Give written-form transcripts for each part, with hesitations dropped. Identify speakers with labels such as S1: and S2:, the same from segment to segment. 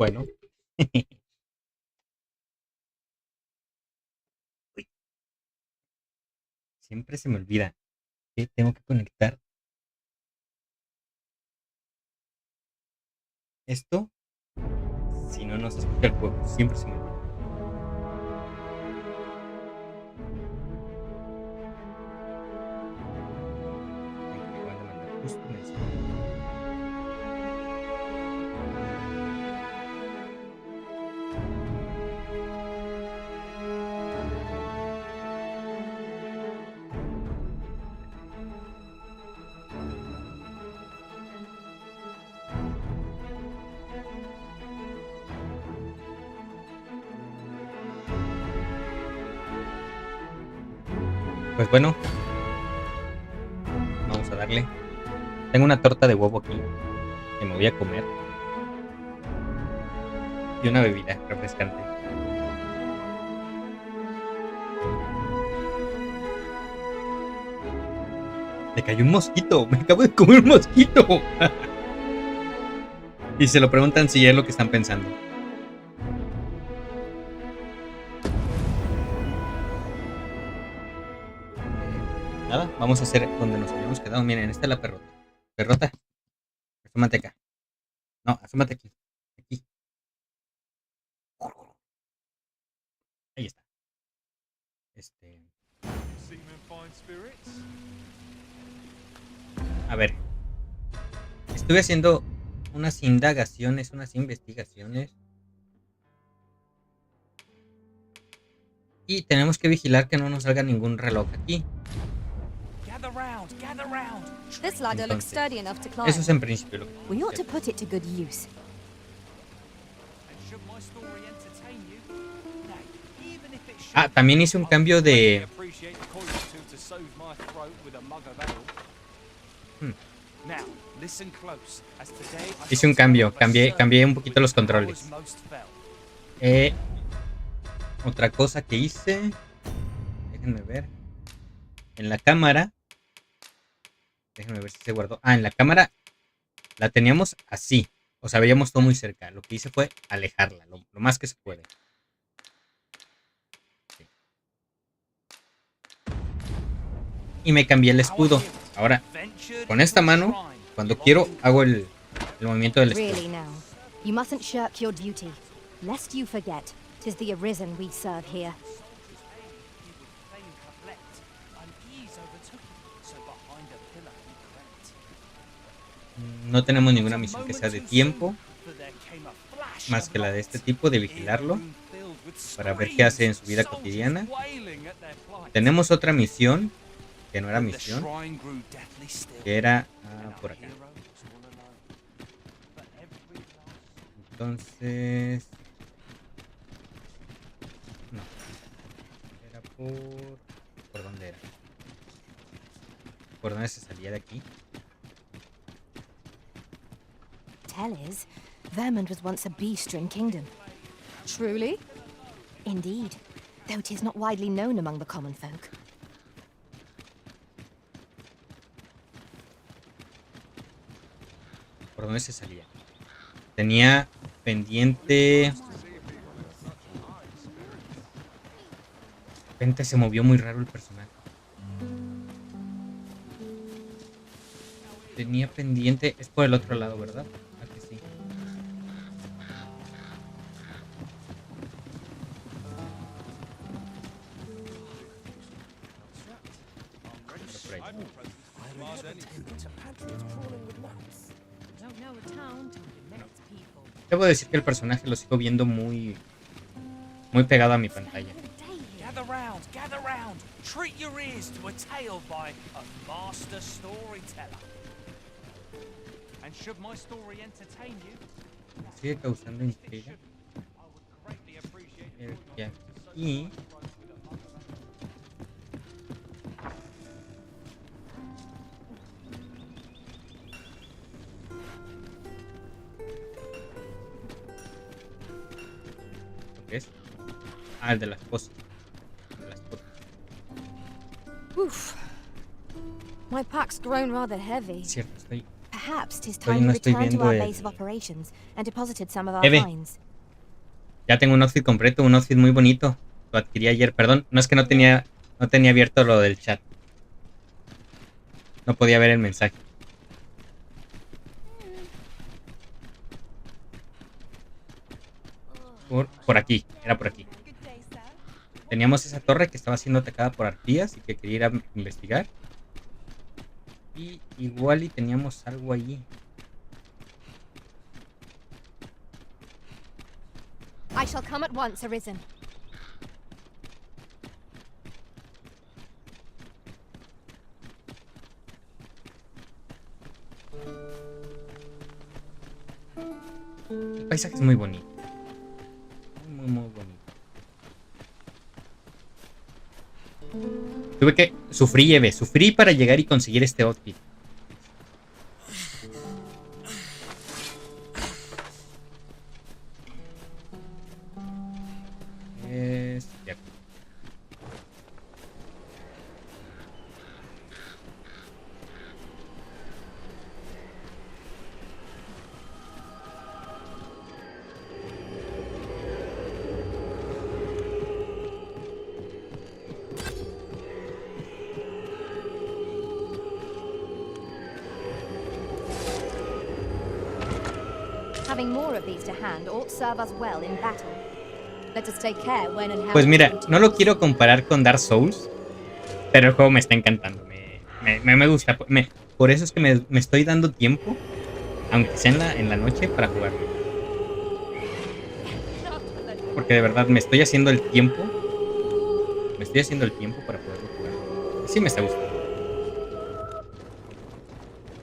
S1: Bueno. Uy, siempre se me olvida que tengo que conectar esto. Si no, no se escucha el juego. Siempre se me olvida. Me acaban de mandar justo un mensaje. Pues bueno, vamos a darle. Tengo una torta de huevo aquí que me voy a comer. Y una bebida refrescante. Me cayó un mosquito. Me acabo de comer un mosquito. Y se lo preguntan si es lo que están pensando. Nada, vamos a hacer donde nos habíamos quedado. Miren, esta es la perrota. Perrota, asómate acá. No, asómate aquí. Aquí. Ahí está. A ver. Estuve haciendo unas indagaciones, unas investigaciones. Y tenemos que vigilar que no nos salga ningún reloj aquí. Entonces, eso es en principio lo que también hice un cambio de... Hice un cambio, cambié un poquito los controles. Otra cosa que hice, déjenme ver, en la cámara, déjenme ver si se guardó. En la cámara la teníamos así, o sea, veíamos todo muy cerca. Lo que hice fue alejarla, lo más que se puede. Sí. Y me cambié el escudo. Ahora, con esta mano, cuando quiero, hago el movimiento del escudo.
S2: You mustn't shirk your duty, lest you forget 'tis the arisen we serve here.
S1: No tenemos ninguna misión que sea de tiempo, más que la de este tipo, de vigilarlo, para ver qué hace en su vida cotidiana. Tenemos otra misión, que no era misión, que era por acá. Entonces... No. Era ¿por dónde era? ¿Por dónde se salía de aquí?
S2: Tell is, Vermund was once a bee-string kingdom.
S3: Truly?
S2: Indeed, though 'tis not widely known among the common folk.
S1: ¿Por dónde se salía? Tenía pendiente... De repente se movió muy raro el personaje. Tenía pendiente... Es por el otro lado, ¿verdad? Que sí. Debo decir que el personaje lo sigo viendo muy pegado a mi pantalla.
S4: Treat your ears to a tale by a master storyteller. And should my story entertain you,
S1: Sigue causando intriga. El que aquí... ¿Qué es? El de las cosas.
S2: Oof. My pack's grown rather heavy.
S1: Cierto, estoy
S2: Perhaps 'tis
S1: Todavía
S2: time
S1: no
S2: we
S1: estoy
S2: returned to
S1: viendo
S2: our
S1: el...
S2: base of operations and deposited some of our
S1: Eve.
S2: finds.
S1: Ya tengo un outfit completo, un outfit muy bonito. Lo adquirí ayer, perdón. No es que no tenía abierto lo del chat. No podía ver el mensaje. Por aquí, era por aquí. Teníamos esa torre que estaba siendo atacada por arpías y que quería ir a investigar. Y igual y teníamos algo allí.
S2: I shall come at once, Arisen.
S1: El paisaje es muy bonito. Muy, muy bonito. Tuve que sufrir, Eve. Sufrí para llegar y conseguir este outfit. Es cierto.
S2: Having more of these to hand ought serve us well in battle. Let us take care when and how.
S1: Pues mira, no lo quiero comparar con Dark Souls, pero el juego me está encantando. Me gusta. Por eso es que me estoy dando tiempo, aunque sea en la noche, para jugarlo. Porque de verdad me estoy haciendo el tiempo. Me estoy haciendo el tiempo para poderlo jugar. Sí me está gustando.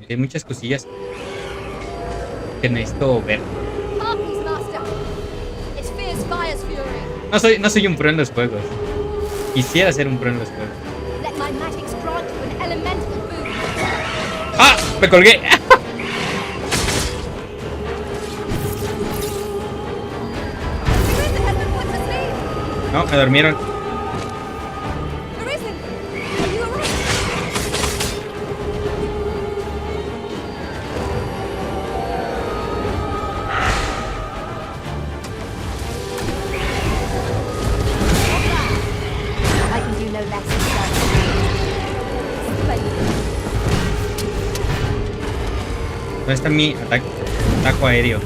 S1: Hay muchas cosillas que necesito ver.
S2: Harpies, Master. Its fierce fire's fury.
S1: No soy un pro en los juegos. Quisiera ser un pro en los juegos.
S2: Let my magics grant you an elemental boon.
S1: ¡Ah! ¡Me colgué!
S2: Arisen has been put to sleep.
S1: No, me durmieron.
S2: Arisen, are you alright? I can do no less than
S1: ¿Dónde está mi ataque aéreo? Me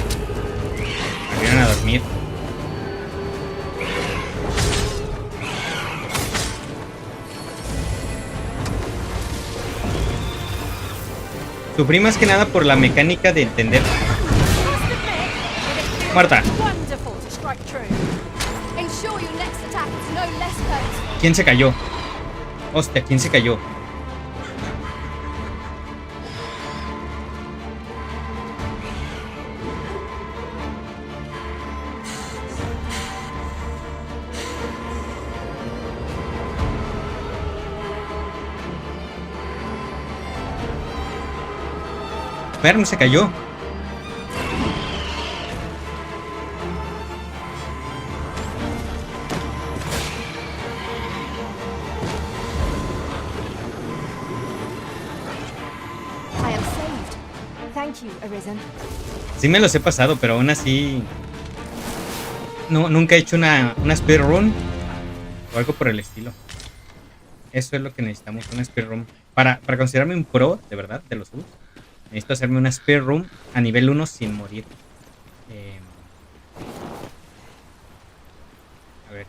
S1: vinieron a dormir. Sufrí más que nada por la mecánica de entender. Muerta.
S2: Wonderful to strike true. Ensure your next attack is no less purposeful.
S1: ¿Quién se cayó? Hostia, ¿quién se cayó? Fern se cayó.
S2: I am saved. Thank you, Arisen.
S1: Sí me los he pasado, pero aún así... No, nunca he hecho una speedrun o algo por el estilo. Eso es lo que necesitamos, una speedrun. Para considerarme un pro, de verdad, de los Souls, necesito hacerme una speedrun a nivel 1 sin morir. A ver.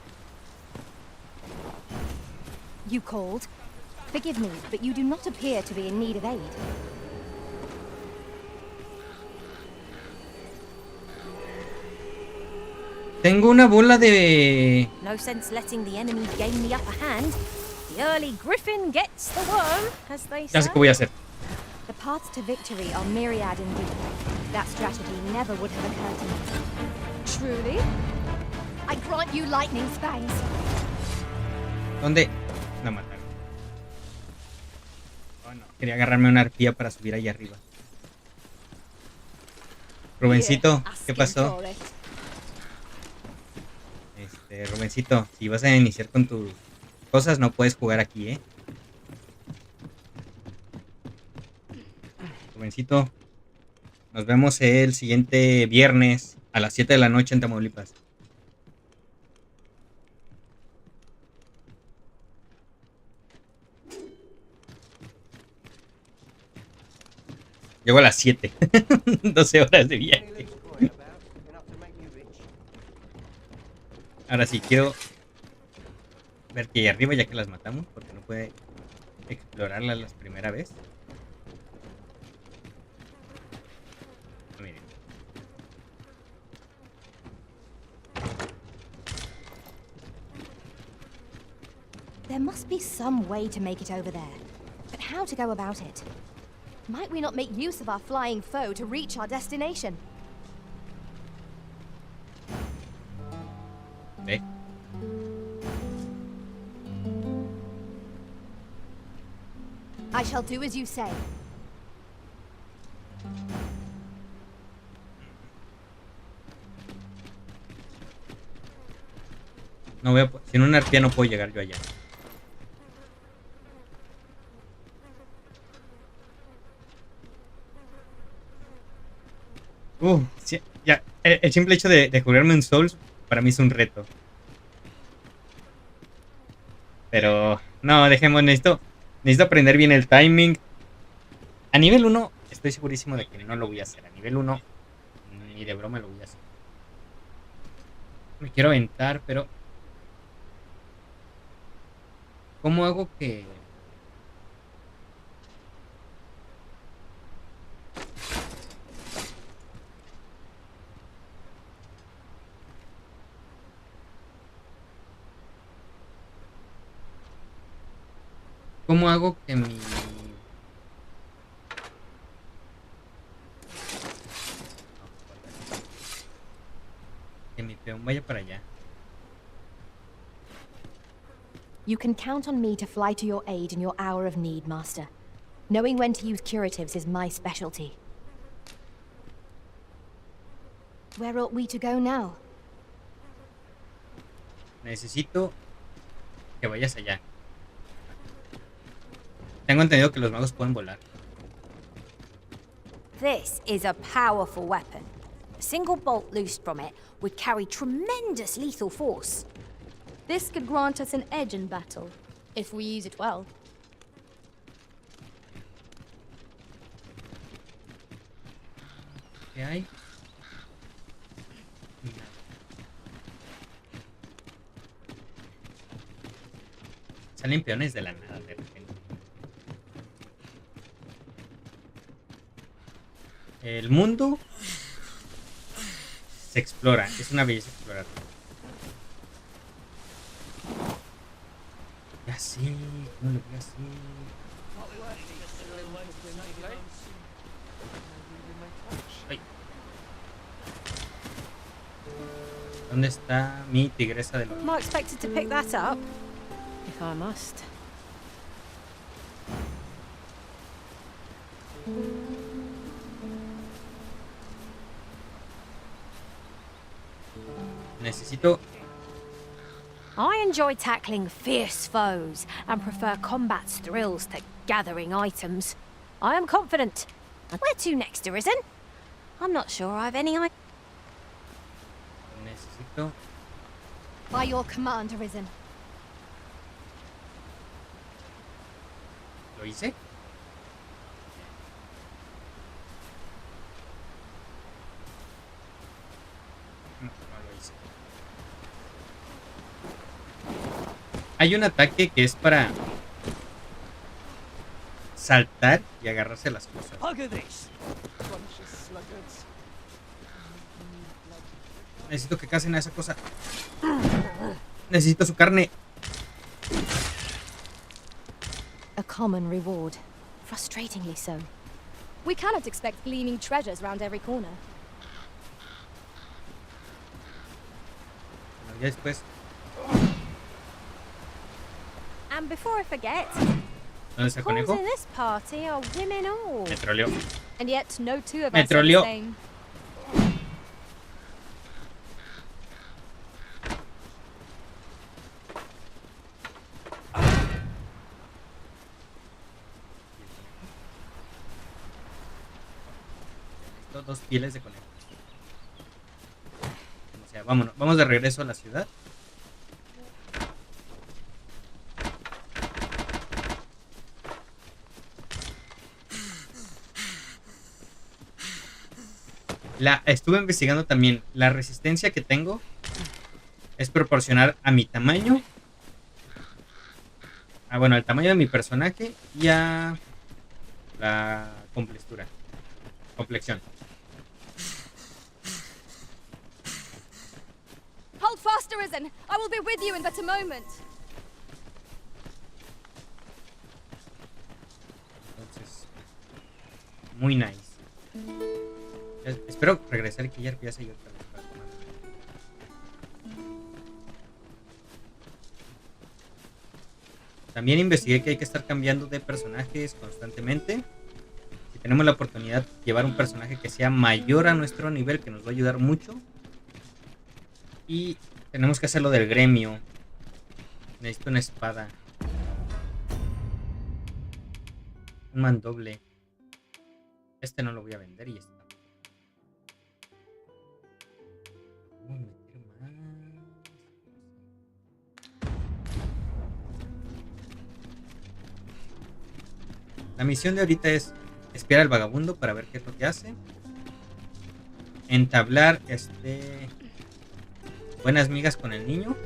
S2: You called? Forgive me, but you do not appear to be in need of aid.
S1: Tengo una bola de...
S3: No sense letting the enemy gain the upper hand. The early griffin gets the worm, as they say.
S1: Ya sé qué voy a hacer.
S2: The paths to victory are myriad indeed. That strategy never would have occurred to me. Truly? I grant you lightning spangs.
S1: ¿Dónde? La mataron. Oh, no. Quería agarrarme una arpía para subir ahí arriba. Rubencito, ¿qué pasó? Rubencito, si vas a iniciar con tus cosas, no puedes jugar aquí, ¿eh? Rubencito, Nos vemos el siguiente viernes a las 7 de la noche en Tamaulipas. Llego a las 7. 12 horas de viaje. Ahora sí, quiero ver que hay arriba ya que las matamos, porque no puede explorarlas la primera vez. Miren.
S2: There must be some way to make it over there. But how to go about it? Might we not make use of our flying foe to reach our destination?
S1: Ve.
S2: I shall do as you say.
S1: No voy a, sin una arpía no puedo llegar yo allá. Sí, ya. El simple hecho de jugarme un Souls para mí es un reto. Pero no, dejemos, necesito aprender bien el timing. A nivel 1 estoy segurísimo de que no lo voy a hacer. A nivel 1 ni de broma lo voy a hacer. Me quiero aventar, pero ¿cómo hago que...? ¿Cómo hago que mi... que mi peón vaya para allá?
S2: You can count on me to fly to your aid in your hour of need, Master. Knowing when to use curatives is my specialty. Where ought we to go now?
S1: Necesito que vayas allá. Tengo entendido que los magos pueden volar.
S3: This is a powerful weapon. A single bolt loosed from it would carry tremendous lethal force.
S2: This could grant us an edge in battle, if we use it well.
S1: ¿Qué hay? Salen peones de la nada de repente. El mundo se explora, es una belleza explorar. Ya sí, ¿cómo le voy a hacer? Ay. ¿Dónde está mi tigresa de los...
S3: Am I expected to pick that up? If I must.
S1: Necesito...
S3: I enjoy tackling fierce foes and prefer combat's thrills to gathering items. I am confident. Where to next, Arisen? I'm not sure I've any idea.
S1: Necesito...
S2: By your command, Arisen.
S1: ¿Lo hice? No, no lo hice. Hay un ataque que es para saltar y agarrarse las cosas. Necesito que casen a esa cosa. Necesito su carne.
S2: A common reward. Frustratingly so. We cannot expect gleaming treasures round every corner.
S1: Bueno, ya después.
S3: And before I forget,
S1: ¿Dónde está el
S3: calls
S1: conejo?
S3: in this party are women all.
S1: Me troleó.
S2: And yet no two of
S1: Me
S2: us are the
S1: troleó.
S2: same.
S1: Necesito 2 pieles de conejo. O sea, vámonos. Vamos de regreso a la ciudad. Estuve investigando también. La resistencia que tengo es proporcional a mi tamaño. Bueno, al tamaño de mi personaje y a la complexión.
S2: Hold fast, Arisen. I will be with you in but a moment.
S1: Entonces, muy nice. Espero regresar y que ya se otra vez para tomar. También investigué que hay que estar cambiando de personajes constantemente. Si tenemos la oportunidad de llevar un personaje que sea mayor a nuestro nivel, que nos va a ayudar mucho. Y tenemos que hacerlo del gremio. Necesito una espada. Un mandoble. Este no lo voy a vender y está. Voy a meter más. La misión de ahorita es espiar al vagabundo para ver qué es lo que hace. Entablar buenas migas con el niño.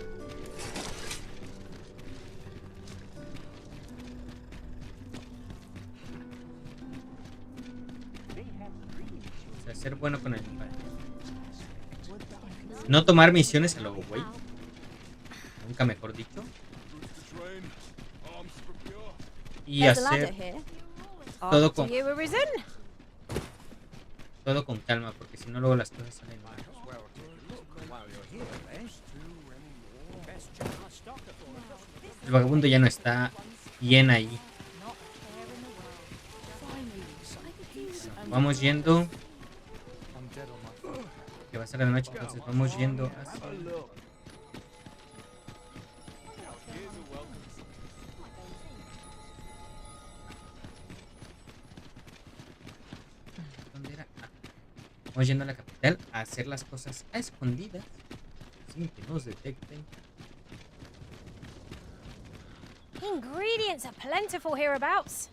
S1: O sea, ser bueno con el padre. No tomar misiones a lo güey. Nunca mejor dicho. Y hacer todo con calma, porque si no luego las cosas salen mal. El vagabundo ya no está bien ahí. Vamos yendo. Que va a ser la noche, entonces vamos yendo hacia... ¿Dónde era? Vamos yendo a la capital a hacer las cosas a escondidas sin que nos detecten.
S3: Ingredients are plentiful hereabouts.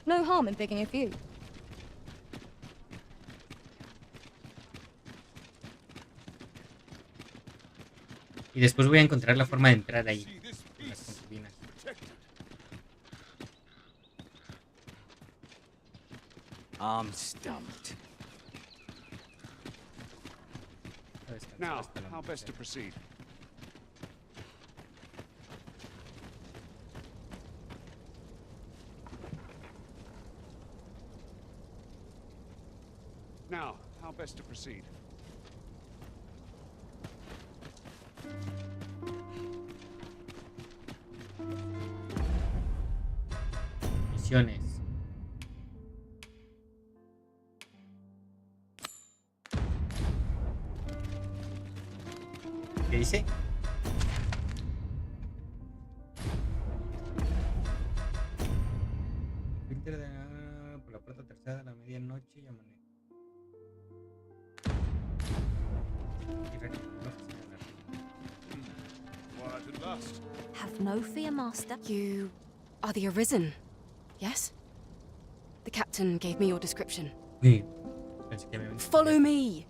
S2: No harm in picking a few.
S1: Y después voy a encontrar la forma de entrar ahí, con las concubinas.
S4: I'm stumped. Now, how best to proceed? Now, how best to proceed?
S1: Misiones. ¿Qué dice? Filtro por la puerta tercera a la medianoche y amanece.
S3: Have no fear, Master.
S5: You are the Arisen, yes? The captain gave me your description.
S1: Sí. Pensé que me...
S5: Follow me!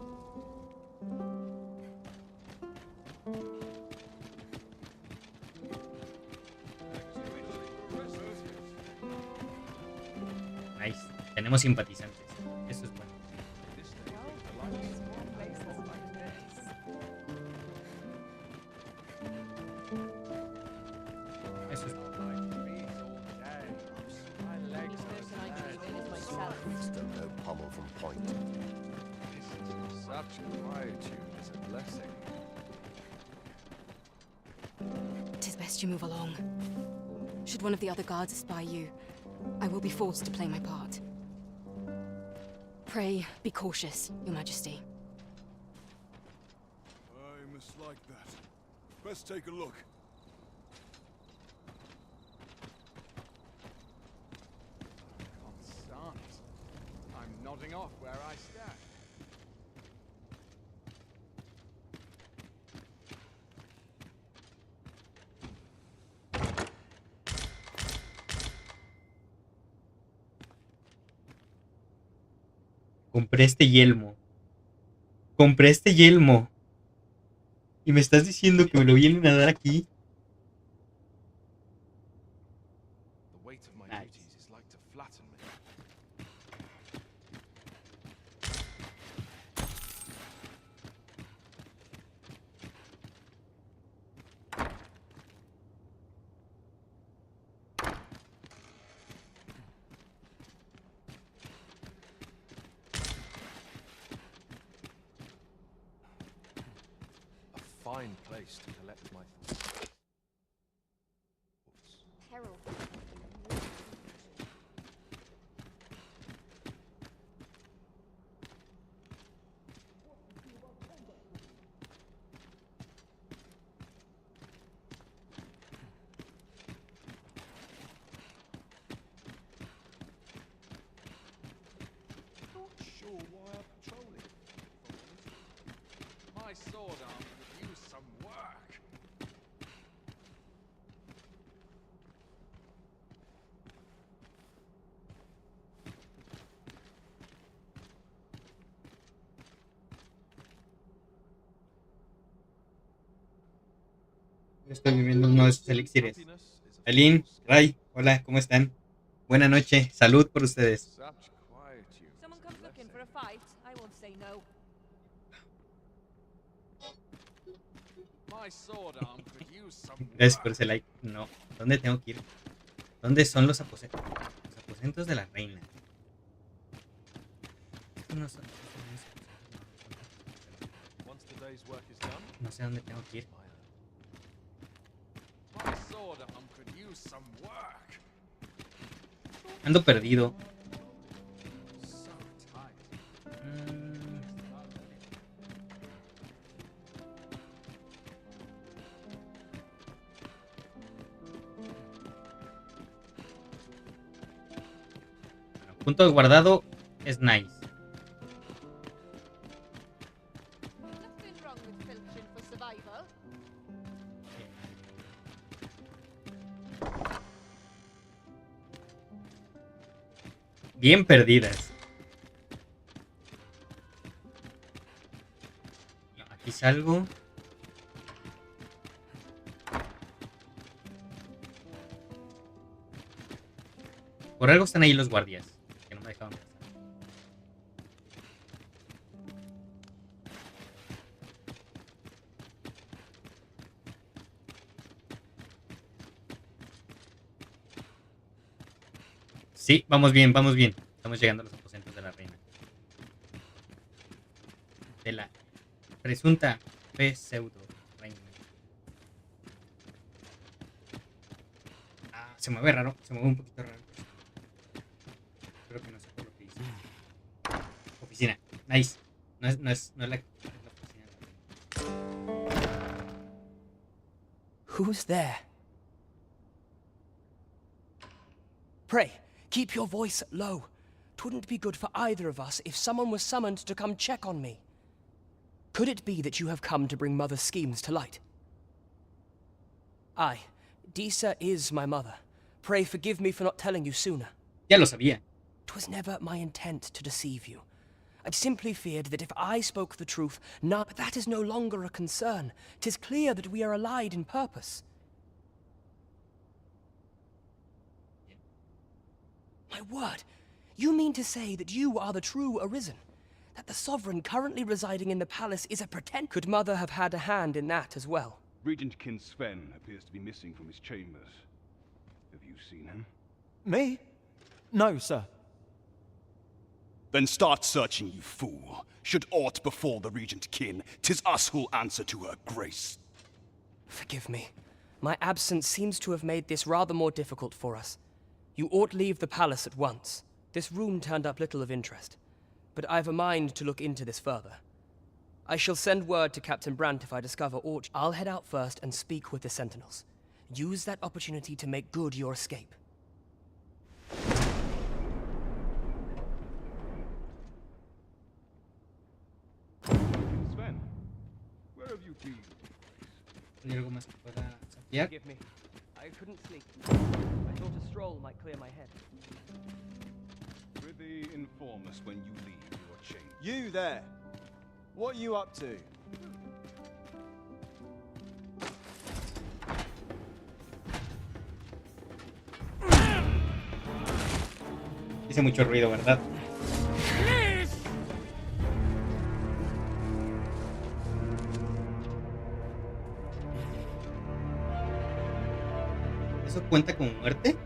S1: Nice. Tenemos simpatizantes. Eso es bueno. Eso es bueno.
S6: Don't know pommel from point.
S7: Such quietude is a blessing.
S5: 'Tis best you move along. Should one of the other guards spy you, I will be forced to play my part. Pray, be cautious, Your Majesty.
S7: I mislike that. Best take a look. Constant. I'm nodding off where I stand.
S1: Compré este yelmo. Compré este yelmo. Y me estás diciendo que me lo vienen a dar aquí.
S7: The weight of my
S1: Nice.
S7: duties is like to flatten me. A fine place to collect my thoughts.
S2: Herald.
S7: Not sure why I'm patrolling. My sword arm could use some work.
S1: Estoy viviendo uno de esos elixires.
S7: Happiness is a
S1: Aline,
S7: false
S1: Ray, hola, ¿cómo están? Buena noche, salud por ustedes.
S7: Such quietude.
S8: Someone comes looking for a fight, I won't say no.
S7: My sword arm could use some
S1: Gracias por
S7: work.
S1: ese like. No, ¿dónde tengo que ir? ¿Dónde son los aposentos? Los aposentos de la reina. Estos no son-
S7: Once the day's work is done,
S1: No sé dónde tengo que ir.
S7: my sword arm could use some work.
S1: Ando perdido.
S7: So tight.
S1: Mm, bueno, punto de guardado es nice.
S8: Nothing wrong with filtering for survival.
S1: Bien perdidas. No, aquí salgo. Por algo están ahí los guardias, que no me dejaban pasar. Sí, vamos bien, vamos bien. Estamos llegando a los aposentos de la reina. De la presunta pseudo reina. Ah, se mueve raro, se mueve un poquito raro. Espero que no sea por lo que hice. Oficina, nice. No es la oficina de la reina.
S9: Who's there? Pray, keep your voice low. 'Twouldn't be good for either of us if someone was summoned to come check on me. Could it be that you have come to bring Mother's schemes to light? Aye, Disa is my mother. Pray forgive me for not telling you sooner.
S1: Ya lo sabía.
S9: 'Twas never my intent to deceive you. I simply feared that if I spoke the truth, but that is no longer a concern. 'Tis clear that we are allied in purpose. My word, you mean to say that you are the true Arisen? That the sovereign currently residing in the palace is a pretend? Could Mother have had a hand in that as well?
S10: Regent Kin Sven appears to be missing from his chambers. Have you seen him?
S11: Me? No, sir.
S6: Then start searching, you fool. Should aught befall the Regent Kin, 'tis us who'll answer to her grace.
S9: Forgive me. My absence seems to have made this rather more difficult for us. You ought leave the palace at once. This room turned up little of interest, but I've a mind to look into this further. I shall send word to Captain Brandt if I discover aught. I'll head out first and speak with the sentinels. Use that opportunity to make good your escape.
S1: ¿Hay algo más que pueda saquear?
S9: Forgive me. I couldn't sleep. I thought a stroll might clear my head.
S10: Prithee, inform us when you leave your chamber.
S11: You there! What are you up to?
S1: Hice mucho ruido, ¿verdad? ¿Eso cuenta como muerte?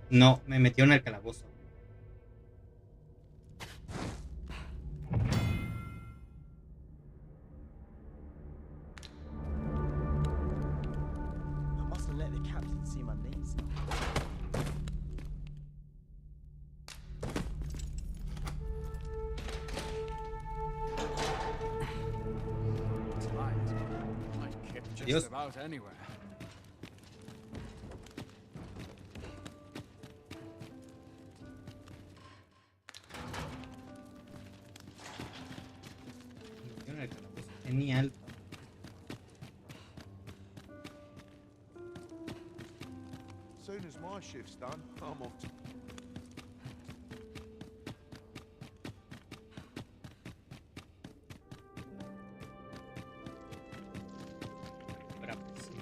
S1: No, me metió en el calabozo.
S11: I mustn't let the captain see my knees.
S1: Adiós.
S7: About anywhere.
S1: Me metió en el calabozo. Genial.
S7: As soon as my shift's done, I'm off to...
S1: Bravo, sí.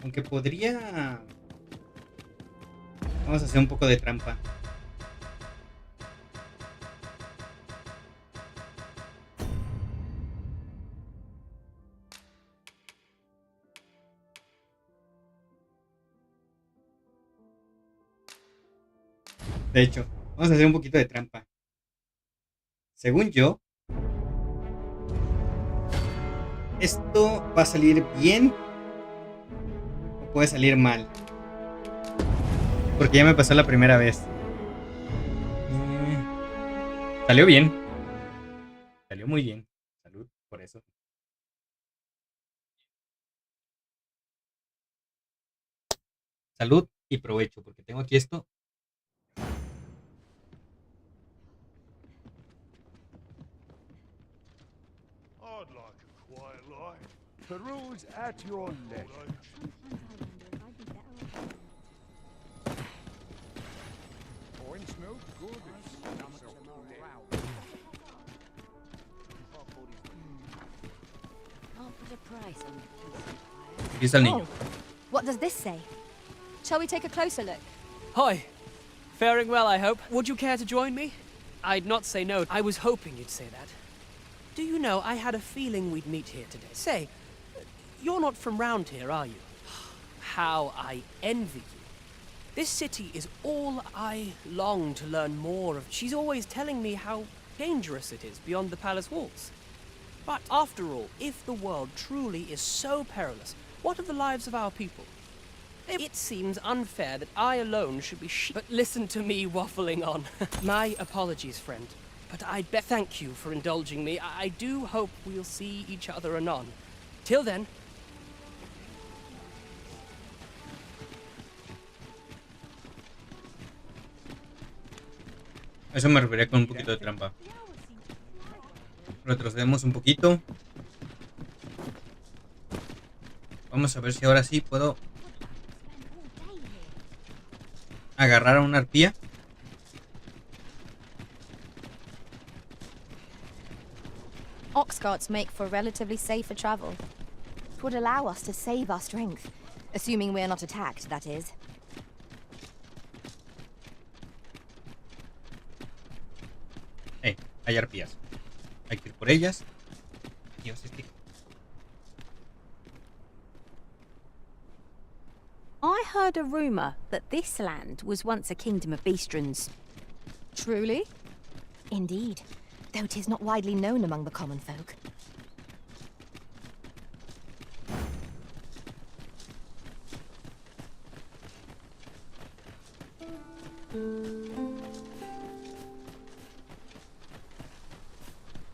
S1: Aunque podría... Vamos a hacer un poco de trampa. De hecho, vamos a hacer un poquito de trampa. Según yo, esto va a salir bien o puede salir mal. Porque ya me pasó la primera vez. Salió bien. Salió muy bien. Salud por eso. Salud y provecho, porque tengo aquí esto.
S7: I'd like a quiet life. Peruse at your leisure. Orange milk, good.
S2: Can't put a price on the
S1: Aquí está el niño.
S2: What does this say? Shall we take a closer look?
S9: Hi. Faring well, I hope. Would you care to join me? I'd not say no. I was hoping you'd say that. Do you know, I had a feeling we'd meet here today. Say, you're not from round here, are you? How I envy you. This city is all I long to learn more of. She's always telling me how dangerous it is beyond the palace walls. But after all, if the world truly is so perilous, what of the lives of our people? It seems unfair that I alone should be But listen to me waffling on. My apologies, friend. But I'd thank you for indulging me. I do hope we'll see each other anon. Till then.
S1: Eso me refería con un poquito de trampa. Retrocedemos un poquito. Vamos a ver si ahora sí puedo agarrar a una arpía.
S2: Ox carts make for relatively safer travel. It would allow us to save our strength, assuming we're not attacked, that is.
S1: Hay arpías. Hay que ir por ellas. Dios,
S3: I heard a rumour that this land was once a kingdom of beastrons.
S2: Truly? Indeed, though it is not widely known among the common folk.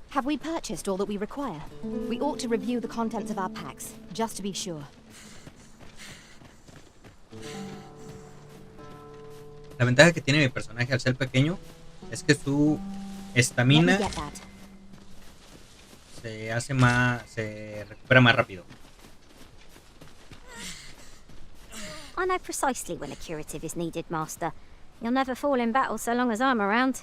S2: Have we purchased all that we require? We ought to review the contents of our packs, just to be sure.
S1: La ventaja que tiene mi personaje al ser pequeño Es que su
S2: Let me
S1: estamina
S2: get that.
S1: se recupera más rápido.
S3: I know precisely when a curative is needed, Master. You'll never fall in battle so long as I'm around.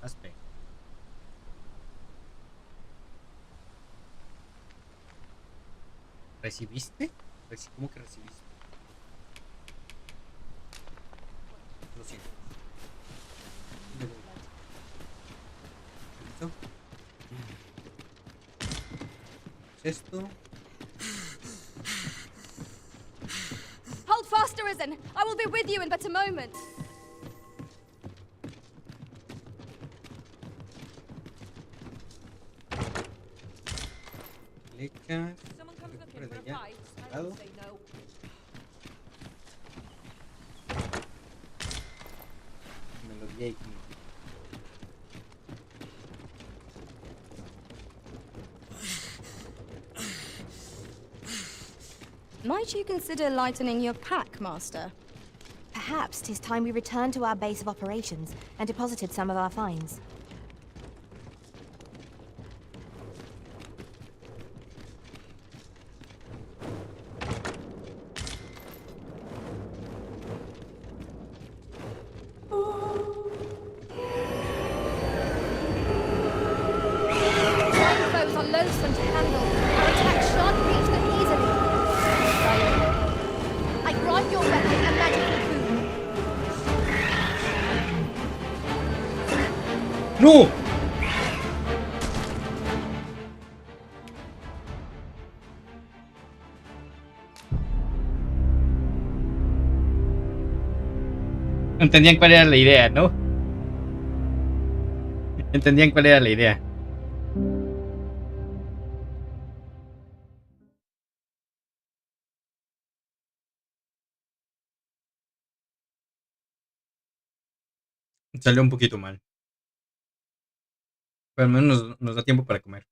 S1: Aspecto. ¿Recibiste? ¿Cómo que recibiste? Lo siento. ¿Listo? ¿Es esto?
S5: Hold fast, Arisen! I will be with you in but a moment.
S1: Flechas.
S8: Someone comes
S1: Por
S8: looking for a
S1: allá.
S8: fight. I
S1: Lado.
S8: won't say no.
S1: Melodía y química.
S5: Might you consider lightening your pack, Master?
S2: Perhaps 'tis time we returned to our base of operations and deposited some of our finds.
S5: Flying foes are loathsome to handle. Our attack shan't reach them easily. I grant your weapon a magical boon.
S1: ¡No! Entendían cuál era la idea, ¿no? Entendían cuál era la idea. Salió un poquito mal. Pero al menos nos da tiempo para comer.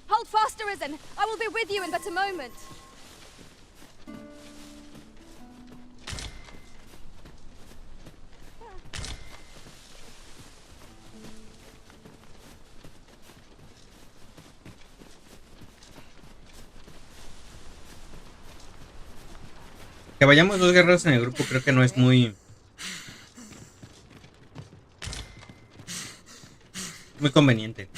S5: Hold fast, Arisen! I will be with you in but a moment.
S1: Que vayamos dos guerreros en el grupo creo que no es muy conveniente.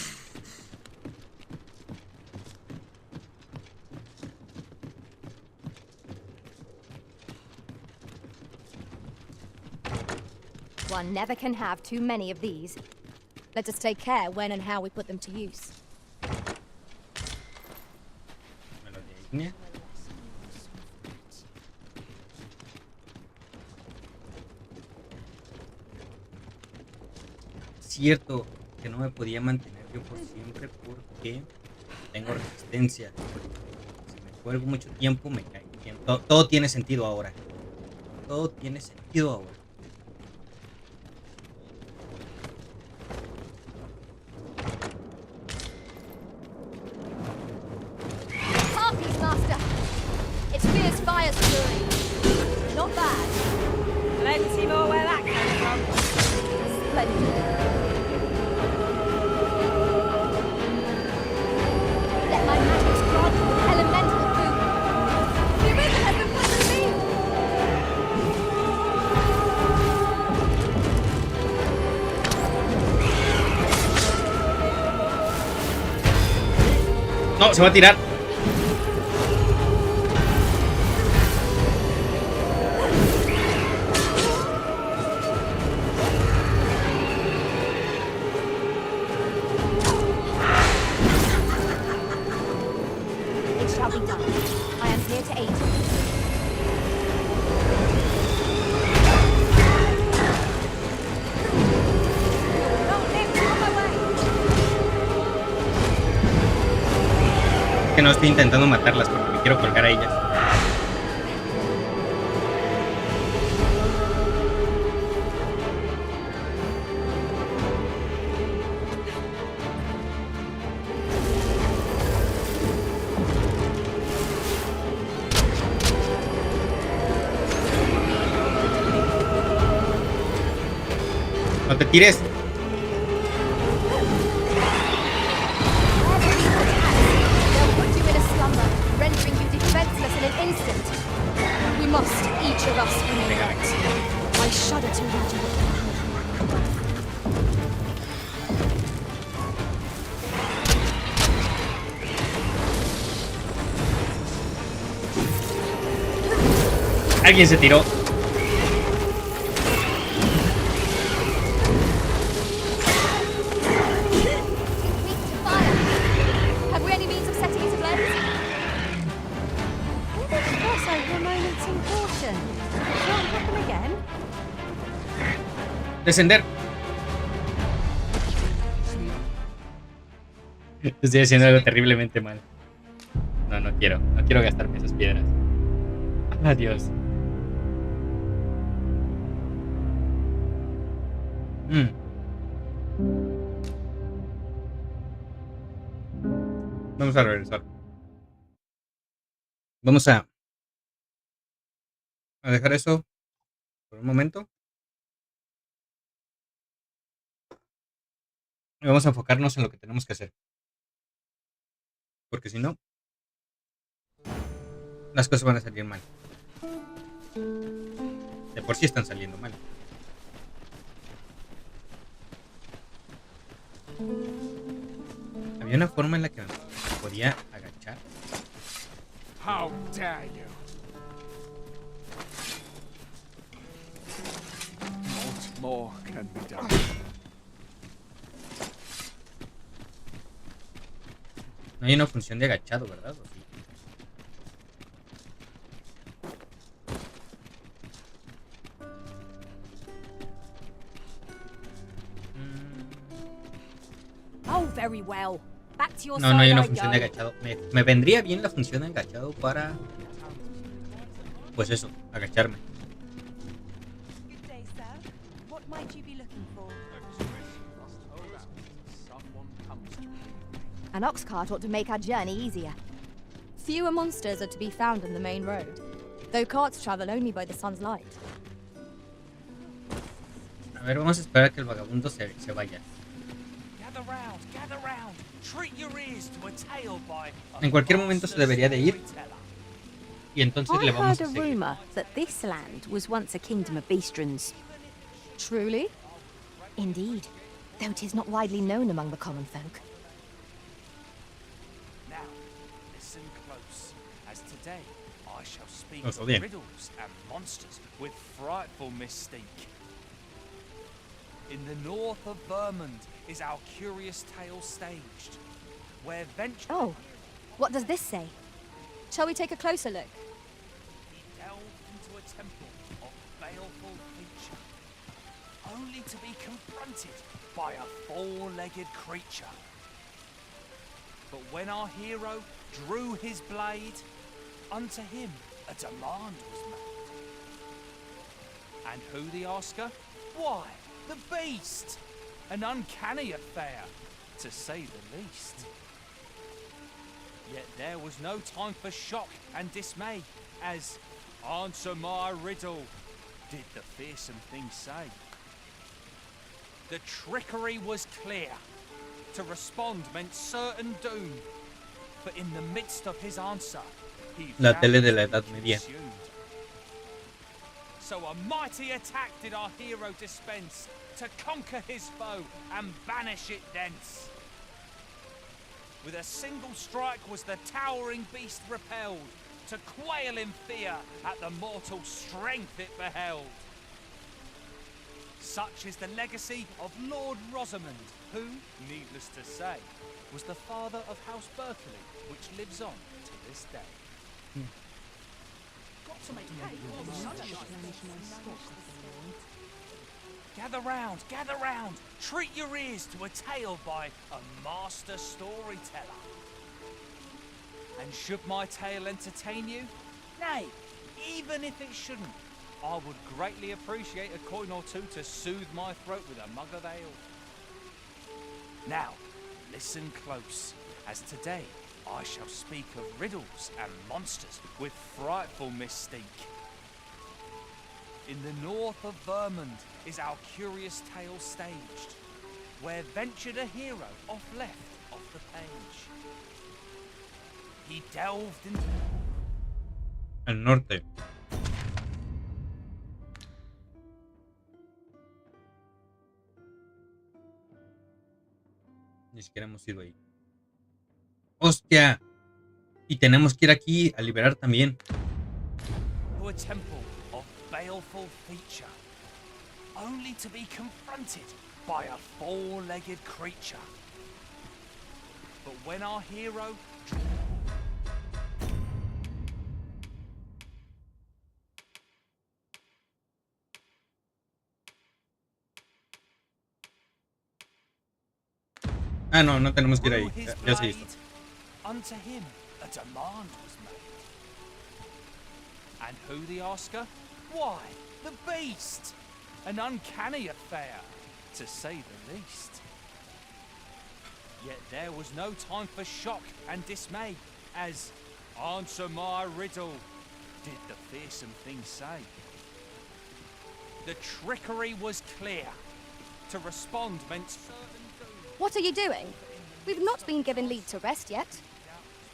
S2: One never can have too many of these. Let us take care when and how we put them to use.
S1: Melodía ígnea. Cierto que no me podía mantener yo por siempre porque tengo resistencia. Si me cuelgo mucho tiempo me caigo. Todo tiene sentido ahora. Todo tiene sentido ahora.
S5: Harpies, Master! Its fierce fire's fury. Not bad.
S3: Plenty more where that came from.
S5: Splendid. Let my magics grant you elemental boon. The Arisen has been put to sea!
S1: No, se va a tirar.
S2: It shall be done. I am here to aid you.
S5: Don't live on my way!
S1: que no estoy intentando matarlas porque me quiero colgar a ellas. No te tires.
S2: They'll put you in a slumber, rendering you defenseless in an instant. We must, each of us, remain alert. I shudder to imagine what can happen.
S1: Alguien se tiró. Descender. Estoy haciendo algo terriblemente mal. No quiero gastarme esas piedras. Adiós. Vamos a regresar. Vamos a dejar eso por un momento. Y vamos a enfocarnos en lo que tenemos que hacer. Porque si no, las cosas van a salir mal. De por sí están saliendo mal. Había una forma en la que me podía agachar.
S7: How dare you? What more can be done?
S1: No hay una función de agachado, ¿verdad? ¿O sí?
S3: Oh, very well. Back to your
S1: No hay una
S3: side I
S1: función de
S3: go.
S1: agachado. Me vendría bien la función de agachado para... Pues eso, agacharme.
S8: Good day, sir. What might you be looking for?
S2: An ox cart ought to make our journey easier. Fewer monsters are to be found on the main road, though carts travel only by the sun's light.
S1: A ver, vamos a esperar a que el vagabundo se vaya.
S4: Gather round. Treat your ears to a tale by
S1: En cualquier momento se debería de ir. Y entonces
S3: I
S1: le vamos
S3: heard
S1: a
S3: a
S1: seguir.
S3: rumour that this land was once a kingdom of beastrons.
S2: Truly?
S3: Indeed.
S2: Though 'tis not widely known among the common folk.
S4: Now, listen close, as today I shall speak
S1: Oso
S4: of
S1: bien.
S4: riddles and monsters with frightful mystique. In the north of Vermont is our curious tale staged, where venture
S2: Oh, what does this say? Shall we take a closer look?
S4: delve into a temple of baleful feature, only to be confronted by a four-legged creature. But when our hero drew his blade, unto him a demand was made. And who the asker? Why, the beast! An uncanny affair, to say the least. Yet there was no time for shock and dismay, as answer my riddle, did the fearsome thing say. The trickery was clear. To respond meant certain doom. But in the midst of his answer, he
S1: La tele de la Edad Media.
S4: consumed. So a mighty attack did our hero dispense to conquer his foe and banish it thence. With a single strike was the towering beast repelled, to quail in fear at the mortal strength it beheld. Such is the legacy of Lord Rosamond, who, needless to say, was the father of House Berkeley, which lives on to this day. Got to make hay while the sun shines. Gather round, treat your ears to a tale by a master storyteller. And should my tale entertain you? Nay, even if it shouldn't, I would greatly appreciate a coin or two to soothe my throat with a mug of ale. Now, listen close, as today I shall speak of riddles and monsters with frightful mystique. In the north of Vermund is our curious tale staged, where ventured a hero off left off the page. He delved into...
S1: Al norte. Ni siquiera hemos ido ahí. ¡Hostia! Y tenemos que ir aquí a liberar también.
S4: To a temple of baleful feature, only to be confronted by a four-legged creature. But when our hero...
S1: Ah, no, no tenemos que ir ahí. Ya se hizo.
S4: Unto him a demand was made. And who the asker? Why, the beast! An uncanny affair, to say the least. Yet there was no time for shock and dismay, as, answer my riddle, did the fearsome thing say. The trickery was clear. To respond meant certain doom.
S2: What are you doing? We've not been given leave to rest yet.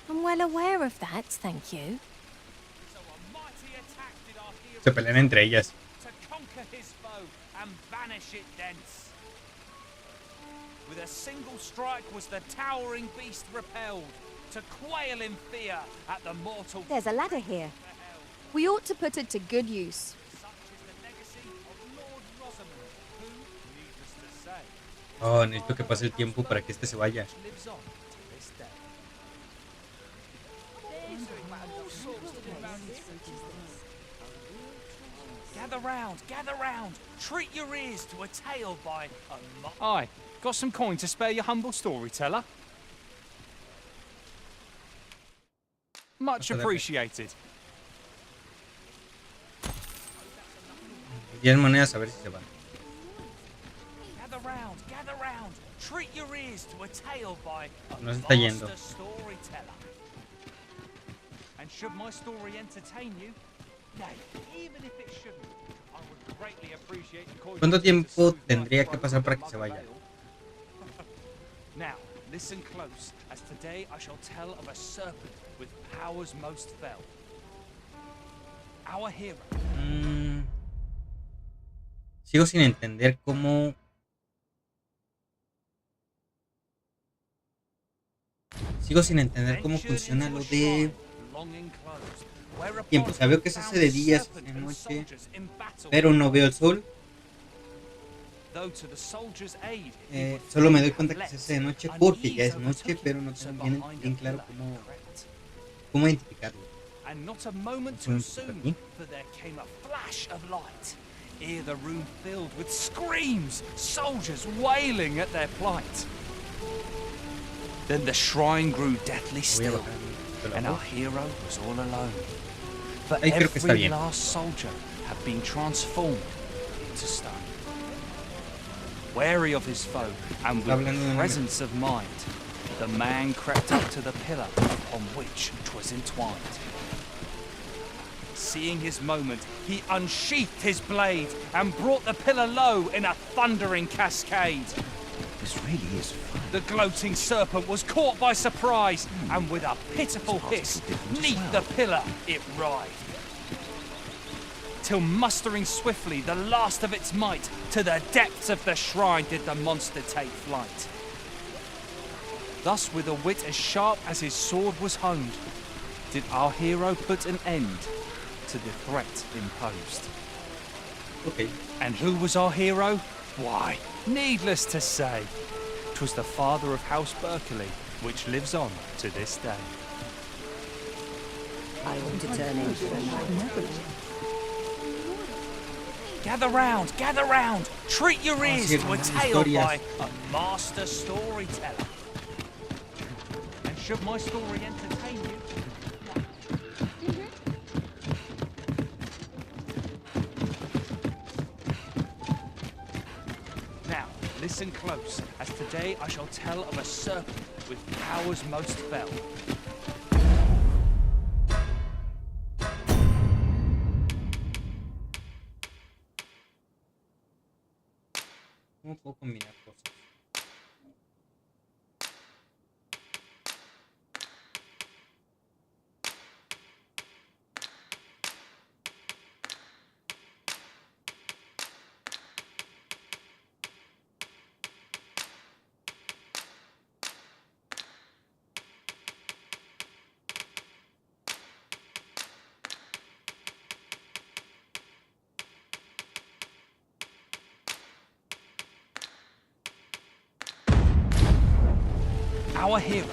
S3: I'm well aware of that, thank you.
S4: So a mighty attack did our hero
S1: Se pelean entre ellas.
S4: to conquer his foe and banish it thence. With a single strike was the towering beast repelled, to quail in fear at the mortal...
S2: There's a ladder here. We ought to put it to good use.
S4: Such is the legacy of Lord Rosamond, who, needless to say,
S1: Oh, necesito que pase el tiempo para que este se vaya.
S4: lives on to this day. Gather round, treat your ears to a tale by a... Aye, got some coin to spare your humble storyteller? Much appreciated.
S1: 10 monedas a ver si se van.
S4: Gather round, treat your ears to a tale by a
S1: No se está yendo.
S4: master storyteller. And should my story entertain you, nay, even if it shouldn't, I would greatly appreciate the coin.
S1: ¿Cuánto tiempo tendría que pasar para que se vaya?
S4: Now, listen close, as today I shall tell of a serpent with powers most fell. Our hero.
S1: Sigo sin entender cómo... funciona lo de tiempo. O sea, veo que se hace de día, se hace de noche, pero no veo el sol. Solo me doy cuenta que se hace de noche porque ya es noche, pero no tengo bien claro cómo identificarlo.
S4: And not a moment too soon, for there came a flash of light. Ere the room filled with screams, soldiers wailing at their plight. Then the shrine grew deathly still, and our hero was all alone. For every last soldier had been transformed into stone. Wary of his foe, and with presence of mind, the man crept up to the pillar upon which 'twas entwined. Seeing his moment, he unsheathed his blade and brought the pillar low in a thundering cascade.
S12: This really is fun.
S4: The gloating serpent was caught by surprise, and with a pitiful hiss, 'neath the pillar it writhed. Till mustering swiftly the last of its might, to the depths of the shrine did the monster take flight. Thus, with a wit as sharp as his sword was honed, did our hero put an end to the threat imposed.
S1: Okay.
S4: And who was our hero? Why, needless to say, 'twas the father of House Berkeley, which lives on to this day.
S13: I want to turn into a
S4: Gather round, treat your ears to a tale by a master storyteller. And should my story entertain you, Listen close, as today I shall tell of a serpent with powers most fell.
S1: ¿Cómo puedo combinar cosas?
S4: Our hero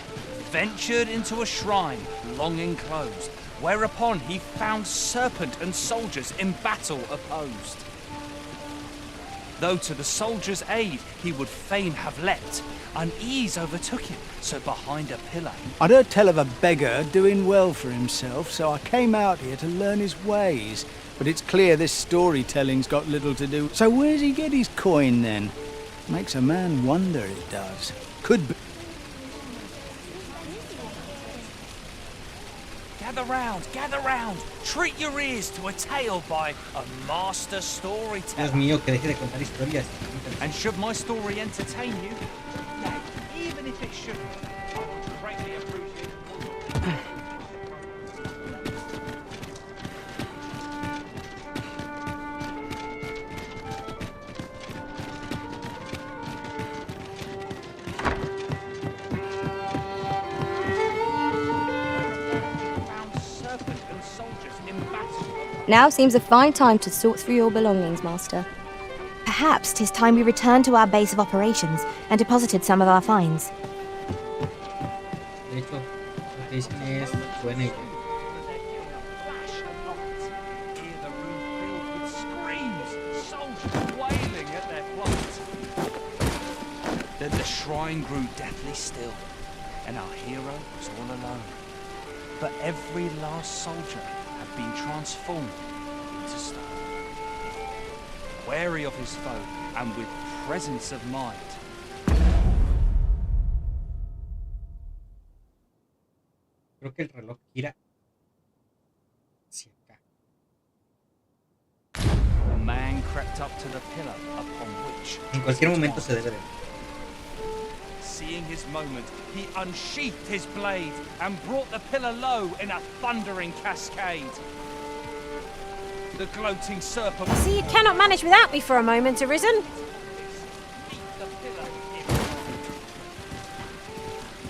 S4: ventured into a shrine long enclosed, whereupon he found serpent and soldiers in battle opposed. Though to the soldiers' aid he would fain have leapt, unease overtook him, so behind a pillar
S12: I'd heard tell of a beggar doing well for himself, so I came out here to learn his ways. But it's clear this storytelling's got little to do. So where's he get his coin then? Makes a man wonder, it does. Could be.
S4: Gather round, treat your ears to a tale by a master
S1: Dios
S4: storyteller.
S1: mío, que deje de contar historias.
S4: And should my story entertain you, nay, even if it shouldn't, I would greatly appreciate it.
S2: Now seems a fine time to sort through your belongings, Master. Perhaps 'tis time we returned to our base of operations and deposited some of our finds.
S1: De hecho, lo que dicen es buena idea.
S4: Then the shrine grew deathly still, and our hero was all alone. But every last soldier had been transformed into stone. Wary of his foe and with presence of mind,
S1: Creo que el reloj gira hacia acá.
S4: the man crept up to the pillar upon which
S1: En cualquier momento se debe de.
S4: seeing his moment, he unsheathed his blade and brought the pillar low in a thundering cascade. The gloating serpent
S3: See, you cannot manage without me for a moment, Arisen.
S4: the pillar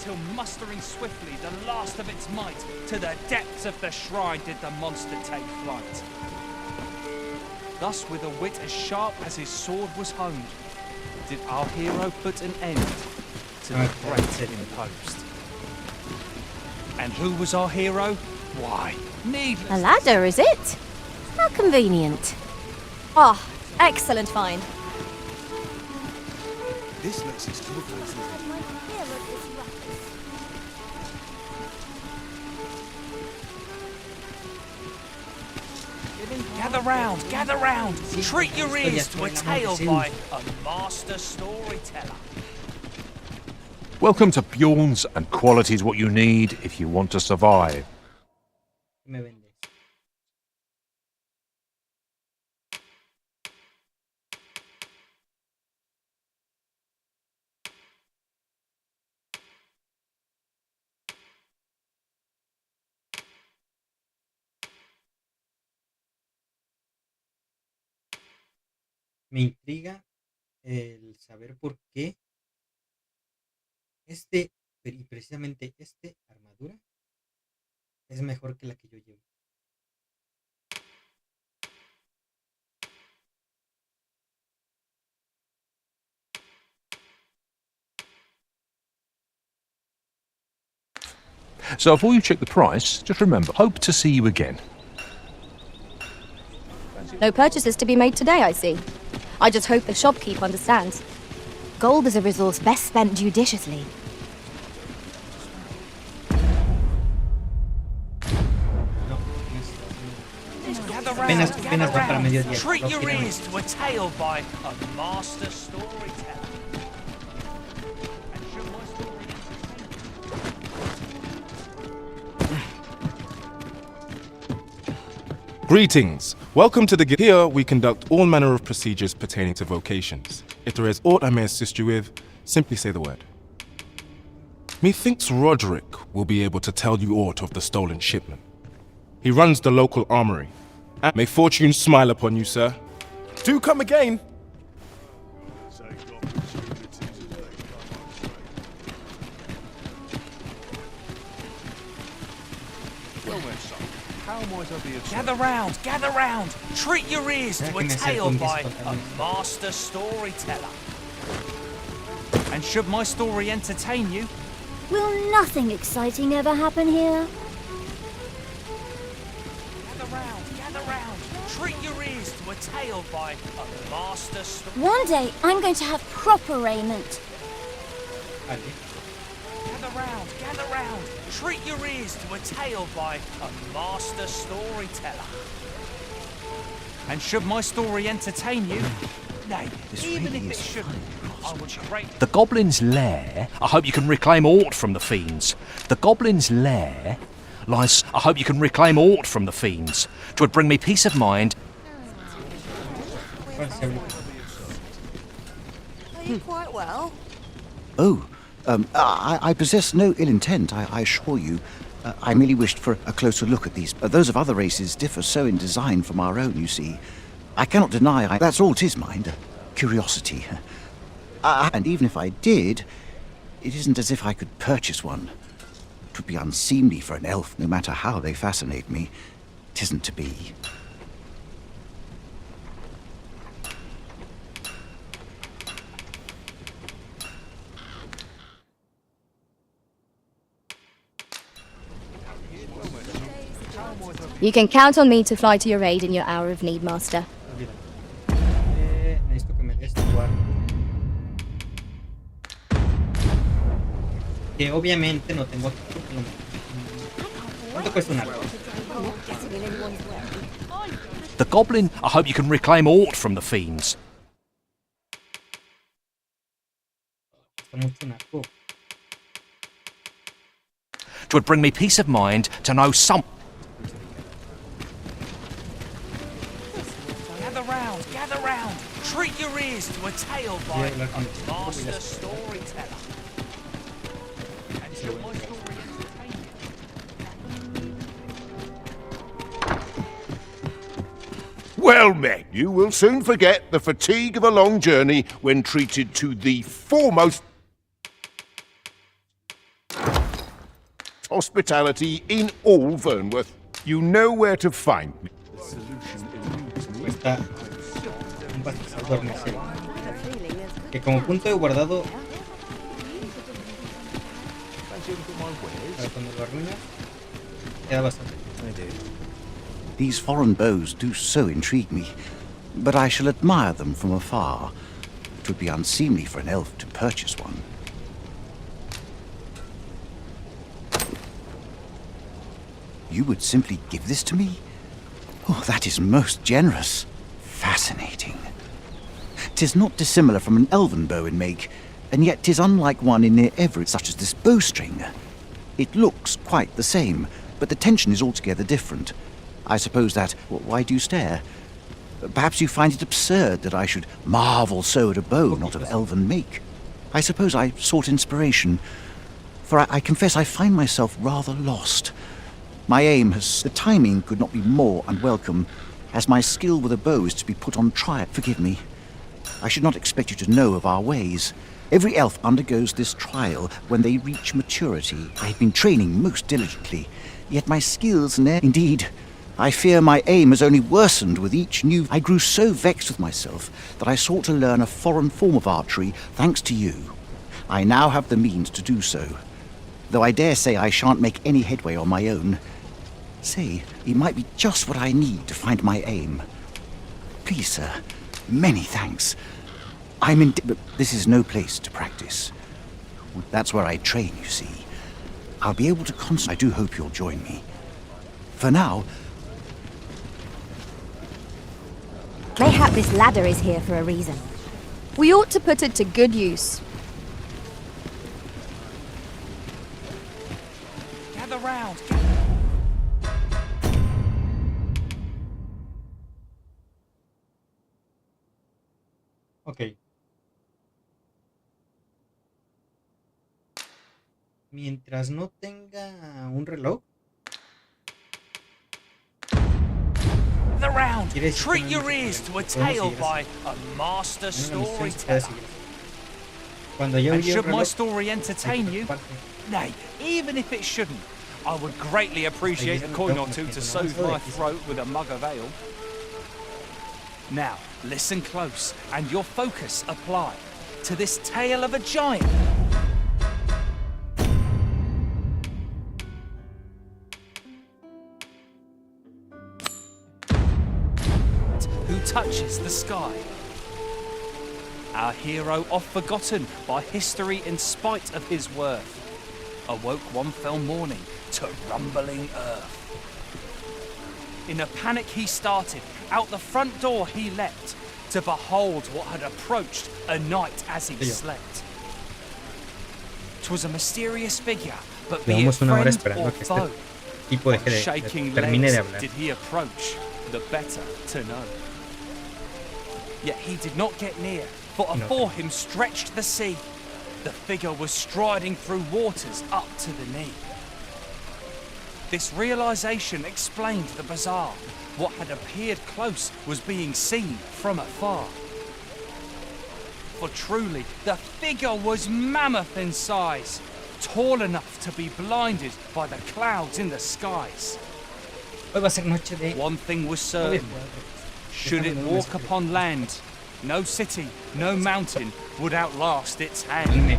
S4: till mustering swiftly the last of its might, to the depths of the shrine did the monster take flight. Thus, with a wit as sharp as his sword was honed, did our hero put an end to the threat imposed. And who was our hero? Why, needless.
S3: A ladder, is it? How convenient.
S2: Ah, excellent find.
S6: This looks as beautiful as
S4: Gather round, treat your ears to a tale by a master storyteller.
S14: Welcome to Bjorn's, and quality is what you need if you want to survive.
S1: ¿Qué me vendes? Me intriga el saber por qué y precisamente armadura es mejor que la que yo llevo.
S14: So before you check the price, just remember, hope to see you again.
S2: No purchases to be made today, I see. I just hope the shopkeep understands. Gold is a resource best spent judiciously.
S1: Apenas va para mediodía.
S4: Treat your ears to a tale by a master storyteller.
S15: Greetings. Welcome to the Here we conduct all manner of procedures pertaining to vocations. If there is aught I may assist you with, simply say the word. Methinks Roderick will be able to tell you aught of the stolen shipment. He runs the local armory. And may fortune smile upon you, sir. Do come again.
S4: Gather round! Treat your ears to a tale by a master storyteller. And should my story entertain you,
S2: Will nothing exciting ever happen here?
S4: gather round! Treat your ears to a tale by a master storyteller.
S2: One day, I'm going to have proper raiment.
S4: Gather round! Treat your ears to a tale by a master storyteller. And should my story entertain you, nay, even if it shouldn't, I would greatly...
S14: The Goblin's lair, I hope you can reclaim aught from the fiends. The Goblin's lair lies, I hope you can reclaim aught from the fiends. 'Twould bring me peace of mind.
S8: Are you quite well?
S16: Oh, I possess no ill intent, I assure you. I merely wished for a closer look at these. Those of other races differ so in design from our own, you see. I cannot deny that's all 'tis, mind. Curiosity. And even if I did, it isn't as if I could purchase one. 'Twould be unseemly for an elf, no matter how they fascinate me. 'Tisn't to be.
S17: You can count on me to fly to your aid in your hour of need, Master.
S1: Necesito que me des tu arco. Que obviamente no tengo aquí. ¿Cuánto cuesta un arco?
S14: The Goblin, I hope you can reclaim aught from the fiends.
S1: Cuesta mucho un arco.
S14: 'Twould bring me peace of mind to know some...
S4: Gather round! Treat your ears to a tale by a master storyteller. And should my story entertain you?
S18: Well met, you will soon forget the fatigue of a long journey when treated to the foremost hospitality in all Vernworth. You know where to find me.
S1: Cuesta un pastizal adormecer. Que como punto de guardado, para cuando lo arruinas, queda bastante.
S16: These foreign bows do so intrigue me, but I shall admire them from afar. It would be unseemly for an elf to purchase one. You would simply give this to me? Oh, that is most generous. Fascinating. 'Tis not dissimilar from an elven bow in make, and yet 'tis unlike one in near every, such as this bowstring. It looks quite the same, but the tension is altogether different. I suppose that... Why do you stare? Perhaps you find it absurd that I should marvel so at a bow not of elven make. I suppose I sought inspiration, for I confess I find myself rather lost. My aim has... The timing could not be more unwelcome, as my skill with a bow is to be put on trial. Forgive me. I should not expect you to know of our ways. Every elf undergoes this trial when they reach maturity. I have been training most diligently, yet my skills Indeed, I fear my aim has only worsened with each new... I grew so vexed with myself that I sought to learn a foreign form of archery, thanks to you. I now have the means to do so, though I dare say I shan't make any headway on my own. Say, it might be just what I need to find my aim. Please, sir, many thanks. But this is no place to practice. That's where I train, you see. I'll be able to concentrate. I do hope you'll join me. For now...
S17: Mayhap this ladder is here for a reason. We ought to put it to good use.
S4: Gather round!
S1: Mientras no tenga un reloj.
S4: The round. Treat your ears to a tale by a master storyteller.
S1: And
S4: should my story entertain you, nay, even if it shouldn't, I would greatly appreciate a coin or two to soothe my throat with a mug of ale. Now, listen close and your focus apply to this tale of a giant who touches the sky. Our hero, oft forgotten by history in spite of his worth, awoke one fell morning to rumbling earth. In a panic he started, out the front door he leapt, to behold what had approached a night as he slept. 'Twas a mysterious figure, but be it friend or foe, on shaking legs did he approach, the better to know. Yet he did not get near, for afore him stretched the sea. The figure was striding through waters up to the knee. This realization explained the bizarre. What had appeared close was being seen from afar. For truly, the figure was mammoth in size, tall enough to be blinded by the clouds in the skies. One thing was certain. Should it walk upon land, no city, no mountain would outlast its hand.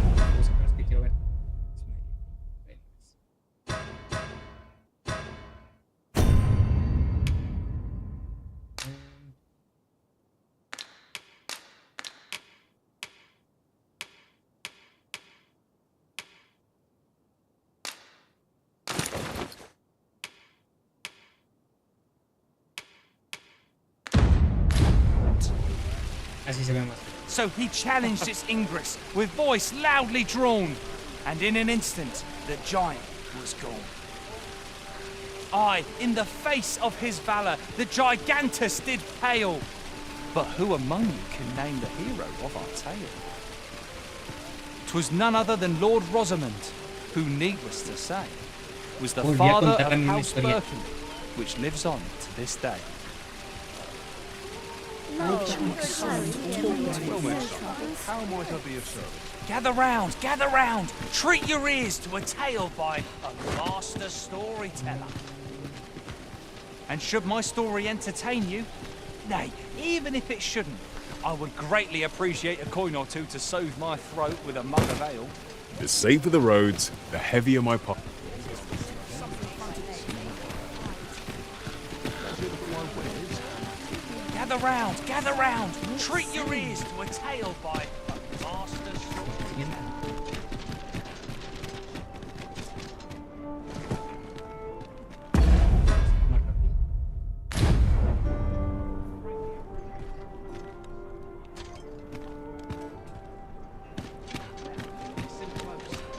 S4: So he challenged its ingress with voice loudly drawn, and in an instant the giant was gone. Aye, in the face of his valour the gigantus did pale. But who among you can name the hero of our tale? 'Twas none other than Lord Rosamond, who, needless to say, was the father of House Birkin, which lives on to this day.
S10: How might I be of service?
S4: Gather round, treat your ears to a tale by a master storyteller. And should my story entertain you, nay, even if it shouldn't, I would greatly appreciate a coin or two to soothe my throat with a mug of ale.
S15: The safer the roads, the heavier my pocket.
S4: Gather round, treat your ears to a tale by a master storyteller.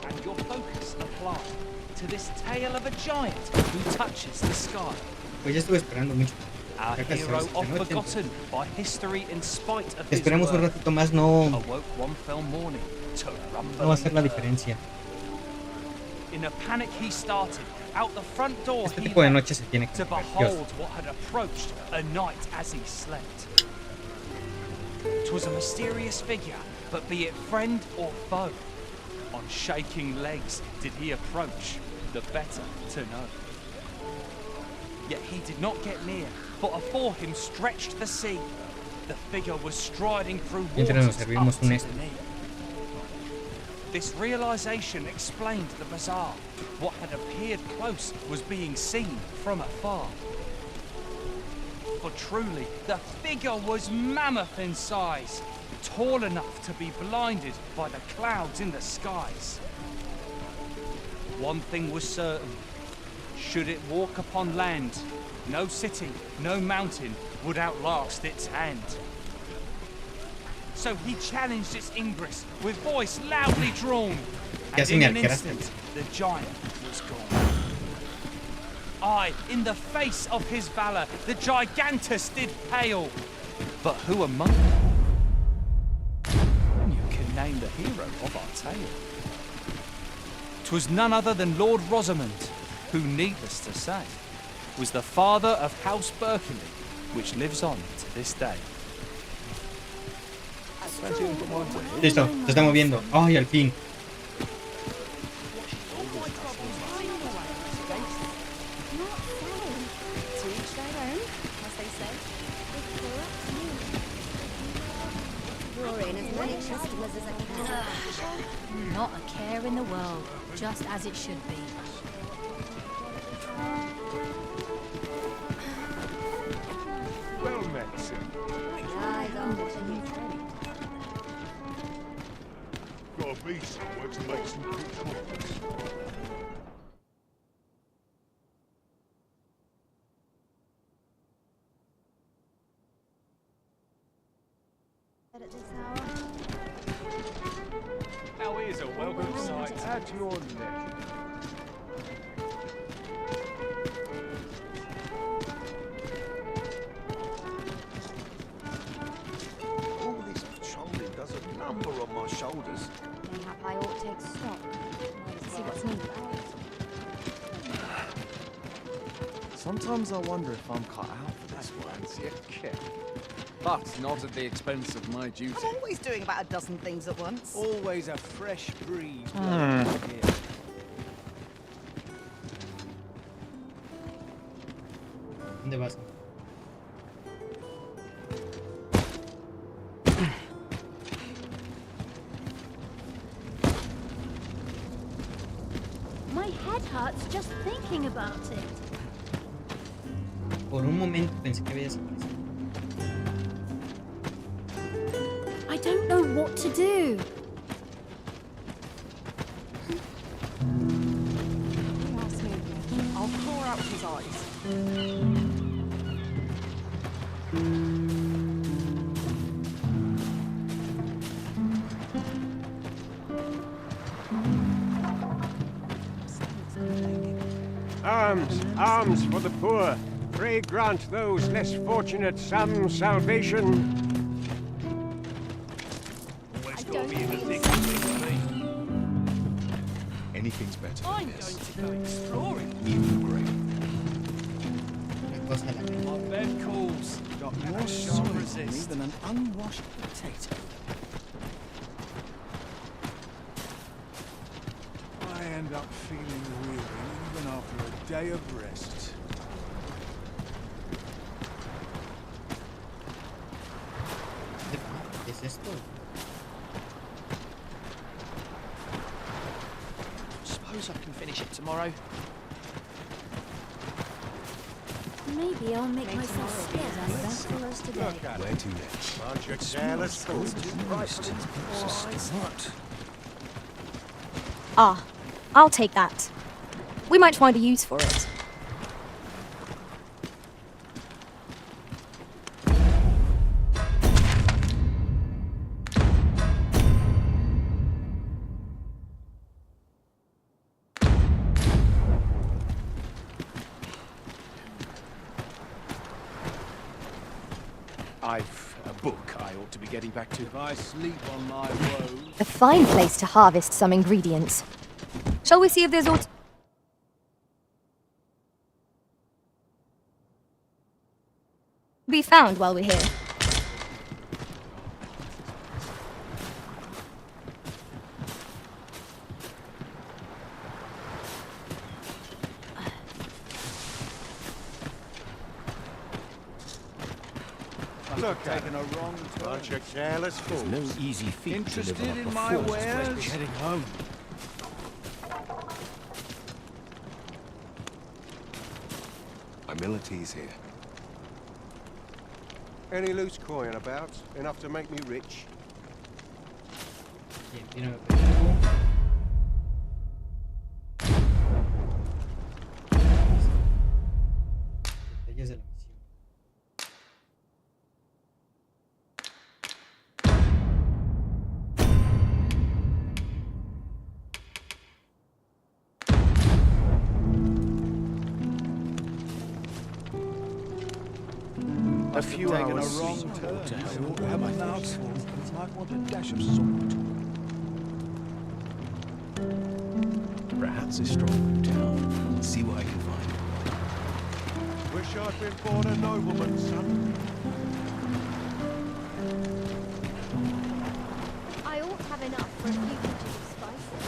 S4: And your focus apply to this tale of a giant who touches the sky.
S1: Pues ya estuve esperando mucho.
S4: Our hero, oft forgotten by history in spite of his
S1: Esperemos un ratito más, no va a ser la diferencia.
S4: In a panic he started, out the front door
S1: Este tipo de noche se tiene que
S4: to behold what had approached a night as he slept. 'Twas a mysterious figure, but be it friend or foe, on shaking legs did he approach, the better to know. Yet he did not get near, for afore him stretched the sea. The figure was striding through waters up to the knee. This realization explained the bizarre. What had appeared close was being seen from afar. For truly, the figure was mammoth in size, tall enough to be blinded by the clouds in the skies. One thing was certain. Should it walk upon land, no city, no mountain would outlast its hand. So he challenged its ingress with voice loudly drawn, and in an instant the giant was gone. Aye, in the face of his valour the gigantus did pale. But who among you can name the hero of our tale? 'Twas none other than Lord Rosamond, who, needless to say, was the father of House Berkeley, which lives on to this day.
S1: Listo, se está moviendo. Ay, al fin.
S3: Not a care in the world, just as it should be.
S7: Well met, sir. Gotta be somewhere to make some quick coins.
S4: How is a welcome sight?
S7: At your leisure.
S18: All this patrolling does a number on my shoulders.
S17: Mayhap I ought to take stock. See what's needed.
S11: Sometimes I wonder if I'm cut out for this one. But not at the expense of my duty.
S13: Always doing about a dozen things at once.
S12: Always a fresh breeze.
S1: ¿Dónde vas?
S3: My head hurts just thinking about it.
S1: Por un momento pensé que había desaparecido.
S3: I don't know what to do.
S13: I'll claw out his eyes.
S7: Arms, arms for the poor. Pray grant those less fortunate some salvation.
S18: Anything's better
S4: I'm
S18: than this.
S4: going to go exploring.
S18: Even great.
S4: My bed calls.
S12: Got
S4: and I
S12: more
S4: shan't
S12: soul in me
S4: resist.
S12: than an unwashed potato. I end up feeling weary even after a day of rest.
S1: ¿Qué es esto?
S4: Suppose I can finish it tomorrow.
S3: Maybe I'll make myself scared as thankful as today.
S18: Where to next?
S7: Bunch of careless fools.
S17: Ah, I'll take that. We might find a use for it.
S18: I've a book I ought to be getting back to.
S12: If I sleep on my woes...
S17: A fine place to harvest some ingredients. Shall we see if there's aught... be found while we're here?
S7: Look, taking a wrong turn. Bunch of careless fools.
S14: No easy feat
S12: Interested
S14: to live
S12: in
S14: on
S12: my
S14: up a
S12: wares? Heading home.
S18: Humility's here.
S7: Any loose coin about? Enough to make me rich?
S1: Bien, tiene el objetivo. Detalles de la misión.
S12: A few hours a wrong turn. I ought to have a mouthful, but might want a dash of salt.
S11: It's a strong room town. See what I can find.
S7: Wish I'd been born a nobleman, son.
S2: I ought to have enough for a few pinches of spices.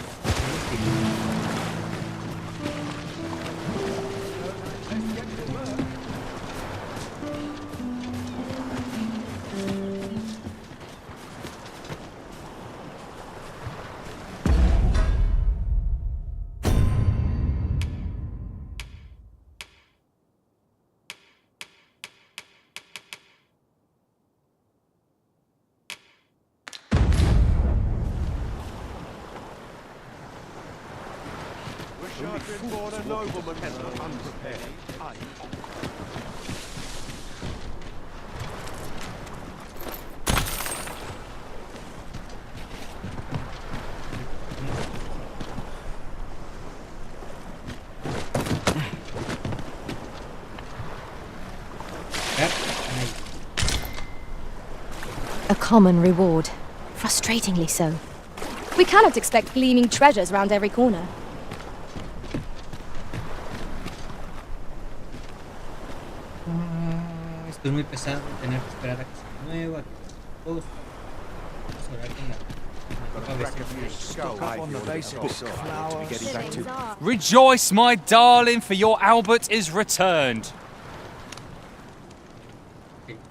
S7: Wish I'd been born a nobleman, son. Unprepared.
S17: A common reward. Frustratingly so. We cannot expect gleaming treasures round every corner.
S1: Esto es muy pesado, tener que esperar a que se mueva, que todos. Vamos a hablar con la
S4: Rejoice, my darling, for your Albert is returned.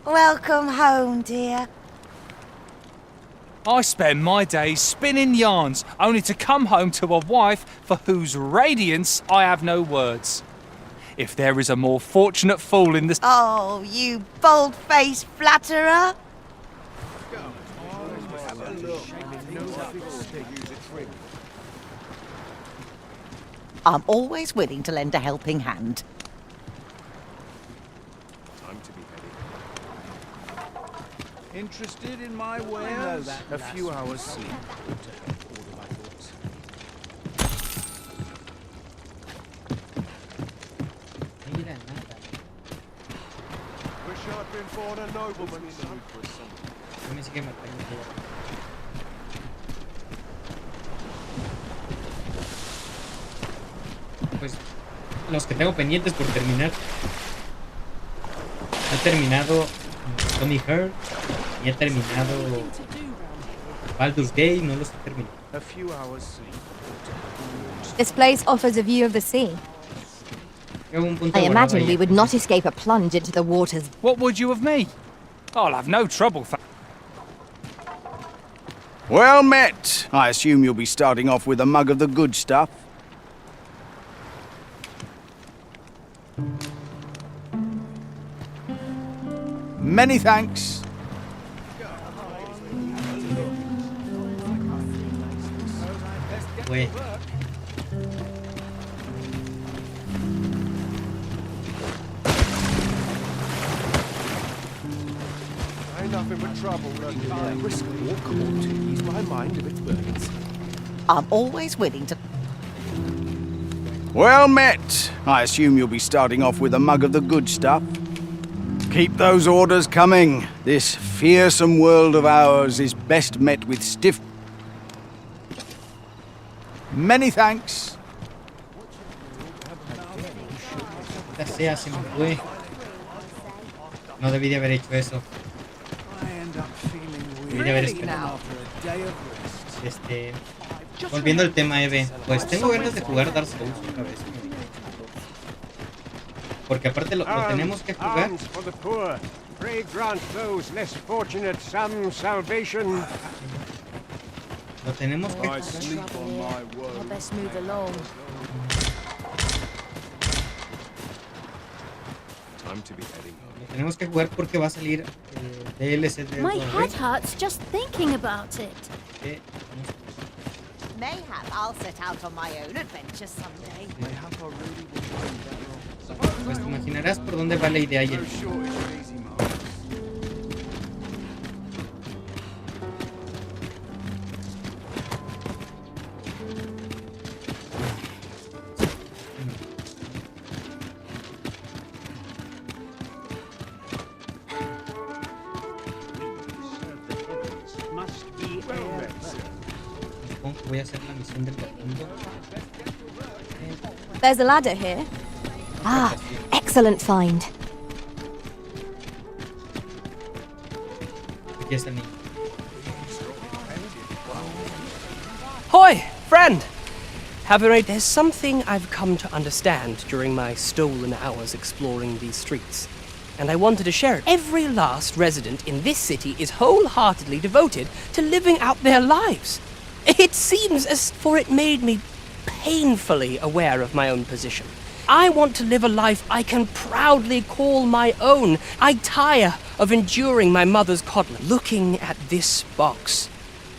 S13: Welcome home, dear.
S4: I spend my days spinning yarns, only to come home to a wife for whose radiance I have no words. If there is a more fortunate fool in this...
S13: Oh, you bold-faced flatterer. I'm always willing to lend a helping hand.
S11: Time to be ready.
S12: Interested in my wares?
S11: A few hours sleep.
S7: Wish I'd been born a nobleman, son.
S1: Pues los que tengo pendientes por terminar. No he terminado Tommy Heart y he terminado Baldur's Gate, no los he terminado.
S11: A few hours sleep.
S17: This place offers a view of the sea. I imagine we would not escape a plunge into the waters.
S4: What would you of me? I'll have no trouble.
S12: Well met. I assume you'll be starting off with a mug of the good stuff. Many thanks.
S1: Wait.
S7: Ain't nothing but trouble, I risk a walk or to ease my mind of its burdens.
S13: I'm always willing to...
S12: Well met. I assume you'll be starting off with a mug of the good stuff. Keep those orders coming. This fearsome world of ours is best met with stiff... Many thanks.
S1: Sea, se me fue. No debí de haber hecho eso. Debí de haber esperado. Volviendo al tema, Eve, pues tengo ganas de jugar Dark Souls otra vez. Porque aparte lo tenemos que jugar.
S7: Pray grant those less fortunate some salvation.
S1: Lo tenemos que jugar.
S3: I best move along.
S11: Time to be heading.
S1: Lo tenemos que jugar porque va a salir el DLC de
S3: My head hurts just thinking about it.
S13: Mayhap I'll set out on my own adventure someday.
S1: Pues te imaginarás por dónde va la idea y el... Supongo que voy a hacer la misión del mundo.
S17: There's a ladder here. Ah, excellent find.
S1: Aquí está el niño.
S9: Hoy, friend! There's something I've come to understand during my stolen hours exploring these streets, and I wanted to share it. Every last resident in this city is wholeheartedly devoted to living out their lives. It seems as for it made me painfully aware of my own position. I want to live a life I can proudly call my own. I tire of enduring my mother's coddling. Looking at this box,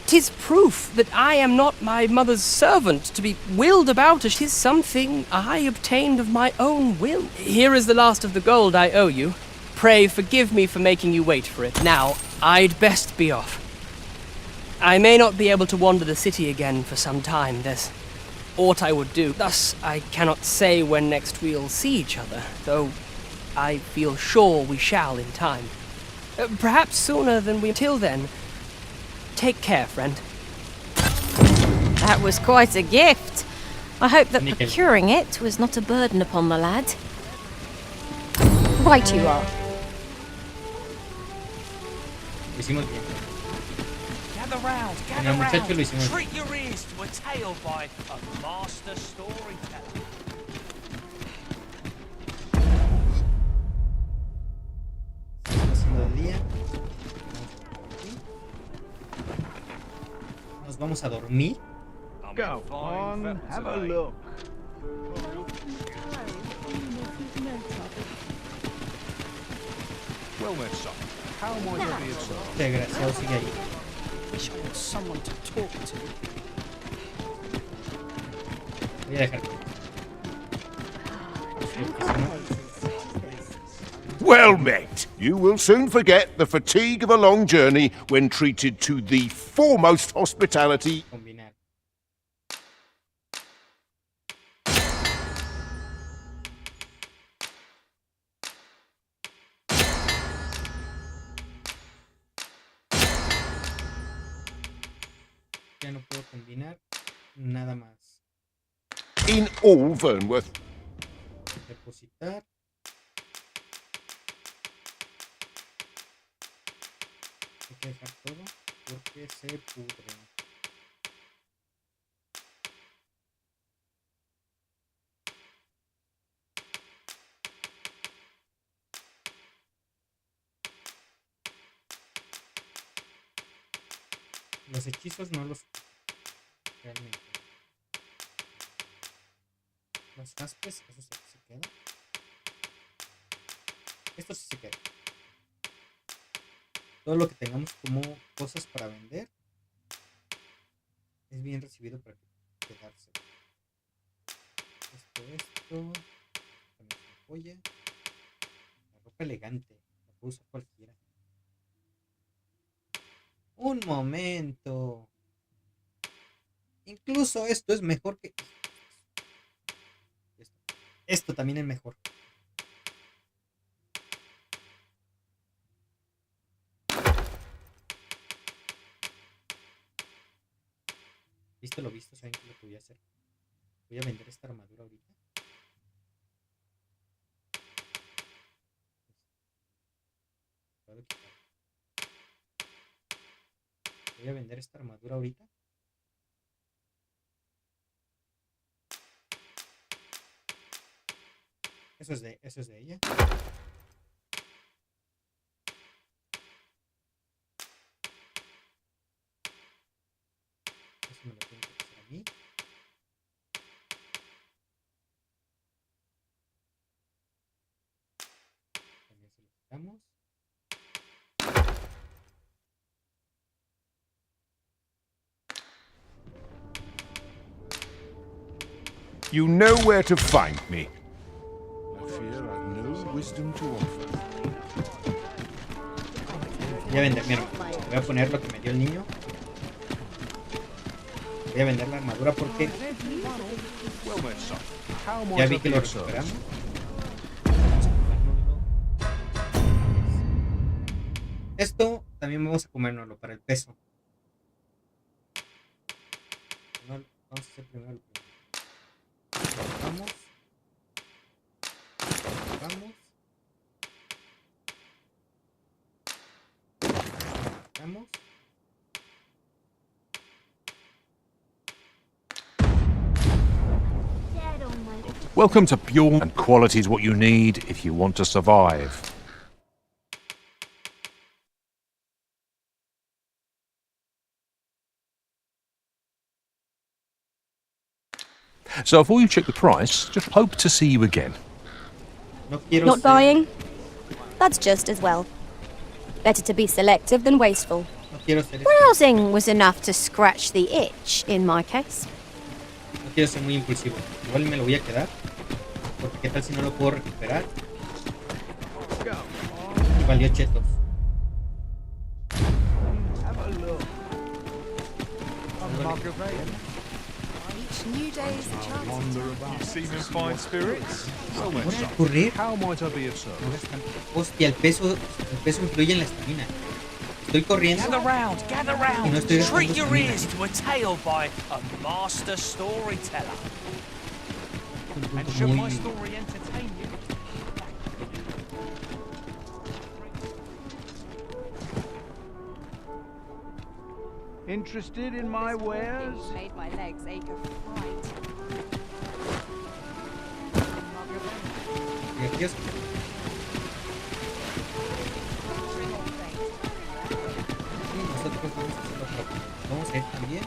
S9: 'tis proof that I am not my mother's servant to be willed about as 'tis something I obtained of my own will. Here is the last of the gold I owe you. Pray forgive me for making you wait for it. Now, I'd best be off. I may not be able to wander the city again for some time. There's aught I would do. Thus, I cannot say when next we'll see each other, though I feel sure we shall in time. Perhaps sooner than we... Till then, take care, friend.
S3: That was quite a gift. I hope that procuring it was not a burden upon the lad.
S17: Right you are.
S1: Lo hicimos bien.
S4: Gather round,
S1: En el muchacho lo hicimos bien.
S4: treat your ears to a tale by a master storyteller.
S1: Haciendo el día. Nos vamos a dormir.
S7: Go on, have a look.
S10: Well then, son, how might I be of service?
S1: Desgraciado sigue ahí.
S9: Wish I had someone to talk to.
S1: Voy a dejar.
S18: Well met. You will soon forget the fatigue of a long journey when treated to the foremost hospitality.
S1: Combinar. Ya no puedo combinar nada más.
S18: In all Vernworth.
S1: Depositar. Hay que dejar todo porque se pudre. Los hechizos no los... realmente. Los jaspes, eso se queda. Esto sí se queda. Todo lo que tengamos como cosas para vender es bien recibido para quedarse. Esto. También se apoya. La ropa elegante. La puedo usar cualquiera. Un momento. Incluso esto es mejor que... Esto también es mejor. Visto lo visto, ¿saben qué es lo que voy a hacer? Voy a vender esta armadura ahorita. Voy a vender esta armadura ahorita. Eso es de ella. Eso me lo tengo que hacer a mí. También se lo quitamos.
S18: You know where to find me.
S10: I fear I've no wisdom to offer.
S1: Voy a vender, mira, voy a poner lo que me dio el niño. Voy a vender la armadura porque ya vi que lo recuperamos. Esto también vamos a comérnoslo para el peso. No, vamos a hacer primero el primero. Vamos. Vamos. Vamos.
S14: Welcome to Bjorn, and quality is what you need if you want to survive. So before you check the price, just hope to see you again.
S17: Not buying? That's just as well. Better to be selective than wasteful.
S3: Browsing was enough to scratch the itch, in my case.
S1: No quiero ser muy impulsivo. Igual me lo voy a quedar. Porque qué tal si no lo puedo recuperar. Y valió chetos.
S8: Each new day is a chance.
S10: You seem in fine spirits. So
S1: Voy a correr.
S10: how might I be of service?
S1: Hostia, el peso influye en la estamina. Estoy corriendo.
S4: Gather round.
S1: Y no estoy gastando
S4: Treat your
S1: estamina.
S4: ears to a tale by a master storyteller. And should my story entertain you?
S12: Interested in my wares?
S8: Made my legs ache of fright.
S1: Y aquí es... Sí, nosotros vamos a hacer lo propio. Vamos a ir también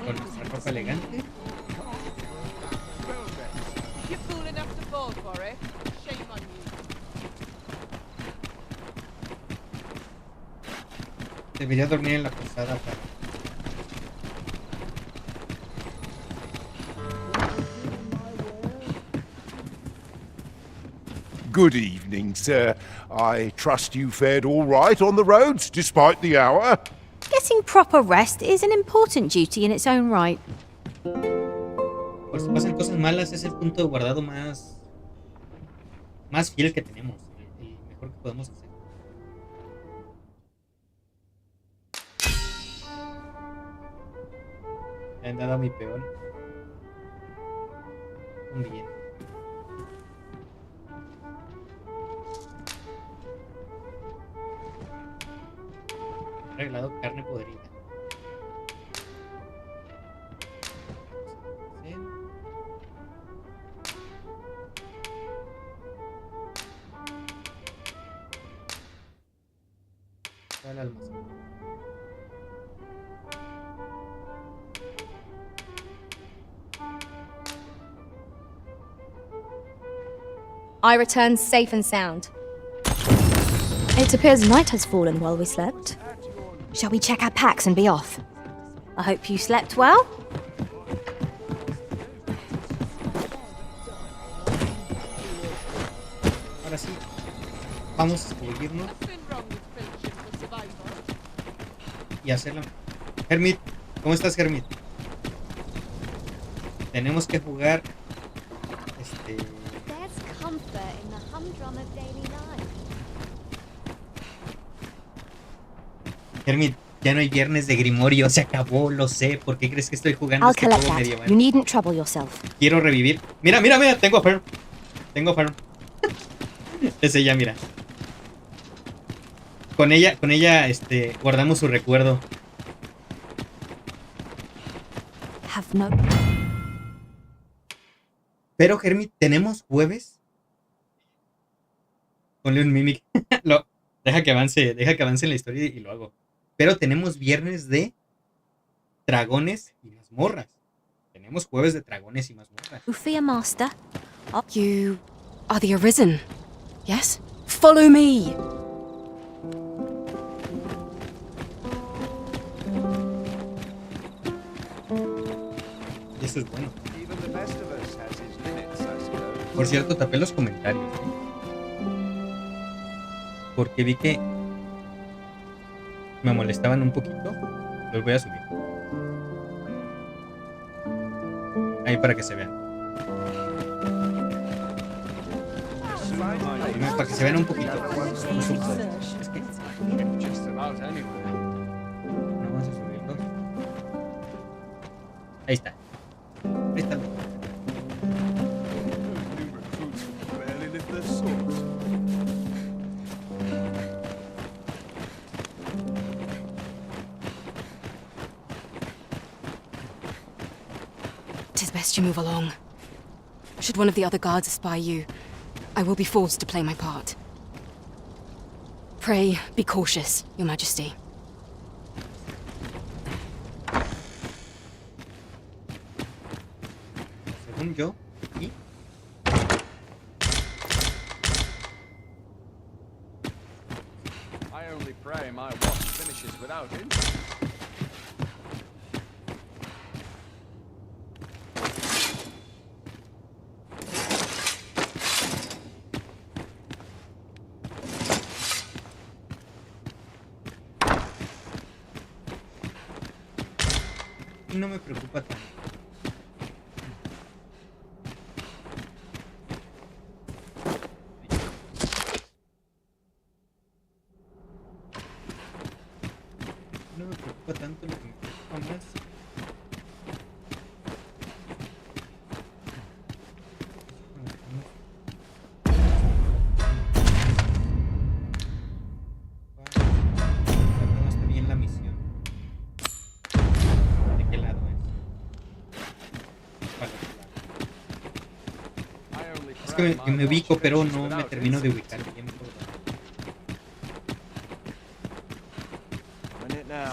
S1: con nuestra ropa elegante.
S8: You're fool enough to fall for it. Shame on you.
S1: Debería dormir en la posada para...
S18: Good evening, sir. I trust you fared all right on the roads, despite the hour.
S3: Getting proper rest is an important duty in its own right.
S1: Por si pasan cosas malas, es el punto de guardado más fiel que tenemos. El mejor que podemos hacer. Le han dado a mi peón. Un bien. Arreglado carne podrida. Sí. Está el almacén.
S17: I return safe and sound. It appears night has fallen while we slept. Shall we check our packs and be off?
S3: I hope you slept well.
S1: Ahora sí, vamos a escribirnos y hacerla. Hermit, ¿cómo estás, Hermit? Tenemos que jugar
S2: There's comfort in the humdrum of daily life.
S1: Hermit, ya no hay viernes de Grimorio, se acabó, lo sé. ¿Por qué crees que estoy jugando
S17: I'll
S1: este
S17: collect
S1: juego
S17: that.
S1: medieval?
S17: You needn't trouble yourself.
S1: Quiero revivir. Mira, mira, mira, tengo a Fern. Tengo a Fern. Es ella, mira. Con ella, guardamos su recuerdo.
S17: Have no.
S1: Pero, Hermit, ¿tenemos jueves? Ponle un mimic. Deja que avance en la historia y lo hago. Pero tenemos viernes de dragones y mazmorras. Tenemos jueves de dragones y mazmorras.
S3: Ufia Master.
S5: You are the Arisen, yes? Follow me!
S1: Y eso es bueno. Por cierto, tapé los comentarios, ¿eh? Porque vi que me molestaban un poquito. Los voy a subir. Ahí para que se vean. Para que se vean un poquito. Es que... Vamos a subirlos. Ahí está. Préstalo.
S11: New recruits can barely lift their swords.
S5: Tis best you move along. Should one of the other guards espy you, I will be forced to play my part. Pray, be cautious, Your Majesty.
S1: Según yo, aquí.
S11: I only pray my watch finishes without incident.
S1: No me preocupa tanto. No me preocupa tanto, lo que me preocupa más. No está bien la misión. ¿De qué lado es? Para otro lado. Es que me ubico, pero no me termino de ubicar bien por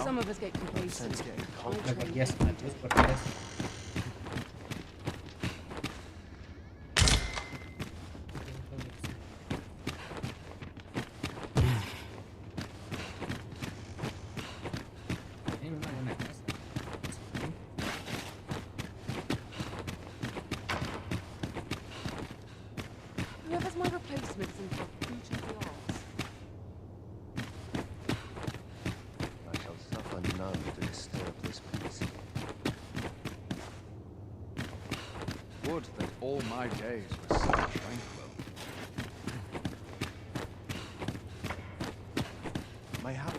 S5: Some of us get complacent.
S1: la guía son las dos partidas. Tienen una buena casa.
S5: Whoever's my replacement's in for future arts.
S19: I shall suffer none to disturb this peace.
S11: Would that all my days were so tranquil.
S19: Mayhap.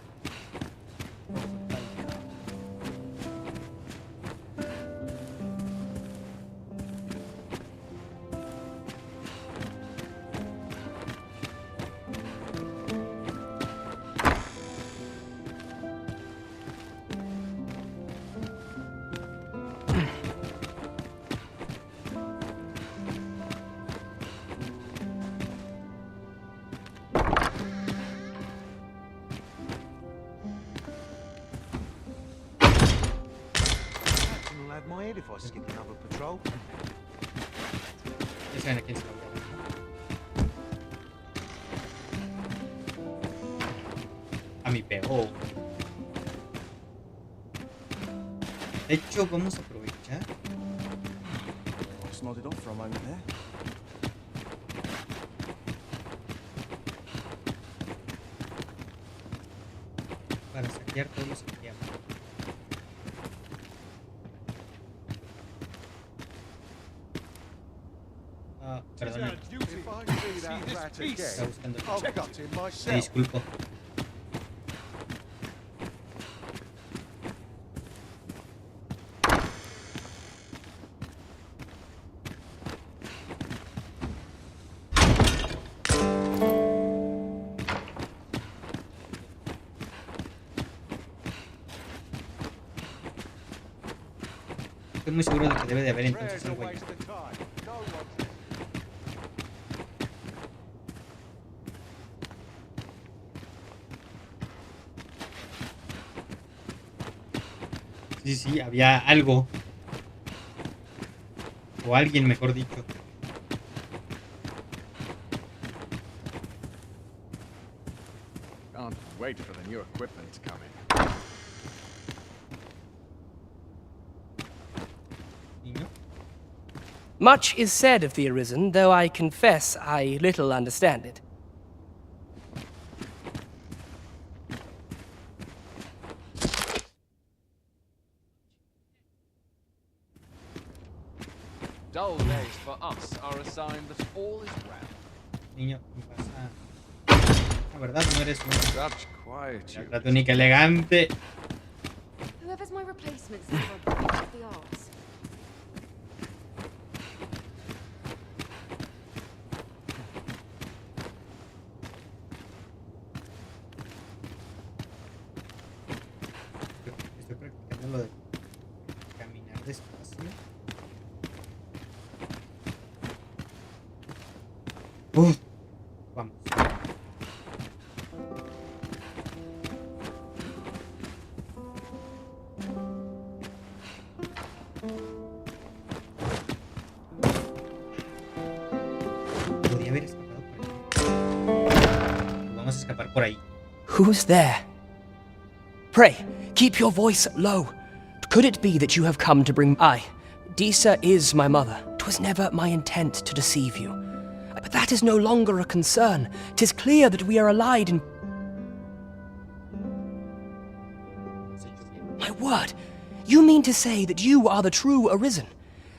S19: If I skip another patrol.
S1: Ya saben a quién se lo voy a dar. A mi peor. De hecho, vamos a aprovechar.
S11: Just nodded off for a moment there.
S1: Para saquear todos los saqueados. Perdón. Estaba buscando. Me disculpo. Estoy muy seguro de que debe de haber entonces algo allá. Sí, había algo. O alguien, mejor dicho.
S11: Can't wait for the new equipment to come in.
S9: Much is said of the Arisen, though I confess I little understand it.
S11: Dull days for us are a sign that all is well.
S1: Niño, ¿qué pasa? La verdad no eres un la túnica elegante.
S5: Whoever's my replacement's in for the arts.
S1: lo de caminar despacio. Vamos. Podría haber escapado por ahí. Vamos a escapar por ahí.
S9: Who's there? Pray, keep your voice low. Could it be that you have come to bring... Disa is my mother. 'Twas never my intent to deceive you. But that is no longer a concern. 'Tis clear that we are allied in... My word! You mean to say that you are the true Arisen?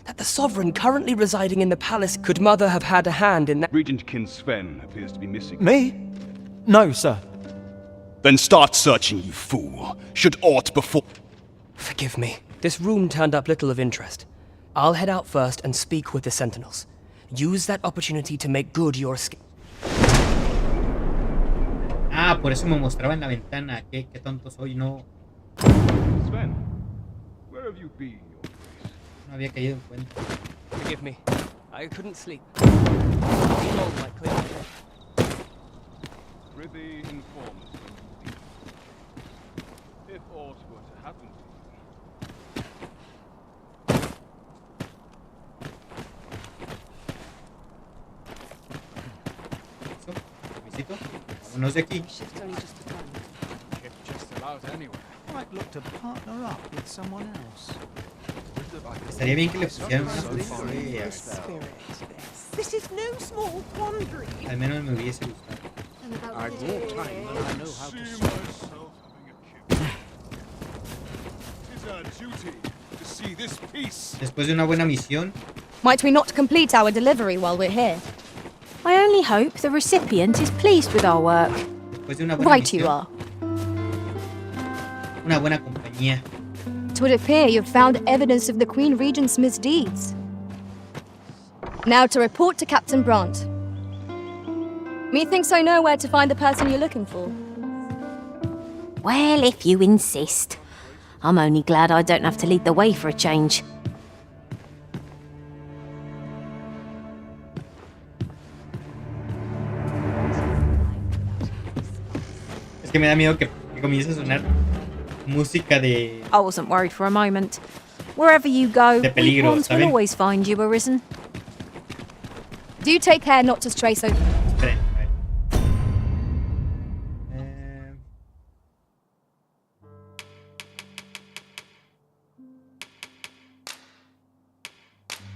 S9: That the sovereign currently residing in the palace... Could mother have had a hand in that...
S10: Regent Kin Sven appears to be missing.
S11: Me? No, sir.
S6: Then start searching, you fool. Should aught before...
S9: Forgive me. This room turned up little of interest. I'll head out first and speak with the sentinels. Use that opportunity to make good your escape.
S1: Ah, por eso me mostraba en la ventana. Qué tonto soy, no.
S10: Sven, where have you been, your grace?
S1: No había caído en cuenta.
S9: Forgive me. I couldn't sleep. All my clear head.
S10: Prithee, inform us when you leave. If aught were to happen to you.
S1: Eso, visito. Vámonos de aquí.
S11: Just about anywhere.
S12: Might look to partner up with someone else.
S1: Estaría bien que le pusieran una posición de...
S8: This is no small quandary.
S1: Al menos me hubiese gustado.
S12: I'd more time than I know how to
S6: See
S12: swim.
S6: myself having a kill. 'Tis our duty to see this peace.
S1: Después de una buena misión,
S17: Might we not complete our delivery while we're here?
S3: I only hope the recipient is pleased with our work.
S1: después de una buena
S17: Right you
S1: misión,
S17: are.
S1: una buena compañía.
S17: It would appear you've found evidence of the Queen Regent's misdeeds. Now to report to Captain Brandt. Methinks I know where to find the person you're looking for.
S3: Well, if you insist. I'm only glad I don't have to lead the way for a change.
S1: Es que me da miedo que comience a sonar música de...
S3: I wasn't worried for a moment. Wherever you go,
S1: De peligro,
S3: weak ones will
S1: ¿saben?
S3: always find you, Arisen.
S17: Do take care not to stray so...
S1: Esperen, a ver.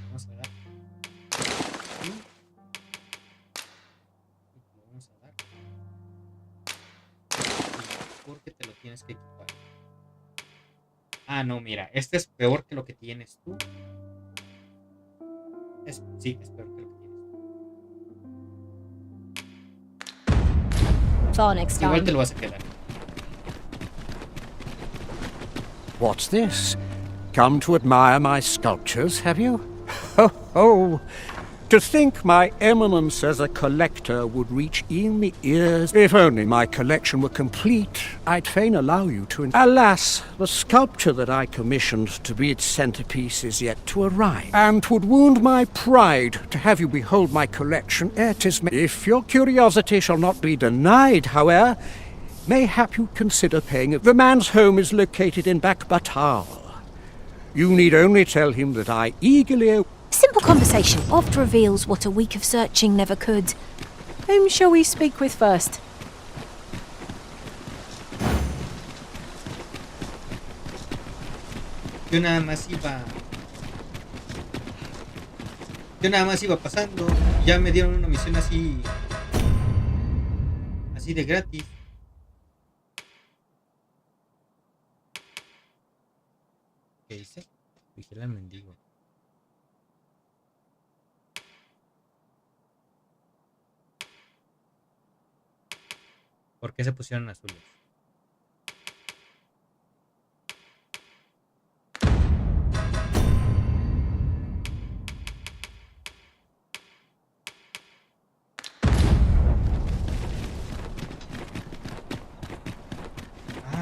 S1: Vamos a dar. Y... Vamos a dar. Porque te lo tienes que equipar. Ah, no, mira. Este es peor que lo que tienes tú. Sí, es peor que lo que tienes.
S17: Far next time.
S1: Igual te lo vas a quedar.
S7: What's this? Come to admire my sculptures, have you? Ho, ho! To think my eminence as a collector would reach in the ears. If only my collection were complete, I'd fain allow you to... Alas, the sculpture that I commissioned to be its centerpiece is yet to arrive, and 'twould wound my pride to have you behold my collection ere 'tis made. If your curiosity shall not be denied, however, mayhap you consider paying it. The man's home is located in Bakbatal. You need only tell him that I eagerly...
S3: Simple conversation oft reveals what a week of searching never could. Whom shall we speak with first?
S1: Yo nada más iba pasando. Ya me dieron una misión así de gratis. ¿Qué dice? Vigila al mendigo. ¿Por qué se pusieron azules?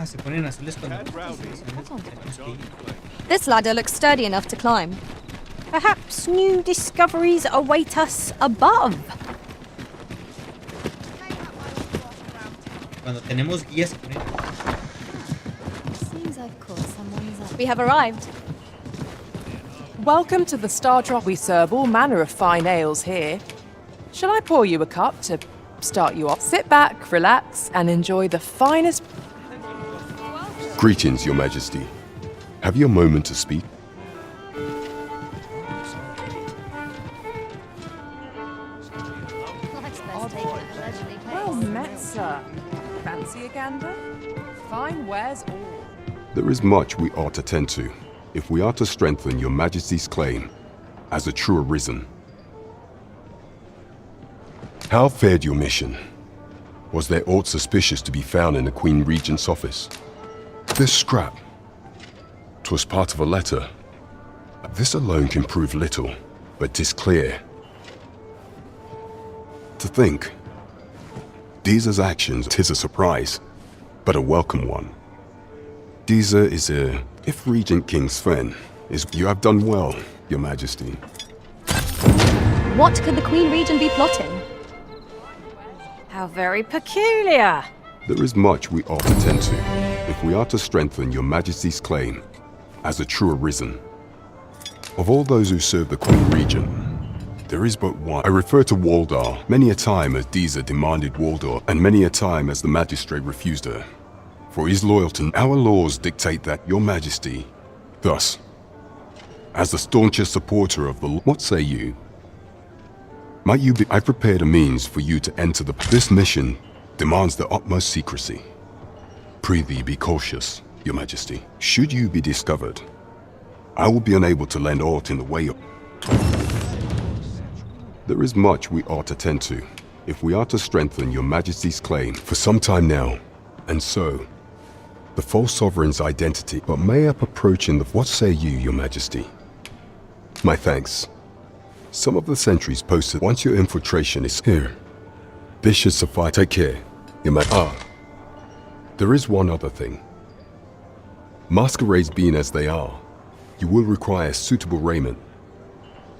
S1: se ponen azules cuando...
S17: This ladder looks sturdy enough to climb.
S3: Perhaps new discoveries await us above.
S1: Cuando tenemos guías se ponen...
S17: Seems I've caught someone's eye.
S3: We have arrived.
S20: Welcome to the Star Drop. We serve all manner of fine ales here. Shall I pour you a cup to start you off? Sit back, relax, and enjoy the finest...
S21: Greetings, Your Majesty. Have you a moment to speak?
S20: Well met, sir. Fancy a gander? Fine wares all.
S21: There is much we ought to tend to, if we are to strengthen Your Majesty's claim as a true arisen. How fared your mission? Was there aught suspicious to be found in the Queen Regent's office? This scrap. 'Twas part of a letter. This alone can prove little, but 'tis clear. To think, Deeza's actions, 'tis a surprise, but a welcome one. Deeza is if Regent King's friend, you have done well, Your Majesty.
S17: What could the Queen Regent be plotting?
S3: How very peculiar.
S21: There is much we ought to tend to, if we are to strengthen Your Majesty's claim as a true arisen. Of all those who serve the Queen Regent, there is but one. I refer to Waldar. Many a time as Deeza demanded Waldar, and many a time as the magistrate refused her. For his loyalty, our laws dictate that Your Majesty. Thus, as the staunchest supporter of the law, what say you? Might you be... I prepared a means for you to enter the... This mission demands the utmost secrecy. Prithee be cautious, Your Majesty. Should you be discovered, I will be unable to lend aught in the way of... There is much we ought to tend to, if we are to strengthen Your Majesty's claim for some time now, and so, the false sovereign's identity, but may up approaching the... What say you, Your Majesty? My thanks. Some of the sentries posted once your infiltration is here. This should suffice. Take care, Your Majesty. There is one other thing. Masquerades being as they are, you will require suitable raiment.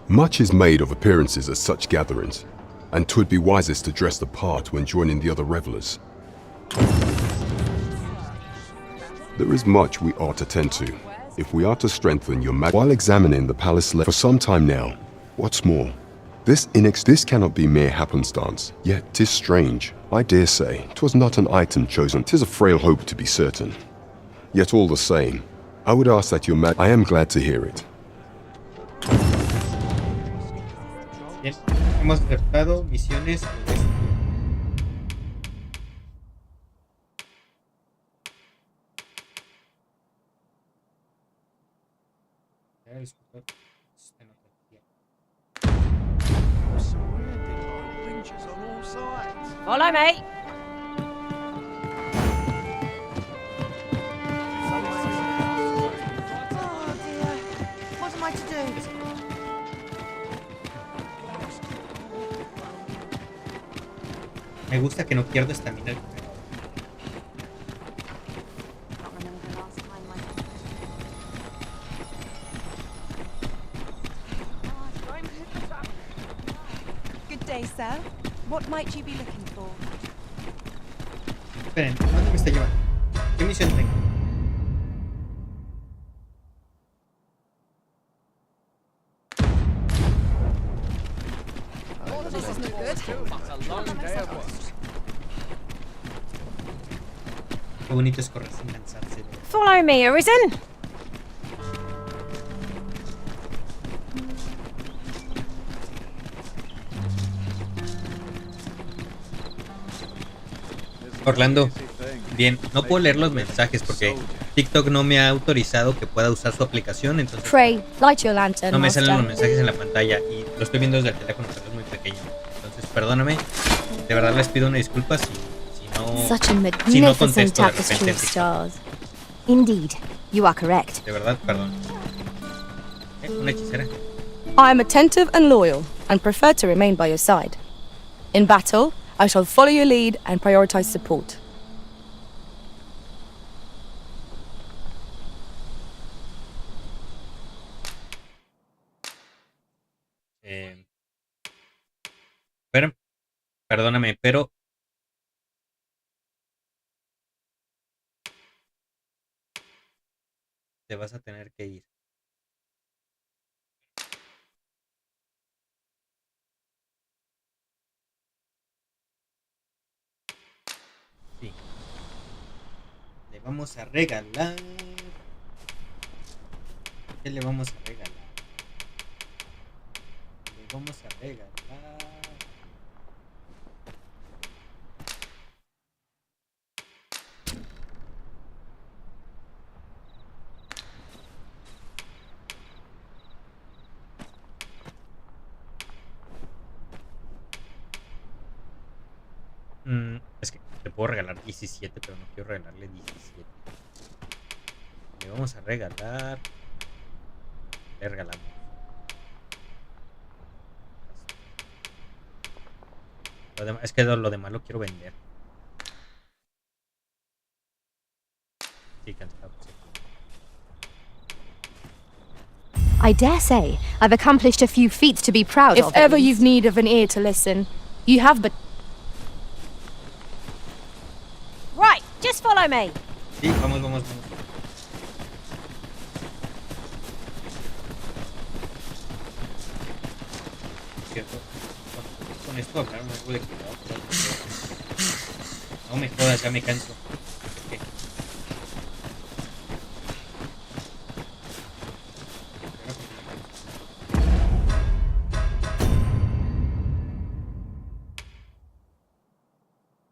S21: Much is made of appearances at such gatherings, and 'twould be wisest to dress the part when joining the other revelers. There is much we ought to tend to, if we are to strengthen Your Majesty. While examining the palace for some time now, what's more, this cannot be mere happenstance, yet 'tis strange. I dare say, 'twas not an item chosen. 'Tis a frail hope to be certain. Yet all the same, I would ask that Your Majesty... I am glad to hear it.
S1: Bien, hemos aceptado misiones al oeste.
S3: Follow me.
S13: What am I to do?
S1: Me gusta que no pierdo estamina.
S8: Good day, sir. What might you be looking for?
S1: Esperen, ¿dónde me está llevando? ¿Qué misión tengo? Qué bonito es correr sin cansarse.
S3: Follow me, Arisen.
S1: Orlando, bien, no puedo leer los mensajes porque TikTok no me ha autorizado que pueda usar su aplicación, entonces
S17: Pray, light your lantern,
S1: no me salen los
S17: master.
S1: mensajes en la pantalla y lo estoy viendo desde el teléfono, pero es muy pequeño. Entonces, perdóname, de verdad les pido una disculpa si
S17: Such a
S1: no
S17: magnificent
S1: contesto de
S17: tapestry
S1: repente en
S17: of
S1: TikTok.
S17: stars. Indeed, you are correct.
S1: De verdad, perdón. Una hechicera.
S20: I am attentive and loyal, and prefer to remain by your side. In battle, I shall follow your lead and prioritize support.
S1: Pero, perdóname, pero te vas a tener que ir. Sí. Le vamos a regalar. ¿Qué le vamos a regalar? Le vamos a regalar. Es que te puedo regalar 17, pero no quiero regalarle 17. Le vamos a regalar. Le regalamos. Es que lo demás lo quiero vender. Sí, cancelado. Sí.
S17: I dare say I've accomplished a few feats to be proud of.
S20: If ever you've need of an ear to listen, you have but...
S3: Right, just follow me.
S1: Sí, vamos. Cierto. Con esto hablar me algo de cuidado. No me jodas, ya me canso. ¿Qué?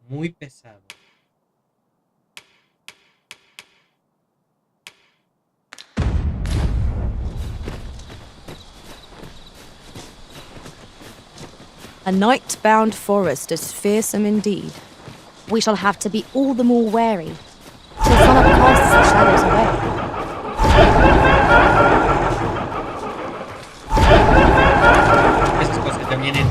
S1: Muy pesado.
S20: A night-bound forest is fearsome indeed.
S17: We shall have to be all the more wary till someone casts the shadows away.
S1: Esas cosas ya vienen.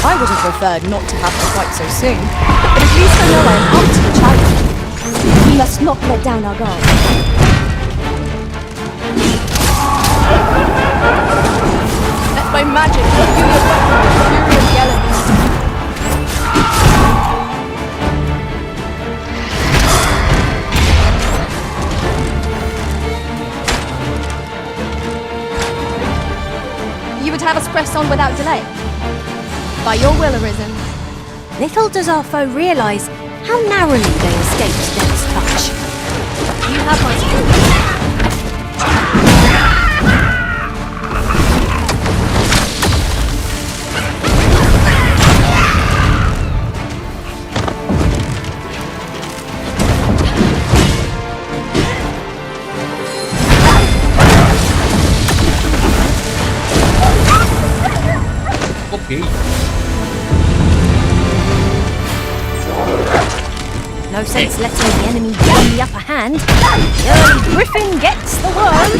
S20: I would have preferred not to have to fight so soon, but at least I know I'm up to the challenge.
S17: We must not let down our guard.
S20: Let my magic imbue your weapon with the fury of the elements.
S17: You would have us press on without delay? By your will, Arisen.
S3: Little does our foe realise how narrowly they escaped death's touch.
S17: You have my support.
S3: No sense letting the enemy gain the upper hand. The early griffin gets the worm.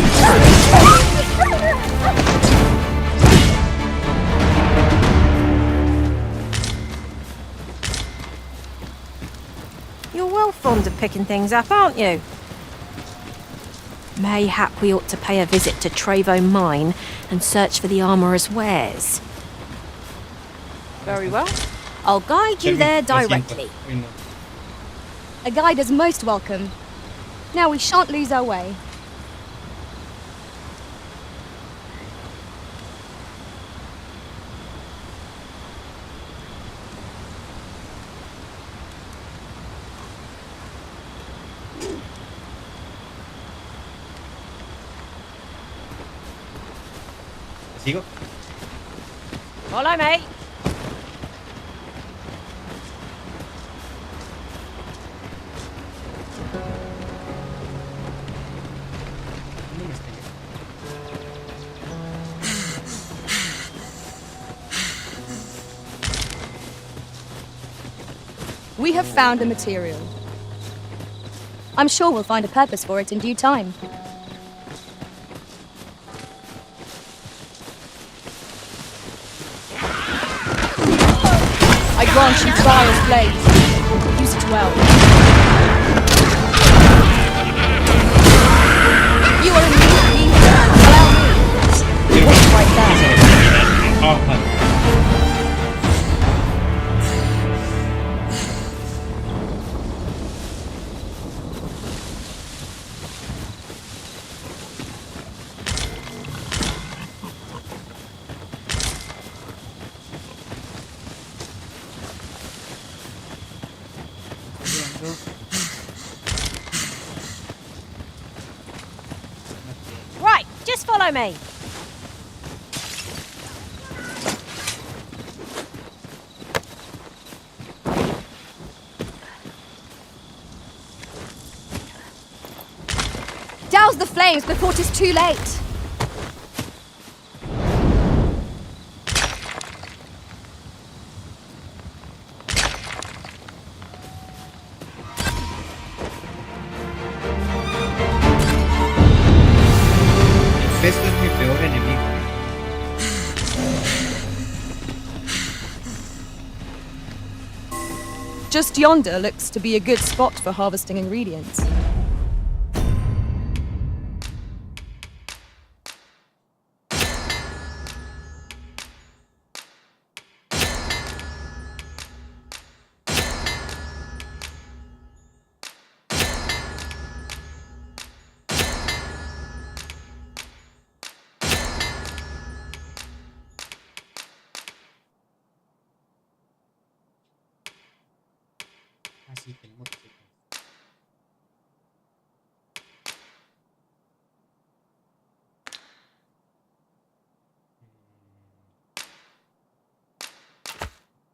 S3: You're well fond of picking things up, aren't you? Mayhap we ought to pay a visit to Trevo Mine and search for the armourer's wares.
S20: Very well.
S3: I'll guide you there directly.
S17: A guide is most welcome. Now we shan't lose our way.
S1: ¿Sigo?
S3: Follow me.
S17: We have found a material. I'm sure we'll find a purpose for it in due time.
S20: I grant you Trial's blade. Use it well.
S17: You are in need. Allow me. What's right there?
S3: Follow me.
S17: Douse the flames before 'tis too late.
S1: El peso es mi peor enemigo.
S20: Just yonder looks to be a good spot for harvesting ingredients.
S1: Así tenemos que...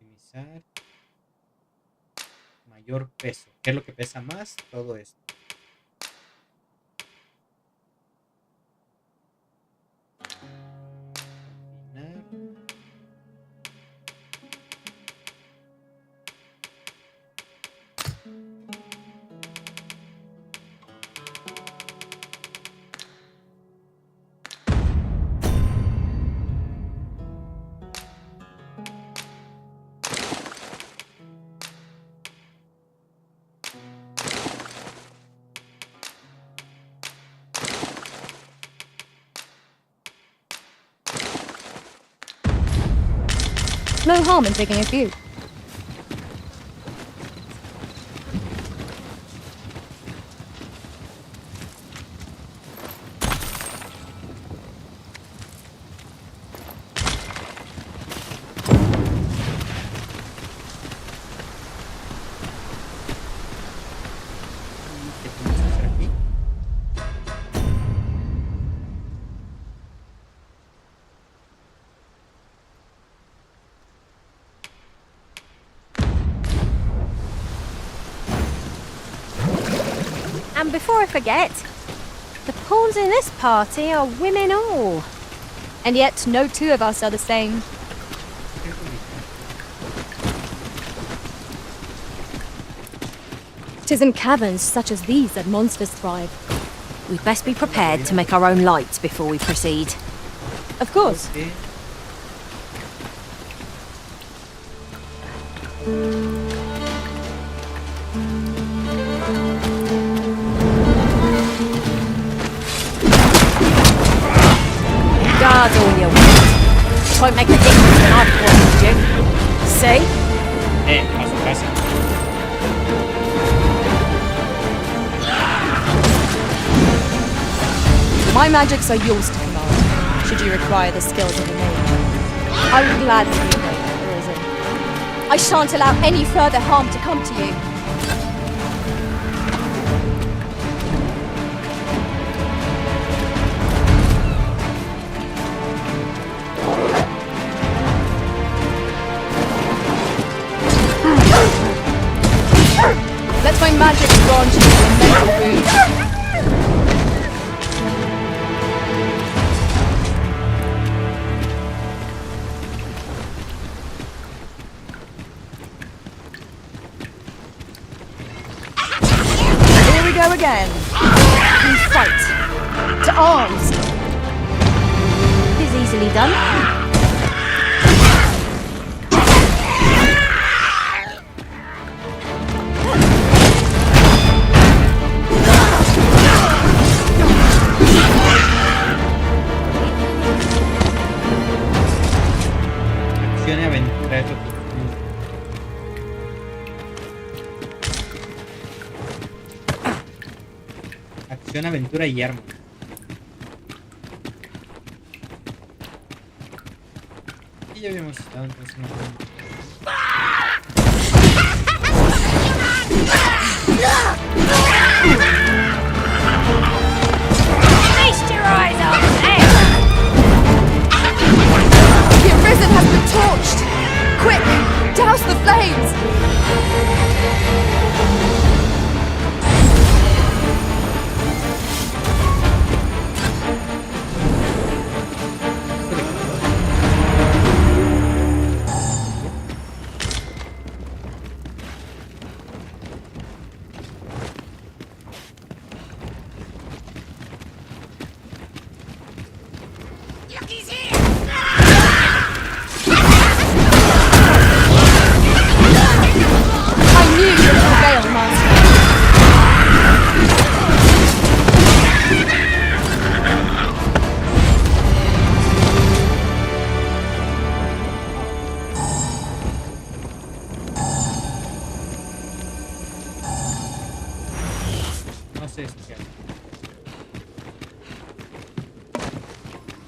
S1: Optimizar. Mayor peso. ¿Qué es lo que pesa más? Todo esto. Combinar.
S17: No harm in taking a few.
S1: ¿Qué tenemos que hacer aquí?
S3: And before I forget, the pawns in this party are women all.
S17: And yet no two of us are the same. Tis in caverns such as these that monsters thrive.
S3: We'd best be prepared to make our own lights before we proceed.
S17: Of course.
S1: Okay.
S3: Guard all your wit. It won't make a difference when I've poisoned you. See?
S1: A su casa.
S20: My magics are yours to command, should you require the skills of a maid.
S17: I would gladly obey your reason. I shan't allow any further harm to come to you. Let my magic grant you a mental boon.
S20: Here we go again.
S17: We fight. To arms.
S3: Is easily done.
S1: Acción y aventura es lo que... Acción, aventura y arma. Y ya habíamos estado, entonces no podemos.
S3: Feast your eyes on this!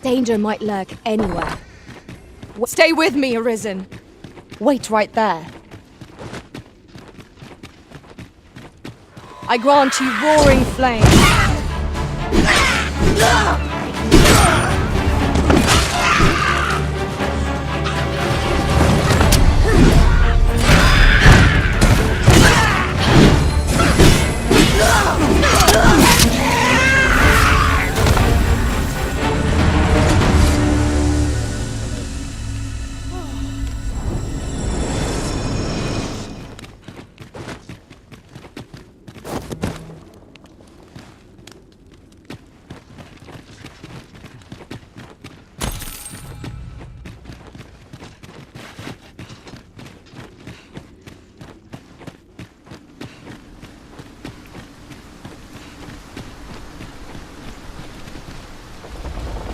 S17: Danger might lurk anywhere.
S20: Stay with me, Arisen.
S17: Wait right there.
S20: I grant you roaring flame.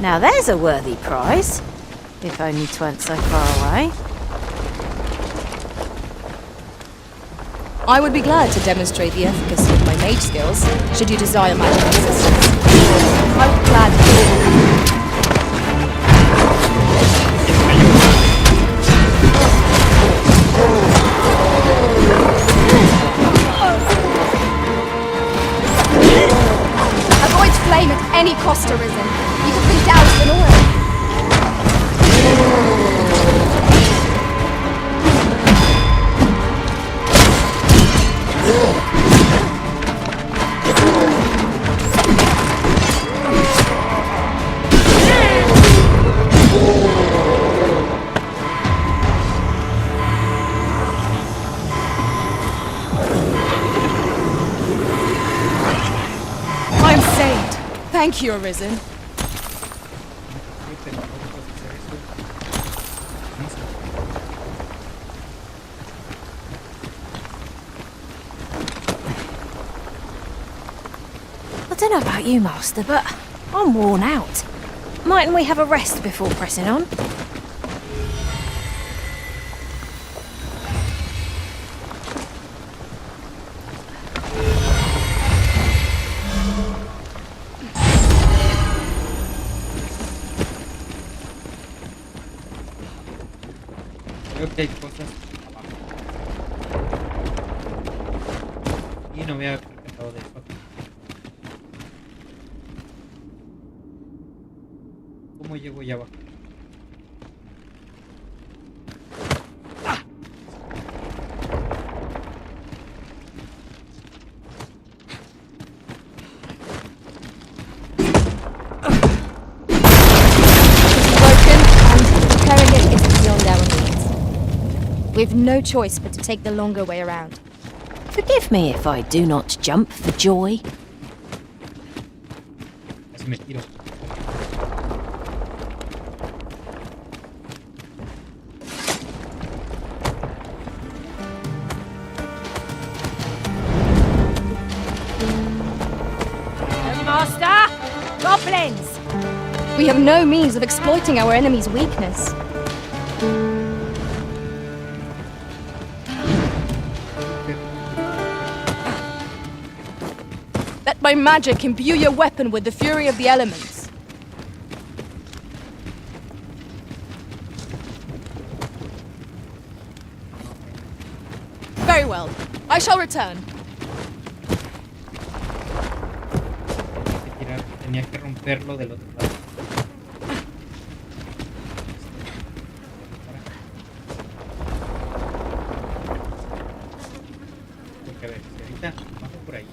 S3: Now there's a worthy prize. If only 'tweren't so far away.
S17: I would be glad to demonstrate the efficacy of my mage skills, should you desire magic assistance. I would gladly. Avoid flame at any cost, Arisen. You could be doused in oil.
S20: I'm saved. Thank you, Arisen.
S3: I don't know about you, Master, but I'm worn out. Mightn't we have a rest before pressing on?
S1: Creo que hay cosas abajo. Y no me había percatado de eso. ¿Cómo llego ya abajo?
S17: We've no choice but to take the longer way around.
S3: Forgive me if I do not jump for joy.
S1: Casi me tiro.
S3: Master! Goblins!
S17: We have no means of exploiting our enemy's weakness.
S20: Let my magic imbue your weapon with the fury of the elements. Very well. I shall return.
S1: Tenía que romperlo del otro lado. Porque a ver, si ahorita bajo por ahí.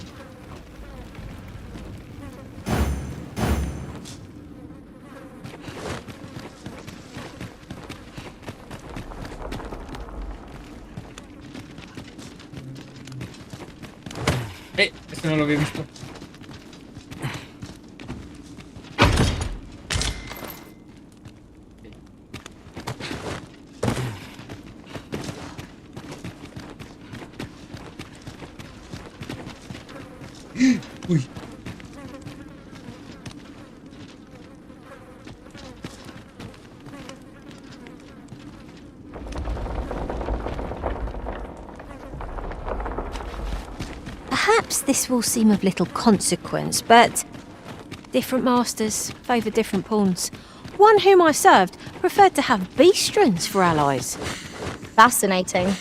S1: Esto no lo había visto. Uy.
S3: Perhaps this will seem of little consequence, but different masters favour different pawns. One whom I served preferred to have beastrons for allies.
S17: Fascinating.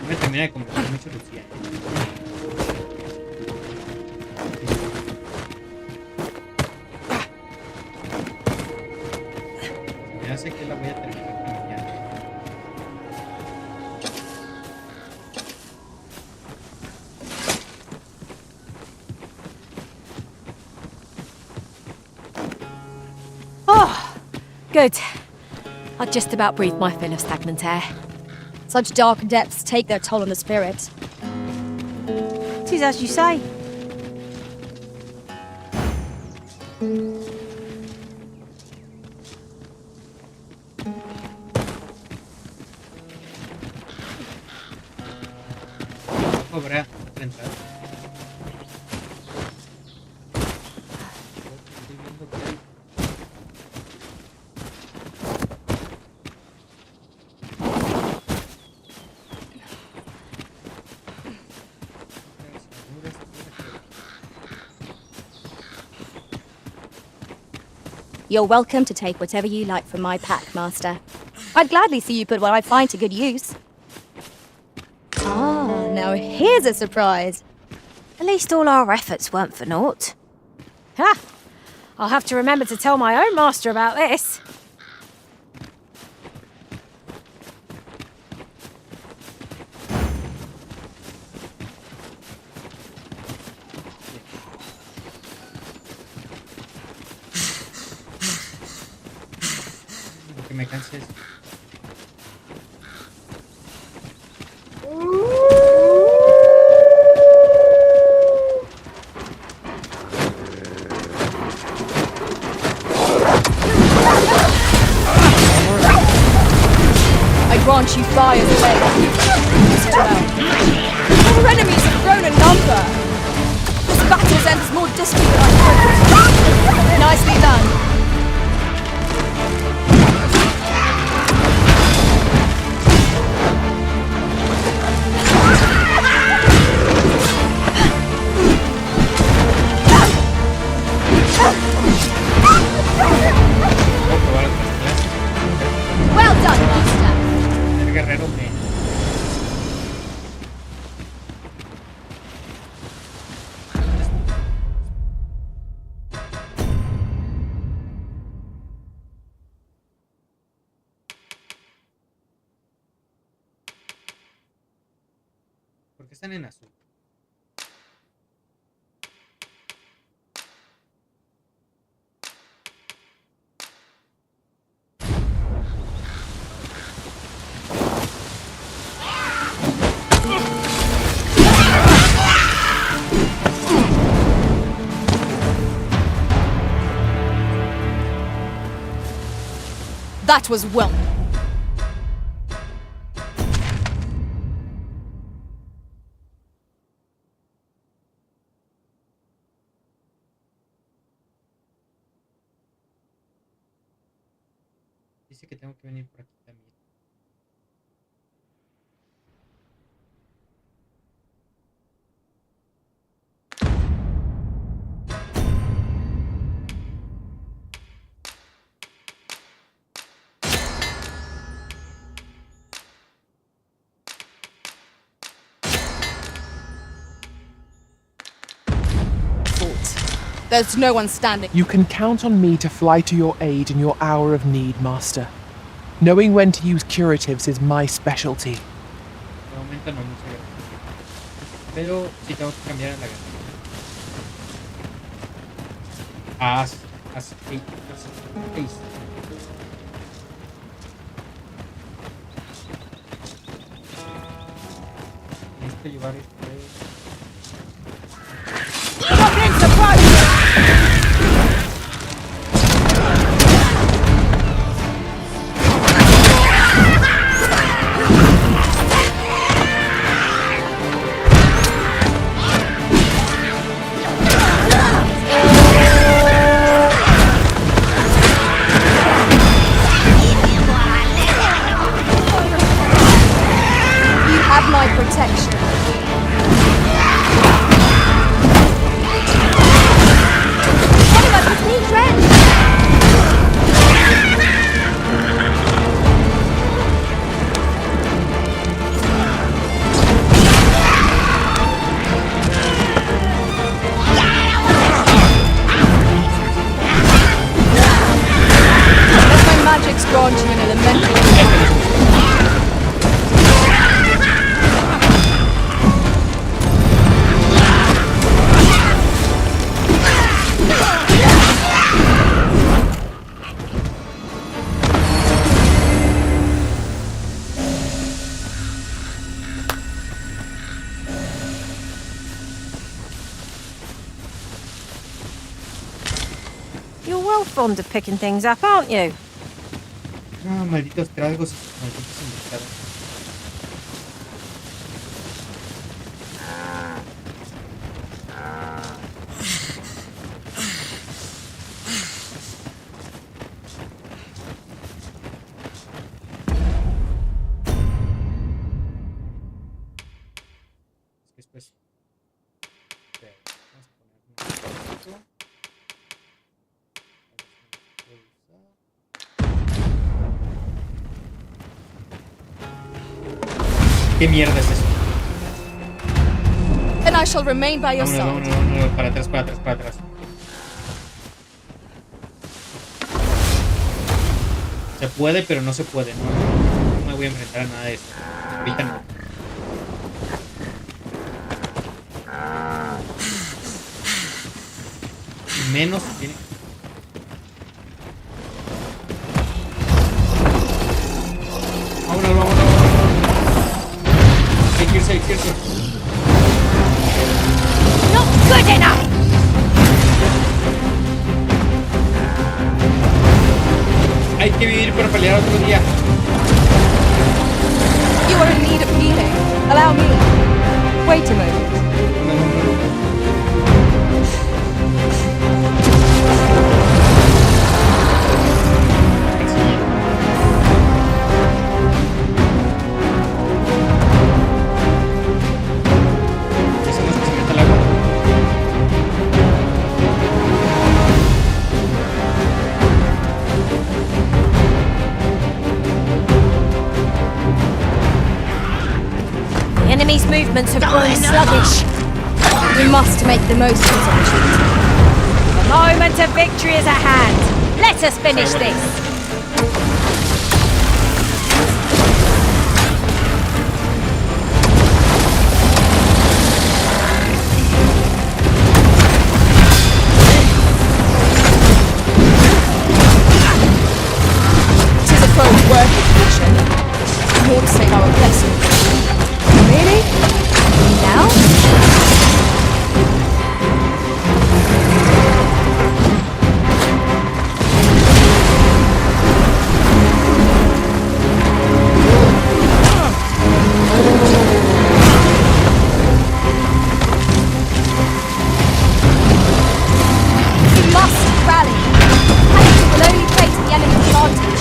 S1: Me termina de convencer mucho Lucía. Ya sé que la voy a terminar cambiando.
S3: Oh, good. I just about breathed my fill of stagnant air.
S17: Such dark depths take their toll on the spirit.
S3: 'Tis as you say.
S1: Cobra 30.
S17: You're welcome to take whatever you like from my pack, Master. I'd gladly see you put what I find to good use. Ah, now here's a surprise.
S3: At least all our efforts weren't for naught. Ha! I'll have to remember to tell my own master about this.
S1: Que me canses.
S5: I grant you fire's away. Our enemies have grown in number. This battle's end is more distant than I hoped. Nicely done.
S17: Well done, Master.
S1: El guerrero me. ¿Por qué están en azul?
S5: That was well.
S1: Dice que tengo que venir por aquí también.
S5: There's no one standing.
S16: You can count on me to fly to your aid in your hour of need, Master. Knowing when to use curatives is my specialty.
S1: De momento no, muchas gracias. Pero sí tengo que cambiar a la gana. As haste. Tienes que llevar este.
S3: You're well fond of picking things up, aren't you?
S1: No, malditos tragos, malditos invitados. Después. ¿Qué mierda es eso?
S5: And I shall remain by your side.
S1: Vámonos, para atrás, para atrás, para atrás. Se puede, pero no se puede. No me voy a enfrentar a nada de eso. Ahorita no. Y menos si tiene. Vámonos. Hay que irse.
S3: Not good enough!
S1: Hay que vivir para pelear otro día.
S5: You are in need of healing. Allow me. Wait a moment.
S3: The enemy's movements have grown sluggish.
S17: We must make the most of this opportunity.
S3: The moment of victory is at hand. Let us finish this.
S5: Tis a foe worth the vision. More to save our blessing. Really? Now? We must rally. And it will only play to the enemy's advantage.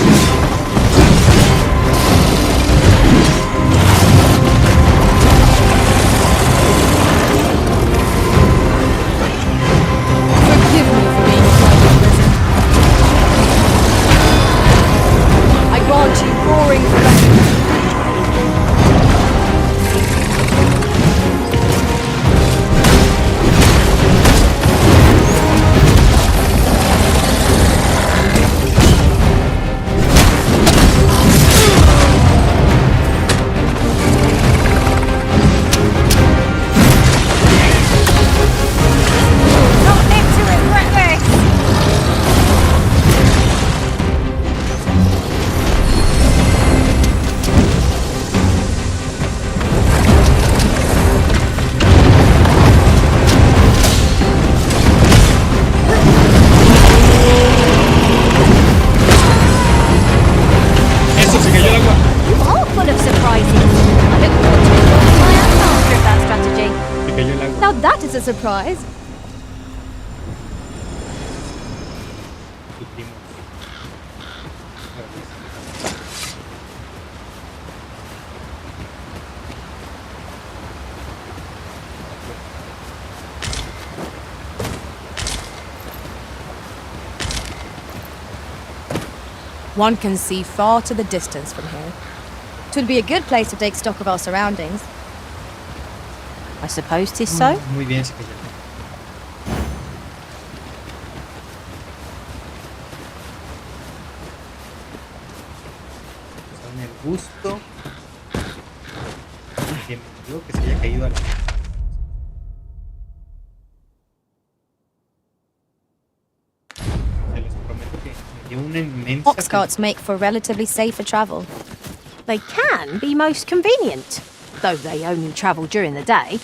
S5: Forgive me for being slightly risen. I grant you roaring refuge.
S3: Not live to regret this.
S1: Eso, se cayó el agua.
S3: You are full of surprises. I look forward to reporting my own master of that strategy.
S1: Se cayó el agua.
S5: Now that is a surprise.
S1: Supimos.
S17: One can see far to the distance from here. It would be a good place to take stock of our surroundings.
S3: I suppose 'tis so.
S1: Muy bien, se cayó. Con el gusto que me dio que se haya caído a la. Se los prometo que me dio una inmensa.
S17: Ox carts make for relatively safer travel.
S3: They can be most convenient, though they only travel during the day.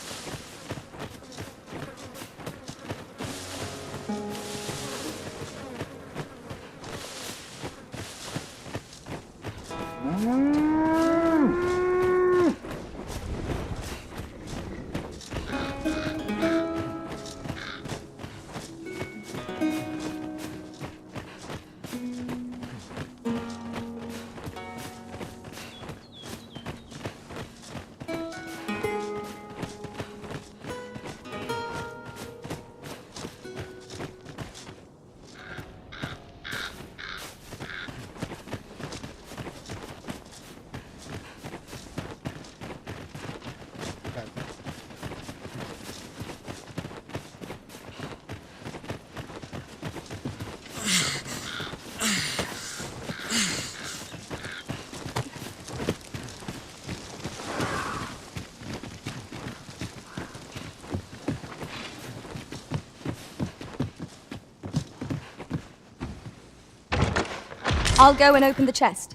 S17: I'll go and open the chest.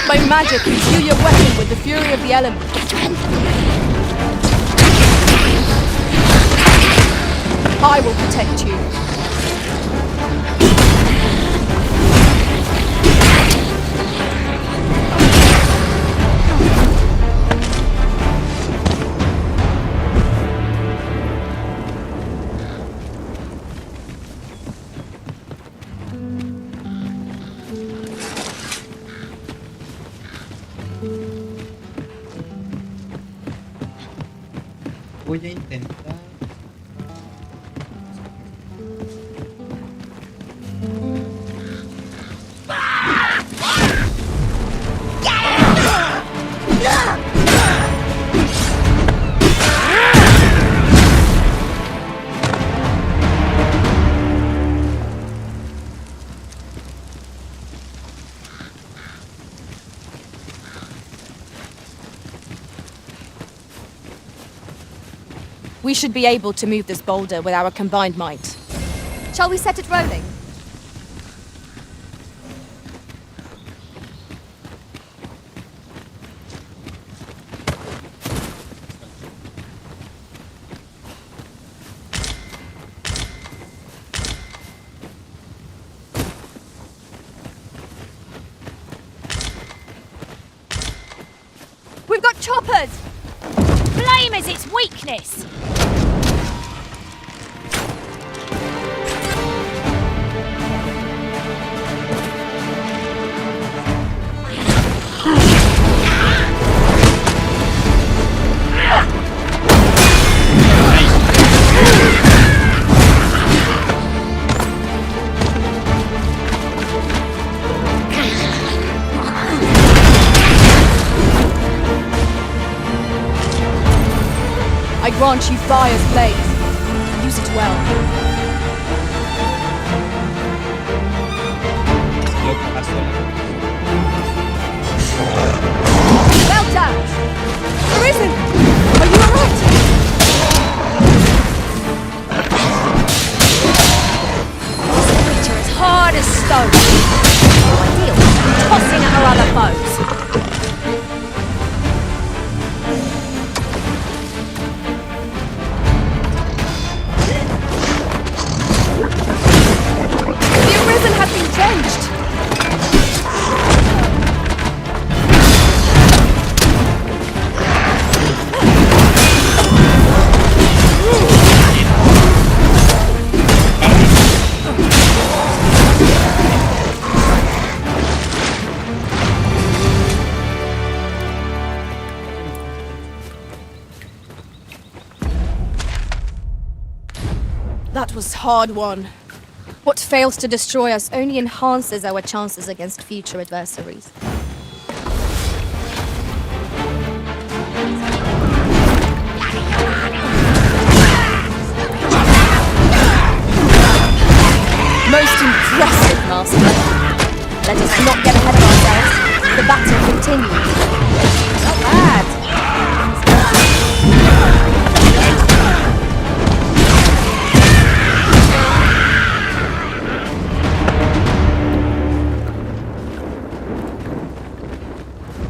S5: By magic, imbue your weapon with the fury of the elements. I will protect you.
S1: Voy a intentar.
S5: We should be able to move this boulder with our combined might.
S17: Shall we set it rolling?
S3: We've got choppers! Flame is its weakness!
S5: I grant you fire's blaze. Use it well.
S17: Well done!
S5: Arisen! Are you alright?
S3: This creature is hard as stone. Ideal for tossing at our other foes.
S5: That was hard won.
S17: What fails to destroy us only enhances our chances against future adversaries. continues.
S3: Not bad.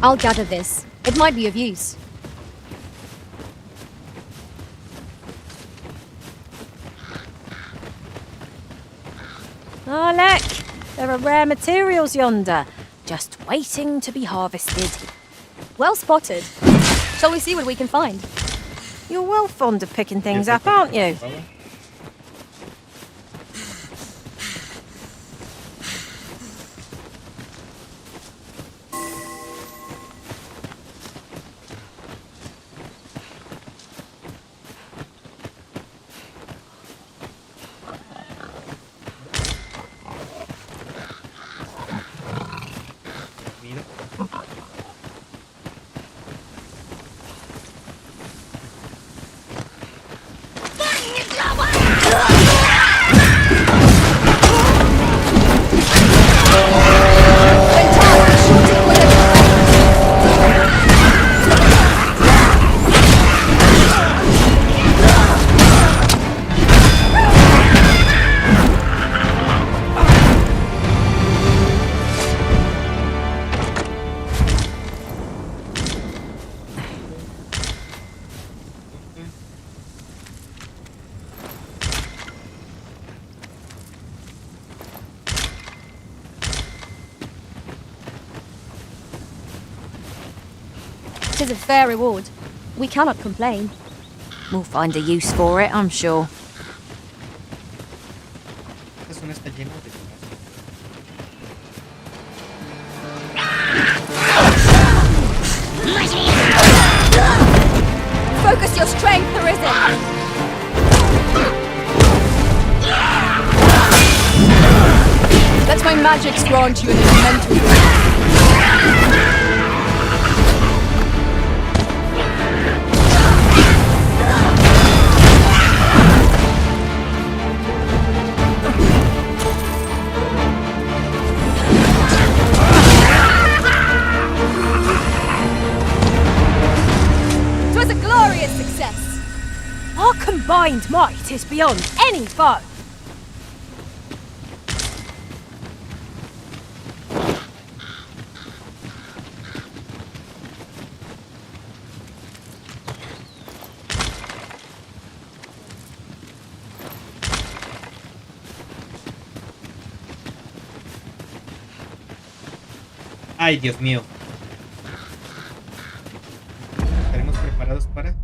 S17: I'll gather this. It might be of use.
S3: Oh, look! There are rare materials yonder, just waiting to be harvested.
S17: Well spotted. Shall we see what we can find?
S3: You're well fond of picking things up, aren't you?
S17: It is a fair reward. We cannot complain.
S3: We'll find a use for it, I'm sure.
S1: Esta zona está llena de
S17: Focus your strength, Arisen!
S5: Let my magics grant you an elemental.
S17: Twas a glorious success.
S3: Our combined might is beyond any foe.
S1: Ay, Dios mío. ¿Estaremos preparados para?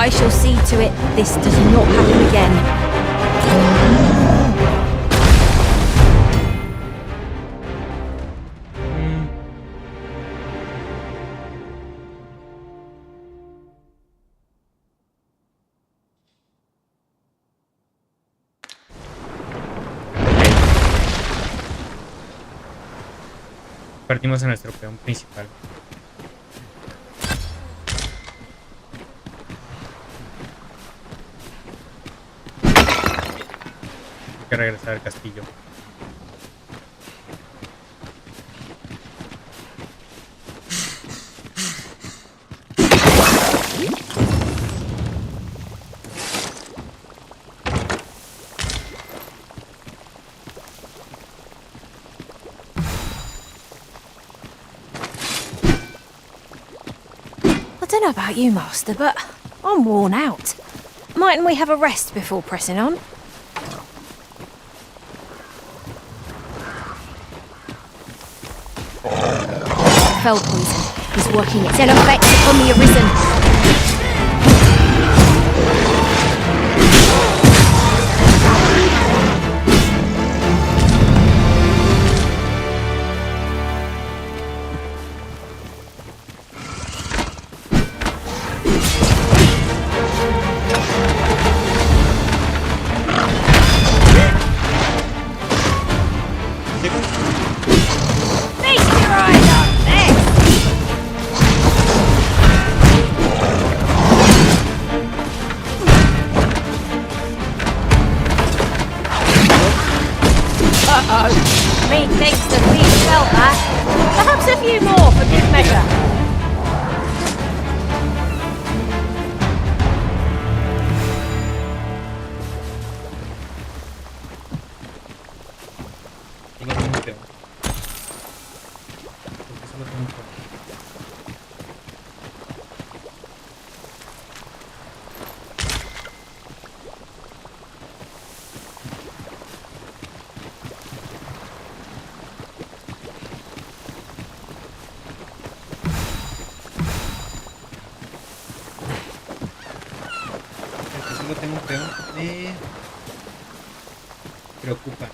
S3: I shall see to it this does not happen again.
S1: Partimos a nuestro peón principal. Hay que regresar al castillo.
S3: I don't know about you, Master, but I'm worn out. Mightn't we have a rest before pressing on? Fell poison is working its ill effects upon the Arisen. Methinks that we felt that. Perhaps a few more for good measure.
S1: Tengo un peón, me preocupa.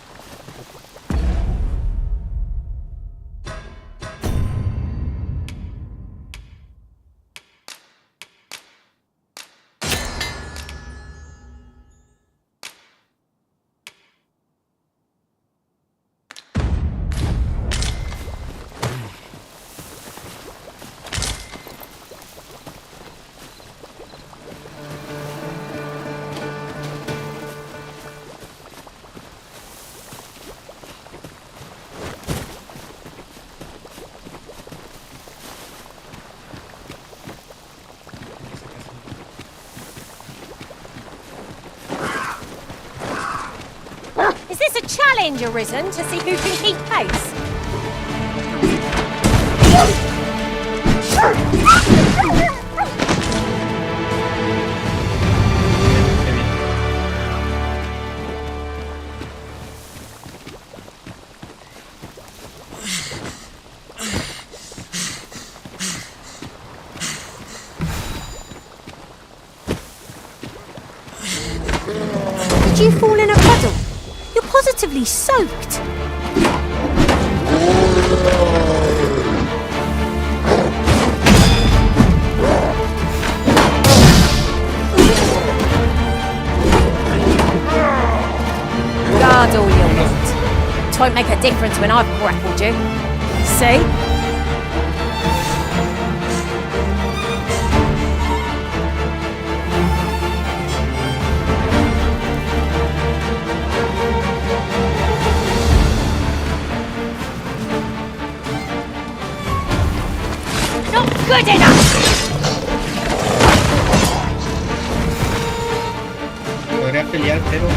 S3: Is this a challenge, Arisen, to see who can keep pace? Did you fall in a puddle? You're positively soaked. Guard all you want. 'Twon't make a difference when I've grappled you. See? Good enough!
S1: Podría pelear, pero...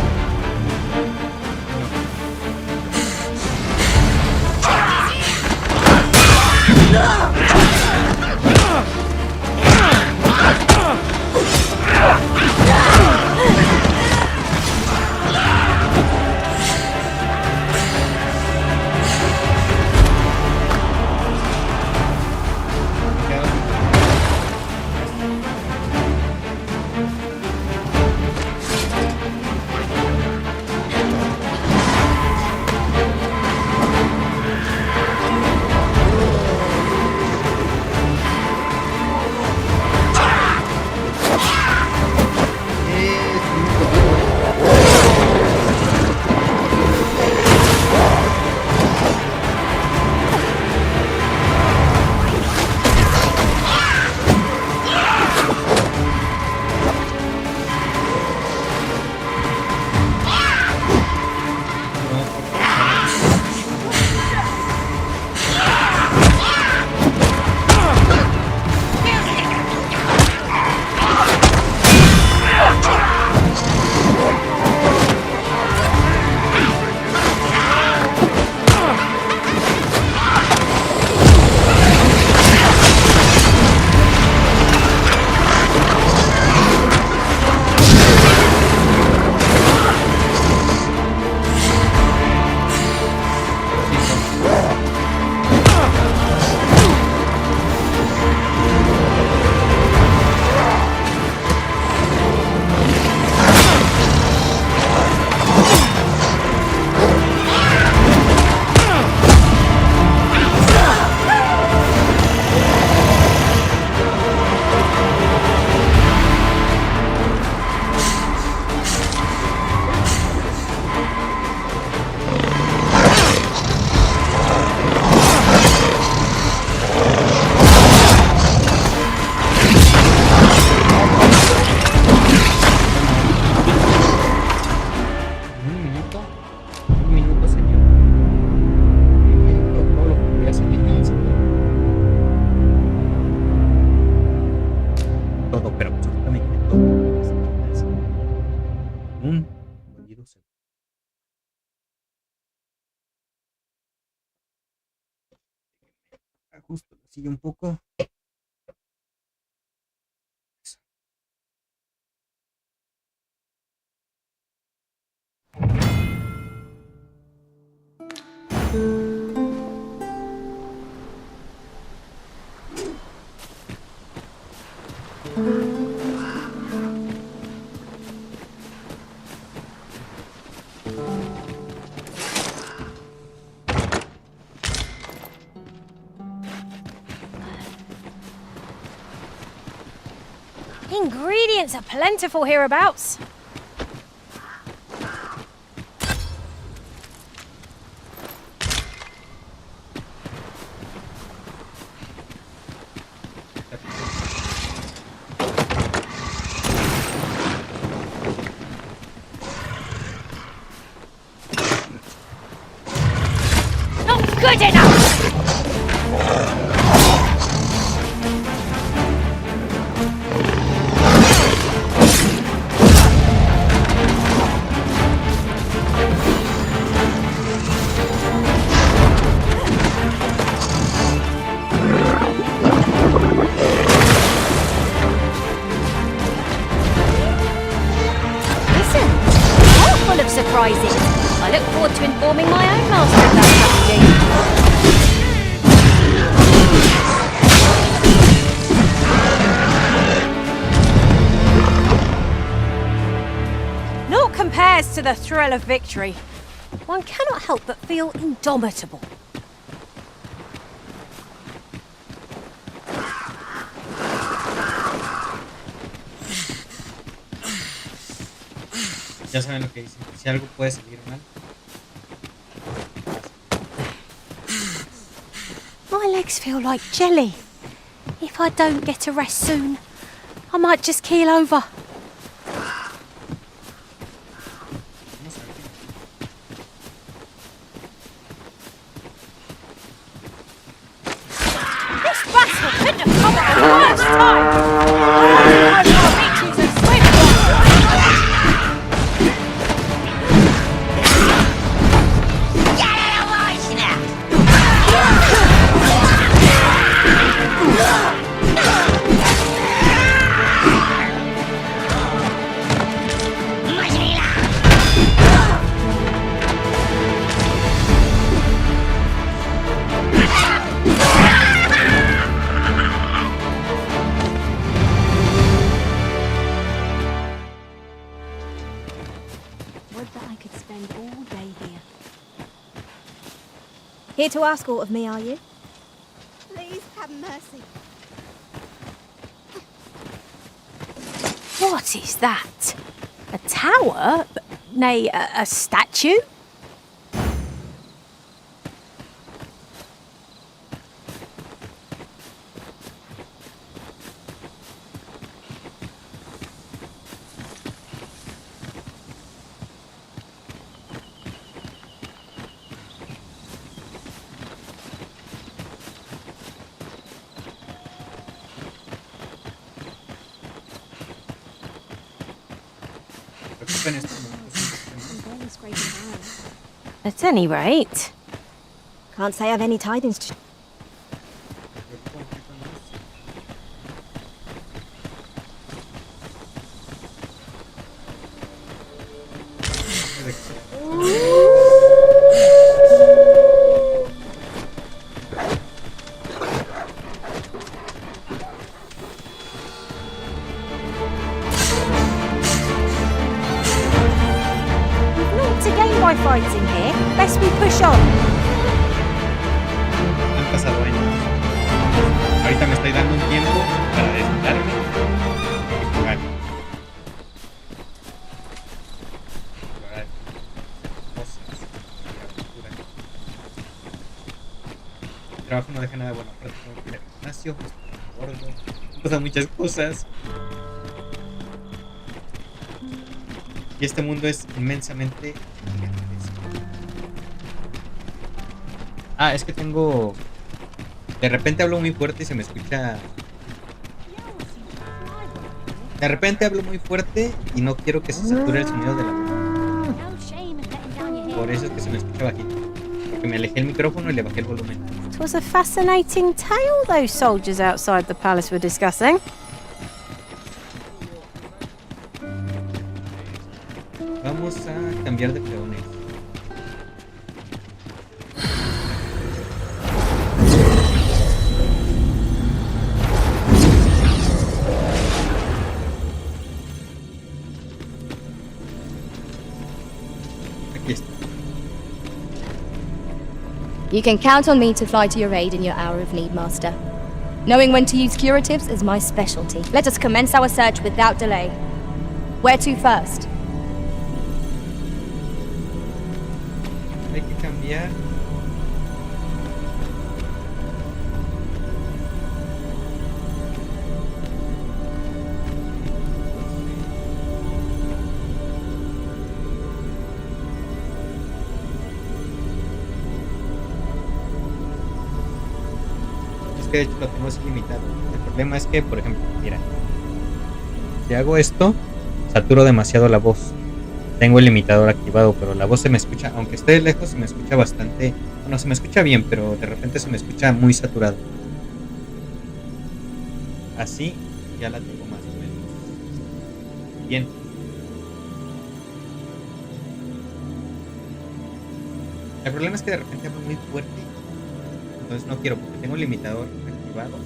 S1: justo sigue un poco.
S3: Ingredients are plentiful hereabouts. Not good enough! Surprises. I look forward to informing my own master of that strategy. Naught compares to the thrill of victory. One cannot help but feel indomitable.
S1: Ya saben lo que dicen. Si algo puede salir mal.
S3: My legs feel like jelly. If I don't get a rest soon, I might just keel over. This battle couldn't have come at the worst time. I hope our victory's a swift one.
S2: Here to ask aught of me, are you?
S8: Please have mercy.
S3: What is that? A tower? Nay, a statue? At any rate,
S2: can't say I've any tidings to.
S3: fighting here. Best we push on.
S1: Han pasado años. Ahorita me estoy dando un tiempo para desnudarme y jugar. Explorar cosas y aventura. El trabajo no deja nada bueno. Aparte tengo que ir al gimnasio, estoy gordo, pasan muchas cosas. Y este mundo es inmensamente gigantesco. Ah, es que tengo... De repente hablo muy fuerte y se me escucha... De repente hablo muy fuerte y no quiero que se sature el sonido de la voz. Por eso es que se me escucha bajito. Porque me alejé el micrófono y le bajé el volumen.
S3: 'Twas a fascinating tale those soldiers outside the palace were discussing.
S1: Vamos a cambiar de peones. Aquí está.
S17: You can count on me to fly to your aid in your hour of need, Master. Knowing when to use curatives is my specialty. Let us commence our search without delay. Where to first?
S1: Hay que cambiar. Es que de hecho lo tengo así limitado. El problema es que, por ejemplo, mira, si hago esto, saturo demasiado la voz. Tengo el limitador activado, pero la voz se me escucha, aunque esté lejos, se me escucha bastante. Bueno, se me escucha bien, pero de repente se me escucha muy saturado. Así ya la tengo más o menos bien. El problema es que de repente hablo muy fuerte, entonces no quiero porque tengo el limitador activado.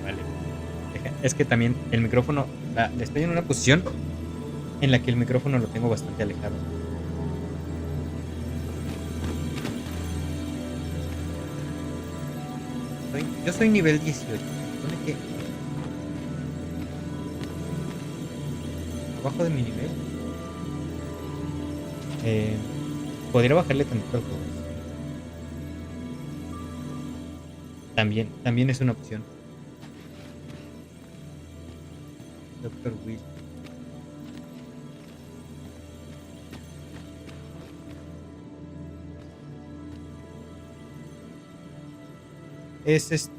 S1: Vale. Es que también el micrófono, estoy en una posición en la que el micrófono lo tengo bastante alejado. Yo soy nivel 18. ¿Dónde que? Abajo de mi nivel. Podría bajarle tantito al juego. También es una opción. Doctor Will. Es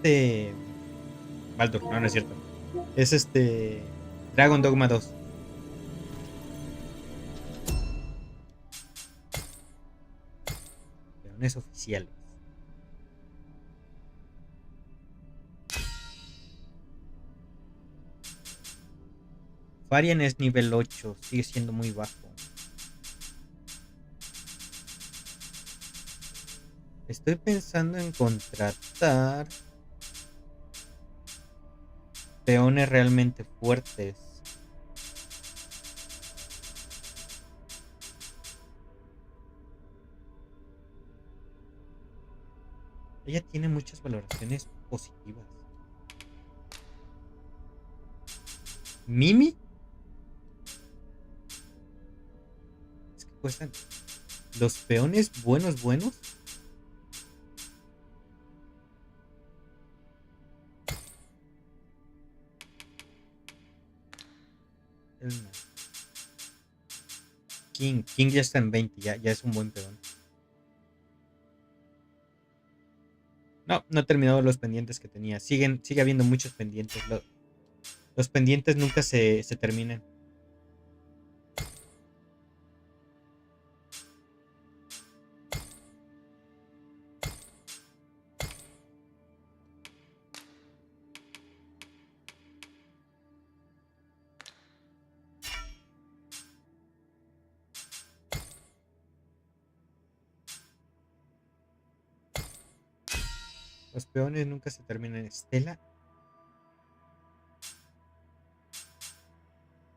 S1: Baldur, no es cierto. Es Dragon Dogma 2. Peones oficiales. Varian es nivel 8, sigue siendo muy bajo. Estoy pensando en contratar peones realmente fuertes. Ella tiene muchas valoraciones positivas. ¿Mimi? Es que cuestan los peones buenos. King ya está en 20, ya es un buen peón. No he terminado los pendientes que tenía. Sigue habiendo muchos pendientes. Los pendientes nunca se terminan. Los peones nunca se terminan. Estela.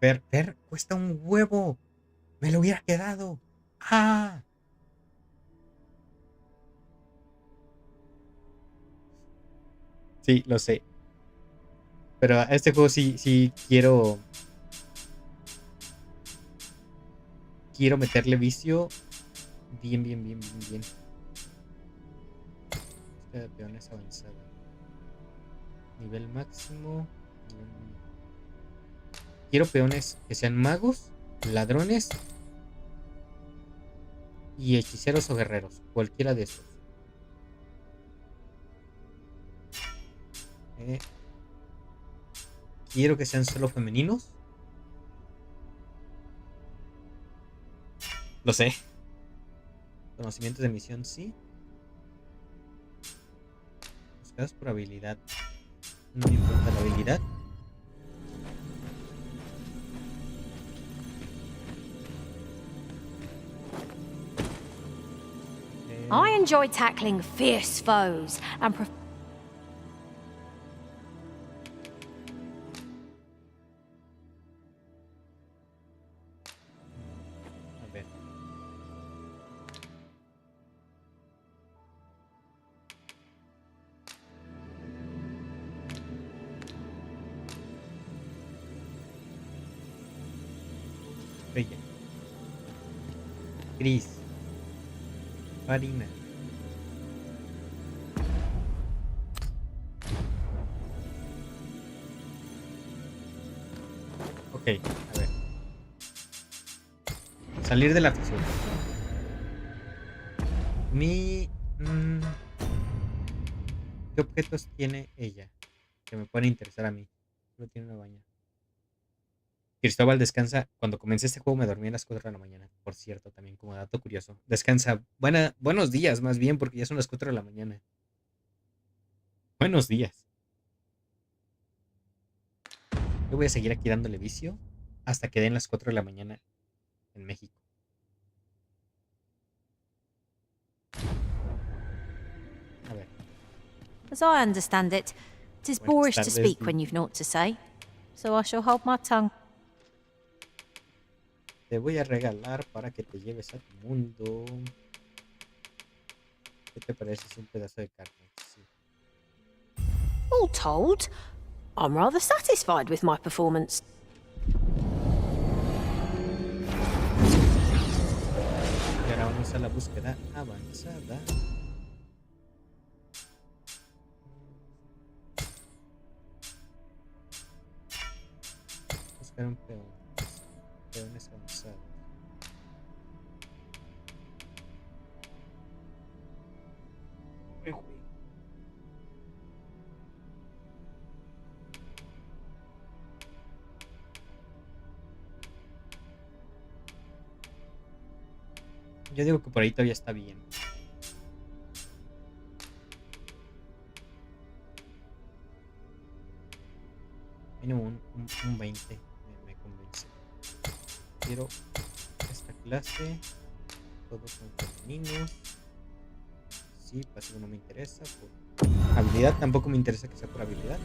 S1: Per cuesta un huevo. Me lo hubiera quedado. ¡Ah! Sí, lo sé. Pero a este juego sí quiero meterle vicio. Bien. Esta de peones avanzada. Nivel máximo. Quiero peones que sean magos, ladrones y hechiceros o guerreros. Cualquiera de esos. Quiero que sean solo femeninos. Lo sé. Conocimientos de misión, sí. Buscados por habilidad. No me importa la habilidad.
S3: I enjoy tackling fierce foes and
S1: A ver. Bella. Gris. Farina. Ok, a ver. Salir de la fisura. ¿Qué objetos tiene ella que me pueden interesar a mí? Solo tiene una baña. Cristóbal descansa. Cuando comencé este juego me dormí a las 4 de la mañana. Por cierto, también como dato curioso. Descansa. Buenos días, más bien, porque ya son las 4 de la mañana. Buenos días. Yo voy a seguir aquí dándole vicio hasta que den las 4 de la mañana en México. A ver.
S3: as I understand it, 'tis boorish to speak when you've naught to say. So I shall hold my tongue.
S1: Te voy a regalar para que te lleves a tu mundo. ¿Qué te parece? Es un pedazo de carne. Sí.
S3: All told, I'm rather satisfied with my performance.
S1: Y ahora vamos a la búsqueda avanzada. Buscar un peón. Peones avanzados. Yo digo que por ahí todavía está bien. Mínimo un 20 me convence. Quiero esta clase. Todos son femeninos. Sí, pasivo no me interesa. Por habilidad tampoco me interesa que sea por habilidad.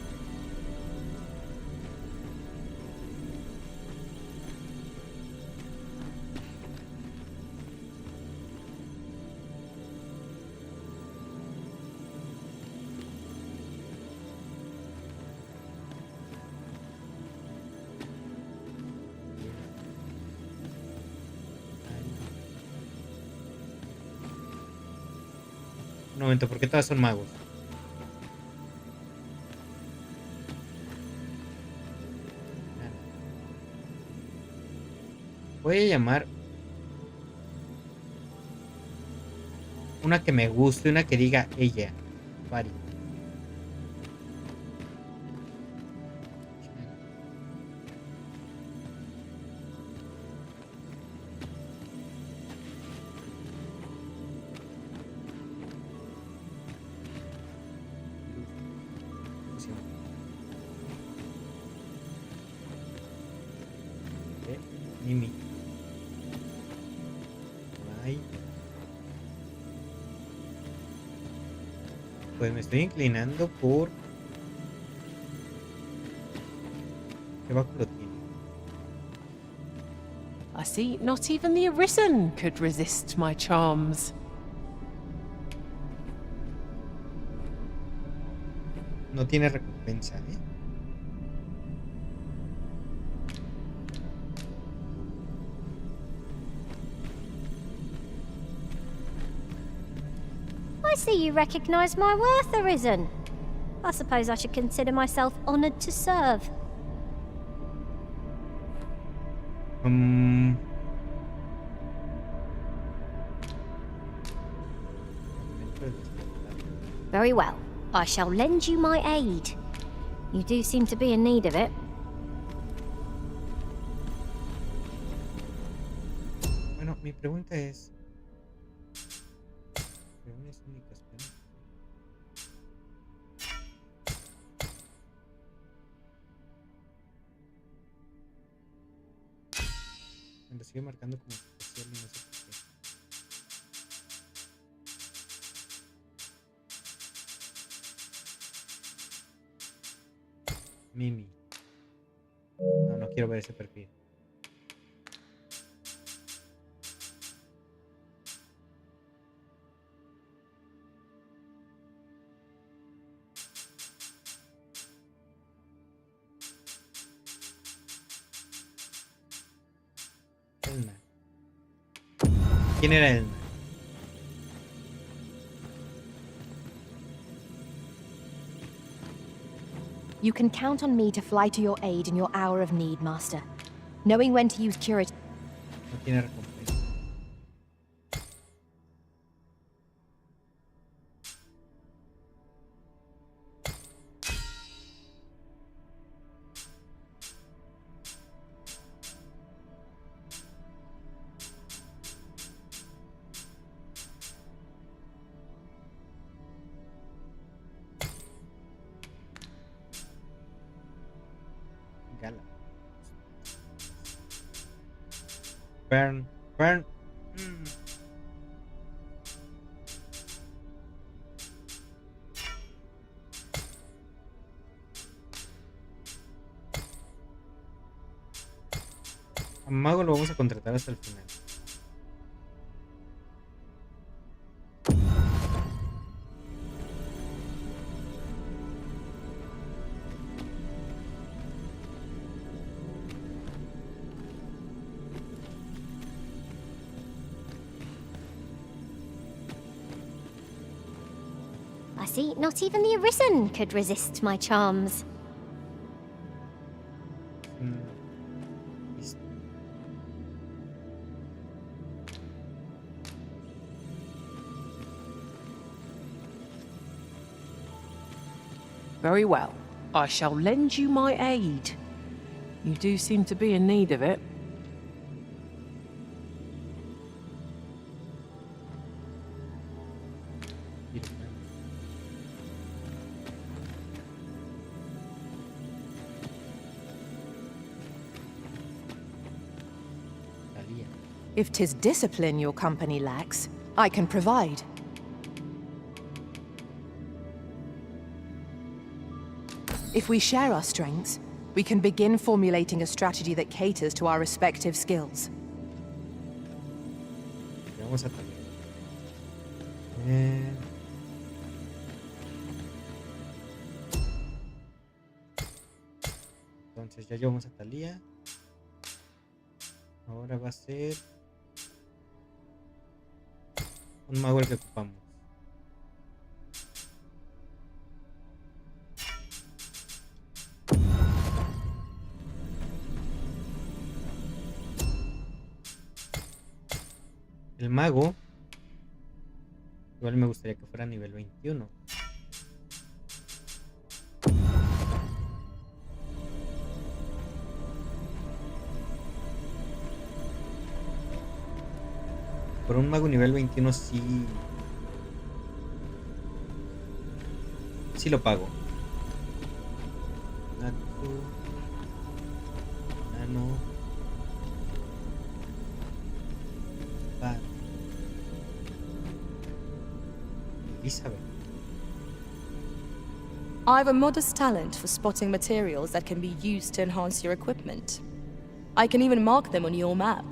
S1: Un momento, ¿por qué todas son magos? Voy a llamar una que me guste, una que diga ella. Vari. Mimi. Ay. Pues me estoy inclinando por... ¿Qué báculo tiene?
S16: I see not even the Arisen could resist my charms.
S1: No tiene recompensa, ¿eh?
S3: I see you recognise my worth, Arisen. I suppose I should consider myself honoured to serve. Very well. I shall lend you my aid. You do seem to be in need of it.
S1: Bueno, mi pregunta es... Reuniones únicas, ¿no? Me lo sigue marcando como especial y no sé por qué. Mimi. No, no quiero ver ese perfil. Elna. ¿Quién era Elna?
S2: You can count on me to fly to your aid in your hour of need, Master. Knowing when to use curative...
S1: No tiene recompensa. Gala. Burn. A Mago lo vamos a contratar hasta el final.
S3: I see not even the Arisen could resist my charms.
S20: Very well. I shall lend you my aid. You do seem to be in need of it. If 'tis discipline your company lacks, I can provide. If we share our strengths, we can begin formulating a strategy that caters to our respective skills.
S1: Vamos a Talia. Entonces ya llevamos a Talia. Ahora va a ser un mago el que ocupamos. El mago, igual me gustaría que fuera nivel 21. Por un mago nivel 21 sí lo pago. Rato, Nano, Elizabeth.
S5: I have a modest talent for spotting materials that can be used to enhance your equipment. I can even mark them on your map.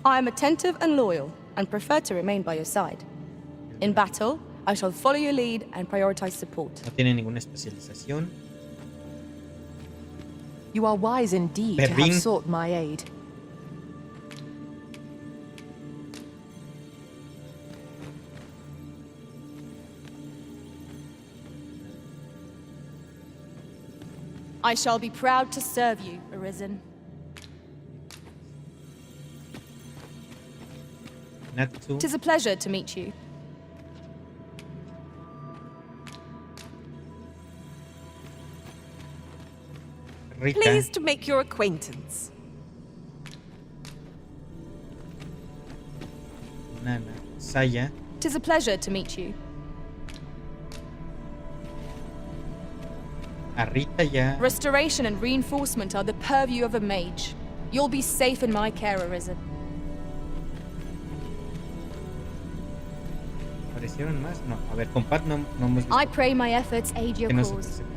S5: I am attentive and loyal, and prefer to remain by your side. In battle, I shall follow your lead and prioritize support.
S1: No tiene ninguna especialización.
S20: You are wise indeed to have sought my aid.
S5: I shall be proud to serve you, Arisen.
S1: Natsu.
S5: 'Tis a pleasure to meet you.
S1: Rica.
S5: Pleased to make your acquaintance.
S1: Nana. Saya.
S17: 'Tis a pleasure to meet you.
S1: A Rita ya.
S17: Restoration and reinforcement are the purview of a mage. You'll be safe in my care, Arisen.
S1: ¿Aparecieron más? No. A ver, compat no hemos visto.
S17: I pray my efforts aid your
S1: Que no se
S17: cause.
S1: presenta.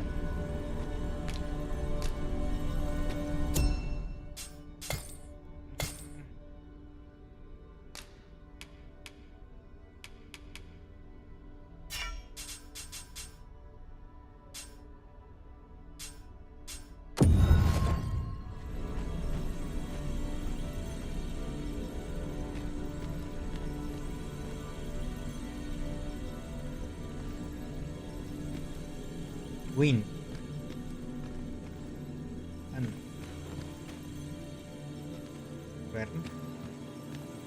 S1: Win. Ah, no. Vern.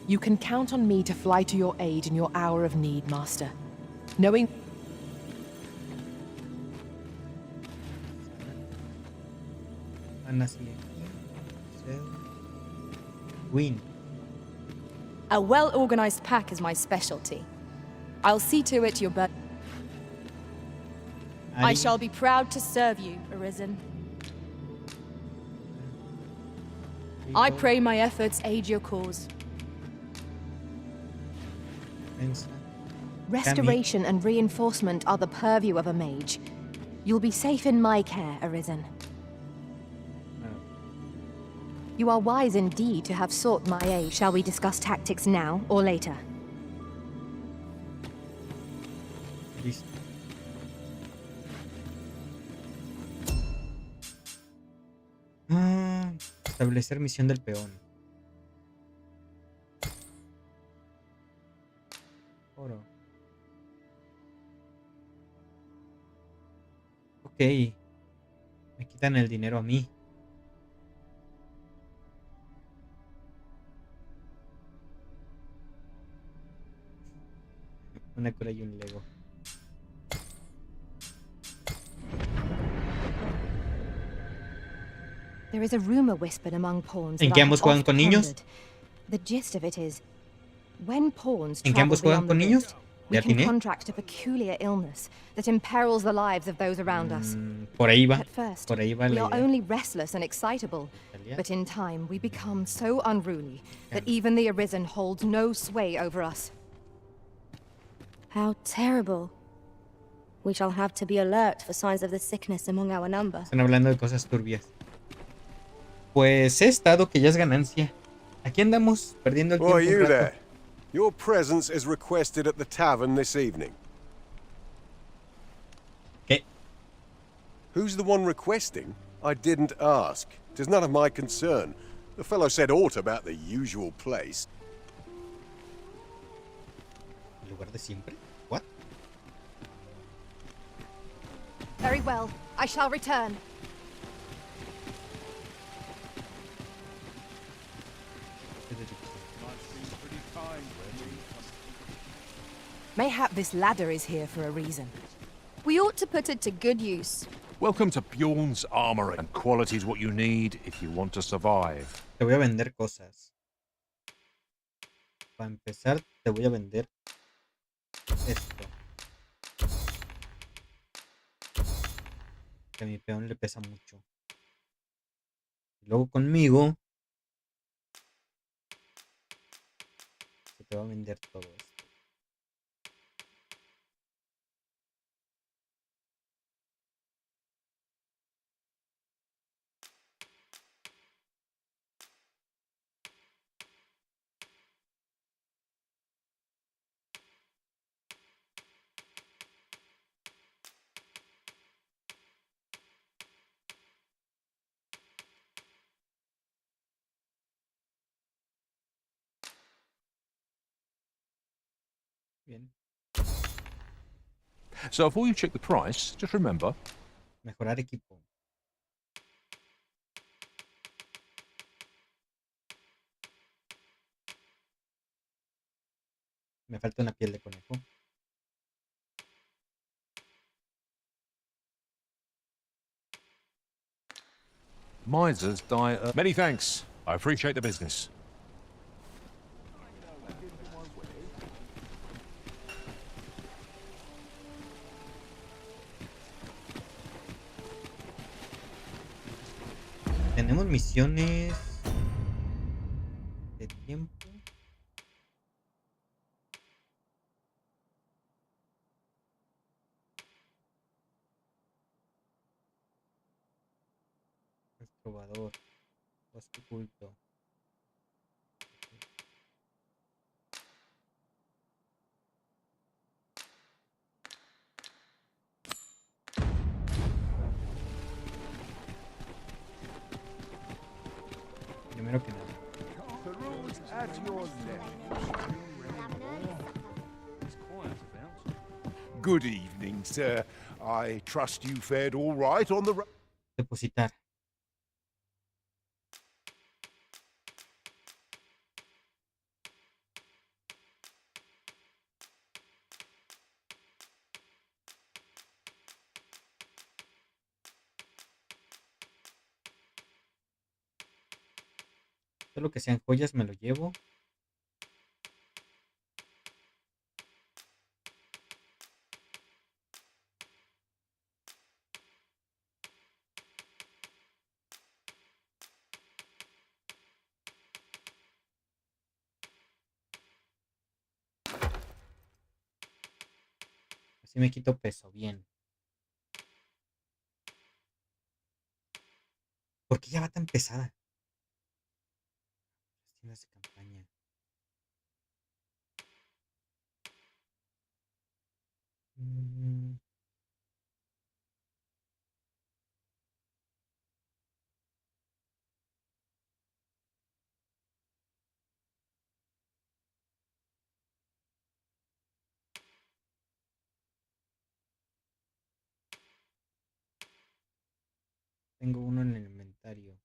S16: You can count on me to fly to your aid in your hour of need, Master. Knowing
S1: Ana sigue aquí. Cel. Win.
S17: A well-organized pack is my specialty. I'll see to it your birth. I shall be proud to serve you, Arisen. I pray my efforts aid your cause. Restoration and reinforcement are the purview of a mage. You'll be safe in my care, Arisen. You are wise indeed to have sought my aid. Shall we discuss tactics now or later?
S1: Listo. Establecer misión del peón. Oro. Ok. Me quitan el dinero a mí. Una cura y un Lego.
S2: There is a rumor whispered among pawns.
S1: ¿En qué ambos juegan con niños?
S2: The gist of it is, when pawns
S1: ¿En qué ambos juegan con niños?
S2: we can contract a peculiar illness that imperils the lives of those around us.
S1: Por ahí va.
S2: At first,
S1: Por ahí va
S2: we
S1: la
S2: are
S1: idea.
S2: only restless and excitable, but in time we become so unruly that even the Arisen holds no sway over us.
S17: How terrible. We shall have to be alert for signs of the sickness among our number.
S1: Están hablando de cosas turbias. Pues he estado que ya es ganancia. Aquí andamos perdiendo el tiempo.
S18: Why, you
S1: un rato.
S18: there? Your presence is requested at the tavern this evening.
S1: ¿Qué?
S18: Who's the one requesting? I didn't ask. 'Tis none of my concern. The fellow said aught about the usual place.
S1: ¿En lugar de siempre? What?
S2: Very well, I shall return.
S20: Mayhap this ladder is here for a reason.
S17: We ought to put it to good use.
S14: Welcome to Bjorn's Armory, and quality is what you need if you want to survive.
S1: Te voy a vender cosas. Para empezar, te voy a vender esto. Que a mi peón le pesa mucho. Y luego conmigo se te va a vender todo esto. Bien.
S14: So before you check the price, just remember...
S1: Mejorar equipo. Me falta una piel de conejo.
S14: Misers die. Many thanks. I appreciate the business.
S1: Tenemos misiones de tiempo. El trovador. Bosque oculto. Primero que nada.
S15: Good evening, sir. I trust you fared all right on the road.
S1: Depositar. Todo lo que sean joyas me lo llevo. Así me quito peso, bien. ¿Por qué ya va tan pesada? Las tiendas de campaña. Tengo uno en el inventario.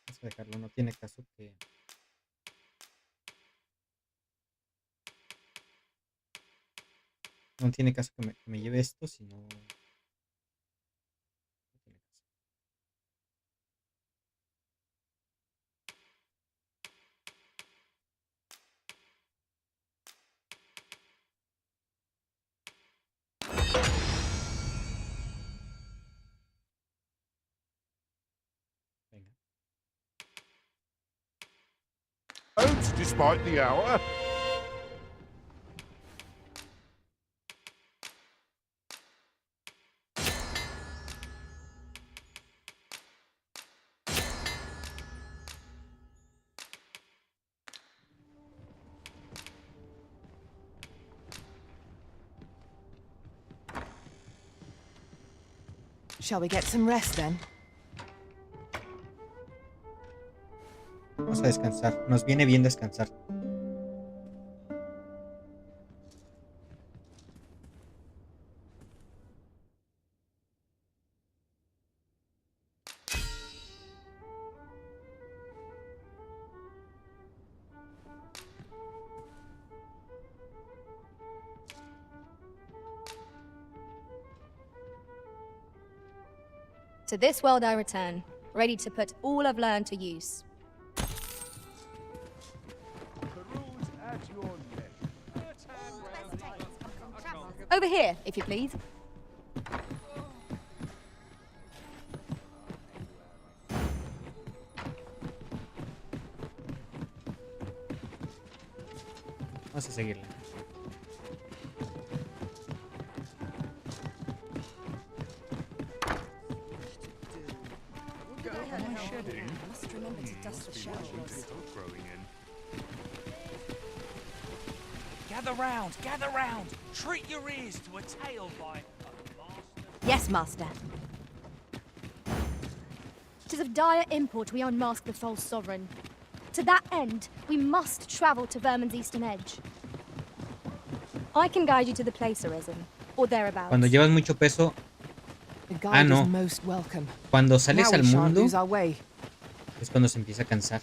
S1: Vamos a dejarlo, no tiene caso que... No tiene caso que me lleve esto, si no... No tiene caso. Venga.
S15: Despite the hour.
S20: Shall we get some rest then?
S1: Vamos a descansar. Nos viene bien descansar.
S17: To this world I return, ready to put all I've learned to use. Over here, if you please.
S1: Vamos a seguirla.
S5: Must remember to dust the shelves.
S14: Gather round. Treat your ears to a tale by
S2: Yes, Master.
S17: It is of dire import we unmask the false sovereign. To that end, we must travel to Vermin's eastern edge. I can guide you to the place, Arisen, or thereabouts.
S1: Cuando llevas mucho peso.
S20: The guide
S1: no.
S20: is most welcome.
S1: Cuando sales
S20: Now
S1: al
S20: we shan't
S1: mundo
S20: lose our way.
S1: es cuando se empieza a cansar.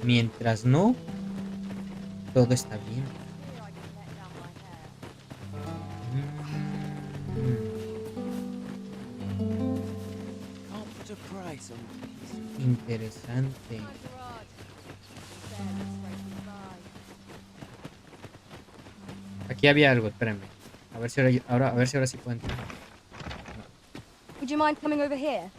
S1: Mientras no, todo está bien. Interesante. Aquí había algo, espérenme. A ver si ahora sí puedo entrar.
S17: Would you mind coming over here?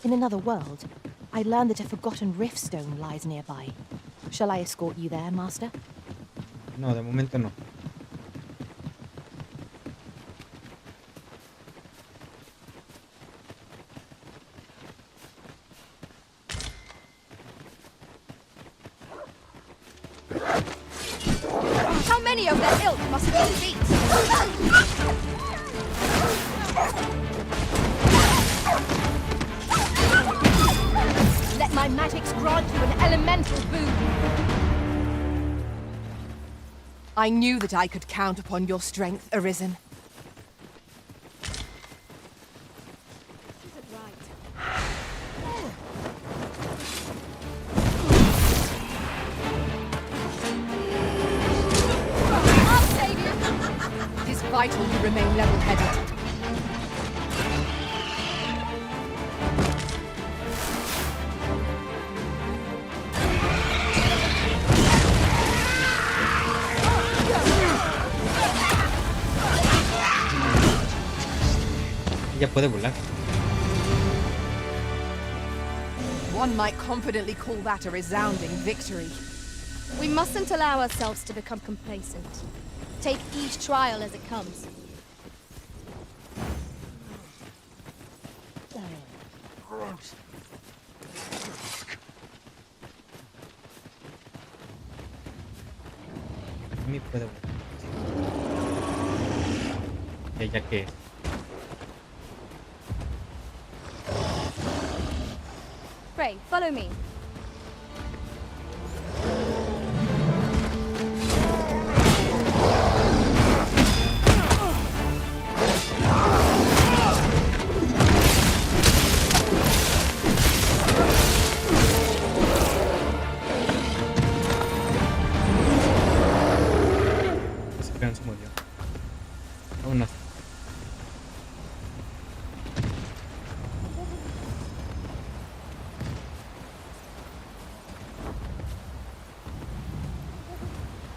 S8: In another world, I learned that a forgotten riftstone lies nearby. Shall I escort you there, Master?
S1: No, de momento no.
S17: How many of their ilk must we defeat? Let my magics grant you an elemental boon.
S20: I knew that I could count upon your strength, Arisen. It is vital you remain level-headed.
S1: Ella puede volar.
S20: One might confidently call that a resounding victory.
S17: We mustn't allow ourselves to become complacent. Take each trial as it comes.
S1: Me puede volar. ¿Ella qué es?
S17: Pray, follow me.
S1: Ese peón se murió. Vámonos.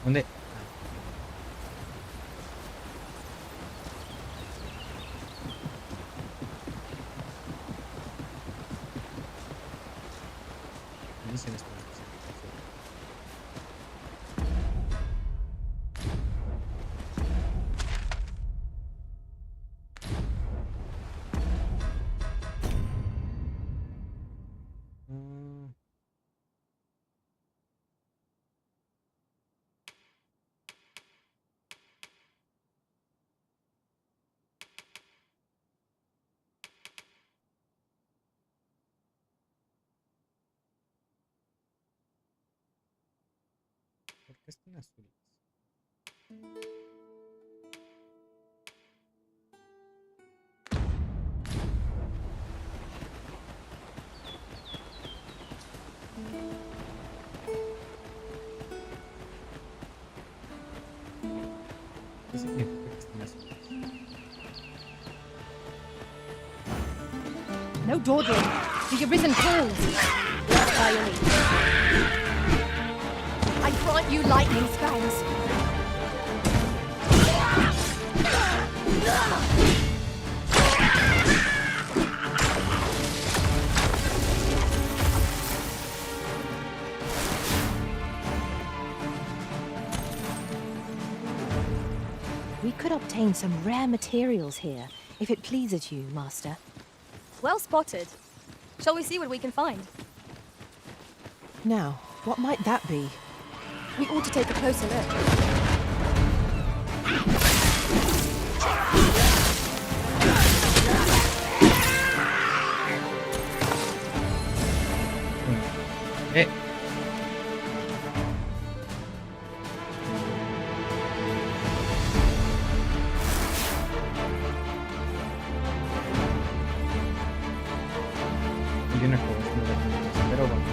S1: ¿Dónde? Dicen esto. ¿Por qué están azules? ¿Qué significa que están azules?
S2: No dawdling. The Arisen calls. By your leave. I grant you lightning spells.
S8: We could obtain some rare materials here if it pleases you, Master.
S17: Well spotted. Shall we see what we can find?
S8: Now, what might that be?
S17: We ought to take a closer look.
S1: Eh. Hay una cosa, pero bueno.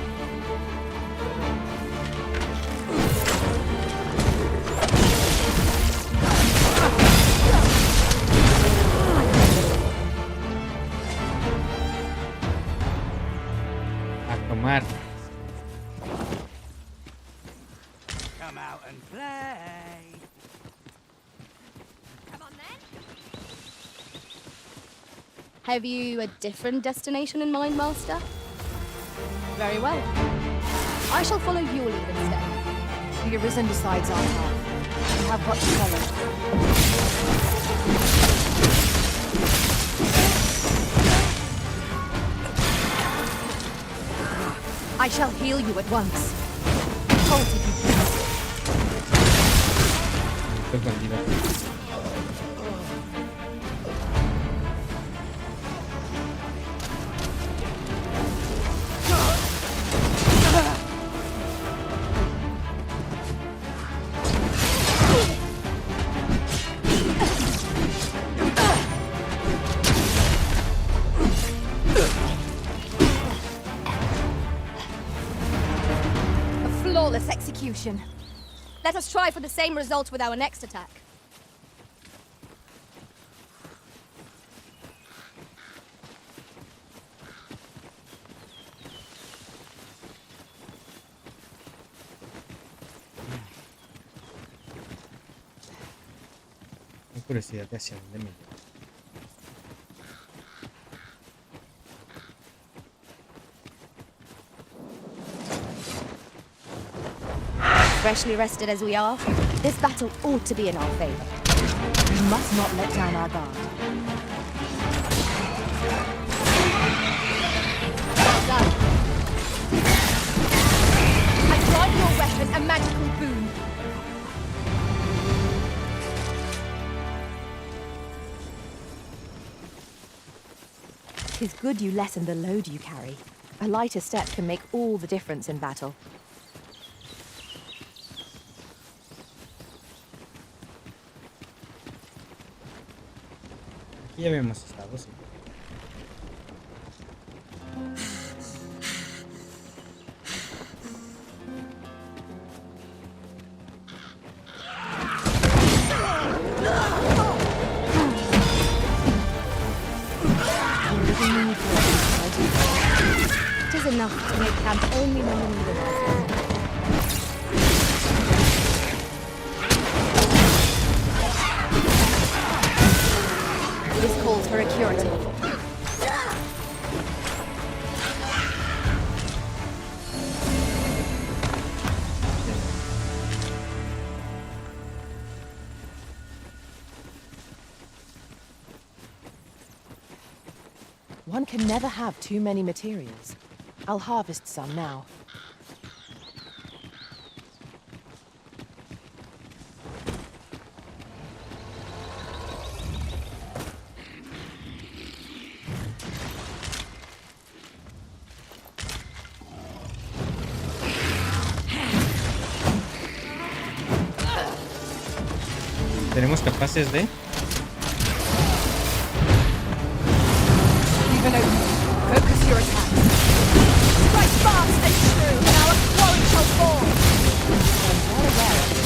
S1: A tomar.
S4: Come out and play.
S17: Come on then. Have you a different destination in mind, Master? Very well. I shall follow your lead instead.
S8: The Arisen decides our path. We have what to follow.
S2: I shall heal you at once. Hold it.
S1: Estos bandidos.
S17: Flawless execution. Let us try for the same result with our next attack.
S1: Tengo curiosidad de hacia dónde me lleva.
S2: Freshly rested as we are, this battle ought to be in our favor. We must not let down our guard.
S17: Well done. I grant your weapon a magical boon.
S8: Tis good you lessen the load you carry. A lighter step can make all the difference in battle.
S1: Aquí ya habíamos estado, sí.
S17: It is enough to make camp only when you need it.
S2: This calls for a curative.
S8: One can never have too many materials. I'll harvest some now.
S1: Seremos capaces de...
S17: Even open. Focus your attack. Strike fast and true, and our quarry shall fall.
S8: I'm well aware of it.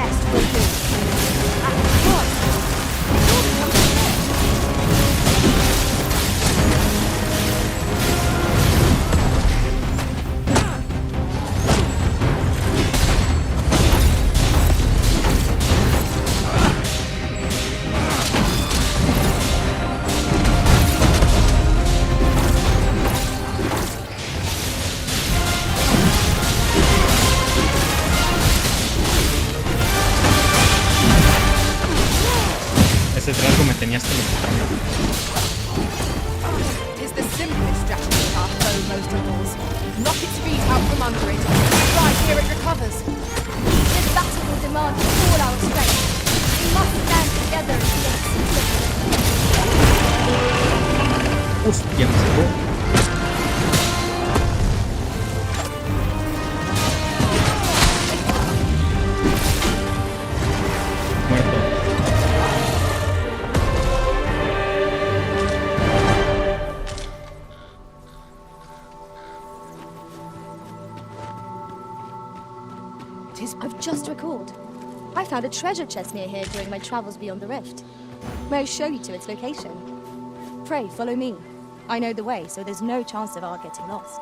S5: best for you. At once.
S1: Ese rasgo me tenía hasta
S5: Is the simplest strategy our foe most adores. Knock its feet out from under it. Right here it recovers.
S17: This battle will demand all our strength. We must stand together against the
S1: Hostia, me sacó.
S17: I've just recalled. I found a treasure chest near here during my travels beyond the rift. May I show you to its location? Pray, follow me. I know the way, so there's no chance of our getting lost.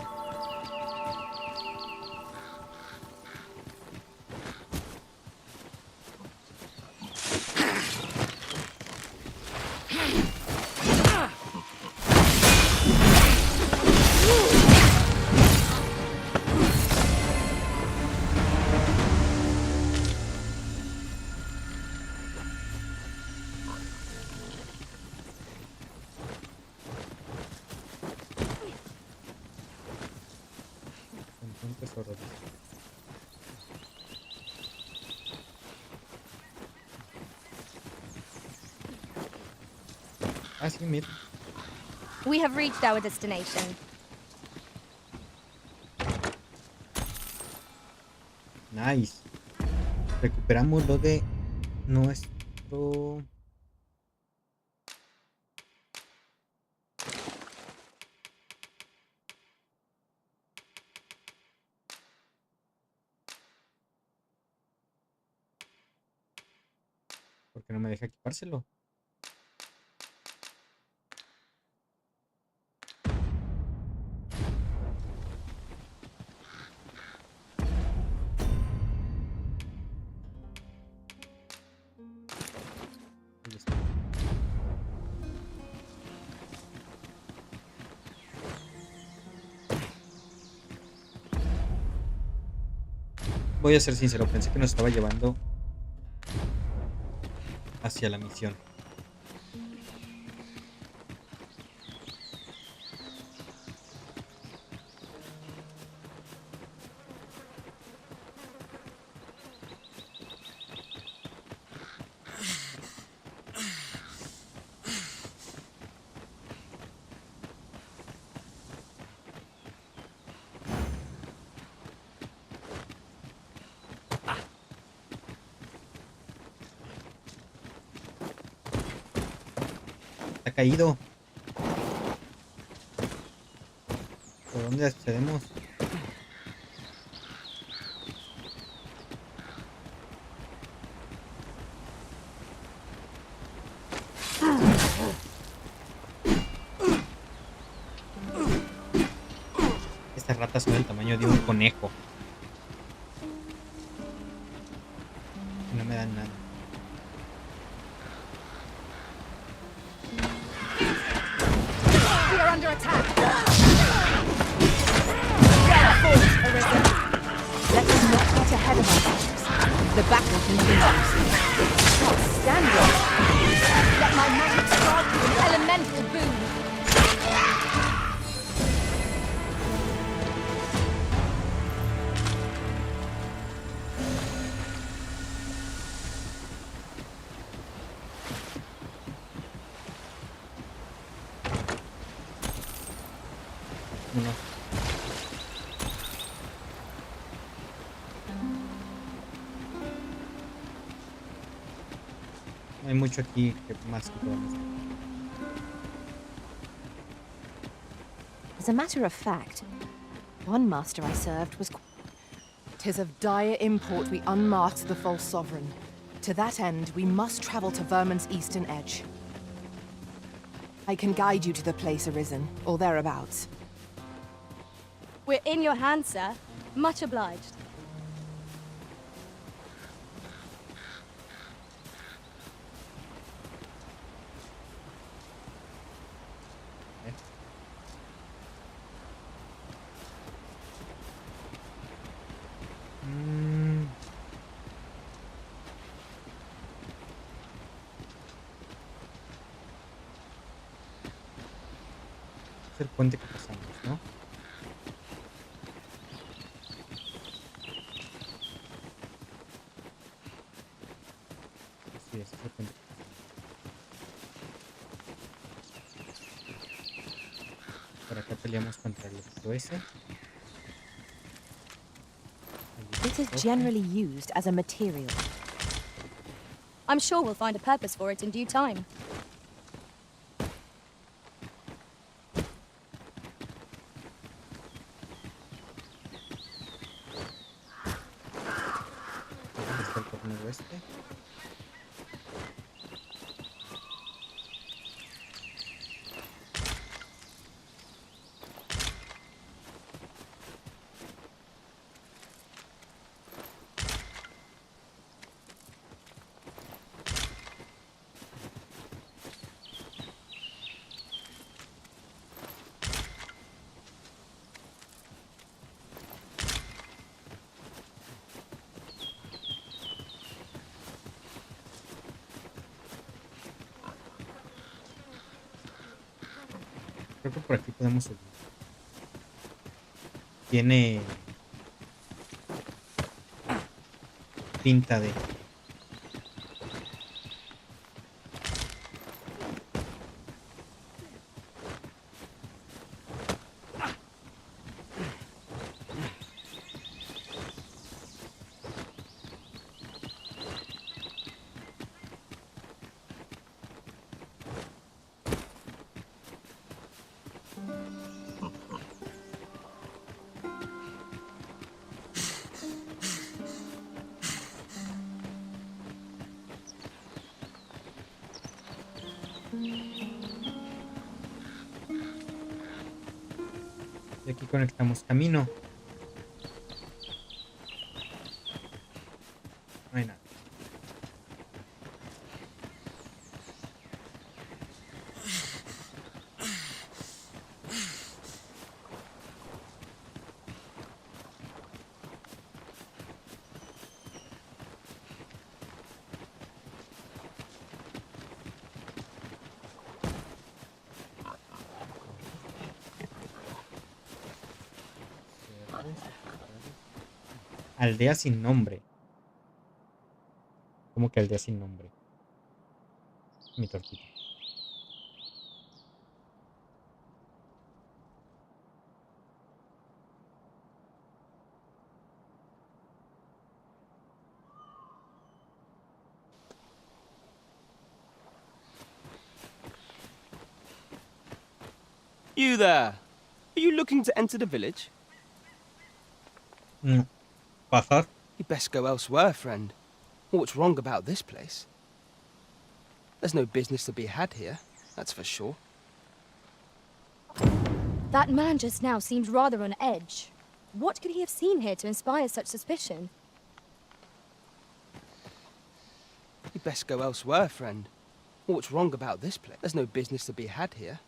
S1: Ah, sí, mira.
S17: We have reached our destination.
S1: Nice. Recuperamos lo de nuestro... ¿Por qué no me deja equipárselo? Voy a ser sincero, pensé que nos estaba llevando hacia la misión. Ha caído. ¿Por dónde accedemos? Estas ratas son del tamaño de un conejo. Y no me dan nada.
S5: We are under attack.
S8: Let us not get ahead of ourselves. The battle continues. Outstanding.
S17: Let my magic strike you an elemental boon.
S1: No. No hay mucho aquí que más que podamos hacer.
S8: As a matter of fact, one master I served was... 'Tis of dire import we unmask the false sovereign. To that end, we must travel to Vermin's eastern edge. I can guide you to the place arisen, or thereabouts.
S17: We're in your hands, sir. Much obliged.
S1: Es el puente que pasamos, ¿no? Sí, ese es el puente que pasamos. Por acá peleamos contra el objeto ese.
S8: It is generally used as a material.
S17: I'm sure we'll find a purpose for it in due time.
S1: Está el torneo este. Creo que por aquí podemos subir. Tiene pinta de... Y aquí conectamos camino. No hay nada. Aldea sin nombre. ¿Cómo que aldea sin nombre? Mi tortita.
S9: You there! Are you looking to enter the village?
S1: Pasar.
S9: You'd best go elsewhere, friend. What's wrong about this place? There's no business to be had here, that's for sure.
S17: That man just now seemed rather on edge. What could he have seen here to inspire such suspicion?
S9: You'd best go elsewhere, friend. What's wrong about this place? There's no business to be had here.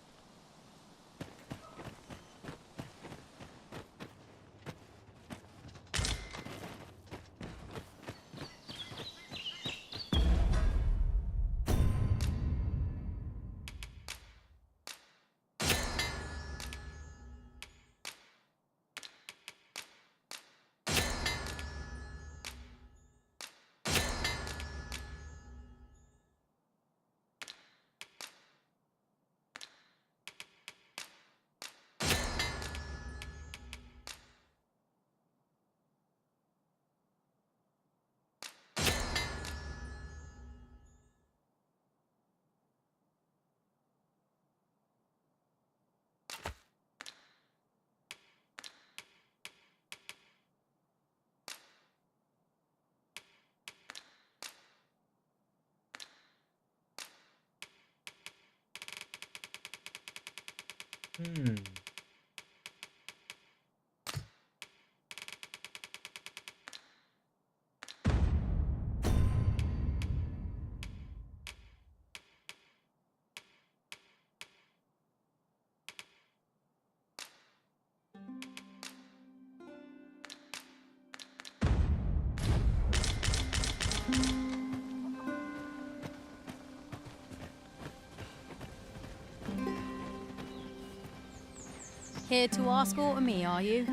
S19: Here to ask aught me, are you?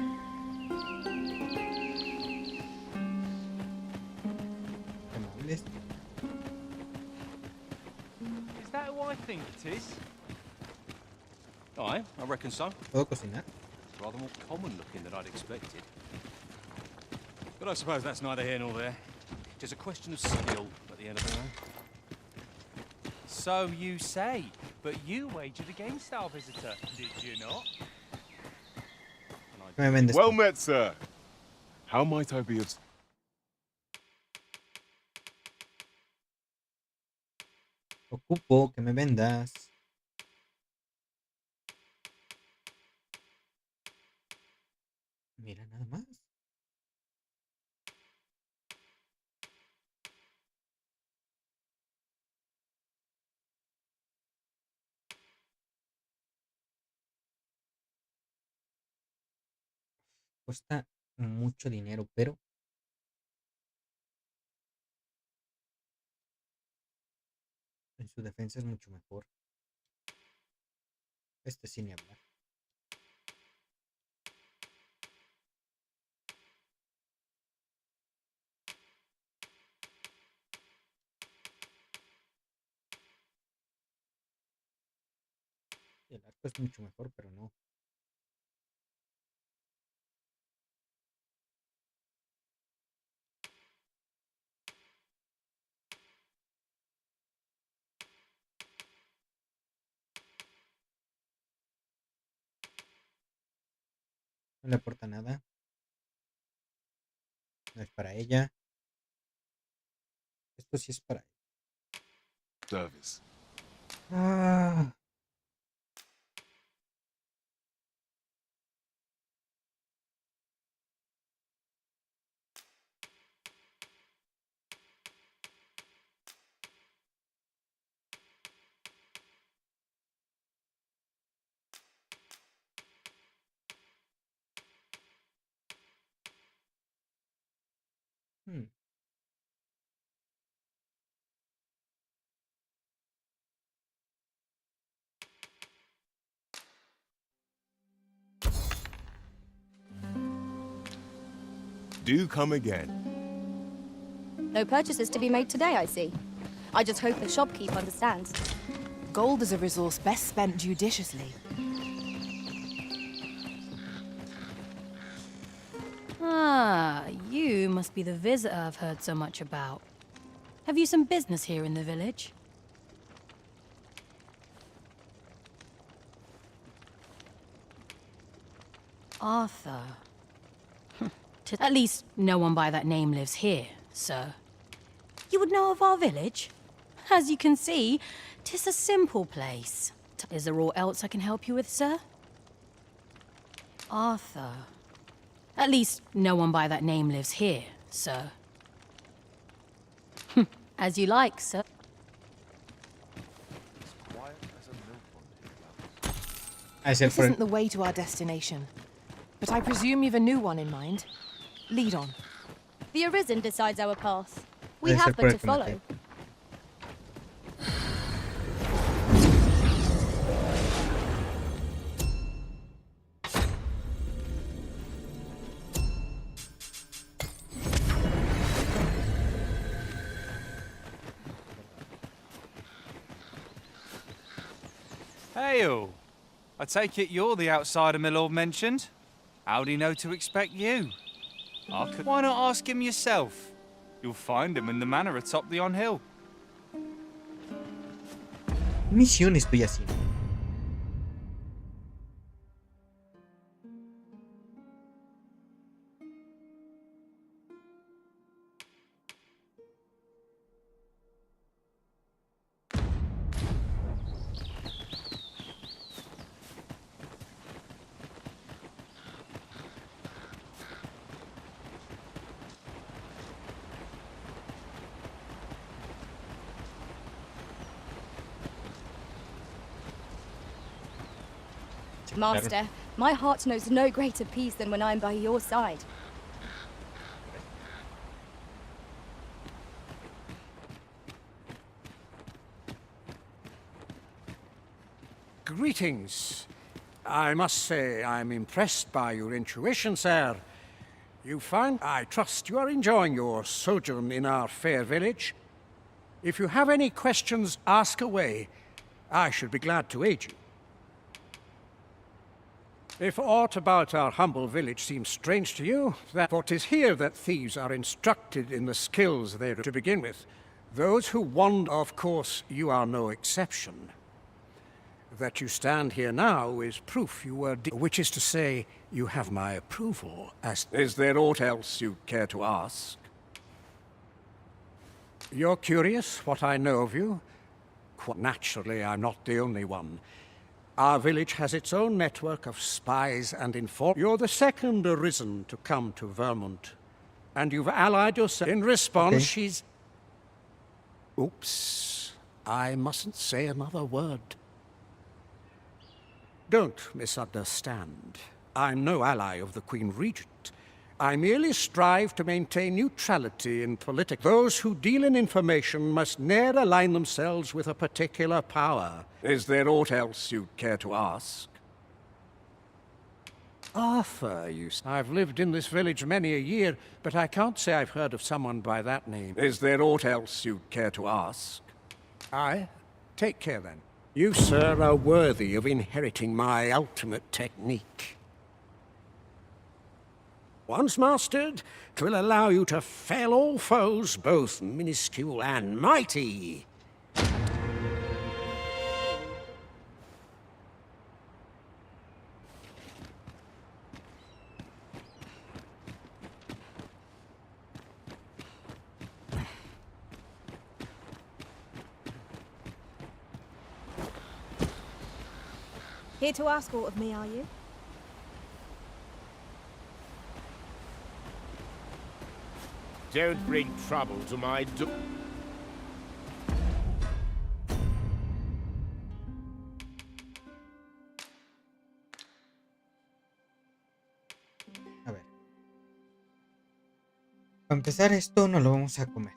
S10: Is that who I think it is?
S14: Aye, I reckon so.
S1: ¿Puedo cocinar?
S14: It's rather more common looking than I'd expected. But I suppose that's neither here nor there. Just a question of skill at the end of the day.
S10: So you say, but you wagered against our visitor, did you not?
S15: Well met, sir. How might I be of...
S1: Ocupo que me vendas. Mira, nada más. Cuesta mucho dinero, pero en su defensa es mucho mejor. Este sin ni hablar. El arco es mucho mejor, pero no. No le aporta nada. No es para ella. Esto sí es para ella.
S15: Service.
S1: Ah.
S15: Do come again.
S17: No purchases to be made today, I see. I just hope the shopkeep understands.
S8: Gold is a resource best spent judiciously.
S19: Ah, you must be the visitor I've heard so much about. Have you some business here in the village? Arthur. At least no one by that name lives here, sir. You would know of our village? As you can see, 'tis a simple place. Is there aught else I can help you with, sir? Arthur. At least no one by that name lives here, sir. As you like, sir.
S8: This isn't the way to our destination, but I presume you've a new one in mind. Lead on.
S17: The Arisen decides our path. We have but to follow.
S10: Hail! I take it you're the outsider my lord mentioned. How'd he know to expect you? Why not ask him yourself? You'll find him in the manor atop the on-hill.
S1: ¿Qué misión estoy haciendo?
S17: Master, my heart knows no greater peace than when I'm by your side.
S7: Greetings. I must say I'm impressed by your intuition, sir. I trust you are enjoying your sojourn in our fair village. If you have any questions, ask away. I should be glad to aid you. If aught about our humble village seems strange to you, for 'tis here that thieves are instructed in the skills they to begin with. Those who wander, of course, you are no exception. That you stand here now is proof you were which is to say, you have my approval. Is there aught else you care to ask? You're curious what I know of you? Quite naturally, I'm not the only one. Our village has its own network of spies and informers. You're the second arisen to come to Vermont. And you've allied yourself. In response, she's... Oops. I mustn't say another word. Don't misunderstand. I'm no ally of the Queen Regent. I merely strive to maintain neutrality in politics. Those who deal in information must ne'er align themselves with a particular power. Is there aught else you'd care to ask? Arthur, I've lived in this village many a year, but I can't say I've heard of someone by that name. Is there aught else you'd care to ask? Aye? Take care then. You, sir, are worthy of inheriting my ultimate technique. Once mastered, 'twill allow you to fell all foes, both minuscule and mighty.
S17: Here to ask aught of me, are you?
S15: Don't bring trouble to my door.
S1: A ver. Para empezar esto no lo vamos a comer.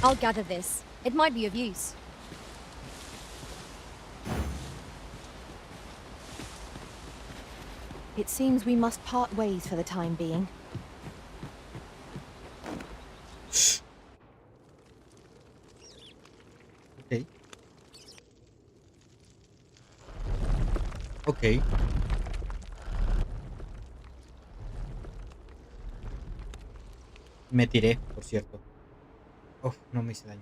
S17: I'll gather this. It might be of use.
S8: It seems we must part ways for the time being.
S1: Ok. Ok. Me tiré, por cierto. Uf, no me hice daño.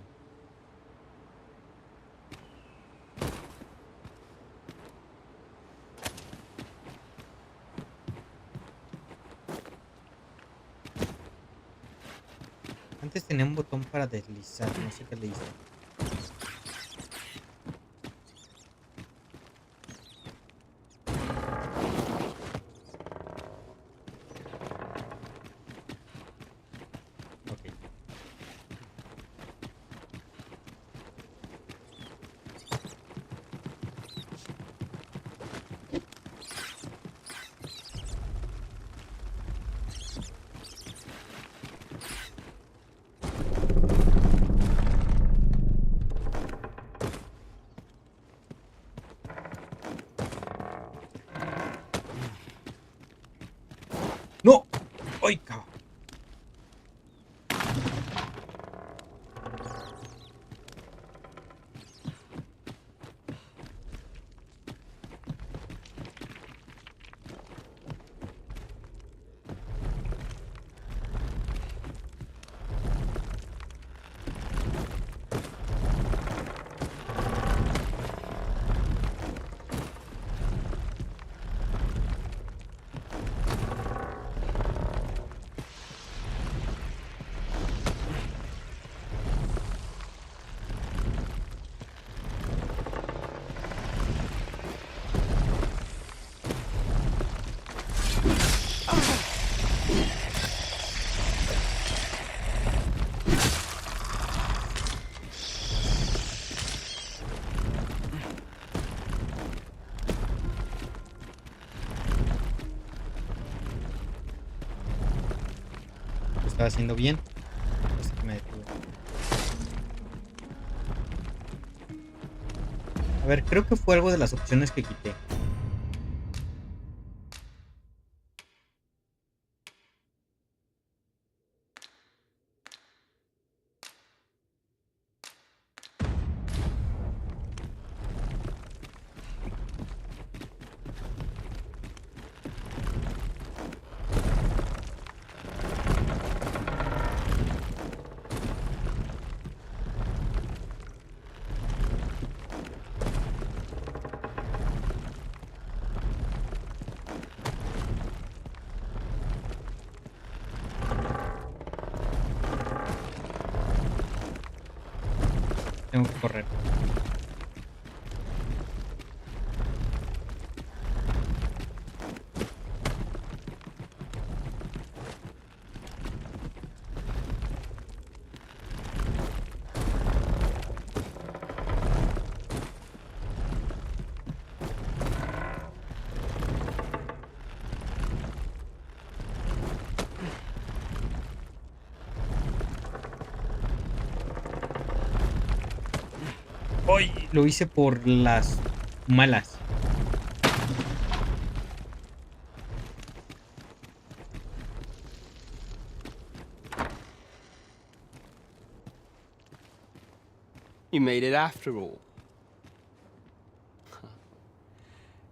S1: Antes tenía un botón para deslizar, no sé qué le hice. ¡No! ¡Ay, cabrón! estaba haciendo bien. Así que me detuve. A ver, creo que fue algo de las opciones que quité. Tengo que correr. Hoy lo hice por las malas.
S9: You made it after all.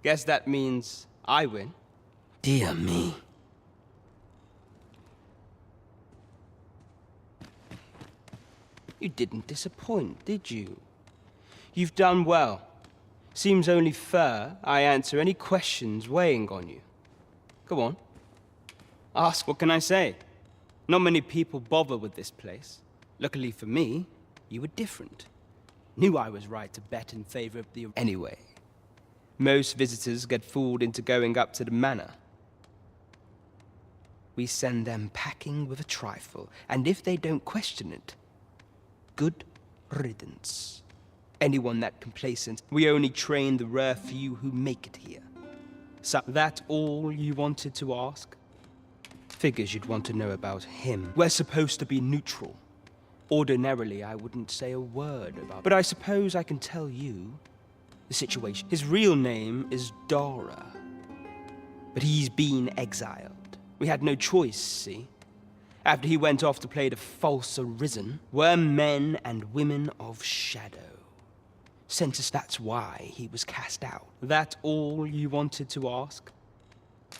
S9: Guess that means I win.
S4: Dear me.
S9: You didn't disappoint, did you? You've done well. Seems only fair I answer any questions weighing on you. Go on. Ask, what can I say? Not many people bother with this place. Luckily for me, you were different. Knew I was right to bet in favor of the... Anyway, most visitors get fooled into going up to the manor. We send them packing with a trifle, and if they don't question it, good riddance. Anyone that complacent, we only train the rare few who make it here. So that all you wanted to ask? Figures you'd want to know about him. We're supposed to be neutral. Ordinarily, I wouldn't say a word about it. But I suppose I can tell you the situation. His real name is Dara. But he's been exiled. We had no choice, see? After he went off to play the false arisen, we're men and women of shadow. Sent us, that's why he was cast out. That all you wanted to ask?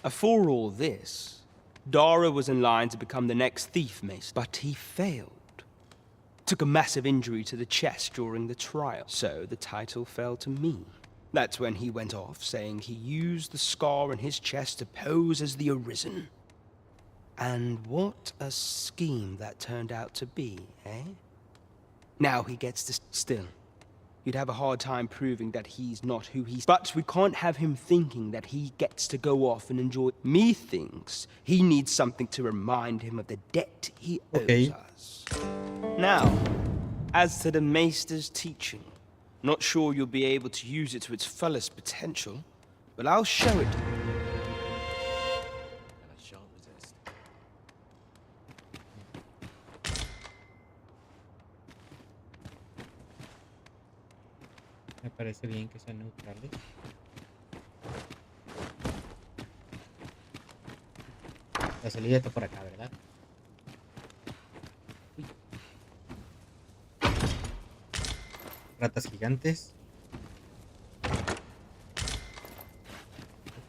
S9: For all this, Dara was in line to become the next thief mason, but he failed. Took a massive injury to the chest during the trial, so the title fell to me. That's when he went off, saying he used the scar in his chest to pose as the Arisen. And what a scheme that turned out to be, eh? Now he gets to... Still, you'd have a hard time proving that he's not who he's... But we can't have him thinking that he gets to go off and enjoy... Me thinks he needs something to remind him of the debt he owes us. Now, as to the Maester's teaching, not sure you'll be able to use it to its fullest potential, but I'll show it.
S1: Me parece bien que sean neutrales. La salida está por acá, ¿verdad? Uy. Ratas gigantes.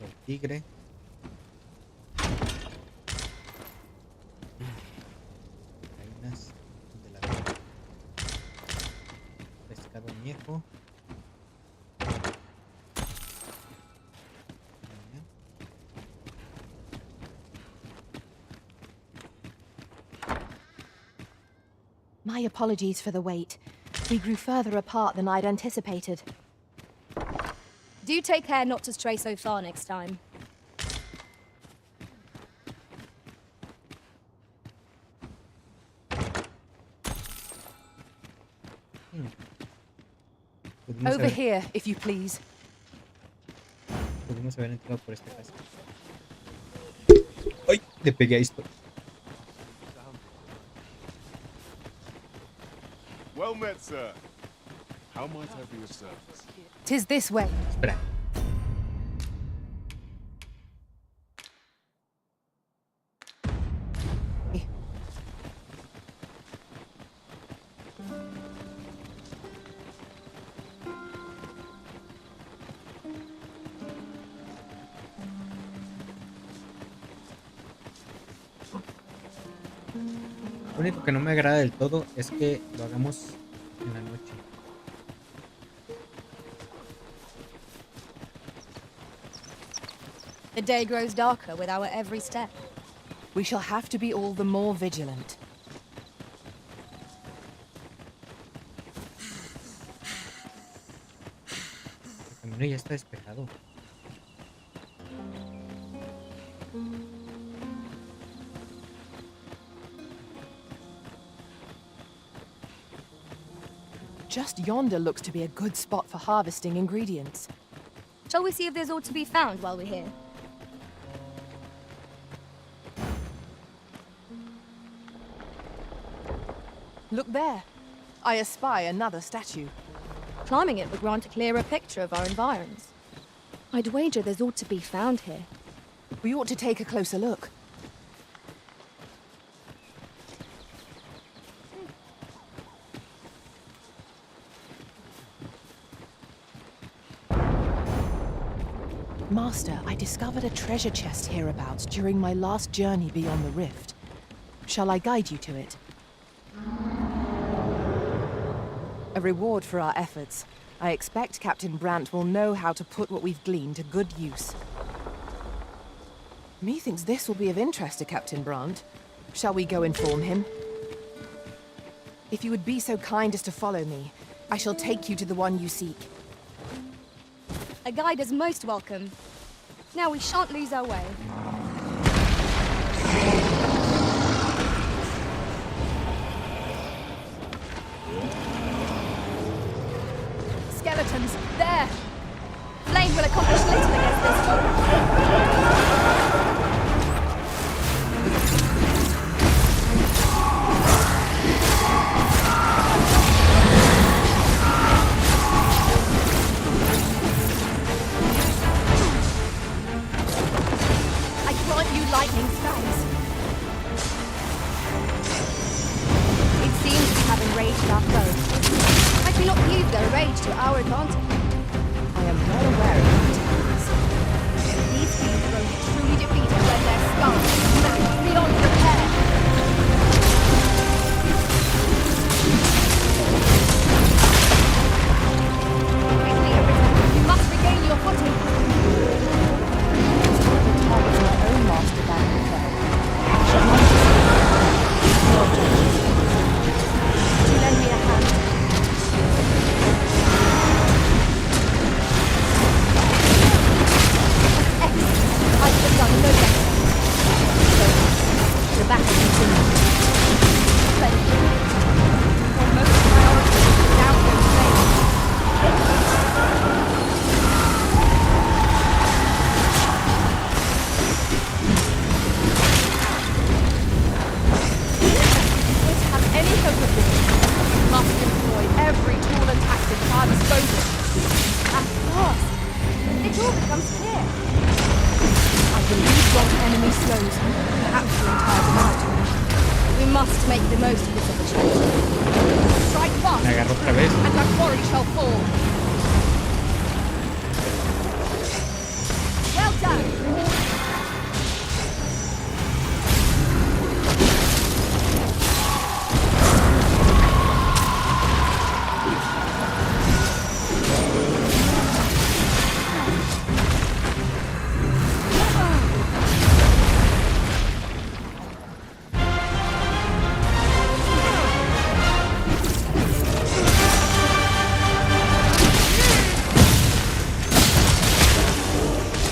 S1: El tigre. Reinas de la pescado añejo.
S8: My apologies for the wait. We grew further apart than I'd anticipated.
S17: Do take care not to stray so far next time.
S8: Over here, if you please.
S1: Pudimos haber entrado por esta casa. ¡Ay! Le pegué a esto.
S15: Well met, sir. How might I be of service?
S8: 'Tis this way.
S1: Espera. Lo único que no me agrada del todo es que lo hagamos en la noche.
S17: The day grows darker with our every step.
S8: We shall have to be all the more vigilant.
S1: El camino ya está despejado.
S8: Just yonder looks to be a good spot for harvesting ingredients.
S17: Shall we see if there's aught to be found while we're here?
S8: Look there. I espy another statue.
S17: Climbing it would grant a clearer picture of our environs. I'd wager there's aught to be found here.
S8: We ought to take a closer look. Master, I discovered a treasure chest hereabouts during my last journey beyond the rift. Shall I guide you to it? A reward for our efforts. I expect Captain Brandt will know how to put what we've gleaned to good use. Methinks this will be of interest to Captain Brandt. Shall we go inform him? If you would be so kind as to follow me, I shall take you to the one you seek.
S17: A guide is most welcome. Now we shan't lose our way.
S8: Skeletons, there! Flame will accomplish little against this foe.
S17: Lightning strikes. It seems we have enraged our foe. I cannot use their rage to our advantage.
S8: I am well aware of that.
S17: These fiends won't be truly defeated when their skulls are smashed beyond repair. Quickly, Arisen, you must regain your footing.
S8: My own master back in there.
S17: Would you lend me a hand? Excellent. I could have done no better. So, the battle continues. Splendid. Your most priority is down those flames.
S8: Any hope of this? We must employ every tool and tactic at our disposal.
S17: At last, it all becomes clear.
S8: I believe what the enemy slows, perhaps we'll tire them out.
S17: We must make the most of this opportunity. Strike fast,
S1: Me agarró otra vez.
S17: and our quarry shall fall. Well done.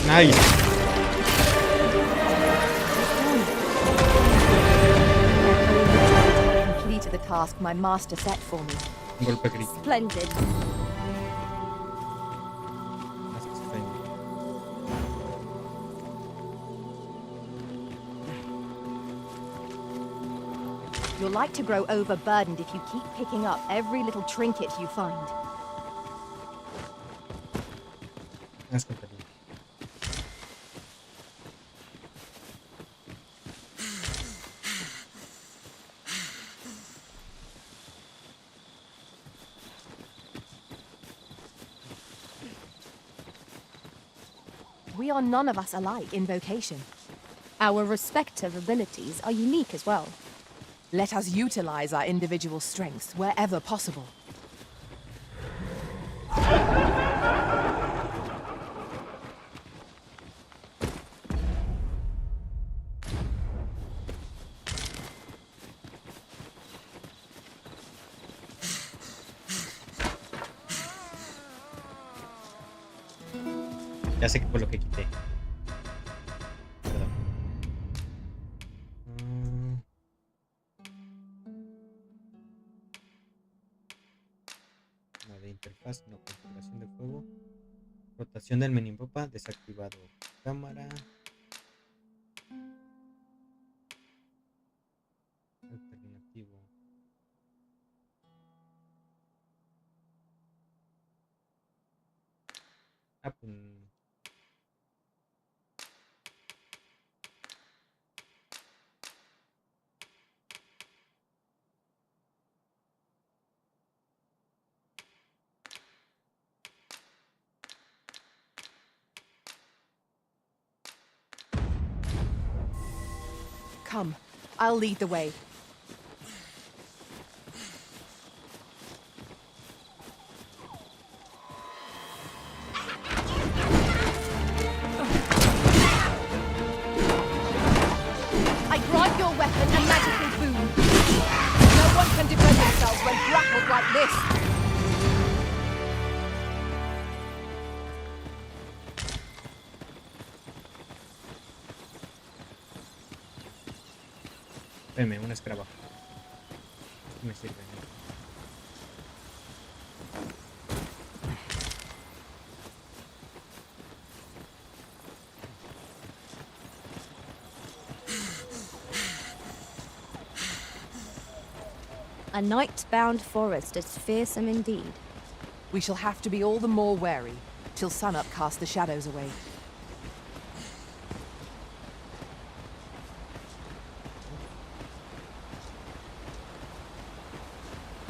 S1: Nice.
S8: Completed the task my master set for me.
S1: Un golpe crítico.
S17: Splendid.
S8: Your You're like to grow overburdened if you keep picking up every little trinket you find. We are none of us alike in vocation.
S17: Our respective abilities are unique as well.
S8: Let us utilize our individual strengths wherever possible.
S1: Ya sé que por lo que quité. Perdón. No, de interfaz, no. Configuración de juego. Rotación del minimapa desactivado. Cámara. Alternativo. Ah, pues.
S8: Come, I'll lead the way.
S5: I grant your weapon a magical boon. No one can defend themselves when grappled like this.
S1: Espérame, una escrava. Esto me sirve.
S2: A night-bound forest is fearsome indeed.
S8: We shall have to be all the more wary, till sunup casts the shadows away.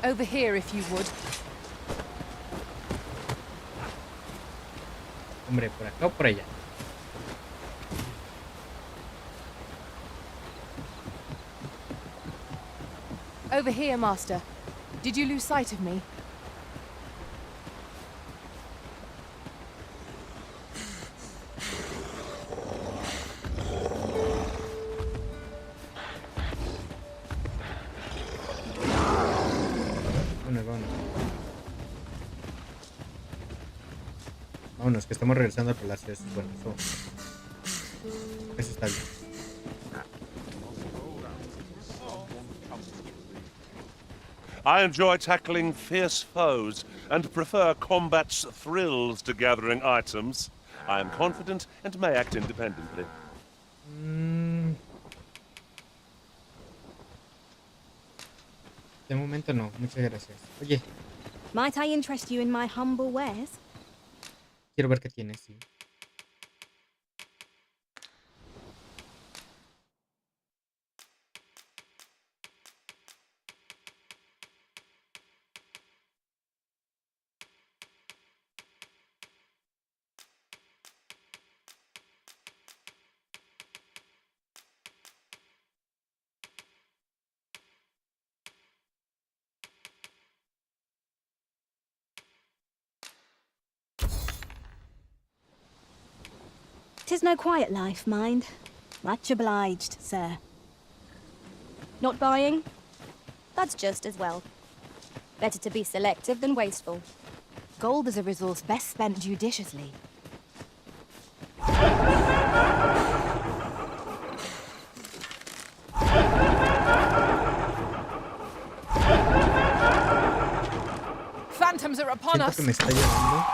S8: Over here, if you would.
S1: Hombre, por acá o por allá.
S8: Over here, Master. Did you lose sight of me?
S1: Vámonos, que estamos regresando al palacio. Eso es bueno, eso está bien.
S11: I enjoy tackling fierce foes and prefer combat's thrills to gathering items. I am confident and may act independently.
S1: De momento no, muchas gracias. Oye,
S2: Might I interest you in my humble wares?
S1: quiero ver qué tienes, sí.
S2: Tis no quiet life, mind. Much obliged, sir. Not buying? That's just as well. Better to be selective than wasteful.
S8: Gold is a resource best spent judiciously.
S5: Phantoms are upon
S1: Siento
S5: us.
S1: que me está llevando.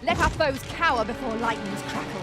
S5: Let our foes cower before lightnings crackle.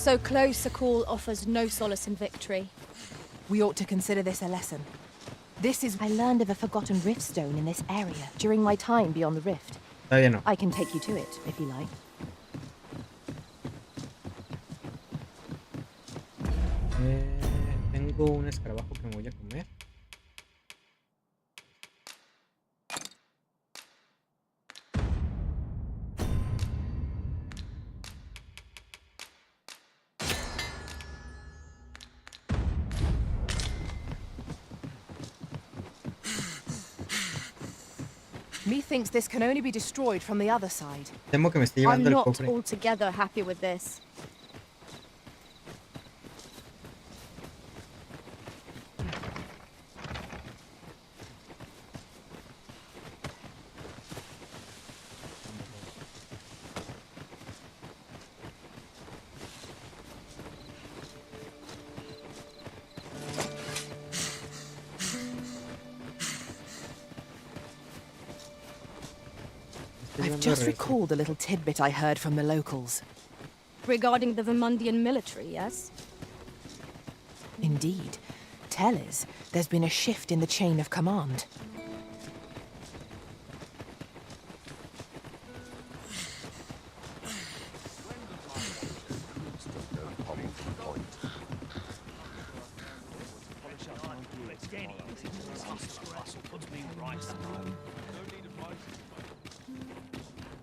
S17: So close a call offers no solace in victory.
S8: We ought to consider this a lesson. This is... I learned of a forgotten rift stone in this area during my time beyond the rift.
S1: Todavía no.
S8: I can take you to it, if you like.
S1: Tengo un escarabajo que me voy a comer.
S8: Methinks this can only be destroyed from the other side.
S1: Temo que me esté
S17: I'm
S1: llevando el
S17: not
S1: cofre.
S17: altogether happy with this.
S8: I've just recalled a little tidbit I heard from the locals.
S17: Regarding the Vermundian military, yes?
S8: Indeed. Tell us, there's been a shift in the chain of command.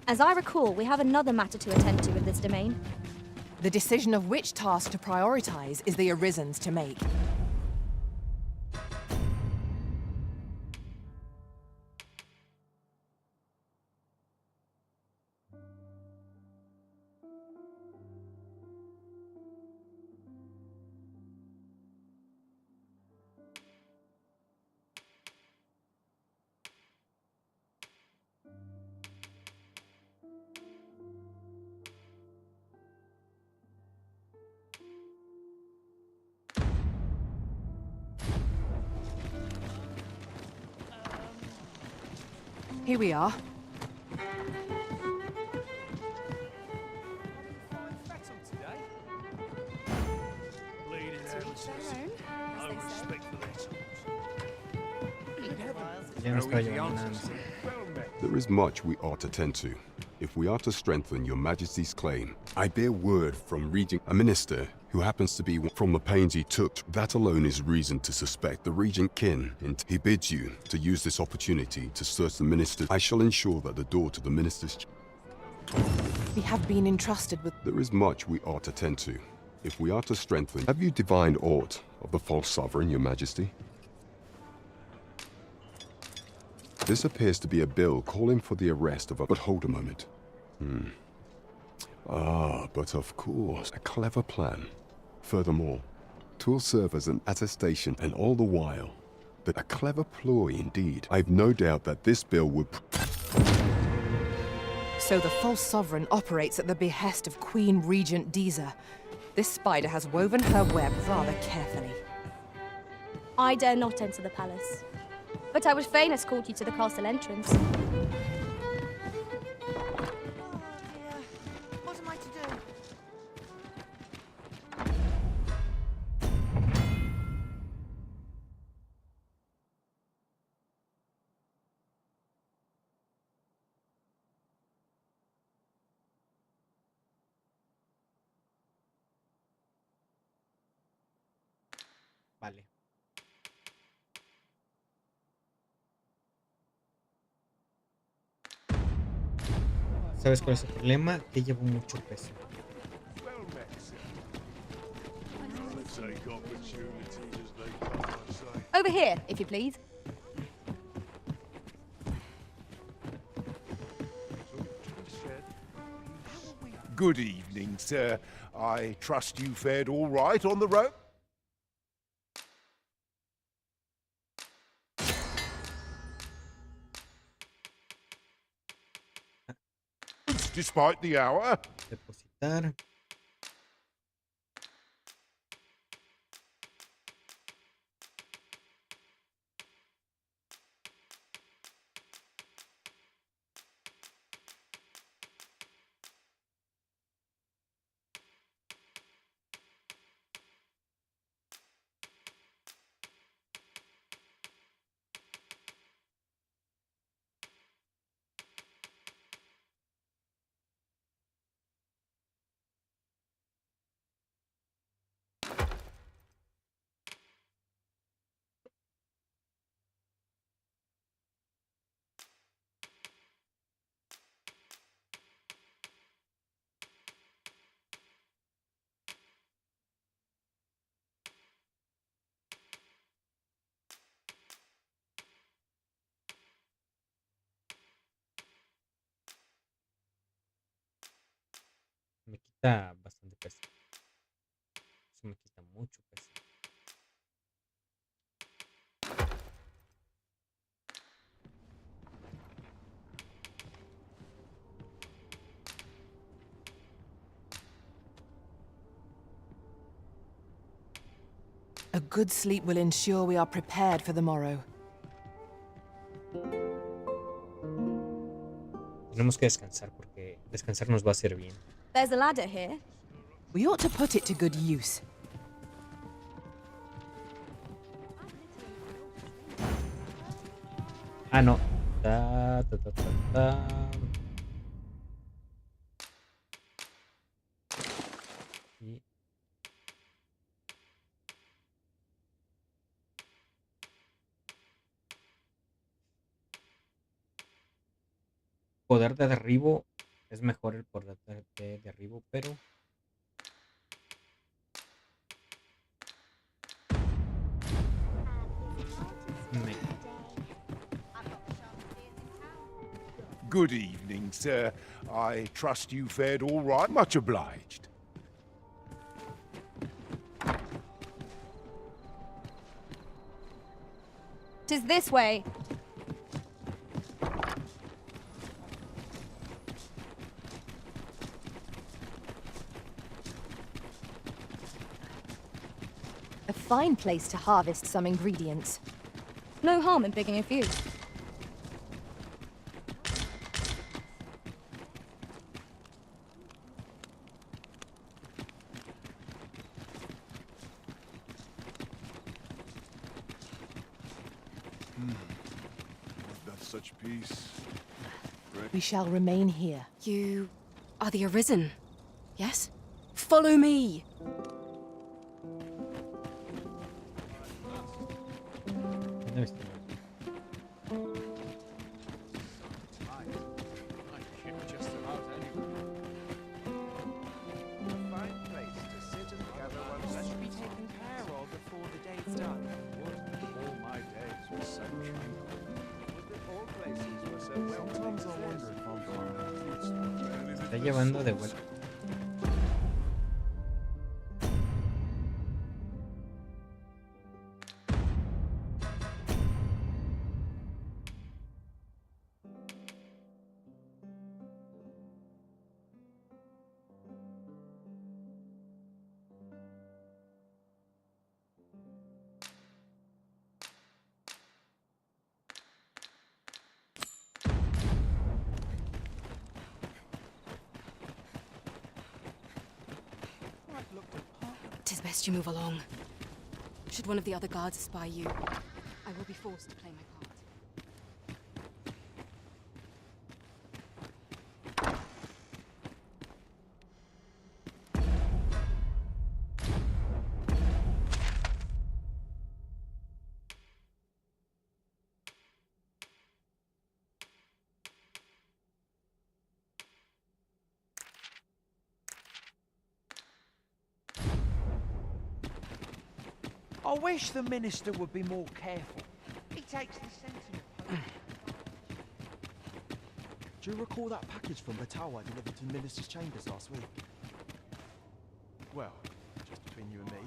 S17: As I recall, we have another matter to attend to in this domain.
S8: The decision of which task to prioritize is the Arisen's to make. Here we are.
S21: There is much we ought to tend to. If we are to strengthen your majesty's claim, I bear word from Regent, a minister who happens to be from the pains he took. That alone is reason to suspect the regent kin, and he bids you to use this opportunity to search the minister. I shall ensure that the door to the minister's...
S8: We have been entrusted with...
S21: There is much we ought to tend to. If we are to strengthen... Have you divined aught of the false sovereign, your majesty? This appears to be a bill calling for the arrest of a... But hold a moment. But of course, a clever plan. Furthermore, 'twill serve as an attestation, and all the while, that a clever ploy indeed. I've no doubt that this bill would...
S8: So the false sovereign operates at the behest of Queen Regent Disa. This spider has woven her web rather carefully.
S17: I dare not enter the palace, but I would fain escort you to the castle entrance.
S13: What am I to do?
S1: Vale. ¿Sabes cuál es el problema? Que llevo mucho peso.
S17: Over here, if you please.
S15: Good evening, sir. I trust you fared all right on the road? Despite the hour.
S1: Depositar. quita bastante peso. Eso me quita mucho peso.
S8: A good sleep will ensure we are prepared for the morrow.
S1: Tenemos que descansar porque descansar nos va a hacer bien.
S2: There's a ladder here.
S8: We ought to put it to good use.
S1: Ah, no. Ta, ta, ta, ta, ta. Y... Poder de derribo es mejor el poder de derribo, pero
S15: Good evening, sir. I trust you fared all right. Much obliged.
S2: "'Tis this way." A fine place to harvest some ingredients. No harm in picking a few.
S15: That's such peace.
S8: We shall remain here.
S5: You are the Arisen, yes? Follow me!
S1: Está llevando de vuelta.
S5: Tis best you move along. Should one of the other guards spy you, I will be forced to play my part.
S12: I wish the minister would be more careful. He takes the sentinel.
S22: Do you recall that package from Batawa delivered to the minister's chambers last week? Well, just between you and me.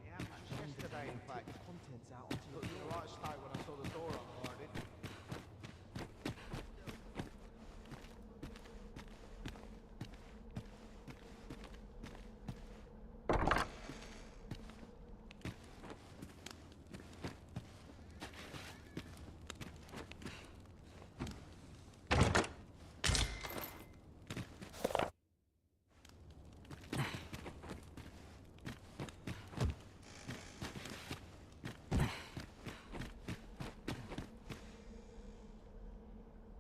S12: Yesterday, in fact.
S22: Contents out
S12: Looked in the right state when I saw the door unguarded.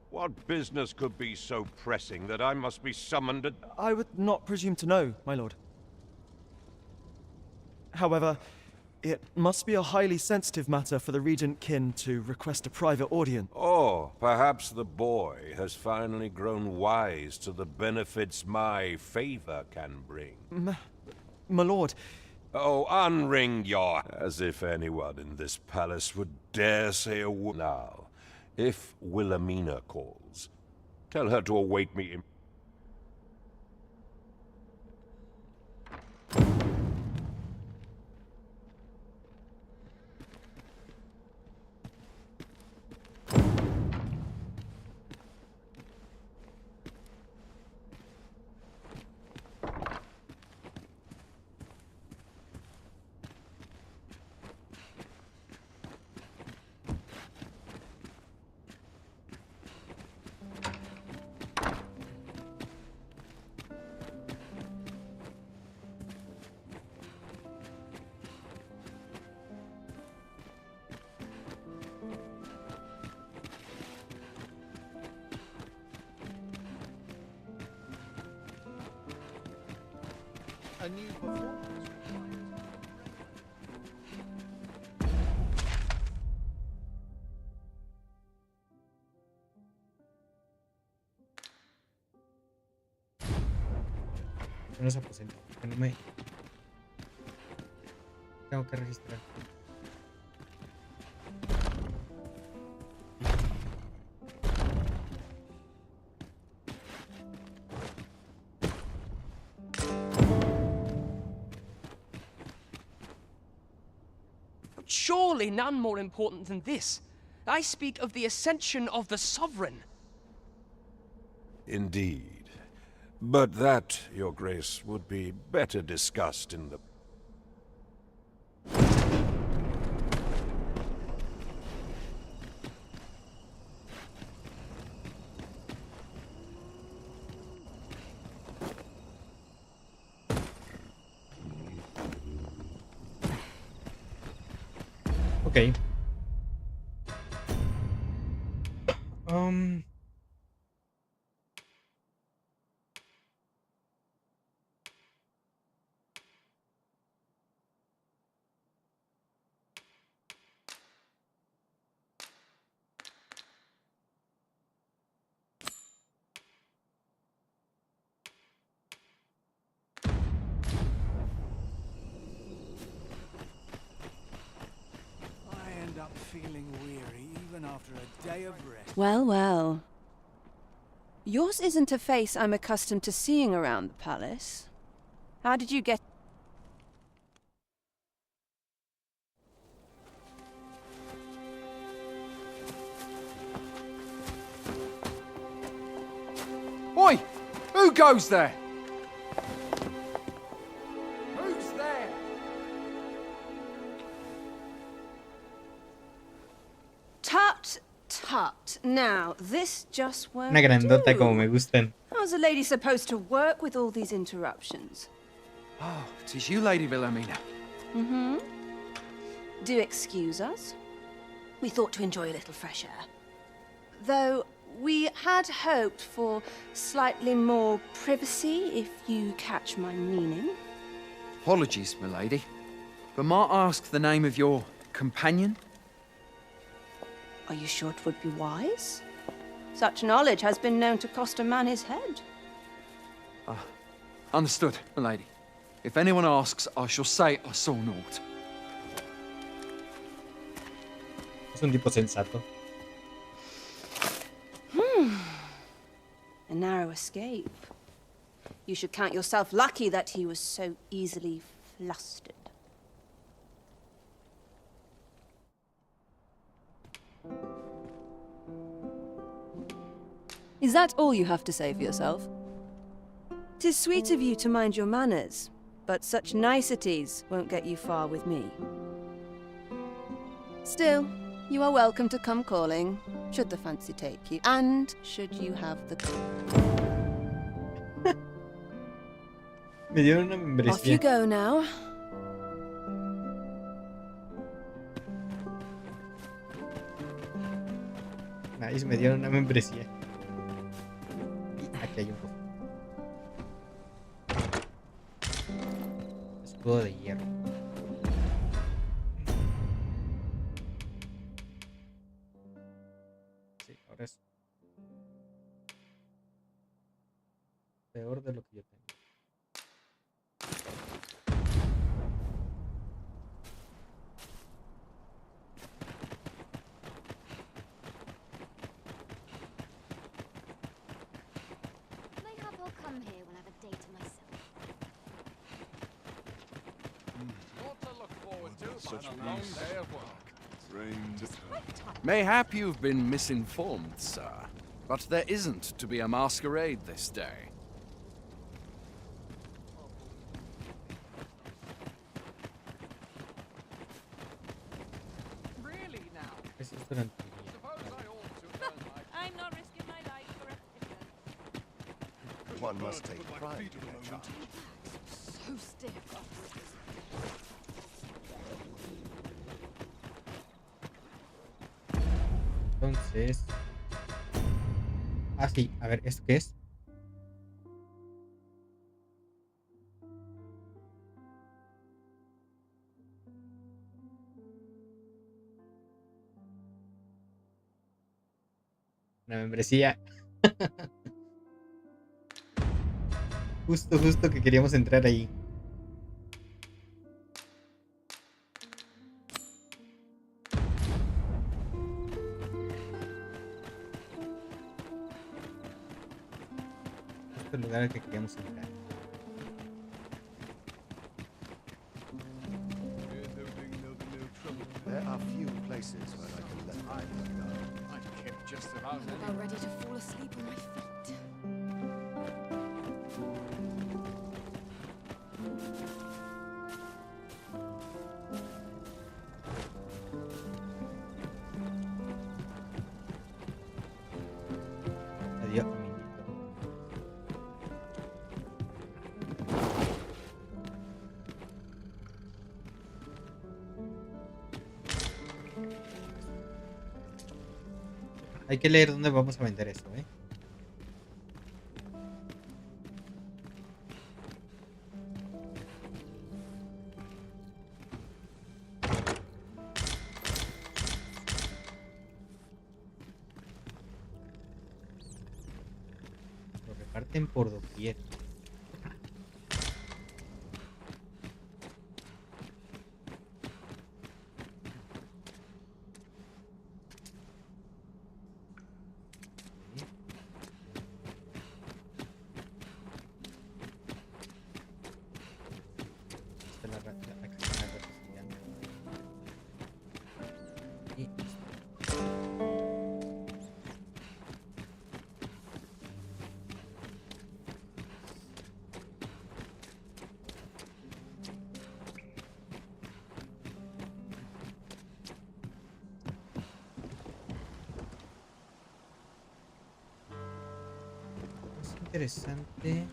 S23: What business could be so pressing that I must be summoned at...
S22: I would not presume to know, my lord. However, it must be a highly sensitive matter for the regent kin to request a private audience.
S23: Oh, perhaps the boy has finally grown wise to the benefits my favor can bring.
S22: My lord...
S23: Oh, unring your... As if anyone in this palace would dare say a word. Now, if Wilhelmina calls, tell her to await me in...
S15: A new performance.
S1: No se aposenta, que no me... Tengo que registrar.
S9: Surely none more important than this. I speak of the ascension of the Sovereign.
S23: Indeed. But that, Your Grace, would be better discussed in the...
S1: Ok.
S4: I end up feeling weary even after a day of rest.
S5: Well, well. Yours isn't a face I'm accustomed to seeing around the palace. How did you get...
S12: Oi! Who goes there? Who's there?
S5: Tut, tut. Now, this just won't
S1: Una grandota
S5: do.
S1: como me gustan.
S5: How's a lady supposed to work with all these interruptions?
S12: Oh, 'tis you, Lady Wilhelmina.
S5: Mm-hmm. Do excuse us. We thought to enjoy a little fresh air. Though we had hoped for slightly more privacy, if you catch my meaning.
S12: Apologies, my lady. But might I ask the name of your companion?
S5: Are you sure it would be wise? Such knowledge has been known to cost a man his head.
S12: Understood, my lady. If anyone asks, I shall say I saw naught.
S1: Es un tipo sensato.
S5: A narrow escape. You should count yourself lucky that he was so easily flustered. Is that all you have to say for yourself? 'Tis sweet of you to mind your manners, but such niceties won't get you far with me. Still, you are welcome to come calling, should the fancy take you, and should you have the...
S1: Me dieron una
S5: Off you
S1: membresía.
S5: go now.
S1: Nice, me dieron una membresía. Y aquí hay un cofre. Escudo de hierro. Sí, ahora es peor de lo que yo tengo.
S17: Mayhap I'll come here when I have a day to myself.
S15: Such a long day of work.
S12: Mayhap you've been misinformed, sir. But there isn't to be a masquerade this day. Really now?
S1: Eso es durante el día.
S19: I'm not risking my life for a picture.
S18: One must take pride in their child.
S19: So stiff.
S1: Entonces... Ah, sí. A ver, ¿esto qué es? Una membresía. Justo que queríamos entrar ahí. Justo el lugar al que queríamos entrar.
S15: There are few places where I can let idle go.
S12: I kept just about
S19: I'm ready to fall asleep on my feet.
S1: Adiós, amiguito. Hay que leer dónde vamos a vender eso, ¿eh? Lo reparten por doquier. Esta es la casilla de representante. Y es interesante.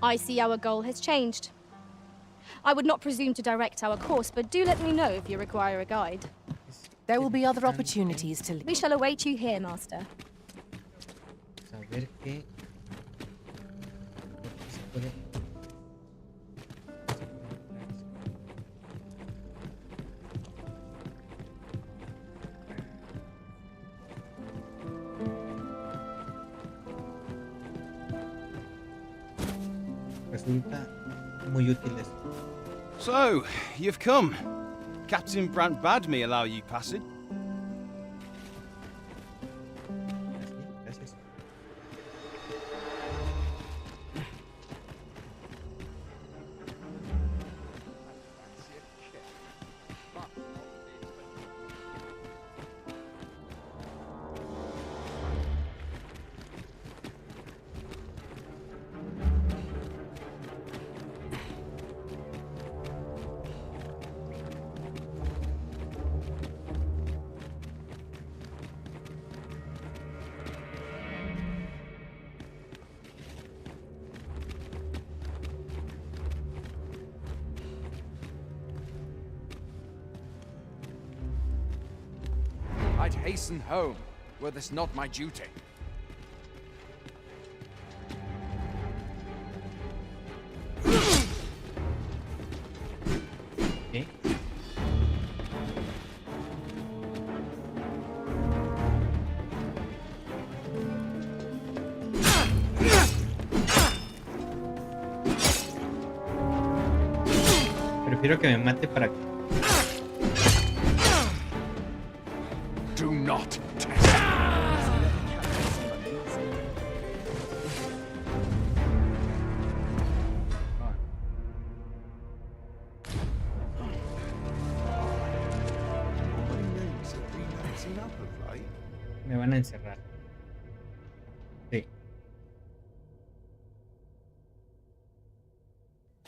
S17: I see our goal has changed. I would not presume to direct our course, but do let me know if you require a guide.
S8: There will be other opportunities to
S17: We shall await you here, Master.
S1: Saber que se puede. Resulta muy útil esto.
S10: So, you've come. Captain Brant bade me allow you passage.
S1: Gracias.
S12: I'd hasten home, were this not my duty.
S1: ¿Qué? Prefiero que me mate para que...
S12: Do not test.
S1: Me van a encerrar. Sí.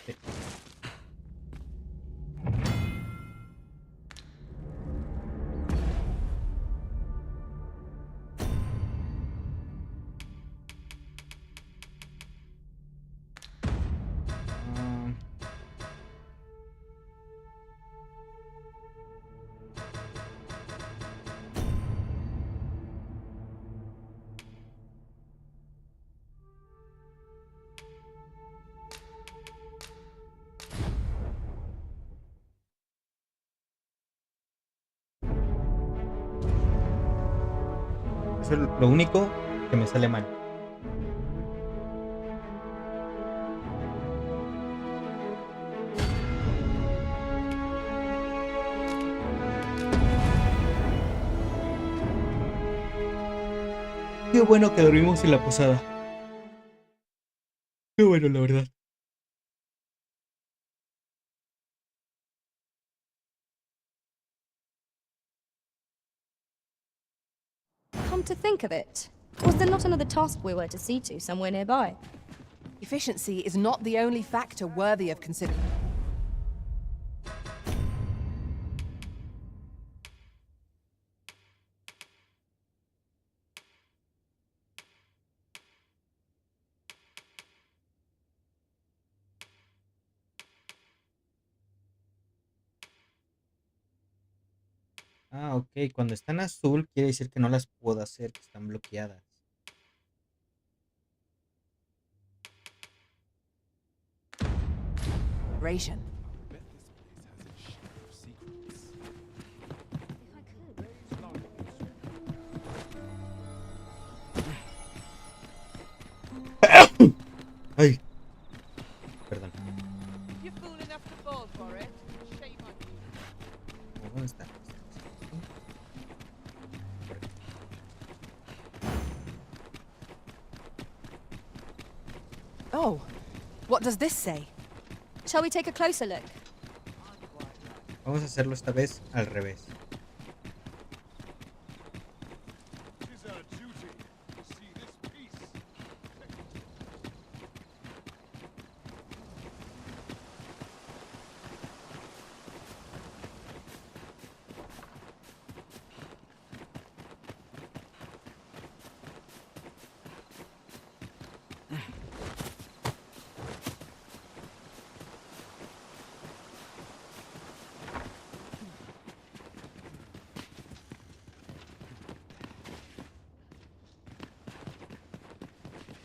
S1: Sí. Eso es lo único que me sale mal. Qué bueno que dormimos en la posada. Qué bueno, la verdad.
S2: Come to think of it, was there not another task we were to see to somewhere nearby?
S8: Efficiency is not the only factor worthy of consideration.
S1: Ah, ok. Cuando están azul quiere decir que no las puedo hacer, que están bloqueadas.
S8: Ration.
S1: Ay. Perdón. ¿Dónde está?
S8: Oh, what does this say?
S2: Shall we take a closer look?
S1: Vamos a hacerlo esta vez al revés.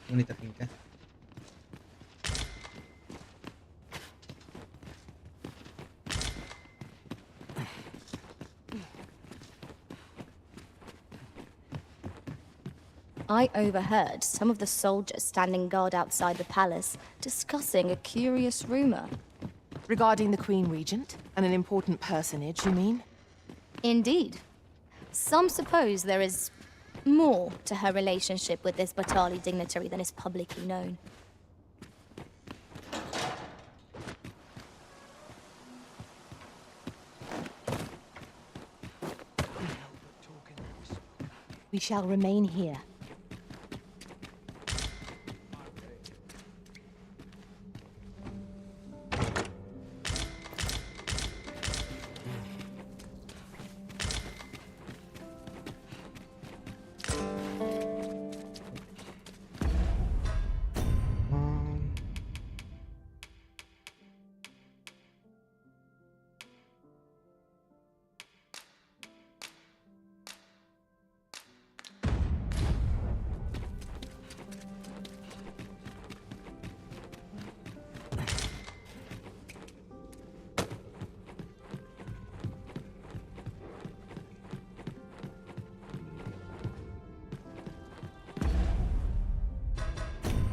S1: Bonita finca.
S2: I overheard some of the soldiers standing guard outside the palace discussing a curious rumor.
S8: Regarding the Queen Regent and an important personage, you mean?
S2: Indeed. Some suppose there is more to her relationship with this Batali dignitary than is publicly known.
S19: We shall remain here.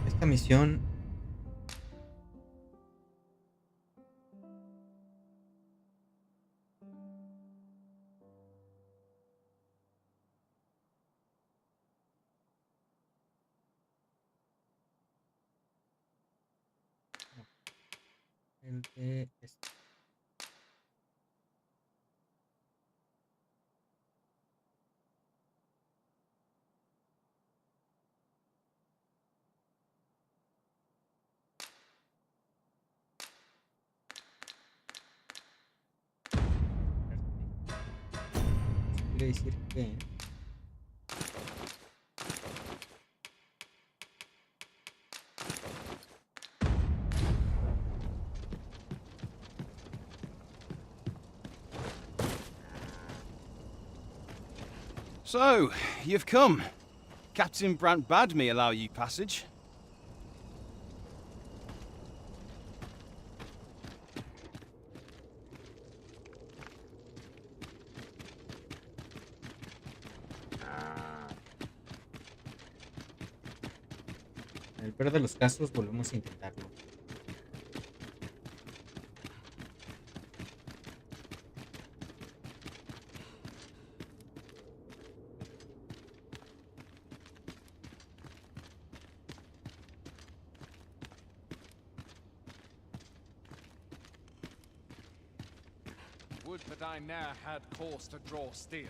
S1: Esta misión el de este. Quiere decir que
S10: So, you've come. Captain Brant bade me allow you passage.
S1: el peor de los casos, volvemos a intentarlo.
S12: Would that I ne'er had cause to draw steel.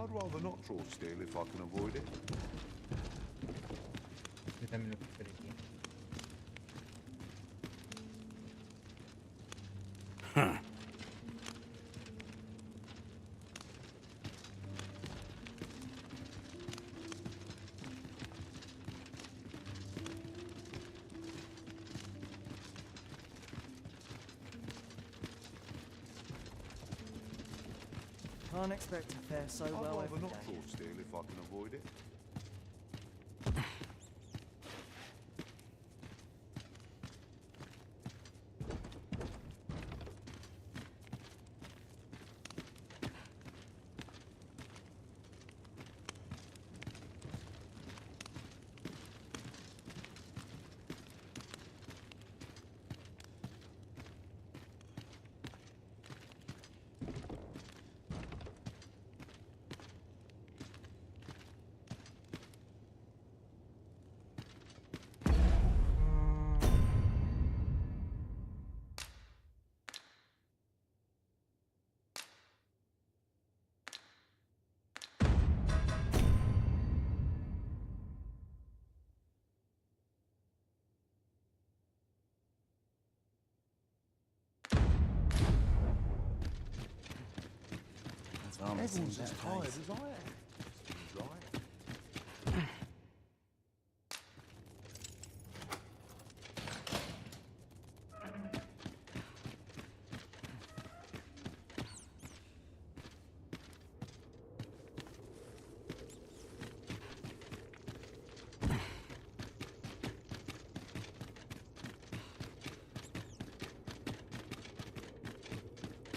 S15: I'd rather not draw steel if I can avoid it.
S1: Yo también lo preferiría.
S3: Can't expect to fare so
S15: I'd
S3: well
S15: rather
S3: every
S15: not
S3: day.
S15: draw steel if I can avoid it. Everyone's as tired as I am. Seems right.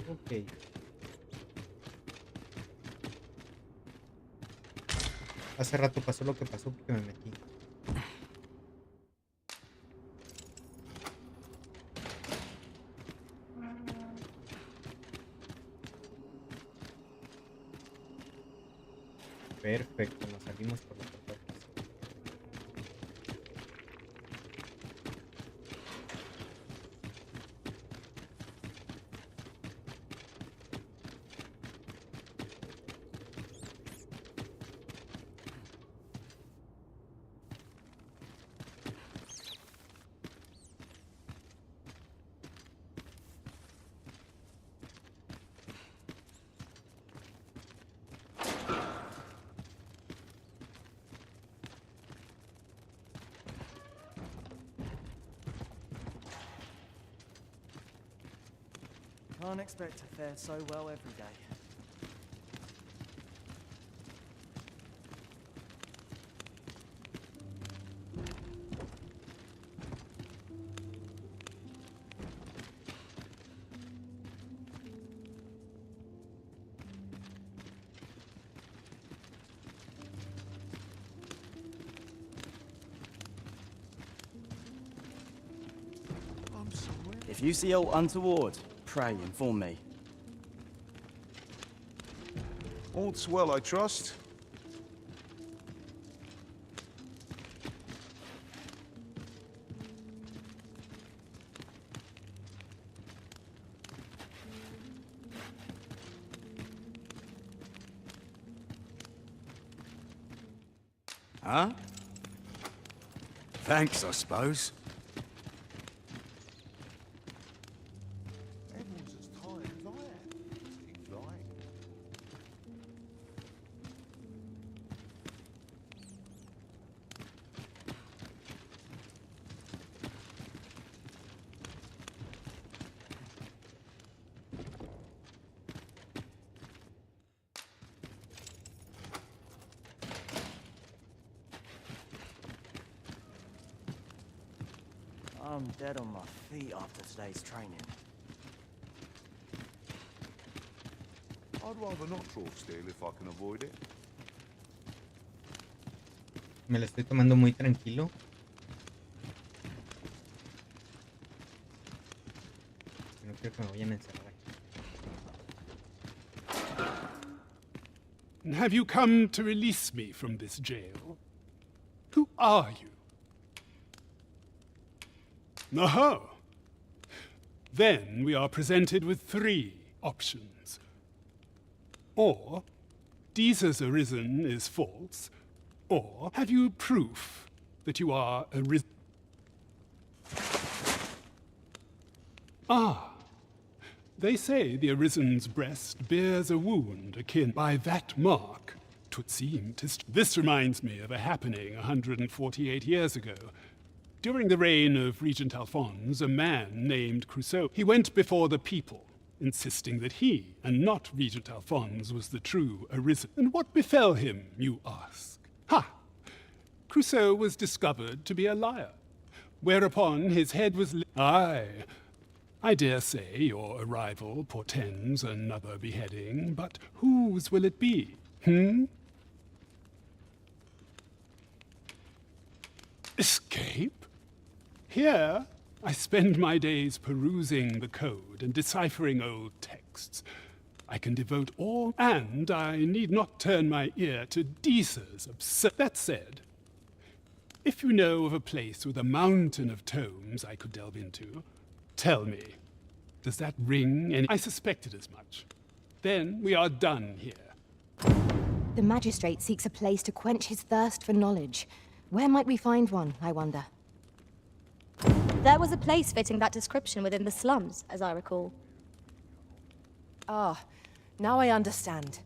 S1: Ok. Hace rato pasó lo que pasó porque me metí. Perfecto, nos salimos por la puerta.
S3: Can't expect to fare so well every day.
S6: If you see aught untoward, pray inform me.
S15: All's well, I trust.
S7: Huh? Thanks, I suppose.
S15: Everyone's as tired as I am. Seems like.
S3: I'm dead on my feet after today's training.
S15: I'd rather not draw steel if I can avoid it.
S1: Me lo estoy tomando muy tranquilo. No quiero que me vayan a encerrar aquí.
S14: Have you come to release me from this jail? Who are you? Oh. Then we are presented with 3 options. Or, Jesus arisen is false, or have you proof that you are arisen? Ah, they say the arisen's breast bears a wound akin by that mark. 'Twould seem this reminds me of a happening 148 years ago. During the reign of Regent Alphonse, a man named Crusoe, he went before the people, insisting that he, and not Regent Alphonse, was the true arisen. And what befell him, you ask? Ha! Crusoe was discovered to be a liar, whereupon his head was Aye, I dare say your arrival portends another beheading, but whose will it be, Escape? Here, I spend my days perusing the code and deciphering old texts. I can devote all, and I need not turn my ear to Deesa's absurd. That said, if you know of a place with a mountain of tomes I could delve into, tell me. Does that ring any? I suspected as much. Then we are done here.
S8: The magistrate seeks a place to quench his thirst for knowledge. Where might we find one, I wonder?
S2: There was a place fitting that description within the slums, as I recall.
S8: Ah, now I understand.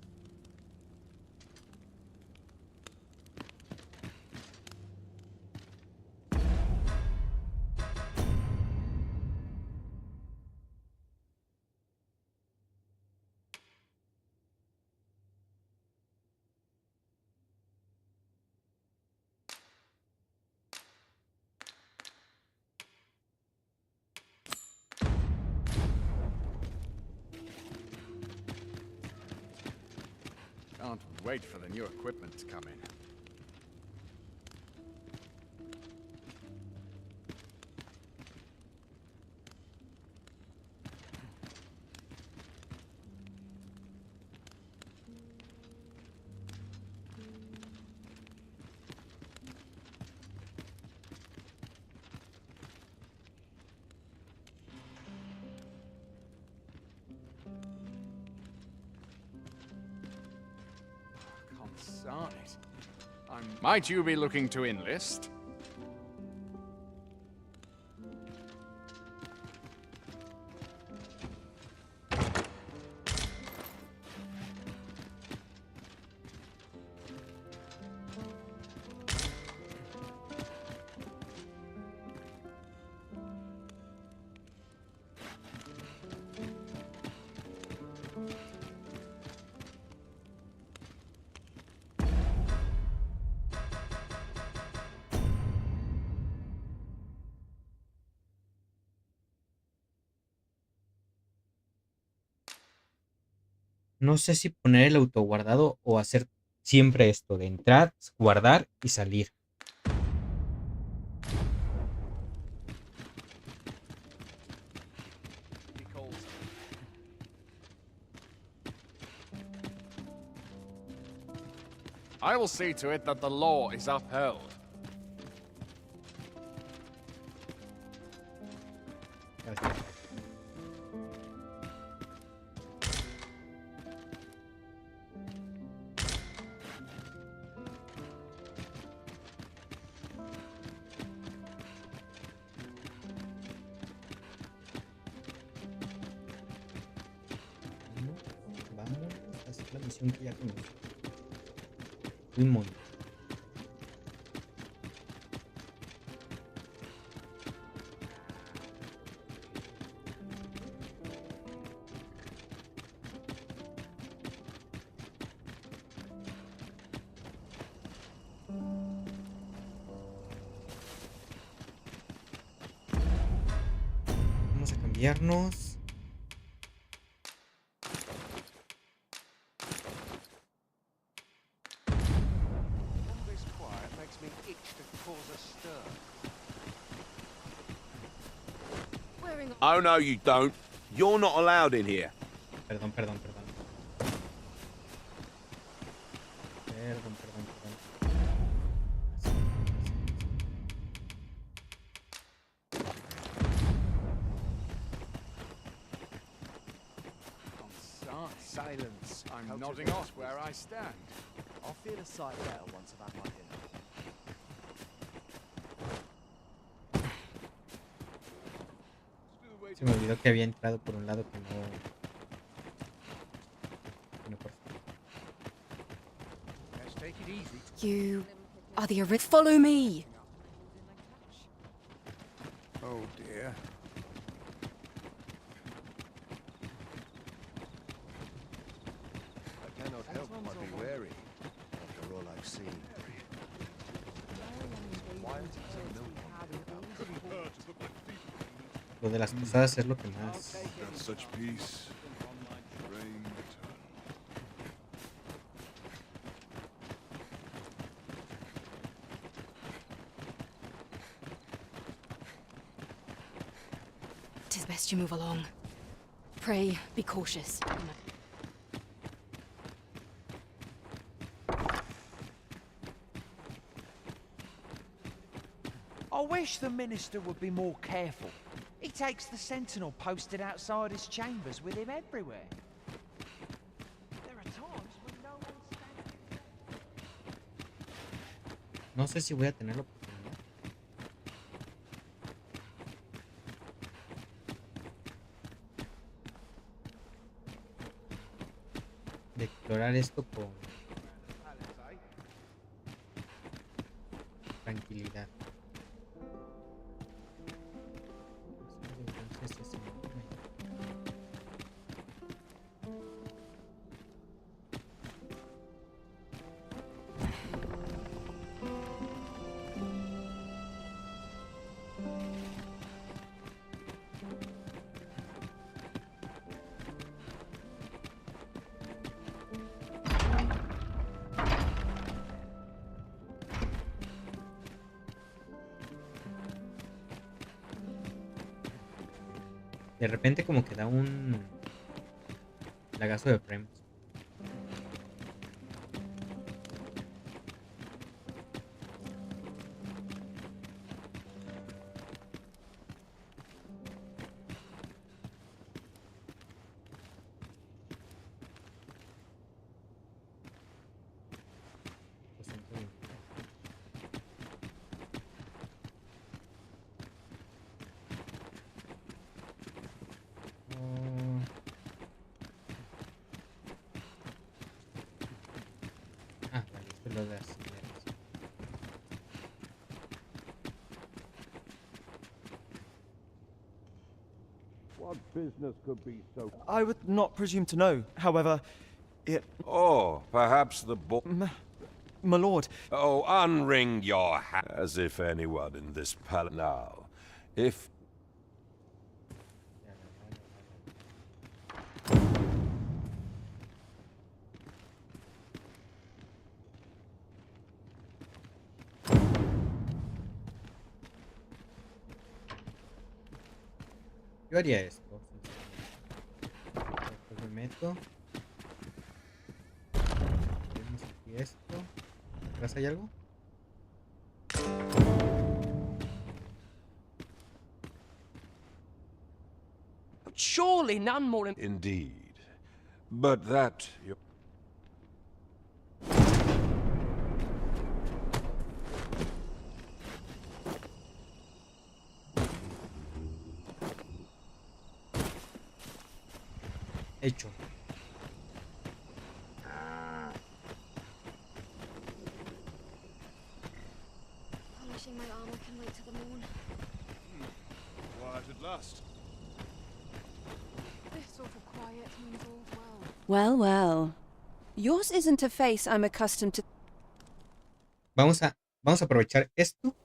S12: Can't wait for the new equipment to come in. Might you be looking to enlist?
S1: No sé si poner el autoguardado o hacer siempre esto de entrar, guardar y salir.
S12: I will see to it that the law is upheld.
S1: Vamos a hacer la misión que ya conozco. Un mono. cambiarnos.
S15: Oh, no, you don't. You're not allowed in here.
S1: Perdón. Perdón.
S12: Silence. I'm nodding off where I stand.
S3: I'll feel a sight better once I've had my dinner.
S1: Se me olvidó que había entrado por un lado que no por...
S8: You are the original. Follow me.
S12: Oh dear.
S18: I cannot help but be wary after all I've seen.
S1: Lo de las posadas es lo que más...
S15: Got such peace. Rain
S8: Tis best you move along. Pray, be cautious.
S3: I wish the minister would be more careful. He takes the sentinel posted outside his chambers with him everywhere. There are times when no one's standing.
S1: No sé si voy a tener la oportunidad de explorar esto con tranquilidad. De repente como que da un lagazo de frames.
S15: What business could be so...
S3: I would not presume to know. However, it...
S23: Oh, perhaps the
S3: My lord.
S23: Oh, unring your hat. As if anyone in this palace... Now, if...
S1: Yo haría esto. Después me meto. Vemos aquí esto. ¿Atrás hay algo?
S9: Surely none more...
S23: Indeed. But that...
S1: Hecho.
S17: I'm wishing my armor can wait till the morn.
S15: Quiet at last.
S8: This sort of quiet means all's well.
S5: Well, well. Yours isn't a face I'm accustomed to.
S1: Vamos a aprovechar esto.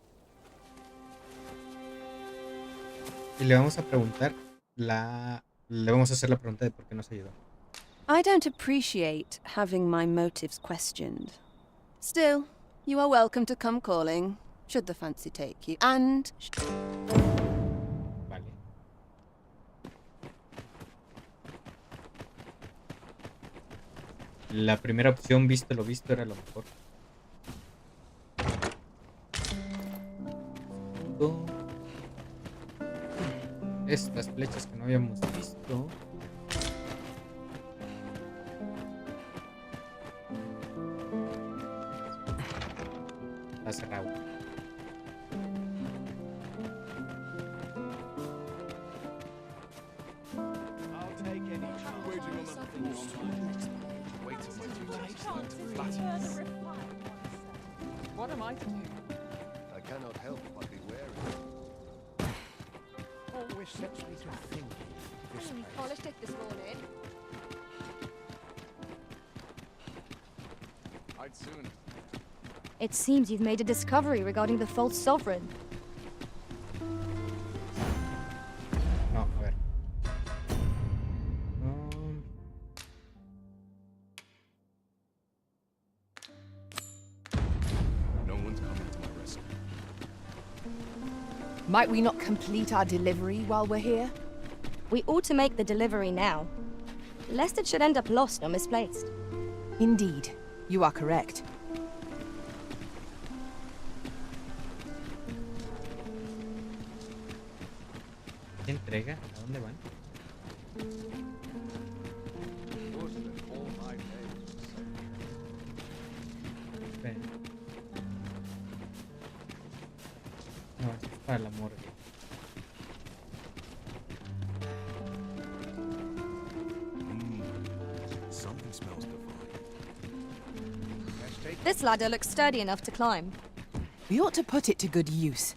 S1: Y le vamos a preguntar le vamos a hacer la pregunta de por qué nos ayudó.
S5: I don't appreciate having my motives questioned. Still, you are welcome to come calling, should the fancy take you, and...
S1: Vale. La primera opción, visto lo visto, era lo mejor. Segundo, estas flechas que no habíamos visto. Está cerrado.
S22: What am I to do?
S18: I cannot help but be wary.
S22: Always sets me to thinking. This place.
S17: Polished it this morning.
S12: I'd soon.
S17: It seems you've made a discovery regarding the false sovereign.
S1: No, a ver.
S12: No one's coming to my rescue.
S8: Might we not complete our delivery while we're here?
S17: We ought to make the delivery now, lest it should end up lost or misplaced.
S8: Indeed, you are correct.
S1: ¿Qué entrega? ¿A dónde van? Esperen. No, esto es para la morgue.
S12: Something smells divine.
S17: This ladder looks sturdy enough to climb.
S8: We ought to put it to good use.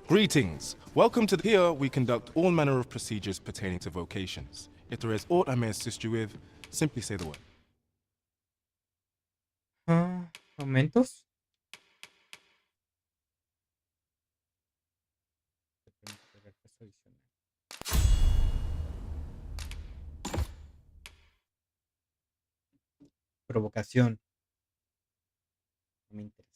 S11: Greetings. Welcome to here we conduct all manner of procedures pertaining to vocations. If there is aught I may assist you with, simply say the word.
S1: ¿Momentos? Provocación. No me interesa.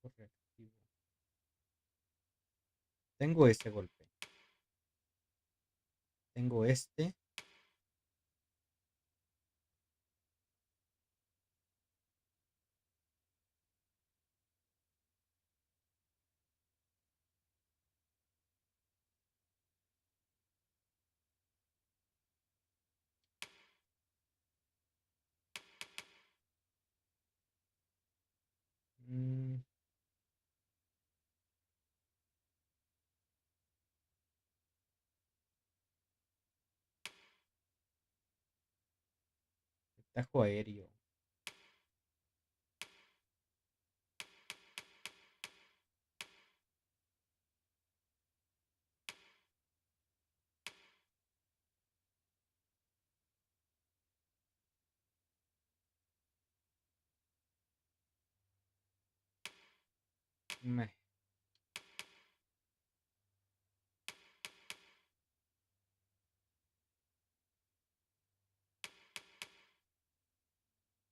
S1: Reactivo. Tengo ese golpe. Tengo este. Tajo aéreo. Meh.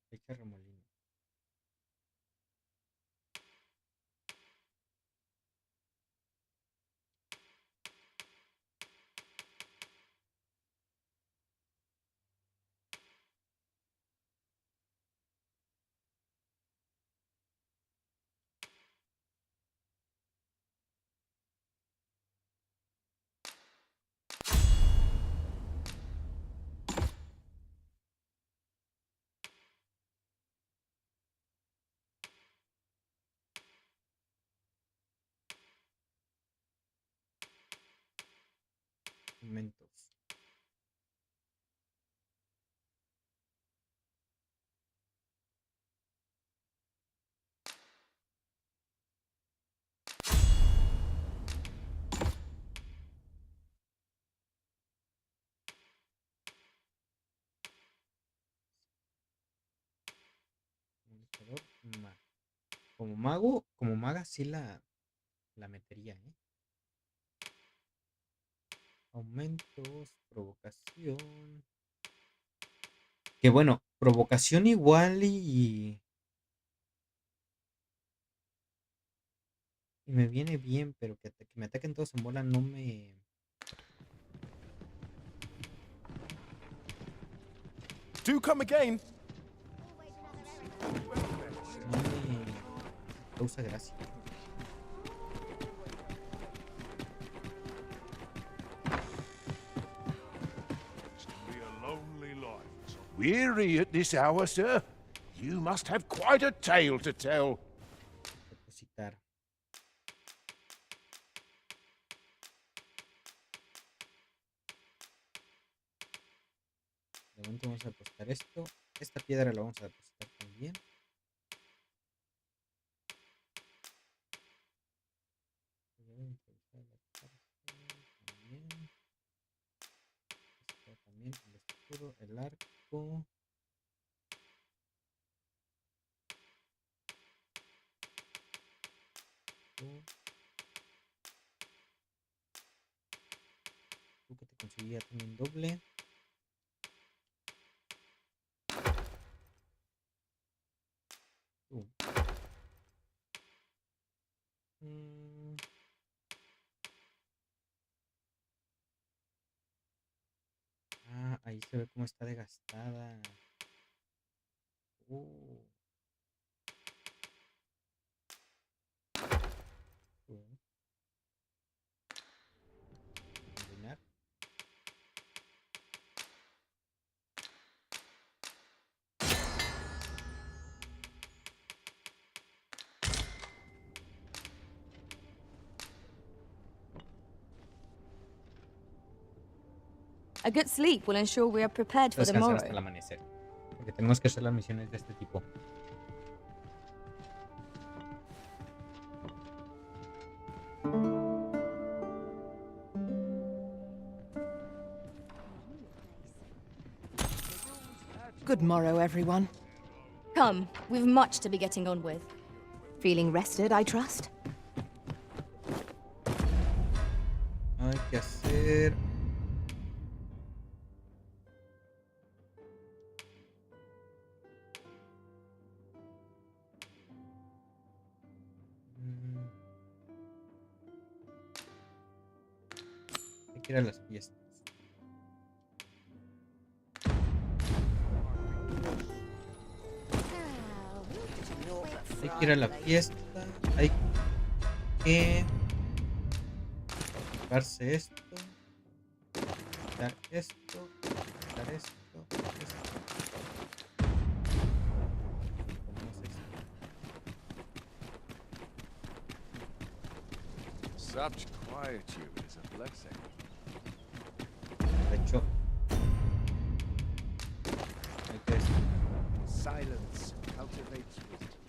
S1: Flecha remolino. Momentos. Como mago, como maga sí la metería, ¿eh? Aumentos, provocación. Que bueno, provocación igual y me viene bien, pero que me ataquen todos en bola no me...
S11: Do come again.
S1: No me causa gracia.
S15: Weary at this hour, sir? You must have quite a tale to tell.
S1: Depositar. De momento vamos a depositar esto. Esta piedra la vamos a depositar también. También el escudo, el arco. Tú que te conseguía también doble. Ah, ahí se ve cómo está desgastada. Combinar.
S2: A good sleep will ensure we are prepared for the
S1: Descansar
S2: morrow.
S1: hasta el amanecer. Porque tenemos que hacer las misiones de este tipo.
S8: Good morrow, everyone.
S2: Come, we've much to be getting on with.
S8: Feeling rested, I trust?
S1: Hay que hacer... Hay que ir a las fiestas. Hay que ir a la fiesta. Hay que... Quitarse esto. Quitar esto. Quitar esto.
S12: Such quietude is a blessing.
S1: De hecho, hay que...
S12: Silence cultivates wisdom.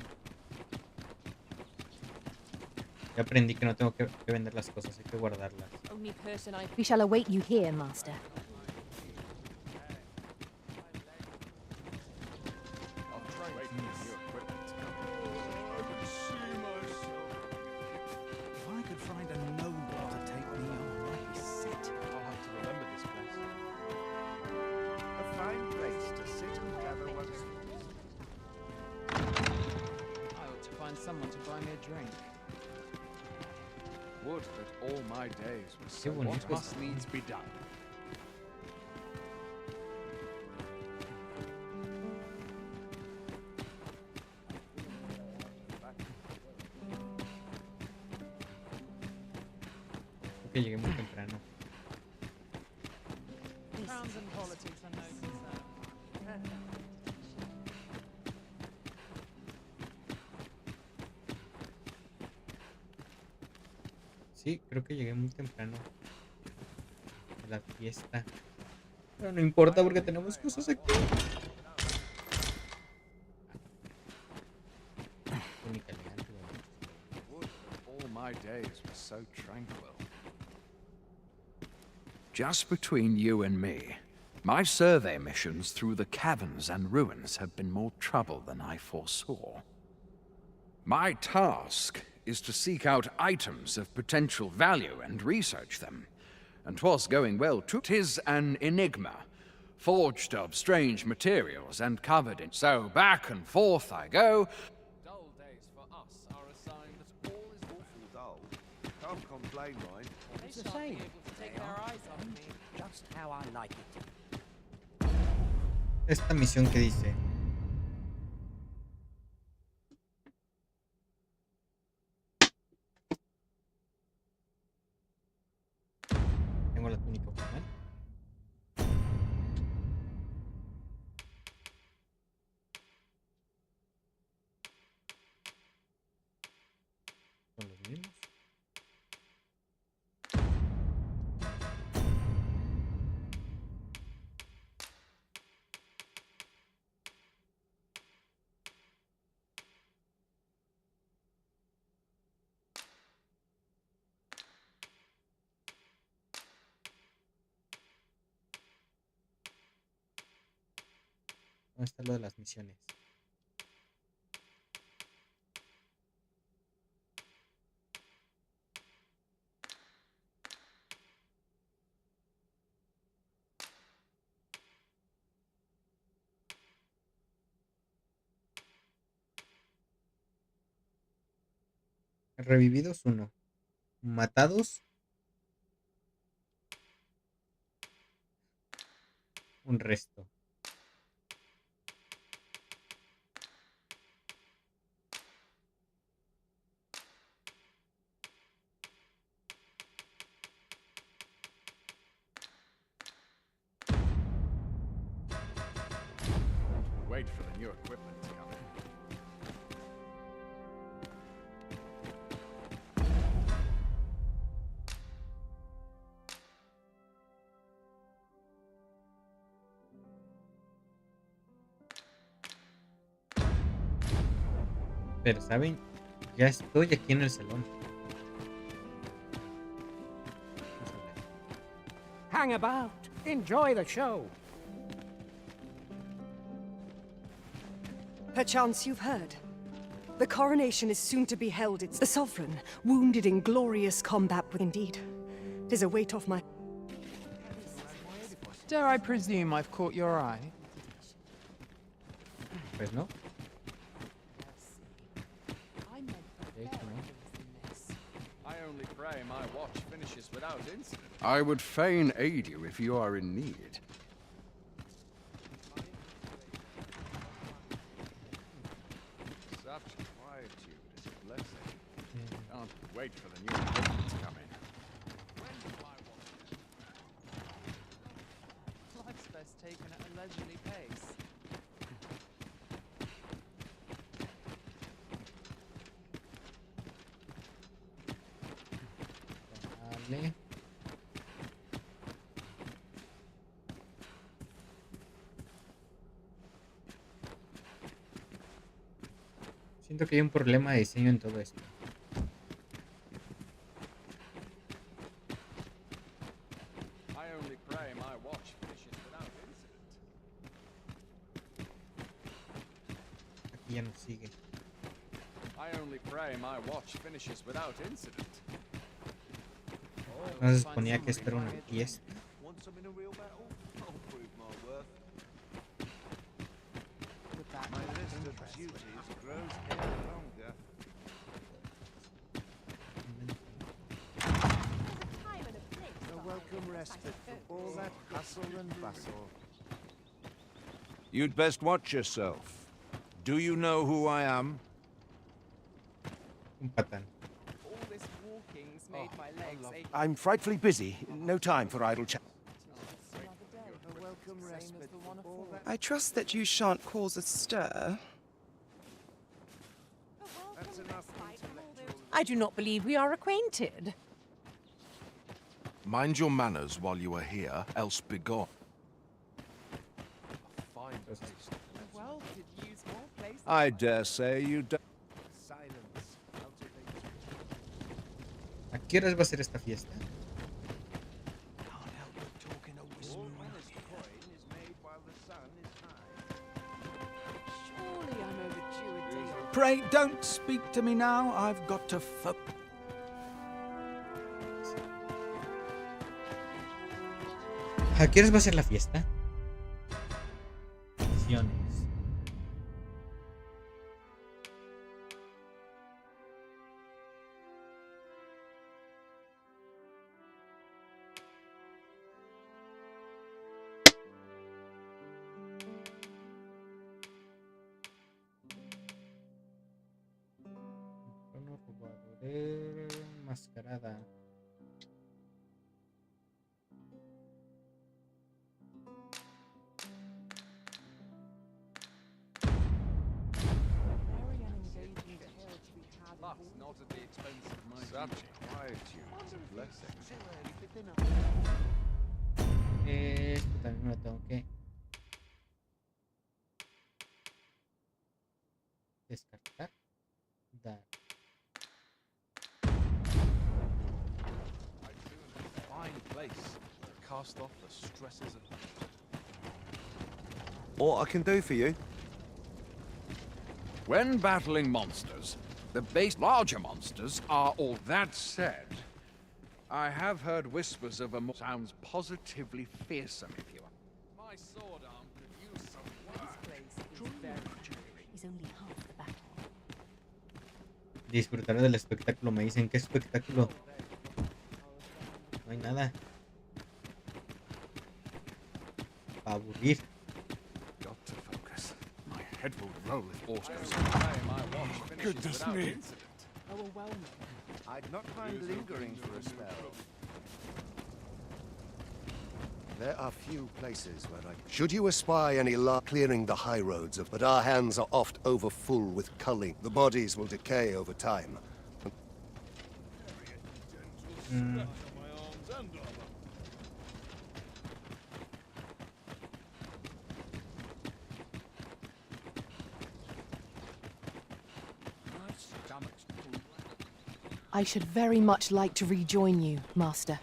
S1: Ya aprendí que no tengo que vender las cosas, hay que guardarlas.
S8: We shall await you here, Master.
S6: If I could find a noble to take me on, I'd be set.
S10: I'll have to remember this place.
S12: A fine place to sit and gather one's thoughts.
S16: I ought to find someone to buy me a drink.
S12: Would that all my days were so.
S1: Qué bonito
S12: What must needs be done?
S1: Creo que llegué muy temprano.
S16: Crowns and politics are no concern.
S1: Sí, creo que llegué muy temprano. de la fiesta. Pero no importa porque tenemos cosas aquí. Túnica elegante,
S12: All my days were so tranquil. Just between you and me, my survey missions through the caverns and ruins have been more trouble than I foresaw. My task is to seek out items of potential value and research them. And 'twas going well too. 'Tis an enigma, forged of strange materials and covered in. So back and forth I go.
S22: Dull days for us are a sign that all is awful dull. Can't complain, mind.
S16: It's the same. To take their eyes off me.
S22: Just how I like it.
S1: Esta misión que dice. Tengo la túnica opcional. Son los mismos. ¿Dónde está lo de las misiones? Revividos 1. Matados. Un resto.
S12: Wait for the new equipment to come in.
S1: Pero saben, ya estoy aquí en el salón.
S7: Hang about. Enjoy the show.
S13: Perchance you've heard. The coronation is soon to be held. It's the sovereign, wounded in glorious combat. Indeed, 'tis a weight off my...
S16: Dare I presume I've caught your eye?
S1: Pues no.
S12: I only pray my watch finishes without incident. I would fain aid you if you are in need. Such quietude is a blessing. Can't wait for the new equipment to come in.
S16: Life's best taken at a leisurely pace.
S1: Vale. Siento que hay un problema de diseño en todo esto.
S12: I only pray my watch finishes without incident.
S1: Aquí ya no sigue.
S12: I only pray my watch finishes without incident.
S1: No se suponía que esto era una fiesta.
S3: Want some in a real battle? I'll prove my worth. My list of duties grows ever longer. A welcome respite from all that hustle and bustle.
S15: You'd best watch yourself. Do you know who I am?
S1: Un patán.
S16: All this walking's made my legs ache.
S15: I'm frightfully busy. No time for idle chat.
S16: A welcome respite from all that...
S20: I trust that you shan't cause a stir.
S3: That's enough intellectual...
S20: I do not believe we are acquainted.
S11: Mind your manners while you are here, else begone.
S16: Well, could use more place.
S4: I dare say you don't.
S1: ¿A qué horas va a ser esta fiesta?
S16: Surely I'm overdue a day.
S4: Pray don't speak to me now. I've got to
S1: ¿A qué horas va a ser la fiesta? Misiones. Mascarada.
S12: Not at the expense of my subject. Quietude is a blessing.
S1: Esto también me lo tengo que descartar. Dar.
S22: Fine place. Cast off the stresses of
S4: What I can do for you?
S12: When battling monsters, the base larger monsters are all. That said, I have heard whispers of a sounds positively fearsome if you are. My sword arm could use some work.
S2: Is only half the battle.
S1: Disfrutar del espectáculo. Me dicen, ¿qué espectáculo? No hay nada. Para aburrir.
S12: Got to focus. My head will roll if aught goes wrong.
S4: Goodness me.
S16: Overwhelming.
S4: I'd not mind lingering for a spell.
S18: There are few places where I... Should you espy any luck clearing the high roads of... But our hands are oft over full with culling. The bodies will decay over time.
S8: I should very much like to rejoin you, Master.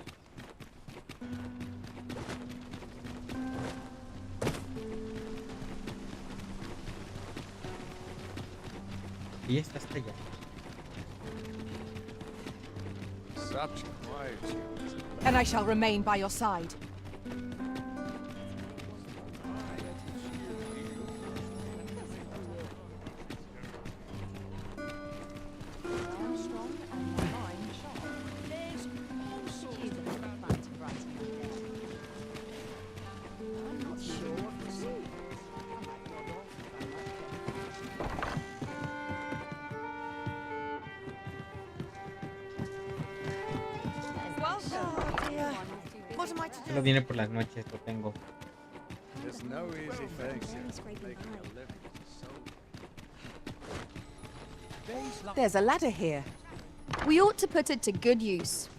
S1: Y esta está allá.
S12: Such quietude is a blessing.
S8: And I shall remain by your side.
S1: Solo viene por las noches, lo tengo.
S12: There's no easy thing. Making a living so.
S8: There's a ladder here.
S2: We ought to put it to good use.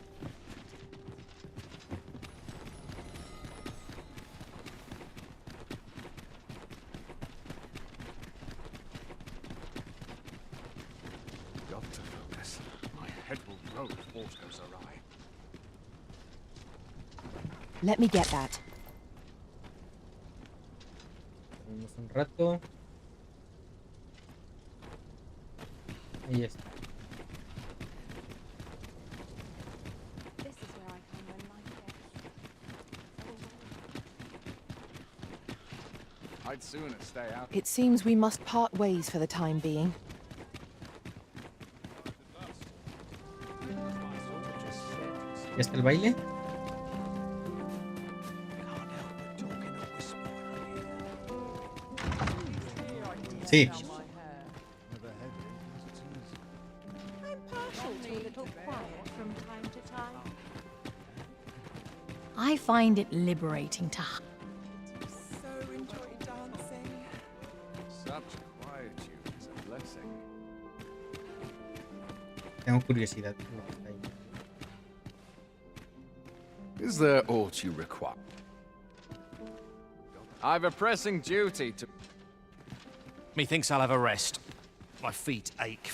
S12: Got to focus. My head will roll if aught goes awry.
S8: Let me get that.
S1: Tenemos un rato. Ahí está.
S17: This is where I come when life gets.
S12: I'd sooner stay out.
S8: It seems we must part ways for the time being.
S1: ¿Ya está el baile? Sí.
S17: I'm partial to a little quiet from time to time.
S19: I find it liberating to
S16: So enjoy dancing.
S12: Such quietude is a blessing.
S1: Tengo curiosidad por lo que está ahí.
S12: Is there aught you require? I've a pressing duty to...
S9: Methinks I'll have a rest. My feet ache.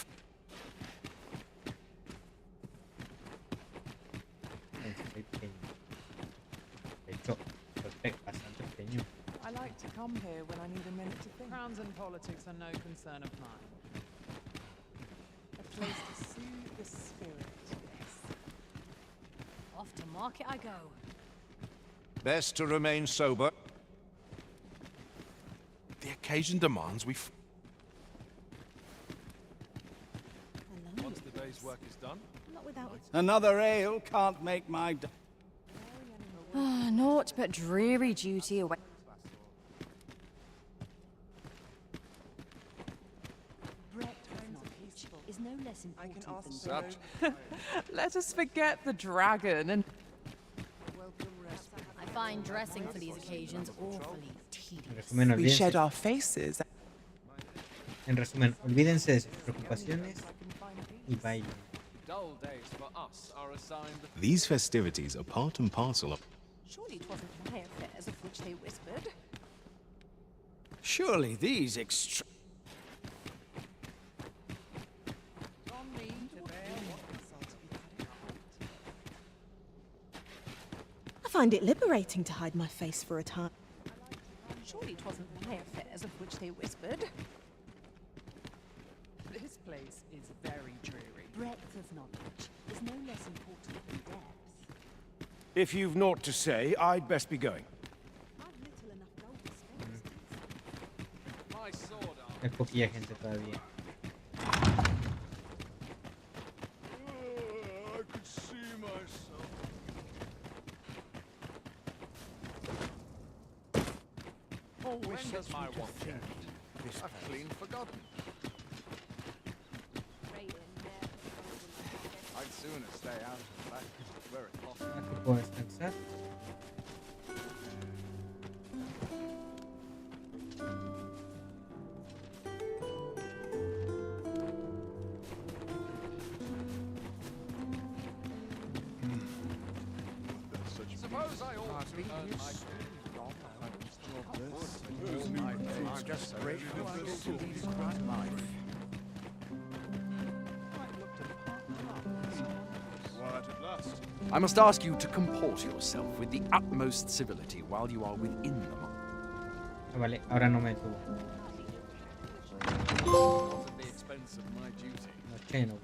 S16: I like to come here when I need a minute to think. Crowns and politics are no concern of mine. A place to soothe the spirit, yes.
S19: Off to market I go.
S15: Best to remain sober.
S11: The occasion demands we...
S10: Once the day's work is done.
S2: Not without
S6: Another ale can't make my...
S2: naught but dreary duty away.
S19: Is no less important than
S16: Such. Let us forget the dragon and...
S19: I find dressing for these occasions awfully tedious.
S16: We shed our faces.
S1: En resumen, olvídense de sus preocupaciones y bailen.
S10: Dull days for us are assigned.
S11: These festivities are part and parcel of...
S2: Surely it wasn't my affairs of which they whispered.
S6: Surely these extra...
S13: I find it liberating to hide my face for a time.
S2: Surely it wasn't my affairs of which they whispered.
S16: This place is very dreary.
S19: Breadth of knowledge is no less important than depth.
S4: If you've naught to say, I'd best be going.
S10: My sword arm.
S1: Hay poquilla gente todavía.
S15: I could see myself.
S10: When does my watch end?
S4: I've clean forgotten.
S10: I'd sooner stay out of that where it possible.
S1: Aquí puedo descansar.
S10: Suppose I ought to earn my...
S6: I'm just grateful I get to lead a quiet life.
S15: Quiet at last.
S12: I must ask you to comport yourself with the utmost civility while you are within the month.
S1: Ah, vale, ahora no me detuvo.
S10: Not at the expense of my duty.
S1: Noche no.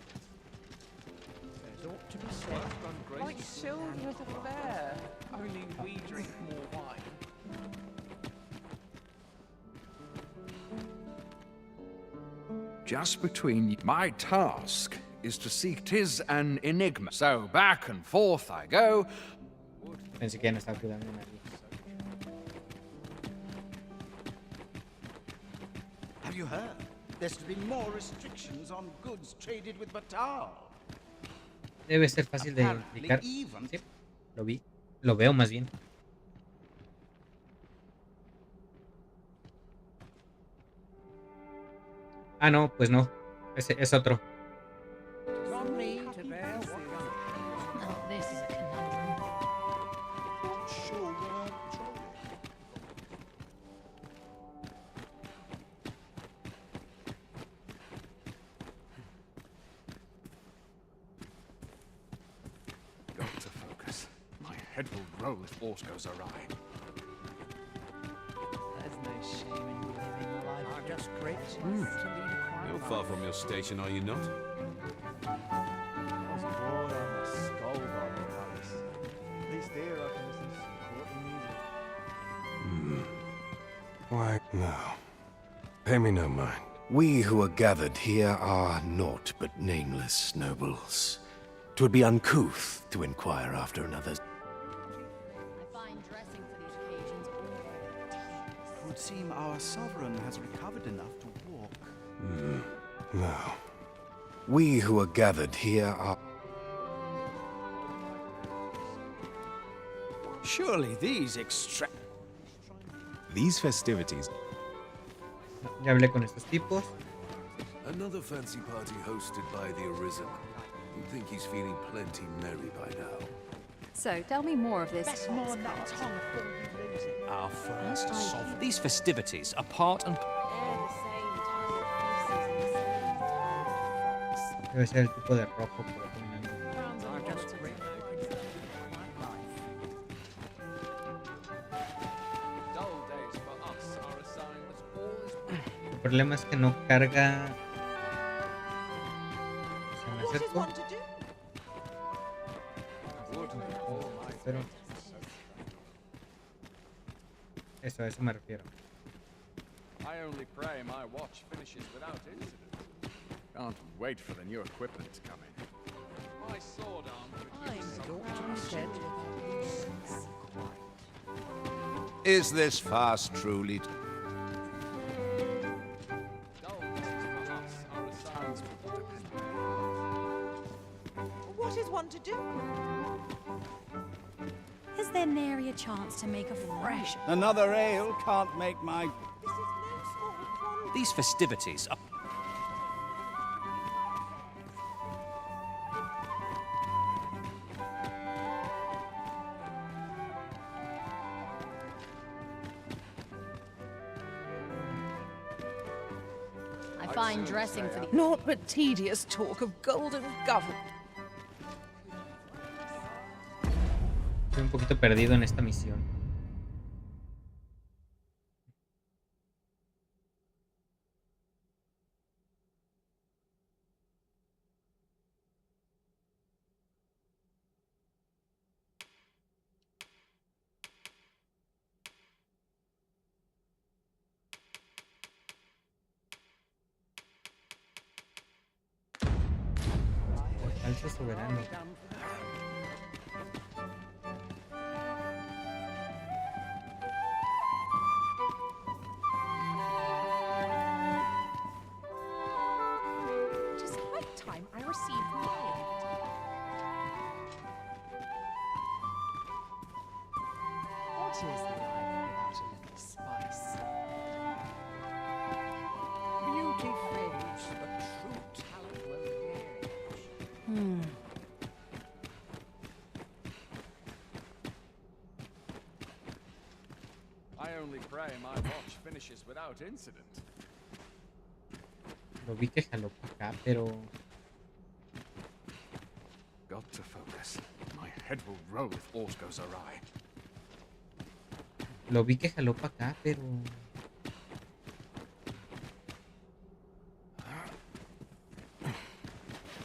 S16: There's ought to be said. Like children at a fair. Only we drink more wine.
S12: Just between you, my task is to seek. 'Tis an enigma. So back and forth I go.
S1: Pensé que ya no estaba cuidando a nadie.
S6: Have you heard? There's to be more restrictions on goods traded with Batal.
S1: Debe ser fácil de identificar. Sí, lo vi. Lo veo más bien. Ah, no, pues no. Ese es otro.
S19: Oh, this is a conundrum.
S12: Got to focus. My head will roll if aught goes awry.
S16: There's no shame in living a life.
S6: I'm just grateful
S16: to lead a quiet
S14: You're
S16: life.
S14: far from your station, are you not?
S22: I was bored on a skull bottle palace. At least here I can listen to some courtly music.
S18: Why, no. Pay me no mind. We who are gathered here are naught but nameless nobles. 'Twould be uncouth to inquire after another's.
S19: I find dressing for these occasions awfully tedious.
S6: It would seem our sovereign has recovered enough to walk.
S18: No. We who are gathered here are...
S6: Surely these extra...
S11: These festivities...
S1: Ya hablé con estos tipos.
S23: Another fancy party hosted by the Arisen. You'd think he's feeling plenty merry by now.
S19: So, tell me more of this.
S3: Best mind that tongue before you lose it.
S9: Our first sovereign. These festivities are part and...
S1: Debe ser el tipo de rojo predominante. El problema es que no carga. Se me acerco. Pero eso, a eso me refiero.
S12: I only pray my watch finishes without incident. Can't wait for the new equipment to come in. My sword arm.
S6: Is this fast truly?
S13: What is one to do?
S2: Is there nary a chance to make a fresh...
S6: Another ale can't make my...
S9: These festivities are...
S19: I find dressing for the...
S13: Naught but tedious talk of golden government.
S1: Estoy un poquito perdido en esta misión. Falso soberano.
S13: Just like time I received mail.
S3: What is life without a little spice?
S6: Beauty fades, but true talent will perish.
S12: I only pray my watch finishes without incident.
S1: Lo vi que jaló para acá, pero...
S12: Got to focus. My head will roll if aught goes awry.
S1: Lo vi que jaló para acá, pero...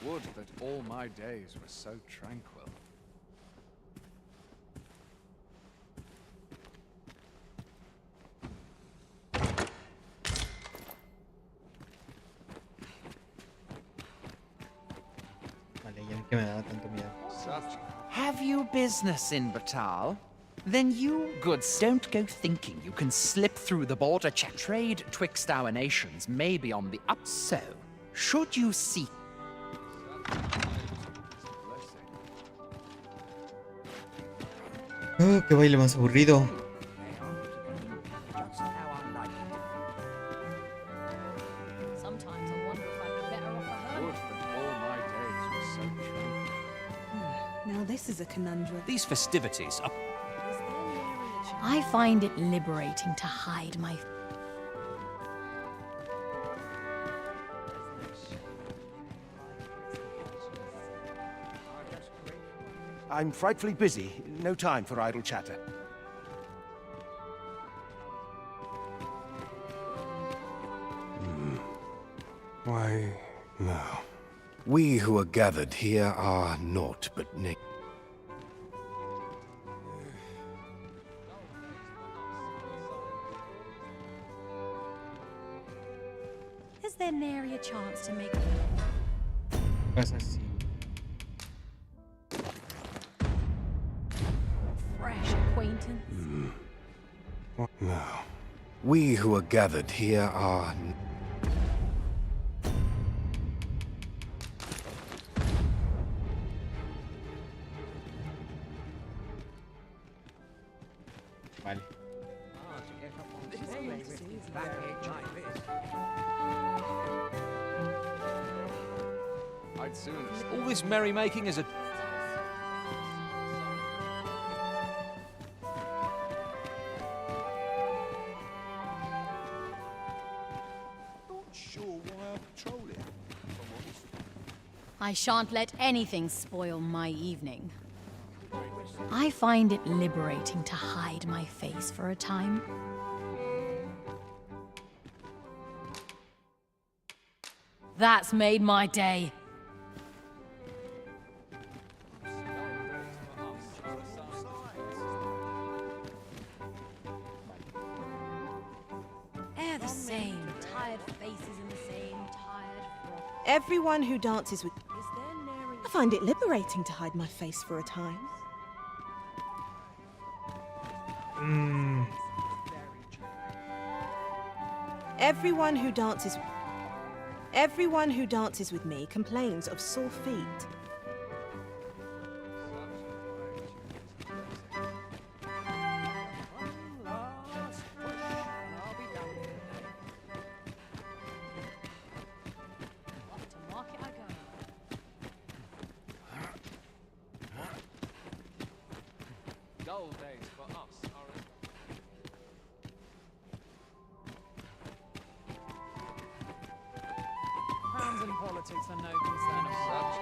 S12: Would that all my days were so tranquil.
S1: Vale, ya que me daba tanto miedo.
S3: Have you business in Batal? Then you, goods, don't go thinking you can slip through the border check. Trade twixt our nations may be on the up. So, should you seek...
S1: Oh, qué baile más aburrido.
S19: Sometimes I wonder if I'd be better off a hermit.
S12: Would that all my days were so tranquil.
S13: Now this is a conundrum.
S9: These festivities are...
S17: I find it liberating to hide my...
S4: I'm frightfully busy. No time for idle chatter.
S18: Why, no. We who are gathered here are naught but
S2: Is there nary a chance to make...
S1: Pasa así.
S2: fresh acquaintance?
S18: No. We who are gathered here are...
S1: Vale.
S12: I'd sooner...
S9: All this merrymaking is a...
S19: I shan't let anything spoil my evening. I find it liberating to hide my face for a time. That's made my day. They're the same, tired faces in the same tired frock.
S13: Everyone who dances with... I find it liberating to hide my face for a time. Everyone who dances with me complains of sore feet.
S10: Dull days for us are...
S16: Crowns and politics are no concern of mine.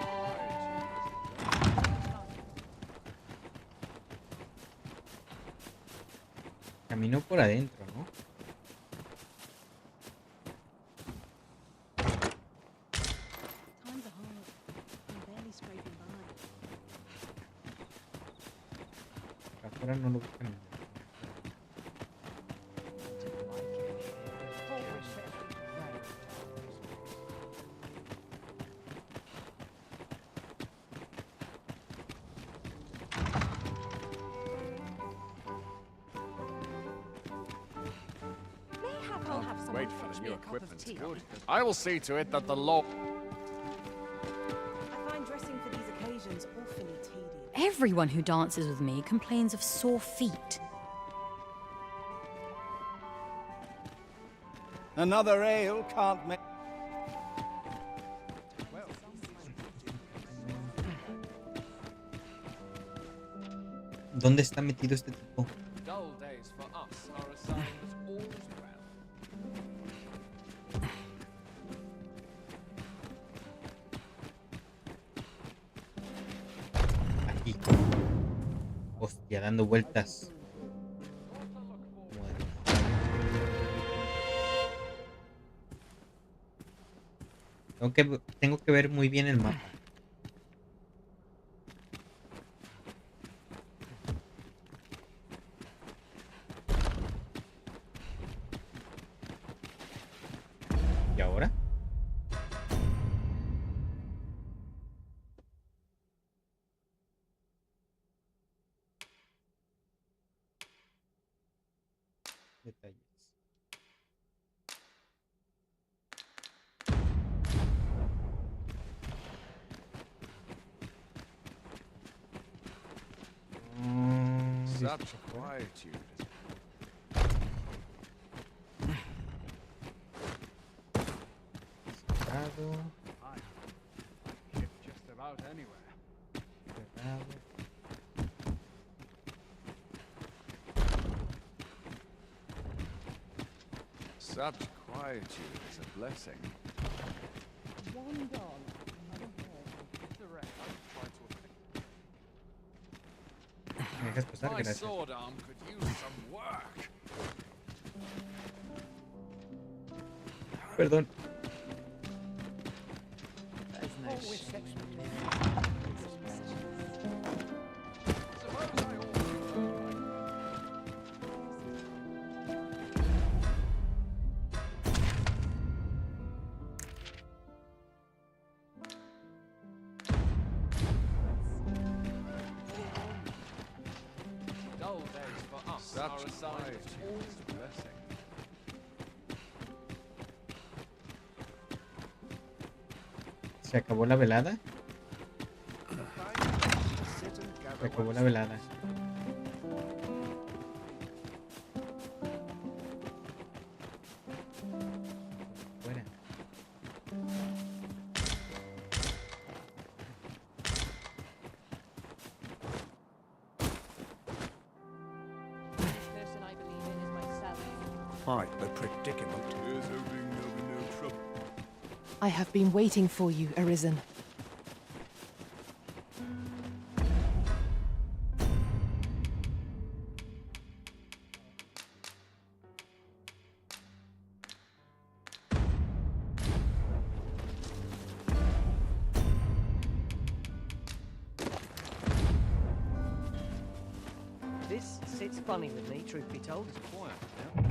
S1: Caminó por adentro, ¿no?
S2: Times are hard. I'm barely scraping by.
S1: Afuera no lo vi caminar.
S16: I'll have someone
S12: Wait
S16: fetch
S12: for the
S16: me
S12: new
S16: a cup of
S12: equipment's
S16: tea.
S12: good. I will see to it that the law...
S13: I find dressing for these occasions awfully tedious.
S19: Everyone who dances with me complains of sore feet.
S6: Another ale can't make...
S1: ¿Dónde está metido este tipo?
S10: Dull days for us are a sign that all's well.
S1: Aquí. Hostia, dando vueltas. Tengo que ver muy bien el mapa. ¿Y ahora? Detalles.
S12: Such quietude.
S1: Cerrado.
S10: Just about anywhere.
S1: Cerrado.
S12: Such quietude is a blessing.
S16: One dog, another bird. The rest.
S1: ¿Me dejas pasar?
S12: My
S1: Gracias.
S12: sword arm could use some work.
S1: Perdón.
S10: Dull days for us are a sign that all's
S12: blessing.
S1: ¿Se acabó la velada? Se acabó la velada. Fuera.
S16: Person I believe in is myself.
S7: Quite the predicament.
S15: Here's hoping there'll be no trouble.
S8: I have been waiting for you, Arisen.
S5: This sits funny with me, truth be told.
S22: It's quiet now.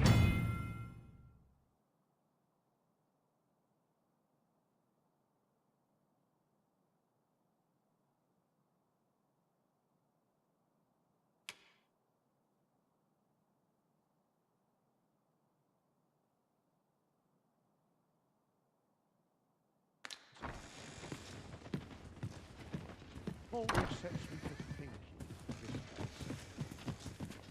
S15: What sets me to thinking?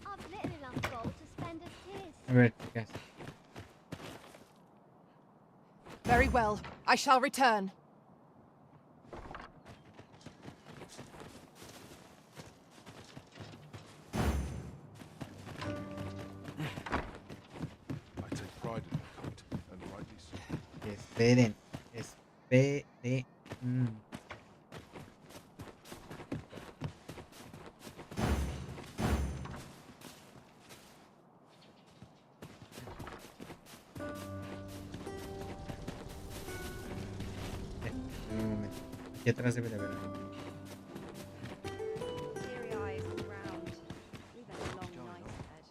S17: I've little enough gold to spend as tis.
S1: A ver, chicas.
S8: Very well. I shall return.
S15: I take pride in my coat, and rightly so.
S1: Esperen. Esperen. Aquí atrás debe de haber algo.
S2: Teary-eyed all round. We've had a long night ahead.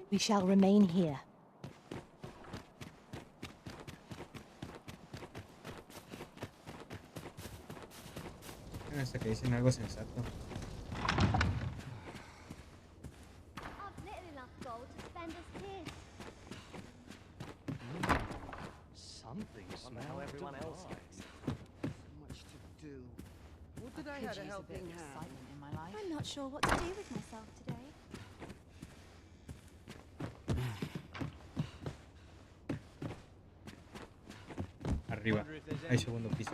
S8: We shall remain here.
S1: Hasta que dicen algo sensato.
S17: I've little enough gold to spend as tis.
S5: Something smells how everyone else gets.
S6: So much to do. What did I had a helping hand?
S19: In my life.
S17: I'm not sure what to do with myself today.
S1: Arriba. Hay segundo piso.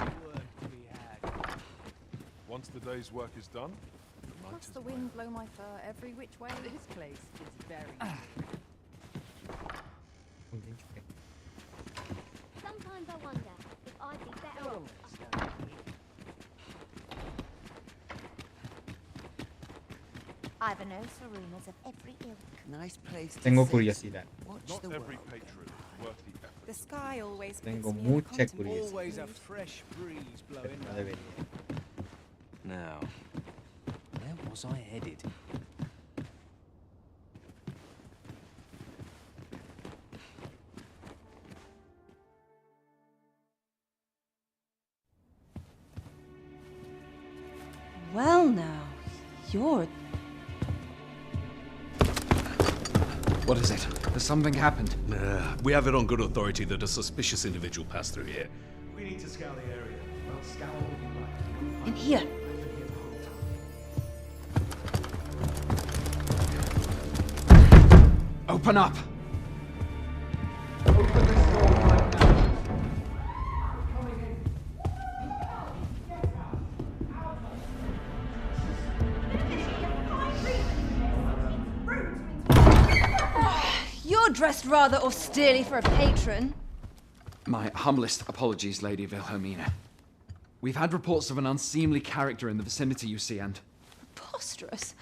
S15: Once the day's work is done, the night
S8: Must
S15: is
S8: the wind blow my fur every which way?
S5: This place is very.
S17: Sometimes I wonder if I'd be better off. I've a nose for rumors of every ilk.
S6: Nice place to
S1: Tengo
S6: sit.
S1: curiosidad.
S6: Watch
S15: not
S6: the
S15: every
S6: world.
S15: patron is worth the effort.
S13: The sky always
S1: Tengo
S13: puts me in a
S1: mucha
S13: contemplative
S1: curiosidad.
S6: Always a fresh breeze blowing.
S1: No debería.
S5: Now, where was I headed?
S13: Well now, you're...
S12: What is it? Has something happened?
S14: We have it on good authority that a suspicious individual passed through here.
S22: We need to scour the area. Well, scour what you like.
S13: In here.
S12: Open up!
S13: You're dressed rather austerely for a patron.
S12: My humblest apologies, Lady Wilhelmina. We've had reports of an unseemly character in the vicinity, you see, and...
S13: Preposterous.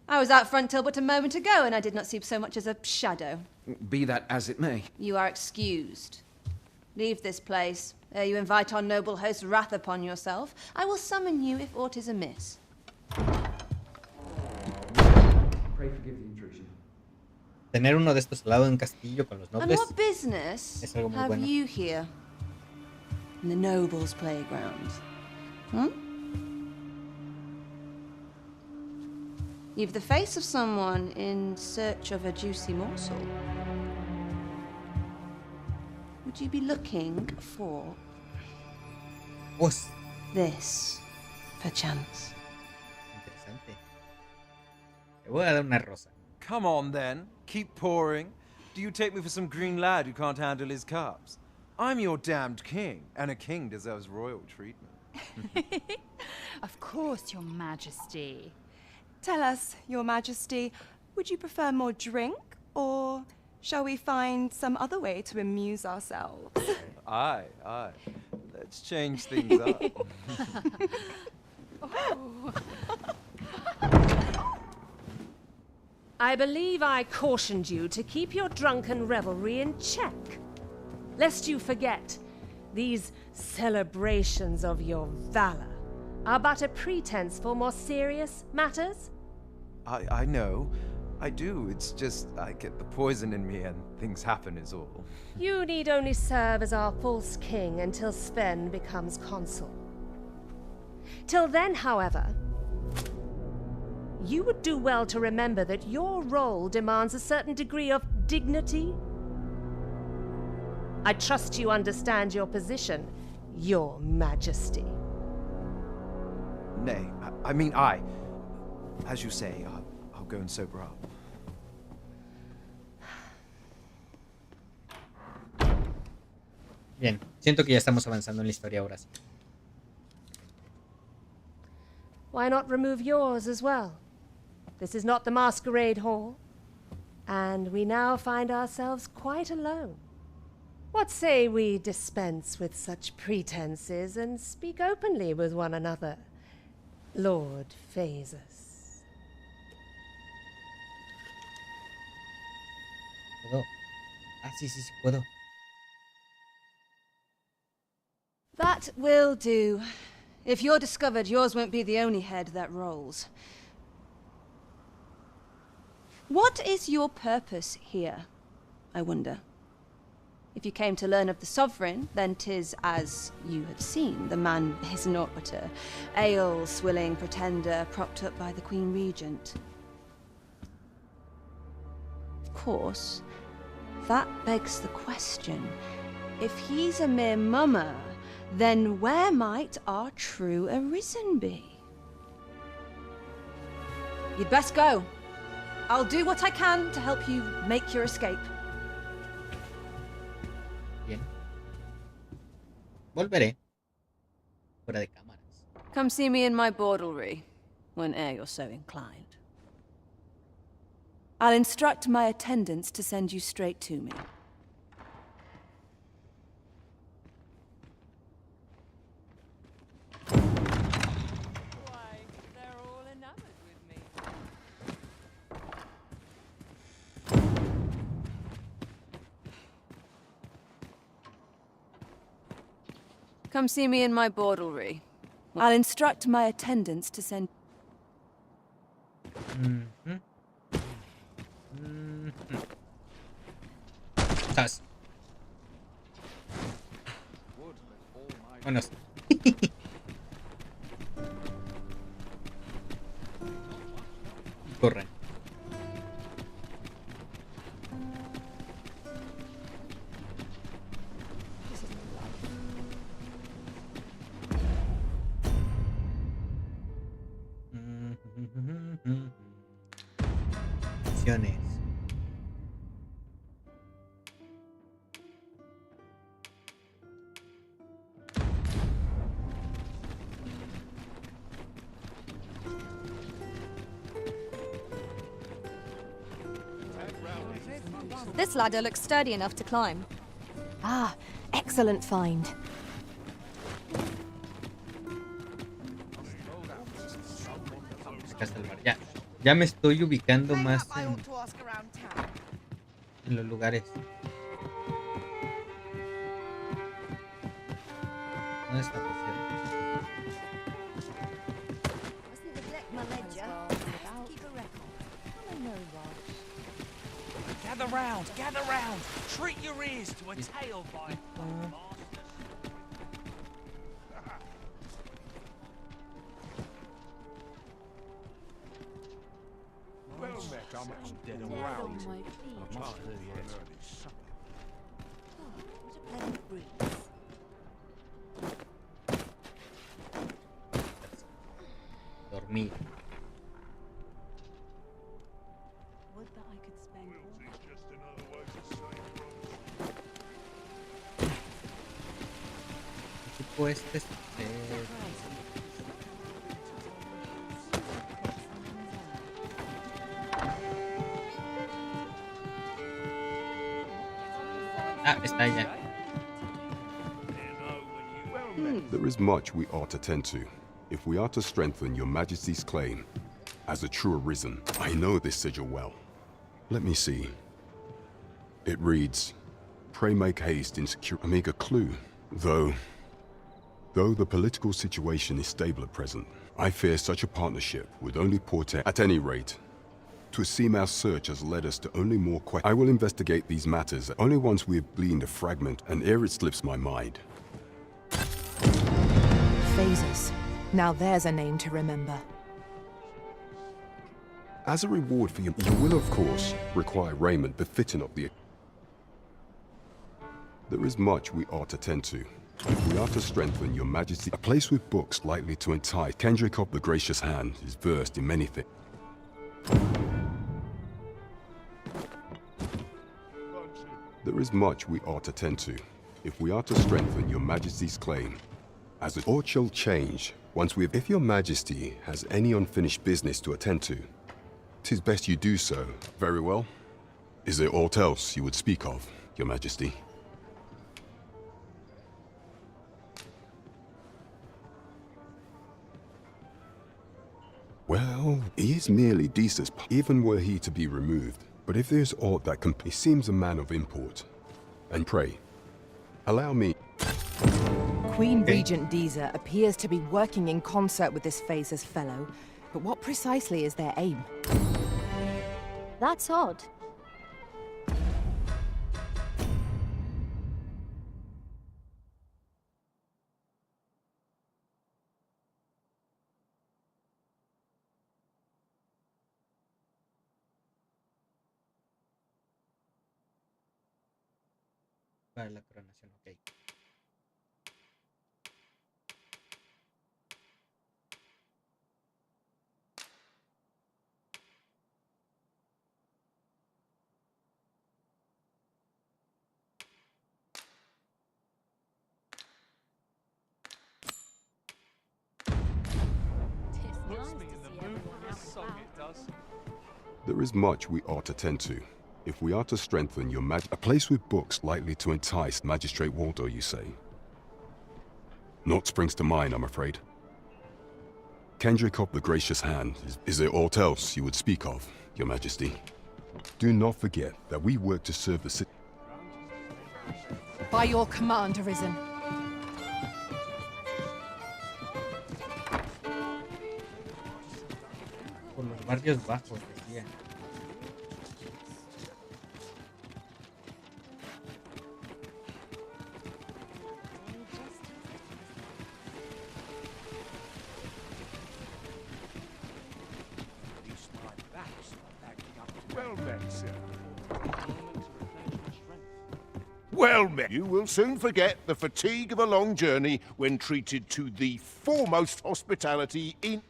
S13: I was out front till but a moment ago, and I did not see so much as a shadow.
S12: Be that as it may.
S13: You are excused. Leave this place, ere you invite our noble host wrath upon yourself. I will summon you if aught is amiss.
S12: Pray forgive the intrusion.
S1: Tener uno de estos al lado de un castillo con los
S13: And
S1: nobles
S13: what business
S1: es algo muy
S13: have
S1: bueno.
S13: you here? In the nobles' playground. Hmm? You've the face of someone in search of a juicy morsel. Would you be looking for
S1: Pues,
S13: this, perchance?
S1: interesante. Te voy a dar una rosa.
S10: Come on then, keep pouring. Do you take me for some green lad who can't handle his cups? I'm your damned king, and a king deserves royal treatment.
S21: Of course, Your Majesty.
S13: Tell us, Your Majesty, would you prefer more drink, or shall we find some other way to amuse ourselves?
S10: Aye. Let's change things up.
S24: I believe I cautioned you to keep your drunken revelry in check, lest you forget these celebrations of your valor are but a pretense for more serious matters?
S22: I know. I do. It's just I get the poison in me and things happen is all.
S24: You need only serve as our false king until Sven becomes consul. Till then, however, you would do well to remember that your role demands a certain degree of dignity. I trust you understand your position, Your Majesty.
S22: Nay, as you say, I'll go and sober up.
S1: Bien, siento que ya estamos avanzando en la historia ahora sí.
S24: Why not remove yours as well? This is not the masquerade hall, and we now find ourselves quite alone. What say we dispense with such pretenses and speak openly with one another, Lord Phaesus?
S1: ¿Puedo? Ah, sí, puedo.
S3: That will do. If you're discovered, yours won't be the only head that rolls. What is your purpose here, I wonder? If you came to learn of the Sovereign, then 'tis as you have seen. The man is naught but a ale-swilling pretender propped up by the Queen Regent. Of course, that begs the question. If he's a mere mummer, then where might our true Arisen be? You'd best go. I'll do what I can to help you make your escape.
S1: Bien. Volveré. Fuera de cámaras.
S3: Come see me in my bordlery, whene'er you're so inclined. I'll instruct my attendants to send you straight to me. Come see me in my bordlery. I'll instruct my attendants to send...
S1: Sas. Vámonos. Corren. Misiones.
S2: This ladder looks sturdy enough to climb.
S8: Ah, excellent find.
S1: Hasta el mar. Ya me estoy ubicando más en los lugares. ¿Dónde está?
S9: Gather round. Treat your ears to a tale by
S15: Well met, I'm dead around. I must do yet.
S1: Dormir. Tipo este está ya.
S11: There is much we ought to tend to, if we are to strengthen your Majesty's claim as a true Arisen. I know this sigil well. Let me see. It reads, "Pray make haste in secure." Amiga clue, though Though the political situation is stable at present, I fear such a partnership would only portend, at any rate. To seem our search has led us to only more questions. I will investigate these matters only once we have gleaned a fragment, and ere it slips my mind.
S8: Phasers. Now there's a name to remember.
S11: As a reward for you will of course require raiment befitting of the... There is much we ought to tend to. If we are to strengthen your majesty, a place with books likely to entice. Kendrick of the gracious hand is versed in many things. There is much we ought to tend to. If we are to strengthen your majesty's claim, as it all shall change once we have... If your majesty has any unfinished business to attend to, 'tis best you do so. Very well. Is there aught else you would speak of, your majesty? Well, he is merely Desa's, even were he to be removed. But if there's aught that can... He seems a man of import. And pray, allow me...
S8: Queen Regent Disa appears to be working in concert with this Phaser's fellow, but what precisely is their aim?
S17: That's odd.
S1: Para la coronación, ok.
S11: There is much we ought to tend to. If we are to strengthen your a place with books likely to entice Magistrate Waldo, you say? Naught springs to mind, I'm afraid. Kendrick of the gracious hand, is there aught else you would speak of, your majesty? Do not forget that we work to serve the city.
S8: By your command, Arisen.
S1: Por los barrios bajos, decía.
S15: Well met, sir. Well met. You will soon forget the fatigue of a long journey when treated to the foremost hospitality in...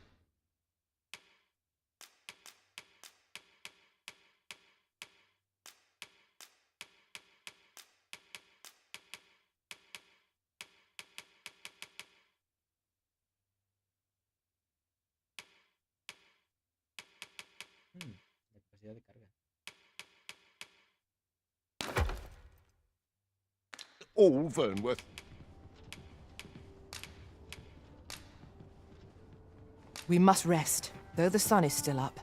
S1: La capacidad de carga.
S15: All Vernworth.
S8: We must rest, though the sun is still up.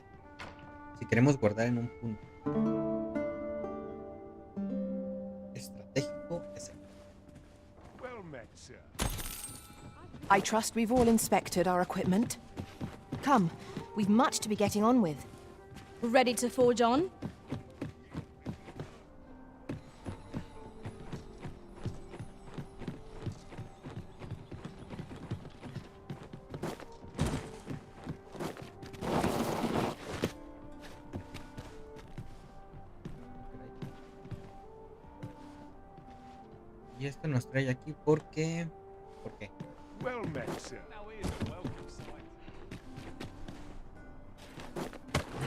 S1: Si queremos guardar en un punto estratégico, es el...
S15: Well met, sir.
S8: I trust we've all inspected our equipment. Come, we've much to be getting on with.
S2: Ready to forge on?
S1: Y esto nos trae aquí porque... ¿Por qué?
S15: Well met, sir.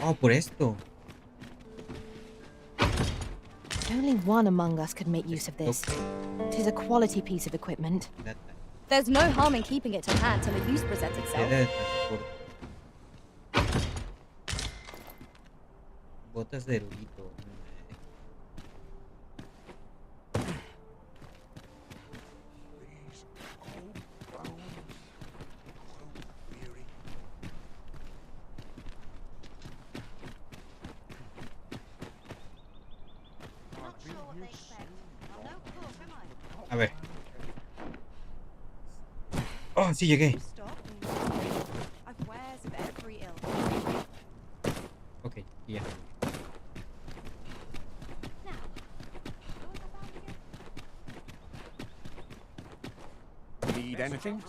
S1: Oh, por esto.
S8: Only one among us could make use of this. 'Tis a quality piece of equipment.
S2: There's no harm in keeping it to hand till a use presents itself.
S1: Botas de erudito.
S2: What they expect. I'm no cook, am I?
S1: A ver. Oh, sí llegué. Ok, y ya.
S7: Need anything?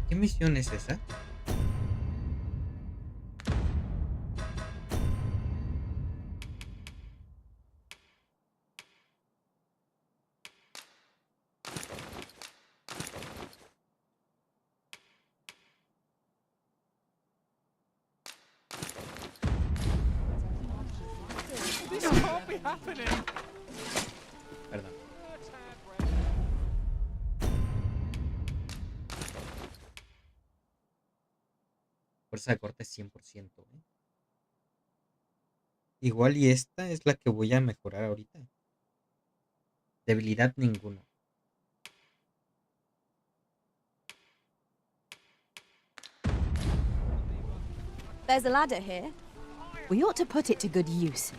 S1: ¿Qué misión es esa?
S9: This can't be happening.
S1: Perdón. Fuerza de corte 100%, ¿eh? Igual y esta es la que voy a mejorar ahorita. Debilidad ninguno.
S2: There's a ladder here.
S8: We ought to put it to good use.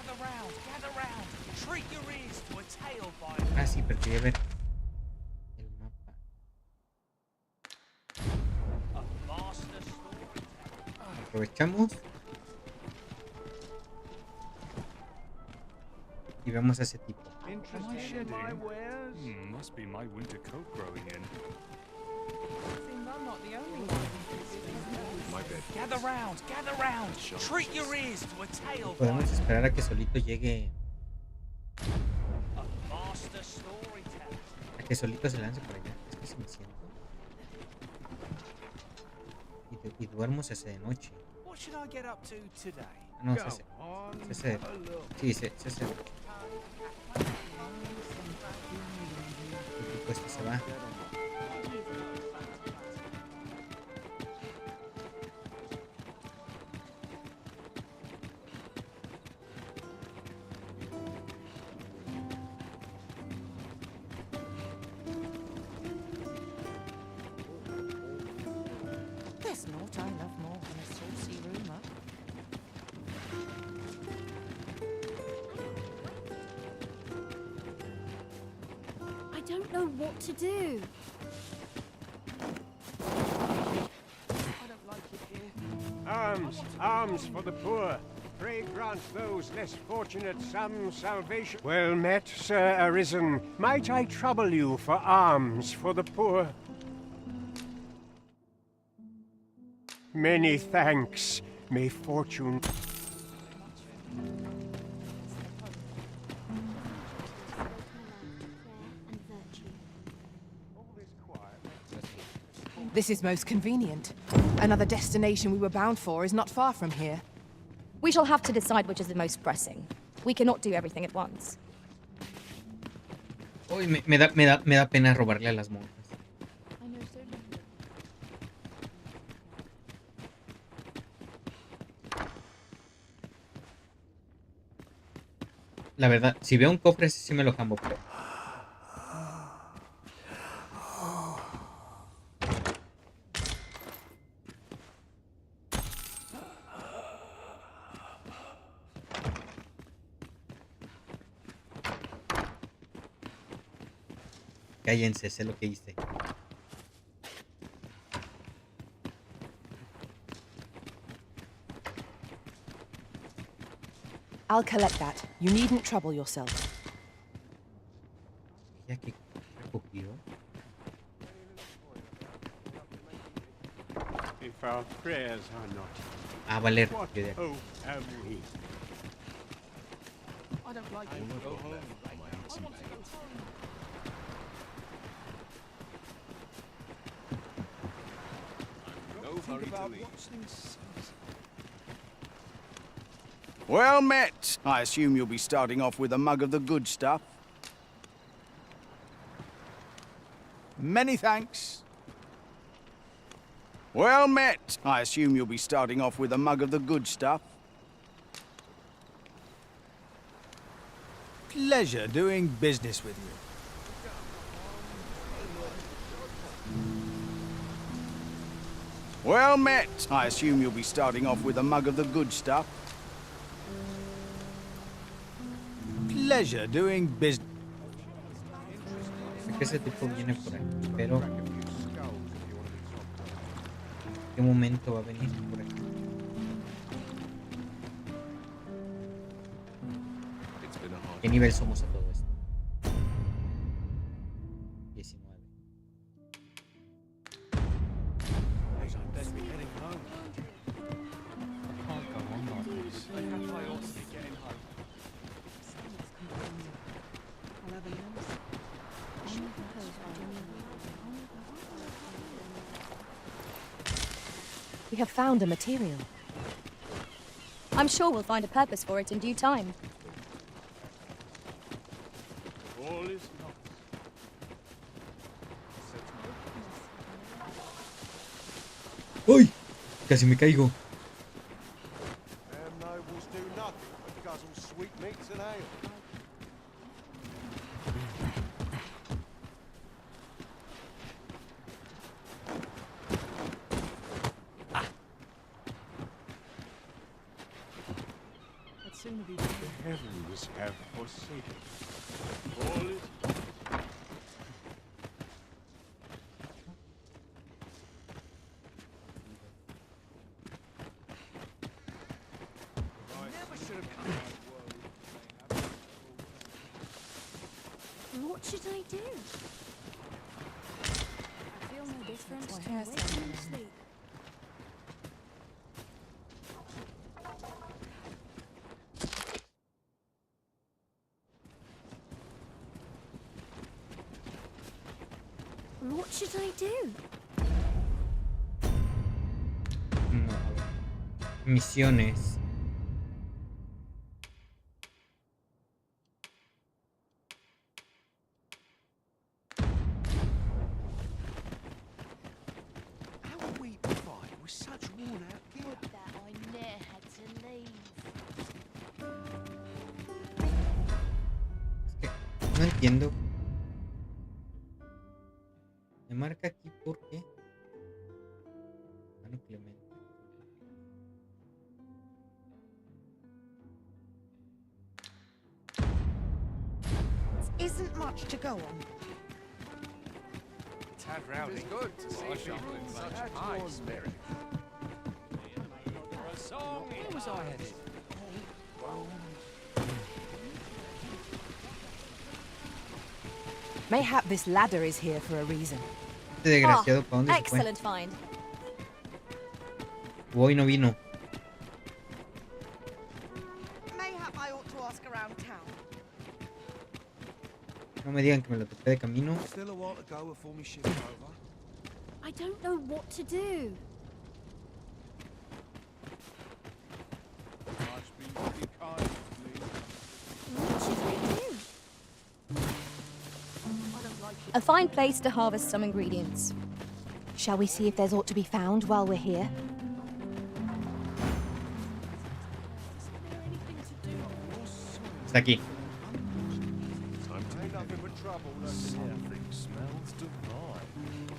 S9: Gather round. Treat your ears to a tale by
S1: Ah, sí, pero quería ver el mapa.
S9: a master storyteller.
S1: Aprovechamos. Y vemos a ese tipo.
S14: Interested in my wares? Must be my winter coat growing in.
S16: Seems I'm not the only one.
S14: My bed.
S9: Gather round. Treat your ears to a tale by
S1: Podemos esperar a que solito llegue.
S9: a master storyteller.
S1: A que solito se lance por allá. Es que se me siento. Y duermo ese de noche.
S9: What should I get up to today?
S1: No, ese. Sí, ese. El tipo este se va.
S8: There's naught I love more than a saucy rumour.
S17: I don't know what to do.
S4: Alms for the poor. Pray grant those less fortunate some salvation. Well met, Sir Arisen. Might I trouble you for alms for the poor? Many thanks. May fortune...
S8: This is most convenient. Another destination we were bound for is not far from here.
S2: We shall have to decide which is the most pressing. We cannot do everything at once.
S1: Uy, me da pena robarle a las monjas. La verdad, si veo un cofre, ese sí me lo jambo, pero... Cállense, sé lo que hice.
S8: I'll collect that. You needn't trouble yourself.
S1: Ya que recogió.
S4: If our prayers are not...
S1: Ah, vale,
S4: What
S1: recogió de aquí.
S4: hope have we?
S16: I don't like it. Go home. I want to go home.
S15: No hurry to leave.
S6: Well met. I assume you'll be starting off with a mug of the good stuff. Many thanks. Well met. I assume you'll be starting off with a mug of the good stuff. Pleasure doing business with you. Well met. I assume you'll be starting off with a mug of the good stuff.
S18: pleasure doing business.
S1: Sé que ese tipo viene por aquí, pero ¿en qué momento va a venir por aquí? ¿Qué nivel somos a todo esto? 19.
S8: We have found a material.
S2: I'm sure we'll find a purpose for it in due time.
S14: All is not.
S1: ¡Uy! Casi me caigo.
S15: Them nobles do nothing but guzzle sweetmeats and ale.
S14: The heavens have forsaken. All is
S17: What should I do? I feel no different to waking sleep. What should I do?
S1: No. Misiones.
S6: How are we provided with such worn out gear?
S17: Would that I ne'er had to leave.
S1: No entiendo. Me marca aquí porque Mano Clemente.
S13: Isn't much to go on.
S10: Tad rowdy. It's good to see people in such high spirit. Where was I headed?
S8: Mayhap this ladder is here for a reason.
S1: Este desgraciado, ¿para dónde se fue?
S2: Excellent find.
S1: Hoy no vino.
S13: Mayhap I ought to ask around town.
S1: No me digan que me lo topé de camino.
S6: Still a while to go before my shift's over.
S17: I don't know what to do.
S14: I've been pretty kind of me.
S17: What should I do?
S2: A fine place to harvest some ingredients.
S8: Shall we see if there's aught to be found while we're here?
S1: Está aquí.
S15: Ain't nothing but trouble.
S14: Something smells divine.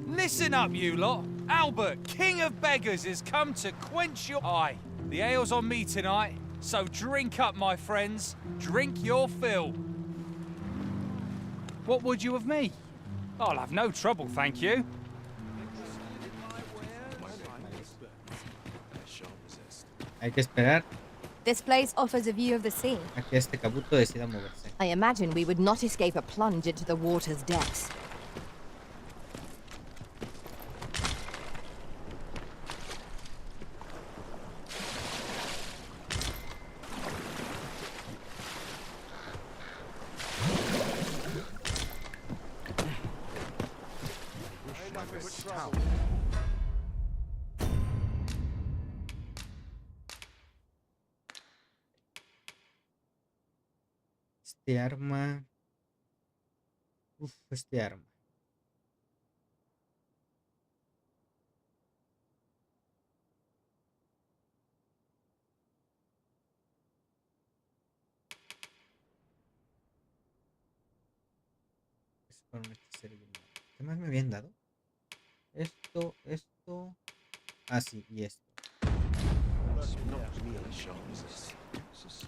S10: Listen up, you lot. Albert, king of beggars, has come to quench your eye. The ale's on me tonight, so drink up, my friends. Drink your fill. What would you of me? I'll have no trouble, thank you.
S1: Hay que esperar
S2: This place offers a view of the sea.
S1: a que este cabuto decida moverse.
S8: I imagine we would not escape a plunge into the water's depths.
S15: Ain't nothing but trouble.
S1: Este arma. Uf, este arma. Es para un hechicero y un mago. ¿Qué más me habían dado? Esto. Ah, sí, y esto.
S22: not nearly sharp as this. It's a start.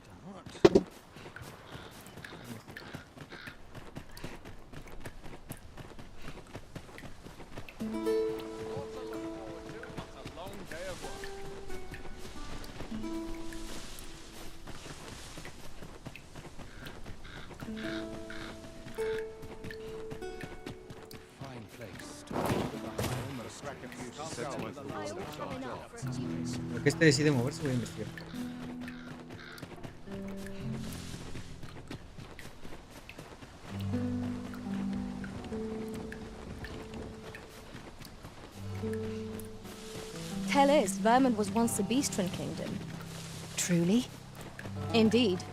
S1: Lo que este decide moverse, voy a investigar.
S2: Tell is, Vermund was once a beastren kingdom.
S8: Truly?
S2: Indeed.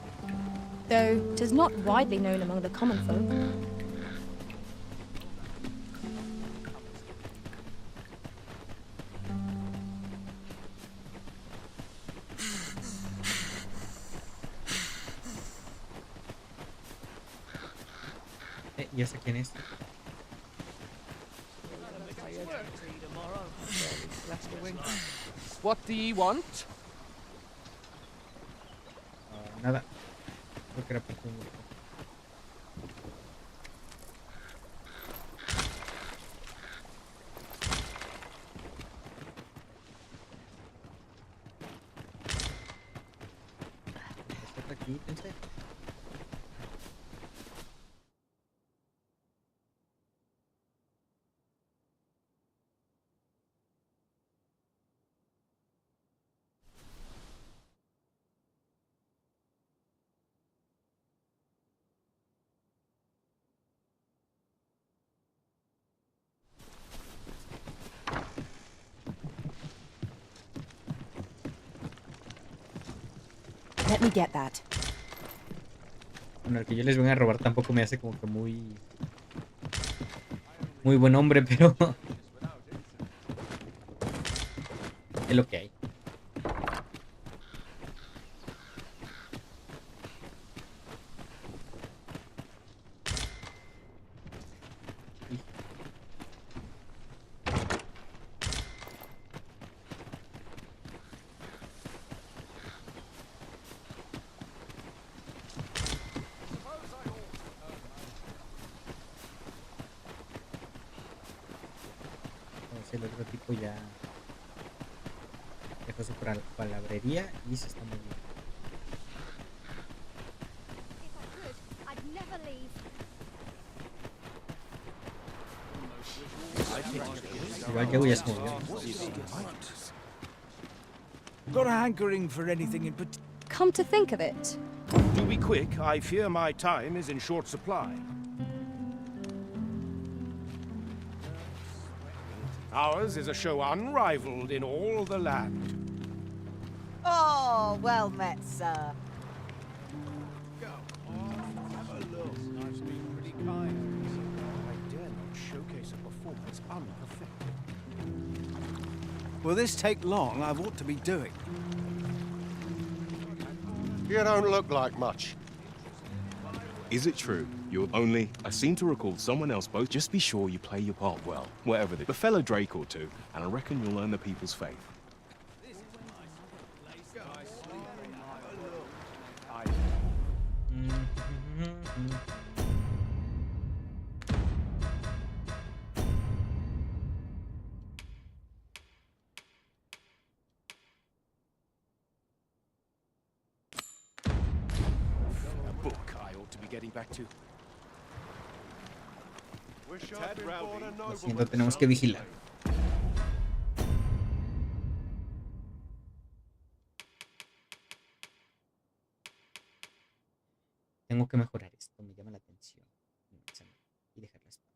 S2: Though 'tis not widely known among the common folk.
S1: Ya sé quién es.
S18: What do ye want?
S1: Nada. Creo que era por tu grupo. Aquí, pensé.
S8: Let me get that.
S1: Bueno, el que yo les venga a robar tampoco me hace como que muy buen hombre, pero es lo que hay. El otro tipo ya dejó su palabrería y se está moviendo. Igual Diego ya se movió.
S6: Got a hankering for anything in particular?
S2: Come to think of it.
S15: Do be quick. I fear my time is in short supply. Ours is a show unrivaled in all the land.
S19: Oh, well met, sir.
S6: Go on, have a look. I've been pretty kind.
S15: I dare not showcase a performance unperfected.
S6: Will this take long? I've ought to be doing.
S4: You don't look like much.
S20: Is it true? You're only... I seem to recall someone else both. Just be sure you play your part well. Whatever the fellow Drake or two, and I reckon you'll earn the people's faith.
S15: A book I ought to be getting back to.
S1: Lo siento, tenemos que vigilar. Tengo que mejorar esto, me llama la atención. Y dejar la espada.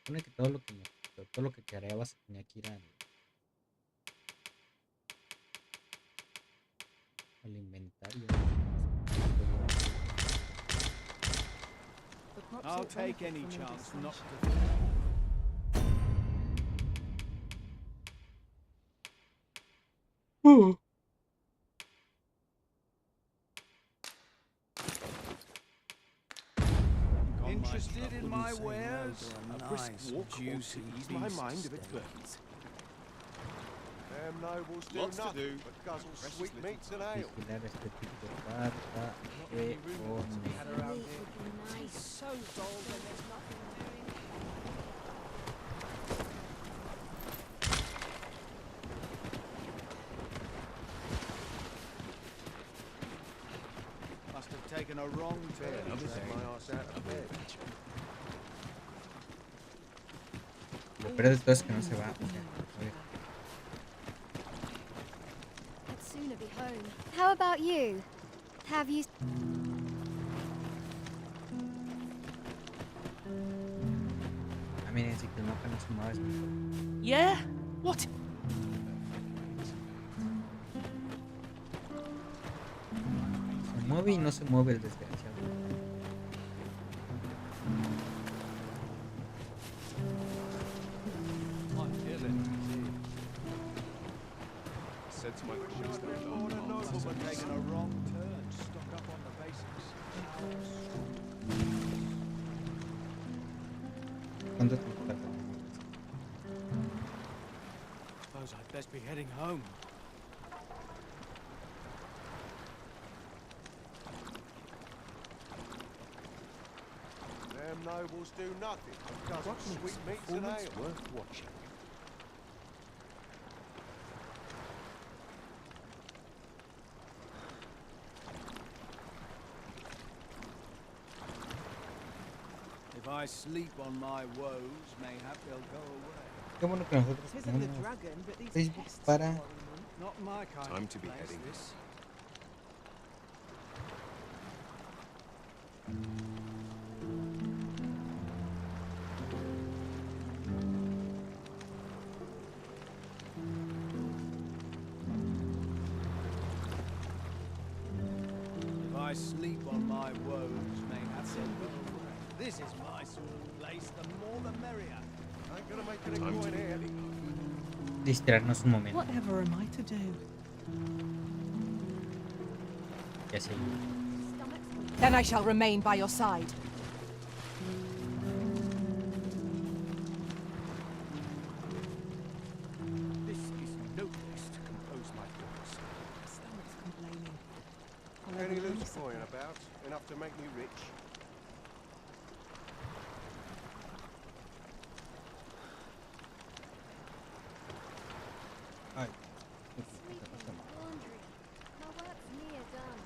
S1: Supone que todo lo que creabas tenía que ir al inventario.
S6: I'll take any chance not to. Interested in my wares?
S15: A brisk walk ought to ease my mind if it burns.
S4: Them nobles do
S15: Lots to
S4: nothing
S15: do.
S4: but guzzle sweetmeats and ale.
S1: Vigilar este tipo de barba enorme.
S6: Tastes so dull when there's nothing doing. Must have taken a wrong turn.
S4: This is my arse out of bed.
S1: Lo peor de todo es que no se va. O sea, a ver.
S17: I'd sooner be home. How about you? Have you...
S1: Ah, miren, si que el mapa no se mueve es mejor.
S9: Yeah? What?
S1: Se mueve y no se mueve el desgraciado.
S20: Said to my
S6: Taking a wrong turn. Stock up on the basics.
S1: ¿Cuánto tiempo falta?
S6: Suppose I'd best be heading home.
S4: Them nobles do nothing but guzzle sweetmeats and ale.
S15: Worth watching.
S6: If I sleep on my woes, mayhap they'll go away.
S1: Qué bueno que nosotros tenemos Facebook para...
S6: Not my kind
S20: Time
S6: of
S20: to be
S6: place,
S20: heading.
S6: this. If I sleep on my woes, mayhap they'll go away. This is my sort of place, the more the merrier.
S4: Ain't gonna make any coin here.
S1: Distraernos un momento.
S16: Whatever am I to do?
S1: Ya sé.
S8: Then I shall remain by your side.
S6: This is no place to compose my thoughts.
S16: Stomach's complaining.
S4: Any loose coin about, enough to make me rich.
S1: Ay.
S17: Laundry. My work's near done.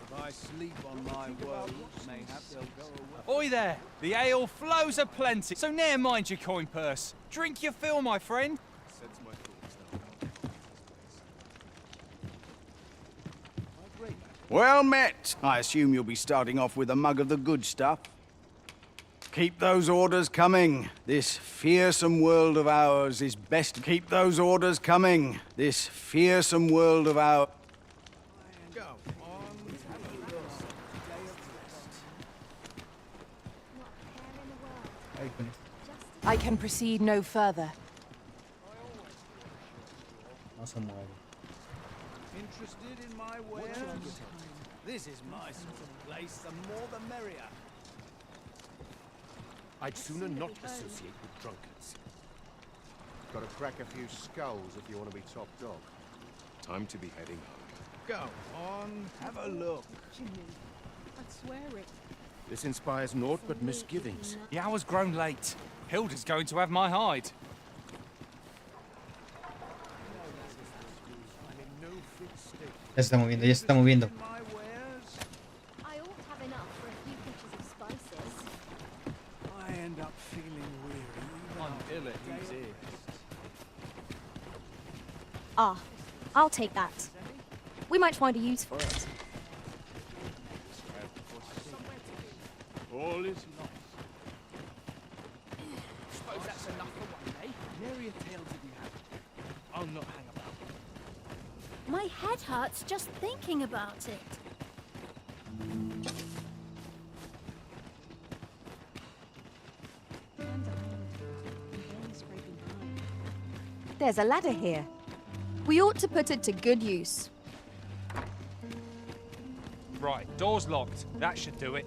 S6: If I sleep on my woes, mayhap they'll go away.
S10: Oi there! The ale flows aplenty, so ne'er mind your coin purse. Drink your fill, my friend.
S20: Said to my
S6: Well met. I assume you'll be starting off with a mug of the good stuff. Keep those orders coming. This fearsome world of ours is best. Keep those orders coming. This fearsome world of ours. Go on.
S8: I can proceed no further.
S1: No se mueve.
S6: Interested in my wares? This is my sort of place. The more the merrier.
S15: I'd sooner not associate with drunkards.
S4: Gotta crack a few skulls if you want to be top dog.
S20: Time to be heading home.
S6: Go on. Have a look.
S16: Jimmy, I'd swear it.
S15: This inspires naught but misgivings.
S10: The hour's grown late. Hilda's going to have my hide.
S1: Ya se está moviendo, ya se está moviendo.
S17: I ought to have enough for a few pitchers of spices.
S6: I end up feeling weary. I'm ill at ease.
S17: Ah, I'll take that. We might find a use for it.
S14: All is lost.
S9: Suppose that's enough for one day. Nary a tale did you have. I'll not hang about.
S17: My head hurts just thinking about it.
S24: There's a ladder here.
S2: We ought to put it to good use.
S10: Right, door's locked. That should do it.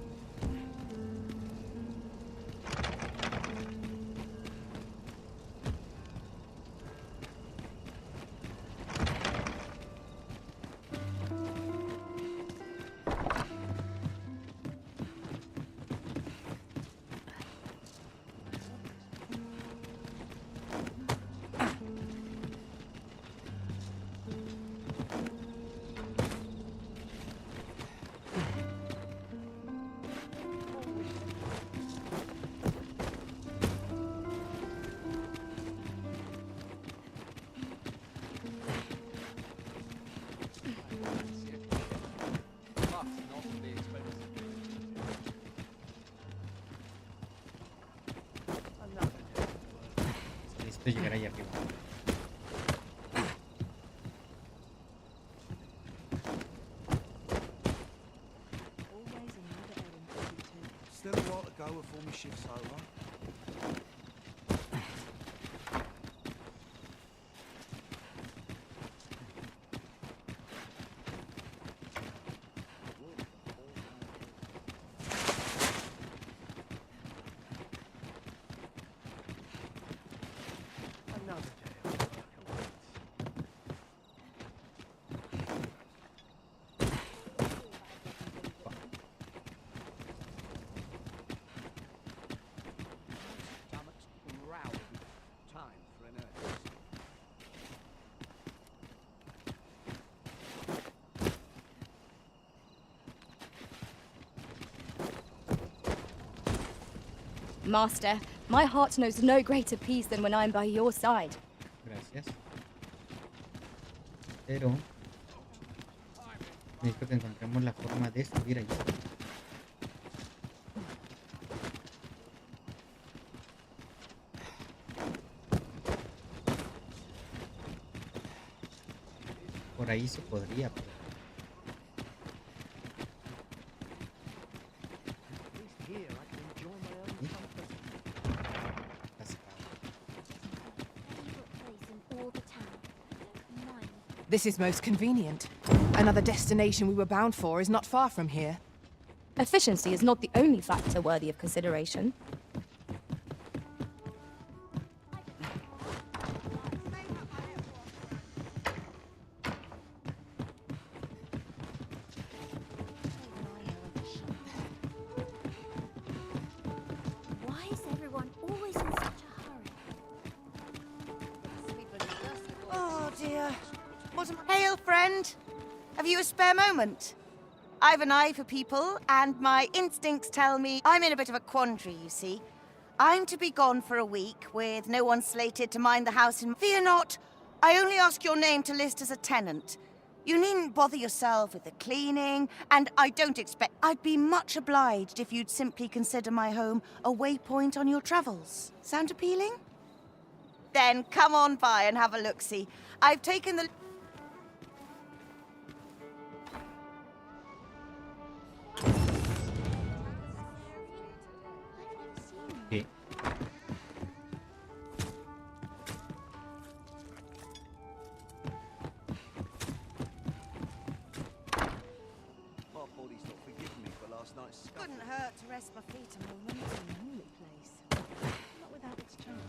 S1: Necesito llegar ahí arriba.
S22: Still a while to go before my shift's over.
S2: Master, my heart knows no greater peace than when I'm by your side.
S1: Gracias. Pero necesito que encontremos la forma de subir allí. Por ahí se podría, pero...
S8: This is most convenient. Another destination we were bound for is not far from here.
S2: Efficiency is not the only factor worthy of consideration.
S17: Why is everyone always in such a hurry?
S5: Oh dear. Hail, friend. Have you a spare moment? I've an eye for people, and my instincts tell me I'm in a bit of a quandary, you see. I'm to be gone for a week, with no one slated to mind the house in... Fear not, I only ask your name to list as a tenant. You needn't bother yourself with the cleaning, and I don't expect... I'd be much obliged if you'd simply consider my home a waypoint on your travels. Sound appealing? Then come on by and have a look-see. I've taken the...
S1: ¿Qué?
S5: Couldn't hurt to rest my feet a moment in a holy place. Not without its charms.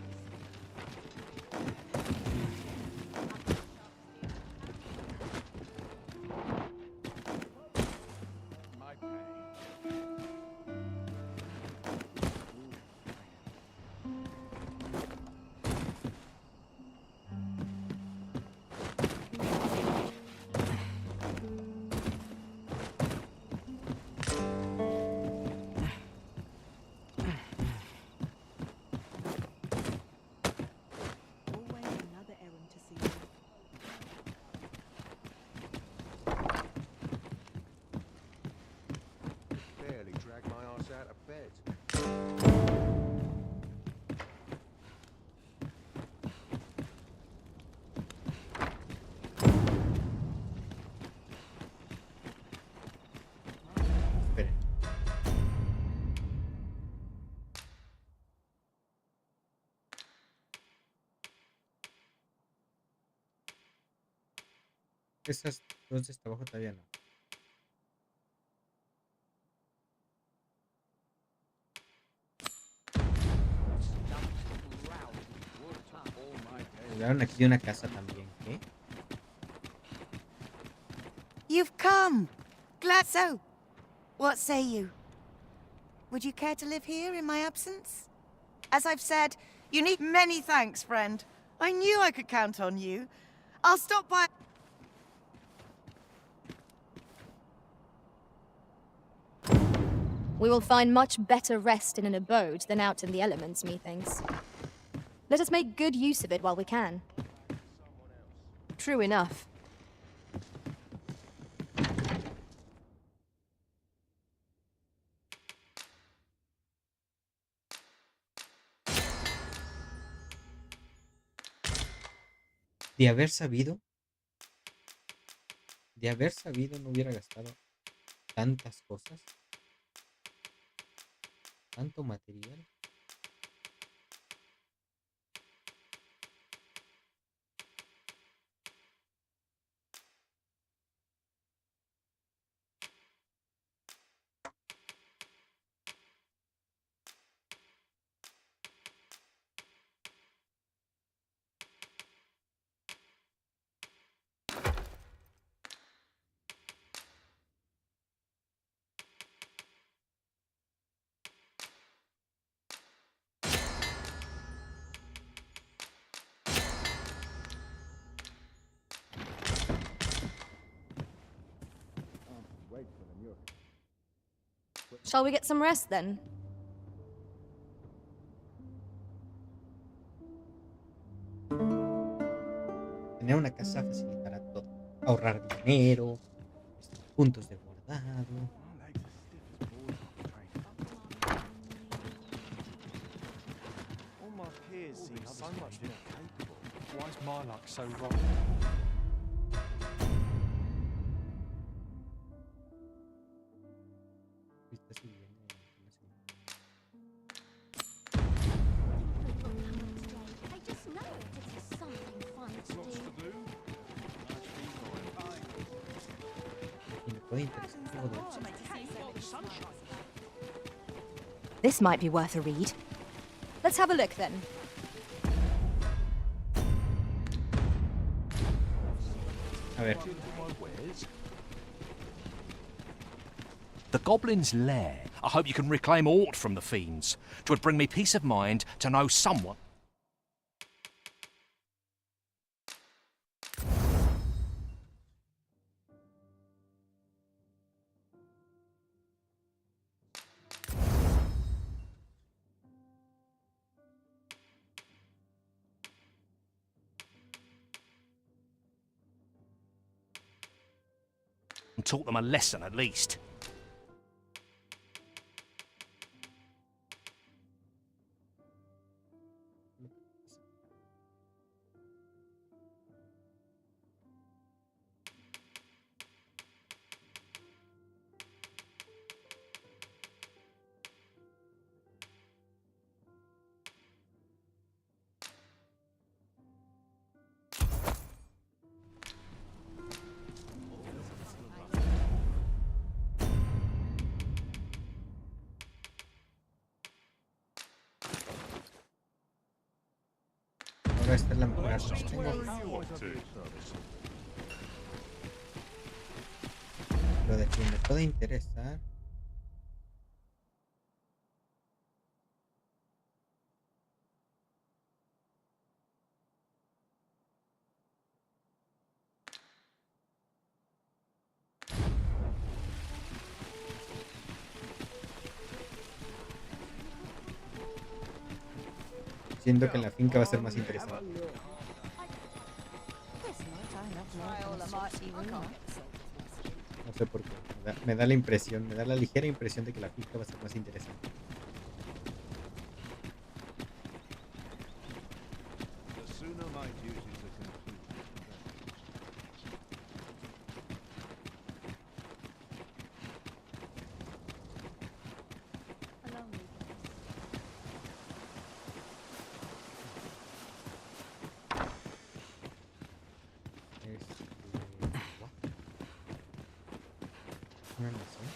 S1: Esas dos de hasta abajo todavía no. Hablaron aquí de una casa también, ¿qué?
S5: You've come. Glad so. What say you? Would you care to live here in my absence? As I've said, you need many thanks, friend. I knew I could count on you. I'll stop by...
S2: We will find much better rest in an abode than out in the elements, methinks. Let us make good use of it while we can.
S8: True enough.
S1: De haber sabido no hubiera gastado tantas cosas, tanto material.
S2: Shall we get some rest then?
S1: Tener una casa facilitará todo. Ahorrar dinero, puntos de guardado.
S22: All my peers seem so much more capable. Why is my luck so wrong?
S2: This might be worth a read. Let's have a look then.
S1: A ver.
S9: The Goblin's Lair. I hope you can reclaim aught from the fiends. 'Twould bring me peace of mind to know someone. And taught them a lesson at least.
S1: Ahora esta es la mejor arma que tengo. Lo de que me puede interesar. Siento que en la finca va a ser más interesante. No sé por qué. Me da la impresión, me da la ligera impresión de que la finca va a ser más interesante. Una misión.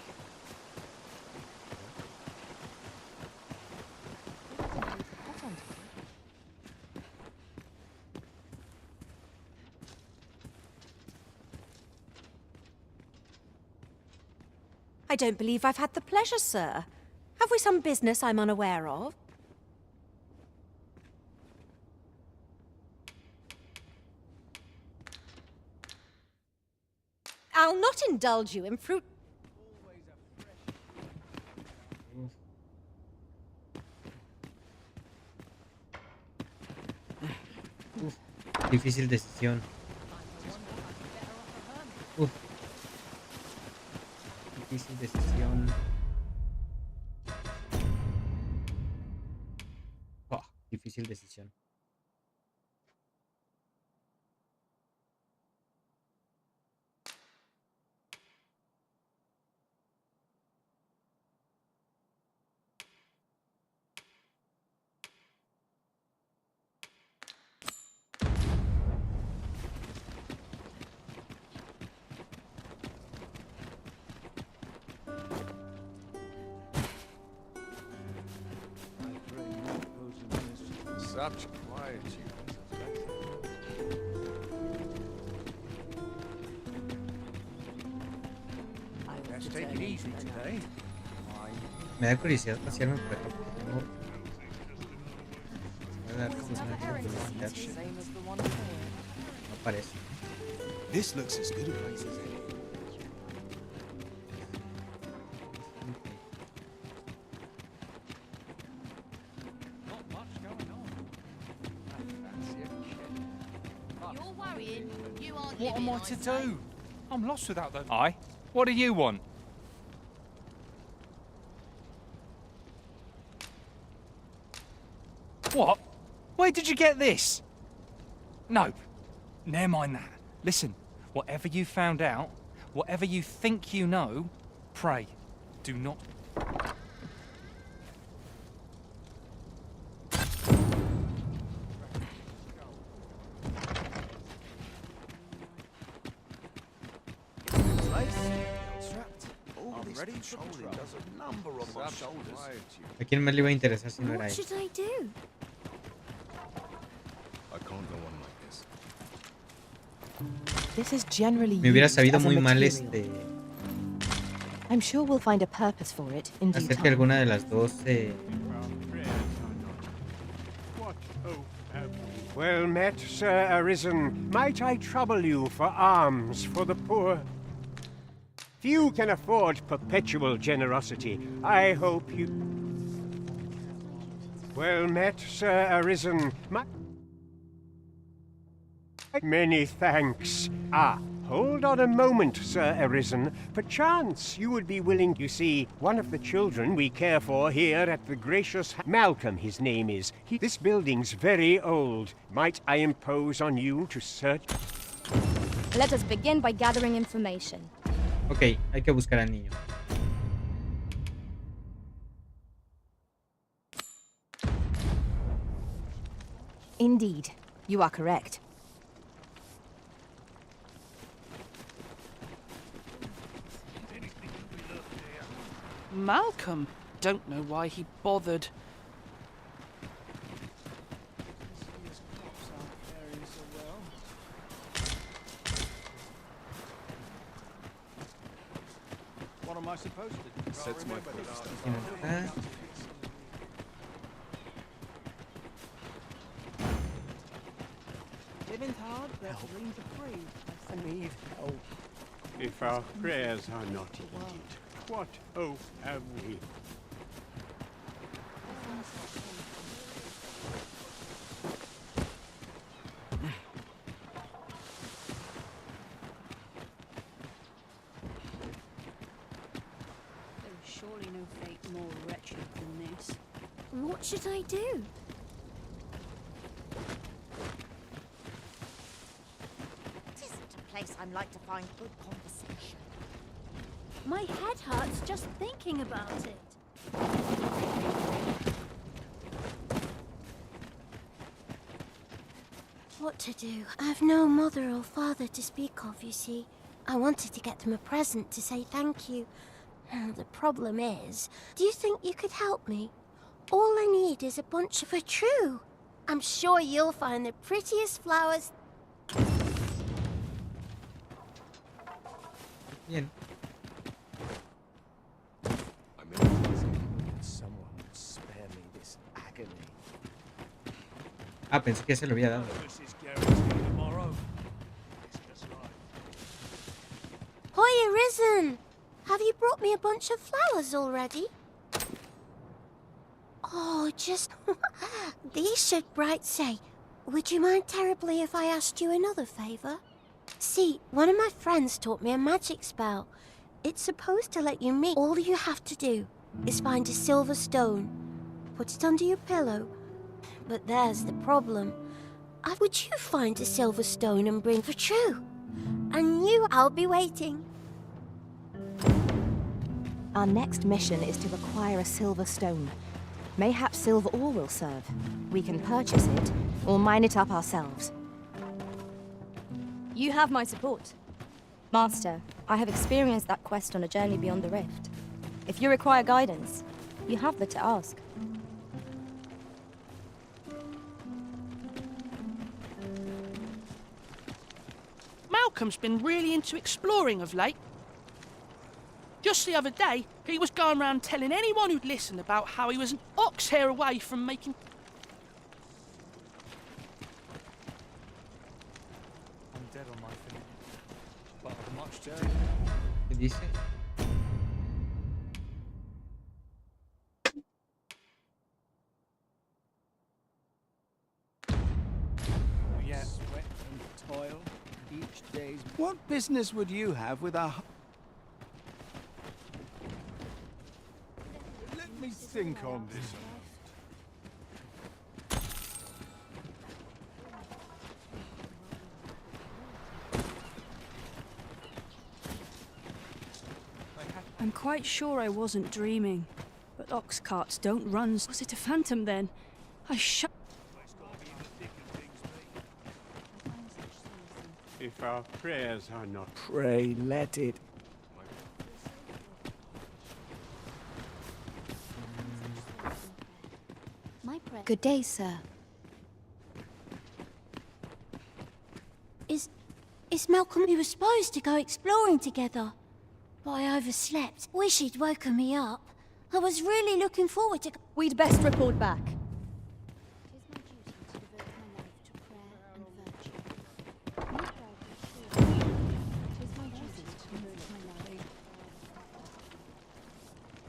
S12: I don't believe I've had the pleasure, sir. Have we some business I'm unaware of? I'll not indulge you in fruit.
S1: Difícil decisión. Uf. Difícil decisión. Oh, difícil decisión.
S15: Such quietude.
S6: Let's take it easy today.
S1: Me da curiosidad pasearme por acá porque tengo... Voy a dar no aparece.
S20: This looks as good a place as any.
S10: What am I to do? I'm lost without those. Aye. What do you want? What? Where did you get this? No. Never mind that. Listen, whatever you found out, whatever you think you know, pray, do not.
S1: ¿A quién más le iba a interesar si no era él?
S8: This is generally
S1: Me hubiera
S8: used
S1: sabido
S8: as a
S1: muy mal
S8: material. I'm sure we'll find a purpose for it in due
S1: hacer que
S8: time.
S1: alguna de las dos
S4: Well met, Sir Arisen. Might I trouble you for alms for the poor? Few can afford perpetual generosity. I hope you... Well met, Sir Arisen. Many thanks. Ah, hold on a moment, Sir Arisen. Perchance you would be willing... You see, one of the children we care for here at the gracious... Malcolm, his name is. This building's very old. Might I impose on you to search...
S17: Let us begin by gathering information.
S1: Ok, hay que buscar al niño.
S8: Indeed, you are correct.
S16: Malcolm. Don't know why he bothered.
S6: What am I supposed to do?
S20: Sets my
S13: Living's hard, but dreams are free. I need help.
S4: If our prayers are not heeded, what hope have we?
S18: There's surely no fate more wretched than this.
S17: What should I do?
S5: It isn't a place I'm like to find good conversation.
S17: My head hurts just thinking about it. What to do? I've no mother or father to speak of, you see.
S3: I wanted to get them a present to say thank you. The problem is, do you think you could help me? All I need is a bunch of... True. I'm sure you'll find the prettiest flowers...
S1: Bien.
S6: Someone spare me this agony.
S1: Ah, pensé que se lo había dado.
S3: Hiya, Risen! Have you brought me a bunch of flowers already? Oh, just... These should bright say, would you mind terribly if I asked you another favour? See, one of my friends taught me a magic spell. It's supposed to let you meet. All you have to do is find a silver stone, put it under your pillow. But there's the problem. Would you find a silver stone and bring for true? And I'll be waiting.
S8: Our next mission is to acquire a silver stone. Mayhap silver ore will serve. We can purchase it, or mine it up ourselves.
S2: You have my support. Master, I have experienced that quest on a journey beyond the rift. If you require guidance, you have but to ask.
S19: Malcolm's been really into exploring of late. Just the other day, he was going around telling anyone who'd listen about how he was an ox hair away from making...
S10: I'm dead on my feet, but I'm much dead.
S1: ¿Qué dice?
S6: Yeah. Sweat and toil each day's... What business would you have with our... Let me think on this.
S18: I'm quite sure I wasn't dreaming. But ox carts don't run. Was it a phantom then?
S4: If our prayers are not...
S6: Pray, let it.
S3: Good day, sir. Is Malcolm... We were supposed to go exploring together, but I overslept. Wish he'd woken me up. I was really looking forward to...
S2: We'd best report back.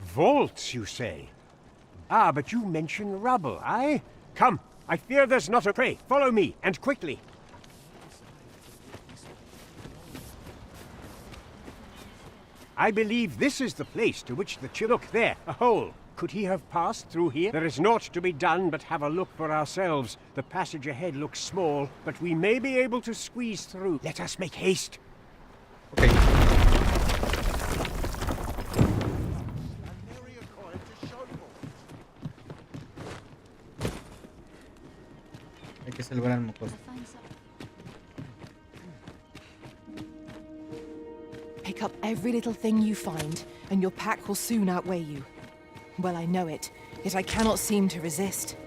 S4: Vaults, you say? Ah, but you mention rubble, aye? Come, I fear there's not a prey. Follow me, and quickly. I believe this is the place to which the Look there, a hole. Could he have passed through here? There is naught to be done but have a look for ourselves. The passage ahead looks small, but we may be able to squeeze through. Let us make haste.
S1: Okay. Hay que salvar al mocoso.
S8: Pick up every little thing you find, and your pack will soon outweigh you. Well, I know it, yet I cannot seem to resist.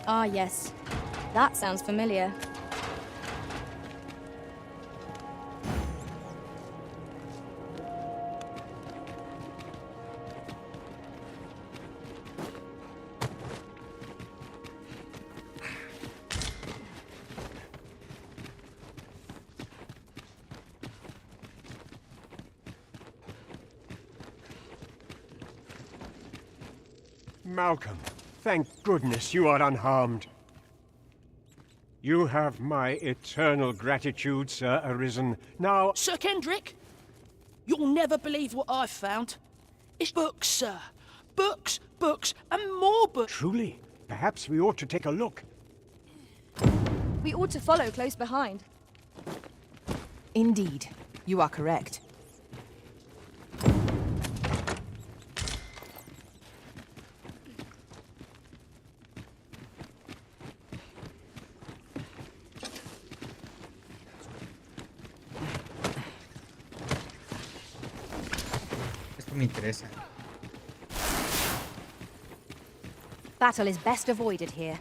S2: Ah, yes. That sounds familiar.
S4: Malcolm, thank goodness you are unharmed. You have my eternal gratitude, Sir Arisen. Now...
S19: Sir Kendrick, you'll never believe what I've found. It's books, sir. Books, books, and more books.
S4: Truly? Perhaps we ought to take a look.
S2: We ought to follow close behind.
S8: Indeed, you are correct.
S1: me interesa.
S2: Battle is best avoided here.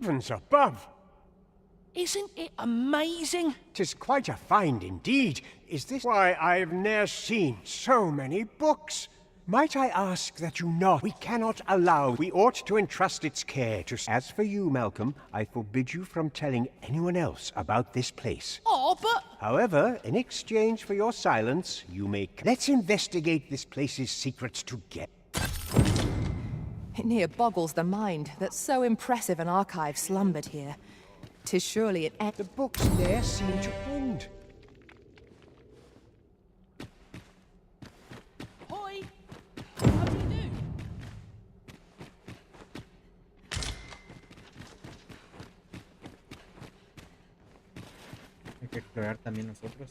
S4: Heavens above!
S19: Isn't it amazing?
S4: 'Tis quite a find indeed. Is this why I've ne'er seen so many books? Might I ask that you not? We cannot allow. We ought to entrust its care to... As for you, Malcolm, I forbid you from telling anyone else about this place.
S19: Oh, but...
S4: However, in exchange for your silence, you may... Let's investigate this place's secrets together.
S8: It near boggles the mind that so impressive an archive slumbered here. 'Tis surely an end.
S4: The books there seem to end.
S19: Hoi! How do you do?
S1: Hay que explorar también nosotros.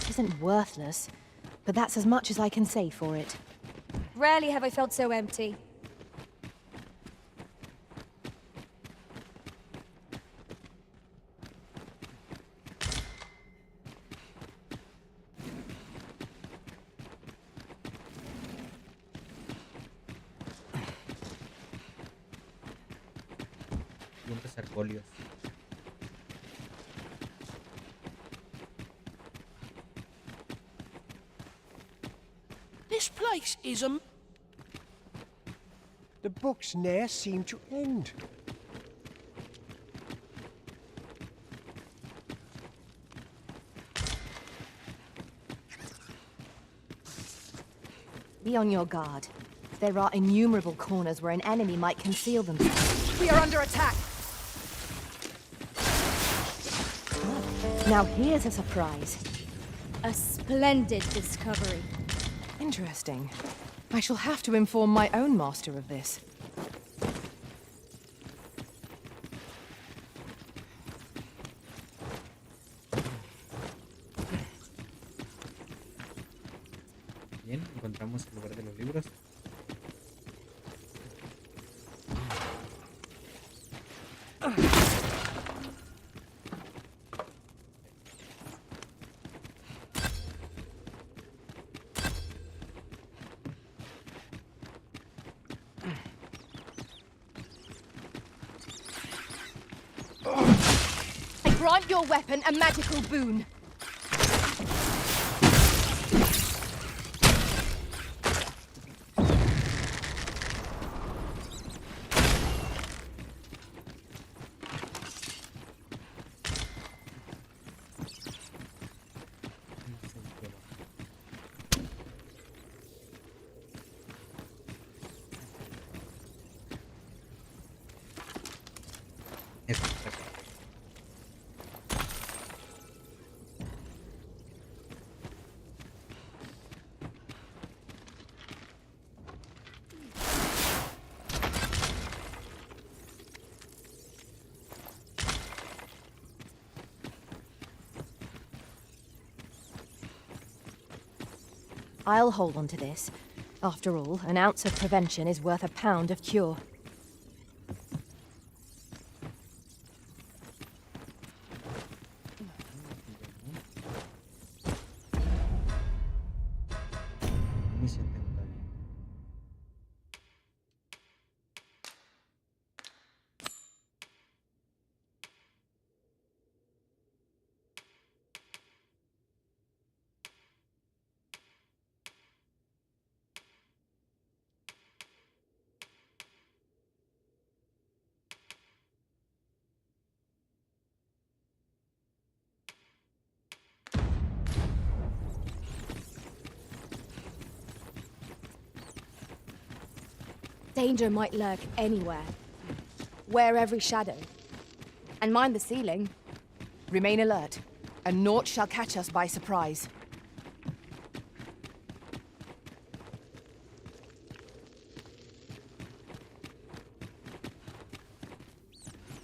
S2: Isn't worthless, but that's as much as I can say for it.
S17: Rarely have I felt so empty.
S1: Dientes arcóleos.
S19: This place is
S4: The books ne'er seem to end.
S2: Be on your guard. There are innumerable corners where an enemy might conceal themselves.
S8: We are under attack!
S2: Now here's a surprise.
S17: A splendid discovery.
S8: Interesting. I shall have to inform my own master of this.
S1: Bien, encontramos el lugar de los libros.
S2: Grant your weapon a magical boon. I'll hold on to this. After all, an ounce of prevention is worth a pound of cure.
S17: Danger might lurk anywhere. Wear every shadow. And mind the ceiling.
S8: Remain alert, and naught shall catch us by surprise.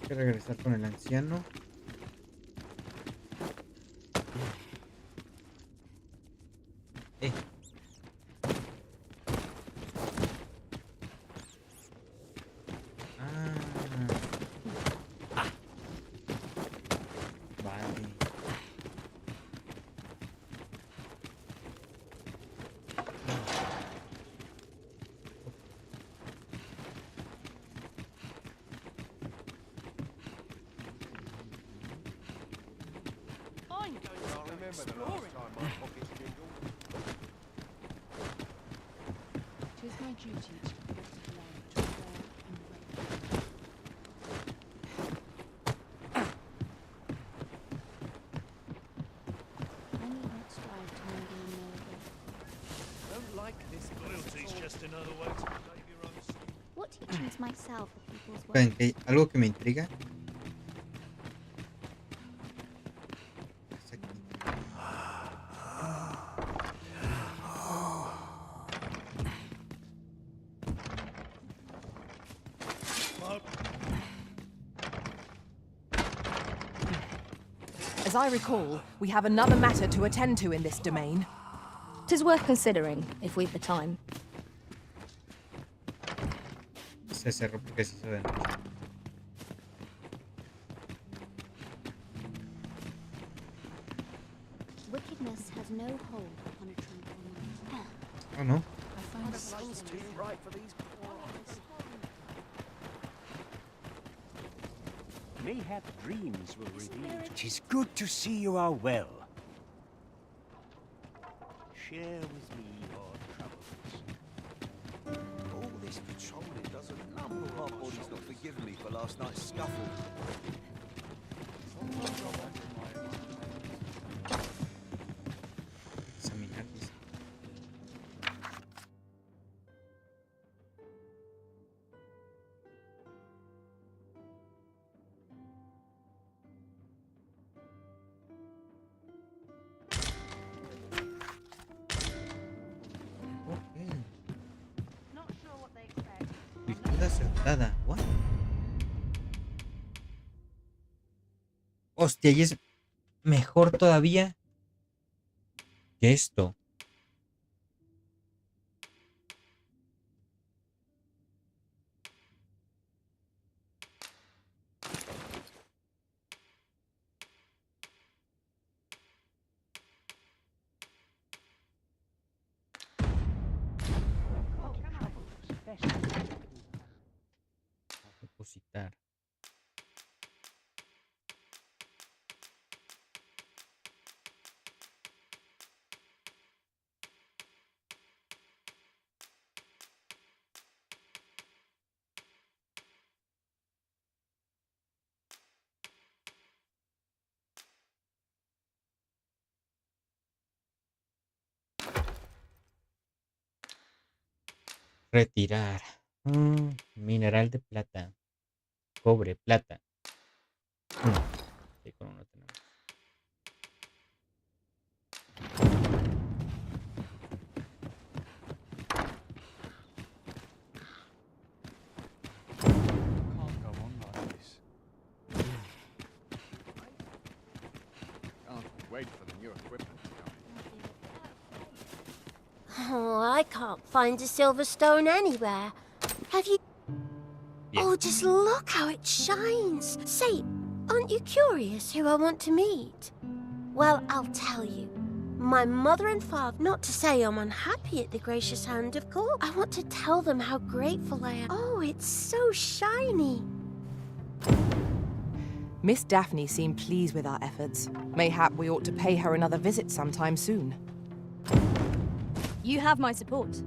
S1: Hay que regresar con el anciano. vale.
S19: I'm going to go exploring.
S16: It is my duty to protect the land to fair and right. I need not strive to make any more.
S14: Don't like this. Loyalty's just another way to save your own skin.
S17: What teachings might sell for people's work?
S1: Esperen, que algo que me intriga. Es aquí.
S8: As I recall, we have another matter to attend to in this domain.
S17: 'Tis worth considering, if we've the time.
S1: Se cerró porque se hizo de noche.
S17: Wickedness has no hold upon a tranquil mind.
S1: Oh no.
S17: I find
S22: The sun's too bright for these poor eyes.
S4: Mayhap dreams will reveal. 'Tis good to see you are well. Share with me your troubles.
S6: All this patrolling doesn't number. My body's not forgiving me for last night's scuffle.
S1: Examinar, dice. Virtud acertada. What? Hostia, y es mejor todavía que esto. Depositar. Retirar. Mineral de plata. Cobre, plata. Sí, con uno tenemos.
S10: Can't go on like this.
S15: Can't wait for the new equipment to come.
S3: Oh, I can't find a silver stone anywhere. Have you?
S1: Yeah.
S3: Oh, just look how it shines. Say, aren't you curious who I want to meet? Well, I'll tell you. My mother and father, not to say I'm unhappy at the gracious hand, of course. I want to tell them how grateful I am. Oh, it's so shiny.
S8: Miss Daphne seemed pleased with our efforts. Mayhap we ought to pay her another visit sometime soon.
S17: You have my support.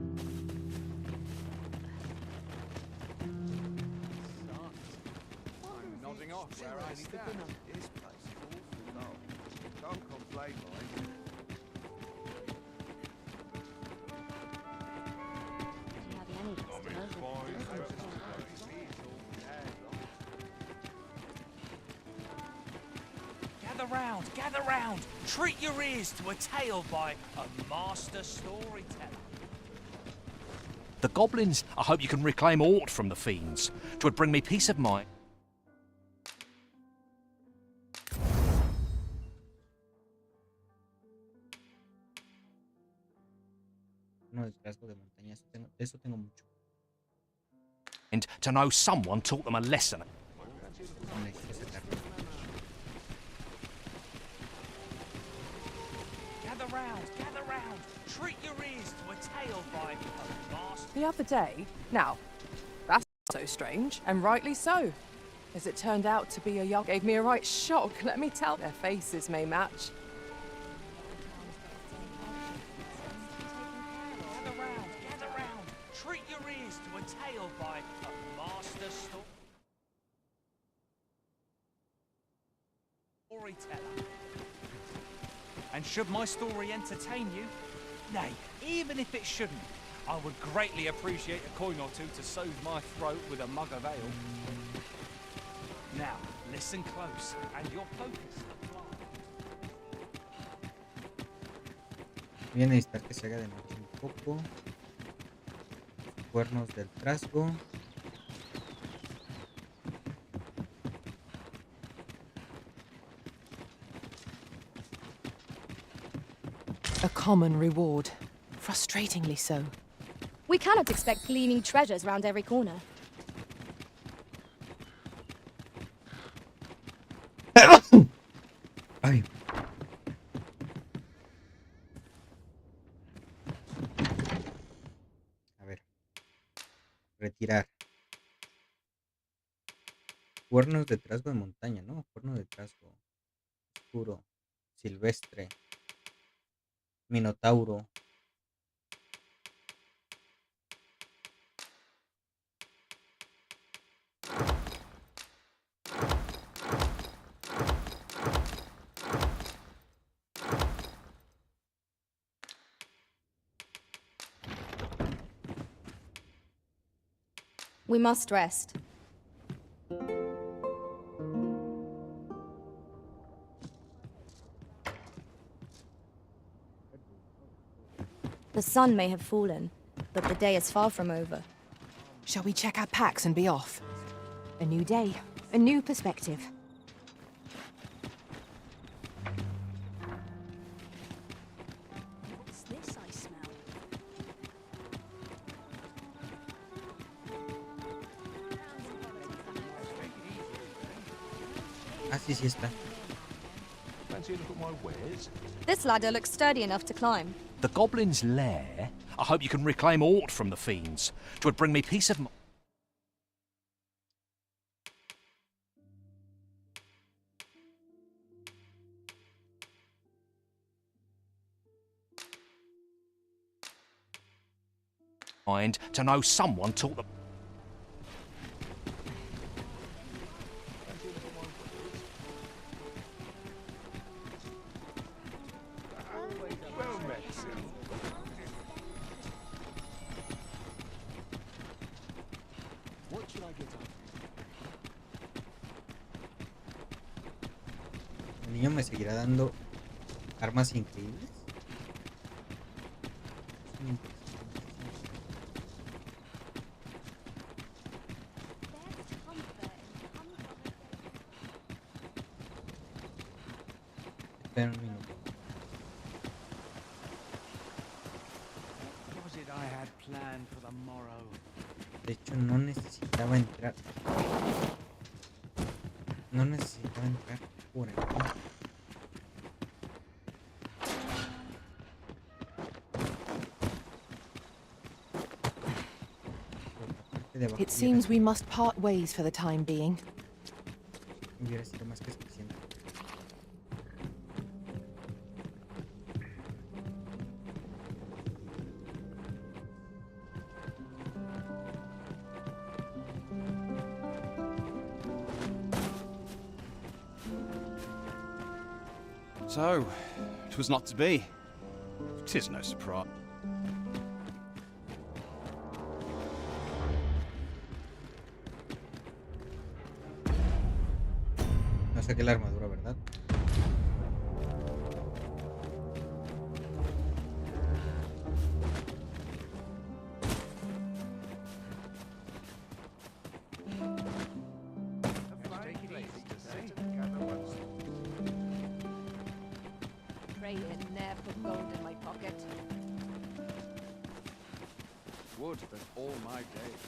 S6: I'm nodding off where I stand. This place is awful dull. Can't complain, mind.
S17: Do you have any
S9: Gather round. Treat your ears to a tale by a master storyteller. The goblins, I hope you can reclaim aught from the fiends. 'Twould bring me peace of mind.
S1: No, es rasgo de montaña. De eso tengo mucho.
S9: And to know someone taught them a lesson.
S1: No necesito sacarlo.
S9: gather round. Treat your ears to a tale by a master.
S8: The other day, now, that's so strange, and rightly so. As it turned out to be a young, gave me a right shock, let me tell. Their faces may match.
S9: Gather round. Treat your ears to a tale by a master storyteller. And should my story entertain you, nay, even if it shouldn't, I would greatly appreciate a coin or two to soothe my throat with a mug of ale. Now, listen close, and your focus applied.
S1: Voy a necesitar que se haga de noche un poco. Cuernos del trasgo.
S8: A common reward. Frustratingly so.
S17: We cannot expect gleaming treasures round every corner.
S1: Ay. A ver. Retirar. Cuernos de trasgo de montaña, ¿no? Cuerno de trasgo. Oscuro. Silvestre. Minotauro.
S17: We must rest. The sun may have fallen, but the day is far from over.
S8: Shall we check our packs and be off? A new day, a new perspective.
S18: What's this I smell?
S1: Ah, sí, sí está.
S9: Fancy a look at my wares?
S17: This ladder looks sturdy enough to climb.
S9: The goblin's lair? I hope you can reclaim aught from the fiends. 'Twould bring me peace of mind. To know someone taught them.
S15: Well met, sir.
S22: What should I get up?
S1: El niño me seguirá dando armas increíbles. Espera un minuto.
S22: What was it I had planned for the morrow?
S1: De hecho, no necesitaba entrar. No necesitaba entrar por aquí.
S8: It seems we must part ways for the time being.
S1: Hubiera sido más que suficiente.
S10: So, 'twas not to be. 'Tis no surprise.
S1: No saqué la armadura, ¿verdad?
S8: Pray it ne'er put gold in my pocket.
S6: Would that all my days.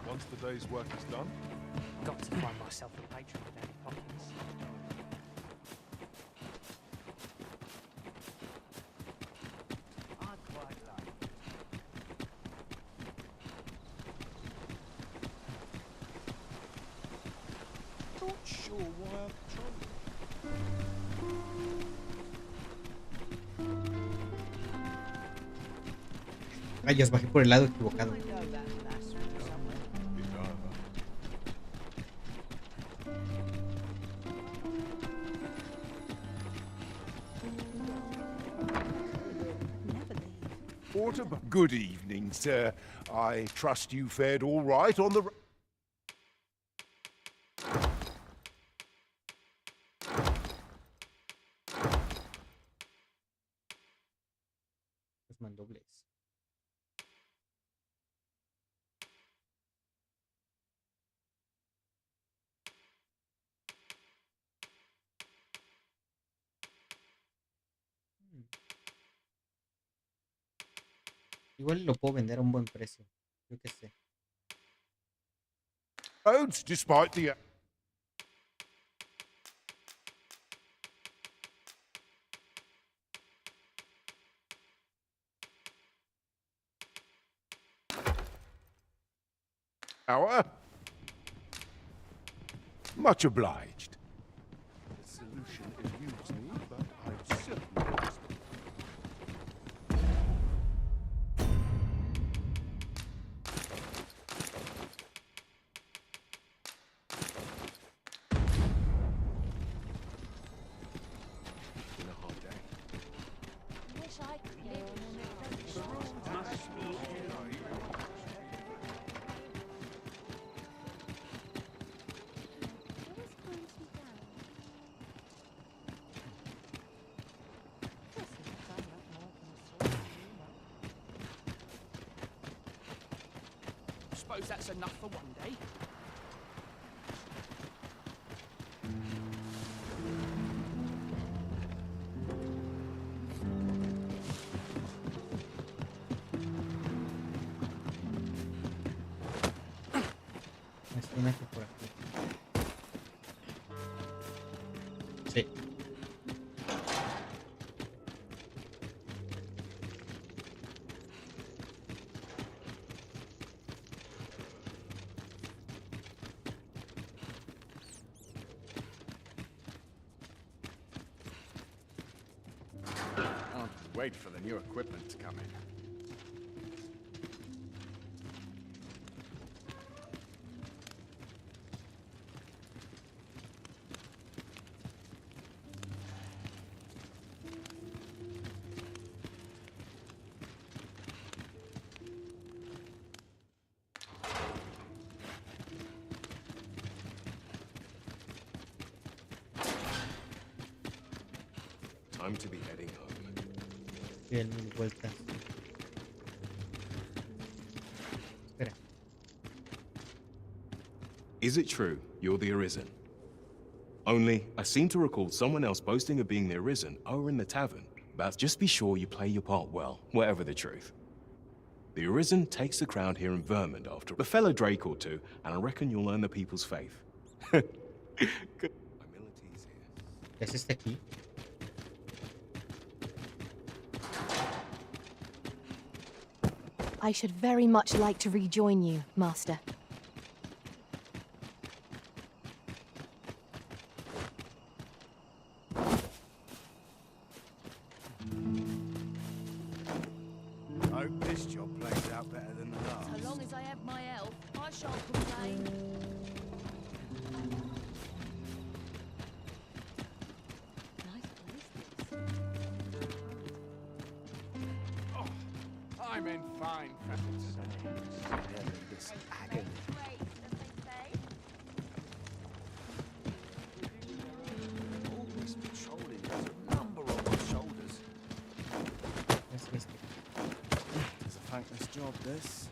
S14: Once the day's work is done,
S7: Got to find myself a patron with any pockets. I'd quite like.
S15: Not sure why I'm trying.
S1: Rayos, bajé por el lado equivocado.
S15: Good evening, sir. I trust you fared all right on the...
S1: Los mandobles. Igual lo puedo vender a un buen precio. Yo qué sé.
S15: Roads, despite the... hour. Much obliged.
S14: The solution eludes me, but I'm certainly...
S19: Suppose that's enough for one day.
S1: Esto por aquí. Sí.
S6: Wait for the new equipment to come in.
S20: Time to be heading home.
S1: Bien, mil vueltas. Espera.
S20: Is it true you're the Arisen? Only, I seem to recall someone else boasting of being the Arisen over in the tavern. But just be sure you play your part well, whatever the truth. The Arisen takes the crown here in Vermont after a fellow Drake or two, and I reckon you'll earn the people's faith.
S1: ¿Qué es este aquí?
S8: I should very much like to rejoin you, Master.
S6: I hope this job plays out better than the last.
S19: So long as I have my health, I shan't complain.
S6: I'm in fine this agony. Always patrolling, there's a number on my shoulders. It's a thankless job, this.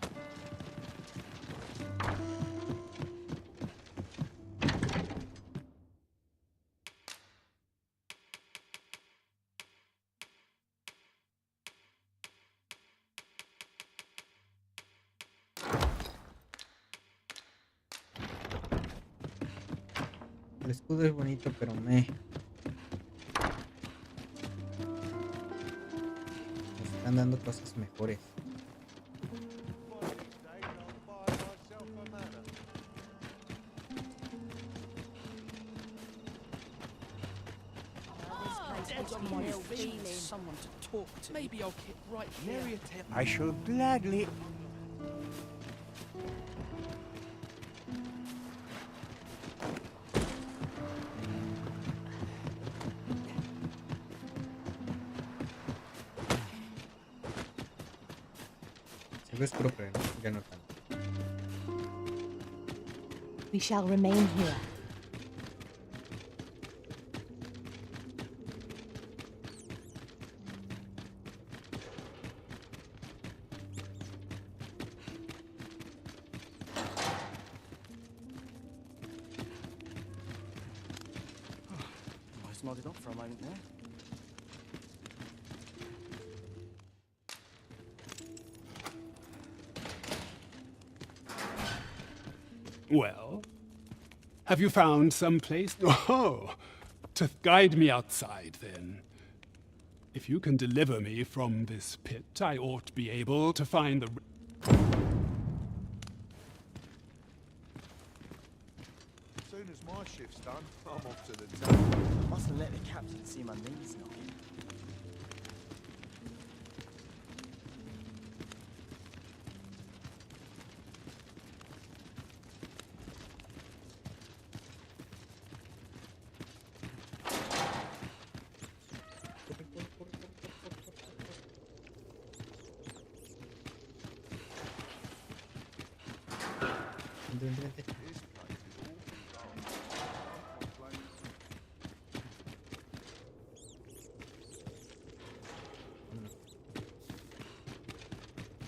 S1: El escudo es bonito, pero me... Nos están dando cosas mejores.
S19: Someone to talk to. Maybe I'll get right here.
S4: I shall gladly...
S1: Se ve oscuro, pero ya no tanto.
S8: We shall remain here.
S22: Almost nodded off for a moment there.
S11: Well, have you found some place? Oh, to guide me outside, then. If you can deliver me from this pit, I ought to be able to find the...
S15: As soon as my shift's done, I'm off to the town.
S22: Must have let the captain see my knees knocking.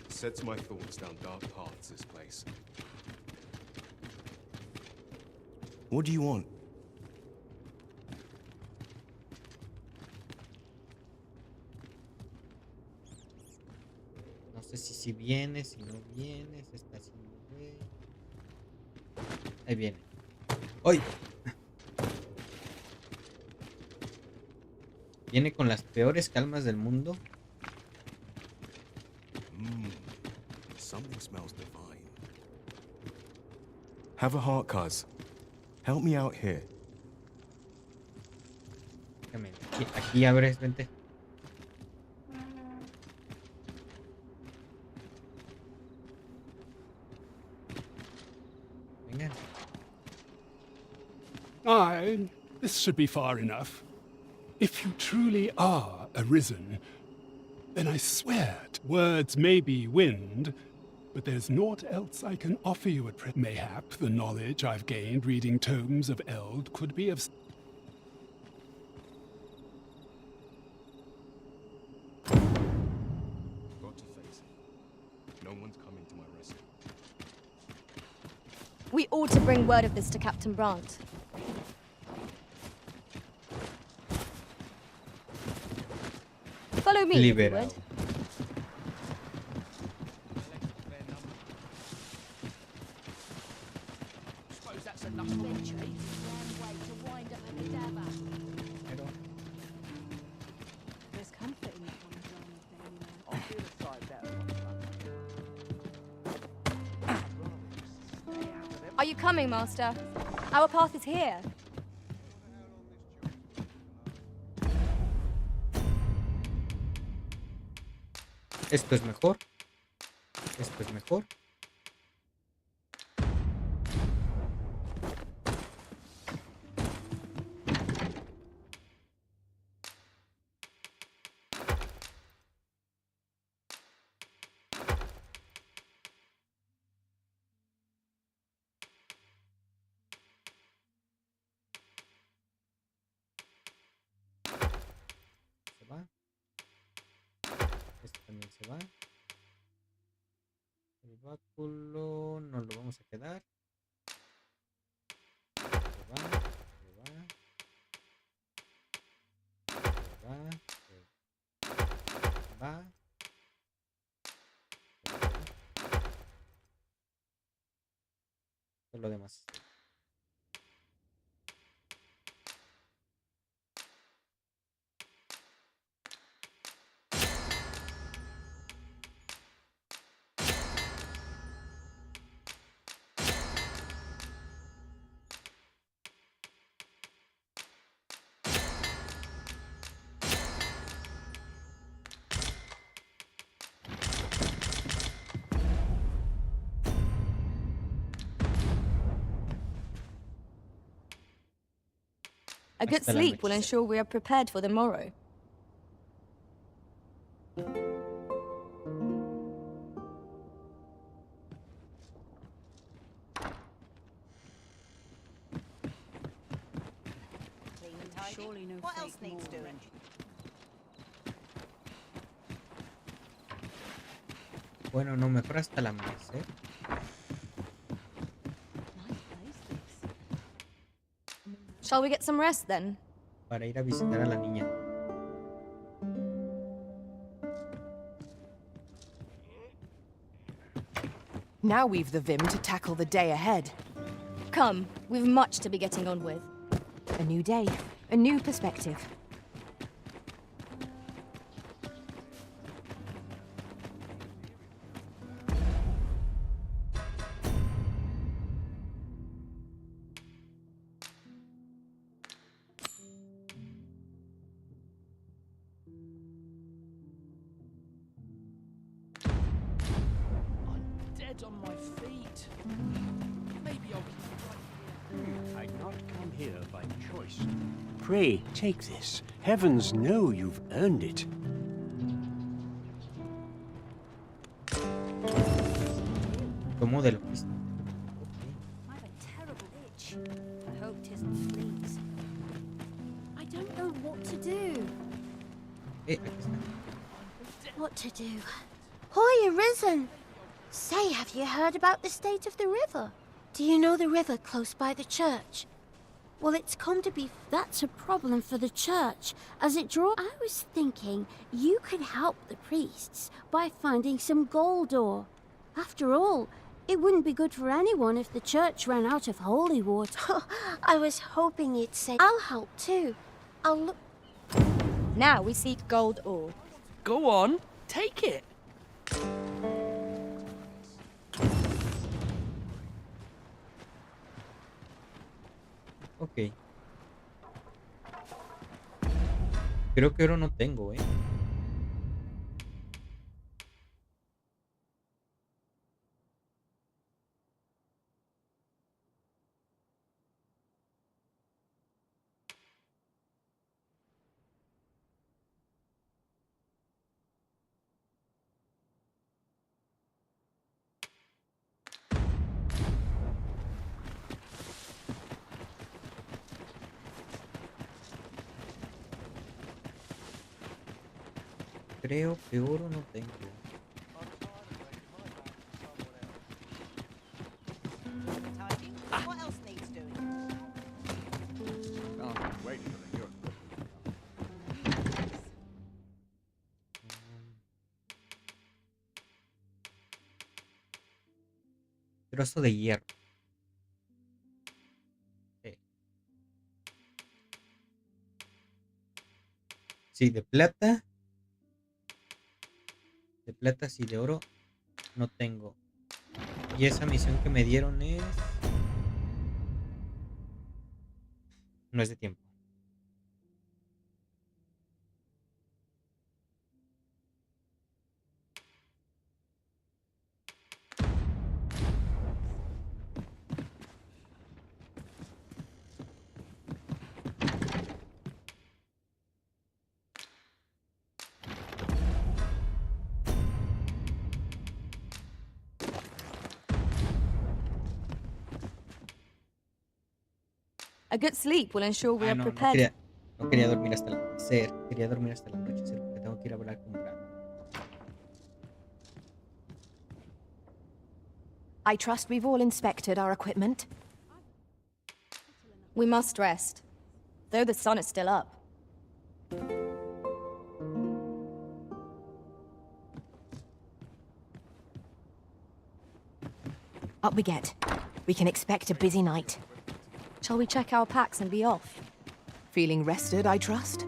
S20: Sets my thoughts down dark paths, this place. What do you want?
S1: No sé si vienes, si no vienes, está haciendo güey. Ahí viene. ¡Ay! Viene con las peores calmas del mundo.
S20: Something smells divine. Have a heart, cuz. Help me out here.
S1: Déjame, aquí abres, vente. Venga.
S11: Aye, this should be far enough. If you truly are arisen, then I swear words may be wind, but there's naught else I can offer you at present. Mayhap the knowledge I've gained reading tomes of Eld could be of...
S20: Got to face it. No one's coming to my rescue.
S17: We ought to bring word of this to Captain Brandt. Follow me, if you would.
S19: Suppose that's enough of a cheat.
S18: There's comfort in that one journey.
S22: I feel a sight better.
S17: Are you coming, Master? Our path is here.
S1: Esto es mejor. Esto es mejor. Se va. Este también se va. El báculo no lo vamos a quedar. Se va, se va. Se va, se va. Todo lo demás.
S2: A good
S1: Hasta el
S2: sleep will
S1: anochecer.
S2: ensure we are prepared for the morrow.
S5: Clean and tidy.
S18: Surely no
S5: What else
S18: fake
S5: needs
S18: more
S5: doing?
S1: Bueno, no, mejor hasta el amanecer.
S2: Shall we get some rest then?
S1: Para ir a visitar a la niña.
S8: Now we've the vim to tackle the day ahead.
S2: Come, we've much to be getting on with.
S8: A new day, a new perspective.
S19: Dead on my feet. Maybe I'll keep right here.
S4: I'd not come here by choice. Pray, take this. Heavens know you've earned it.
S1: Como de lo que es.
S3: I've a terrible itch. I hope 'tisn't fleas. I don't know what to do.
S1: Aquí está.
S3: What to do? Hoy, Arisen! Say, have you heard about the state of the river? Do you know the river close by the church? Well, it's come to be that's a problem for the church, as it draws. I was thinking you could help the priests by finding some gold ore. After all, it wouldn't be good for anyone if the church ran out of holy water. I was hoping you'd say, I'll help too. I'll look.
S2: Now we seek gold ore.
S19: Go on, take it.
S1: Ok. Creo que oro no tengo, ¿eh? Creo que oro no tengo.
S5: Tidy. What else needs doing?
S1: Trozo de hierro. Sí, de plata. De plata, sí, de oro no tengo. Y esa misión que me dieron es... No es de tiempo.
S2: A good sleep will ensure we are
S1: No
S2: prepared.
S1: quería dormir hasta el anochecer. Quería dormir hasta el anochecer porque tengo que ir a hablar con Rato.
S8: I trust we've all inspected our equipment.
S2: We must rest, though the sun is still up.
S8: Up we get. We can expect a busy night.
S2: Shall we check our packs and be off?
S8: Feeling rested, I trust?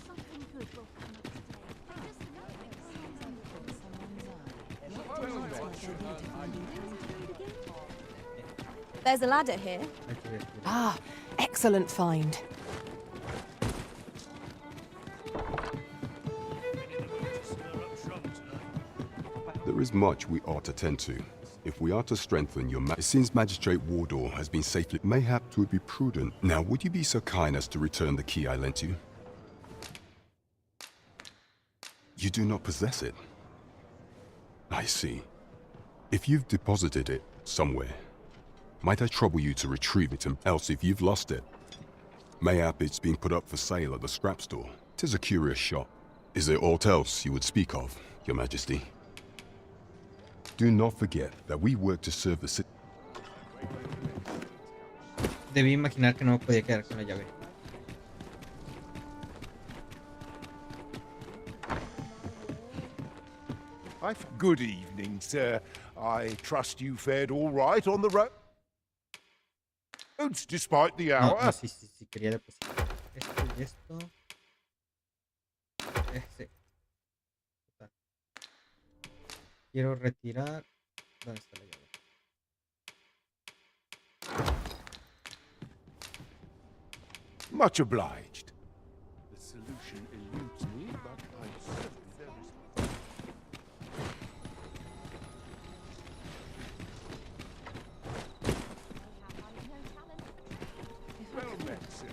S3: Something good will come up today.
S2: There's a ladder here.
S8: Ah, excellent find.
S12: There is much we ought to tend to. If we are to strengthen your since Magistrate Wardor has been safely, mayhap 'twould be prudent. Now, would you be so kind as to return the key I lent you? You do not possess it. I see. If you've deposited it somewhere, might I trouble you to retrieve it, and else if you've lost it, mayhap it's being put up for sale at the scrap store. 'Tis a curious shop. Is there aught else you would speak of, Your Majesty? Do not forget that we work to serve the city.
S1: Debí imaginar que no podía quedar con la llave.
S15: Good evening, sir. I trust you fared all right on the roads, despite the hour.
S1: No, sí, quería depositar esto y esto. Quiero retirar. ¿Dónde está la llave?
S15: Much obliged.
S14: The solution eludes me, but I certainly there is.
S15: Well met, sir.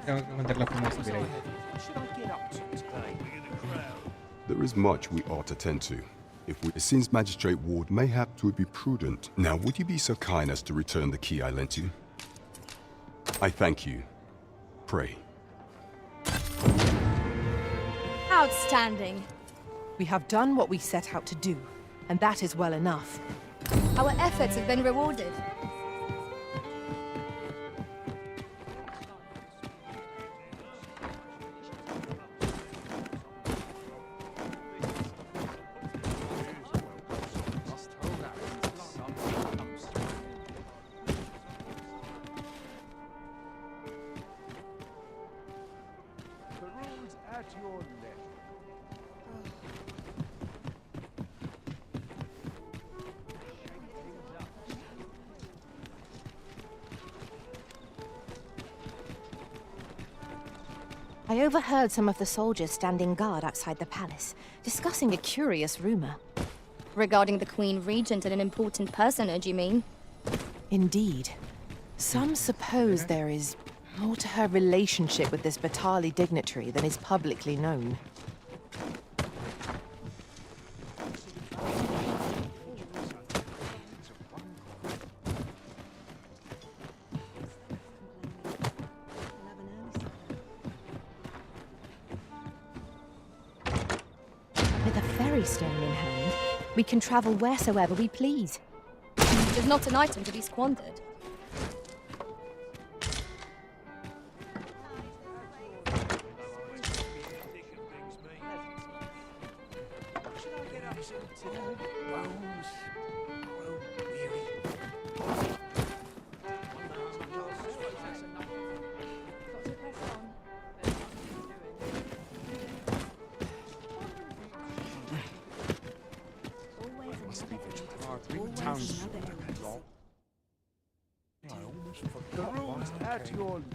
S1: Tengo que encontrar la forma de subir ahí.
S12: There is much we ought to tend to. If we, since Magistrate Ward, mayhap 'twould be prudent. Now, would you be so kind as to return the key I lent you? I thank you. Pray.
S2: Outstanding.
S8: We have done what we set out to do, and that is well enough.
S2: Our efforts have been rewarded.
S8: I overheard some of the soldiers standing guard outside the palace, discussing a curious rumor.
S2: Regarding the Queen Regent and an important personage, you mean?
S8: Indeed. Some suppose there is more to her relationship with this Batali dignitary than is publicly known. With a ferry stone in hand, we can travel wheresoever we please.
S2: It is not an item to be squandered.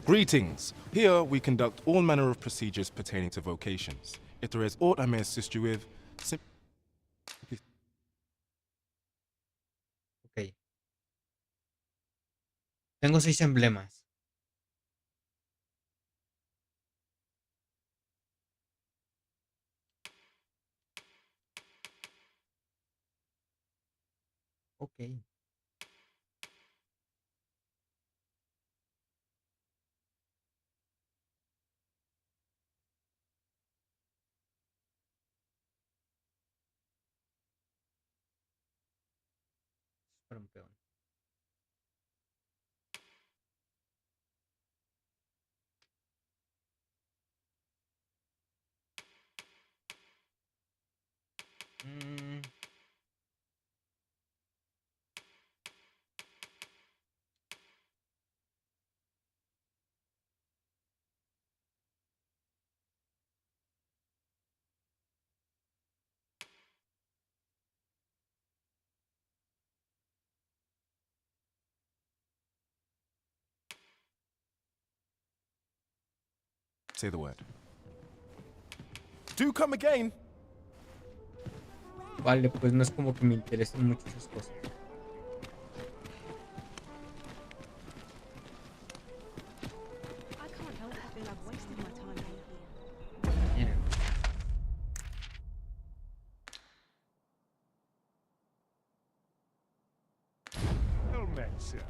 S21: Greetings. Here we conduct all manner of procedures pertaining to vocations. If there is aught I may assist you with,
S1: Ok. Tengo 6 emblemas. Ok. Campeón.
S21: Say the word. Do come again.
S1: Vale, pues no es como que me interesen mucho esas cosas.
S18: I can't help but feel I've wasted my time here.
S1: Miren.
S14: Well met, sir.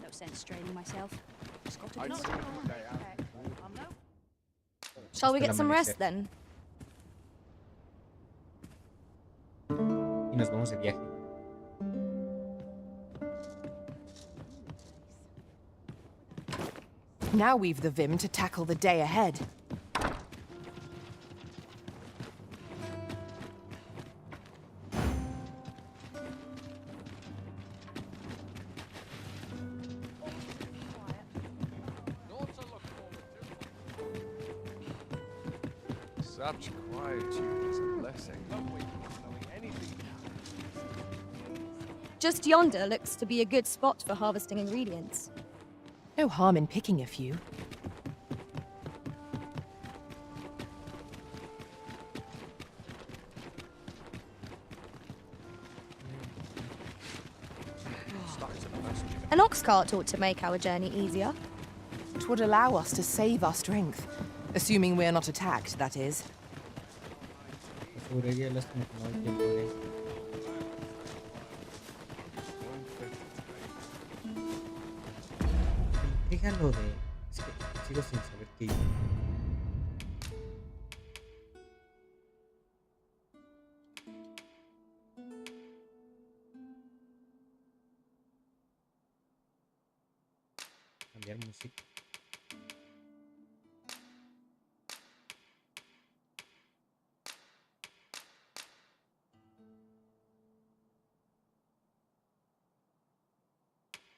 S17: No sense straining myself. Just got to
S14: I'd
S17: do
S14: say
S17: it.
S14: they are.
S2: Shall we
S1: Hasta
S2: get
S1: el
S2: some
S1: amanecer.
S2: rest then?
S1: Y nos vamos de viaje.
S8: Now we've the vim to tackle the day ahead.
S14: Such quietude is a blessing.
S2: Just yonder looks to be a good spot for harvesting ingredients.
S8: No harm in picking a few.
S2: An ox cart ought to make our journey easier.
S8: It would allow us to save our strength. Assuming we're not attacked, that is.
S1: Aseguraría lástima que no hay tiempo de... Me intriga lo de... Es que sigo sin saber qué hice. Cambiar música.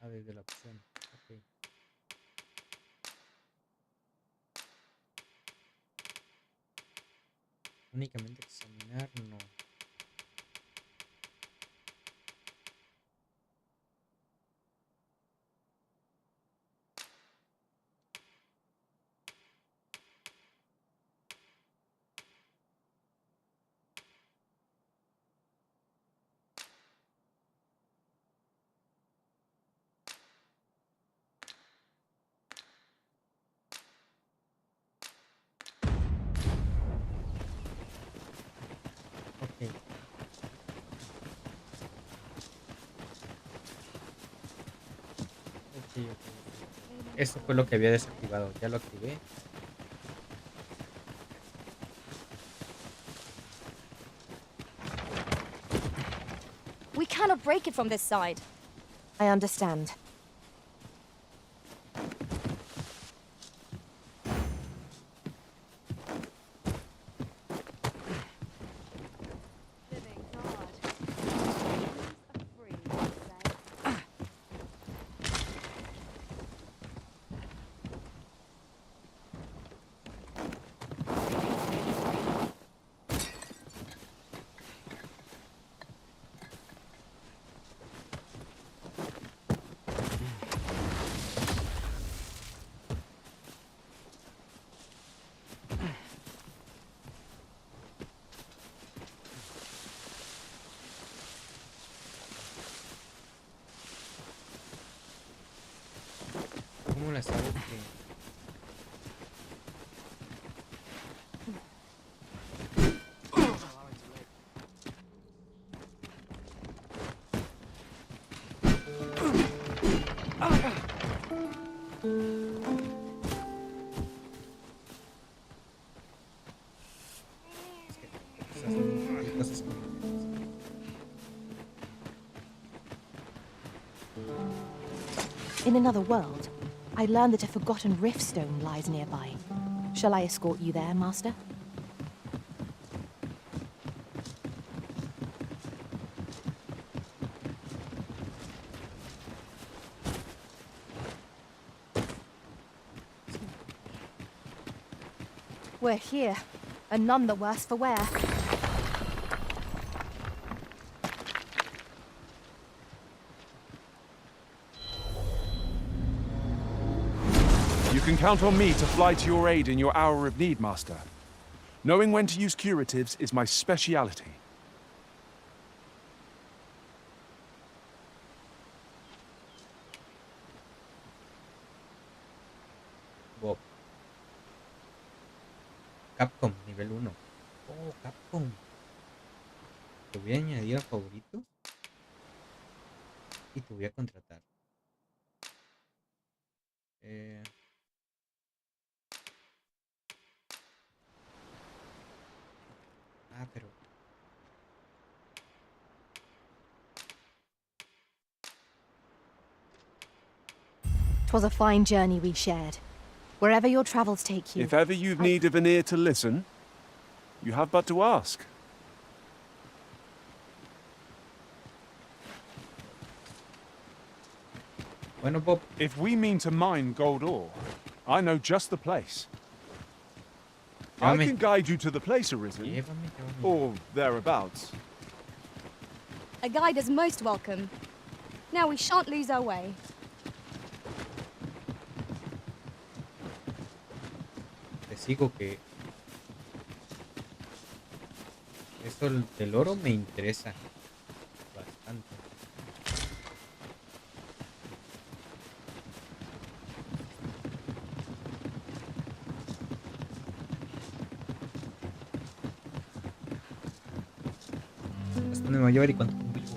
S1: Ah, desde la opción. Ok. Únicamente examinar, no. Ok. Ok. Eso fue lo que había desactivado. Ya lo activé.
S2: We cannot break it from this side.
S8: I understand.
S1: ¿Cómo la sabes que...? Hay cosas que...
S8: In another world, I learned that a forgotten rift stone lies nearby. Shall I escort you there, Master? We're here, and none the worse for wear.
S22: You can count on me to fly to your aid in your hour of need, Master. Knowing when to use curatives is my speciality.
S1: Bob. Capcom, nivel 1. Oh, Capcom. Te voy a añadir a favoritos. Y te voy a contratar. Pero...
S8: "'Twas a fine journey we shared. Wherever your travels take you."
S22: If ever you've need of an ear to listen, you have but to ask.
S1: Bueno, Bob.
S22: If we mean to mine gold ore, I know just the place. I can guide you to the place, Arisen. Or thereabouts.
S17: A guide is most welcome. Now we shan't lose our way.
S1: Te sigo que... Eso del oro me interesa bastante. ¿Hasta dónde me va a llevar y cuánto tiempo llevo?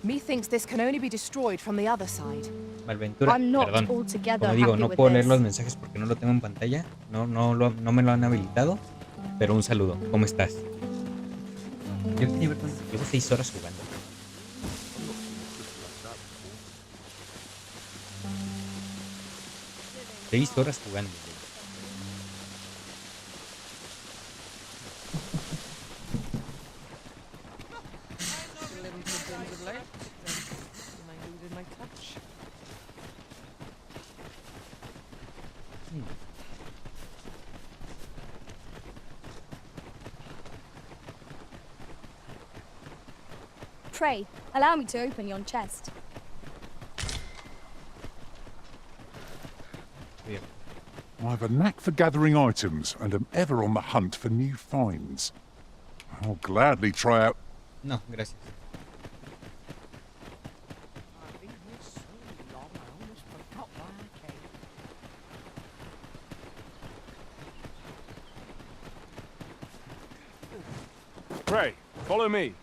S8: Methinks this can only be destroyed from the other side.
S1: Malventura,
S17: I'm not
S1: perdón.
S17: altogether
S1: Como digo,
S17: happy
S1: no
S17: with
S1: puedo leer
S17: this.
S1: los mensajes porque no lo tengo en pantalla. No me lo han habilitado. Pero un saludo. ¿Cómo estás? Yo quería ver cuánto. Llevo 6 horas jugando. Seis horas jugando.
S17: Pray, allow me to open yon chest.
S13: I have a knack for gathering items and am ever on the hunt for new finds. I'll gladly try out...
S1: No, gracias.
S22: Pray, follow me.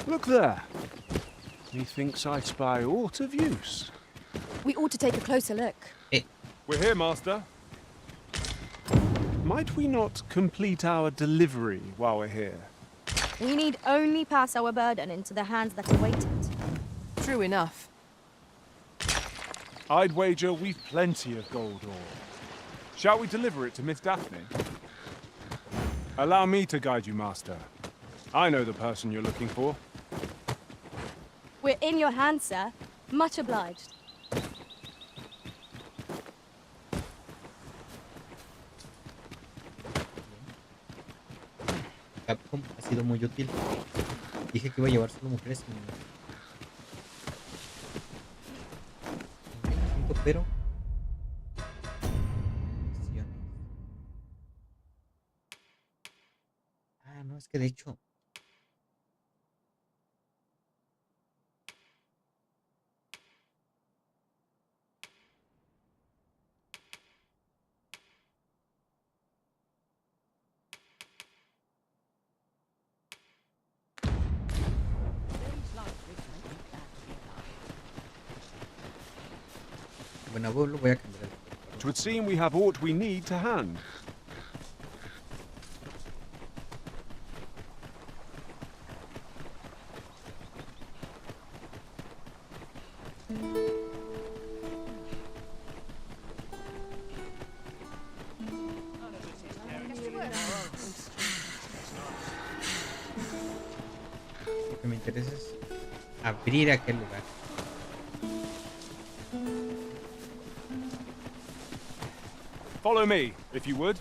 S22: Look there. Methinks I spy aught of use.
S17: We ought to take a closer look.
S22: We're here, Master. Might we not complete our delivery while we're here?
S17: We need only pass our burden into the hands that await it.
S8: True enough.
S22: I'd wager we've plenty of gold ore. Shall we deliver it to Miss Daphne? Allow me to guide you, Master. I know the person you're looking for.
S17: We're in your hands, sir. Much obliged.
S1: Capcom ha sido muy útil. Dije que iba a llevar solo mujeres pero no, es que de hecho bueno, lo voy a cambiar.
S22: It would seem we have aught we need to hand.
S1: interesa es abrir aquel lugar.
S22: Follow me, if you would.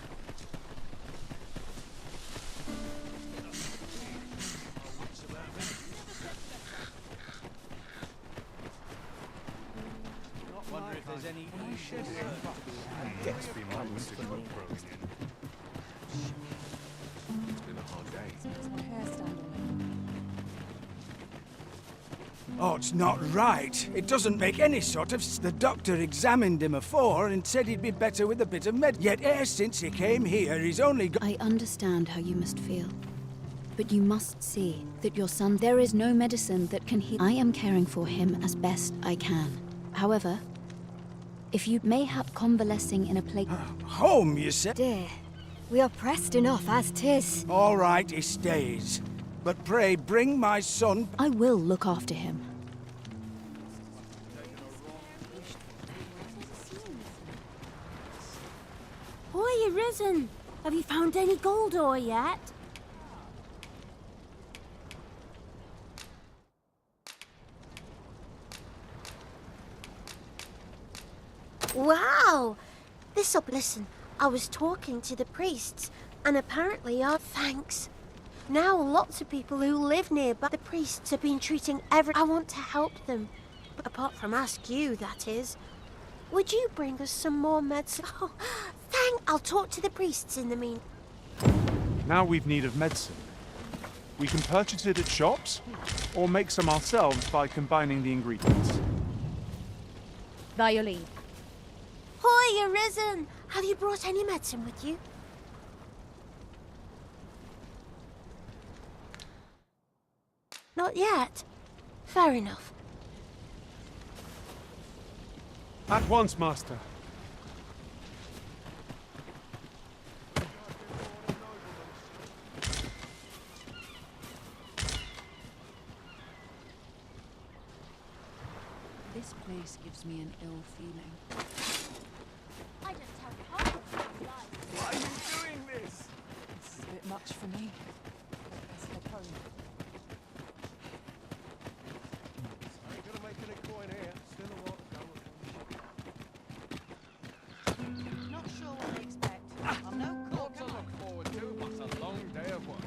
S10: Wonder if there's any issues.
S14: Must be my winter coat growing in.
S20: It's been a hard day.
S6: Oh, it's not right. It doesn't make any sort of... The doctor examined him afore and said he'd be better with a bit of med. Yet ever since he came here, he's only got...
S9: I understand how you must feel. But you must see that your son... There is no medicine that can heal. I am caring for him as best I can. However, if you mayhap convalescing in a place...
S6: Home, you said?
S9: Dear, we are pressed enough as 'tis.
S6: All right, he stays. But pray, bring my son...
S9: I will look after him.
S3: Boy, Arisen! Have you found any gold ore yet? Wow! Listen, I was talking to the priests, and apparently thanks. Now lots of people who live nearby, the priests have been treating I want to help them. Apart from ask you, that is. Would you bring us some more medicine? Oh, I'll talk to the priests in the meantime.
S22: Now we've need of medicine. We can purchase it at shops, or make some ourselves by combining the ingredients.
S17: By your leave.
S3: Hoy, Arisen! Have you brought any medicine with you? Not yet. Fair enough.
S22: At once, Master.
S9: This place gives me an ill feeling.
S3: I just have hope.
S22: Why are you doing this?
S8: This is a bit much for me. Let's head home.
S5: Not sure what they expect. I'm no cook.
S10: To look forward to, but a long day of work.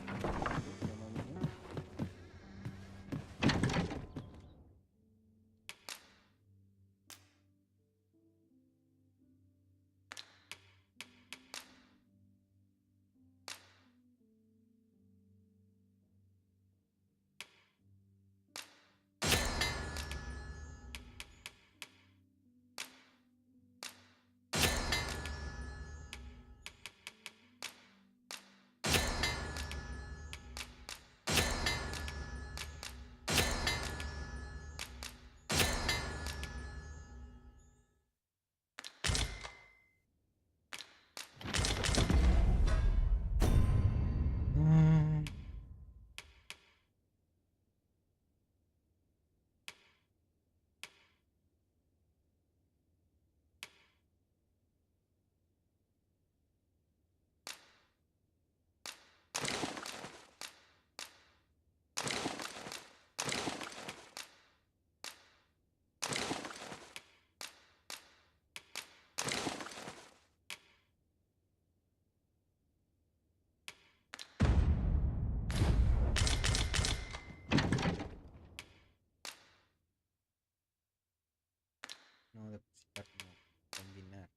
S1: No, depositar, no. Combinar.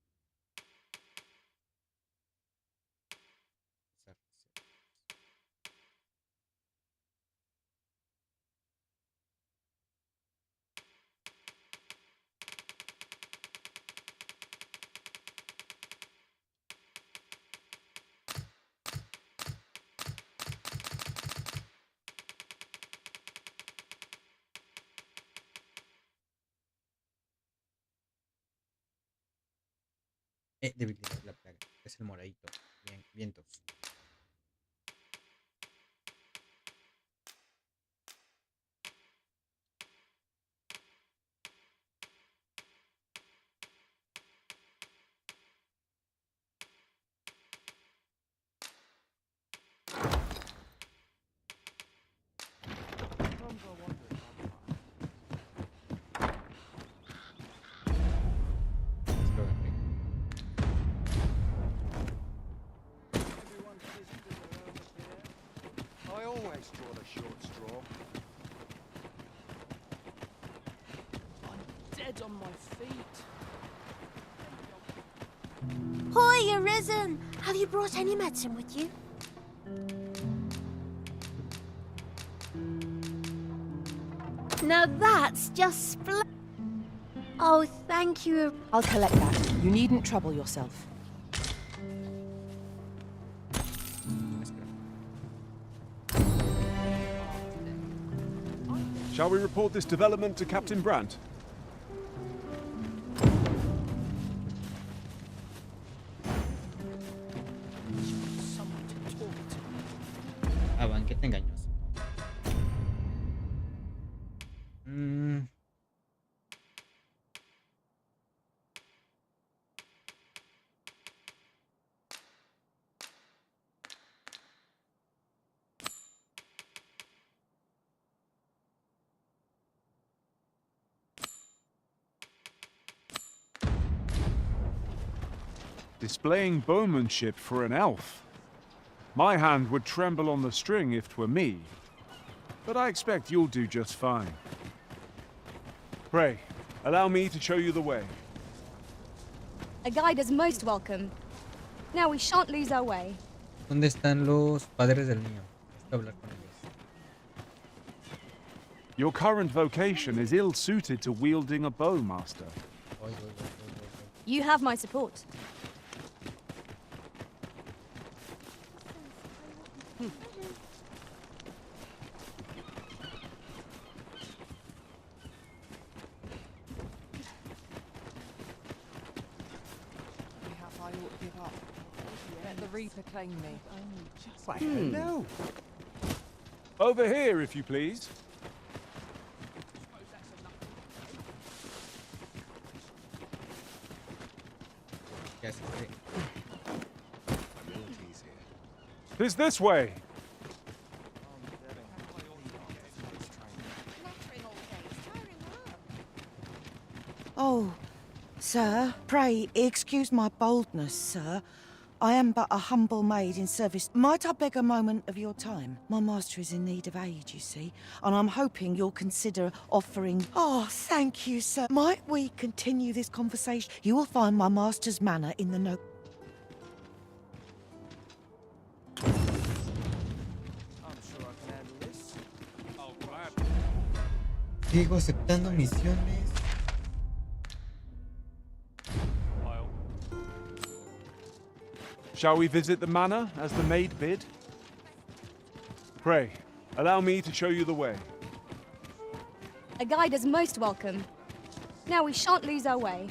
S1: Debilidad la plaga. Es el moradito. Bien, vientos.
S22: a short straw.
S19: I'm dead on my feet.
S3: Hoy, Arisen! Have you brought any medicine with you? Now that's just Oh, thank you.
S8: I'll collect that. You needn't trouble yourself.
S22: Shall we report this development to Captain Brandt?
S1: Ah, banquete engañoso.
S22: Displaying bowmanship for an elf. My hand would tremble on the string if 'twere me. But I expect you'll do just fine. Pray, allow me to show you the way.
S2: A guide is most welcome. Now we shan't lose our way.
S1: ¿Dónde están los padres del niño? Necesito hablar con ellos.
S22: Your current vocation is ill-suited to wielding a bow, Master.
S2: You have my support.
S8: Perhaps I ought to give up. Let the Reaper claim me.
S22: Why, hello. Over here, if you please.
S1: Yes,
S22: It's this way.
S5: Oh, sir, pray excuse my boldness, sir. I am but a humble maid in service. Might I beg a moment of your time? My master is in need of aid, you see, and I'm hoping you'll consider offering... Oh, thank you, sir. Might we continue this conversation? You will find my master's manor in the note.
S1: Sigo aceptando misiones.
S22: Shall we visit the manor as the maid bid? Pray, allow me to show you the way.
S2: A guide is most welcome. Now we shan't lose our way.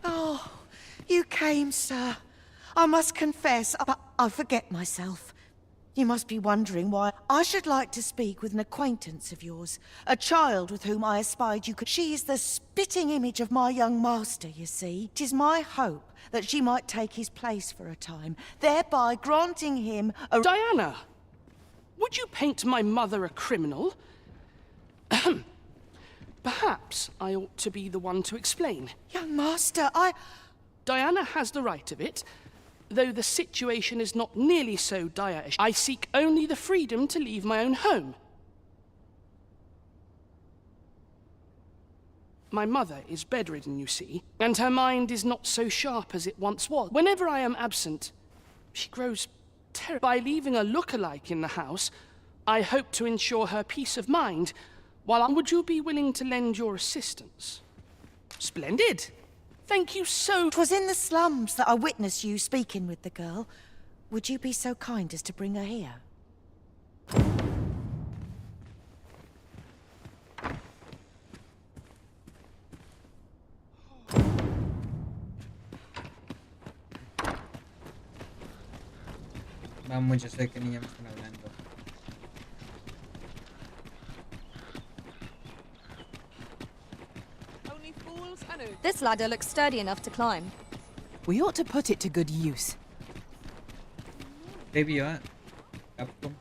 S5: Oh, you came, sir. I must confess, but I forget myself. You must be wondering why I should like to speak with an acquaintance of yours, a child with whom I espied you could... She is the spitting image of my young master, you see. It is my hope that she might take his place for a time, thereby granting him a...
S19: Diana! Would you paint my mother a criminal? Perhaps I ought to be the one to explain.
S5: Young master,
S19: Diana has the right of it, though the situation is not nearly so dire as... I seek only the freedom to leave my own home. My mother is bedridden, you see, and her mind is not so sharp as it once was. Whenever I am absent, she grows terrible. By leaving a look-alike in the house, I hope to ensure her peace of mind. Would you be willing to lend your assistance? Splendid! Thank you so...
S5: 'Twas in the slums that I witnessed you speaking with the girl. Would you be so kind as to bring her here?
S1: Vamos, yo sé de qué niña me están hablando.
S2: This ladder looks sturdy enough to climb.
S8: We ought to put it to good use.
S1: previo a Capcom.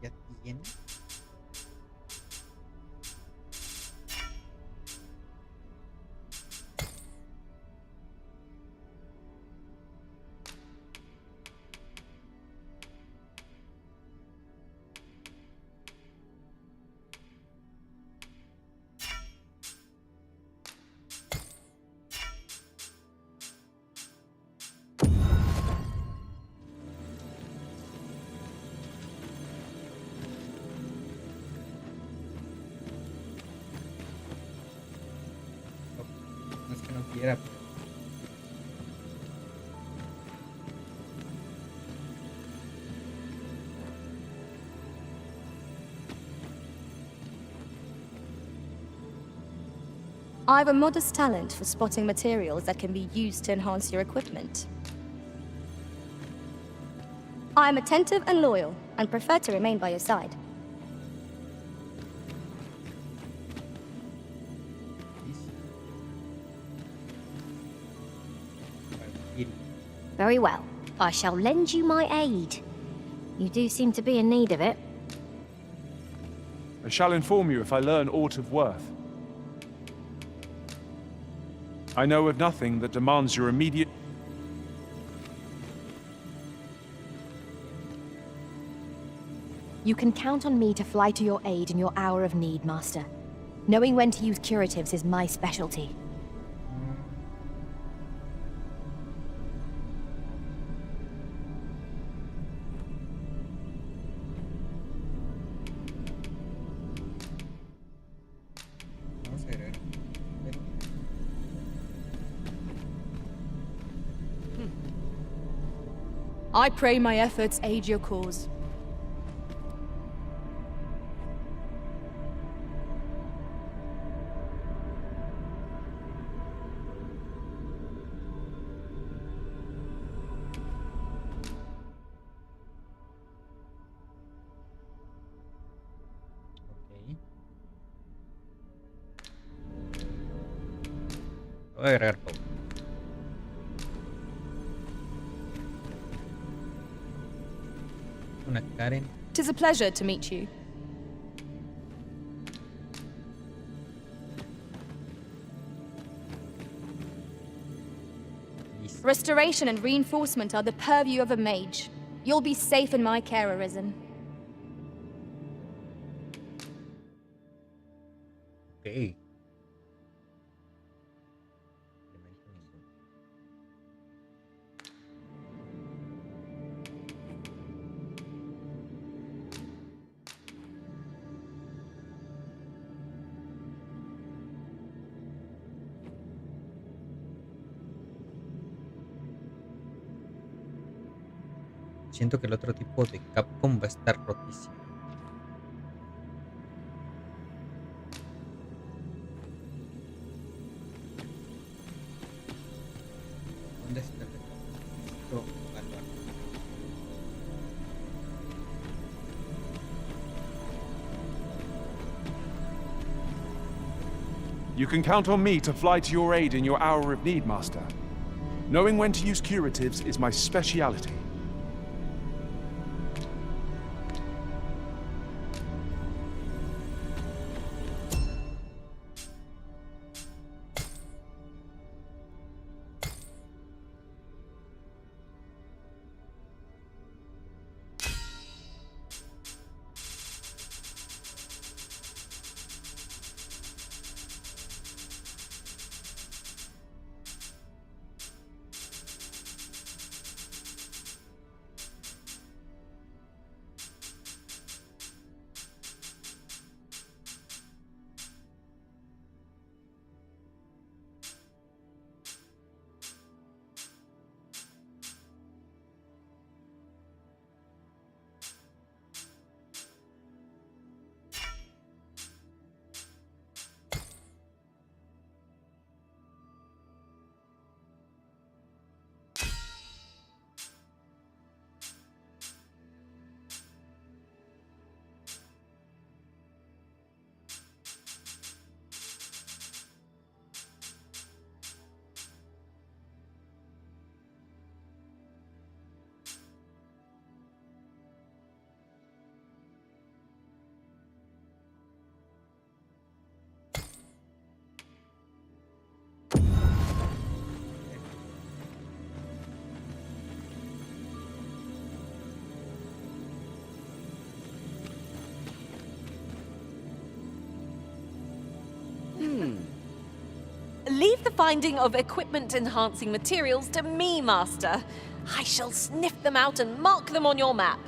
S1: Ya tiene. No es que no quiera.
S2: I've a modest talent for spotting materials that can be used to enhance your equipment. I'm attentive and loyal, and prefer to remain by your side.
S3: Very well. I shall lend you my aid. You do seem to be in need of it.
S22: I shall inform you if I learn aught of worth. I know of nothing that demands your immediate...
S8: You can count on me to fly to your aid in your hour of need, Master. Knowing when to use curatives is my specialty.
S18: I pray my efforts aid your cause.
S1: Voy a agregar todo. Una Karen.
S18: 'Tis a pleasure to meet you. Restoration and reinforcement are the purview of a mage. You'll be safe in my care, Arisen.
S1: Okay. Siento que el otro tipo de Capcom va a estar rotísimo. ¿Dónde está el de Capcom?
S22: You can count on me to fly to your aid in your hour of need, Master. Knowing when to use curatives is my speciality.
S7: finding of equipment-enhancing materials to me, Master. I shall sniff them out and mark them on your map.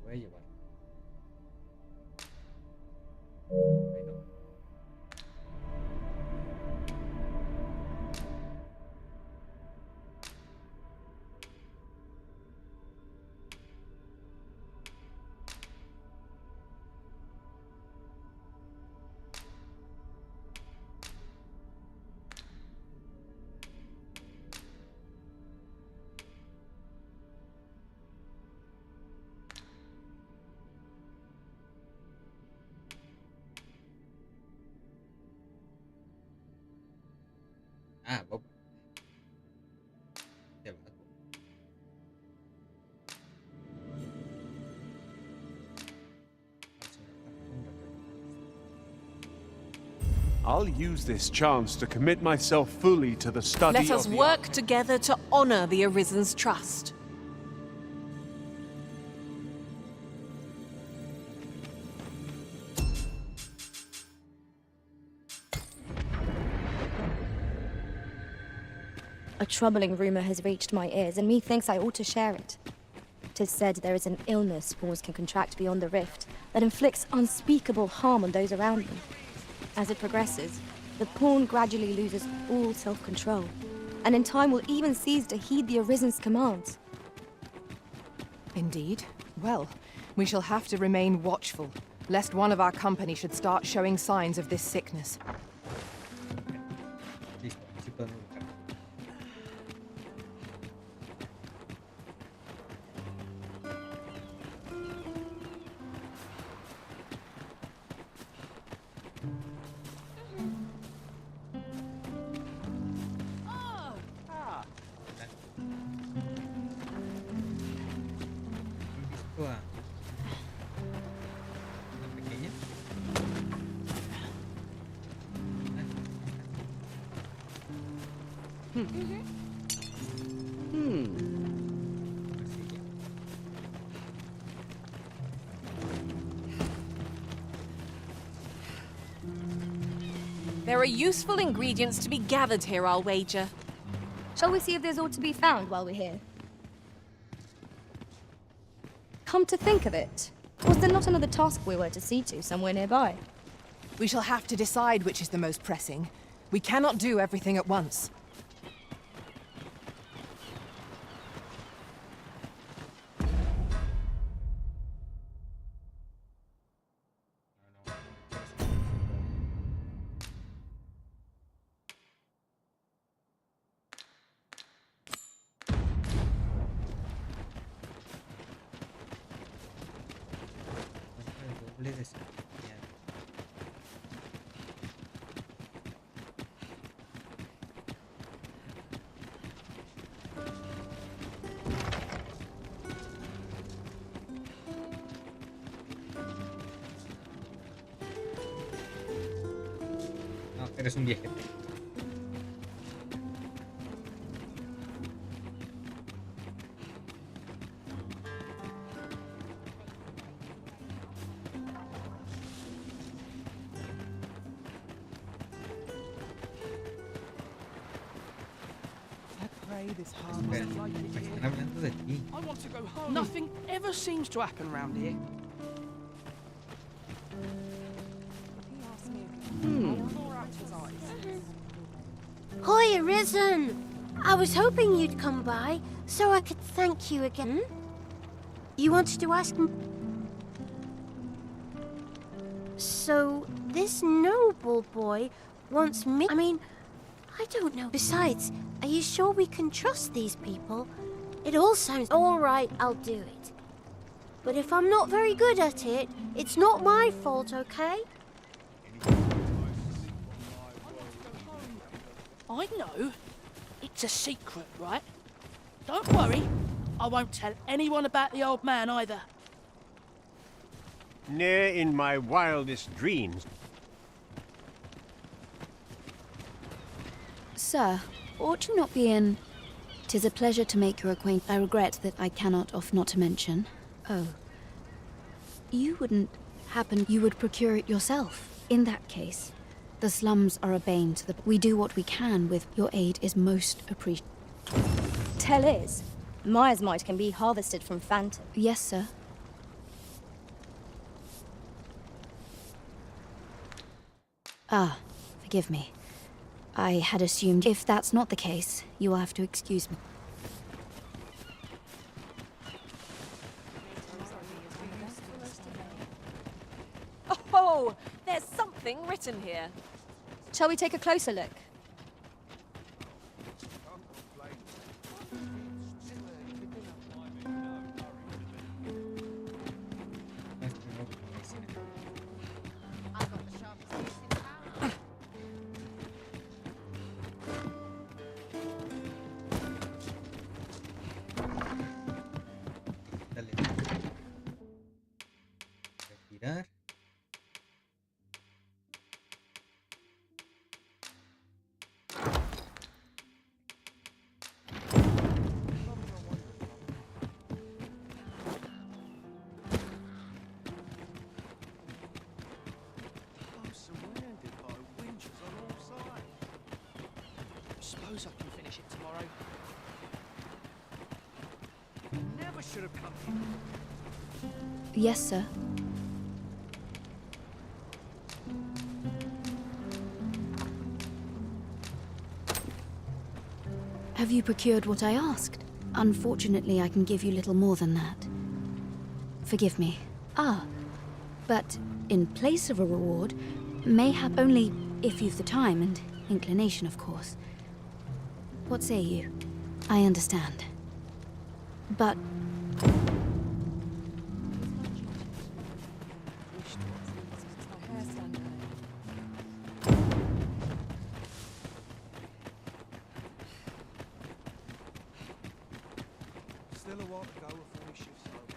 S1: Voy a llevar. Ahí no. Ah, Bob. Ya va.
S22: I'll use this chance to commit myself fully to the study
S7: Let us
S22: of the
S7: work together to honor the Arisen's trust.
S2: A troubling rumor has reached my ears, and methinks I ought to share it. 'Tis said there is an illness spawns can contract beyond the rift that inflicts unspeakable harm on those around them. As it progresses, the pawn gradually loses all self-control, and in time will even cease to heed the Arisen's commands.
S8: Indeed. Well, we shall have to remain watchful, lest one of our company should start showing signs of this sickness.
S1: Listo, así podemos buscar. ¿Han visto a una pequeña?
S7: There are useful ingredients to be gathered here, I'll wager.
S2: Shall we see if there's aught to be found while we're here? Come to think of it, was there not another task we were to see to somewhere nearby?
S8: We shall have to decide which is the most pressing. We cannot do everything at once.
S1: Doble de seguridad. No, eres un viejete. Espera, me están hablando de ti.
S19: I want to go home. Nothing ever seems to happen around here.
S3: Hoi, Arisen! I was hoping you'd come by, so I could thank you again. You wanted to ask me... So, this noble boy wants me... I mean, I don't know. Besides, are you sure we can trust these people? It all sounds... All right, I'll do it. But if I'm not very good at it, it's not my fault, okay?
S19: I know. It's a secret, right? Don't worry. I won't tell anyone about the old man either.
S4: Ne'er in my wildest dreams.
S9: Sir, ought you not be in? 'Tis a pleasure to make your acquaintance. I regret that I cannot off not to mention. Oh. You wouldn't happen you would procure it yourself. In that case, the slums are a bane to the... We do what we can with your aid is most appreciated.
S2: Tell is, Maya's might can be harvested from phantom.
S9: Yes, sir. Ah, forgive me. I had assumed if that's not the case, you will have to excuse me.
S7: Oh, there's something written here.
S2: Shall we take a closer look?
S1: Retirar.
S19: Suppose I can finish it tomorrow. Never should have come here.
S9: Yes, sir. Have you procured what I asked? Unfortunately, I can give you little more than that. Forgive me. Ah, but in place of a reward, mayhap only if you've the time and inclination, of course. What say you? I understand. But...
S6: Still a while to go before we shift over.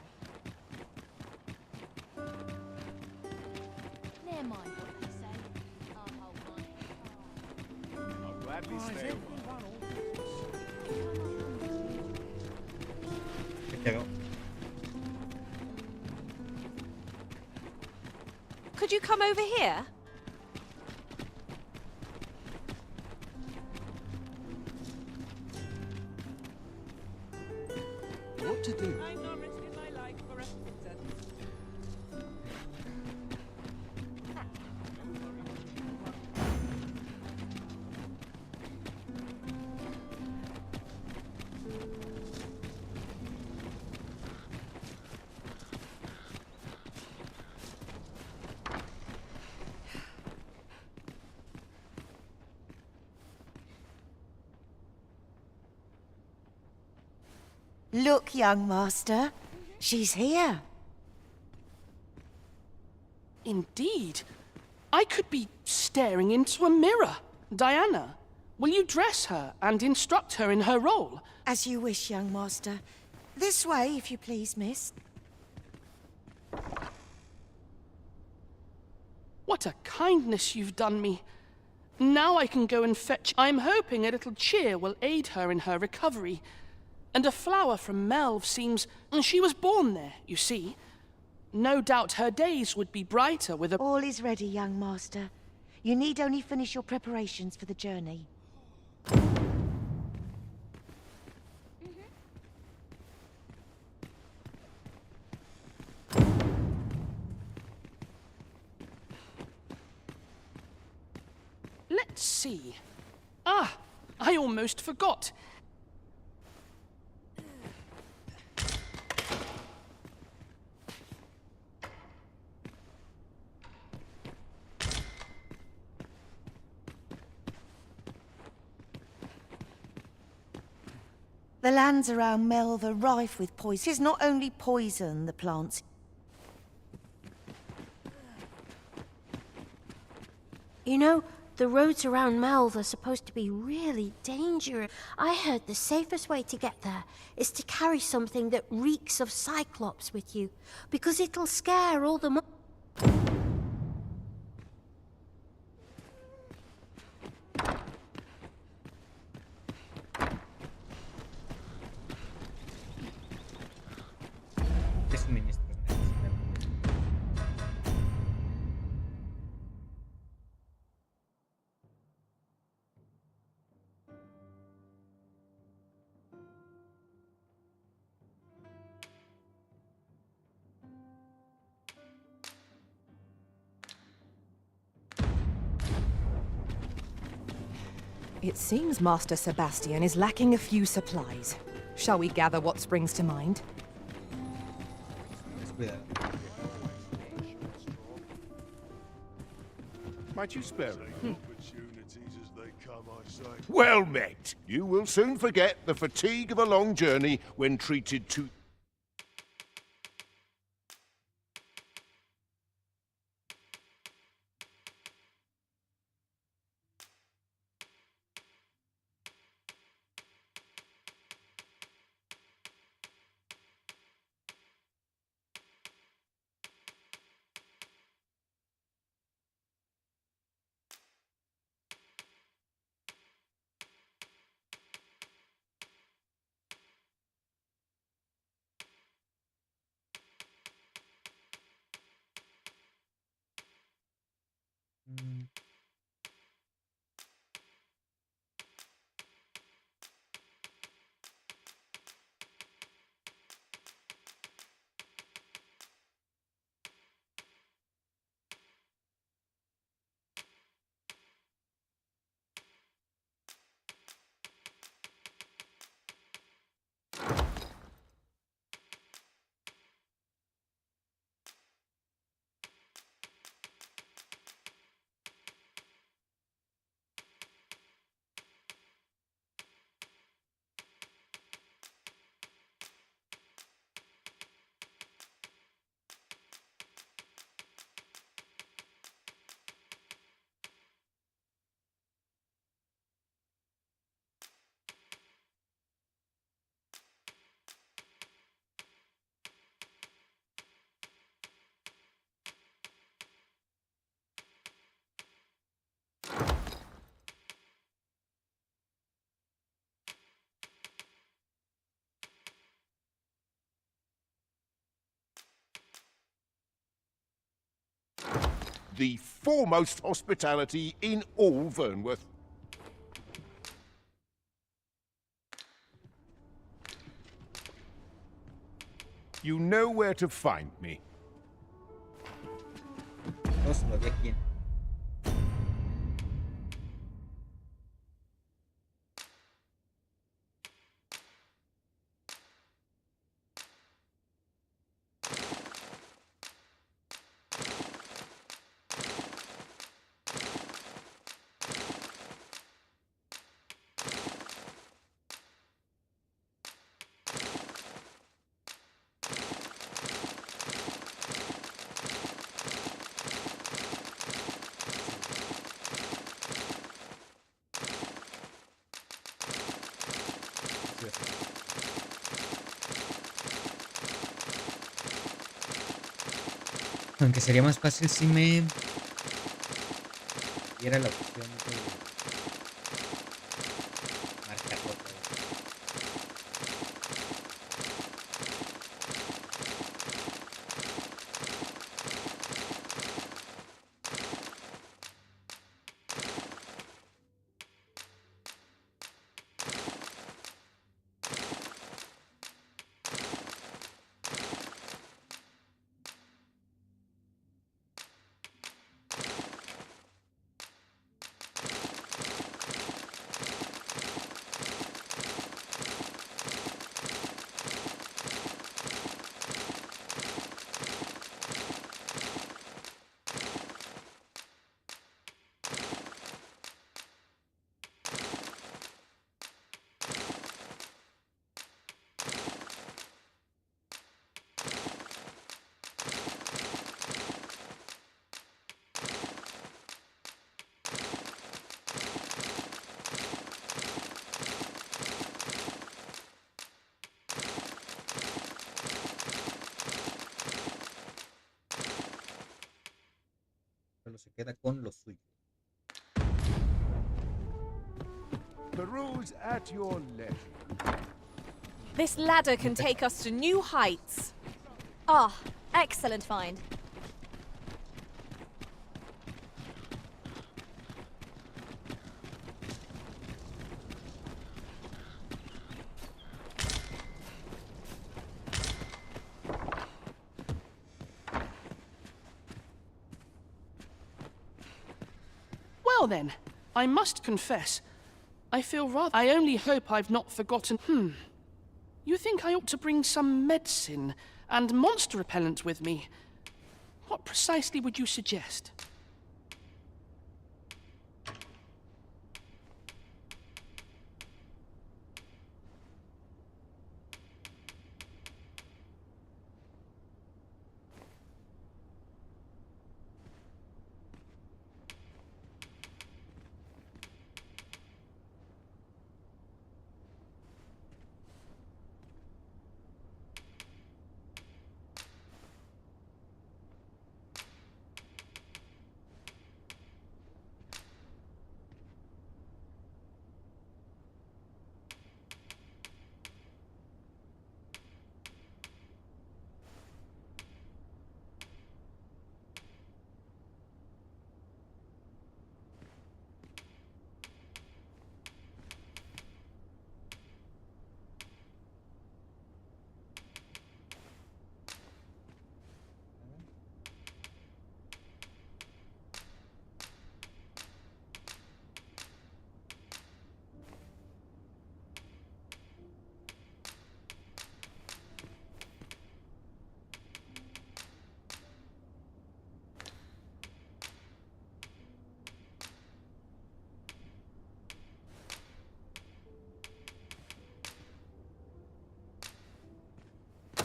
S17: Never mind what they say. I'll hold mine.
S6: I'll gladly stay.
S7: Could you come over here?
S6: What to do?
S7: I'm not risking my life for a
S5: Look, young master. She's here.
S19: Indeed. I could be staring into a mirror. Diana, will you dress her and instruct her in her role?
S5: As you wish, young master. This way, if you please, miss.
S19: What a kindness you've done me. Now I can go and fetch... I'm hoping a little cheer will aid her in her recovery. And a flower from Melve seems... She was born there, you see. No doubt her days would be brighter with a...
S5: All is ready, young master. You need only finish your preparations for the journey.
S19: Let's see. Ah, I almost forgot.
S5: The lands around Melve are rife with poison. 'Tis not only poison the plants.
S3: You know, The roads around Melve are supposed to be really dangerous. I heard the safest way to get there is to carry something that reeks of Cyclops with you, because it'll scare all the
S8: It seems Master Sebastian is lacking a few supplies. Shall we gather what springs to mind?
S15: Might you spare me? Well met. You will soon forget the fatigue of a long journey when treated to... the foremost hospitality in all Vernworth. You know where to find me.
S1: Aunque sería más fácil si me diera la opción de marcarlo todo. queda con lo suyo.
S15: The road's at your left.
S7: This ladder can take us to new heights.
S2: Ah, excellent find.
S19: Well then, I must confess, I feel rather... I only hope I've not forgotten... You think I ought to bring some medicine and monster repellent with me? What precisely would you suggest?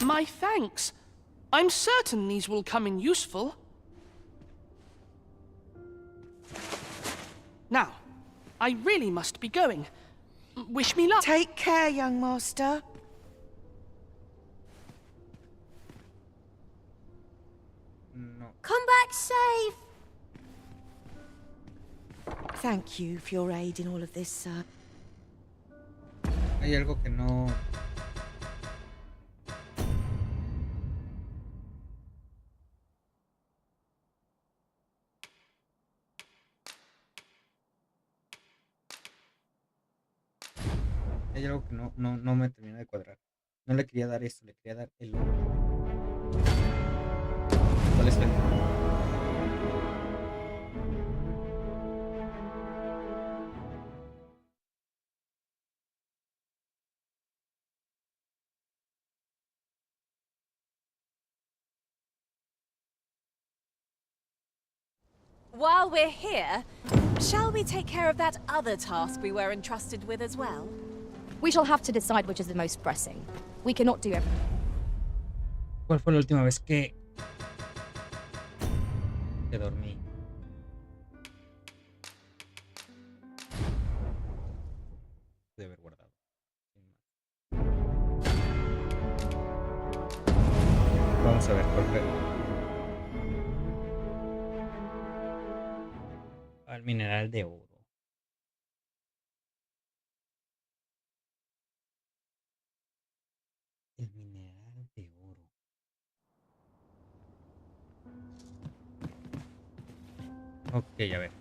S19: My thanks. I'm certain these will come in useful. Now, I really must be going. Wish me luck.
S5: Take care, young master.
S1: No.
S3: Come back safe.
S5: Thank you for your aid in all of this, sir.
S1: Hay algo que no... Hay algo que no me termina de cuadrar. No le quería dar esto, le quería dar el otro. ¿Cuál es el?
S7: While we're here, shall we take care of that other task we were entrusted with as well?
S2: We shall have to decide which is the most pressing. We cannot do everything.
S1: ¿Cuál fue la última vez que dormí? De haber guardado. Vamos a ver cuál fue. Al mineral de oro. El mineral de oro. Ok, a ver.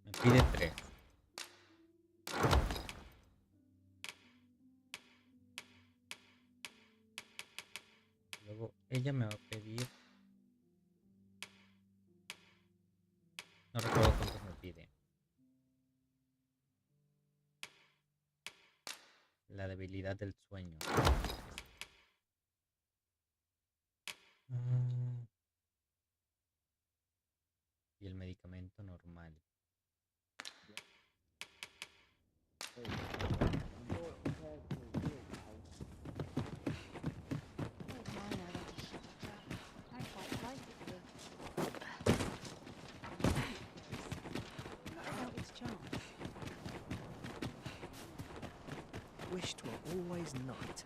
S1: Me pide 3. Luego ella me va a pedir... No recuerdo cuántos me pide. La debilidad del sueño. Y el medicamento normal.
S11: wish 'twere always night.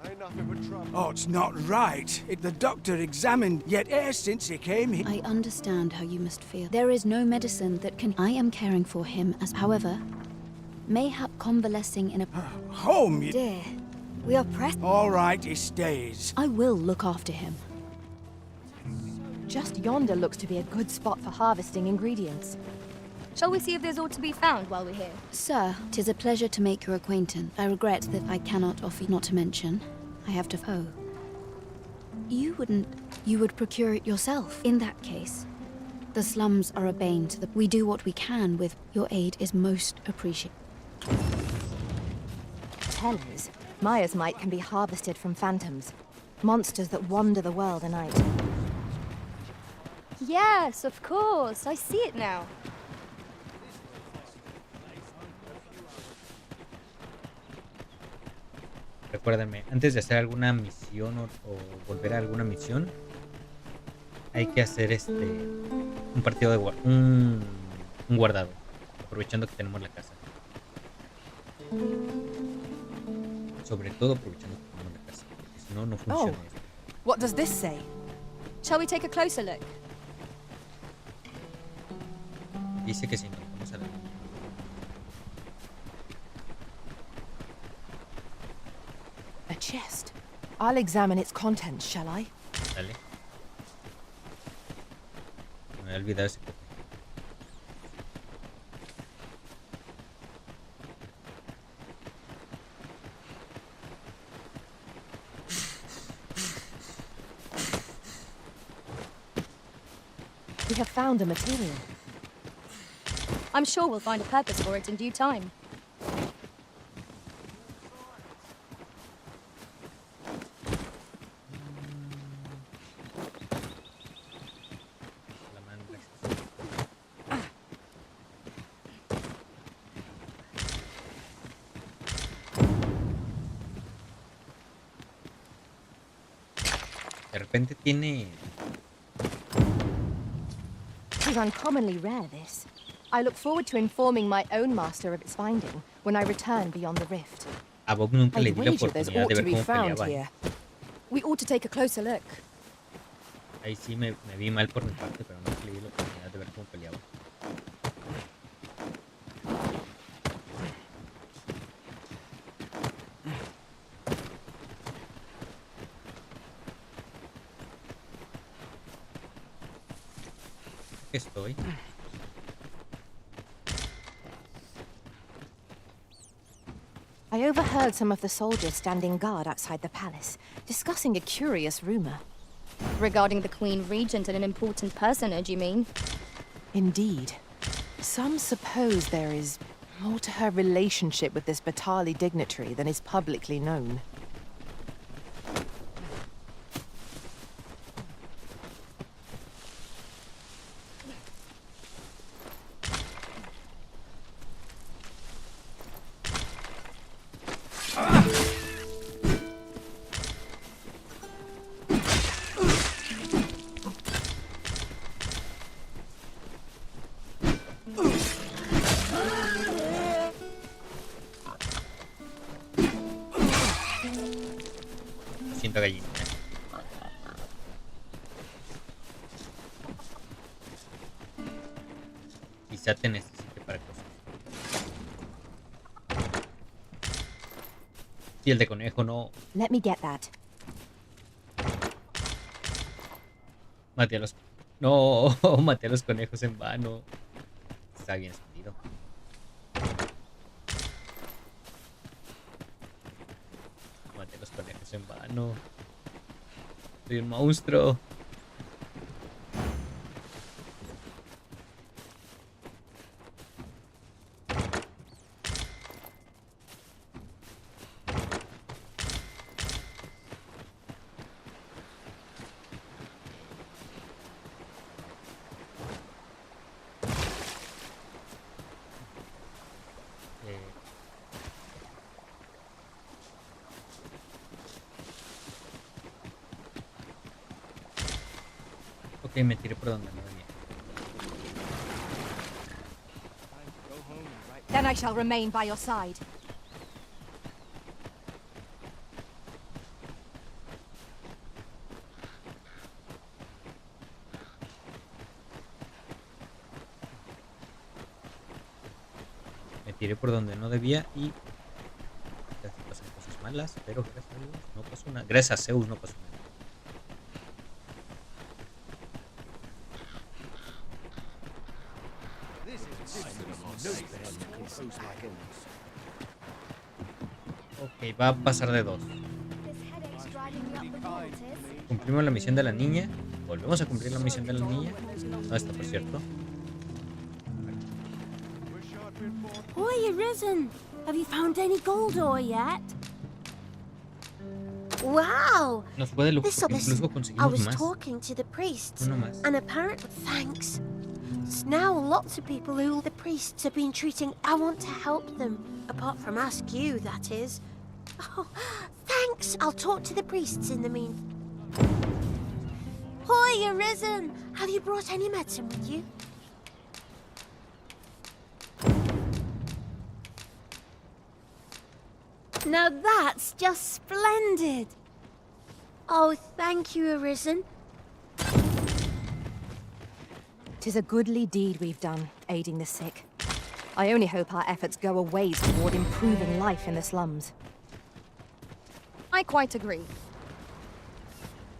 S6: Ain't nothing but trouble. Oh, it's not right. The doctor examined, yet e'er since he came here.
S9: I understand how you must feel. There is no medicine that can. I am caring for him as. However, mayhap convalescing in a.
S6: Home, you.
S2: Dear, we are pressed.
S6: All right, he stays.
S9: I will look after him.
S8: Just yonder looks to be a good spot for harvesting ingredients.
S2: Shall we see if there's aught to be found while we're here?
S9: Sir, 'tis a pleasure to make your acquaintance. I regret that I cannot offer, not to mention, I have to. Oh. You would procure it yourself. In that case, the slums are a bane to the. We do what we can with. Your aid is most appreciated.
S8: Tellers, Maya's might can be harvested from phantoms, monsters that wander the world a night.
S2: Yes, of course. I see it now.
S1: Recuérdenme, antes de hacer alguna misión o volver a alguna misión, hay que hacer un partido de un guardado, aprovechando que tenemos la casa. Sobre todo aprovechando que tenemos la casa, porque si no, no funciona esto.
S8: What does this say?
S2: Shall we take a closer look?
S1: Dice que si nos vamos a la línea.
S8: A chest. I'll examine its contents, shall I?
S1: Dale. Me he olvidado ese cofre.
S8: We have found a material.
S2: I'm sure we'll find a purpose for it in due time.
S1: De repente tiene.
S8: It is uncommonly rare, this. I look forward to informing my own master of its finding when I return beyond the rift.
S1: A Bob nunca le
S8: I'd
S1: di la
S8: wager there's
S1: oportunidad
S8: ought
S1: de
S8: to
S1: ver
S8: be
S1: cómo
S8: found
S1: peleaba.
S8: here.
S2: We ought to take a closer look.
S1: Ahí sí me vi mal por mi parte, pero nunca le di la oportunidad de ver cómo peleaba. Aquí estoy.
S8: I overheard some of the soldiers standing guard outside the palace, discussing a curious rumor.
S2: Regarding the Queen Regent and an important personage, you mean?
S8: Indeed. Some suppose there is more to her relationship with this Batali dignitary than is publicly known.
S1: Siento gallina. Quizá te necesite para cosas. Y el de conejo no.
S8: Let me get that.
S1: Maté a los. No, maté a los conejos en vano. Está bien escondido. Maté a los conejos en vano. Soy un monstruo. Ok, me tiré por donde no venía.
S2: Then I shall remain by your side.
S1: Me tiré por donde no debía y casi pasan cosas malas, pero gracias a Dios no pasó nada. Gracias a Zeus no pasó nada. Ok, va a pasar de 2. Cumplimos la misión de la niña. Volvemos a cumplir la misión de la niña. No está, por cierto.
S3: Oi, Arisen! Have you found any gold ore yet? Wow!
S1: Nos puede
S3: Listen,
S1: incluso
S3: I
S1: conseguimos
S3: was
S1: más.
S3: talking to the priests,
S1: Uno más.
S3: and apparently, thanks. Now lots of people who the priests have been treating. I want to help them, apart from ask you, that is. Oh, thanks. I'll talk to the priests in the meantime. Hoi, Arisen! Have you brought any medicine with you? Now that's just splendid. Oh, thank you, Arisen.
S2: 'Tis a goodly deed we've done, aiding the sick. I only hope our efforts go a ways toward improving life in the slums.
S17: I quite agree.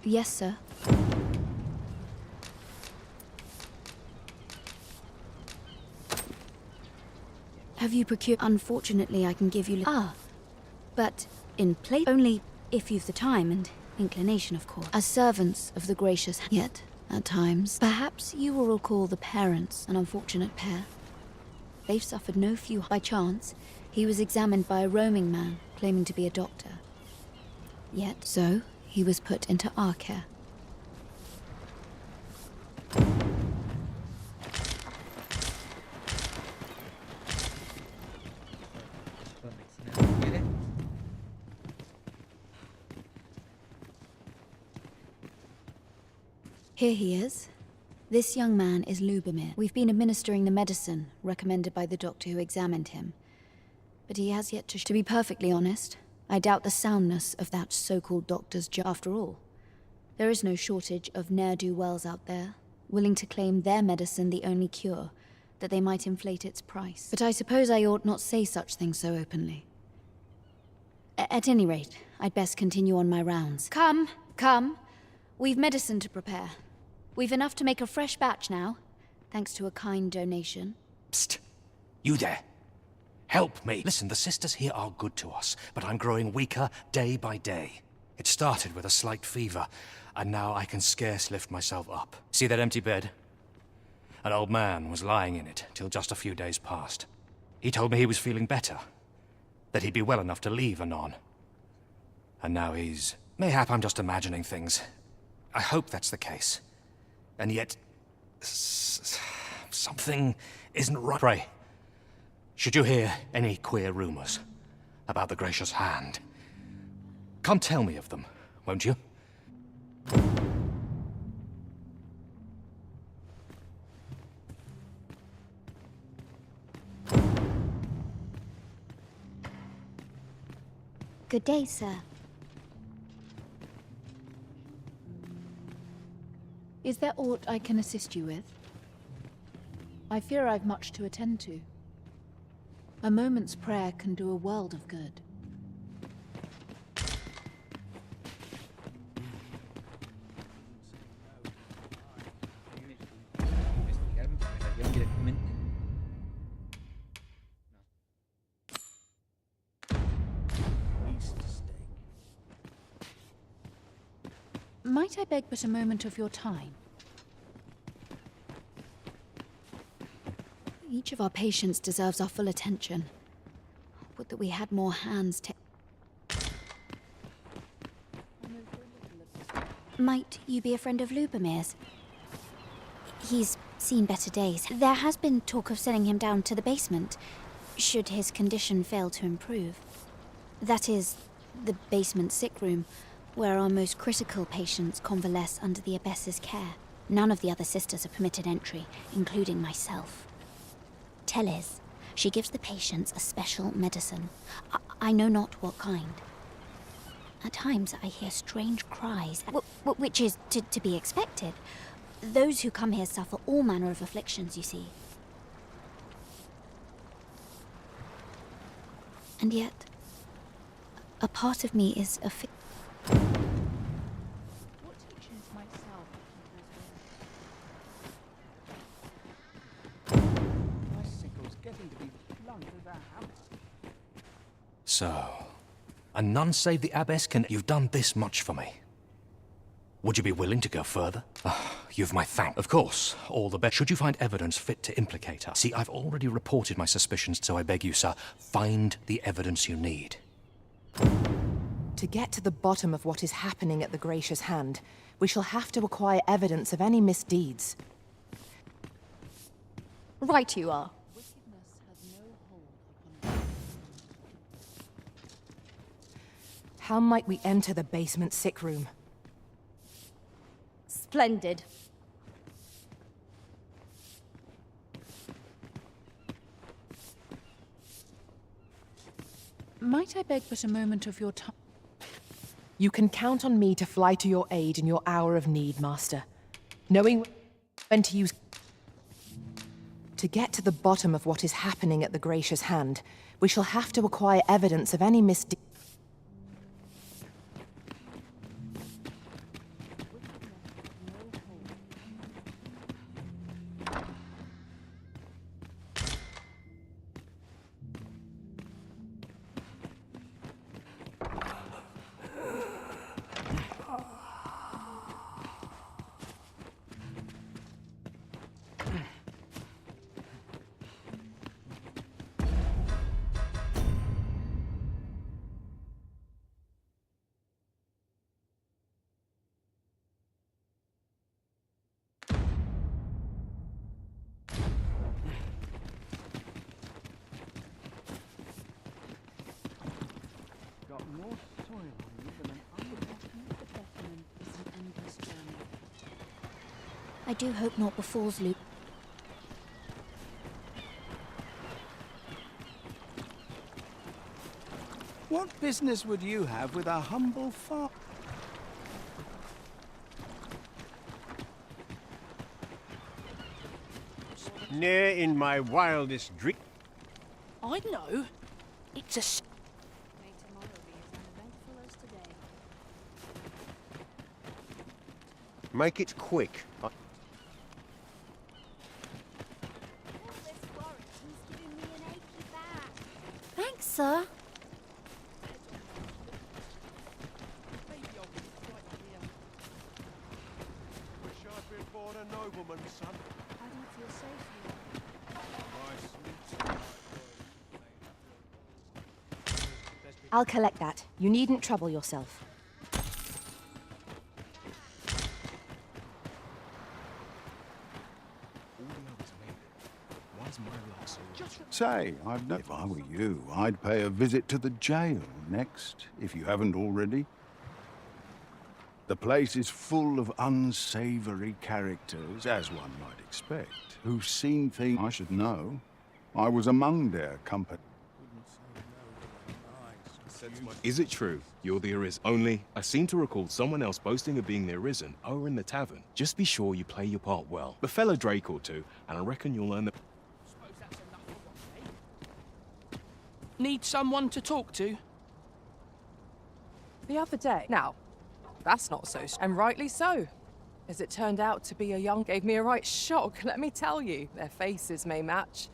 S9: Yes, sir. Have you procured? Unfortunately, I can give you. But in place only if you've the time and inclination, of course. As servants of the gracious. Yet, at times, perhaps you will recall the parents, an unfortunate pair. They've suffered no few. By chance, he was examined by a roaming man claiming to be a doctor. Yet, so he was put into our care. Here he is. This young man is Lubomir. We've been administering the medicine recommended by the doctor who examined him. But he has yet to be perfectly honest, I doubt the soundness of that so-called doctor's job. After all, there is no shortage of ne'er-do-wells out there, willing to claim their medicine the only cure, that they might inflate its price. But I suppose I ought not say such things so openly. At any rate, I'd best continue on my rounds. Come, come. We've medicine to prepare. We've enough to make a fresh batch now, thanks to a kind donation.
S11: Psst! You there! Help me! Listen, the sisters here are good to us, but I'm growing weaker day by day. It started with a slight fever, and now I can scarce lift myself up. See that empty bed? An old man was lying in it till just a few days past. He told me he was feeling better, that he'd be well enough to leave anon. And now he's... Mayhap I'm just imagining things. I hope that's the case. And yet... something isn't right. Pray, should you hear any queer rumors about the Gracious Hand, come tell me of them, won't you?
S9: Good day, sir. Is there aught I can assist you with? I fear I've much to attend to. A moment's prayer can do a world of good. Might I beg but a moment of your time? Each of our patients deserves our full attention. Would that we had more hands to... Might you be a friend of Lubomir's? He's seen better days. There has been talk of sending him down to the basement, should his condition fail to improve. That is, the basement sick room, where our most critical patients convalesce under the abbess's care. None of the other sisters are permitted entry, including myself. Teles, She gives the patients a special medicine. I know not what kind. At times I hear strange cries, which is to be expected. Those who come here suffer all manner of afflictions, you see. And yet, a part of me is
S11: So, and none save the abbess can... You've done this much for me. Would you be willing to go further? You've my thanks. Of course, all the best. Should you find evidence fit to implicate her? See, I've already reported my suspicions, so I beg you, sir, find the evidence you need.
S8: To get to the bottom of what is happening at the Gracious Hand, we shall have to acquire evidence of any misdeeds.
S2: Right you are.
S8: How might we enter the basement sick room?
S2: Splendid.
S12: Might I beg but a moment of your time?
S8: You can count on me to fly to your aid in your hour of need, Master. Knowing when to use... To get to the bottom of what is happening at the Gracious Hand, we shall have to acquire evidence of any misdeeds.
S9: I do hope naught befalls Luke.
S6: What business would you have with a humble farm?
S4: Ne'er in my wildest dream.
S19: I know. It's a...
S15: Make it quick.
S3: Thanks, sir.
S15: Wish I'd been born a nobleman's son.
S17: I don't feel safe here.
S8: I'll collect that. You needn't trouble yourself.
S6: Say, if I were you, I'd pay a visit to the jail next, if you haven't already. The place is full of unsavory characters, as one might expect, who've seen things I should know. I was among their company.
S20: Is it true you're the Arisen? Only, I seem to recall someone else boasting of being the Arisen over in the tavern. Just be sure you play your part well. Befell a Drake or two, and I reckon you'll learn the...
S19: Need someone to talk to?
S8: The other day. Now, that's not so... And rightly so. As it turned out to be a young... Gave me a right shock, let me tell you. Their faces may match.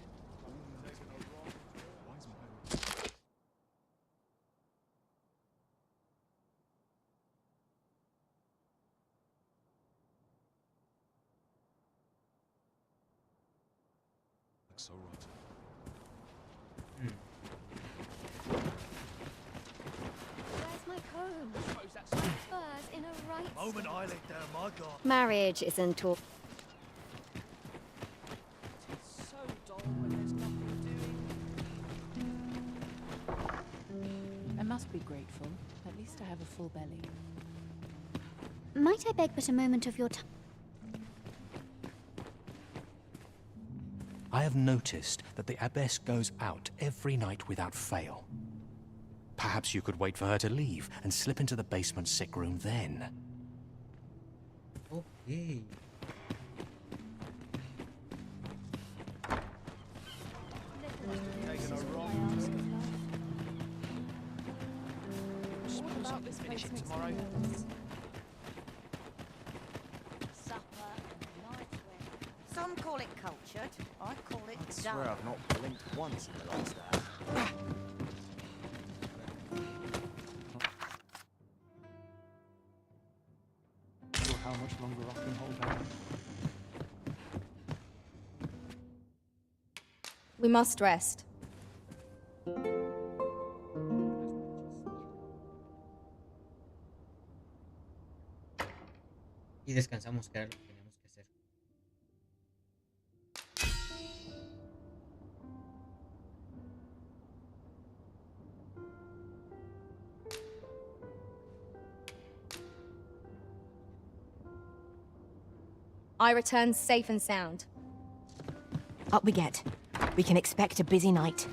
S20: So rotten.
S3: Where's my comb? Spurs in a right...
S16: Moment I laid down my guard.
S2: Marriage isn't all...
S19: So dull when there's nothing doing.
S12: I must be grateful. At least I have a full belly.
S9: Might I beg but a moment of your time?
S11: I have noticed that the abbess goes out every night without fail. Perhaps you could wait for her to leave and slip into the basement sick room then.
S1: Okay.
S19: Finish it tomorrow.
S5: Some call it cultured. I call it
S13: I swear I've not blinked once in the last hour.
S22: Sure how much longer I can hold out.
S17: We must rest.
S1: Y descansamos, que era lo que teníamos que hacer.
S17: I return safe and sound.
S8: Up we get. We can expect a busy night.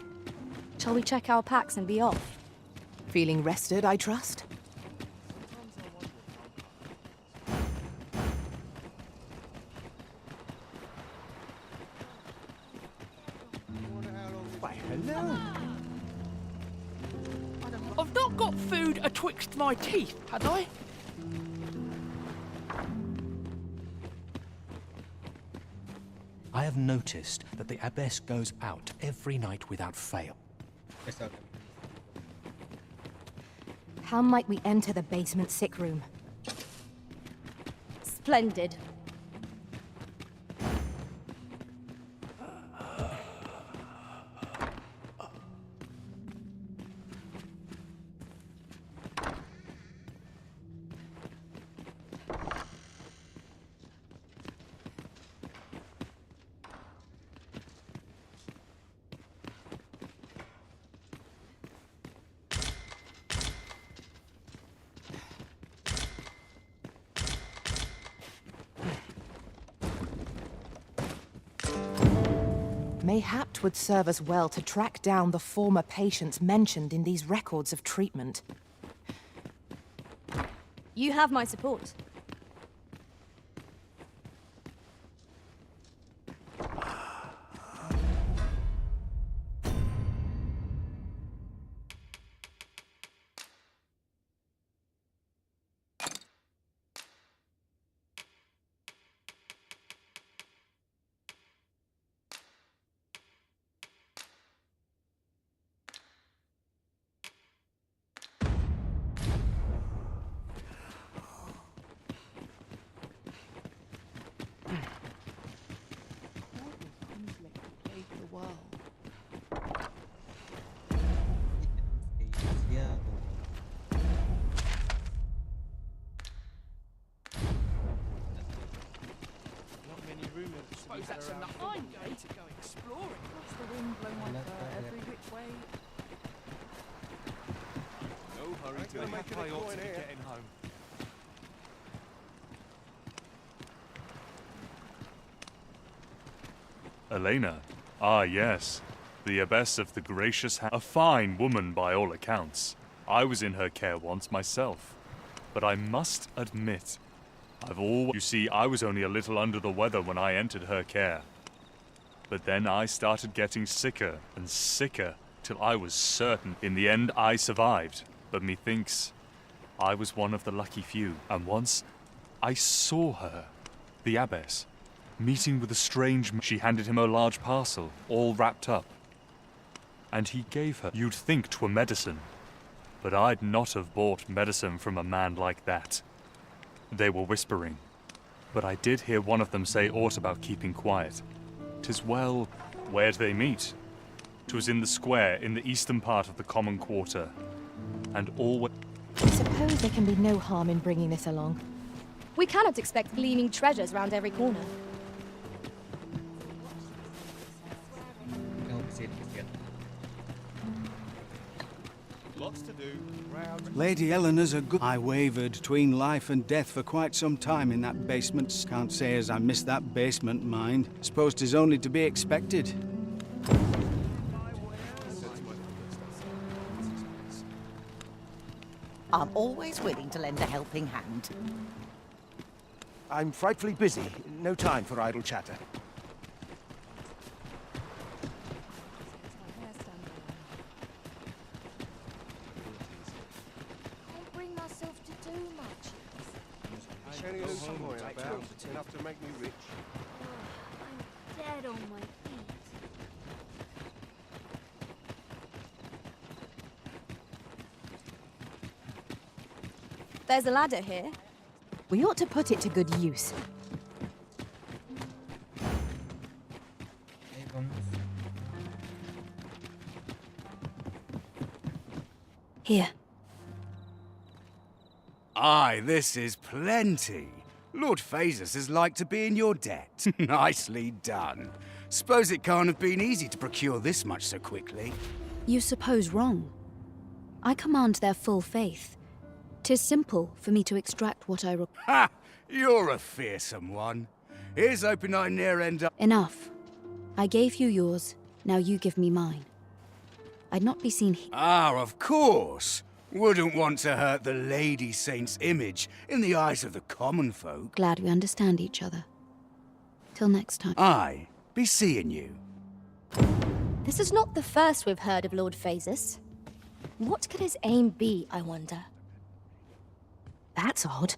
S17: Shall we check our packs and be off?
S8: Feeling rested, I trust?
S19: Why, hello. I've not got food atwixt my teeth, had I?
S11: I have noticed that the abbess goes out every night without fail.
S8: How might we enter the basement sick room?
S17: Splendid.
S8: Mayhap 'twould serve us well to track down the former patients mentioned in these records of treatment.
S17: You have my support.
S19: Suppose that's enough. I'm going to go exploring. What's the wind blow my fur every which way?
S10: No hurry to make a priority to getting home.
S14: Elena. Ah, yes. The abbess of the gracious a fine woman by all accounts. I was in her care once myself. But I must admit, you see, I was only a little under the weather when I entered her care. But then I started getting sicker and sicker, till I was certain in the end I survived. But methinks I was one of the lucky few. And once I saw her, the abbess, meeting with a strange man. She handed him a large parcel, all wrapped up. And he gave her, you'd think 'twere medicine. But I'd not have bought medicine from a man like that. They were whispering, but I did hear one of them say aught about keeping quiet. 'Tis well, where'd they meet? 'Twas in the square in the eastern part of the common quarter, and always.
S8: I suppose there can be no harm in bringing this along.
S17: We cannot expect gleaming treasures round every corner.
S15: Lots to do.
S6: Lady Eleanor's a good... I wavered between life and death for quite some time in that basement. Can't say as I missed that basement, mind. Suppose 'tis only to be expected.
S5: I'm always willing to lend a helping hand.
S13: I'm frightfully busy. No time for idle chatter.
S3: Can't bring myself to do much.
S15: I only lose some more about enough to make me rich.
S3: I'm dead on my feet.
S2: There's a ladder here.
S8: We ought to put it to good use.
S9: Here.
S6: Aye, this is plenty. Lord Phasus is like to be in your debt. Nicely done. Suppose it can't have been easy to procure this much so quickly.
S9: You suppose wrong. I command their full faith. 'Tis simple for me to extract what I require.
S6: Ha! You're a fearsome one. Here's hoping I ne'er end up...
S9: Enough. I gave you yours, now you give me mine. I'd not be seen here.
S6: Ah, of course. Wouldn't want to hurt the Lady Saint's image in the eyes of the common folk.
S9: Glad we understand each other. Till next time.
S6: Aye, be seeing you.
S17: This is not the first we've heard of Lord Phasus. What could his aim be, I wonder?
S8: That's odd.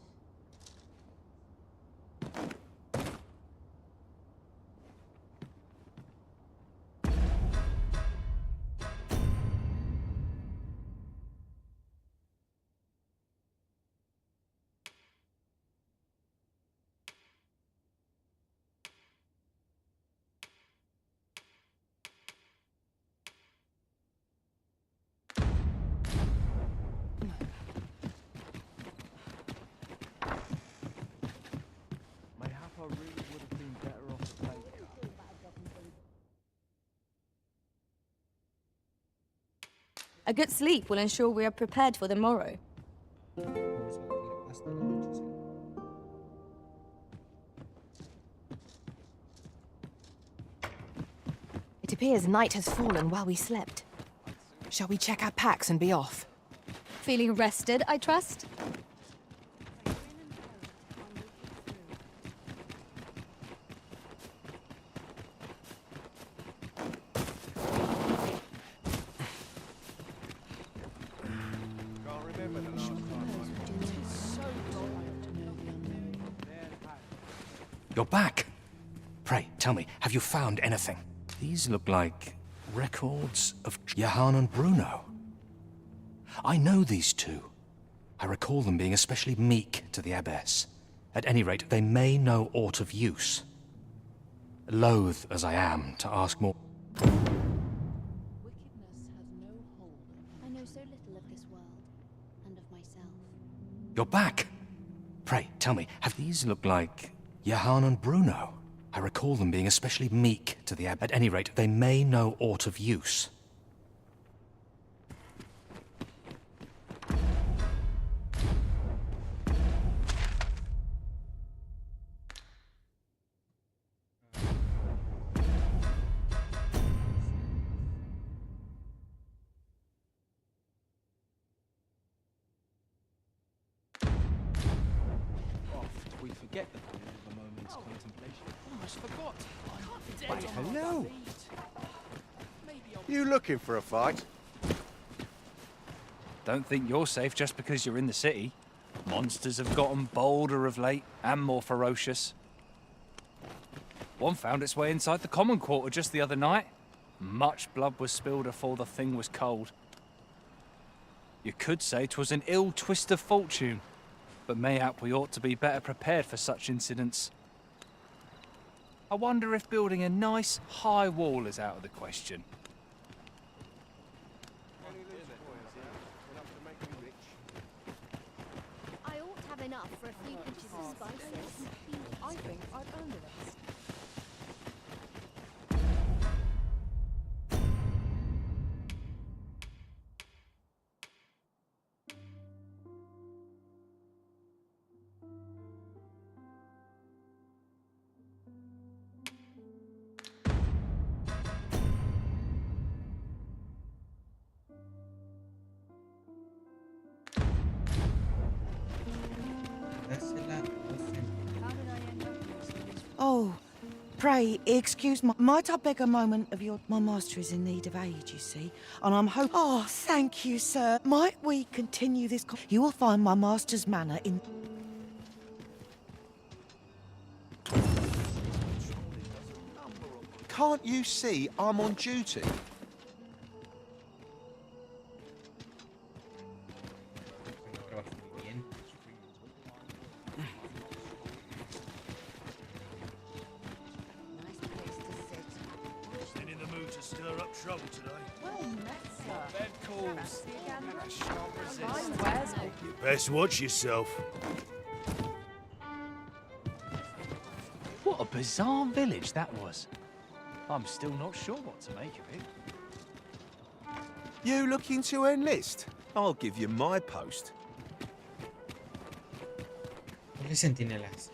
S2: A good sleep will ensure we are prepared for the morrow.
S8: It appears night has fallen while we slept. Shall we check our packs and be off?
S17: Feeling rested, I trust?
S11: You're back. Pray, tell me, have you found anything? These look like records of Johann and Bruno. I know these two. I recall them being especially meek to the abbess. At any rate, they may know aught of use. Loath as I am to ask more.
S9: I know so little of this world, and of myself.
S11: You're back. Pray, tell me, have these look like Johann and Bruno? I recall them being especially meek to the abbess. At any rate, they may know aught of use.
S10: We forget the value of a moment's contemplation.
S19: Almost forgot.
S15: Wait, hello. You looking for a fight?
S10: Don't think you're safe just because you're in the city. Monsters have gotten bolder of late and more ferocious. One found its way inside the common quarter just the other night. Much blood was spilled afore the thing was cold. You could say 'twas an ill twist of fortune, but mayhap we ought to be better prepared for such incidents. I wonder if building a nice, high wall is out of the question.
S17: I ought to have enough for a few pinches of spices.
S12: I think I'd earn the rest.
S5: Oh, pray, excuse me. Might I beg a moment of your... My master is in need of aid, you see, and I'm hoping... Oh, thank you, sir. Might we continue this... You will find my master's manor in...
S13: Can't you see I'm on duty?
S16: In the mood to stir up trouble today.
S7: Well met, sir.
S10: Bed calls. I shan't resist.
S7: Where's
S16: You best watch yourself.
S10: What a bizarre village that was. I'm still not sure what to make of it.
S13: You looking to enlist? I'll give you my post.
S1: Centinelas.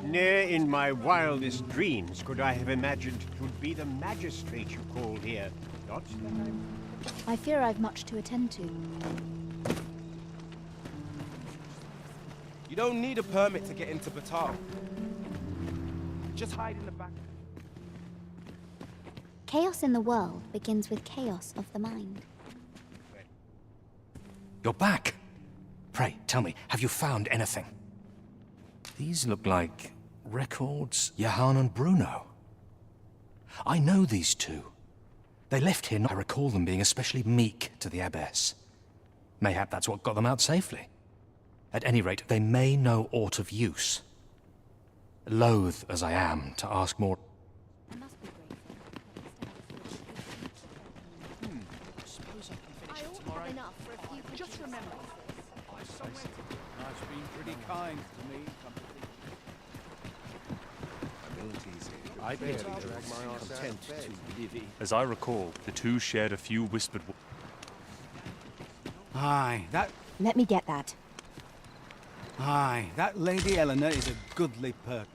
S4: Ne'er in my wildest dreams could I have imagined 'twould be the magistrate you called here. Not
S9: I fear I've much to attend to.
S18: You don't need a permit to get into Batal. Just hide in the back.
S9: Chaos in the world begins with chaos of the mind.
S11: You're back. Pray, tell me, have you found anything? These look like records. Johann and Bruno. I know these two. They left here. I recall them being especially meek to the abbess. Mayhap that's what got them out safely. At any rate, they may know aught of use. Loath as I am to ask more.
S19: Just remember,
S6: Life's been pretty kind to me.
S13: I barely drag my arse content to livy.
S14: As I recall, the two shared a few whispered words.
S6: Aye, that
S8: Let me get that.
S6: Lady Eleanor is a goodly perk.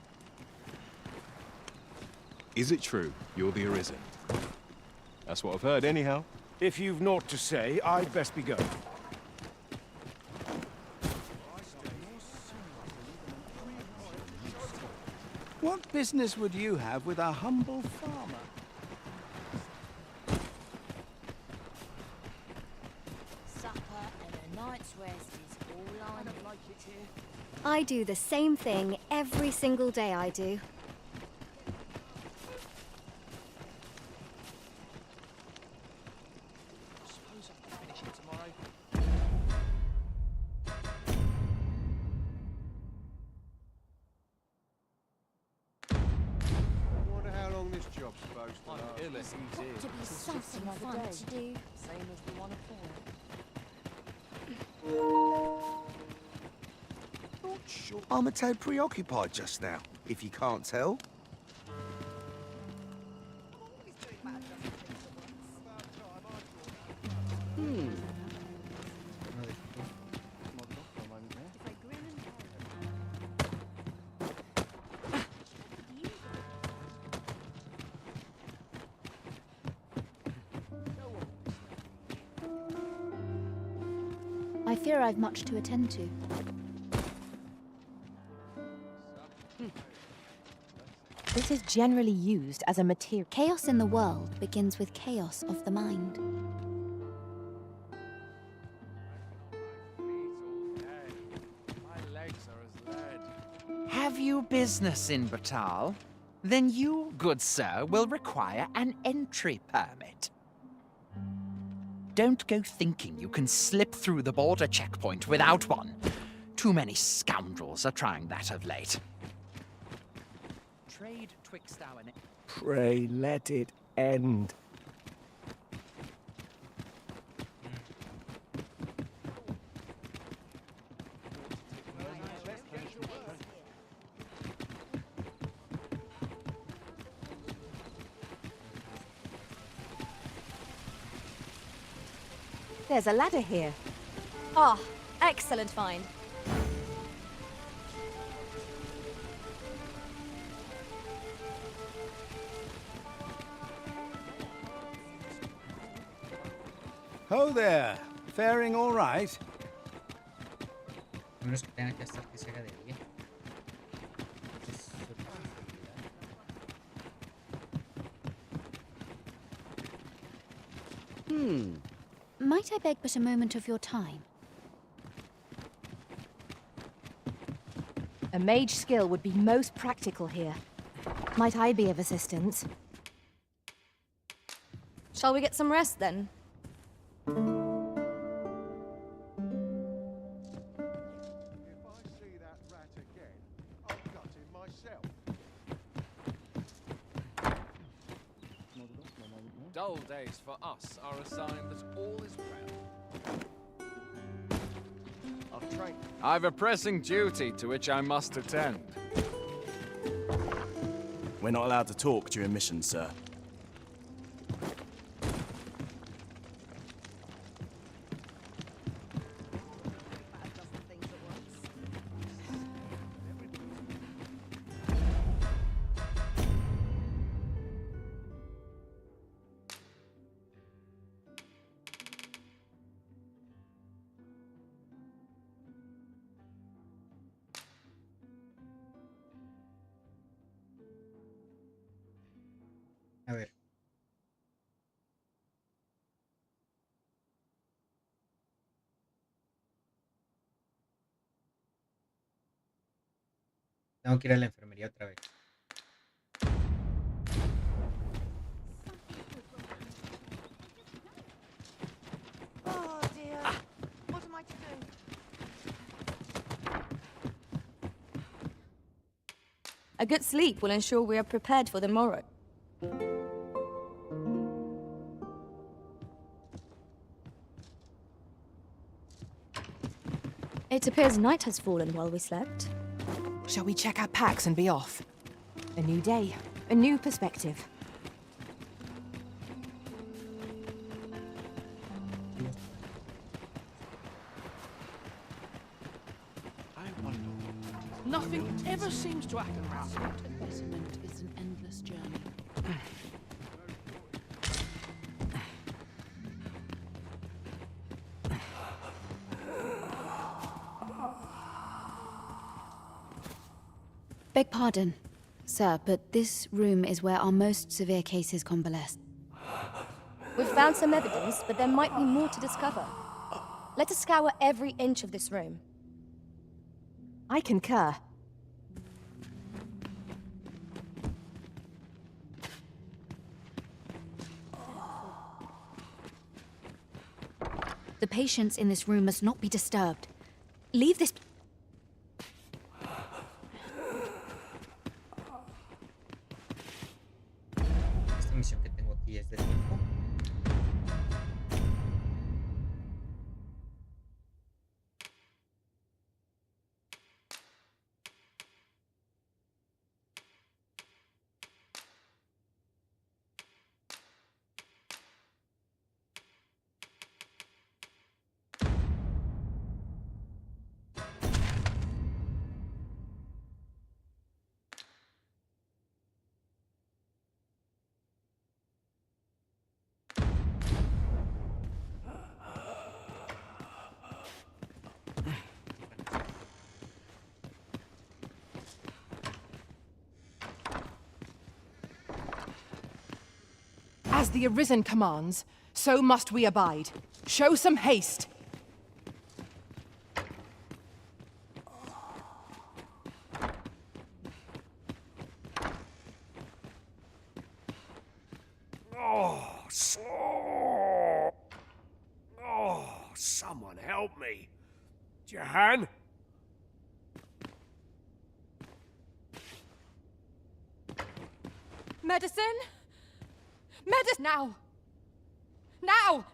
S20: Is it true you're the Arisen? That's what I've heard anyhow.
S13: If you've naught to say, I'd best be going.
S6: What business would you have with a humble farmer?
S3: Supper and a night's rest is all I need.
S2: I do the same thing every single day I do.
S15: Wonder how long this job's supposed to last.
S3: Got to be something fun to do.
S7: Same as the one before.
S13: Sure. I'm a tad preoccupied just now, if you can't tell.
S9: I fear I've much to attend to.
S8: This is generally used as a material.
S9: Chaos in the world begins with chaos of the mind.
S21: Have you business in Batal? Then you, good sir, will require an entry permit. Don't go thinking you can slip through the border checkpoint without one. Too many scoundrels are trying that of late. Trade twixt our...
S13: Pray let it end.
S2: There's a ladder here. Ah, excellent find.
S6: Ho there. Faring all right?
S1: A menos que tenga que hacer que se haga de día.
S9: Might I beg but a moment of your time?
S2: A mage skill would be most practical here. Might I be of assistance? Shall we get some rest then?
S10: Dull days for us are a sign that all is well. I've a pressing duty to which I must attend.
S18: We're not allowed to talk during missions, sir.
S1: A ver. Tengo que ir a la enfermería otra vez.
S5: Oh dear. What am I to do?
S2: A good sleep will ensure we are prepared for the morrow. It appears night has fallen while we slept.
S8: Shall we check our packs and be off?
S2: A new day, a new perspective.
S19: Nothing ever seems to happen around here.
S9: Investment is an endless journey. Beg pardon, sir, but this room is where our most severe cases convalesce.
S2: We've found some evidence, but there might be more to discover. Let us scour every inch of this room. I concur.
S9: The patients in this room must not be disturbed. Leave this...
S1: Esta misión que tengo aquí es de tiempo.
S8: As the Arisen commands, so must we abide. Show some haste.
S16: Someone help me. Jahan?
S2: Medicine? Medicine! Now! Now!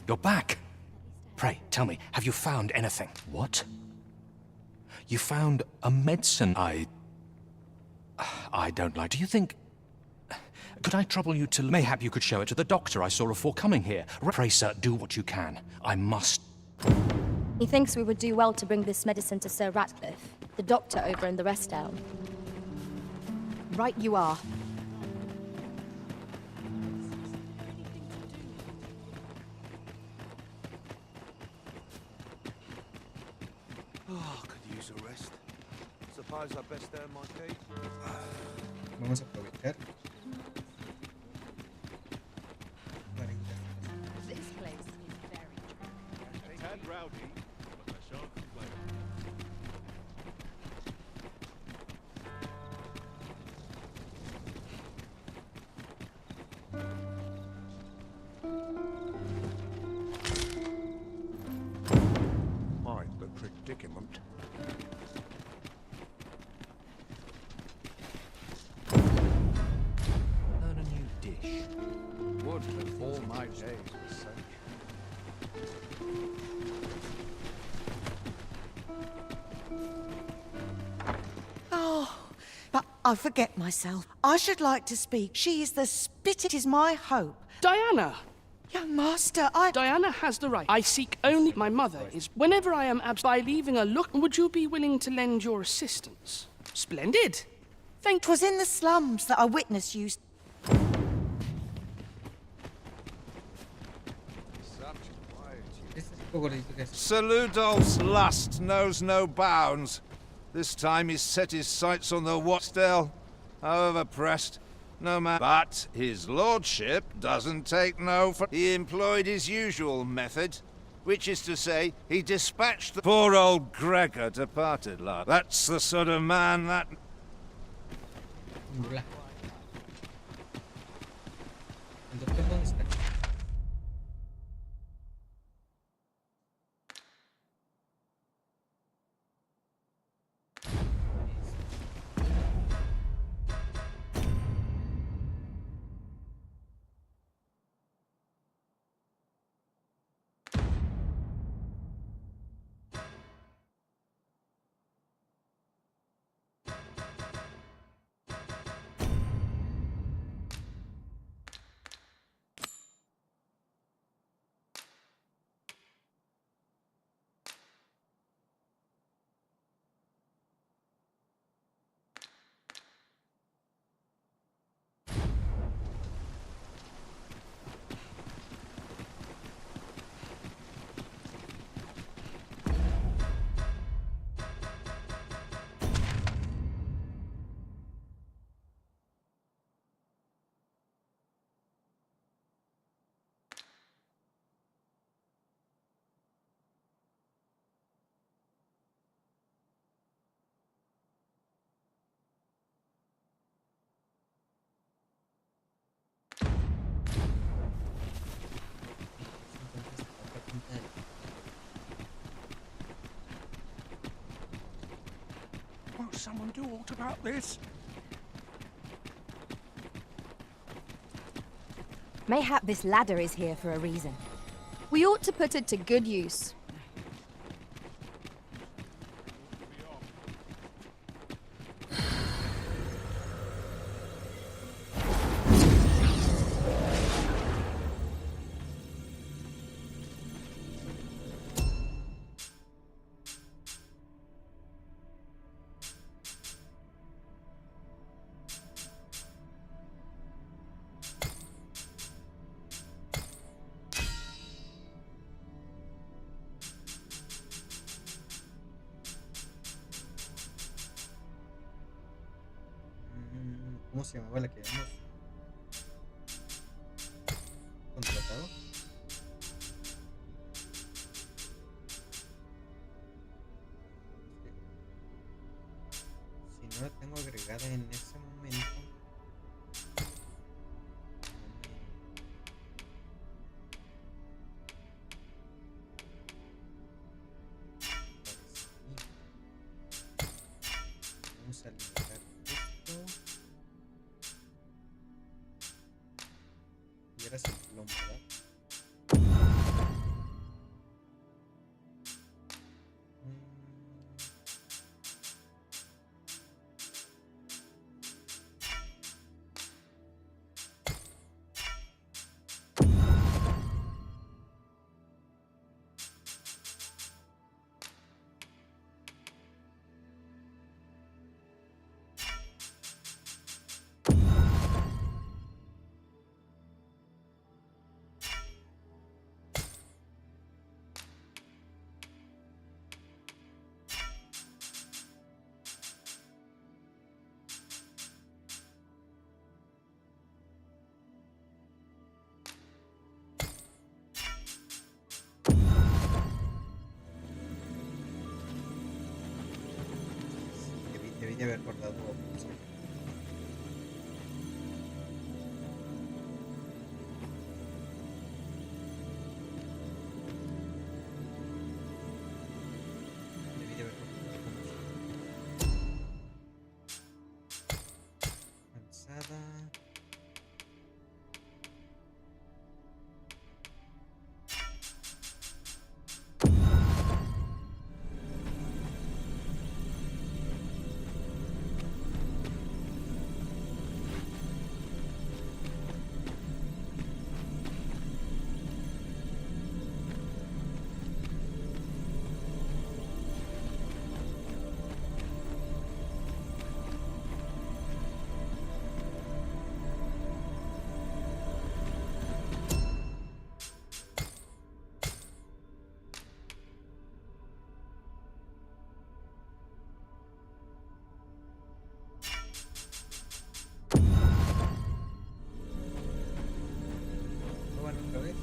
S11: You're back! Pray, tell me, have you found anything? What? You found a medicine I don't like. Do you think... Could I trouble you to... Mayhap you could show it to the doctor I saw before coming here. Pray, sir, do what you can. I must...
S2: He thinks we would do well to bring this medicine to Sir Ratcliffe, the doctor over in the rest down.
S8: Right you are.
S13: Oh, could use a rest. Suppose I best earn my keep.
S1: Vamos a aprovechar.
S7: This place is very
S15: A tad rowdy, but I shan't complain. Mind the predicament.
S11: Learn a new dish.
S17: Would that all my days were such.
S5: Oh, but I forget myself. I should like to speak. She is the spit. It is my hope.
S19: Diana!
S5: Young master,
S19: Diana has the right. I seek only my mother is. Whenever I am absent by leaving a look, would you be willing to lend your assistance? Splendid. Thank.
S5: 'Twas in the slums that I witnessed you.
S22: Sir Ludolf's lust knows no bounds. This time he's set his sights on the Wattsdale, however pressed. No man. But his lordship doesn't take no for... He employed his usual method, which is to say, he dispatched the... Poor old Gregor departed last. That's the sort of man that...
S1: Hola. ¿El doctor dónde está?
S16: Won't someone do aught about this?
S2: Mayhap this ladder is here for a reason. We ought to put it to good use.
S1: ¿Cómo se llamaba la que habíamos contratado? Si no la tengo agregada en ese momento, vamos a limitar esto. Y ahora sí, plomo, ¿verdad? de haber guardado. Otra vez.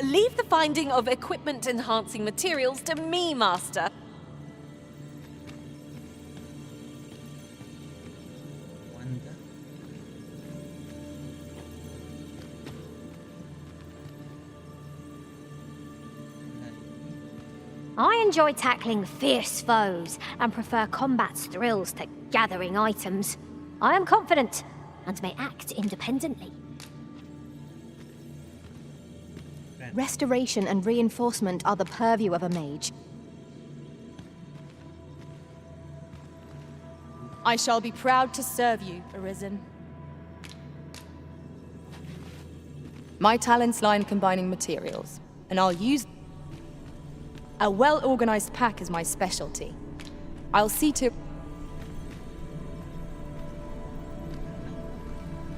S7: Leave the finding of equipment-enhancing materials to me, Master.
S3: I enjoy tackling fierce foes and prefer combat's thrills to gathering items. I am confident and may act independently.
S2: Restoration and reinforcement are the purview of a mage.
S4: I shall be proud to serve you, Arisen. My talents lie in combining materials, and I'll use a well-organized pack is my specialty. I'll see to...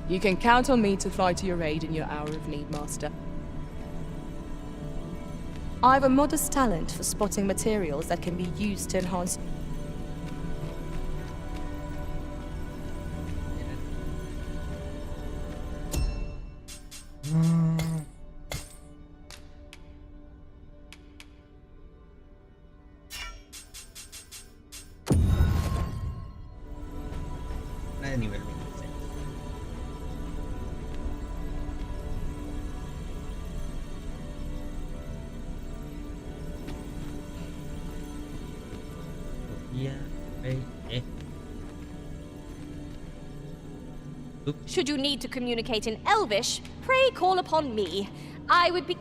S4: You can count on me to fly to your aid in your hour of need, Master. I've a modest talent for spotting materials that can be used to enhance...
S1: de nivel 26.
S7: Should you need to communicate in Elvish, pray call upon me. I would be...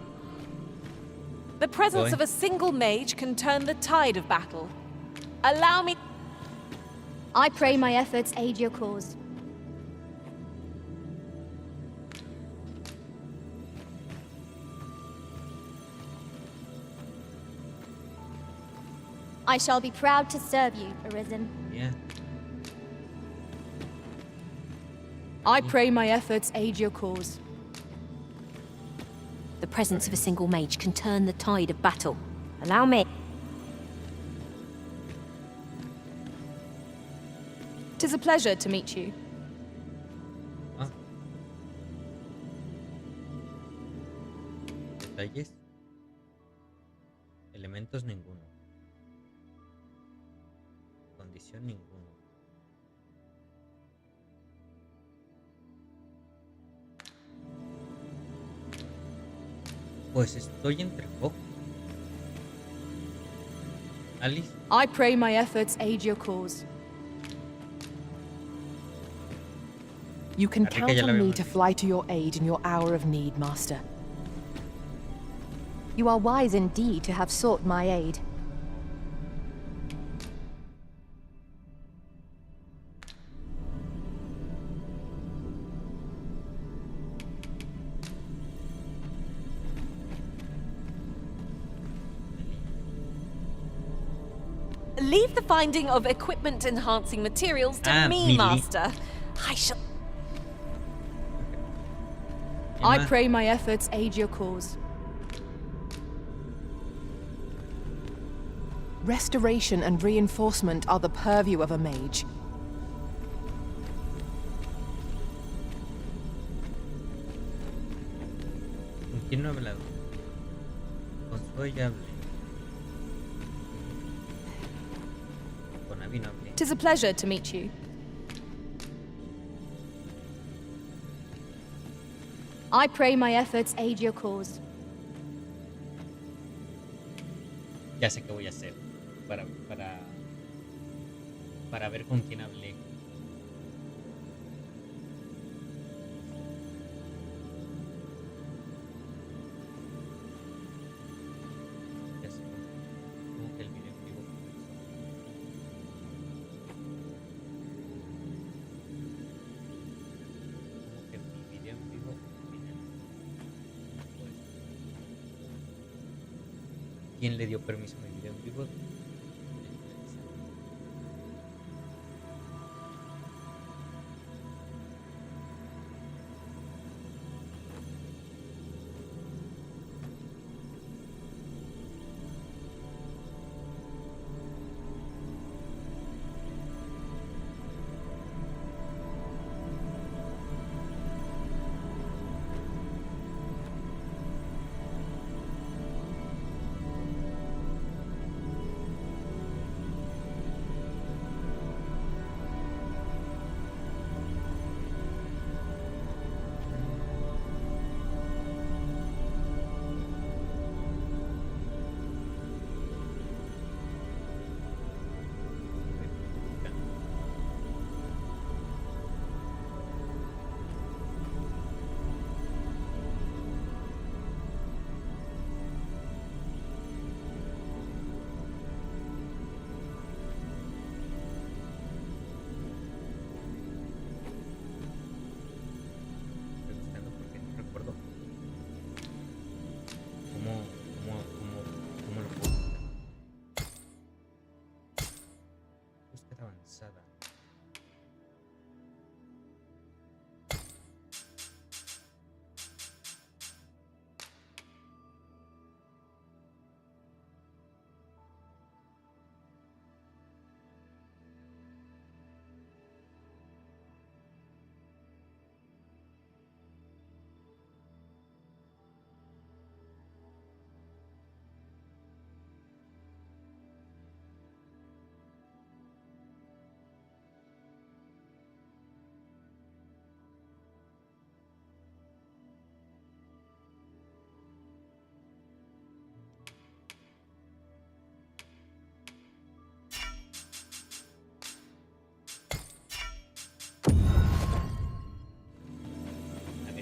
S7: The presence of a single mage can turn the tide of battle. Allow me...
S2: I pray my efforts aid your cause. I shall be proud to serve you, Arisen.
S1: Yeah.
S4: I pray my efforts aid your cause.
S3: The presence of a single mage can turn the tide of battle. Allow me.
S4: Tis a pleasure to meet you.
S1: Detalles. Elementos ninguno. Condición ninguno. Pues estoy entre Hawk. Alice.
S4: I pray my efforts aid your cause.
S8: You can count on me to fly to your aid in your hour of need, Master.
S2: You are wise indeed to have sought my aid.
S7: Leave the finding of equipment-enhancing materials to me, Master. I shall...
S4: I pray my efforts aid your cause.
S8: Restoration and reinforcement are the purview of a mage.
S1: ¿Quién no ha hablado? Con Zoe ya hablé. Con Abby no hablé.
S4: It is a pleasure to meet you. I pray my efforts aid your cause.
S1: Ya sé qué voy a hacer para ver con quién hablé. Ya sé, como que el video en vivo como que mi video en vivo ¿quién le dio permiso a mi video en vivo?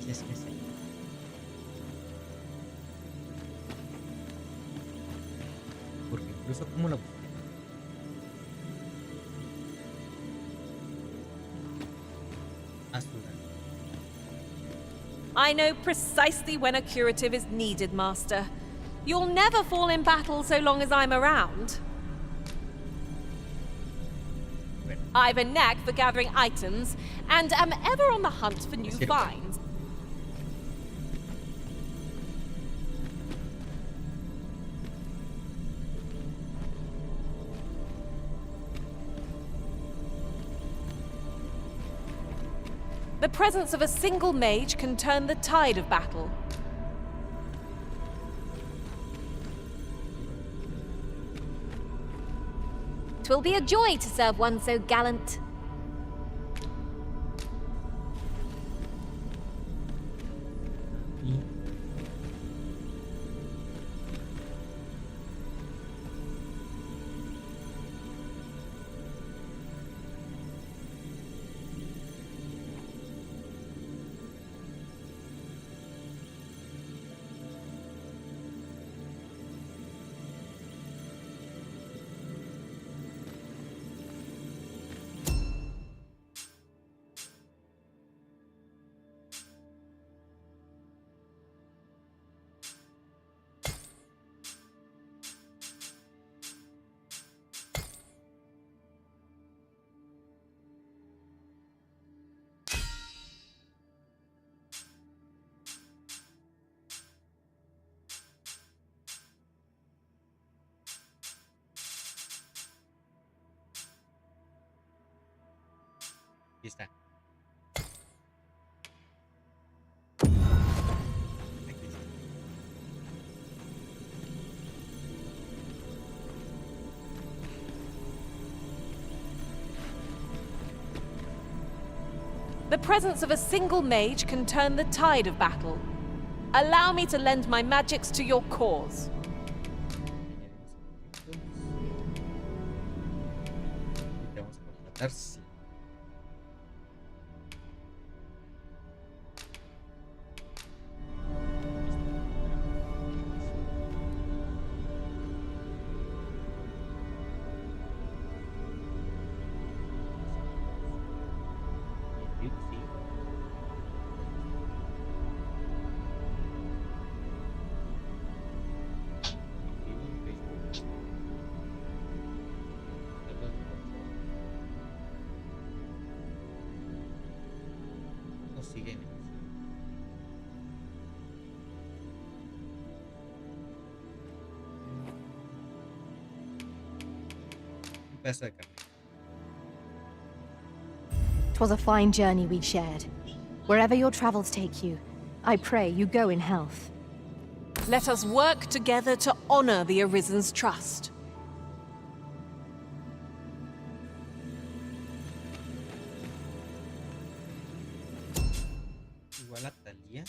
S1: Es que sí. Porque incluso como lo busqué. Azura.
S7: I know precisely when a curative is needed, Master. You'll never fall in battle so long as I'm around. I've a knack for gathering items, and am ever on the hunt for new finds. The presence of a single mage can turn the tide of battle.
S2: Twill be a joy to serve one so gallant.
S1: Aquí está. Aquí está.
S7: The presence of a single mage can turn the tide of battle. Allow me to lend my magics to your cause.
S1: Te vamos a contratar, sí. Siguen. Un pedazo de carne.
S12: 'Twas a fine journey we shared. Wherever your travels take you, I pray you go in health.
S7: Let us work together to honor the Arisen's trust.
S1: Igual a Talía.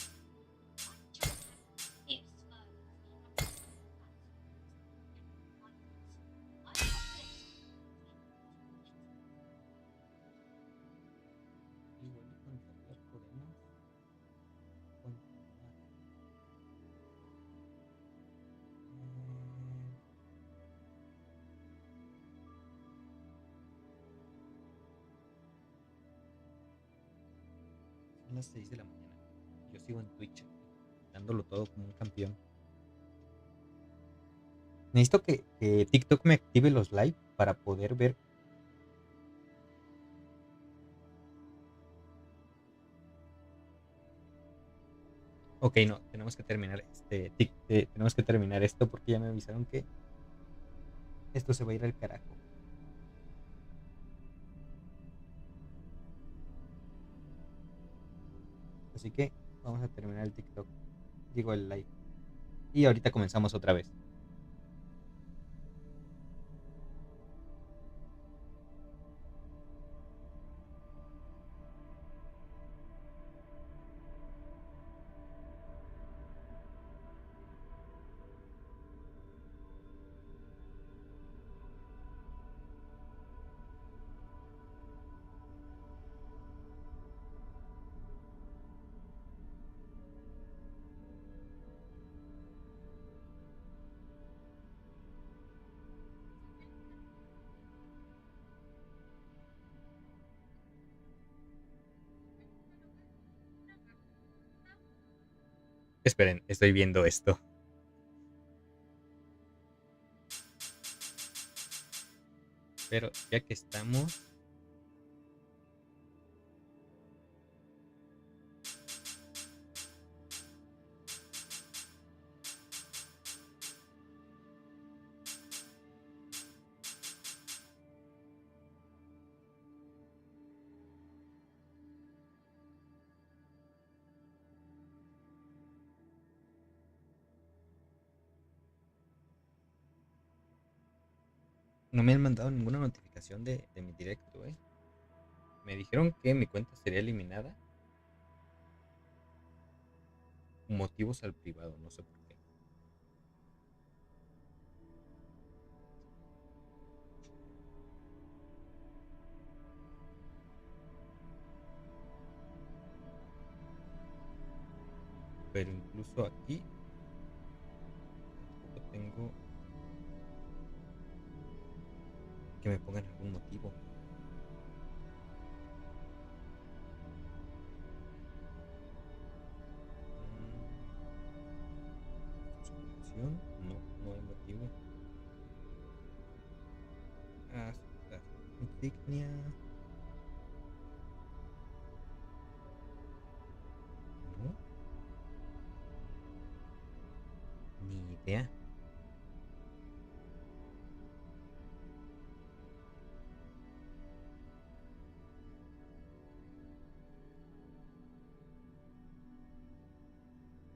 S1: Igual y con Talía podemos continuar. Son las 6 de la mañana. Yo sigo en Twitch, dándolo todo como un campeón. Necesito que TikTok me active los live para poder ver. Ok, no, tenemos que terminar tenemos que terminar esto porque ya me avisaron que esto se va a ir al carajo. Así que vamos a terminar el TikTok. Digo el live. Y ahorita comenzamos otra vez. Esperen, estoy viendo esto. Pero ya que estamos... No me han mandado ninguna notificación de mi directo, Me dijeron que mi cuenta sería eliminada. Motivos al privado, no sé por qué. Pero incluso aquí tampoco tengo que me pongan algún motivo. Suscripción, no hay motivo. Hasta insignia. No. Ni idea.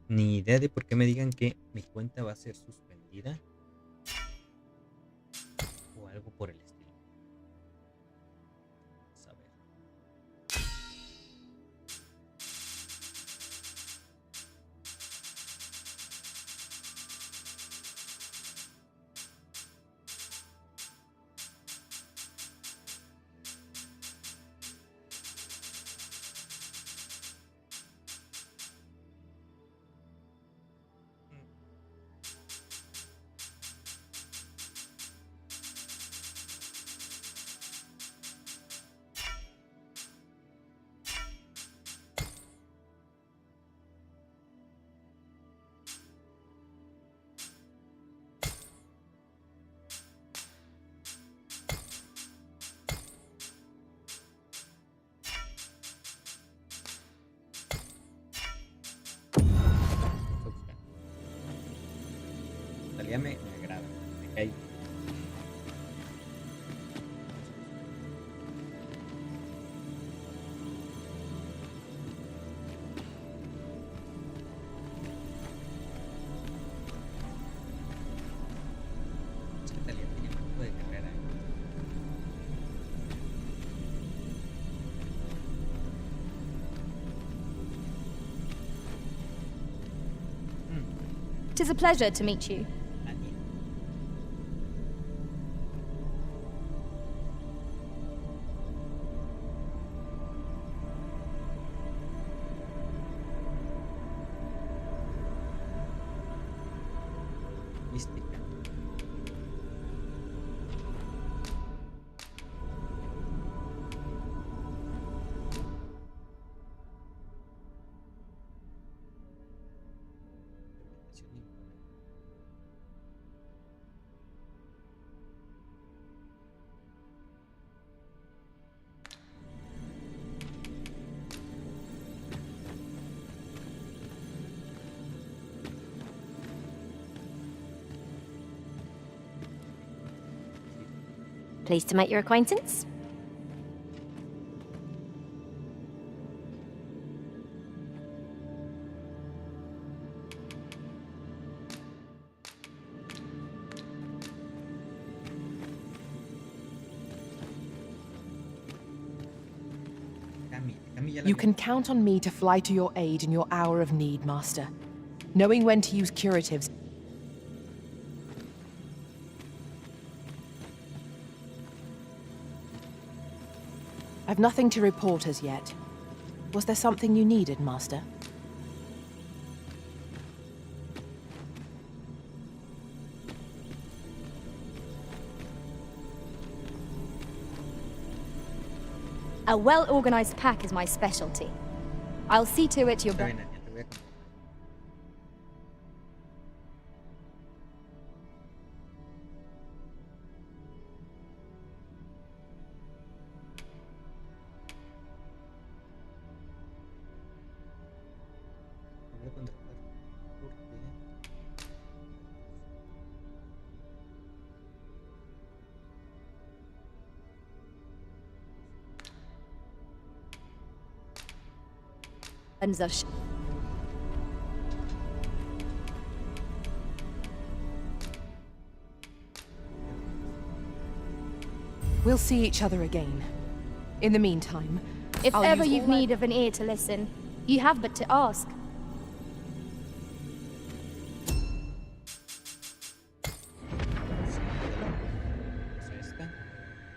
S1: Ni idea de por qué me digan que mi cuenta va a ser suspendida o algo por el estilo. Vamos a ver. personalidad me agrada, me cae.
S2: It is a pleasure to meet you.
S1: Mística.
S2: Pleased to make your acquaintance.
S8: You can count on me to fly to your aid in your hour of need, Master. Knowing when to use curatives. I've nothing to report as yet. Was there something you needed, Master?
S2: A well-organized pack is my specialty. I'll see to it you're back.
S8: We'll see each other again. In the meantime,
S2: If
S8: I'll
S2: ever
S8: use
S2: you've
S8: all my-
S2: need of an ear to listen, you have but to ask.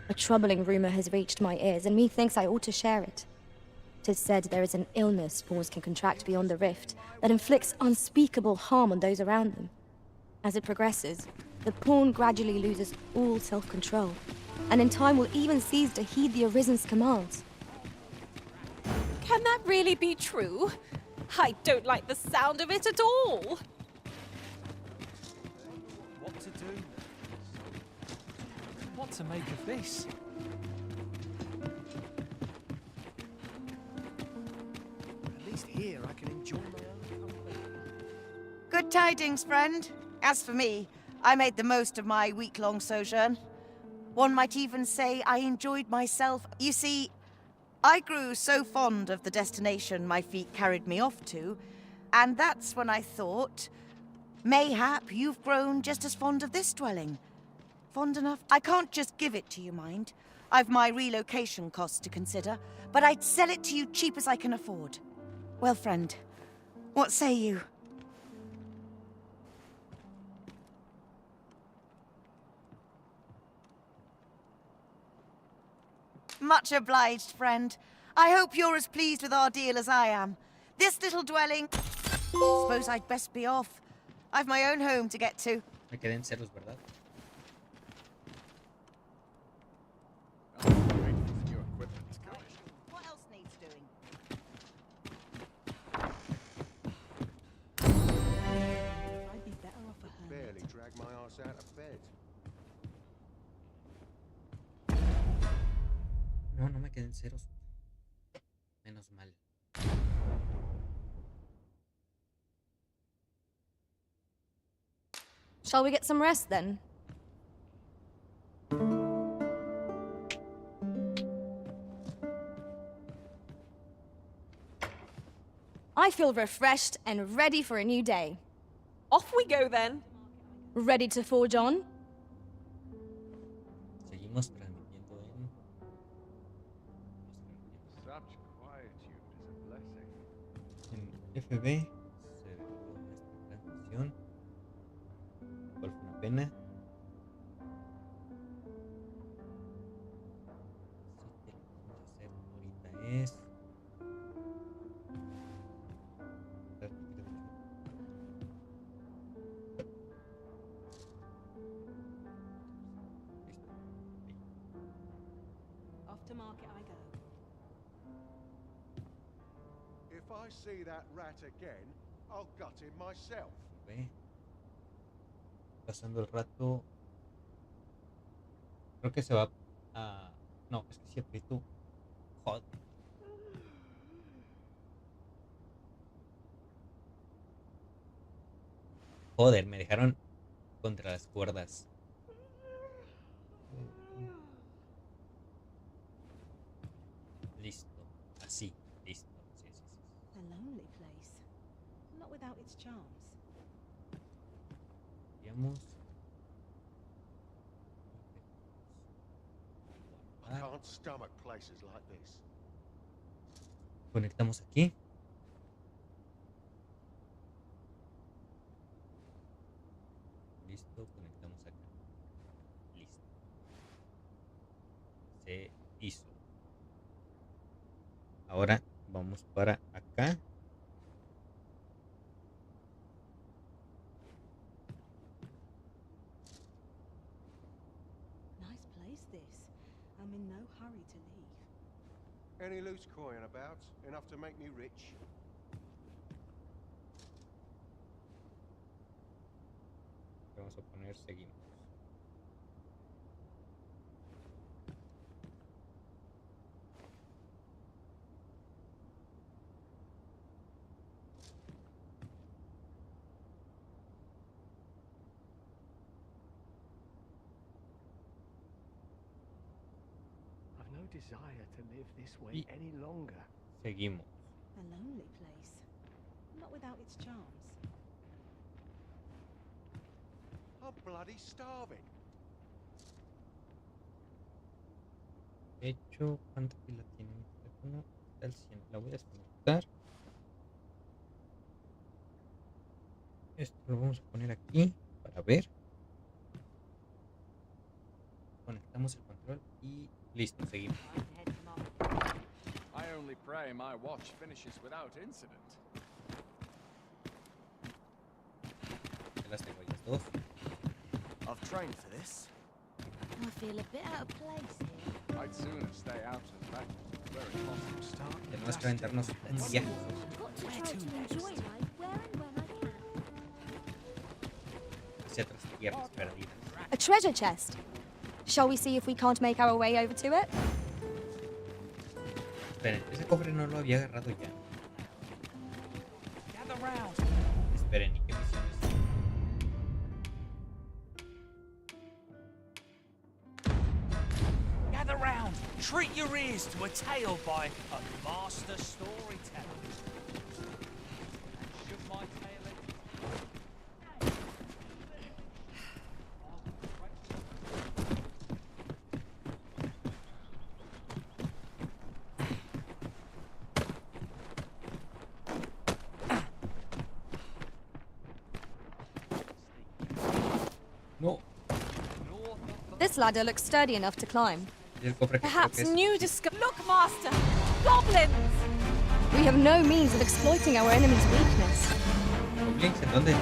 S2: A troubling rumor has reached my ears, and methinks I ought to share it. 'Tis said there is an illness spawns can contract beyond the rift that inflicts unspeakable harm on those around them. As it progresses, the pawn gradually loses all self-control, and in time will even cease to heed the Arisen's commands.
S7: Can that really be true? I don't like the sound of it at all.
S10: What to do? What to make of this?
S18: At least here I can enjoy my own company.
S5: Good tidings, friend. As for me, I made the most of my week-long sojourn. One might even say I enjoyed myself. You see, I grew so fond of the destination my feet carried me off to, and that's when I thought, mayhap you've grown just as fond of this dwelling. Fond enough? I can't just give it to you, mind. I've my relocation costs to consider, but I'd sell it to you cheap as I can afford. Well, friend, what say you? Much obliged, friend. I hope you're as pleased with our deal as I am. This little dwelling... Suppose I'd best be off. I've my own home to get to.
S1: Me quedé en ceros, ¿verdad?
S5: What else needs doing?
S18: I'd be better off a hermit.
S15: Barely drag my ass out of bed.
S1: No, no me quedé en ceros. Menos mal.
S4: Shall we get some rest then? I feel refreshed and ready for a new day.
S7: Off we go then.
S4: Ready to forge on?
S1: Seguimos transmitiendo en...
S17: Such quietude is a blessing.
S1: En FB se dejó nuestra transmisión. ¿Cuál fue una pena? Así que lo que vamos a hacer ahorita es...
S19: Off to market I go.
S16: If I see that rat again, I'll gut him myself.
S1: Ve. Pasando el rato. Creo que se va a... No, es que si aprieto... Joder. Joder, me dejaron contra las cuerdas. Listo. Así. Listo. Sí, sí, sí.
S14: A lonely place. Not without its charms.
S1: Digamos.
S16: I can't stomach places like this.
S1: Conectamos aquí. Listo, conectamos acá. Listo. Se hizo. Ahora vamos para acá.
S14: Nice place this. I'm in no hurry to leave.
S16: Any loose coin about? Enough to make me rich?
S1: Vamos a poner seguimos.
S20: I've no desire to live this way any longer.
S1: Seguimos.
S14: A lonely place. Not without its charms.
S16: I'm bloody starving.
S1: De hecho, ¿cuánta pila tiene mi teléfono? Está al 100. La voy a desconectar. Esto lo vamos a poner aquí para ver. Conectamos el control y listo, seguimos.
S17: I only pray my watch finishes without incident.
S1: Ya las tengo ellas dos.
S18: I've trained for this.
S3: I feel a bit out of place here.
S17: I'd sooner stay out of that very possible start.
S1: Tenemos que aventarnos un viaje.
S3: Got to try to enjoy life where and when I can.
S1: Hacia otras tierras perdidas.
S4: A treasure chest. Shall we see if we can't make our way over to it?
S1: Esperen, ese cofre no lo había agarrado ya.
S10: Gather round.
S1: Esperen, ¿y qué misiones?
S10: Gather round. Treat your ears to a tale by a master storyteller. And should my tale end?
S1: No.
S4: This ladder looks sturdy enough to climb.
S1: Y el cofre que creo
S7: Perhaps
S1: que es...
S7: new discovery. Look, Master! Goblins!
S4: We have no means of exploiting our enemy's weakness.
S1: ¿Goblins? ¿En dónde?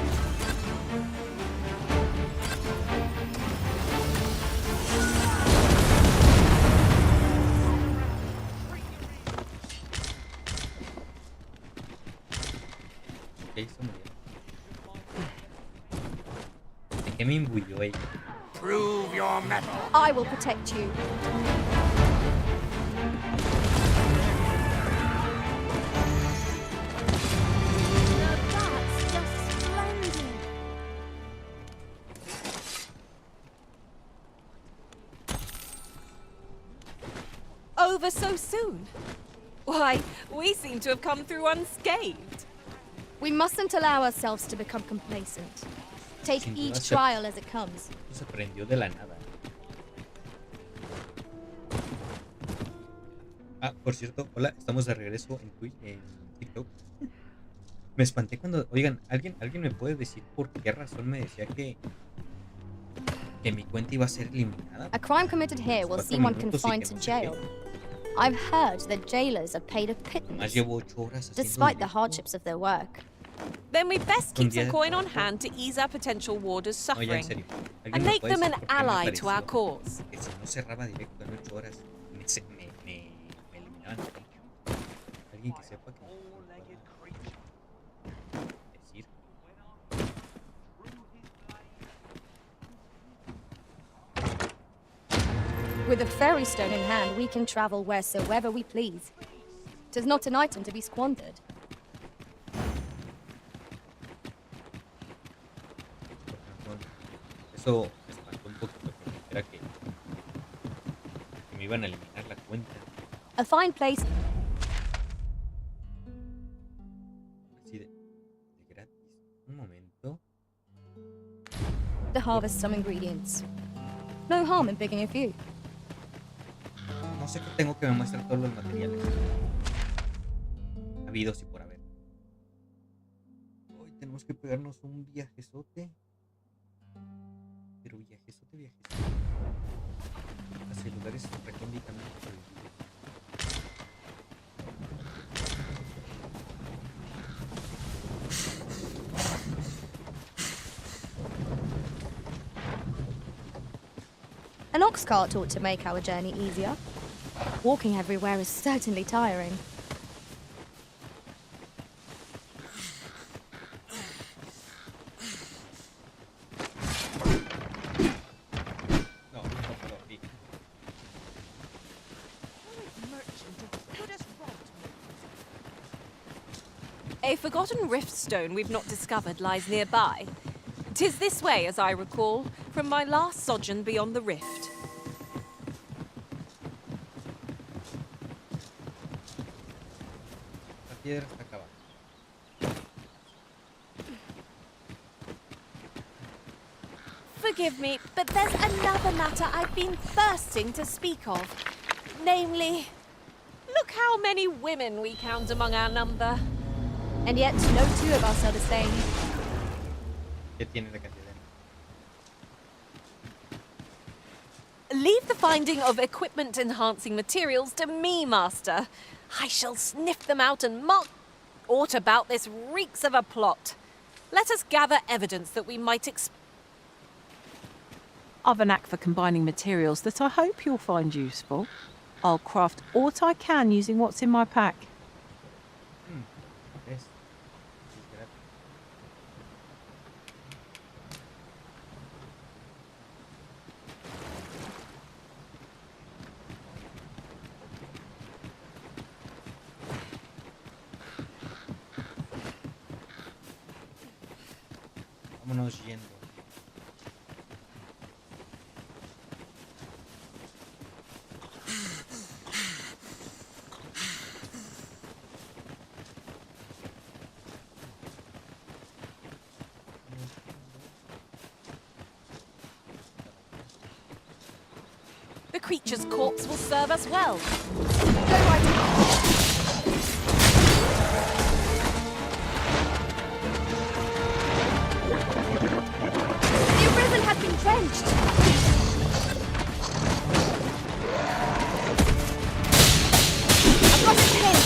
S1: ¿Qué hizo? ¿De qué me imbuyó ella?
S11: Prove your mettle.
S4: I will protect you.
S3: Now that's just splendid.
S7: ever so soon. Why, we seem to have come through unscathed.
S2: We mustn't allow ourselves to become complacent. Take
S1: Sin duda
S2: each
S1: se-
S2: trial as it comes.
S1: Se aprendió de la nada. Ah, por cierto, hola, estamos de regreso en Twitch, en TikTok. Me espanté cuando, oigan, ¿alguien me puede decir por qué razón me decía que mi cuenta iba a ser eliminada?
S2: A crime committed here will see one confined to jail. I've heard that jailers are paid a
S1: Más
S2: pittance,
S1: llevo 8 horas haciendo
S2: despite the
S1: directo.
S2: hardships of their work.
S7: Then we'd best keep some
S1: día-
S7: coin on hand to ease our potential warders'
S1: No, ya en
S7: suffering
S1: serio. ¿Alguien
S7: and
S1: me
S7: make
S1: puede
S7: them an
S1: decir por qué me
S7: ally to our
S1: pareció
S7: cause.
S1: que si no cerraba directo en 8 horas, me eliminaban? Alguien que sepa que me pueda decir.
S2: With a fairy stone in hand, we can travel wheresoever we please. 'Tis not an item to be squandered.
S1: Eso me espantó un poquito, porque era que me iban a eliminar la cuenta.
S2: A fine place.
S1: Así de gratis. Un momento.
S2: To harvest some ingredients. No harm in picking a few.
S1: No sé qué tengo que me muestran todos los materiales habidos y por haber. Hoy tenemos que pegarnos un viajezote. Pero viajezote. Hacia lugares recónditamente prohibidos.
S2: An ox cart ought to make our journey easier. Walking everywhere is certainly tiring.
S1: No, puedo abrir.
S7: A forgotten rift stone we've not discovered lies nearby. 'Tis this way, as I recall, from my last sojourn beyond the rift.
S1: La piedra está acabada.
S7: Forgive me, but there's another matter I've been thirsting to speak of. Namely, look how many women we count among our number.
S2: And yet, no two of us are the same.
S1: ¿Qué tiene la cantidad?
S7: Leave the finding of equipment-enhancing materials to me, Master. I shall sniff them out and mark. Aught about this reeks of a plot. Let us gather evidence that we might
S6: I've a knack for combining materials that I hope you'll find useful. I'll craft aught I can using what's in my pack.
S1: ¿Ves? Vámonos yendo.
S7: The creature's corpse will serve us well.
S2: The arisen has been drenched. I've got his head.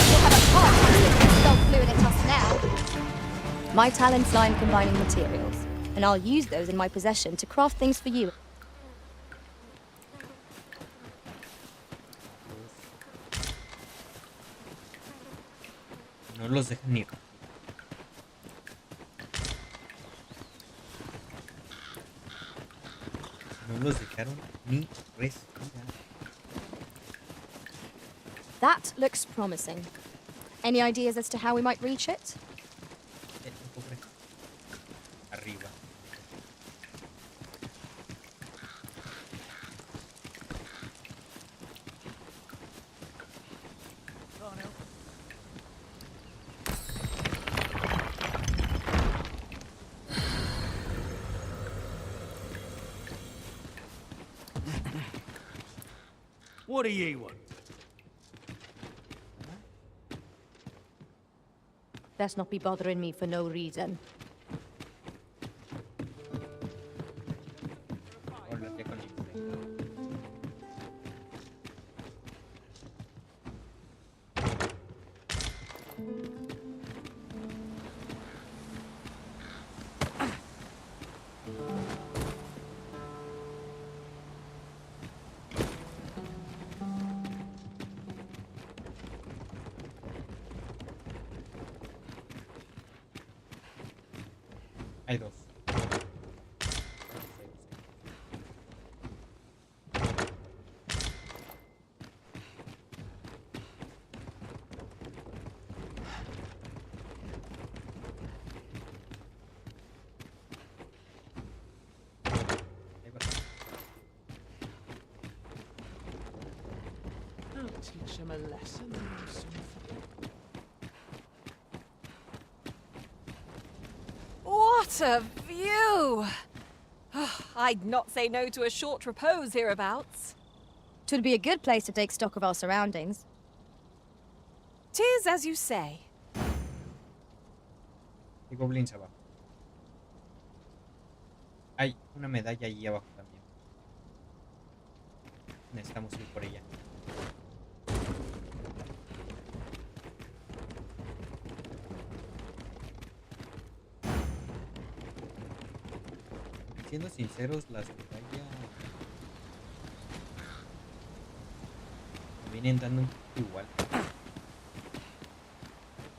S2: We'll have a pot with dog fluid at us now. My talents lie in combining materials, and I'll use those in my possession to craft things for you.
S1: No los dejan ir. No los dejaron ni respirar.
S2: That looks promising. Any ideas as to how we might reach it?
S1: Arriba.
S9: What do ye want?
S12: Best not be bothering me for no reason.
S1: Hay dos.
S19: I'll teach him a lesson.
S7: What a view! I'd not say no to a short repose hereabouts.
S2: 'Twould be a good place to take stock of our surroundings.
S7: 'Tis as you say.
S1: Hay goblins abajo. Hay una medalla ahí abajo también. Necesitamos ir por ella. Siendo sinceros, las medallas me vienen dando un poco igual.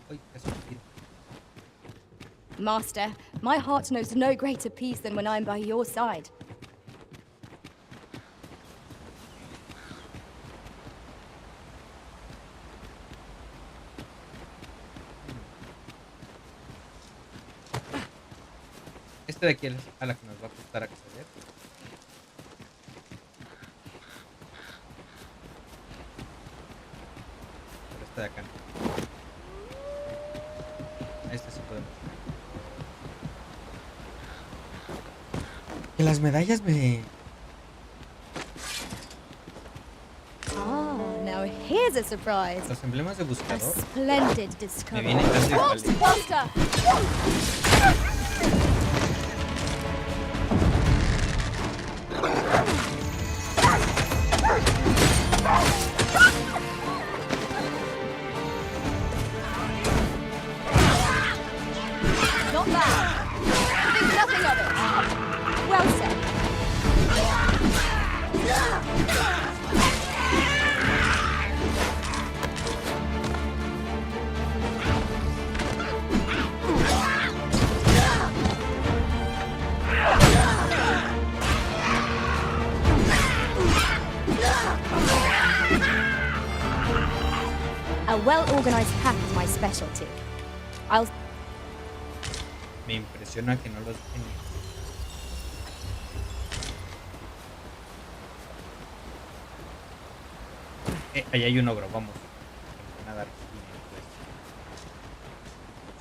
S1: Uy, casi me tiro.
S2: Master, my heart knows no greater peace than when I'm by your side.
S1: Este de aquí es a la que nos va a costar acceder. Pero esta de acá no. A esta sí podemos. Que las medallas me...
S2: Ah, now here's a surprise.
S1: Los emblemas de
S2: A
S1: buscador
S2: splendid
S1: me
S2: discovery.
S1: vienen dando igual.
S2: Buster!
S7: Not bad. Think nothing of it.
S2: Well said. A well-organized pack is my specialty. I'll...
S1: Me impresiona que no los dejen. Ahí hay un ogro, vamos. Van a dar pues.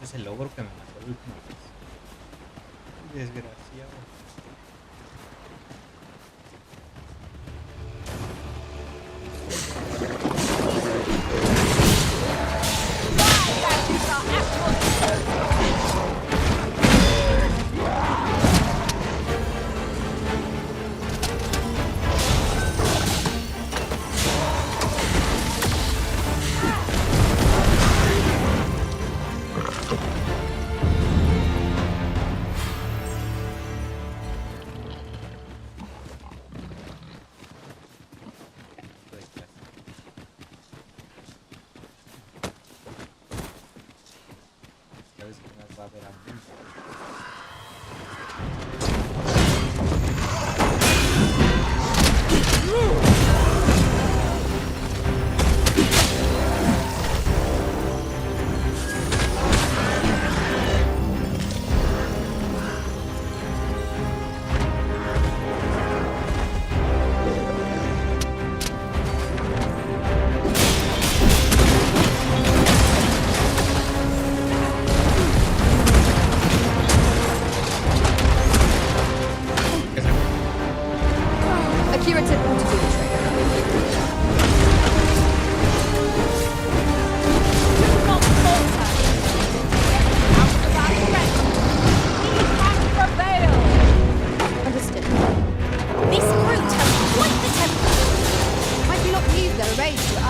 S1: Ese es el ogro que me mató el último vez. Desgraciado.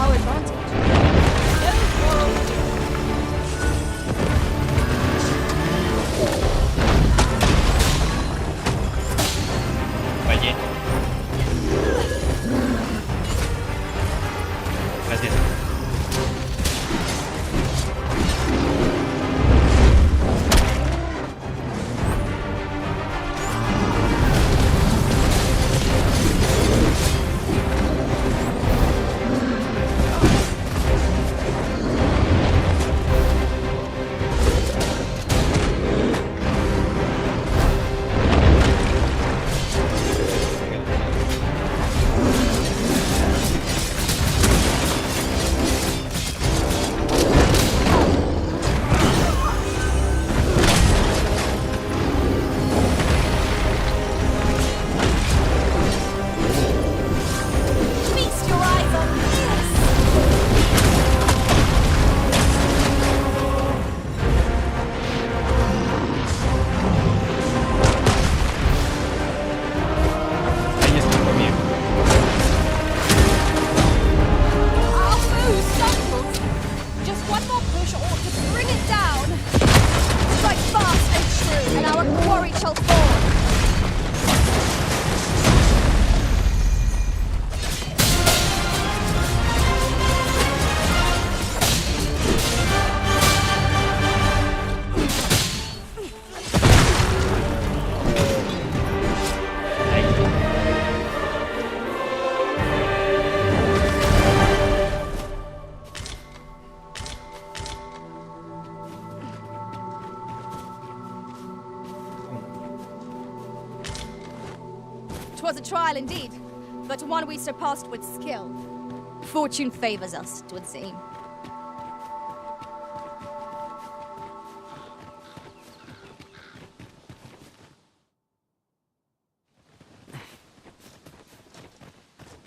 S2: our advantage.
S1: Fallé. Gracias.
S2: Feast your eyes on this!
S1: Ahí estoy conmigo.
S2: Our foe stumbles! Just one more push ought to bring it down! Strike fast and true, and our quarry shall fall!
S9: Twas a trial indeed, but one we surpassed with skill. Fortune favors us, 'twould seem.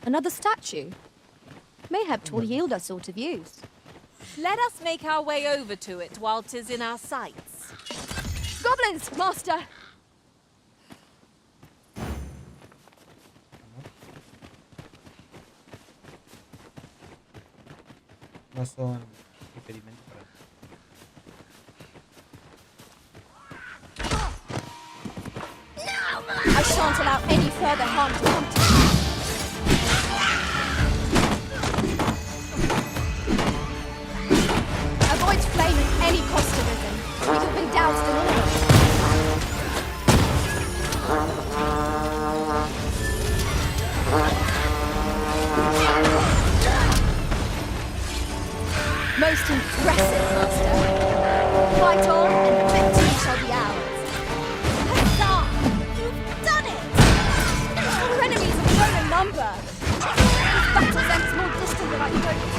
S2: Another statue? Mayhap 'twill yield us all to views.
S7: Let us make our way over to it while 'tis in our sights.
S2: Goblins, master!
S1: No son impedimento para...
S2: I shan't allow any further harm to come to you. Avoid flame at any cost, arisen. We have been doused in oil. Most impressive, master. Fight on, and the victory shall be ours. Huzzah! You've done it! Our enemies have grown in number. This battle seems more distant than I hoped.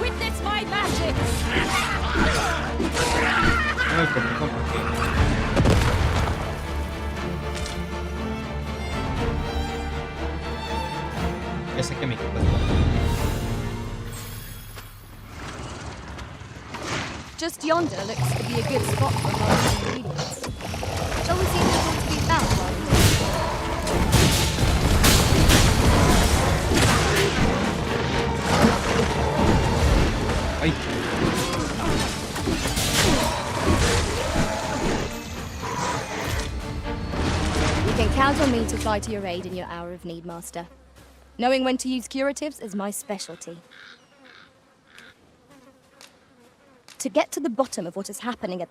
S7: Witness my magic!
S1: No, conmigo porque... Ya sé que mi equipo es bueno.
S2: Just yonder looks to be a good spot for large ingredients. Shall we see if there's all to be found while we
S1: Ay.
S2: You can count on me to fly to your aid in your hour of need, master. Knowing when to use curatives is my specialty. To get to the bottom of what is happening at...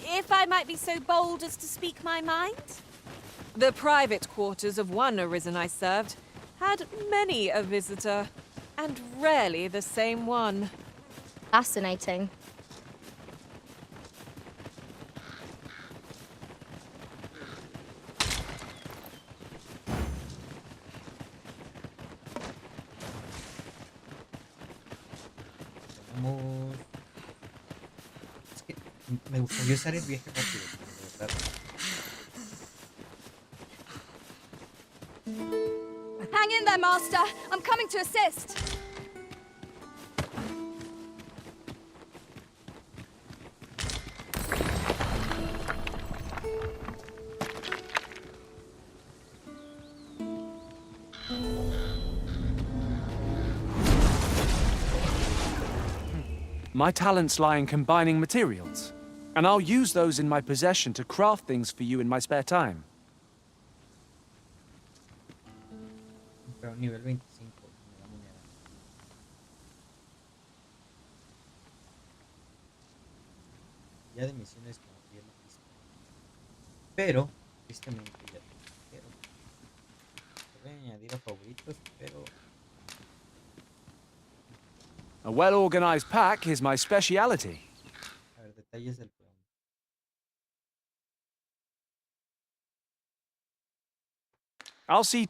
S7: If I might be so bold as to speak my mind? The private quarters of one arisen I served had many a visitor, and rarely the same one.
S2: Fascinating.
S1: Me gustaría usar el viaje rápido, pero de verdad.
S9: Hang in there, Master. I'm coming to assist.
S10: My talents lie in combining materials, and I'll use those in my possession to craft things for you in my spare time.
S1: Pero nivel 25. Me da moneda. Ya de misiones como que ya lo hice. Pero, tristemente ya te quiero. Te voy a añadir a favoritos, pero...
S10: A well-organized pack is my speciality.
S1: A ver, detalles del programa.
S10: I'll see.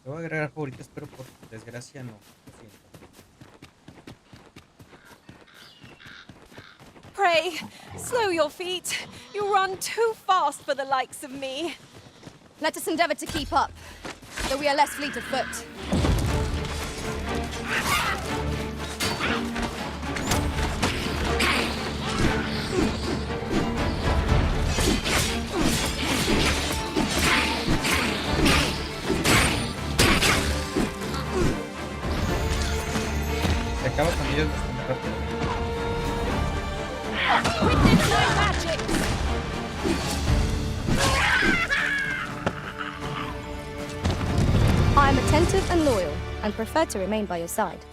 S1: Te voy a agregar favoritos, pero por desgracia no. Lo siento.
S7: Pray, slow your feet. You run too fast for the likes of me.
S9: Let us endeavor to keep up, though we are less fleet of foot.
S1: Se acaba con ellos bastante rápido.
S9: Witness my magic! I am attentive and loyal, and prefer to remain by your side.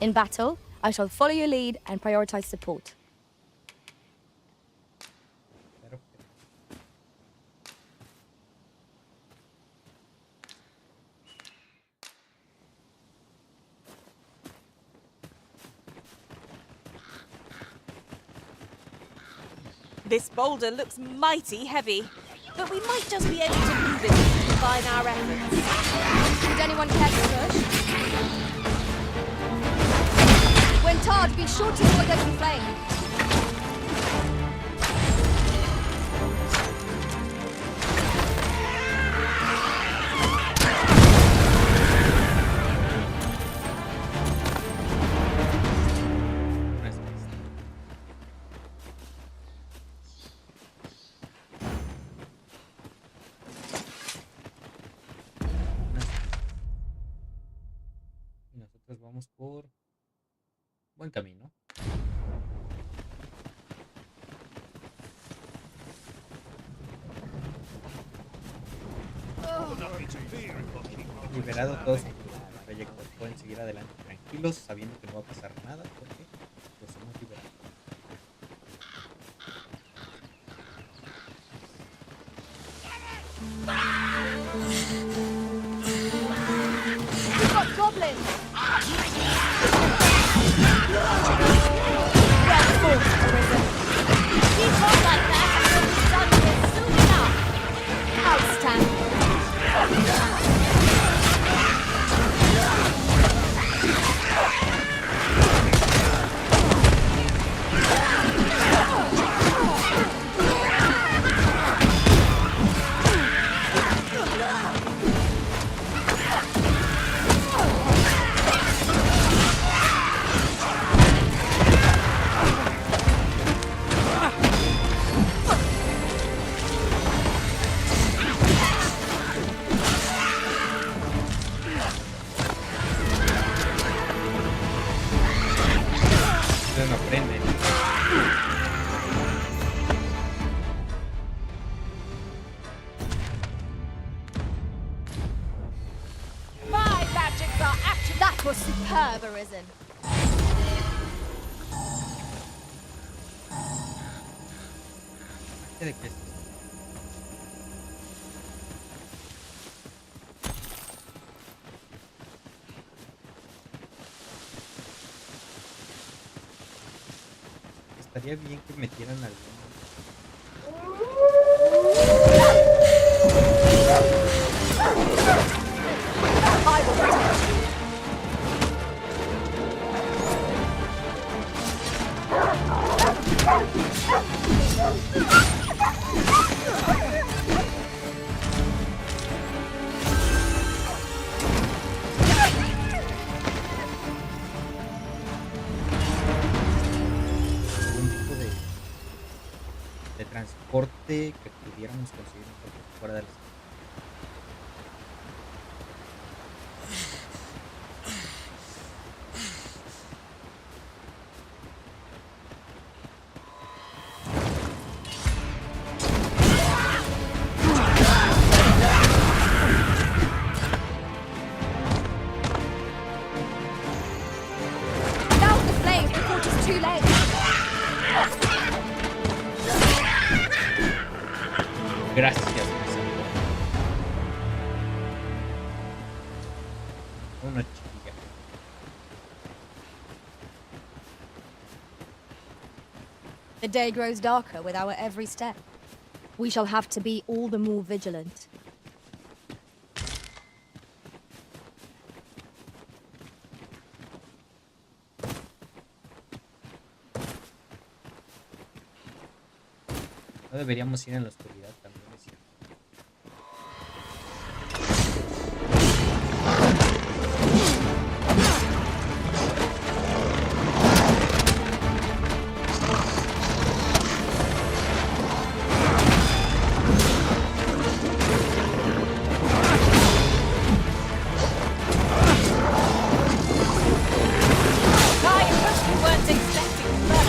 S9: In battle, I shall follow your lead and prioritize support.
S7: This boulder looks mighty heavy, but we might just be able to move it if we combine our efforts.
S9: Would anyone care to push? When tarred, be sure to avoid open flame.
S1: Nosotros vamos por buen camino. Liberado todos los proyectos. Pueden seguir adelante tranquilos, sabiendo que no va a pasar nada, porque los hemos liberado.
S9: We've got goblins!
S7: Well fought, Arisen. Keep on like that and we'll be done here soon enough.
S9: Outstanding.
S1: Ustedes no aprenden.
S9: My magics are active. That was superb, Arisen.
S1: ¿De qué es? Estaría bien que metieran algún...
S9: I will protect you.
S1: De transporte que pudiéramos conseguir fuera de la ciudad.
S9: Down the flames before it's too late.
S1: Gracias, Pasando. Una chiquilla.
S2: The day grows darker with our every step. We shall have to be all the more vigilant.
S1: No deberíamos ir en la oscuridad también, es cierto.
S7: I trust you weren't expecting that.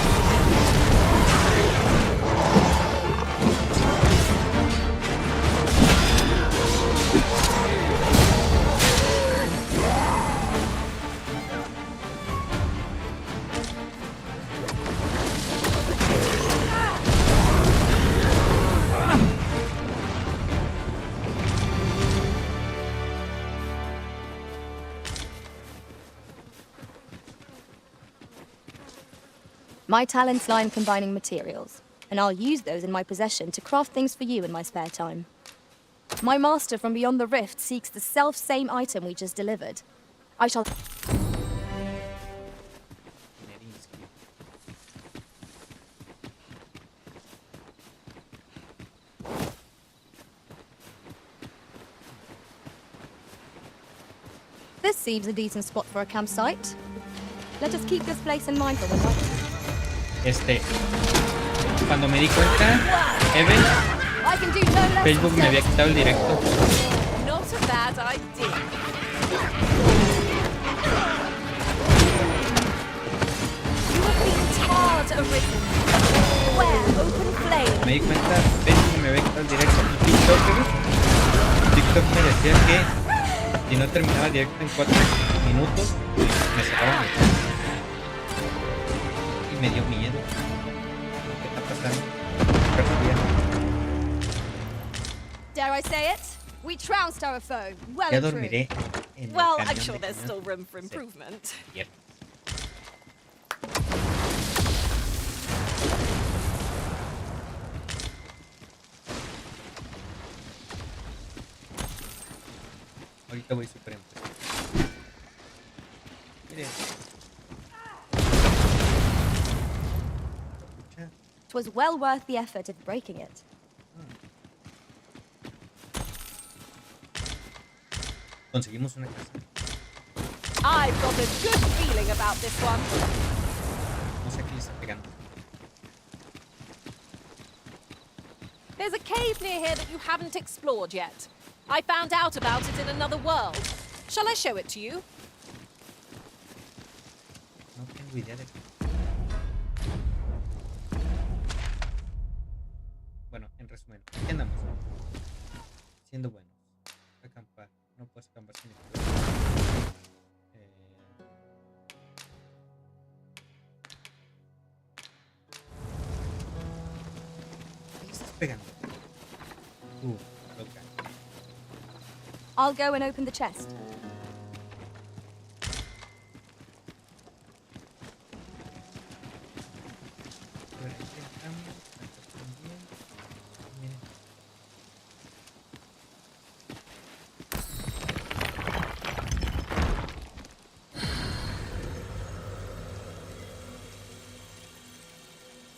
S2: My talents lie in combining materials, and I'll use those in my possession to craft things for you in my spare time. My master from beyond the rift seeks the self-same item we just delivered. I shall... This seems a decent spot for a campsite. Let us keep this place in mind for the night.
S1: Cuando me di cuenta, Evan,
S9: I can do no less
S1: Facebook me
S9: than
S1: había quitado el directo.
S7: Not a bad idea. You have been tarred arisen. Where open flame.
S1: Me di cuenta, Facebook me había quitado el directo. TikTok me decía que si no terminaba el directo en 4 minutos, me cerraban el canal. Y me dio miedo. ¿Qué está pasando?
S9: Dare I say it? We trounced our foe. Well
S1: Ya
S9: and true.
S1: dormiré en
S7: Well,
S1: el
S7: I'm
S1: camión
S7: sure
S1: de
S7: there's
S1: camión.
S7: still room for
S1: Sí.
S7: improvement.
S1: Cierto. Ahorita voy super impresionado. Miren.
S2: It was well worth the effort of breaking it.
S1: Conseguimos una casa.
S7: I've got a good feeling about this one.
S1: No sé a qué le está pegando.
S7: There's a cave near here that you haven't explored yet. I found out about it in another world. Shall I show it to you?
S1: No tengo idea de qué. Bueno, en resumen, ¿qué andamos? Siendo buenos. Acampar. No puedes acampar sin explorar. ¿Qué estás pegando? Okay.
S2: I'll go and open the chest.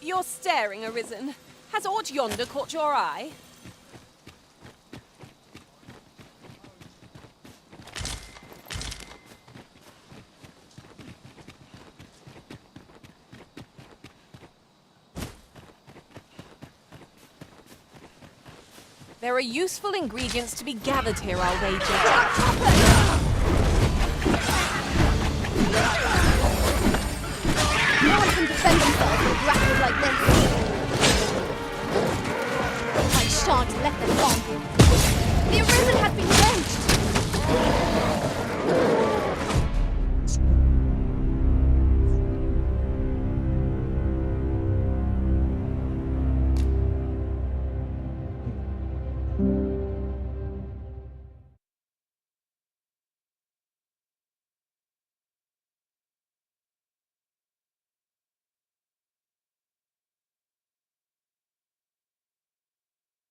S7: You're you're staring, Arisen, has aught yonder caught your eye? There are useful ingredients to be gathered here, I'll wager.
S2: No one can defend themselves with grappled like this. I shan't let them on. The Arisen has been drenched.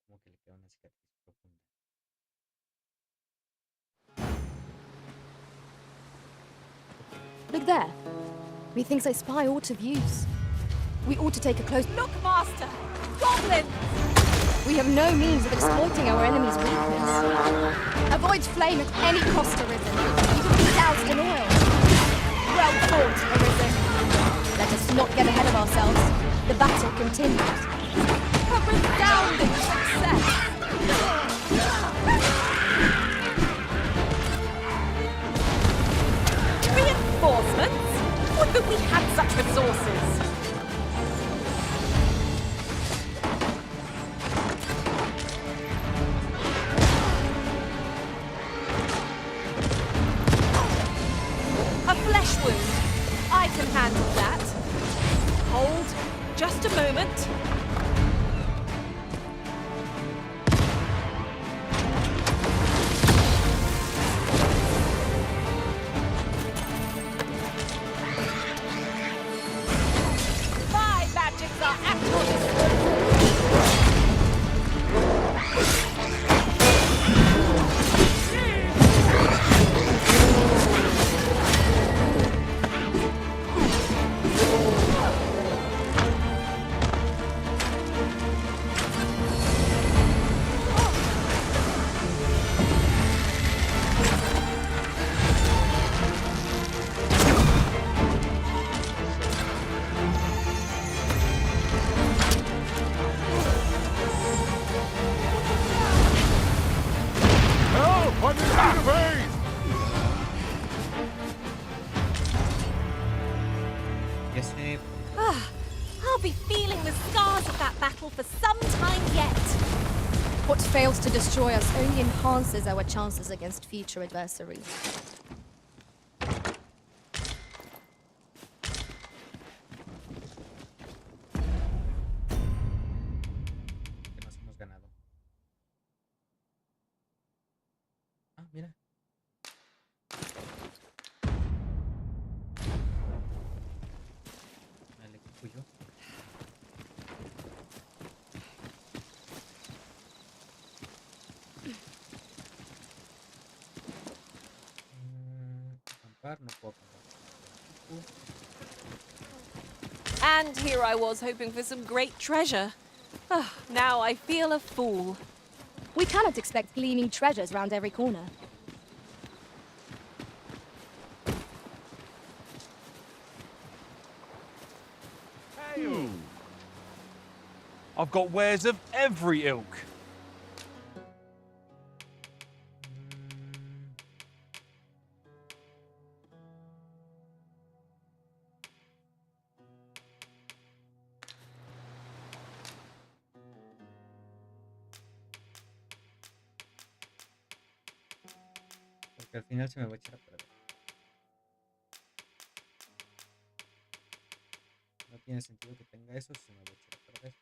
S1: Como que le queda una cicatriz profunda.
S2: Look there. Methinks I spy aught of use. We ought to take a close
S7: look, Master! Goblins!
S2: We have no means of exploiting our enemy's weakness. Avoid flame at any cost, Arisen. You can be doused in oil. Well fought, Arisen. Let us not get ahead of ourselves. The battle continues.
S7: A resounding success! Reinforcements? Would that we had such resources! A flesh wound. I can handle that. Hold. Just a moment. I'll be feeling the scars of that battle for some time yet.
S2: What fails to destroy us only enhances our chances against future adversaries.
S1: Que nos hemos ganado. Ah, mira. El equipo yo. Acampar, no puedo acampar.
S7: And here I was hoping for some great treasure. Now I feel a fool.
S2: We cannot expect gleaming treasures round every corner.
S10: I've got wares of every ilk.
S1: Porque al final se me va a echar a perder. No tiene sentido que tenga eso si se me va a echar a perder.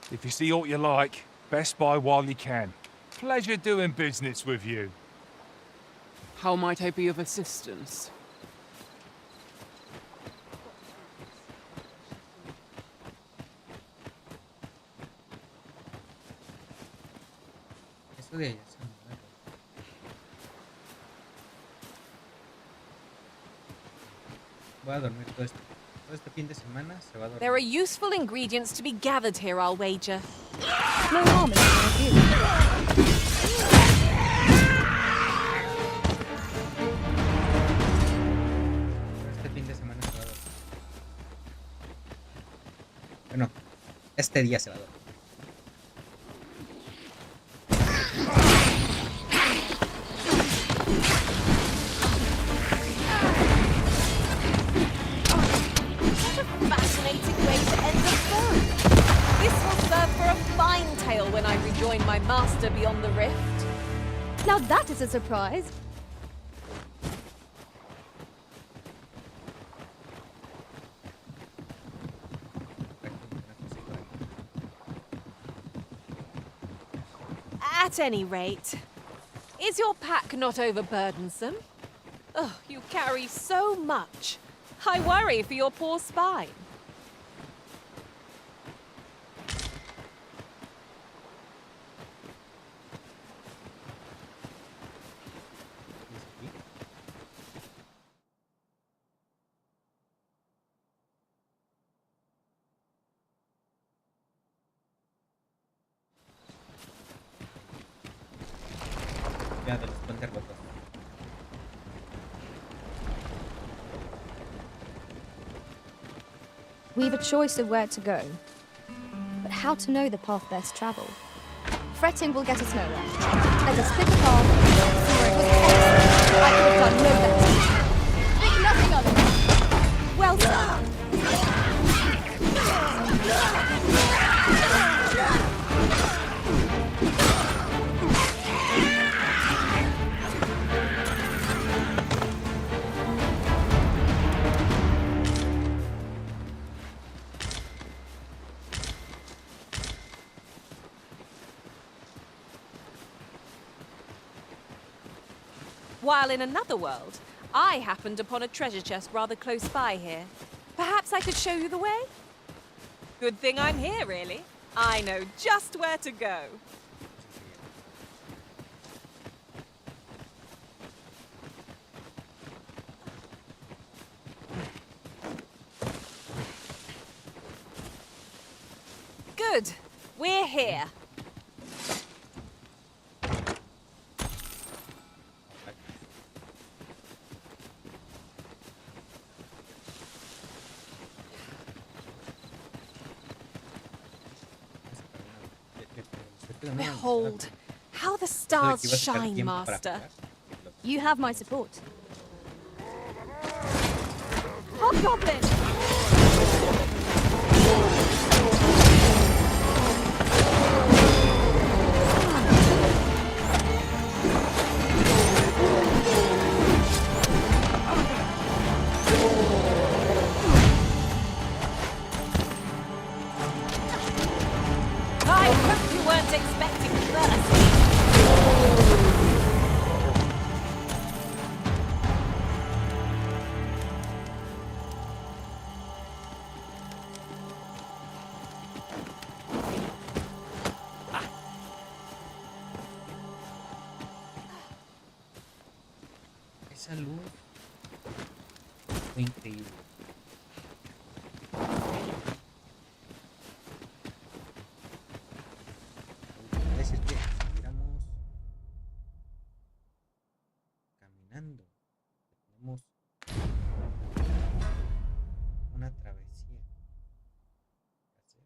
S10: If you see aught you like, best buy while you can. Pleasure doing business with you.
S6: How might I be of assistance?
S1: Eso de allá son Voy a dormir todo este fin de semana se va a dormir.
S7: There are useful ingredients to be gathered here, I'll wager.
S2: No harm in having a view.
S1: Este fin de semana se va a dormir. Bueno, este día se va a dormir.
S7: Fascinating way to end the film. This will serve for a fine tale when I rejoin my master beyond the rift.
S2: Now that is a surprise.
S7: At any rate, is your pack not overburdensome? Oh, you carry so much. I worry for your poor spine.
S1: Ya de los puentes rotos.
S2: We've a choice of where to go, but how to know the path best travelled? Fretting will get us nowhere. Let us pick a path, see where it was excellent. I could have done no better. Think nothing of it. Well done.
S7: While in another world, I happened upon a treasure chest rather close by here. Perhaps I could show you the way? Good thing I'm here, really. I know just where to go. Good. We're here. Behold, how the stars shine, Master.
S2: You have my support.
S7: Hobgoblin! I hope you weren't expecting mercy.
S1: Esa luz fue increíble. Es decir, que si siguiéramos caminando, tenemos una travesía que hacer.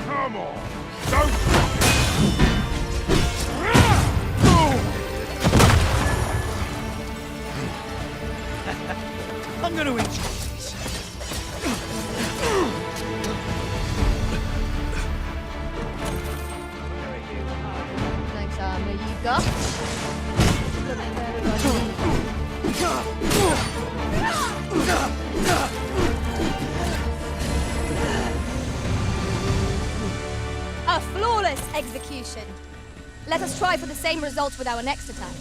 S15: Come on! Don't
S11: I'm going to enjoy this.
S2: Thanks, Armor. You got?
S9: Let us try for the same results with our next attack.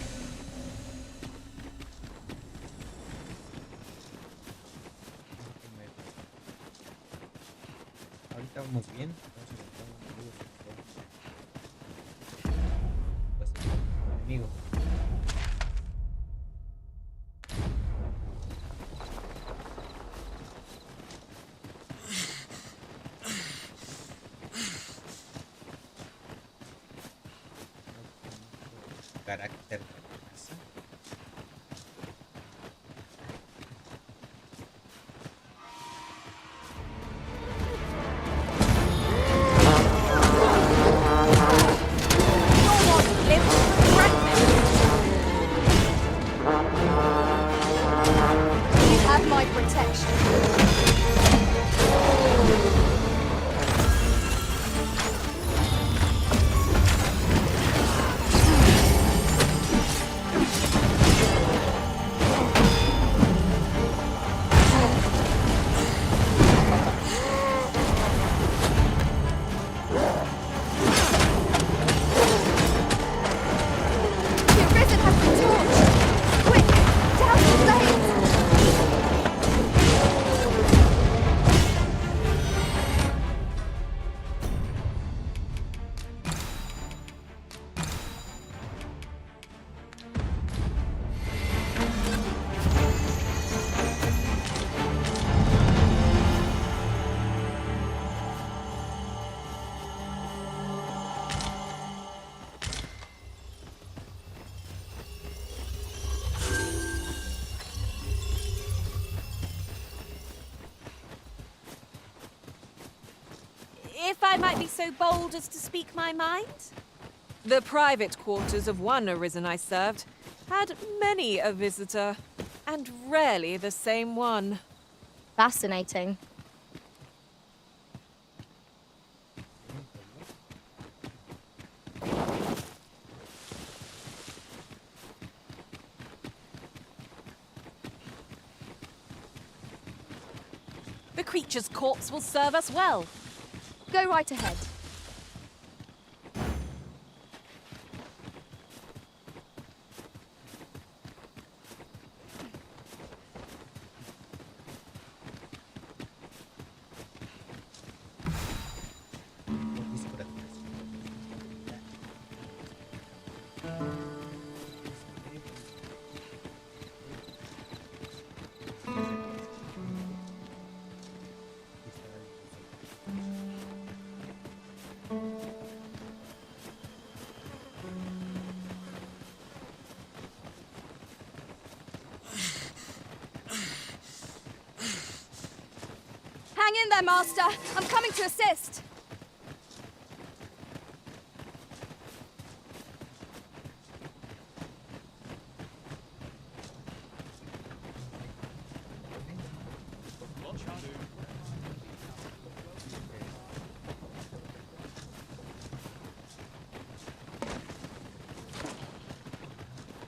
S1: Ahorita vamos bien. Enemigo. Carácter de la casa.
S9: You have my protection.
S7: If I might be so bold as to speak my mind?
S13: The private quarters of one arisen I served had many a visitor, and rarely the same one.
S9: Fascinating.
S7: The creature's corpse will serve us well.
S9: Go right ahead. Hang in there, Master. I'm coming to assist.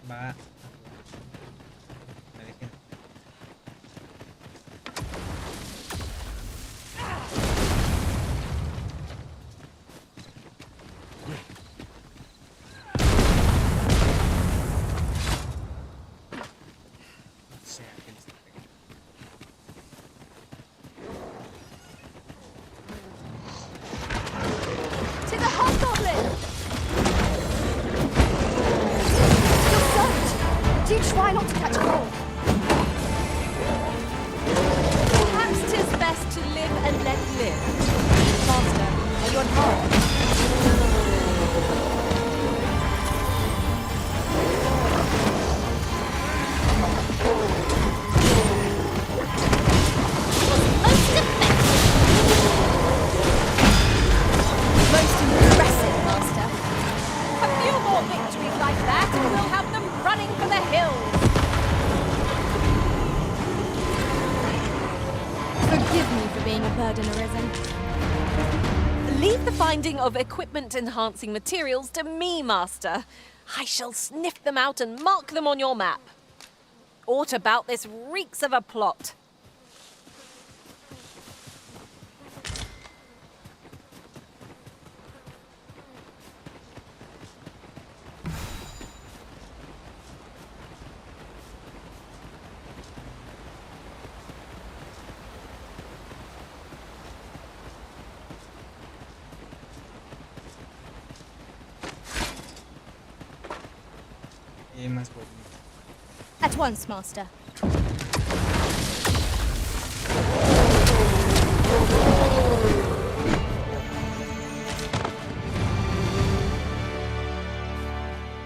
S1: Va.
S9: Try not to catch cold.
S7: Perhaps 'tis best to live and let live. Master, are you unharmed?
S9: Most impressive, Master.
S7: A few more victories like that and we'll have them running for the hills.
S9: Forgive me for being a burden arisen.
S7: Leave the finding of equipment-enhancing materials to me, Master. I shall sniff them out and mark them on your map. Aught about this reeks of a plot.
S1: hay más goblins.
S2: At once, Master.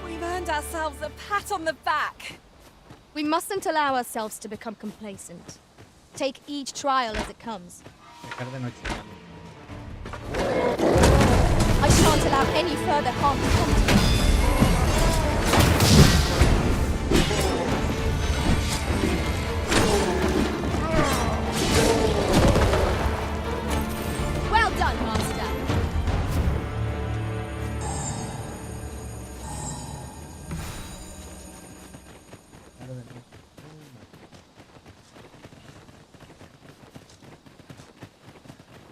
S7: We've earned ourselves a pat on the back.
S2: We mustn't allow ourselves to become complacent. Take each trial as it comes.
S1: Dejar de noche.
S2: I shan't allow any further harm to come to you. Well done, Master.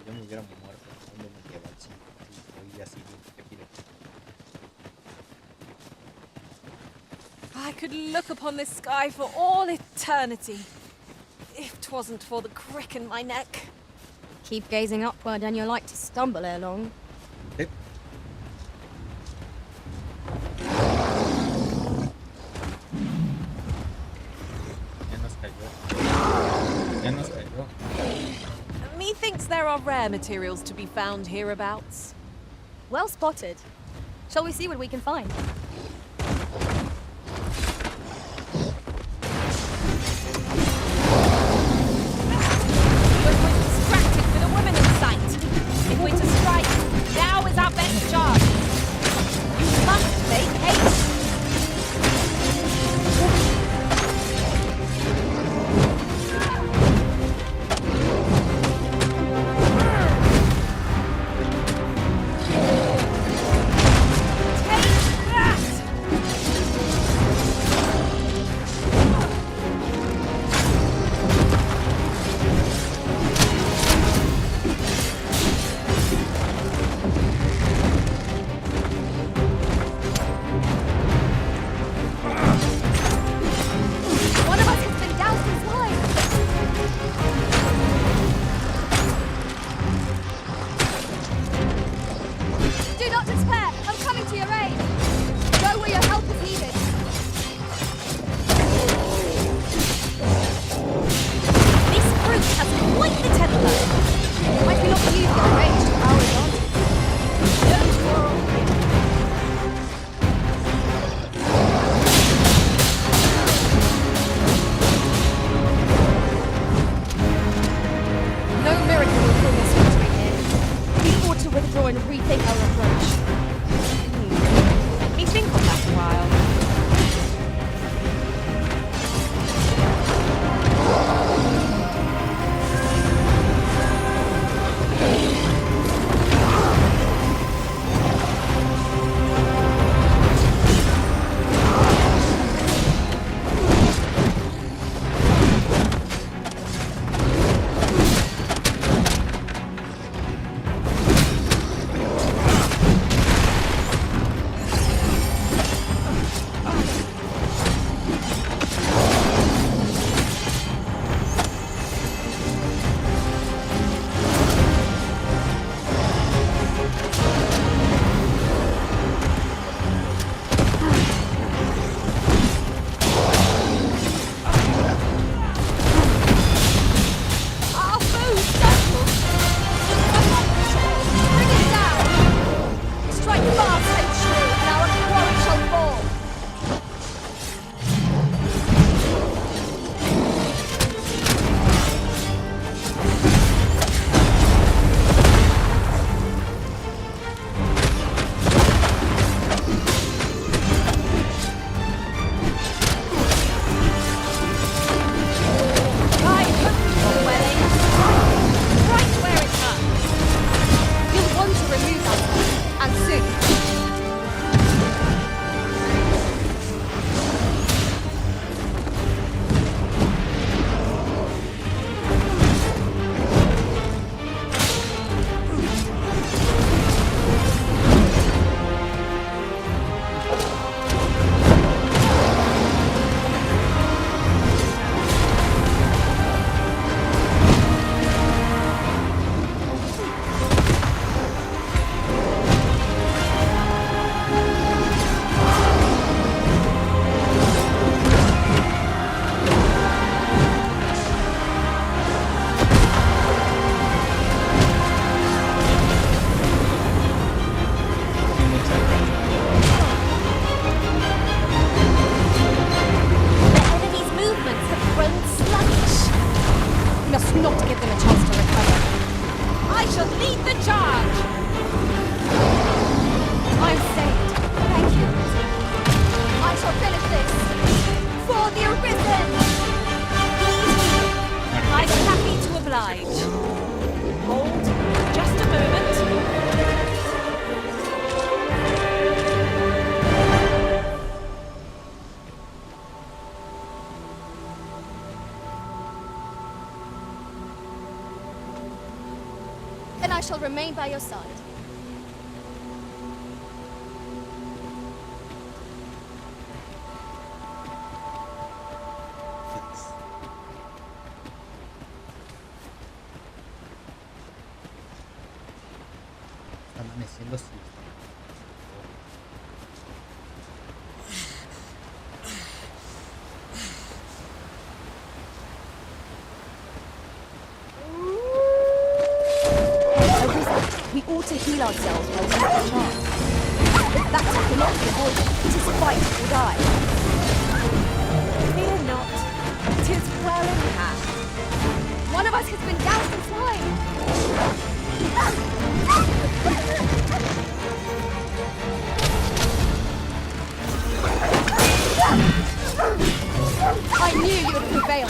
S1: Yo me hubiera muerto. ¿Dónde me lleva? Sí, estoy así bien rápido.
S7: I could look upon this sky for all eternity, if 'twasn't for the crick in my neck.
S2: Keep gazing upward and you're like to stumble ere long.
S1: Ya nos cayó.
S7: Methinks there are rare materials to be found hereabouts.
S2: Well spotted. Shall we see what we can find?
S7: But we're distracted with a woman in sight. If we're to strike, now is our best chance. You must make haste. Take that!
S9: and sluggish. We must not give them a chance to recover.
S7: I shall lead the charge!
S9: I'm saved. Thank you. I shall finish this. For the Arisen!
S7: I'm happy to oblige. Hold just a moment.
S9: Then I shall remain by your side.
S1: Está amaneciendo así.
S9: We ought to heal ourselves while we have the chance. That cannot be avoided. It is fight or die.
S7: Fear not. 'Tis well in hand.
S9: One of us has been doused in slime. I knew you would prevail.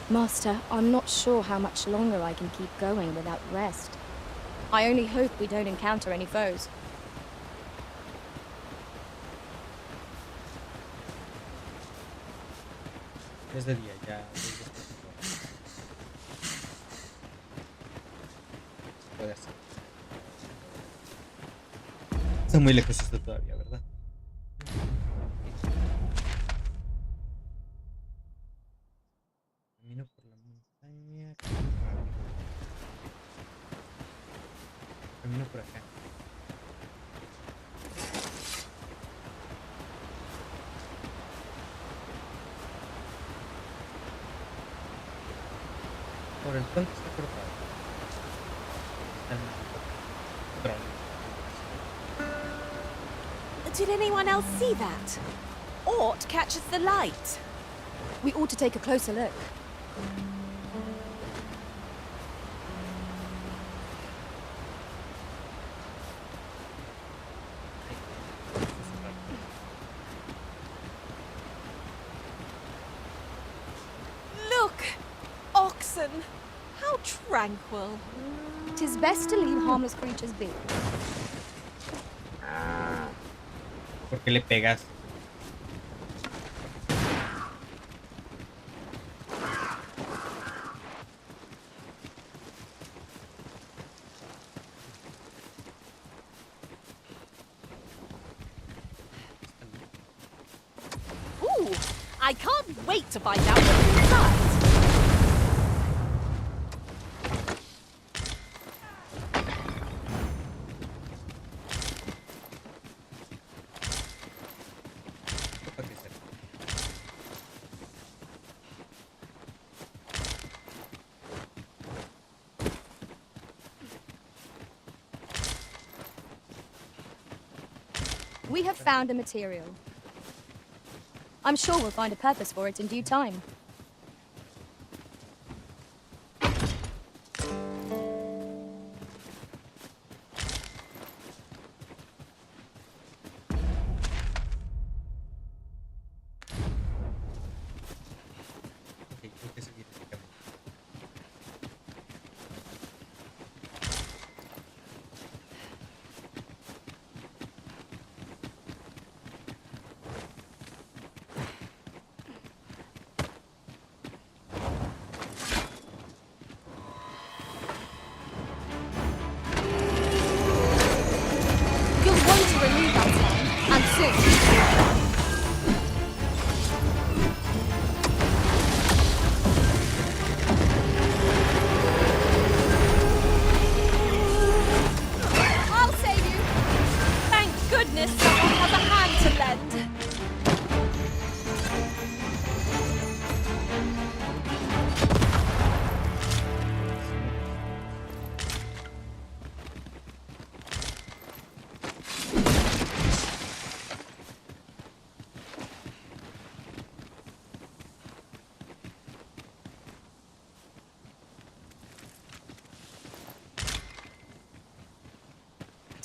S9: Master, I'm not sure how much longer I can keep going without rest. I only hope we don't encounter any foes.
S1: Es de día, ya. Puede hacer. Está muy lejos esto todavía, ¿verdad? Camino por la montaña. Camino por acá. Por el puente está cortado.
S7: Did anyone else see that? Aught catches the light.
S9: We ought to take a closer look.
S7: Look! Oxen! How tranquil.
S9: 'Tis best to leave harmless creatures be.
S1: ¿Por qué le pegas?
S7: Ooh! I can't wait to find out what's inside.
S9: We have found a material. I'm sure we'll find a purpose for it in due time.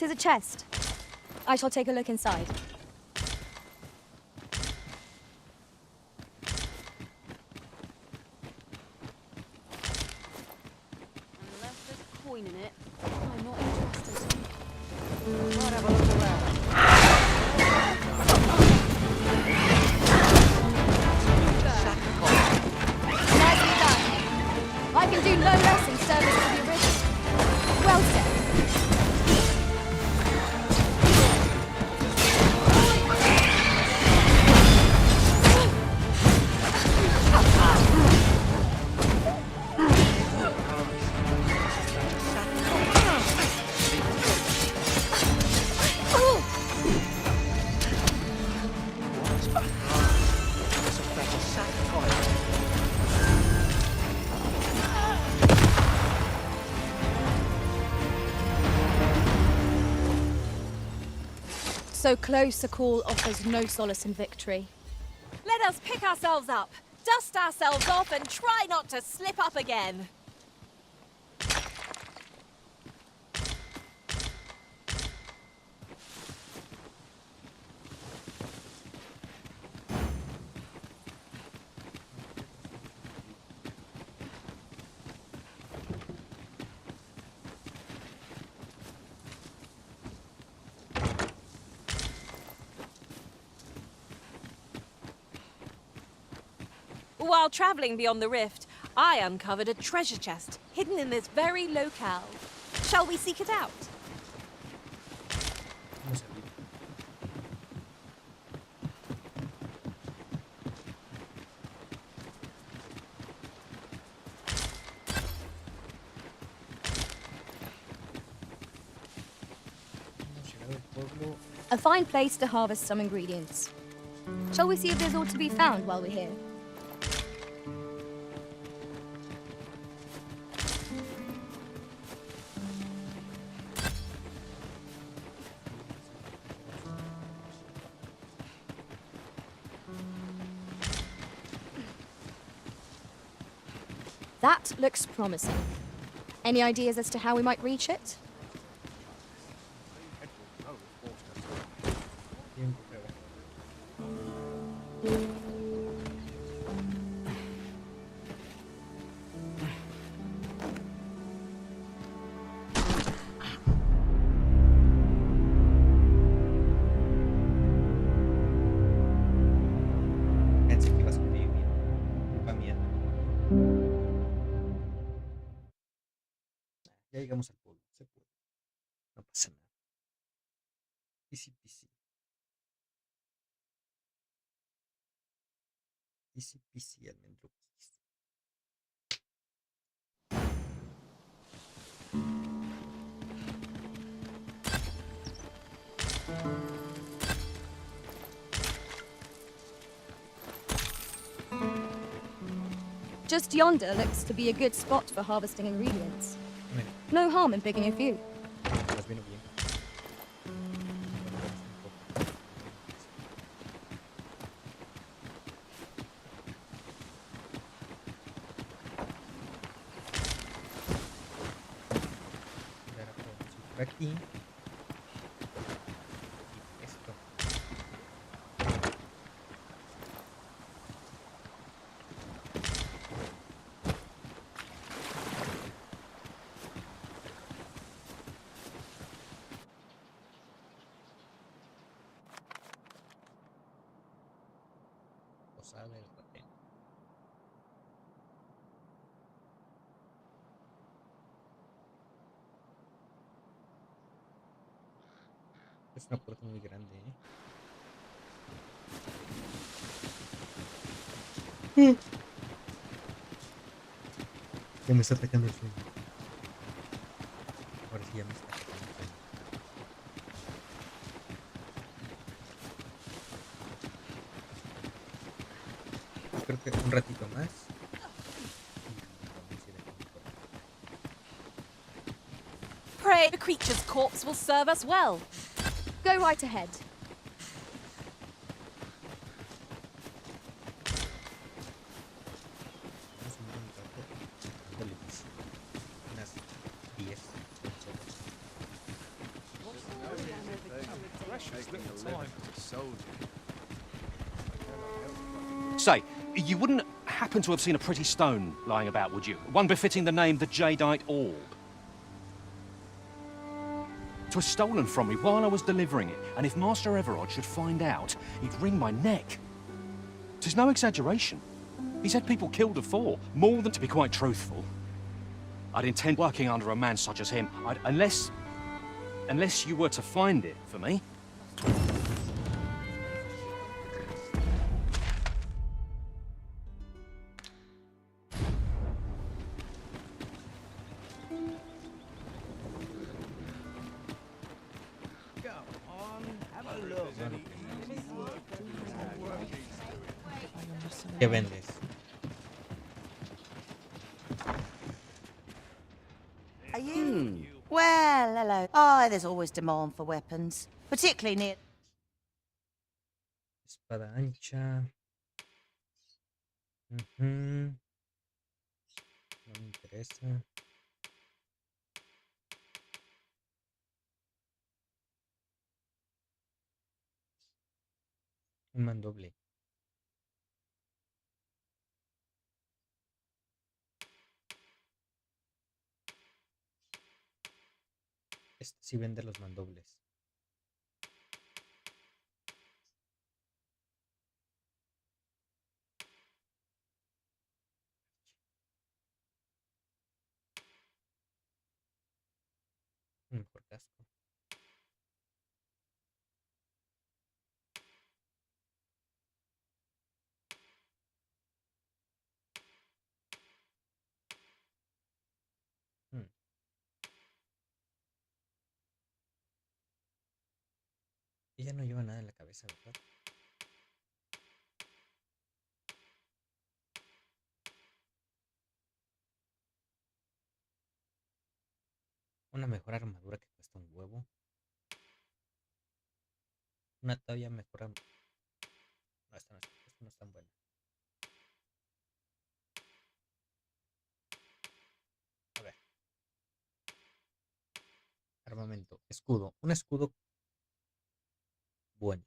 S2: 'Tis a chest. I shall take a look inside.
S14: Unless there's a coin in it, I'm not interested.
S17: Might have a look around.
S2: Nicely done. I can do no less in service to the original. Well said. So close a call offers no solace in victory.
S7: Let us pick ourselves up, dust ourselves off, and try not to slip up again. While traveling beyond the rift, I uncovered a treasure chest hidden in this very locale. Shall we seek it out?
S2: A fine place to harvest some ingredients. Shall we see if there's aught to be found while we're here? That looks promising. Any ideas as to how we might reach it?
S1: Ya llegamos al pueblo, se puede. No pasa nada. Easy peasy. Easy peasy, almendro.
S2: Just yonder looks to be a good spot for harvesting ingredients. No harm in picking a few.
S1: Aquí. Posada del Ratén. Es una puerta muy grande, Ya me está atacando el sueño. Ahora sí ya me está atacando el sueño. Yo creo que un ratito más.
S7: Pray the creature's corpse will serve us well.
S2: Go right ahead.
S1: Unas 10, 11 horas.
S11: Say, you wouldn't happen to have seen a pretty stone lying about, would you? One befitting the name the Jadeite Orb. It was stolen from me while I was delivering it, and if Master Everard should find out, he'd wring my neck. 'Tis no exaggeration. He's had people killed before, more than, to be quite truthful. I'd intend working under a man such as him, unless you were to find it for me.
S1: ¿Qué vendes?
S5: Are you? Well, hello. Oh, there's always demand for weapons, particularly near.
S1: Espada ancha. No me interesa. Un mandoble. Este sí vende los mandobles. Mejor casco. Ella no lleva nada en la cabeza, ¿verdad? Una mejor armadura que cuesta un huevo. Una todavía mejor armadura. No, esta no es tan buena. A ver. Armamento. Escudo. Un escudo bueno.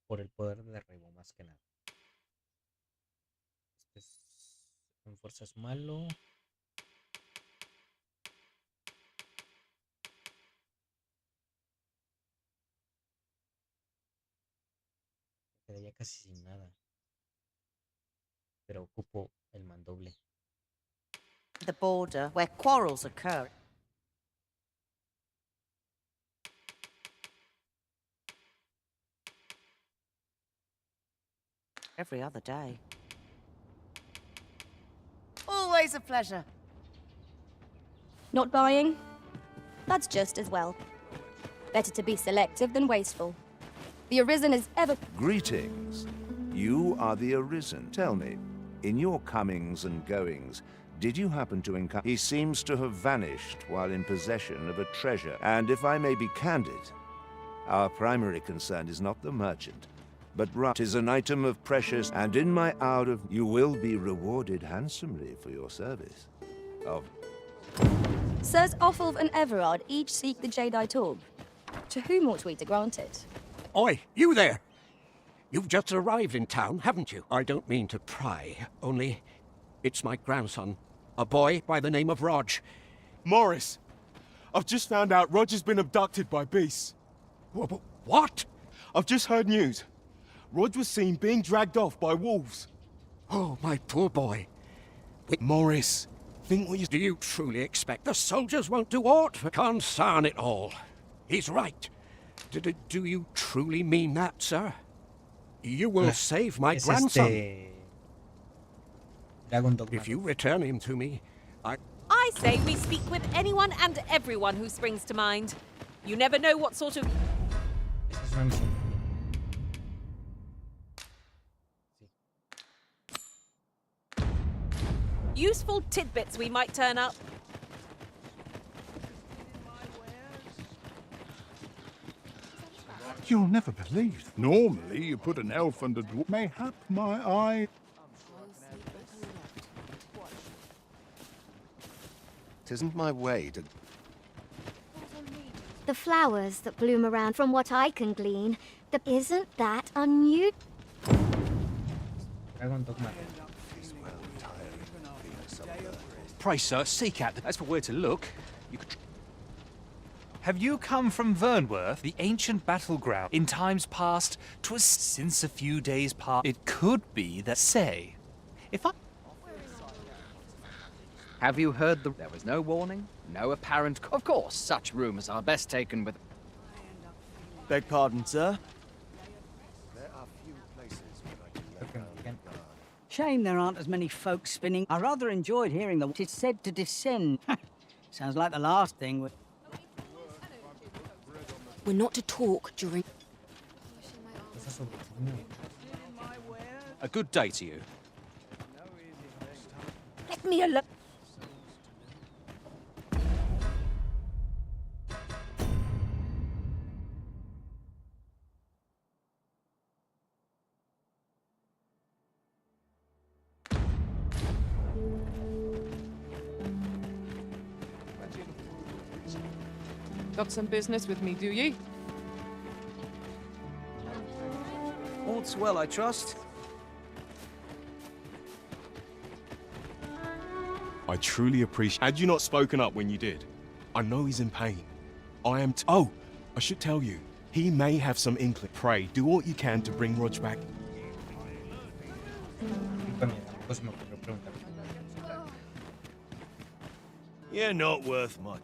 S1: Por el poder de derribo, más que nada. En fuerza es malo. Quedaría casi sin nada. Pero ocupo el mandoble.
S5: The border where quarrels occur. Every other day. Always a pleasure.
S2: Not buying? That's just as well. Better to be selective than wasteful. The Arisen is ever...
S21: Greetings. You are the Arisen. Tell me, in your comings and goings, did you happen to encounter... He seems to have vanished while in possession of a treasure. And if I may be candid, our primary concern is not the merchant, but Rato is an item of precious, and in my hour of... You will be rewarded handsomely for your service.
S2: Sirs Offulf and Everard each seek the Jadeite Orb. To whom ought we to grant it?
S22: Oi, you there! You've just arrived in town, haven't you? I don't mean to pry, only it's my grandson, a boy by the name of Rog.
S18: Morris, I've just found out Roger's been abducted by beasts.
S22: What?
S18: I've just heard news. Rog was seen being dragged off by wolves.
S22: Oh, my poor boy.
S18: Morris, think what you...
S22: Do you truly expect the soldiers won't do aught for concern it all? He's right. Do you truly mean that, sir? You will save my grandson. If you return him to me,
S13: I say we speak with anyone and everyone who springs to mind. You never know what sort of... useful tidbits we might turn up.
S23: You'll never believe. Normally, you put an elf under dwarf. Mayhap my eye.
S21: Tisn't my way to...
S3: The flowers that bloom around, from what I can glean, isn't that unusual?
S1: Dogma.
S11: Pray, sir, seek out that's for where to look. You could...
S10: Have you come from Vernworth, the ancient battleground? In times past, 'twas since a few days past. It could be that, say, if I...
S8: Have you heard the... There was no warning, no apparent... Of course, such rumors are best taken with...
S16: Beg pardon, sir?
S20: Shame there aren't as many folks spinning. I rather enjoyed hearing that it's said to descend. Sounds like the last thing.
S24: We're not to talk during...
S11: A good day to you.
S24: Let me alone.
S13: Got some business with me, do ye?
S16: All's well, I trust.
S25: I truly appreciate... Had you not spoken up when you did? I know he's in pain. I am oh, I should tell you. He may have some inkling. Pray, do what you can to bring Rog back.
S23: You're not worth much.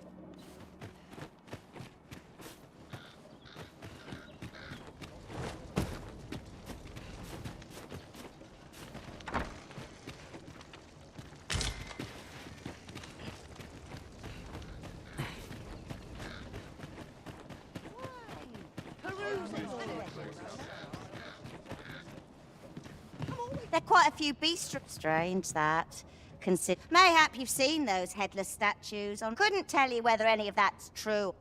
S5: There are quite a few beasts. Strange that. Mayhap you've seen those headless statues on. Couldn't tell you whether any of that's true.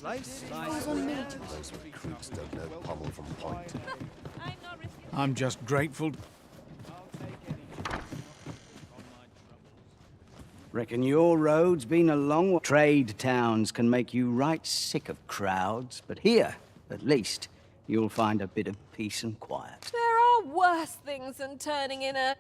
S15: Those recruits don't know pommel from point.
S23: I'm just grateful.
S20: Reckon your road's been a long way. Trade towns can make you right sick of crowds, but here, at least, you'll find a bit of peace and quiet.
S7: There are worse things than turning in a...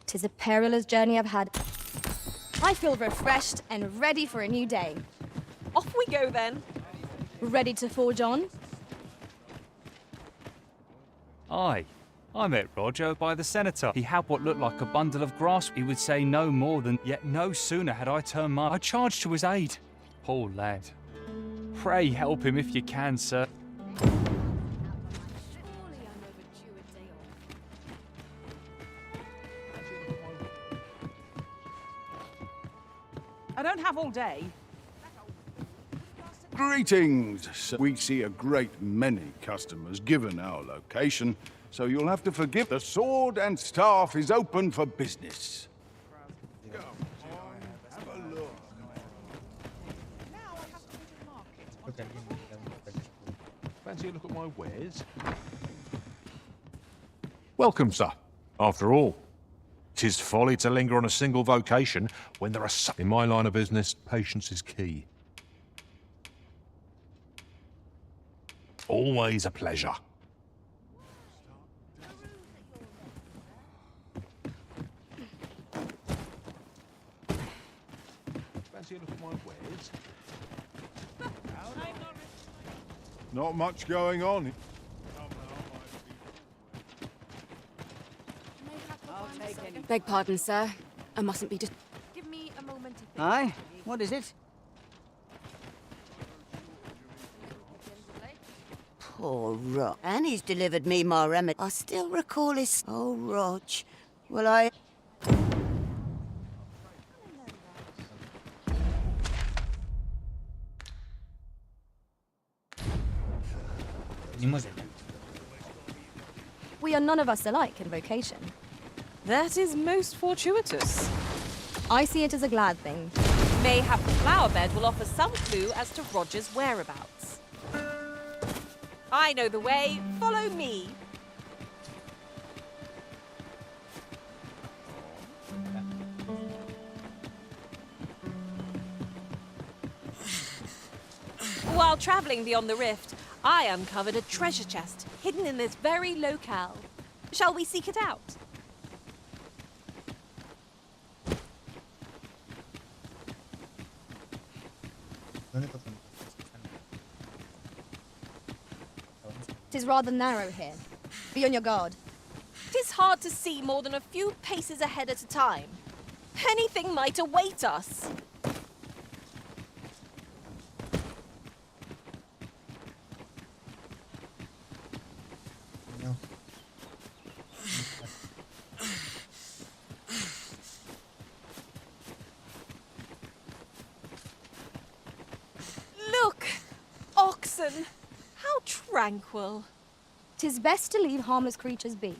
S2: Tis a perilous journey I've had. I feel refreshed and ready for a new day.
S7: Off we go then.
S2: Ready to forge on?
S10: Aye. I met Roger by the senator. He had what looked like a bundle of grass. He would say no more than, yet no sooner had I turned my... I charged to his aid. Poor lad. Pray help him if you can, sir.
S6: I don't have all day.
S23: Greetings. We see a great many customers given our location, so you'll have to forgive. The sword and staff is open for business.
S15: Fancy a look at my wares? Welcome, sir. After all, 'tis folly to linger on a single vocation when there are in my line of business, patience is key. Always a pleasure. fancy a look at my wares?
S23: Not much going on.
S24: Beg pardon, sir. I mustn't be dis-
S2: Give me a moment to think.
S20: Aye? What is it?
S4: Poor Rog. And he's delivered me my remedy. I still recall his... Oh, Rog. Well, I...
S2: We are none of us alike in vocation.
S7: That is most fortuitous.
S2: I see it as a glad thing.
S7: Mayhap the flower bed will offer some clue as to Roger's whereabouts. I know the way. Follow me. While traveling beyond the rift, I uncovered a treasure chest hidden in this very locale. Shall we seek it out?
S2: It is rather narrow here. Be on your guard.
S7: 'Tis hard to see more than a few paces ahead at a time. Anything might await us. Look! Oxen! How tranquil.
S2: 'Tis best to leave harmless creatures be.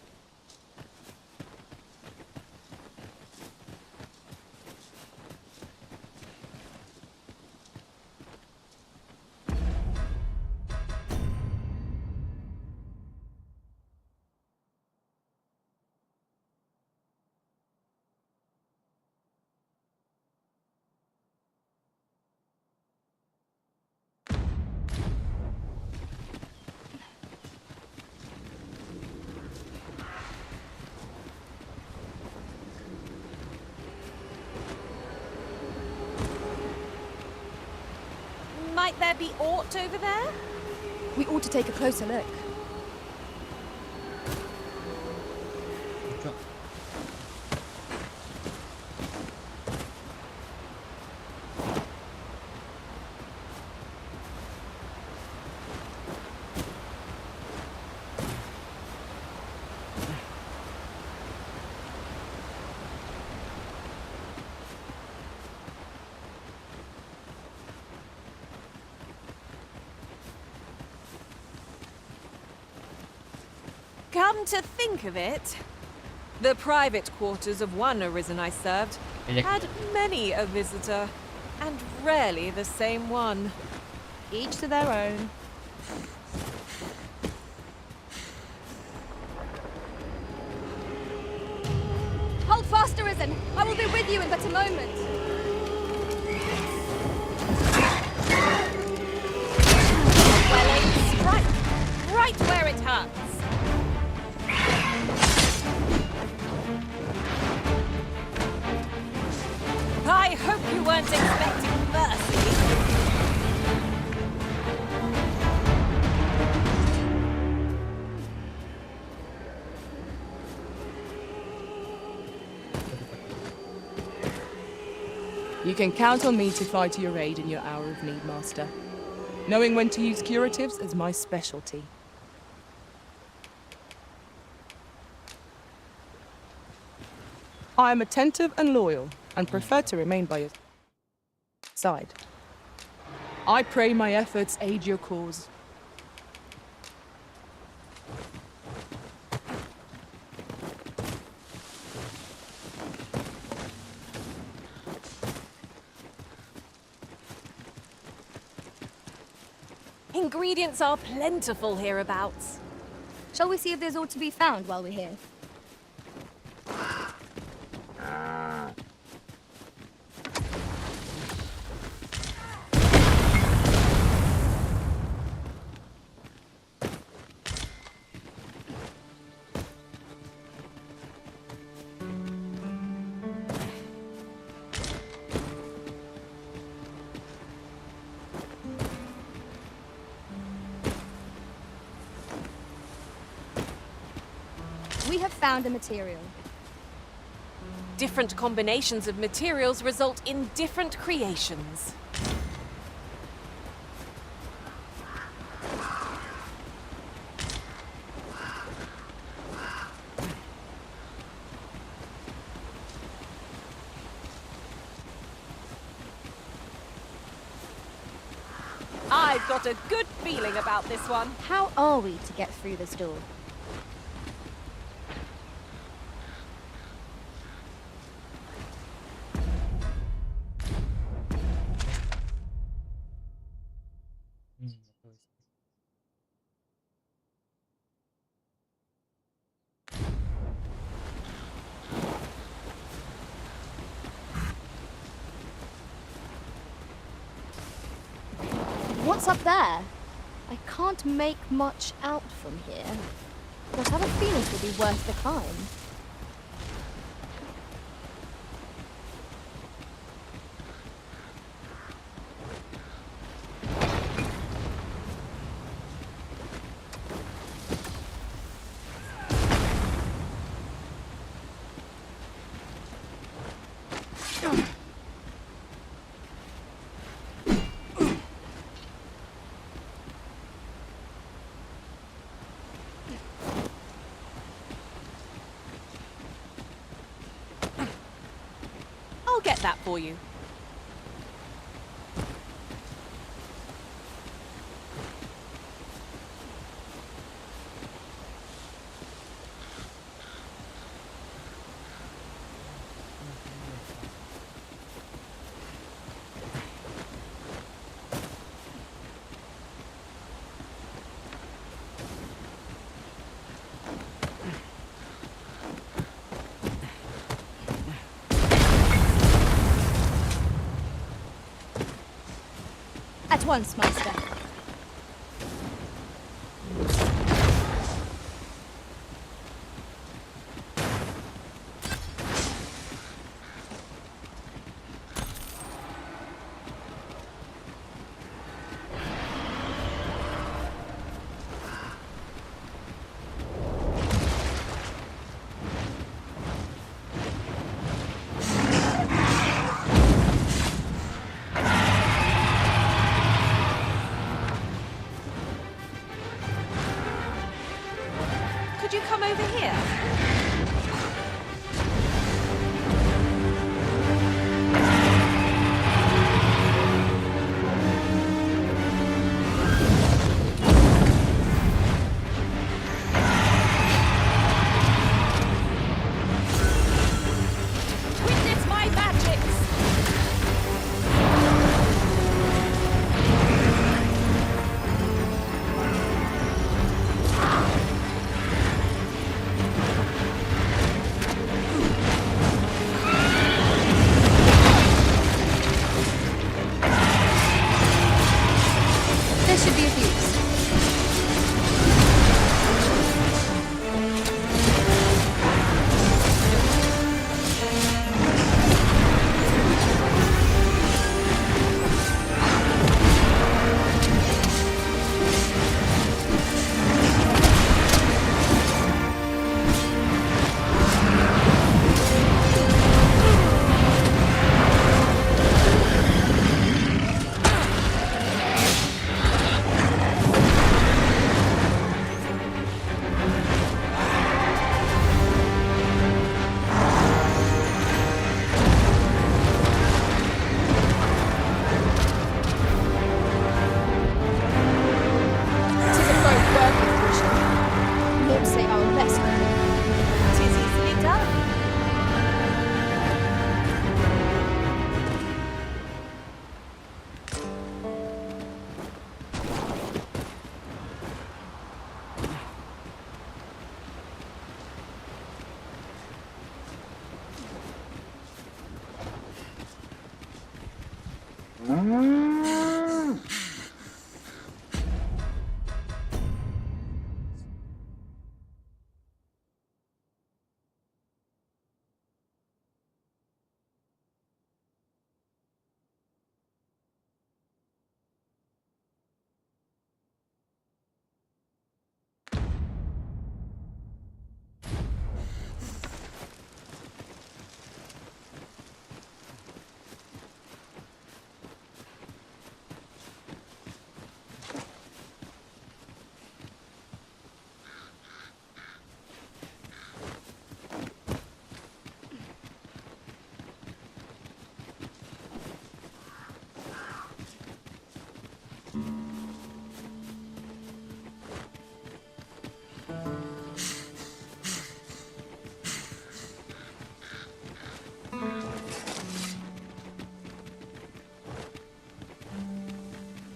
S7: Might there be aught over there?
S2: We ought to take a closer look.
S7: Come to think of it, the private quarters of one arisen I served had many a visitor, and rarely the same one.
S2: Each to their own. Hold fast, Arisen! I will be with you in but a moment.
S7: Well aimed strike, right where it hurts. I hope you weren't expecting mercy.
S9: You can count on me to fly to your aid in your hour of need, Master. Knowing when to use curatives is my specialty. I am attentive and loyal, and prefer to remain by your side. I pray my efforts aid your cause.
S7: Ingredients are plentiful hereabouts.
S2: Shall we see if there's aught to be found while we're here? We have found a material.
S7: Different combinations of materials result in different creations. I've got a good feeling about this one.
S2: How are we to get through this door? What's up there? I can't make much out from here, but I have a feeling it will be worth the climb.
S7: I'll get that for you.
S2: At once, Master.
S7: Could you come over here? Witness my magics!
S2: This should be of use. Lord say our best.
S7: 'Tis easily done.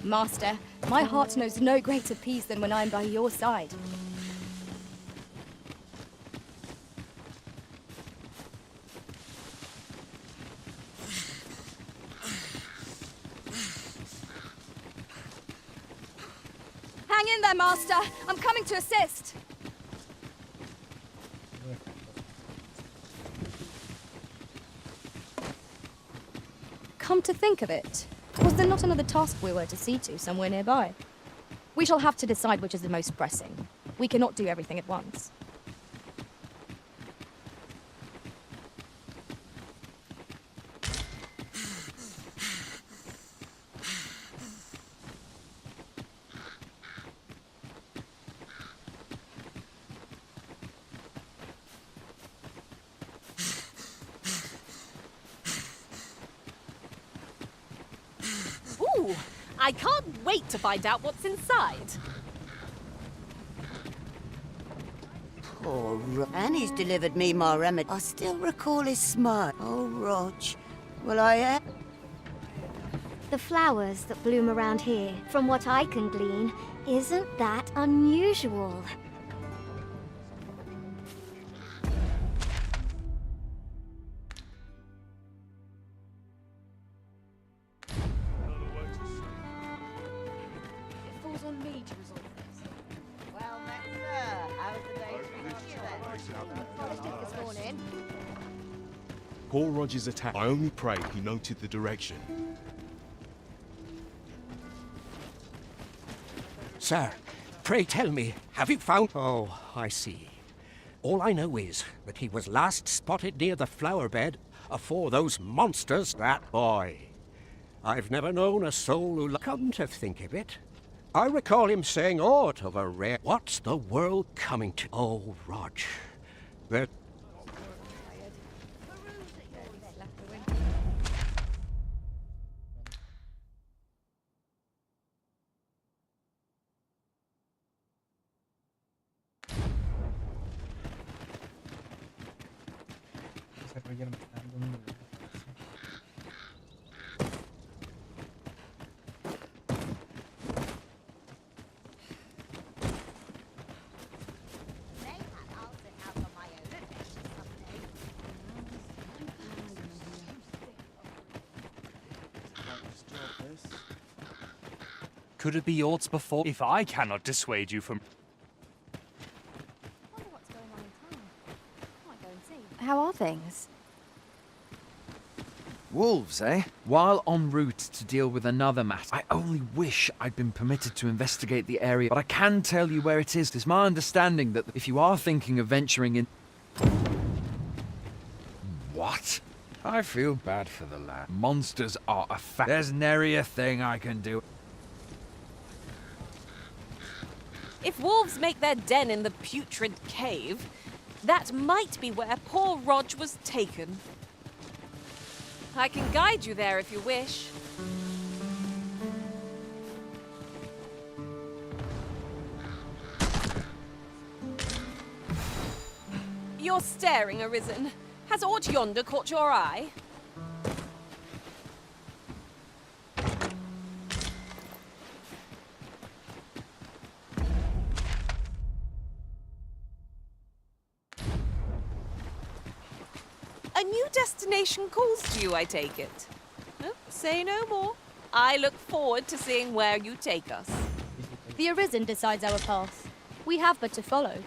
S2: Master, my heart knows no greater peace than when I am by your side. Hang in there, Master! I'm coming to assist! Come to think of it, was there not another task we were to see to somewhere nearby? We shall have to decide which is the most pressing. We cannot do everything at once.
S7: Ooh, I can't wait to find out what's inside.
S4: Poor Rog. And he's delivered me my remedy. I still recall his smile. Oh, Rog. Well,
S3: The flowers that bloom around here, from what I can glean, isn't that unusual.
S2: It falls on me to resolve this.
S5: Well met, sir. How's the day treating you
S2: This morning.
S25: Poor Roger's attack. I only pray he noted the direction.
S22: Sir, pray tell me, have you found... Oh, I see. All I know is that he was last spotted near the flower bed afore those monsters, that boy. I've never known a soul who... Come to think of it, I recall him saying aught of a rare... What's the world coming to? Oh, Rog. That...
S10: Could it be aught before? If I cannot dissuade you from...
S2: How are things?
S12: Wolves, eh? While en route to deal with another matter, I only wish I'd been permitted to investigate the area, but I can tell you where it is. It's my understanding that if you are thinking of venturing in... What? I feel bad for the lad. Monsters are a fact. There's nary a thing I can do.
S7: If wolves make their den in the putrid cave, that might be where poor Rog was taken. I can guide you there if you wish. You're staring, Arisen. Has aught yonder caught your eye? A new destination calls to you, I take it. Oh, say no more. I look forward to seeing where you take us.
S2: The Arisen decides our path. We have but to follow.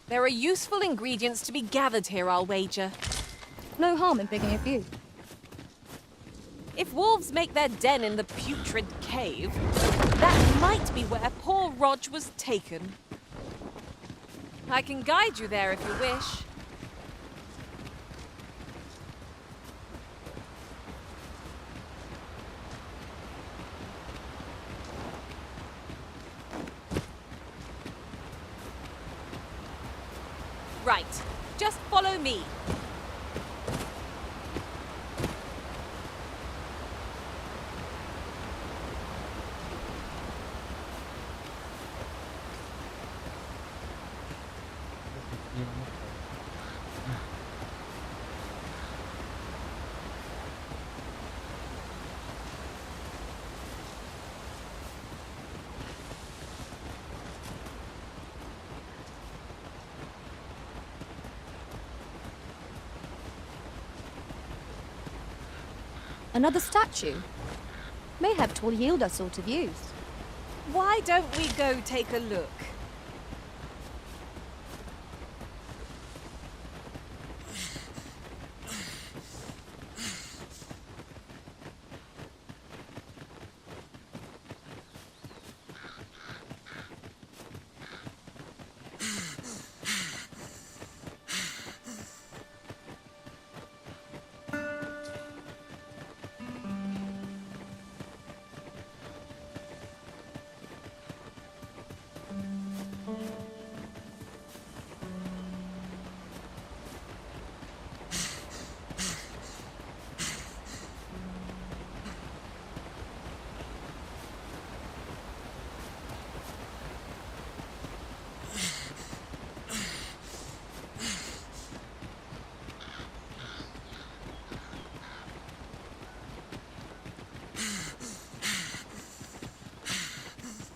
S7: There are useful ingredients to be gathered here, I'll wager.
S2: No harm in picking a few.
S7: If wolves make their den in the putrid cave, that might be where poor Rog was taken. I can guide you there if you wish. Right. Just follow me.
S2: Another statue? May have tall yield us sort of use.
S7: Why don't we go take a look?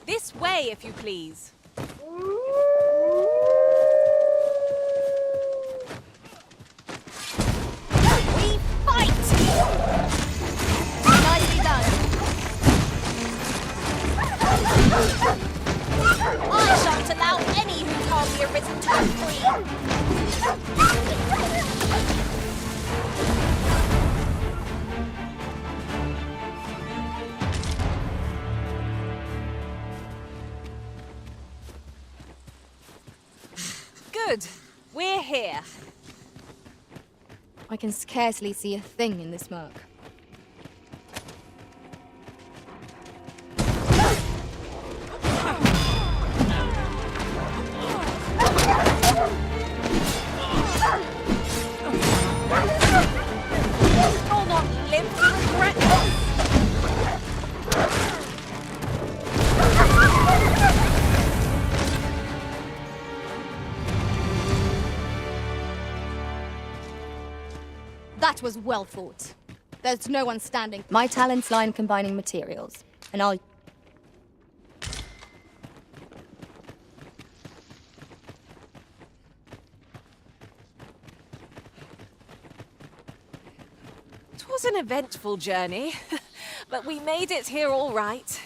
S7: This way, if you please. We fight!
S2: Nicely done.
S7: I shan't allow any who can't be arisen to go free. Good. We're here.
S2: I can scarcely see a thing in this murk.
S7: You'll not live to regret this.
S2: That was well thought. There's no one standing. My talents lie in combining materials, and I'll...
S7: It was an eventful journey, but we made it here all right.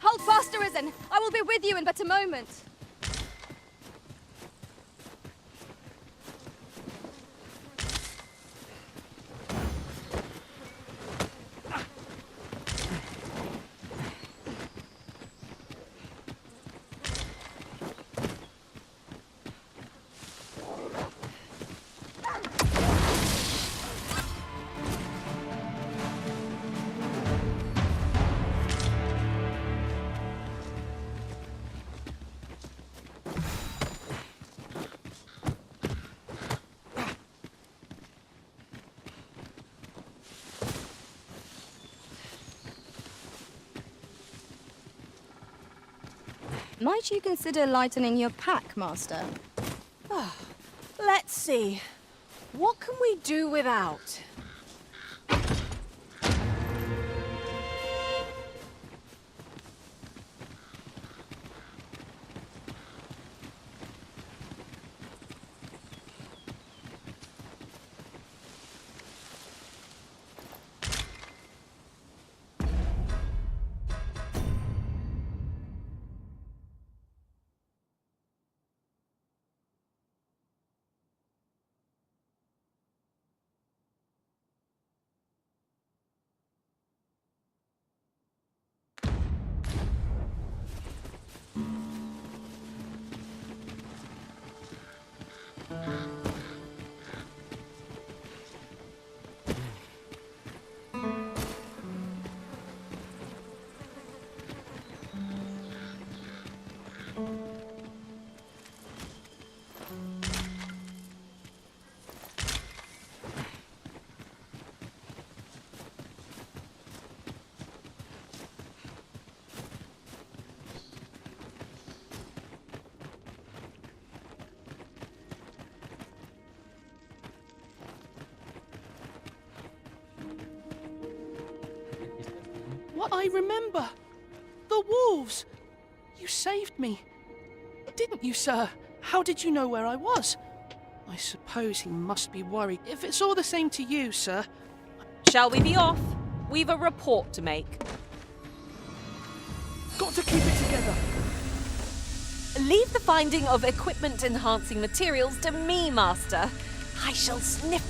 S2: Hold fast, Arisen! I will be with you in but a moment. Might you consider lightening your pack, Master?
S7: Let's see. What can we do without?
S9: I remember. The wolves. You saved me. Didn't you, sir? How did you know where I was? I suppose he must be worried. If it's all the same to you, sir.
S7: Shall we be off? We've a report to make.
S9: Got to keep it together.
S7: Leave the finding of equipment-enhancing materials to me, Master. I shall sniff...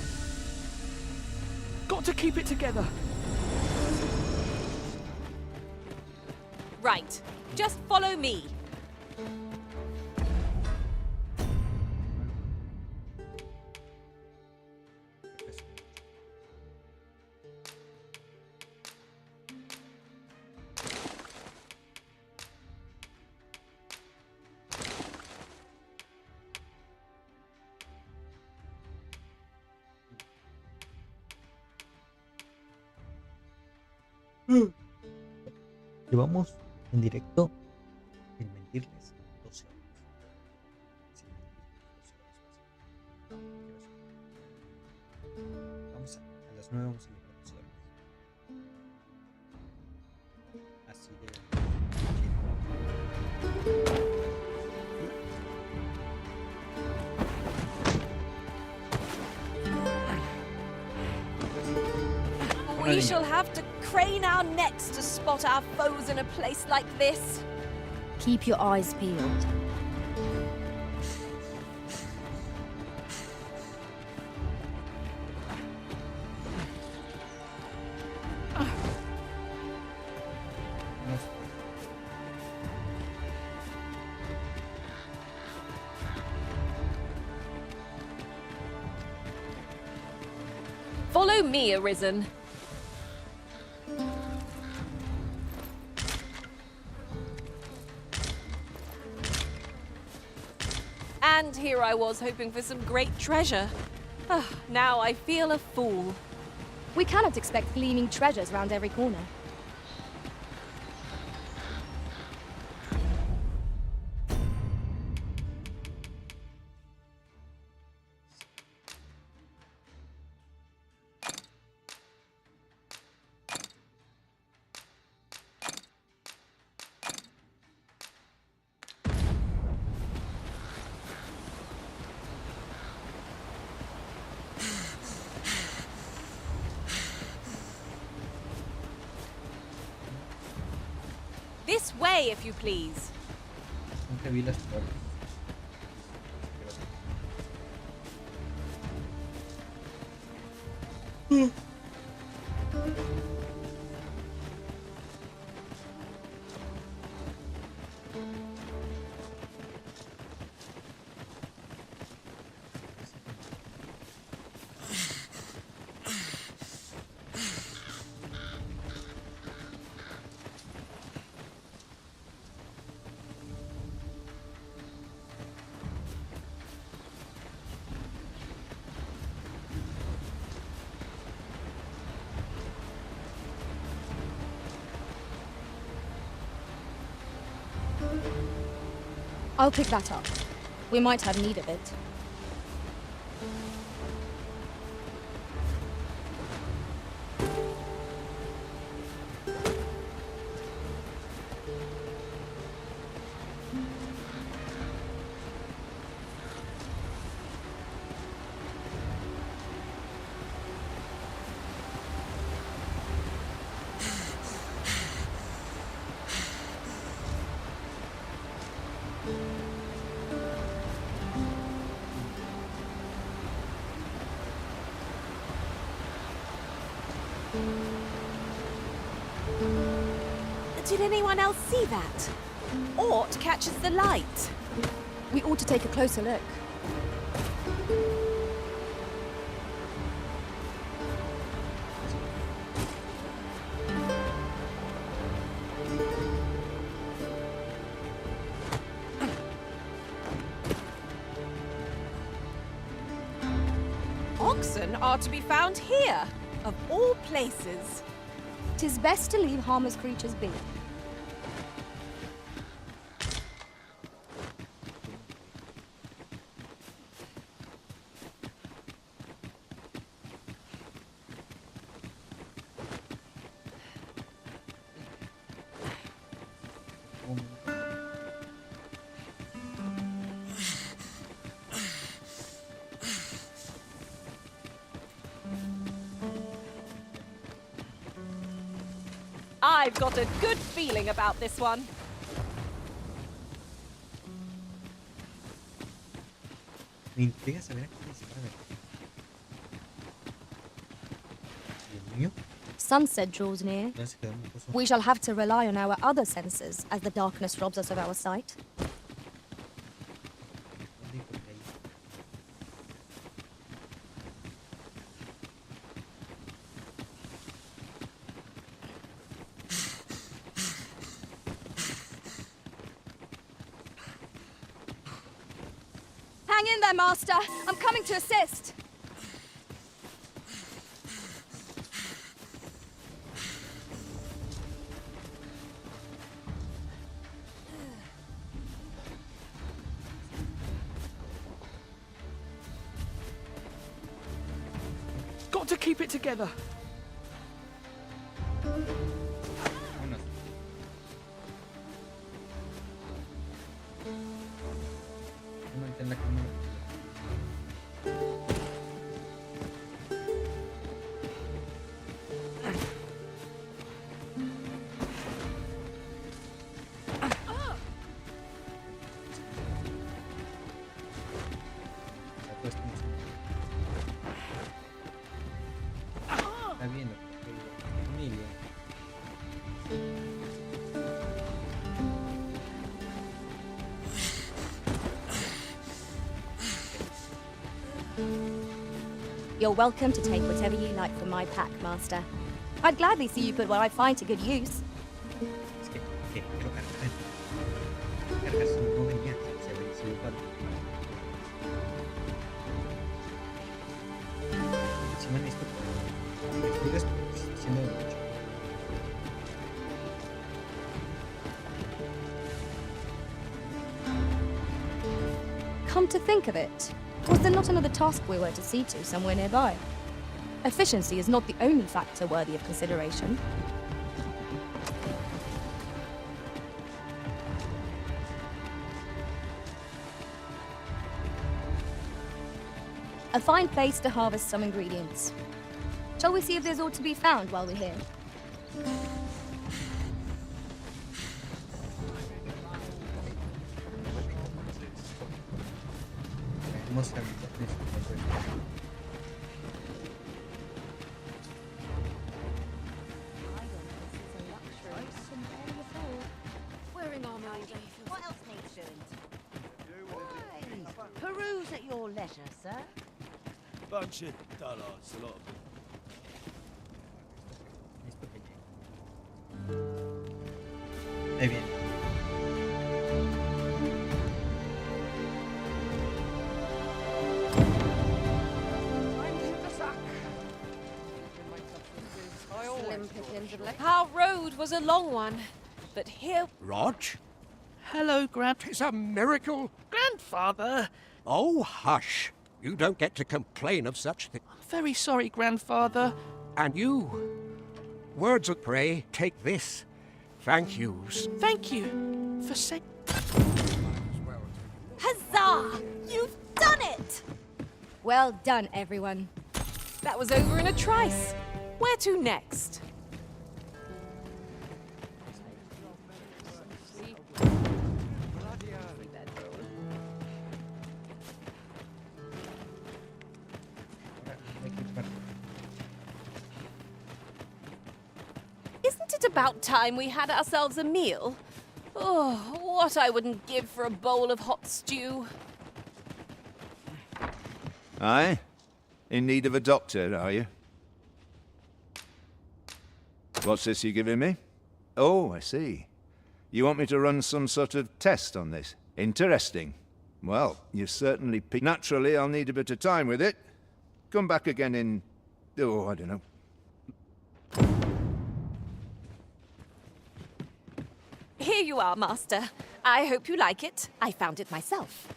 S9: Got to keep it together.
S7: Right. Just follow me.
S1: Llevamos en directo, sin mentirles, 12 horas. Sin mentirles, 12 horas. Vamos a las 9 vamos a llevar 12 horas. Así de...
S7: We shall have to crane our necks to spot our foes in a place like this.
S2: Keep your eyes peeled.
S7: Follow me, Arisen. And here I was hoping for some great treasure. Now I feel a fool.
S2: We cannot expect gleaming treasures round every corner.
S7: This way, if you please.
S1: Nunca vi las flores.
S2: I'll pick that up. We might have need of it.
S7: Did anyone else see that? Aught catches the light.
S2: We ought to take a closer look.
S7: Oxen are to be found here, of all places.
S2: 'Tis best to leave harmless creatures be.
S7: I've got a good feeling about this one.
S1: Me intriga saber a qué se sabe. Dios mío.
S2: Sunset draws near.
S1: Ya se quedó muy cosa.
S2: We shall have to rely on our other senses as the darkness robs us of our sight. Hang in there, Master. I'm coming to assist.
S9: Got to keep it together.
S1: Vámonos. No entiendo la cámara. Está viendo, familia.
S2: You're welcome to take whatever you like from my pack, Master. I'd gladly see you put what I find to good use.
S1: Es que quiero cargar. Cargar si no venía. Se ve igual. Encima necesito haciendo mucho.
S2: Come to think of it, was there not another task we were to see to somewhere nearby? Efficiency is not the only factor worthy of consideration. A fine place to harvest some ingredients. Shall we see if there's aught to be found while we're here?
S1: Vamos a
S4: Wearing our mind. What else needs doing? Peruse at your leisure, sir.
S16: Bunch of dullards, a lot of them.
S1: Ahí viene.
S7: Our road was a long one, but here...
S22: Rog?
S9: Hello,
S22: It's a miracle.
S9: Grandfather.
S22: Oh, hush. You don't get to complain of such things.
S9: Very sorry, Grandfather.
S22: And you. Words of pray, take this. Thank yous.
S9: Thank you for saying...
S2: Huzzah! You've done it! Well done, everyone.
S7: That was over in a trice. Where to next? Isn't it about time we had ourselves a meal? Oh, what I wouldn't give for a bowl of hot stew.
S14: Aye? In need of a doctor, are you? What's this you're giving me? Oh, I see. You want me to run some sort of test on this? Interesting. Well, you've certainly piqued... Naturally, I'll need a bit of time with it. Come back again in... oh, I don't know.
S7: Here you are, Master. I hope you like it. I found it myself.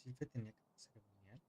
S1: Silvia tenía que ceremonial.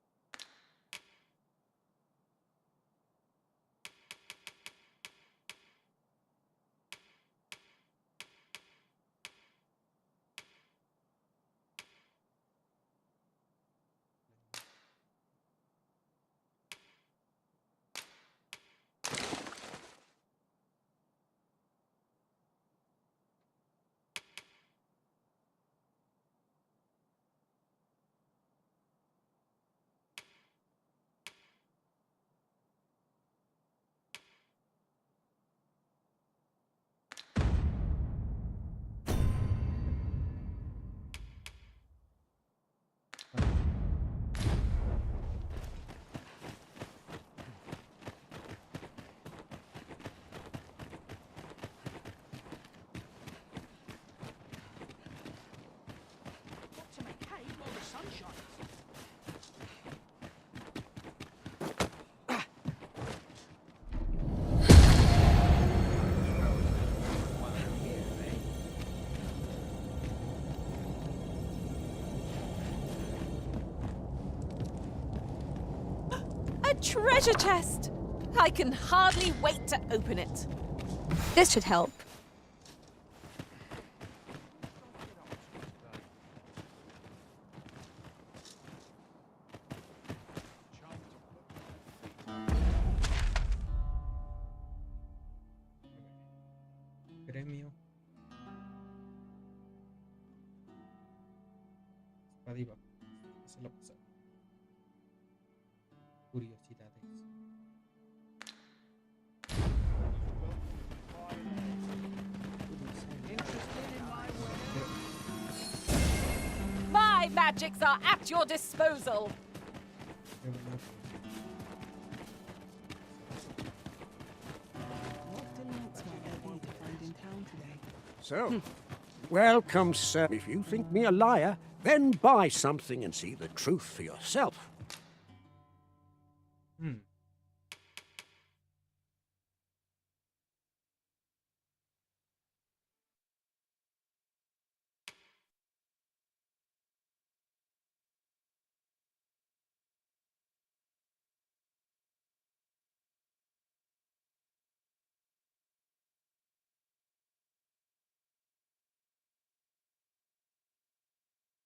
S7: A treasure chest! I can hardly wait to open it.
S2: This should help.
S1: Premio. Espada y bajo. Eso lo pasó. Curiosidades.
S7: My magics are at your disposal.
S22: So, welcome, sir. If you think me a liar, then buy something and see the truth for yourself.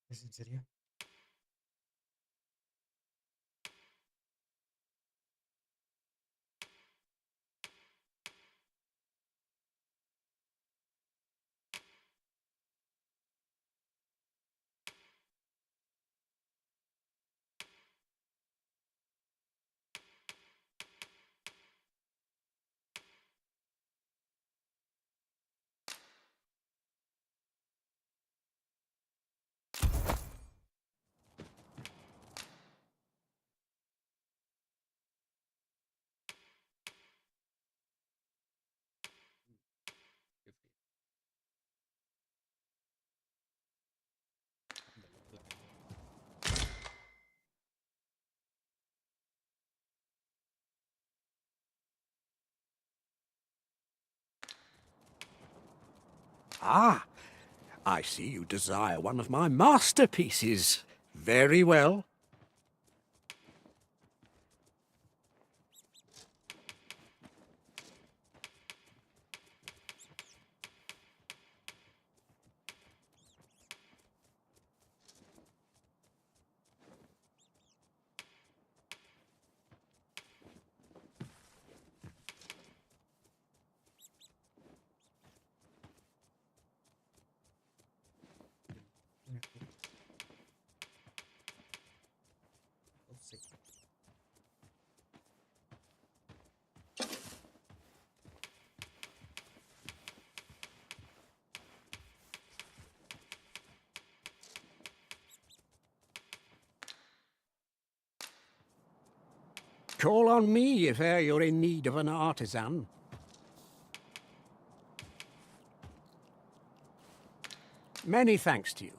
S1: ¿Es en serio?
S22: Ah, I see you desire one of my masterpieces. Very well. Call on me if e'er you're in need of an artisan. Many thanks to you.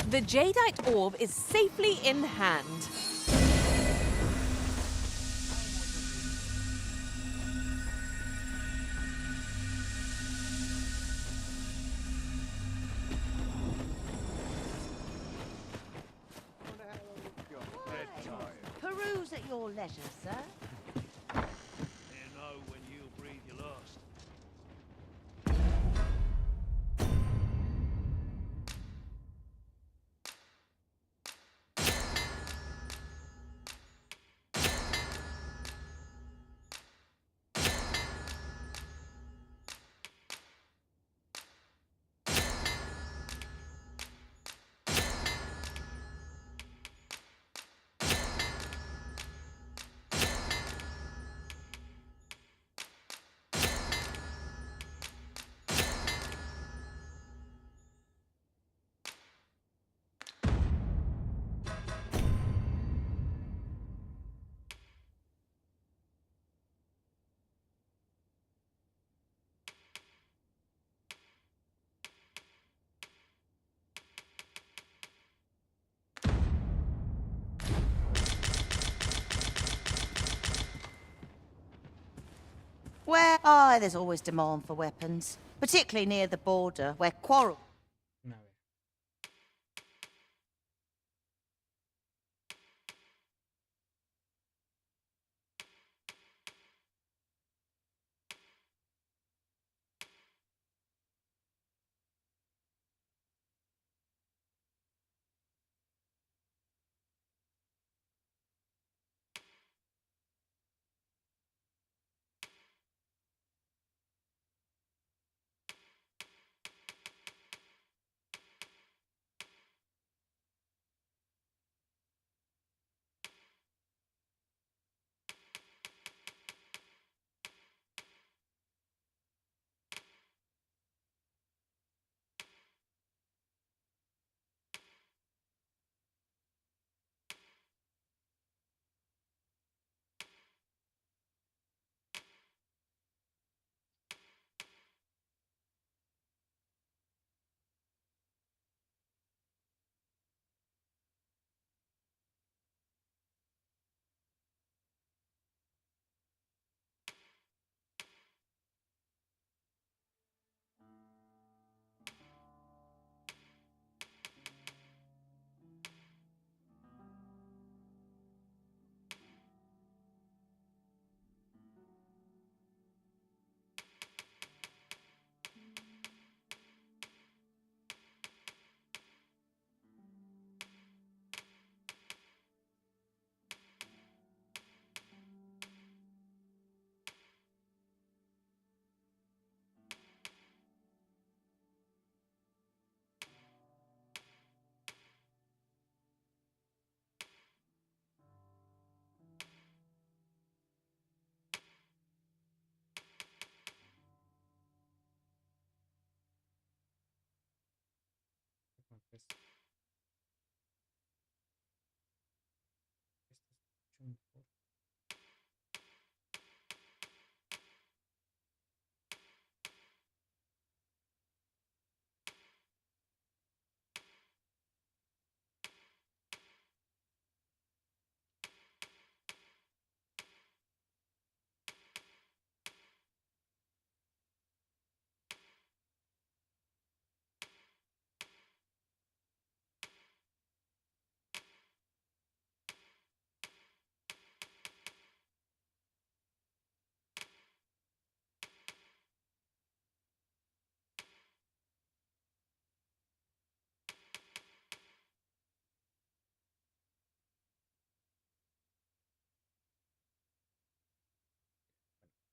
S13: The jadeite orb is safely in hand.
S5: Peruse at your leisure, sir.
S16: You know when you'll breathe your last.
S5: Where, there's always demand for weapons, particularly near the border, where quarrel...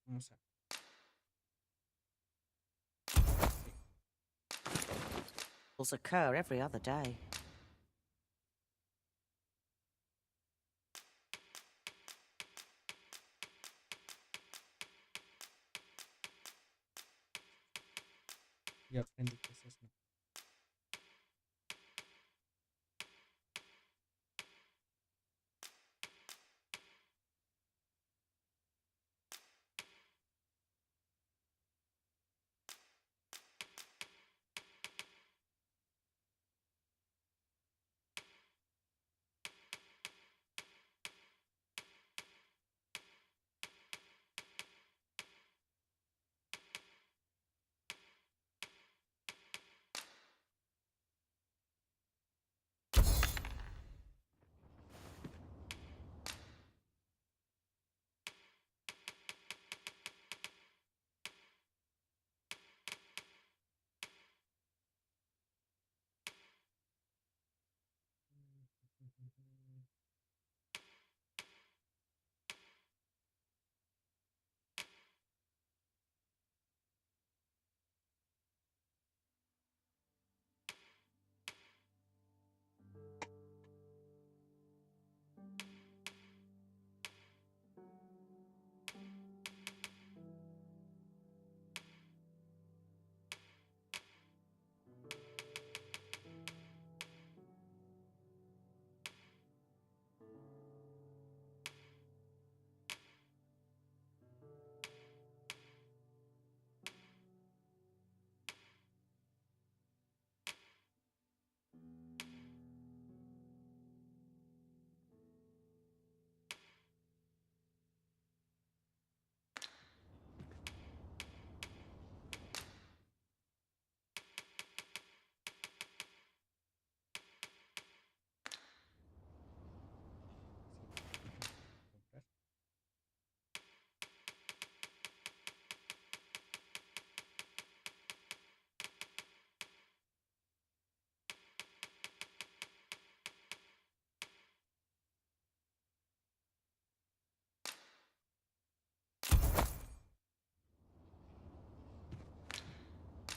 S1: Vamos a...
S5: occur every other day.
S1: Ya aprendí que es eso.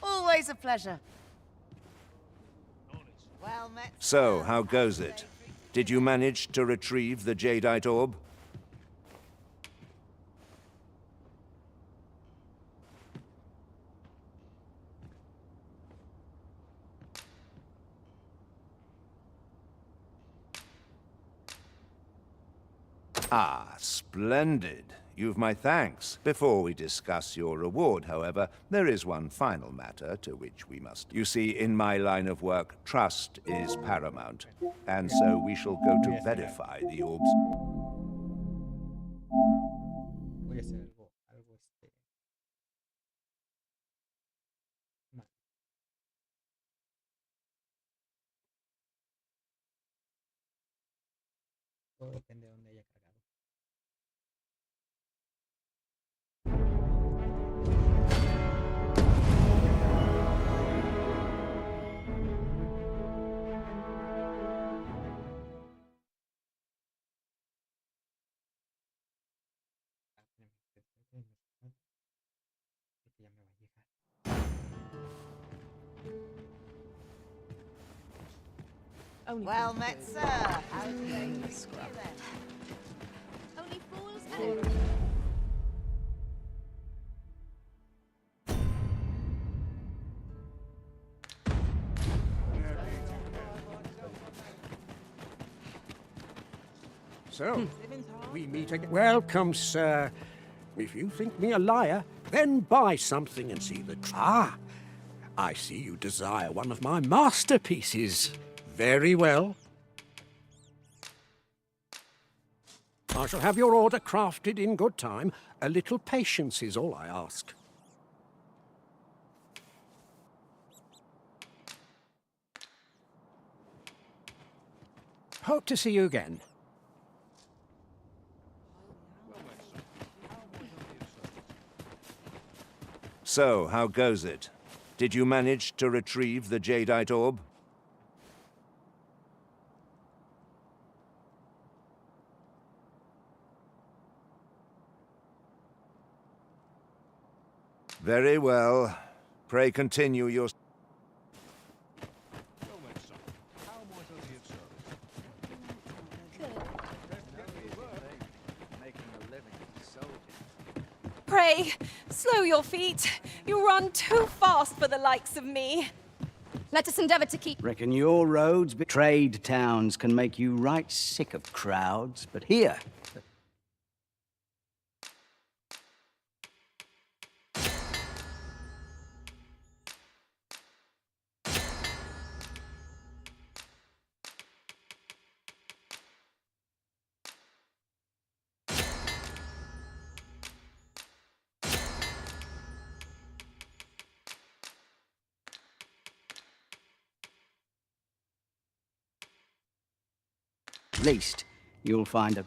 S5: Always a pleasure. Well met.
S14: So, how goes it? Did you manage to retrieve the jadeite orb? Ah, splendid. You've my thanks. Before we discuss your reward, however, there is one final matter to which we must... You see, in my line of work, trust is paramount. And so we shall go to verify the orbs.
S1: Voy a hacer algo mal. Todo depende de dónde haya cargado. Porque ya me va a llegar.
S5: Well met, sir. How's things?
S2: Only fools and...
S22: So, we meet again. Welcome, sir. If you think me a liar, then buy something and see the I see you desire one of my masterpieces. Very well. I shall have your order crafted in good time. A little patience is all I ask. Hope to see you again.
S14: So, how goes it? Did you manage to retrieve the jadeite orb? Very well. Pray continue your...
S7: Pray, slow your feet. You run too fast for the likes of me.
S2: Let us endeavor to keep...
S20: Reckon your roads, trade towns can make you right sick of crowds, but here... At least you'll find a...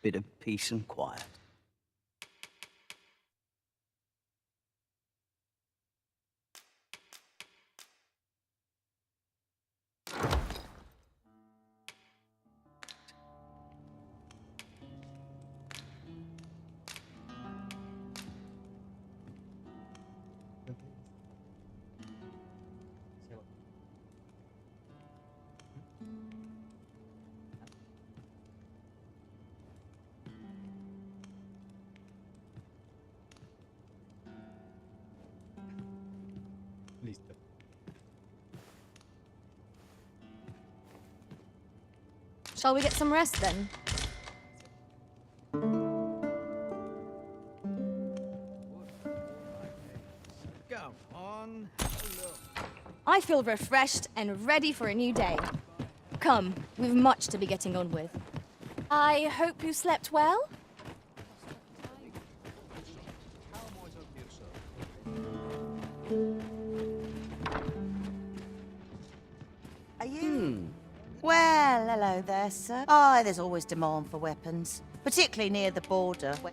S20: bit of peace and quiet.
S2: Shall we get some rest then?
S20: Come on.
S2: I feel refreshed and ready for a new day. Come, we've much to be getting on with.
S7: I hope you slept well?
S5: Are you? Well, hello there, sir. Oh, there's always demand for weapons, particularly near the border.
S1: Vender.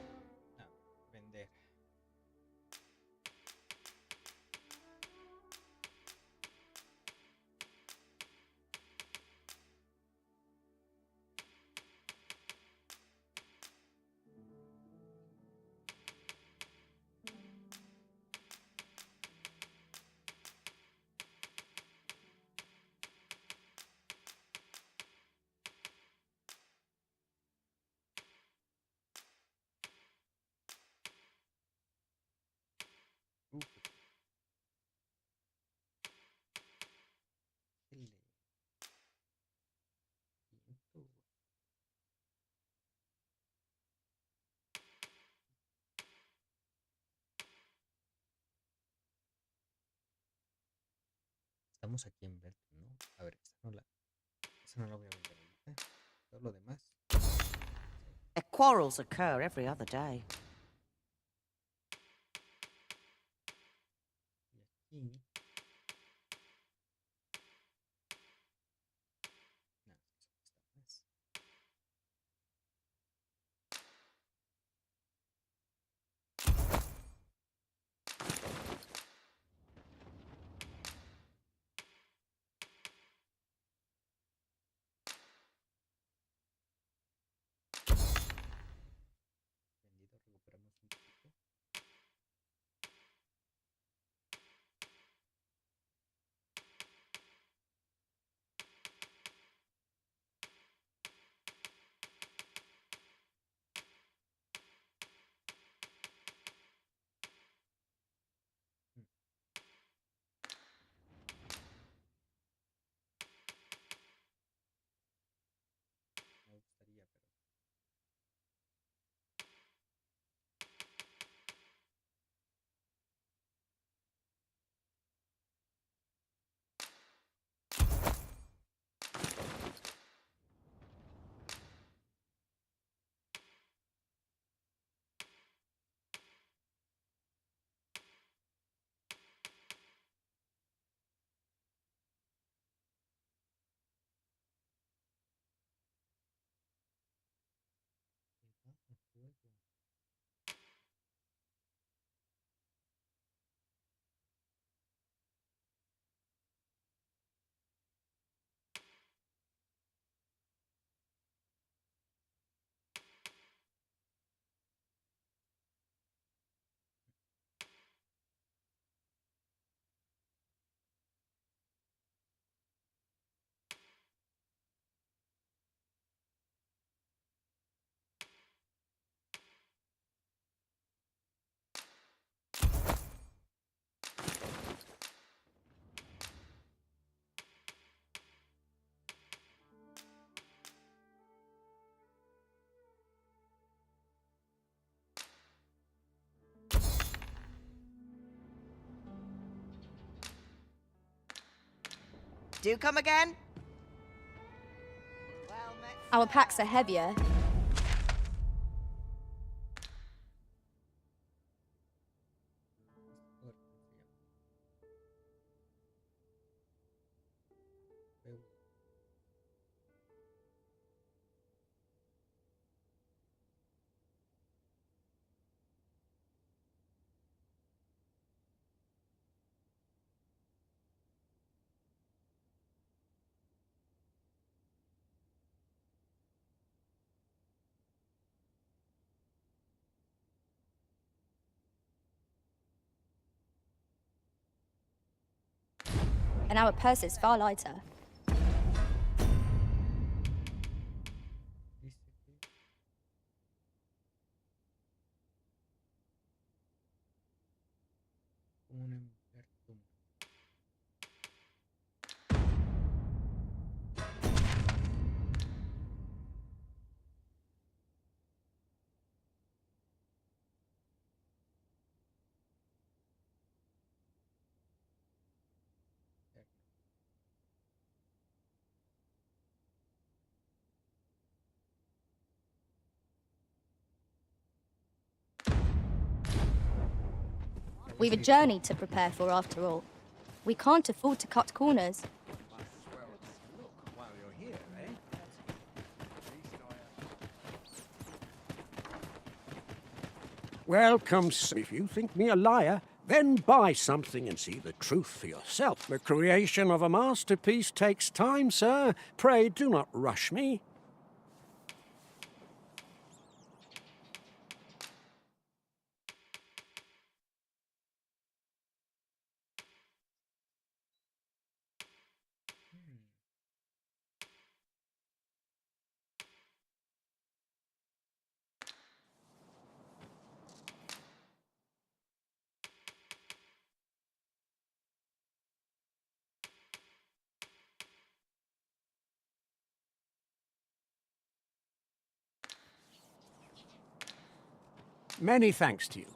S1: Estamos aquí en Belton, ¿no? A ver, esa no la voy a vender ahorita. Todo lo demás.
S5: Quarrels occur every other day.
S1: Y vendido, recuperamos un poquito. Me gustaría, pero juego.
S5: Do come again?
S2: Our packs are heavier. And our purse is far lighter. We've a journey to prepare for after all. We can't afford to cut corners.
S22: Welcome. If you think me a liar, then buy something and see the truth for yourself. The creation of a masterpiece takes time, sir. Pray do not rush me. Many thanks to you.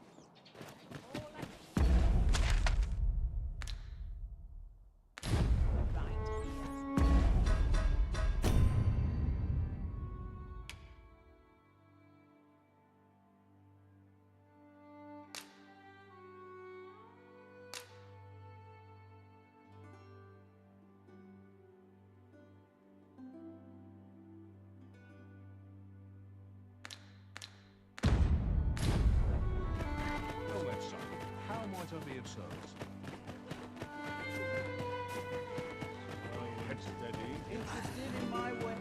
S15: How might I be of service?
S20: Interested in my way?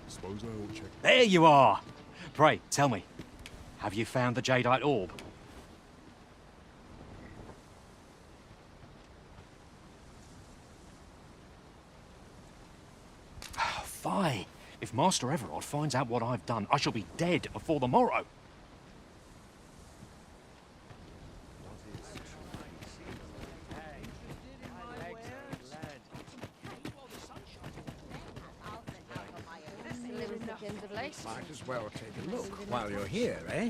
S15: Suppose I ought to check.
S11: There you are! Pray, tell me, have you found the jadeite orb? Fie! If Master Everard finds out what I've done, I shall be dead before the morrow.
S22: Might as well take a look while you're here, eh?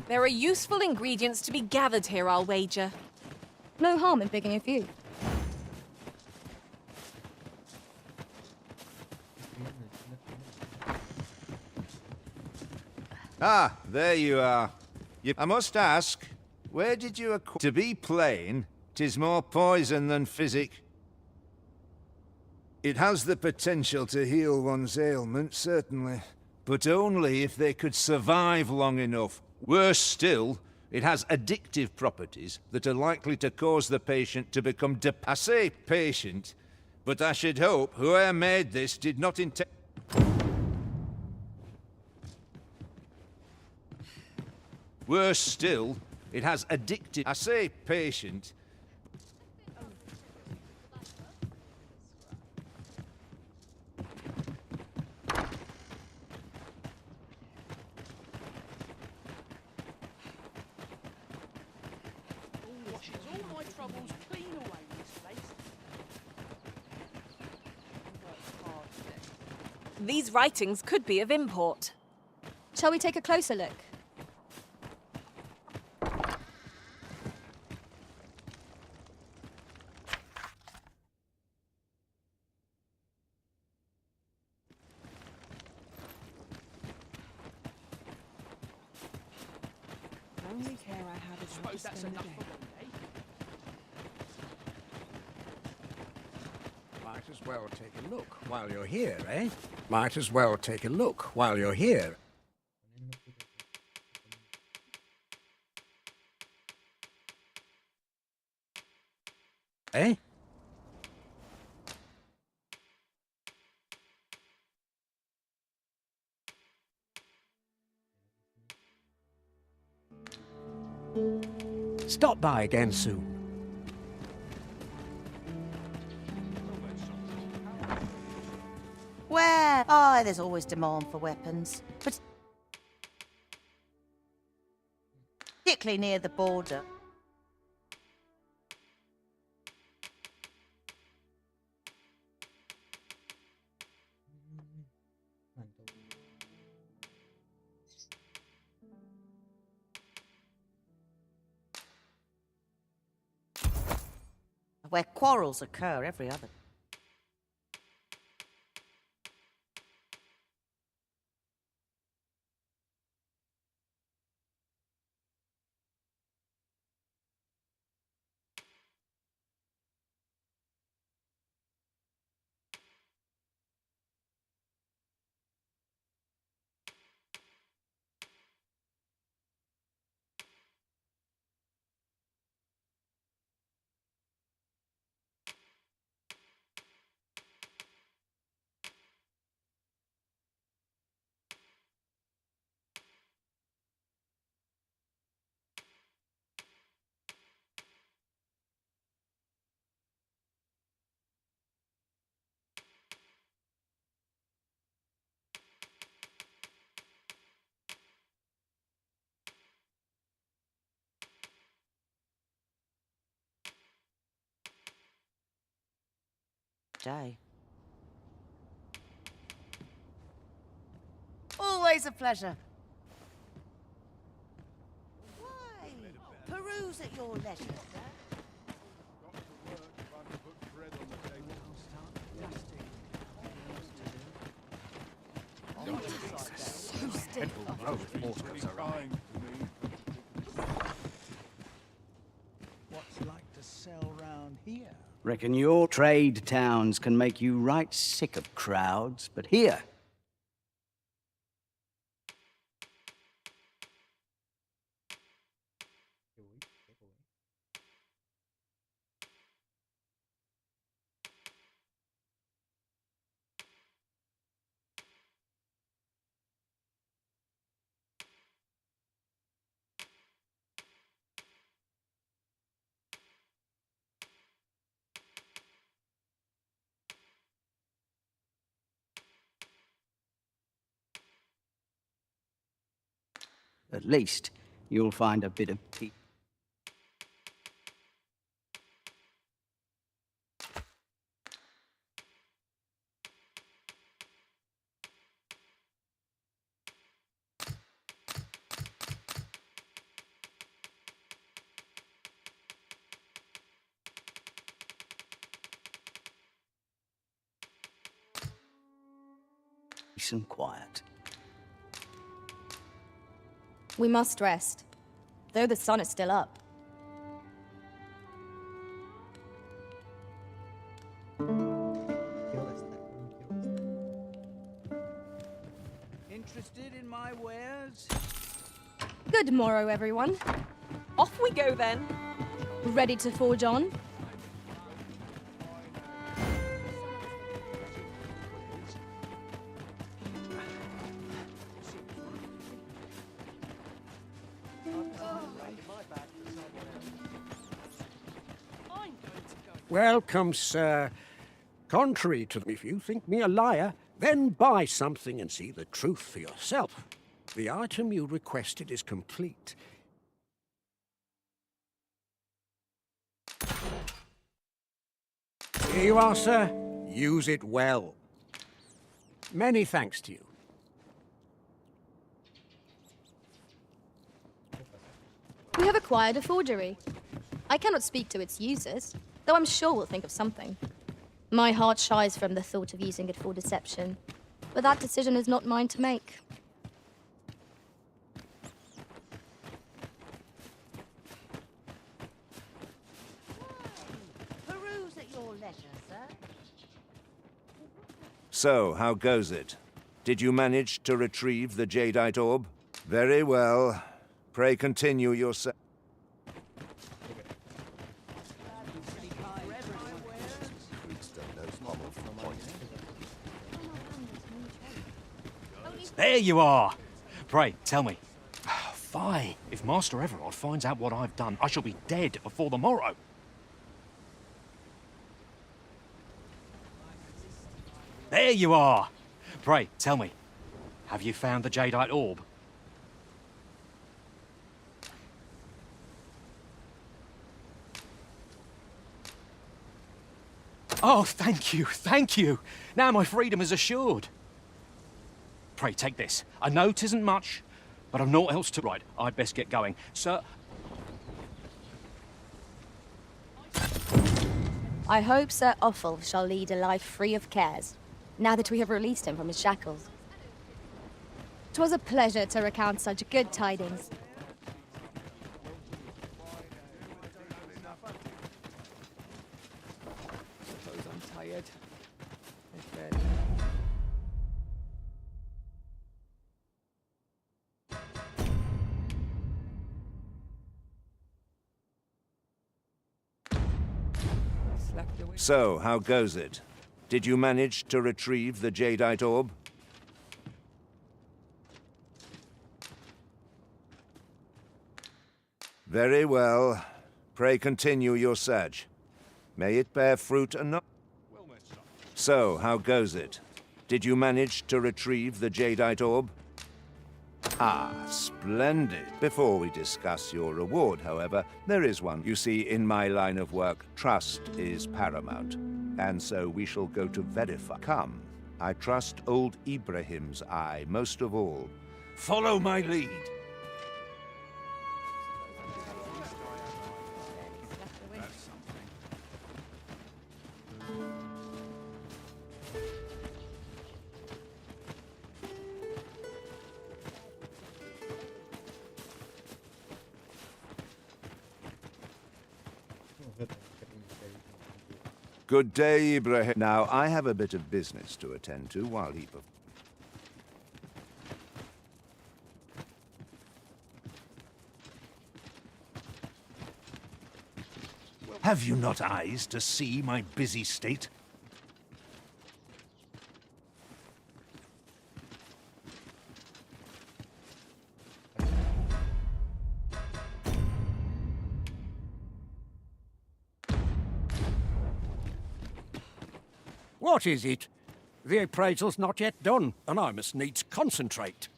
S7: There are useful ingredients to be gathered here, I'll wager.
S2: No harm in picking a few.
S14: Ah, there you are. I must ask, where did you acquire... To be plain, 'tis more poison than physic. It has the potential to heal one's ailment, certainly. But only if they could survive long enough. Worse still, it has addictive properties that are likely to cause the patient to become I say patient, but I should hope whoever made this did not intend... Worse still, it has addictive... I say patient.
S7: These writings could be of import.
S2: Shall we take a closer look?
S6: The only care I have is
S9: Suppose that's enough for one day.
S22: Might as well take a look while you're here, eh? Might as well take a look while you're here. Eh? Stop by again soon.
S5: Where? Oh, there's always demand for weapons. But particularly near the border. Where quarrels occur every other.
S4: day.
S5: Always a pleasure. Why? Peruse at your leisure, sir.
S11: So stiff.
S20: What's like to sell round here? Reckon your trade towns can make you right sick of crowds, but here... At least you'll find a bit of peace. Peace and quiet.
S2: We must rest, though the sun is still up.
S20: Interested in my wares?
S2: Good morrow, everyone.
S7: Off we go then.
S2: Ready to forge on?
S22: Welcome, sir. Contrary to if you think me a liar, then buy something and see the truth for yourself. The item you requested is complete. Here you are, sir. Use it well. Many thanks to you.
S2: We have acquired a forgery. I cannot speak to its users, though I'm sure we'll think of something. My heart shies from the thought of using it for deception, but that decision is not mine to make.
S5: Peruse at your leisure, sir.
S14: So, how goes it? Did you manage to retrieve the jadeite orb? Very well. Pray continue your se-
S11: There you are! Pray, tell me. Fie! If Master Everard finds out what I've done, I shall be dead before the morrow. There you are! Pray, tell me. Have you found the jadeite orb? Oh, thank you, thank you! Now my freedom is assured. Pray, take this. I know 'tisn't much, but I've naught else to write. I'd best get going. Sir...
S2: I hope Sir Offal shall lead a life free of cares, now that we have released him from his shackles. 'Twas a pleasure to recount such good tidings.
S6: Suppose I'm tired.
S14: So, how goes it? Did you manage to retrieve the jadeite orb? Very well. Pray continue your search. May it bear fruit and not... So, how goes it? Did you manage to retrieve the jadeite orb? Ah, splendid. Before we discuss your reward, however, there is one. You see, in my line of work, trust is paramount. And so we shall go to verify. Come, I trust old Ibrahim's eye most of all.
S16: Follow my lead.
S14: Good day, Ibrahim. Now, I have a bit of business to attend to while he...
S16: Have you not eyes to see my busy state?
S22: What is it? The appraisal's not yet done, and I must needs concentrate.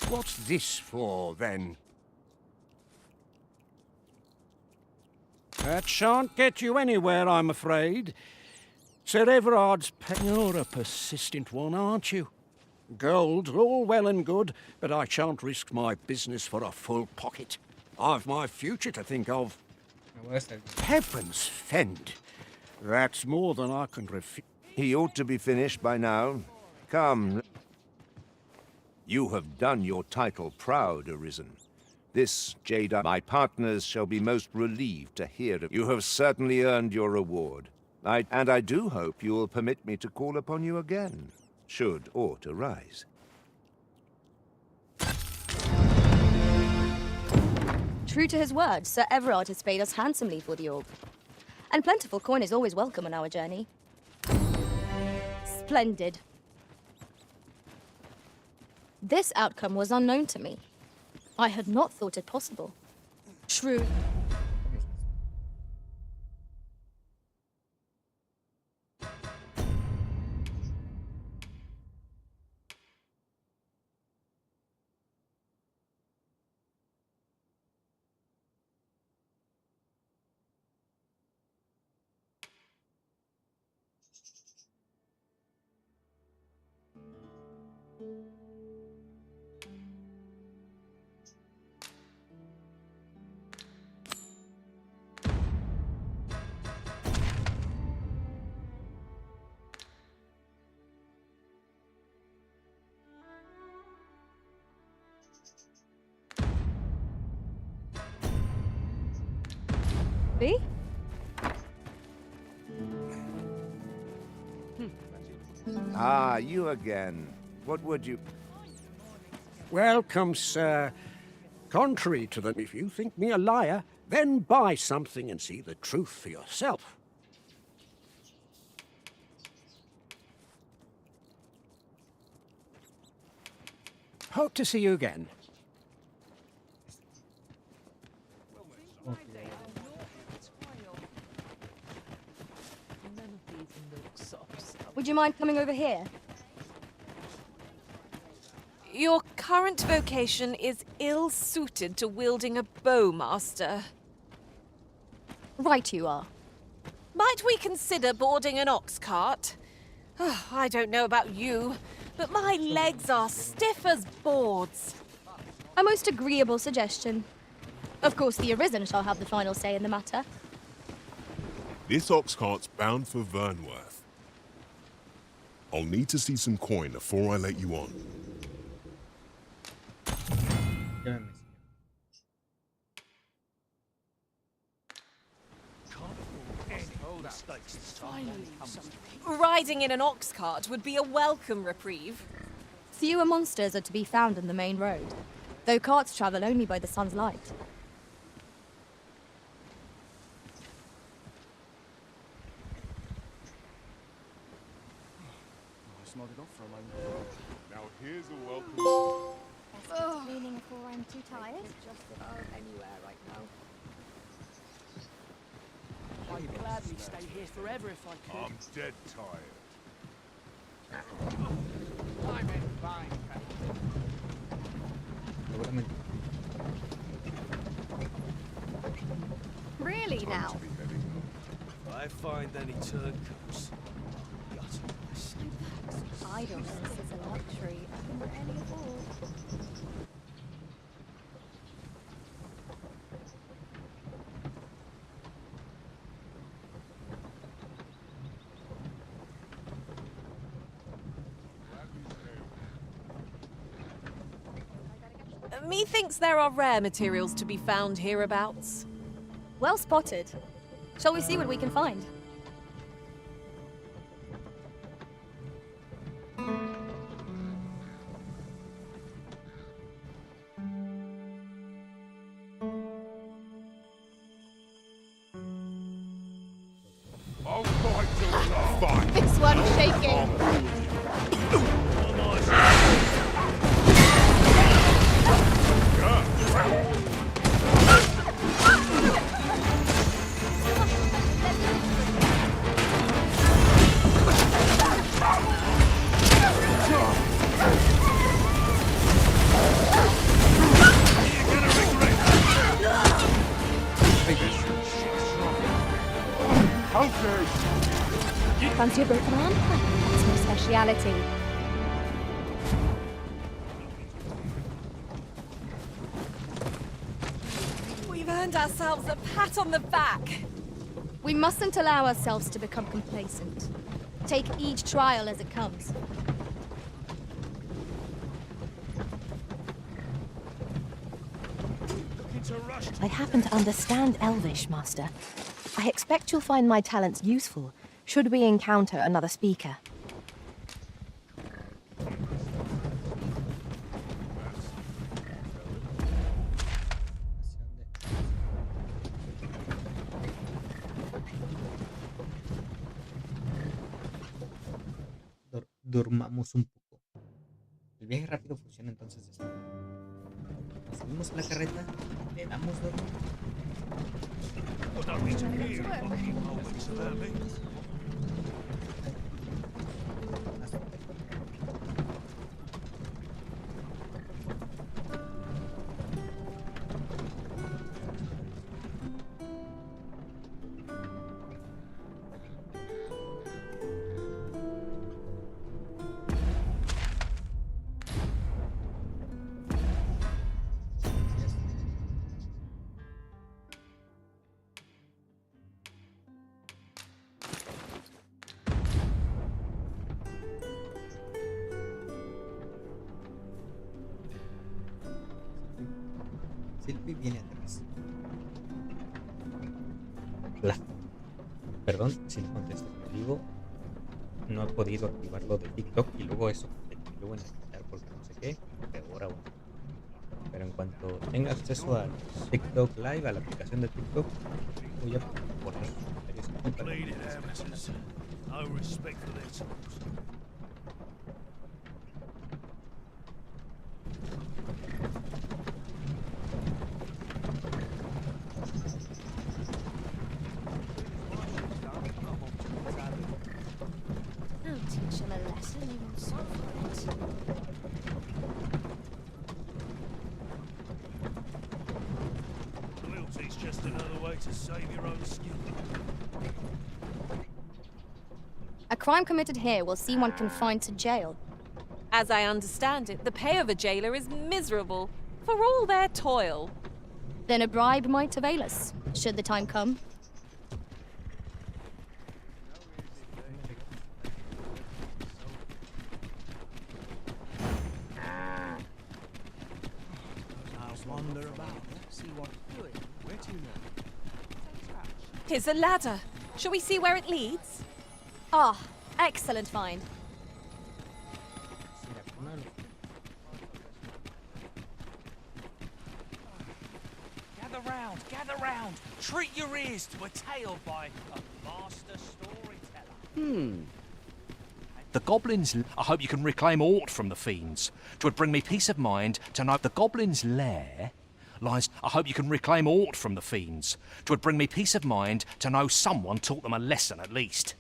S22: What's this for, then? That shan't get you anywhere, I'm afraid. Sir Everard's You're a persistent one, aren't you? Gold's all well and good, but I shan't risk my business for a full pocket. I've my future to think of. Heavens fend. That's more than I can refuse.
S14: He ought to be finished by now. Come. You have done your title proud, Arisen. This, Jada, my partners shall be most relieved to hear of. You have certainly earned your reward. And I do hope you will permit me to call upon you again, should aught arise.
S2: True to his word, Sir Everard has paid us handsomely for the orb. And plentiful coin is always welcome on our journey. Splendid. This outcome was unknown to me. I had not thought it possible. True. See?
S14: Ah, you again. What would you...
S22: Welcome, sir. Contrary to the... If you think me a liar, then buy something and see the truth for yourself. Hope to see you again.
S2: Would you mind coming over here?
S7: Your current vocation is ill-suited to wielding a bow, Master.
S2: Right you are.
S7: Might we consider boarding an ox cart? Oh, I don't know about you, but my legs are stiff as boards.
S2: A most agreeable suggestion. Of course, the Arisen shall have the final say in the matter.
S25: This ox cart's bound for Vernworth. I'll need to see some coin before I let you on.
S7: Riding in an ox cart would be a welcome reprieve.
S2: Fewer monsters are to be found in the main road, though carts travel only by the sun's light.
S25: Now here's a welcome.
S3: Meaning for I'm too tired?
S2: Just about anywhere right now.
S9: I'd gladly stay here forever if I could.
S15: I'm dead tired.
S1: Seguramente.
S2: Really now?
S16: If I find any turncoats, I'll gut my
S2: Idleness is a luxury I can barely afford.
S7: Methinks there are rare materials to be found hereabouts.
S2: Well spotted. Shall we see what we can find?
S3: This one's shaking.
S2: Fancy a broken arm? That's my speciality.
S7: We've earned ourselves a pat on the back.
S2: We mustn't allow ourselves to become complacent. Take each trial as it comes.
S8: I happen to understand Elvish, Master. I expect you'll find my talents useful should we encounter another speaker.
S1: Durmamos un poco. El viaje rápido funciona entonces así. Nos subimos a la carreta, le damos dormir. Silvi viene atrás. Perdón si no contesto, pero digo, no he podido activarlo de TikTok y luego eso, y luego en quitar porque no sé qué, peor aún. Pero en cuanto tenga acceso a TikTok Live, a la aplicación de TikTok, voy a poner comentarios.
S2: Teach him a lesson, he won't solve it.
S16: Loyalty's just another way to save your own skin.
S2: A crime committed here will see one confined to jail.
S7: As I understand it, the pay of a jailer is miserable for all their toil.
S2: Then a bribe might avail us, should the time come.
S7: Here's a ladder. Shall we see where it leads?
S2: Ah, excellent find.
S10: Gather round. Treat your ears to a tale by a master storyteller.
S11: The goblins. I hope you can reclaim aught from the fiends. 'Twould bring me peace of mind to know the goblins' lair lies. I hope you can reclaim aught from the fiends. 'Twould bring me peace of mind to know someone taught them a lesson at least.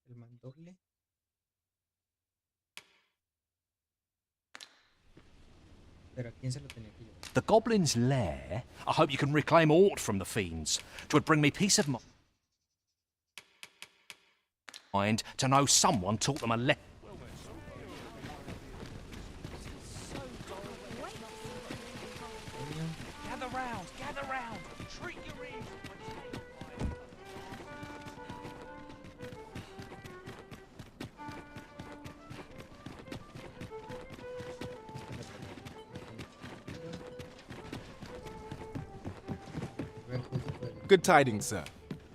S1: el mandoble. Pero ¿a quién se lo tenía que llevar?
S11: The goblin's lair? I hope you can reclaim aught from the fiends. 'Twould bring me peace of mind to know someone taught them a lesson.
S10: Gather round, gather round. Treat your ears.
S25: Good tidings, sir.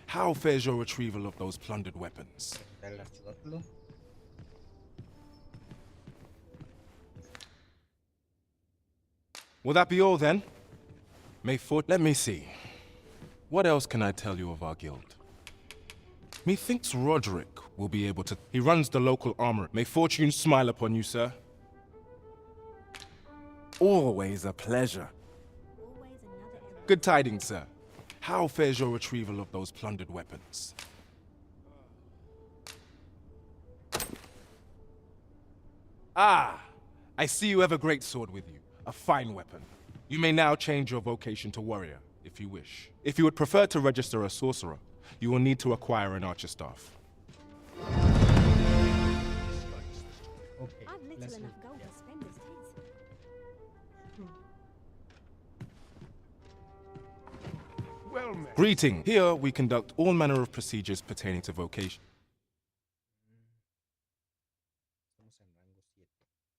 S25: How fares your retrieval of those plundered weapons?
S1: El archibáculo.
S25: Will that be all then? Let me see. What else can I tell you of our guild? Methinks Roderick will be able to. He runs the local armory. May fortune smile upon you, sir. Always a pleasure. Good tidings, sir. How fares your retrieval of those plundered weapons? Ah, I see you have a great sword with you. A fine weapon. You may now change your vocation to warrior, if you wish. If you would prefer to register a sorcerer, you will need to acquire an archer staff.
S1: Okay,
S2: I've little enough gold to spend as it is.
S25: Well met. Greeting. Here we conduct all manner of procedures pertaining to vocation.
S1: Estamos en rango 7. El salto.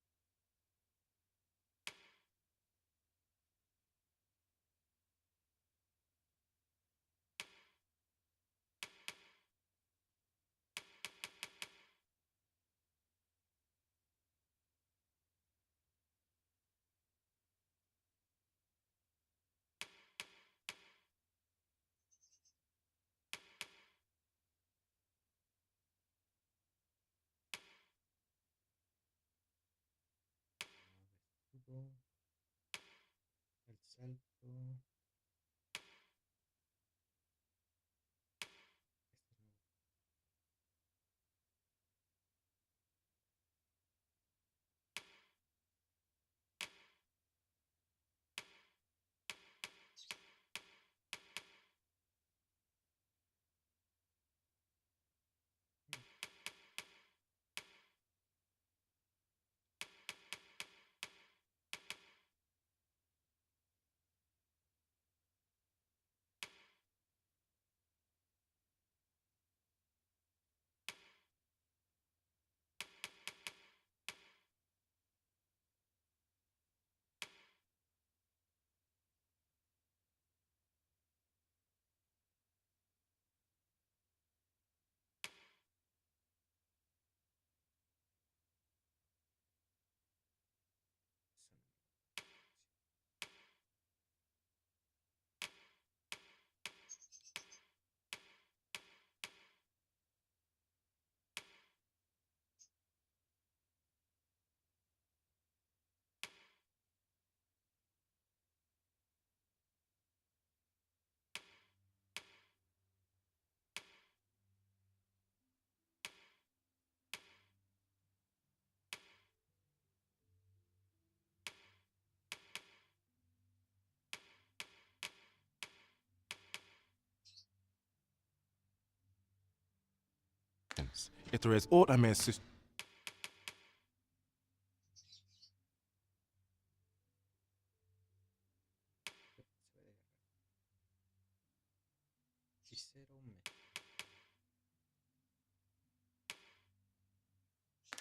S25: If there is aught I may assist.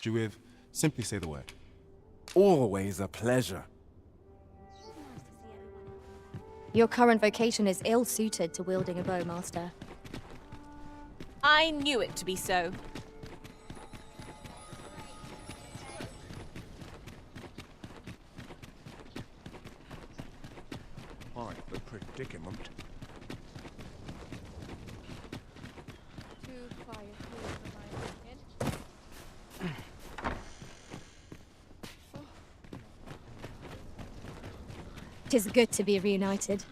S25: You with, simply say the word. Always a pleasure.
S2: Your current vocation is ill-suited to wielding a bow, Master.
S7: I knew it to be so.
S22: Quite the predicament.
S2: Tis good to be reunited.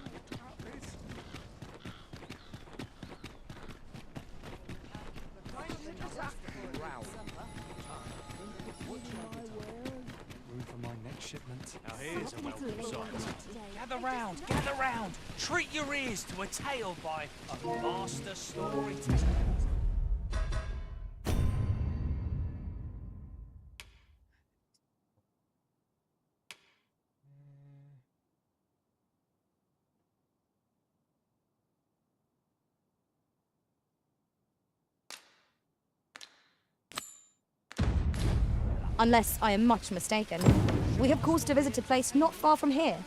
S10: shipment.
S16: Now here's a welcome sight.
S10: Gather round, gather round. Treat your ears to a tale by a master storyteller.
S2: Unless I am much mistaken, we have cause to visit a place not far from here.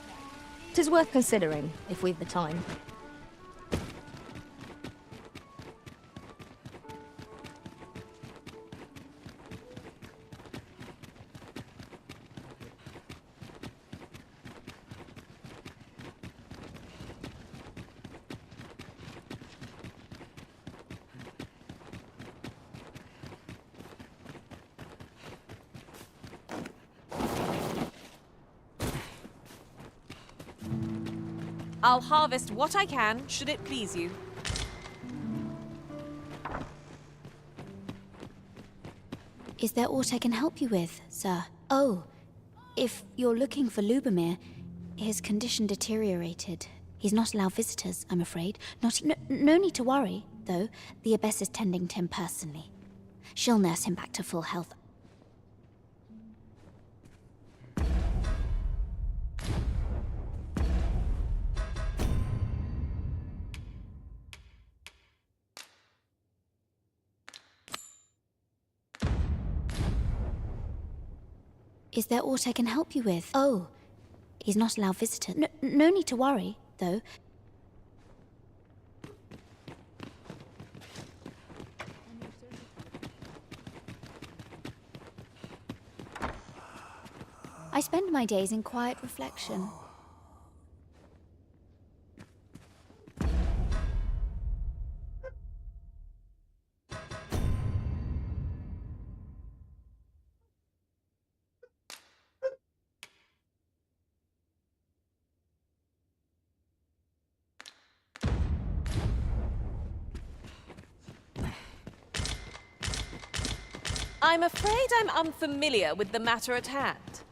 S2: 'Tis worth considering, if we've the time.
S7: I'll harvest what I can, should it please you.
S17: Is there aught I can help you with, sir? Oh, if you're looking for Lubomir, his condition deteriorated. He's not allowed visitors, I'm afraid. No need to worry, though. The Abbess is tending to him personally. She'll nurse him back to full health. Is there aught I can help you with? Oh, he's not allowed visitors. No need to worry, though. I spend my days in quiet reflection.
S7: I'm afraid I'm unfamiliar with the matter at hand.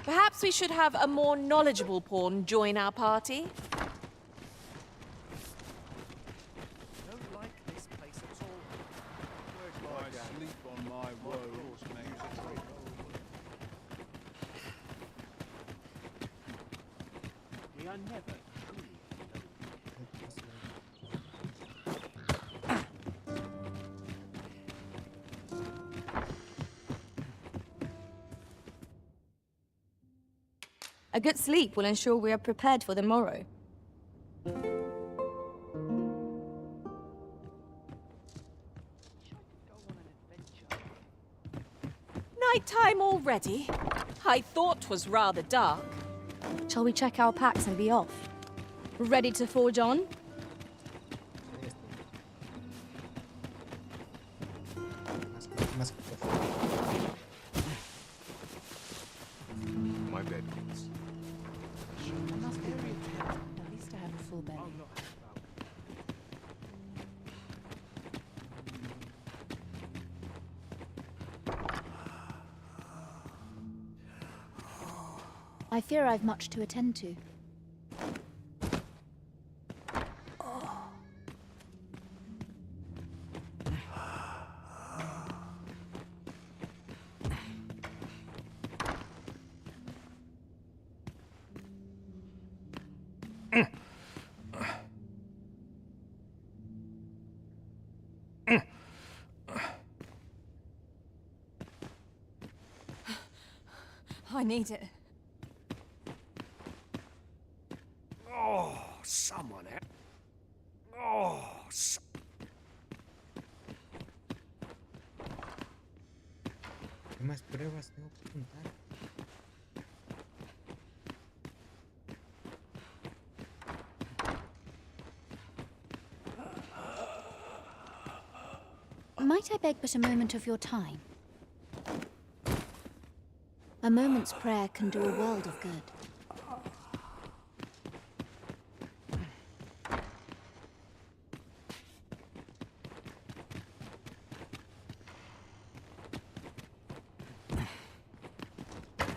S7: Perhaps we should have a more knowledgeable pawn join our party?
S10: Don't like this place at all. Where's my sleep on my woes,
S16: We are never truly
S2: A good sleep will ensure we are prepared for the morrow.
S7: Nighttime already? I thought 'twas rather dark.
S2: Shall we check our packs and be off? Ready to forge on?
S15: My bed needs.
S6: I must be very careful, at least I have a full belly.
S17: I fear I've much to attend to.
S2: I need it.
S22: Oh, someone. Oh,
S1: ¿Qué más pruebas tengo que juntar?
S17: Might I beg but a moment of your time? A moment's prayer can do a world of good.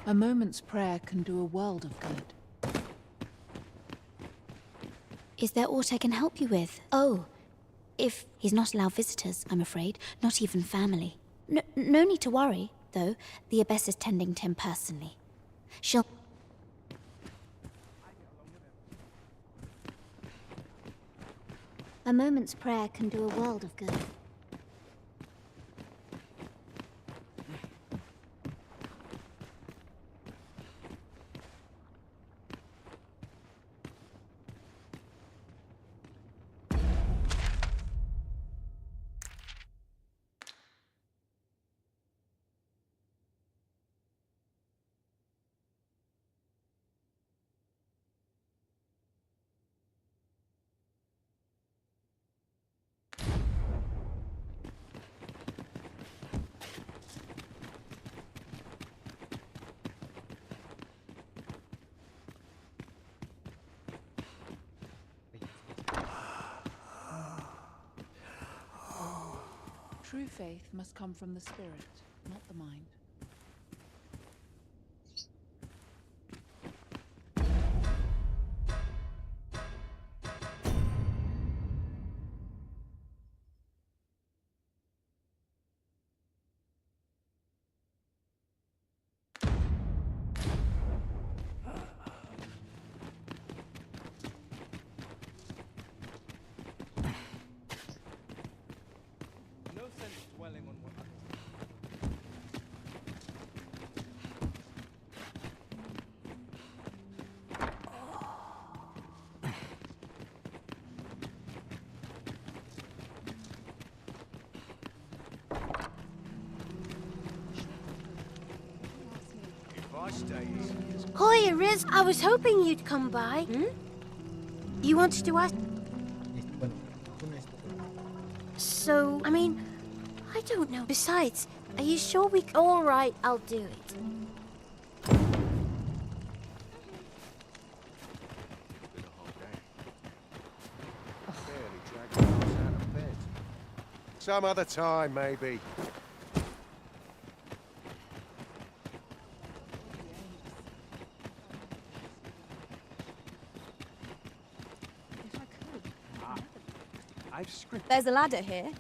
S6: A moment's prayer can do a world of good.
S17: Is there aught I can help you with? Oh, if he's not allowed visitors, I'm afraid. Not even family. No need to worry, though. The abbess is tending to him personally. She'll... A moment's prayer can do a world of good.
S6: True faith must come from the spirit, not the mind.
S3: Hoya, Riz, I was hoping you'd come by. You wanted to ask... So, I mean, I don't know. Besides, are you sure we... All right, I'll do it.
S18: Some other time, maybe.
S2: There's a ladder here.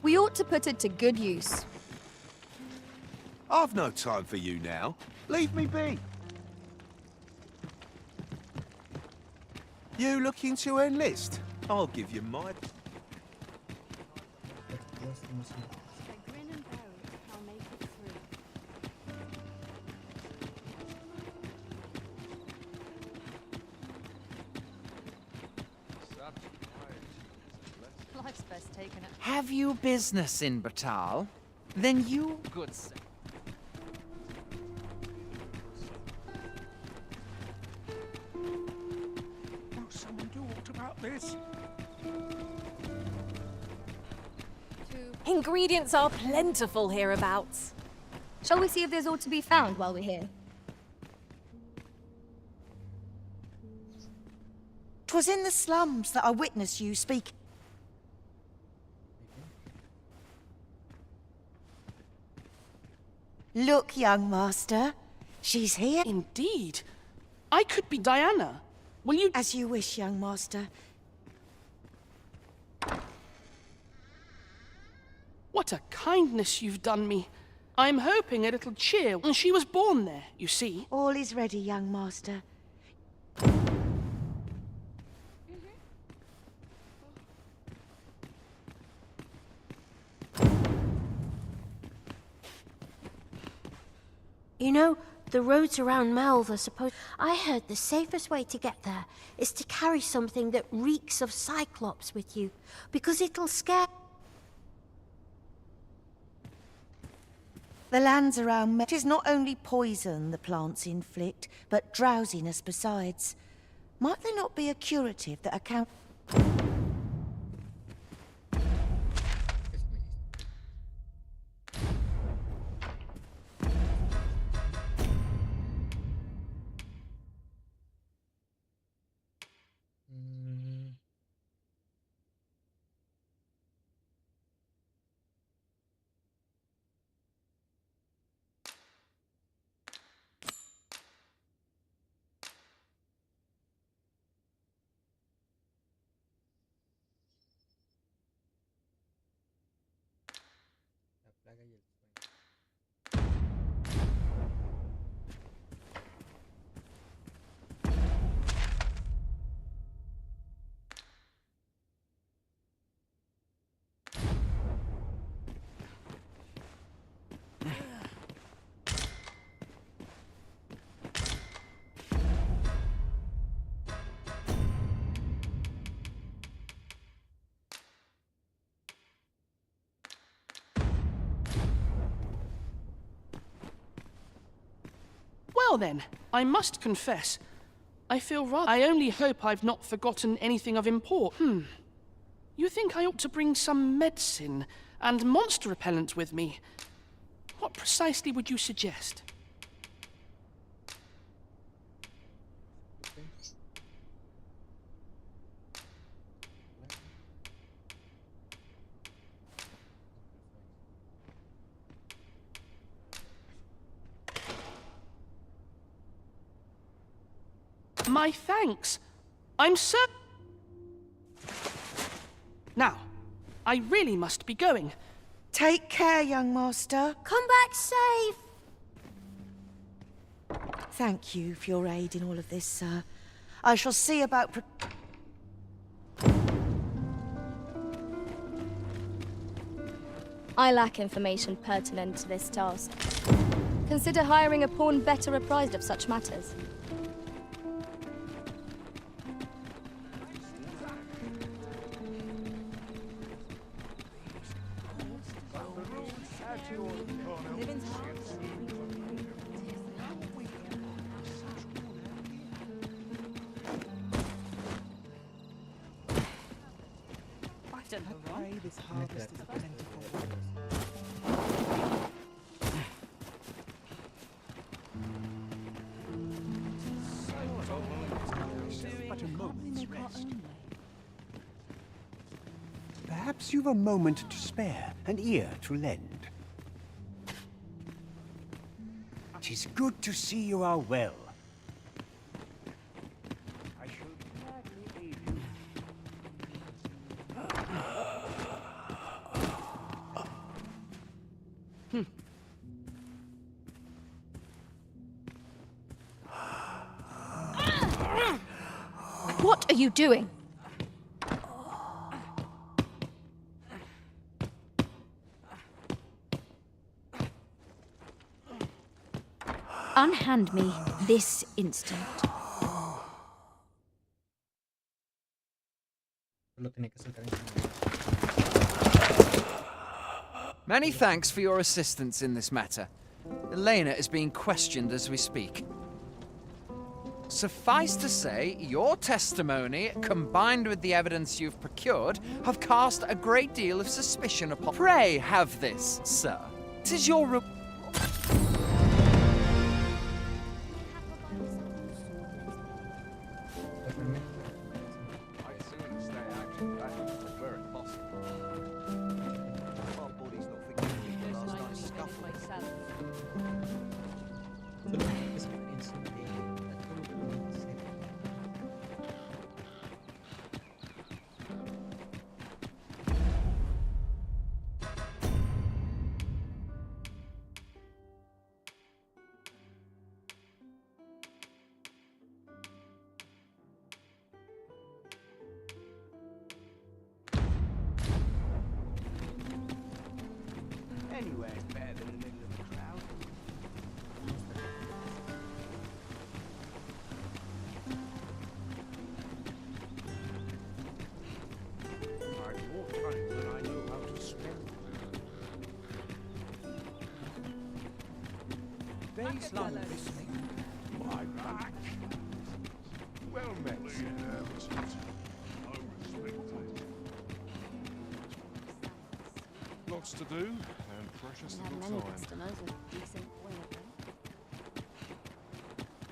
S2: We ought to put it to good use.
S18: I've no time for you now. Leave me be. You looking to enlist? I'll give you my...
S12: Have you business in Batal? Then you, good sir.
S18: Will someone do aught about this?
S7: Ingredients are plentiful hereabouts.
S2: Shall we see if there's aught to be found while we're here?
S5: 'Twas in the slums that I witnessed you speak. Look, young master. She's here.
S9: Indeed. I could be Diana. Will you...
S5: As you wish, young master.
S9: What a kindness you've done me. I'm hoping a little cheer. She was born there, you see.
S5: All is ready, young master.
S3: You know, the roads around Melve are supposed... I heard the safest way to get there is to carry something that reeks of Cyclops with you, because it'll scare...
S5: The lands around me... 'Tis not only poison the plants inflict, but drowsiness besides. Might there not be a curative that account...
S9: Well then, I must confess, I feel rather... I only hope I've not forgotten anything of import. You think I ought to bring some medicine and monster repellent with me? What precisely would you suggest? My thanks. I'm certain. Now, I really must be going.
S5: Take care, young master.
S3: Come back safe.
S5: Thank you for your aid in all of this, sir. I shall see about...
S2: I lack information pertinent to this task. Consider hiring a pawn better apprised of such matters.
S9: This harvest is plentiful.
S18: But a moment's rest. Perhaps you've a moment to spare, an ear to lend. 'Tis good to see you are well. I shall gladly aid you.
S2: What are you doing?
S17: Unhand me this instant.
S12: Many thanks for your assistance in this matter. Elena is being questioned as we speak. Suffice to say, your testimony, combined with the evidence you've procured, have cast a great deal of suspicion upon... Pray have this, sir. 'Tis your
S18: Anywhere is better than the middle of the crowd. I've more time than I know how to spend. Days long listening. My back. Well met.
S15: Lots to do, and precious little time.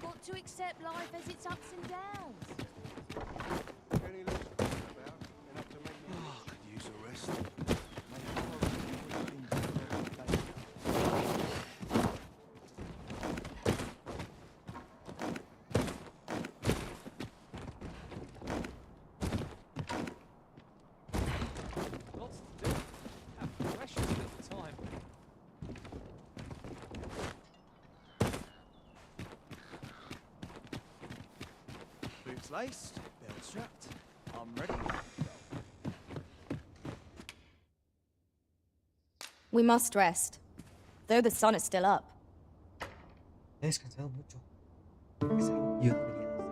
S7: Got to accept life as its ups and downs.
S18: Any loose about, enough to make me... Oh, could use a rest.
S10: Lots to do, and precious little time.
S13: Straps laced, belt strapped. I'm ready.
S2: We must rest, though the sun is still up.
S1: He descansado mucho. Es algo que yo debería hacer.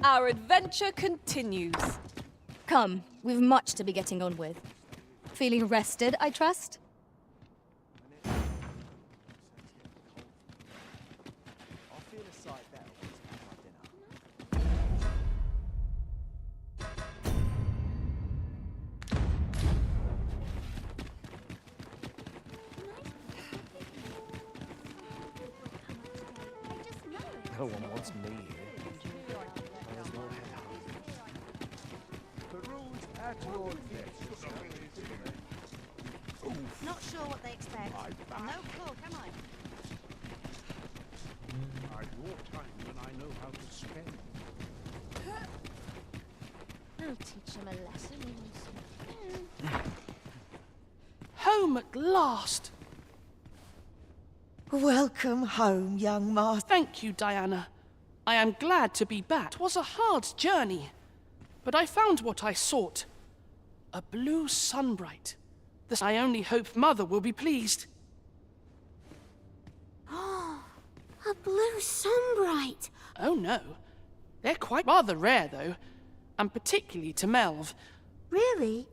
S7: Our adventure continues.
S2: Come, we've much to be getting on with. Feeling rested, I trust?
S13: I'll feel a sight better once I've had my dinner.
S11: No one wants me here. There's no head home.
S18: The rules at your
S5: Not sure what they expect. No clue, come on.
S16: I'd more time than I know how to spend.
S3: I'll teach him a lesson.
S9: Home at last!
S5: Welcome home, young master.
S9: Thank you, Diana. I am glad to be back. It was a hard journey, but I found what I sought. A blue sunbright. I only hope Mother will be pleased.
S3: Oh, a blue sunbright.
S9: Oh no. They're quite rather rare, though, and particularly to Melv.
S3: Really?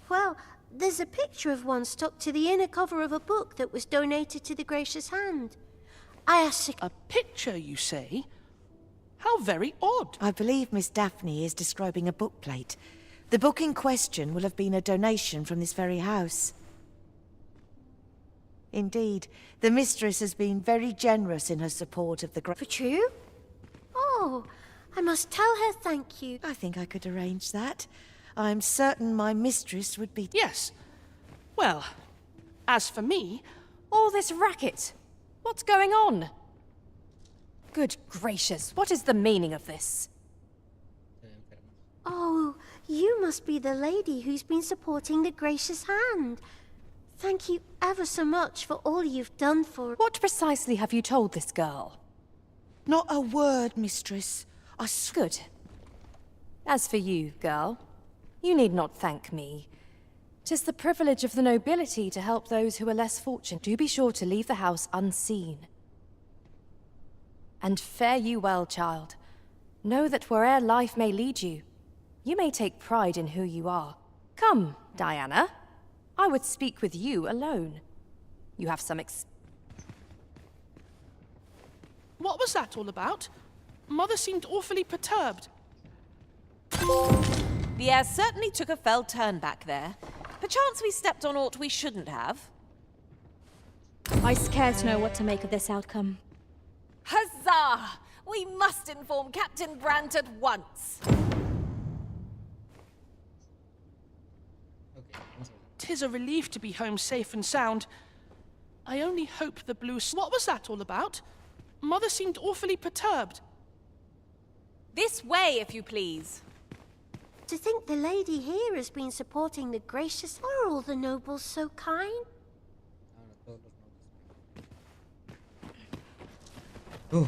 S3: Well, there's a picture of one stuck to the inner cover of a book that was donated to the Gracious Hand. I asked
S9: A picture, you say? How very odd.
S5: I believe Miss Daphne is describing a bookplate. The book in question will have been a donation from this very house. Indeed, the mistress has been very generous in her support of the
S3: For true? Oh, I must tell her thank you.
S5: I think I could arrange that. I'm certain my mistress would be...
S9: Yes. Well, as for me...
S7: All this racket. What's going on? Good gracious, what is the meaning of this?
S3: Oh, you must be the lady who's been supporting the Gracious Hand. Thank you ever so much for all you've done for...
S7: What precisely have you told this girl?
S5: Not a word, mistress.
S7: Good. As for you, girl, you need not thank me. 'Tis the privilege of the nobility to help those who are less fortunate. Do be sure to leave the house unseen. And fare you well, child. Know that where'er life may lead you, you may take pride in who you are. Come, Diana. I would speak with you alone. You have some
S9: What was that all about? Mother seemed awfully perturbed.
S7: The air certainly took a fell turn back there. Perchance we stepped on aught we shouldn't have.
S2: I scarce know what to make of this outcome.
S7: Huzzah! We must inform Captain Brant at once.
S9: 'Tis a relief to be home safe and sound. I only hope the blue... What was that all about? Mother seemed awfully perturbed.
S7: This way, if you please.
S3: To think the lady here has been supporting the Gracious... Are all the nobles so kind?
S1: Oh.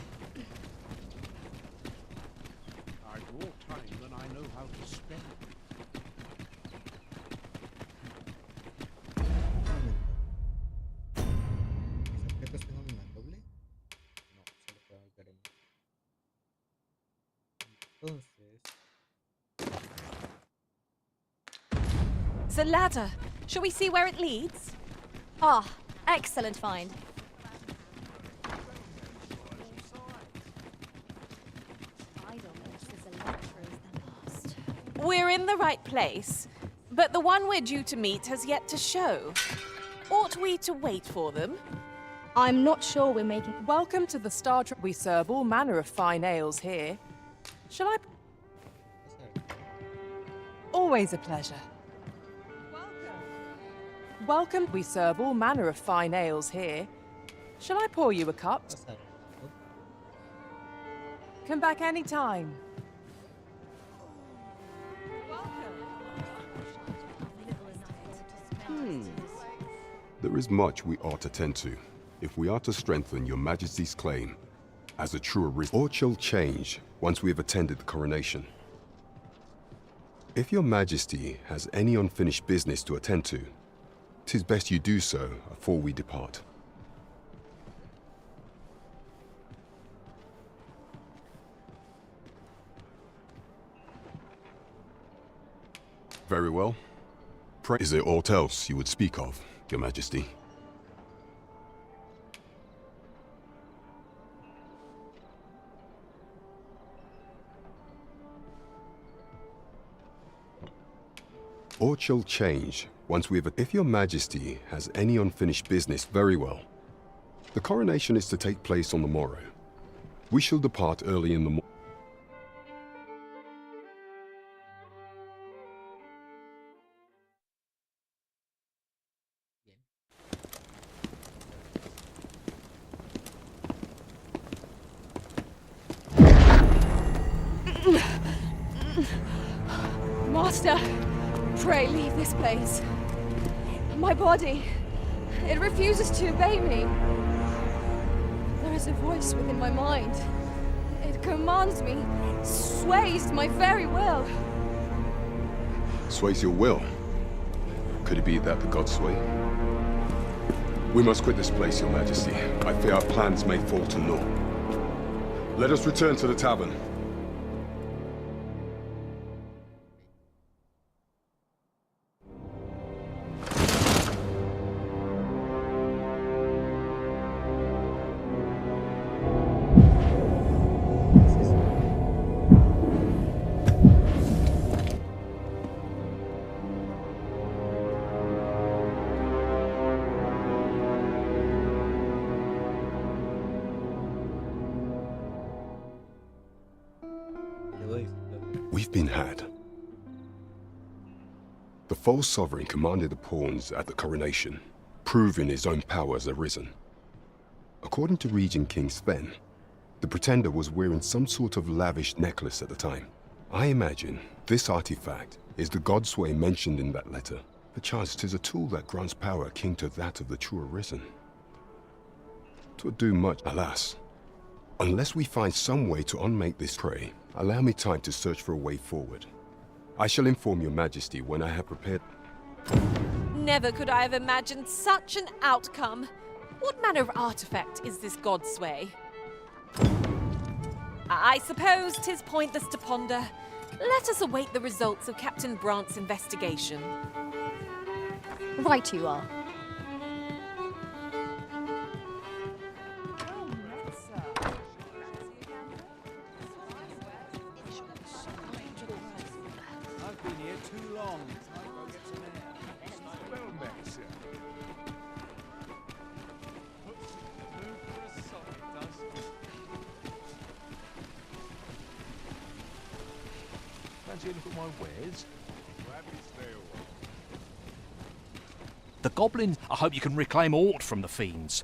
S16: I've more time than I know how to spend.
S1: ¿Los objetos tengo una doble? No, solo puedo algaremos. Entonces...
S7: The ladder. Shall we see where it leads?
S2: Ah, excellent find.
S7: We're in the right place, but the one we're due to meet has yet to show. Ought we to wait for them?
S2: I'm not sure we're making...
S6: Welcome to the Star Trek. We serve all manner of fine ales here. Shall I... Always a pleasure. Welcome. We serve all manner of fine ales here. Shall I pour you a cup? Come back any time.
S19: There is much we ought to tend to.
S4: if we are to strengthen your Majesty's claim as a true aristocrat, or shall change once we have attended the coronation. If your Majesty has any unfinished business to attend to, 'tis best you do so afore we depart. Very well. Is there aught else you would speak of, Your Majesty? Aught shall change once we have... If Your Majesty has any unfinished business, very well. The coronation is to take place on the morrow. We shall depart early in the morning.
S2: Master, pray leave this place. My body, it refuses to obey me. There is a voice within my mind. It commands me, sways my very will.
S4: Sways your will? Could it be that the gods sway? We must quit this place, Your Majesty. I fear our plans may fall to naught. Let us return to the tavern. We've been had. The false sovereign commanded the pawns at the coronation, proving his own power has arisen. According to Regent King Sven, the pretender was wearing some sort of lavish necklace at the time. I imagine this artifact is the godsway mentioned in that letter. Perchance 'tis a tool that grants power akin to that of the true arisen. 'Twould do much, alas. Unless we find some way to unmake this prey, allow me time to search for a way forward. I shall inform Your Majesty when I have prepared...
S7: Never could I have imagined such an outcome. What manner of artifact is this godsway? I suppose 'tis pointless to ponder. Let us await the results of Captain Brant's investigation.
S2: Right you are.
S16: I've been here too long. Time to go get some air. Well met, sir. Move for a sock, it does.
S15: Fancy a look at my wares?
S11: The goblins, I hope you can reclaim aught from the fiends.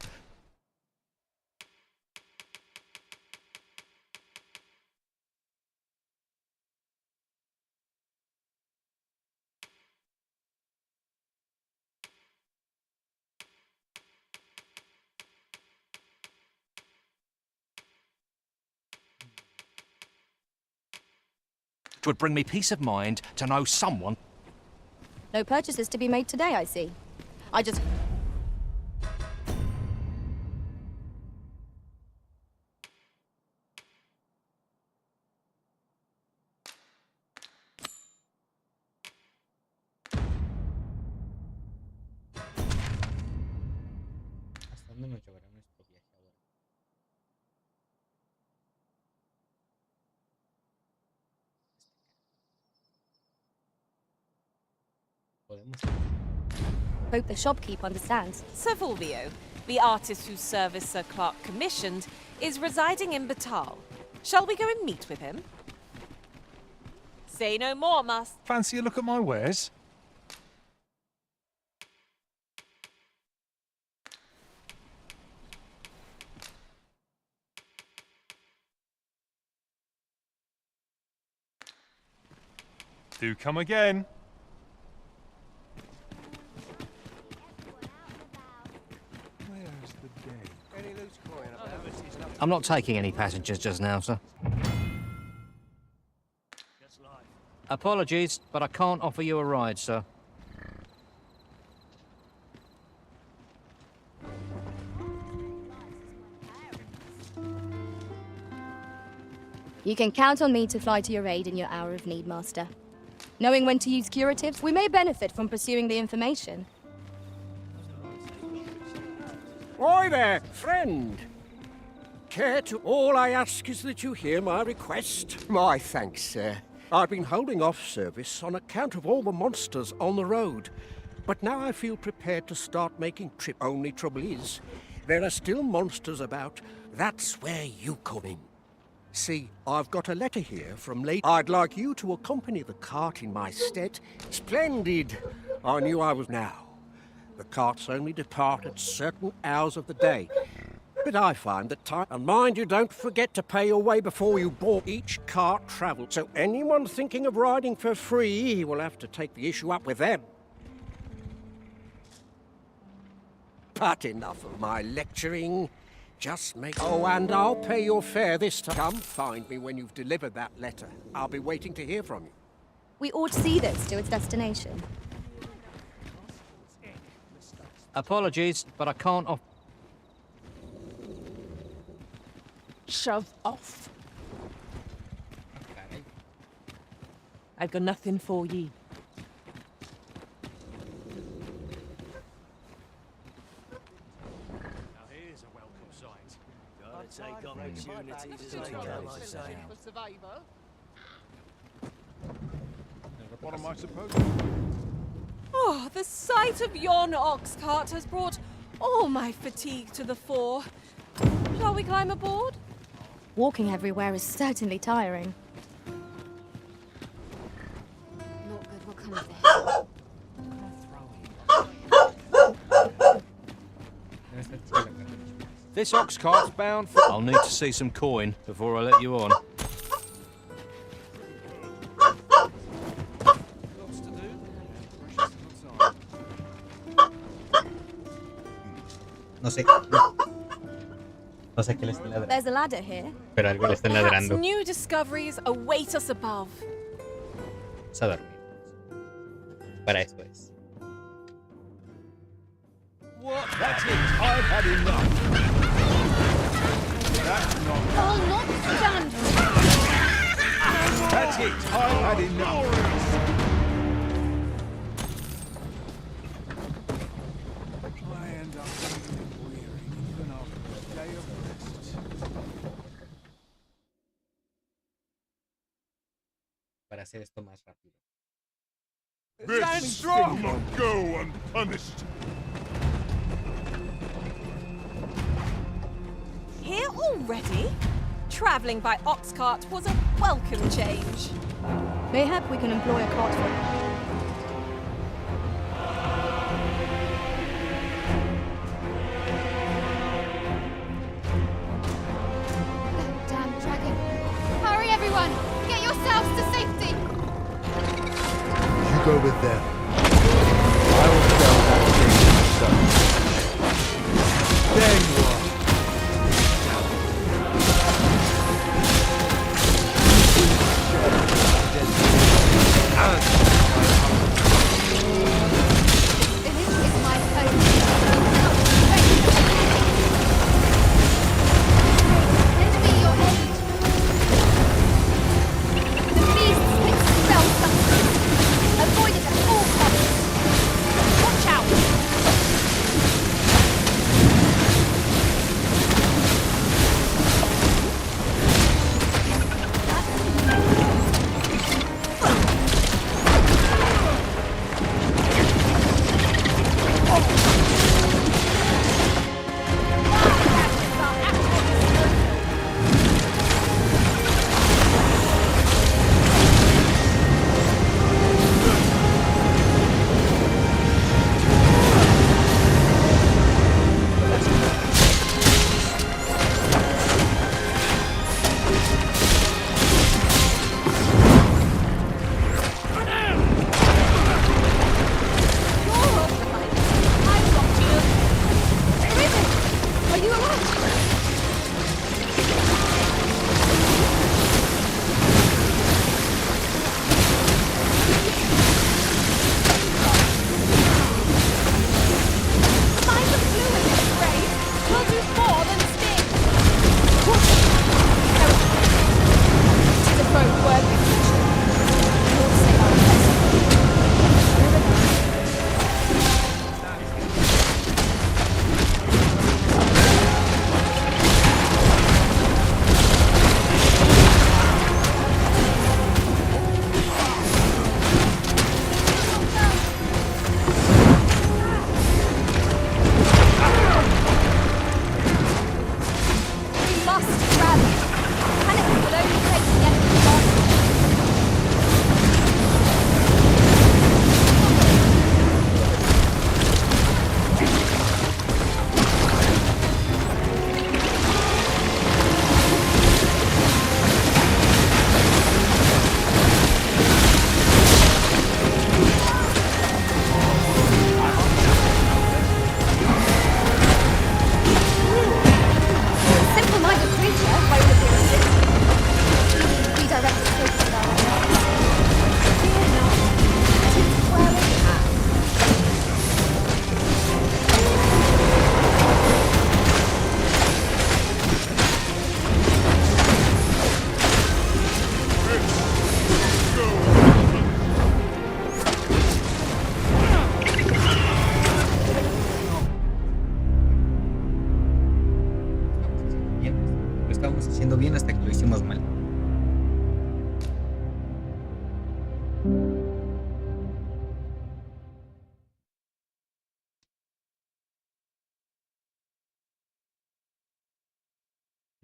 S11: It would bring me peace of mind to know someone...
S2: No purchases to be made today, I see. I just...
S1: ¿Hasta dónde nos llevará nuestro viaje ahora? Podemos...
S2: Hope the shopkeep understands.
S7: Sir Fulvio, the artist whose service Sir Clark commissioned, is residing in Batal. Shall we go and meet with him? Say no more, Master.
S10: Fancy a look at my wares? Do come again. Where's the
S18: Any loose coin about?
S11: I'm not taking any passengers just now, sir. Apologies, but I can't offer you a ride, sir.
S2: You can count on me to fly to your aid in your hour of need, Master. Knowing when to use curatives, we may benefit from pursuing the information.
S22: Oi there, friend. Care to... All I ask is that you hear my request. My thanks, sir. I've been holding off service on account of all the monsters on the road. But now I feel prepared to start making trip. Only trouble is, there are still monsters about. That's where you come in. See, I've got a letter here from Lady... I'd like you to accompany the cart in my stead. Splendid! I knew I was now. The carts only depart at certain hours of the day. But I find that time... And mind you, don't forget to pay your way before you board. Each cart travels, so anyone thinking of riding for free will have to take the issue up with them. But enough of my lecturing. Just make... Oh, and I'll pay your fare this time. Come find me when you've delivered that letter. I'll be waiting to hear from you.
S2: We ought to see this to its destination.
S11: Apologies, but I can't offer...
S6: Shove off. I've got nothing for ye.
S16: Take opportunities as they come, I say.
S15: What am I supposed to do?
S7: Oh, the sight of yon ox cart has brought all my fatigue to the fore. Shall we climb aboard?
S2: Walking everywhere is certainly tiring.
S17: Not good will come of this.
S11: This ox cart's bound for... I'll need to see some coin before I let you on.
S1: No sé. No sé qué le está ladrando.
S2: There's a ladder here.
S1: Pero algo le está
S7: Perhaps
S1: ladrando.
S7: new discoveries await us above.
S1: Vamos a dormir. Para eso es.
S16: What? That's it. I've had enough. That's not...
S17: I'll not stand.
S16: That's it. I've had enough. I end up feeling weary even after a day of rest.
S1: Para hacer esto más rápido.
S15: This strong won't go unpunished.
S7: Here already? Travelling by ox cart was a welcome change.
S2: Mayhap we can employ a cart for
S17: Damn dragon. Hurry, everyone! Get yourselves to safety!
S18: You go with them. I will sell that thing myself. Then what?
S17: Avoided at all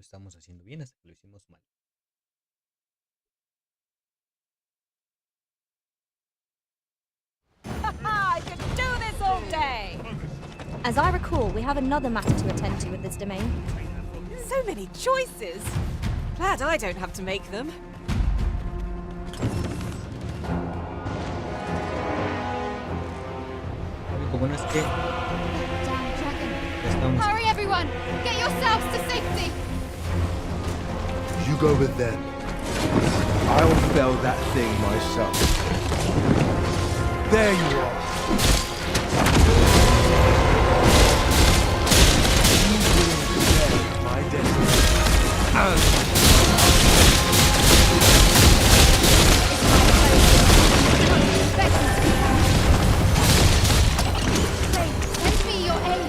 S1: estábamos haciendo bien hasta que lo hicimos mal.
S7: I could do this all day!
S2: As I recall, we have another matter to attend to with this domain.
S7: So many choices! Glad I don't have to make them.
S1: Lo único bueno es que ya estamos.
S19: Hurry, everyone! Get yourselves to safety!
S18: You go with them. I'll fell that thing myself. There you are. You will share my destiny.
S19: Lend me your aid.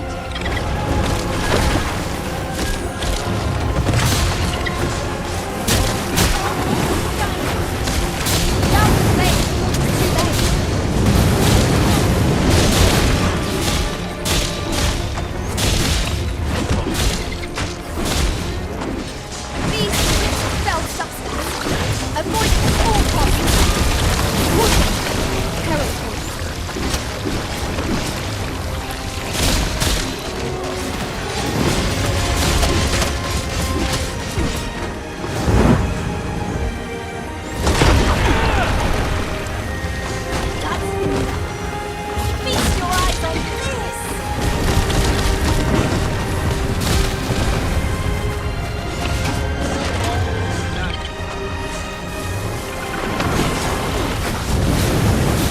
S2: These fell substance. Avoid all costs. Heroic point. Feast your eyes on this!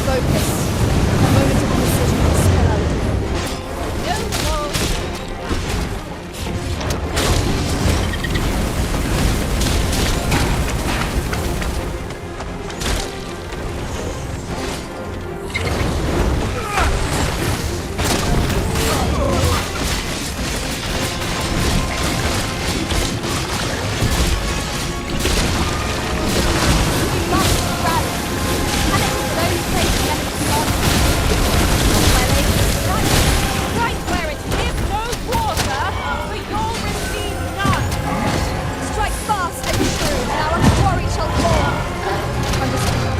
S2: Focus. A moment of precision will spell out. No more. We must rally. And it is those places that it's not. Where they strike.
S7: Right where it is no water, for you'll receive none!
S2: Strike fast and true, and our quarry shall fall. Understood.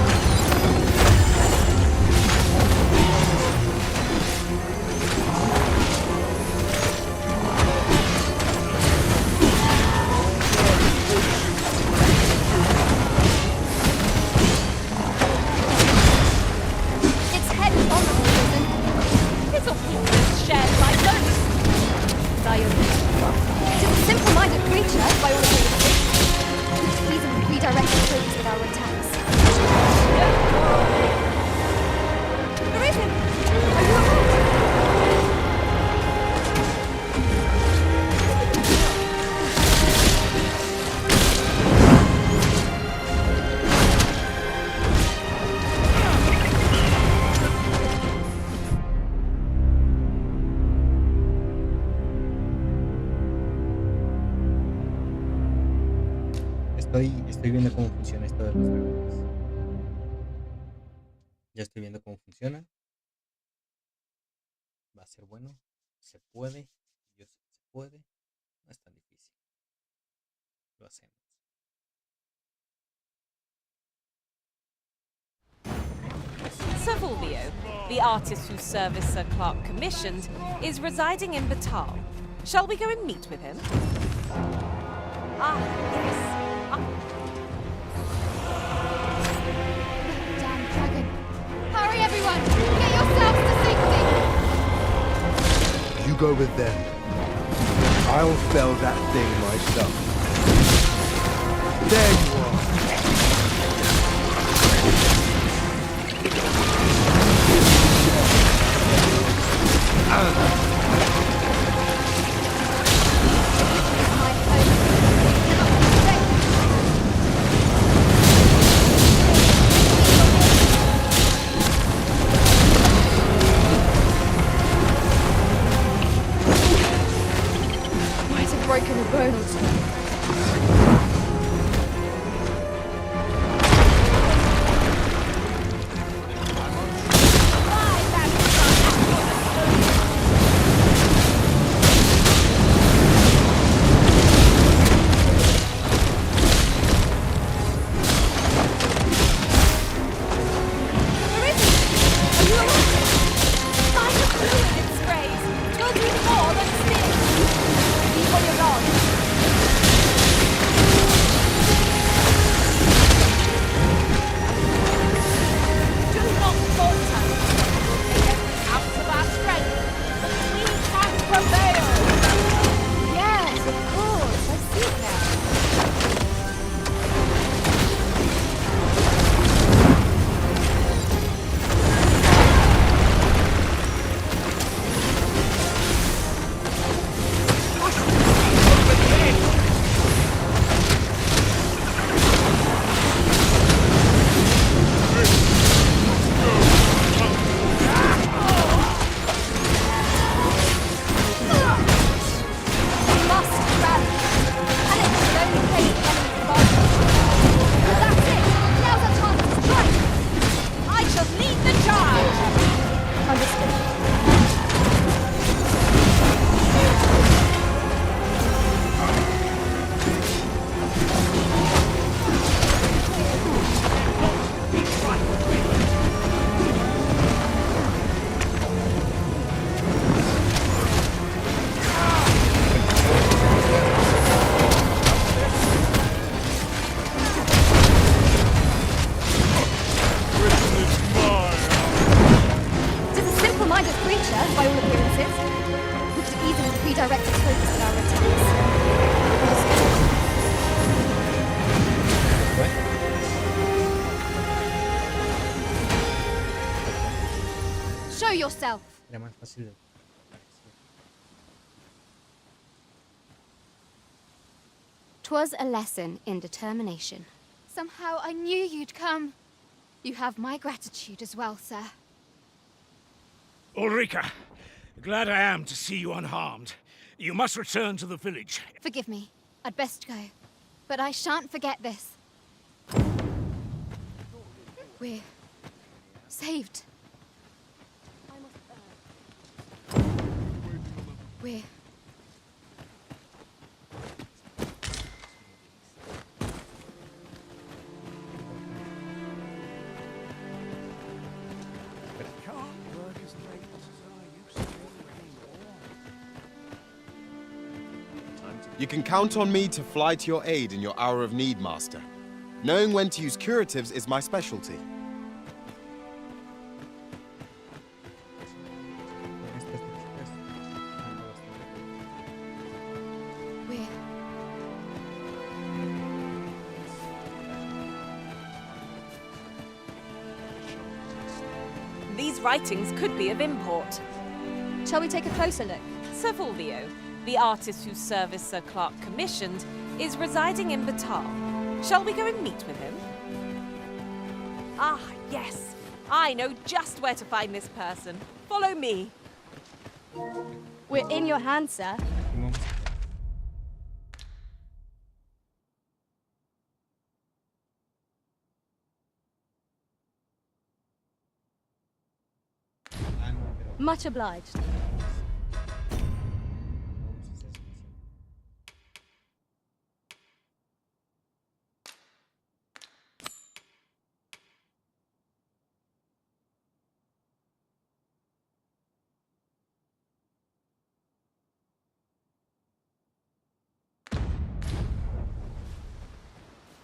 S2: Its head is on the prison.
S7: This'll keep this shared by notes!
S2: Zion. It is a simple-minded creature, by all appearances. We could easily redirect the troops with our attacks.
S7: Arisen!
S2: Are you alright?
S1: Estoy viendo cómo funciona esto de los dragones. Ya estoy viendo cómo funciona. Va a ser bueno. Se puede. Yo sé que se puede. No es tan difícil. Lo hacemos.
S7: Sir Fulvio, the artist whose service Sir Clark commissioned, is residing in Batal. Shall we go and meet with him? Ah, yes.
S19: Damn dragon. Hurry, everyone! Get yourselves to safety!
S18: You go with them. I'll fell that thing myself. There you are.
S2: Might have broken a bone or two. prevail! Yes, of course. I see it now. Yourself.
S1: Era más fácil.
S19: 'Twas a lesson in determination. Somehow I knew you'd come. You have my gratitude as well, sir.
S14: Ulrika, glad I am to see you unharmed. You must return to the village.
S19: Forgive me. I'd best go. But I shan't forget this. We're saved. We're...
S20: You can count on me to fly to your aid in your hour of need, Master. Knowing when to use curatives is my specialty.
S7: These writings could be of import.
S2: Shall we take a closer look?
S7: Sir Fulvio, the artist whose service Sir Clark commissioned, is residing in Batal. Shall we go and meet with him? Ah, yes. I know just where to find this person. Follow me.
S2: We're in your hands, sir. Much obliged.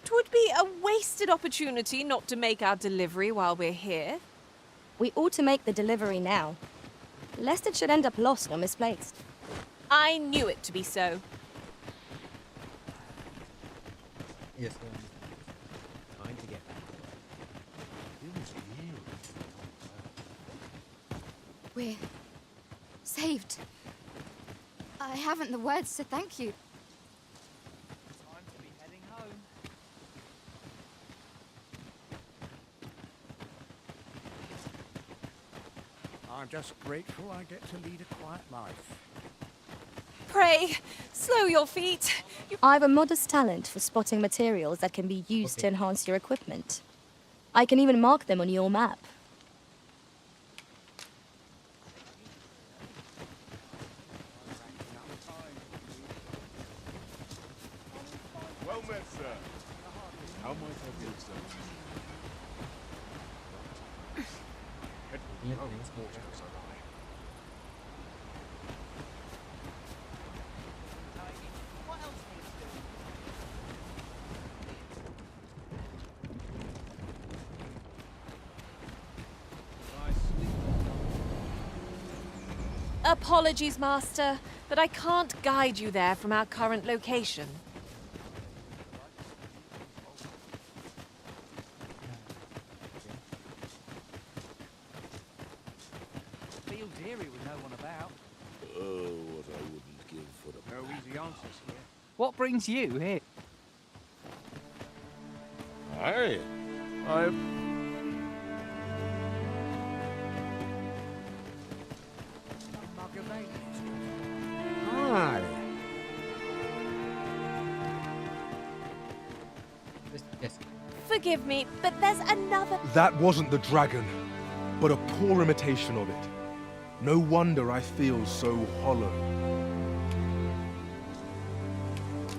S7: Twould be a wasted opportunity not to make our delivery while we're here.
S2: We ought to make the delivery now, lest it should end up lost or misplaced.
S7: I knew it to be so.
S1: Yes,
S11: Time to get back.
S19: We're saved. I haven't the words to thank you.
S10: Time to be heading home.
S22: I'm just grateful I get to lead a quiet life.
S7: Pray, slow your feet.
S2: I've a modest talent for spotting materials that can be used to enhance your equipment. I can even mark them on your map.
S15: Well met, sir. How might I help, sir?
S7: Apologies, Master, but I can't guide you there from our current location.
S10: Feel deary with no one about.
S16: Oh, what I wouldn't give for the...
S10: No easy answers here. What brings you here?
S16: Aye.
S22: Aye.
S7: Forgive me, but there's another...
S8: That wasn't the dragon, but a poor imitation of it. No wonder I feel so hollow.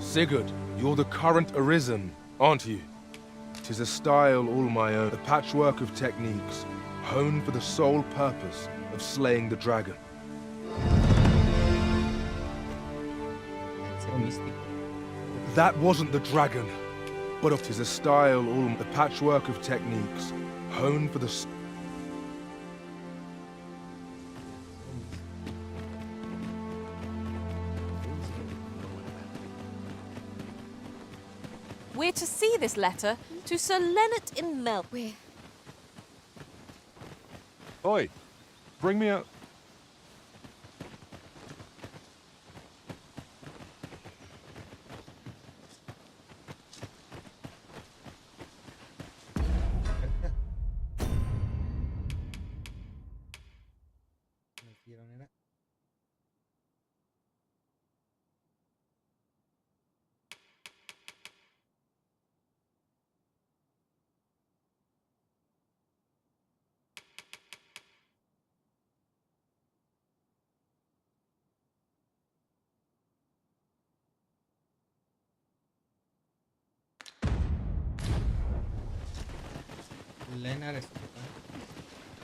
S8: Sigurd, you're the current Arisen, aren't you? 'Tis a style all my own, a patchwork of techniques, honed for the sole purpose of slaying the dragon. That wasn't the dragon, but it is a style all a patchwork of techniques, honed for the...
S7: We're to see this letter to Sir Leonard in Mel...
S15: Oi, bring me out.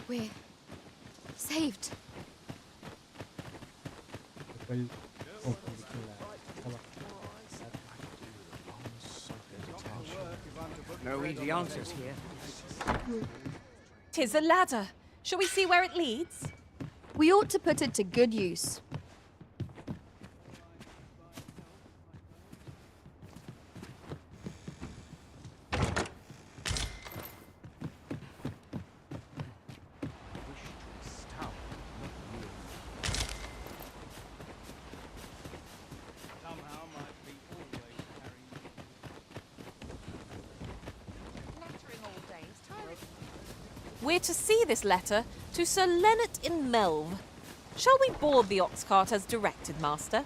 S19: We're saved.
S22: No easy answers here.
S7: 'Tis a ladder. Shall we see where it leads?
S2: We ought to put it to good use.
S7: We're to see this letter to Sir Leonard in Melv. Shall we board the ox cart as directed, Master?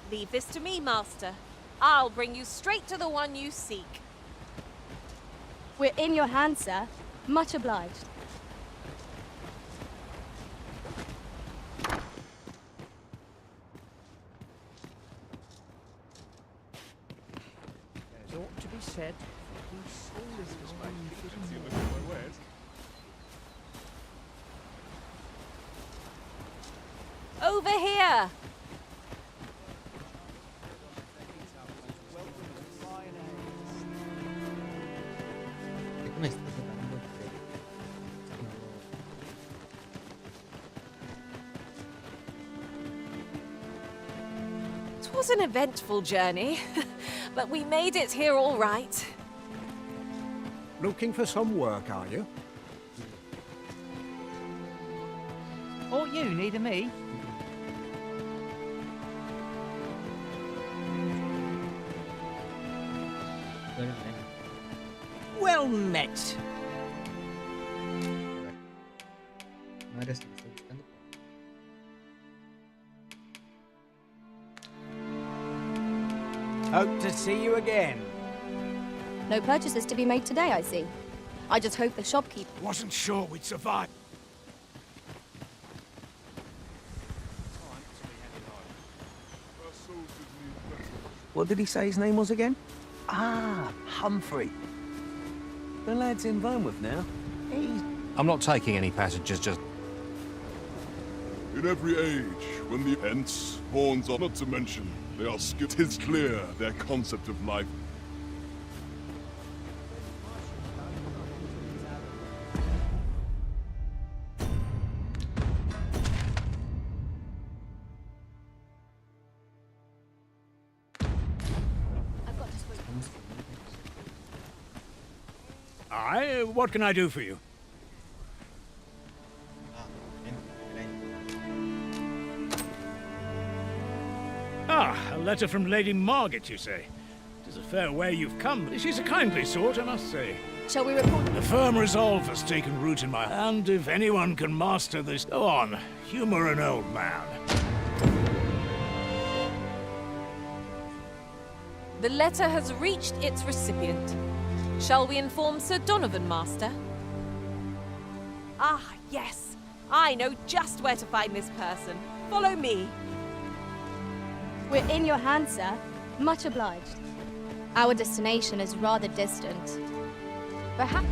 S7: Leave this to me, Master. I'll bring you straight to the one you seek.
S2: We're in your hands, sir. Much obliged.
S13: There's ought to be said.
S7: Over here! It was an eventful journey, but we made it here all right.
S22: Looking for some work, are you?
S10: Or you needing me?
S9: Well met.
S13: Hope to see you again.
S2: No purchases to be made today, I see. I just hope the shopkeeper...
S14: Wasn't sure we'd survive.
S13: What did he say his name was again? Ah, Humphrey. The lad's in Bournemouth now.
S11: I'm not taking any passengers, just...
S21: In every age, when the hence, horns are not to mention, they are skipped. 'Tis clear their concept of life.
S14: Aye, what can I do for you? Ah, a letter from Lady Margaret, you say? It is a fair way you've come, but she's a kindly sort, I must say.
S2: Shall we report?
S14: The firm resolve has taken root in my hand. If anyone can master this, go on, humor an old man.
S7: The letter has reached its recipient. Shall we inform Sir Donovan, Master? Ah, yes. I know just where to find this person. Follow me.
S2: We're in your hands, sir. Much obliged. Our destination is rather distant. Perhaps...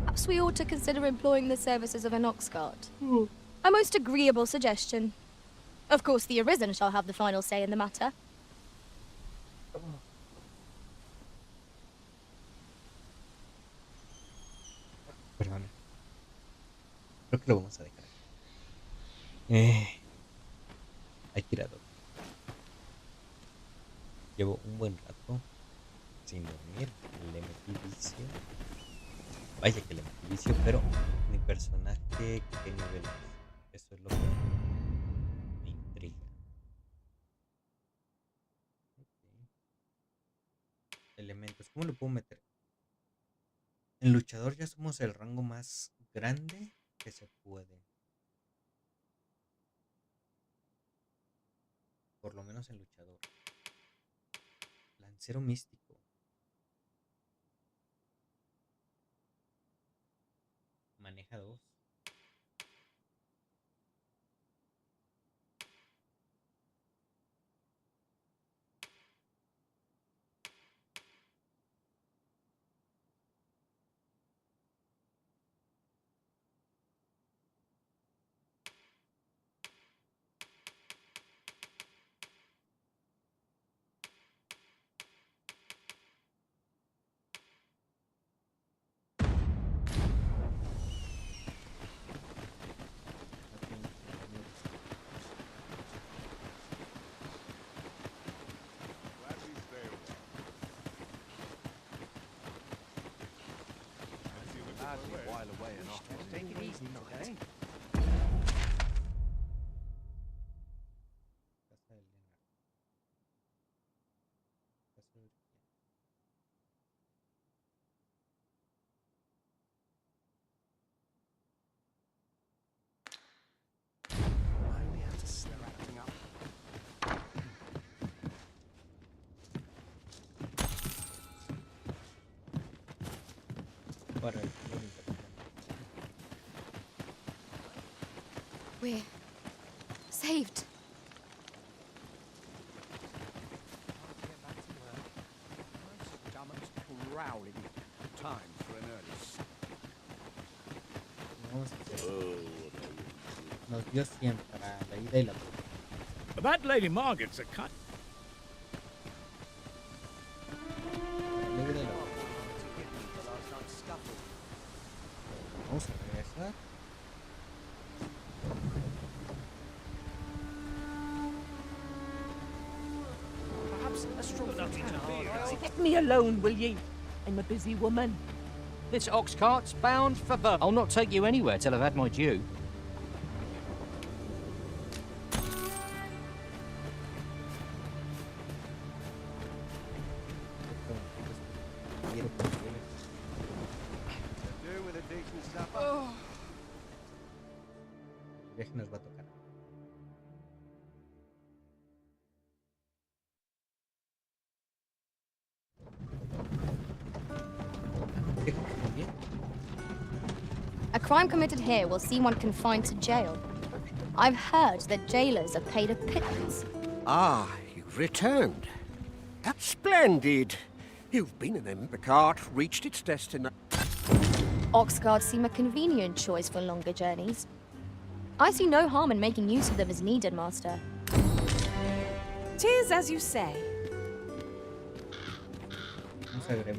S2: Perhaps we ought to consider employing the services of an ox cart. A most agreeable suggestion. Of course, the Arisen shall have the final say in the matter.
S1: Perdón. Creo que lo vamos a dejar. Hay que ir a dormir. Llevo un buen rato sin dormir. Le metí vicio. Vaya que le metí vicio, pero mi personaje, ¿qué nivel es? Eso es lo que me intriga. Okay. Elementos, ¿cómo lo puedo meter? En luchador ya somos el rango más grande que se puede. Por lo menos en luchador. Lancero místico. Maneja 2.
S13: Take it easy, okay?
S19: We're saved.
S13: Growling. Time for an early
S1: Nos dio 100 para la ida y la vuelta.
S14: That Lady Margaret's a cut.
S1: Vamos a regresar.
S5: Let me alone, will ye? I'm a busy woman.
S11: This ox cart's bound for Bur. I'll not take you anywhere till I've had my due.
S1: El viaje nos va a tocar.
S2: A crime committed here will see one confined to jail. I've heard that jailers are paid a pittance.
S22: Ah, you've returned. Splendid. You've been in them. The cart reached its destination.
S2: Ox carts seem a convenient choice for longer journeys. I see no harm in making use of them as needed, Master.
S7: 'Tis as you say.
S1: Vamos a ver.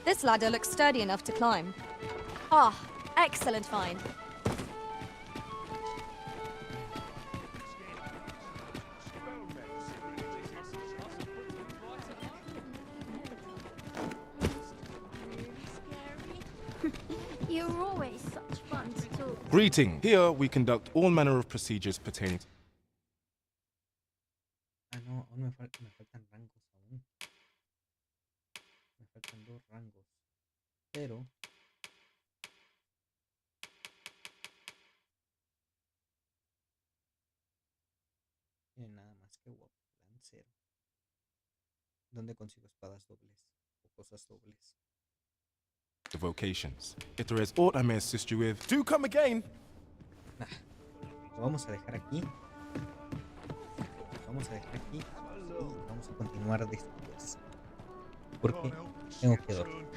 S2: This ladder looks sturdy enough to climb. Ah, excellent find.
S3: You're always such fun to talk to.
S8: Greeting. Here we conduct all manner of procedures pertaining to...
S1: Ah, no, aún me faltan rangos aún. Me faltan 2 rangos. Pero... tiene nada más que guapo, lancero. ¿Dónde consigo espadas dobles? O cosas dobles.
S8: The vocations. If there is aught I may assist you with, do come again!
S1: Lo vamos a dejar aquí. Lo vamos a dejar aquí. Y vamos a continuar después. Porque tengo que dormir.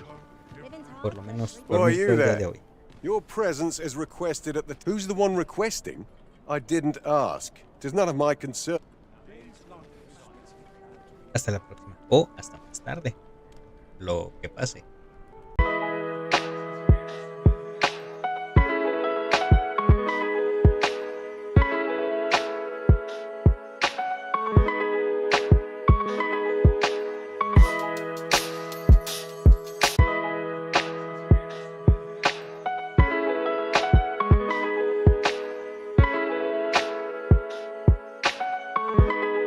S1: Por lo menos dormir todo el día de hoy.
S12: Your presence is requested at the... Who's the one requesting? I didn't ask. It is none of my concern.
S1: Hasta la próxima. O hasta más tarde. Lo que pase.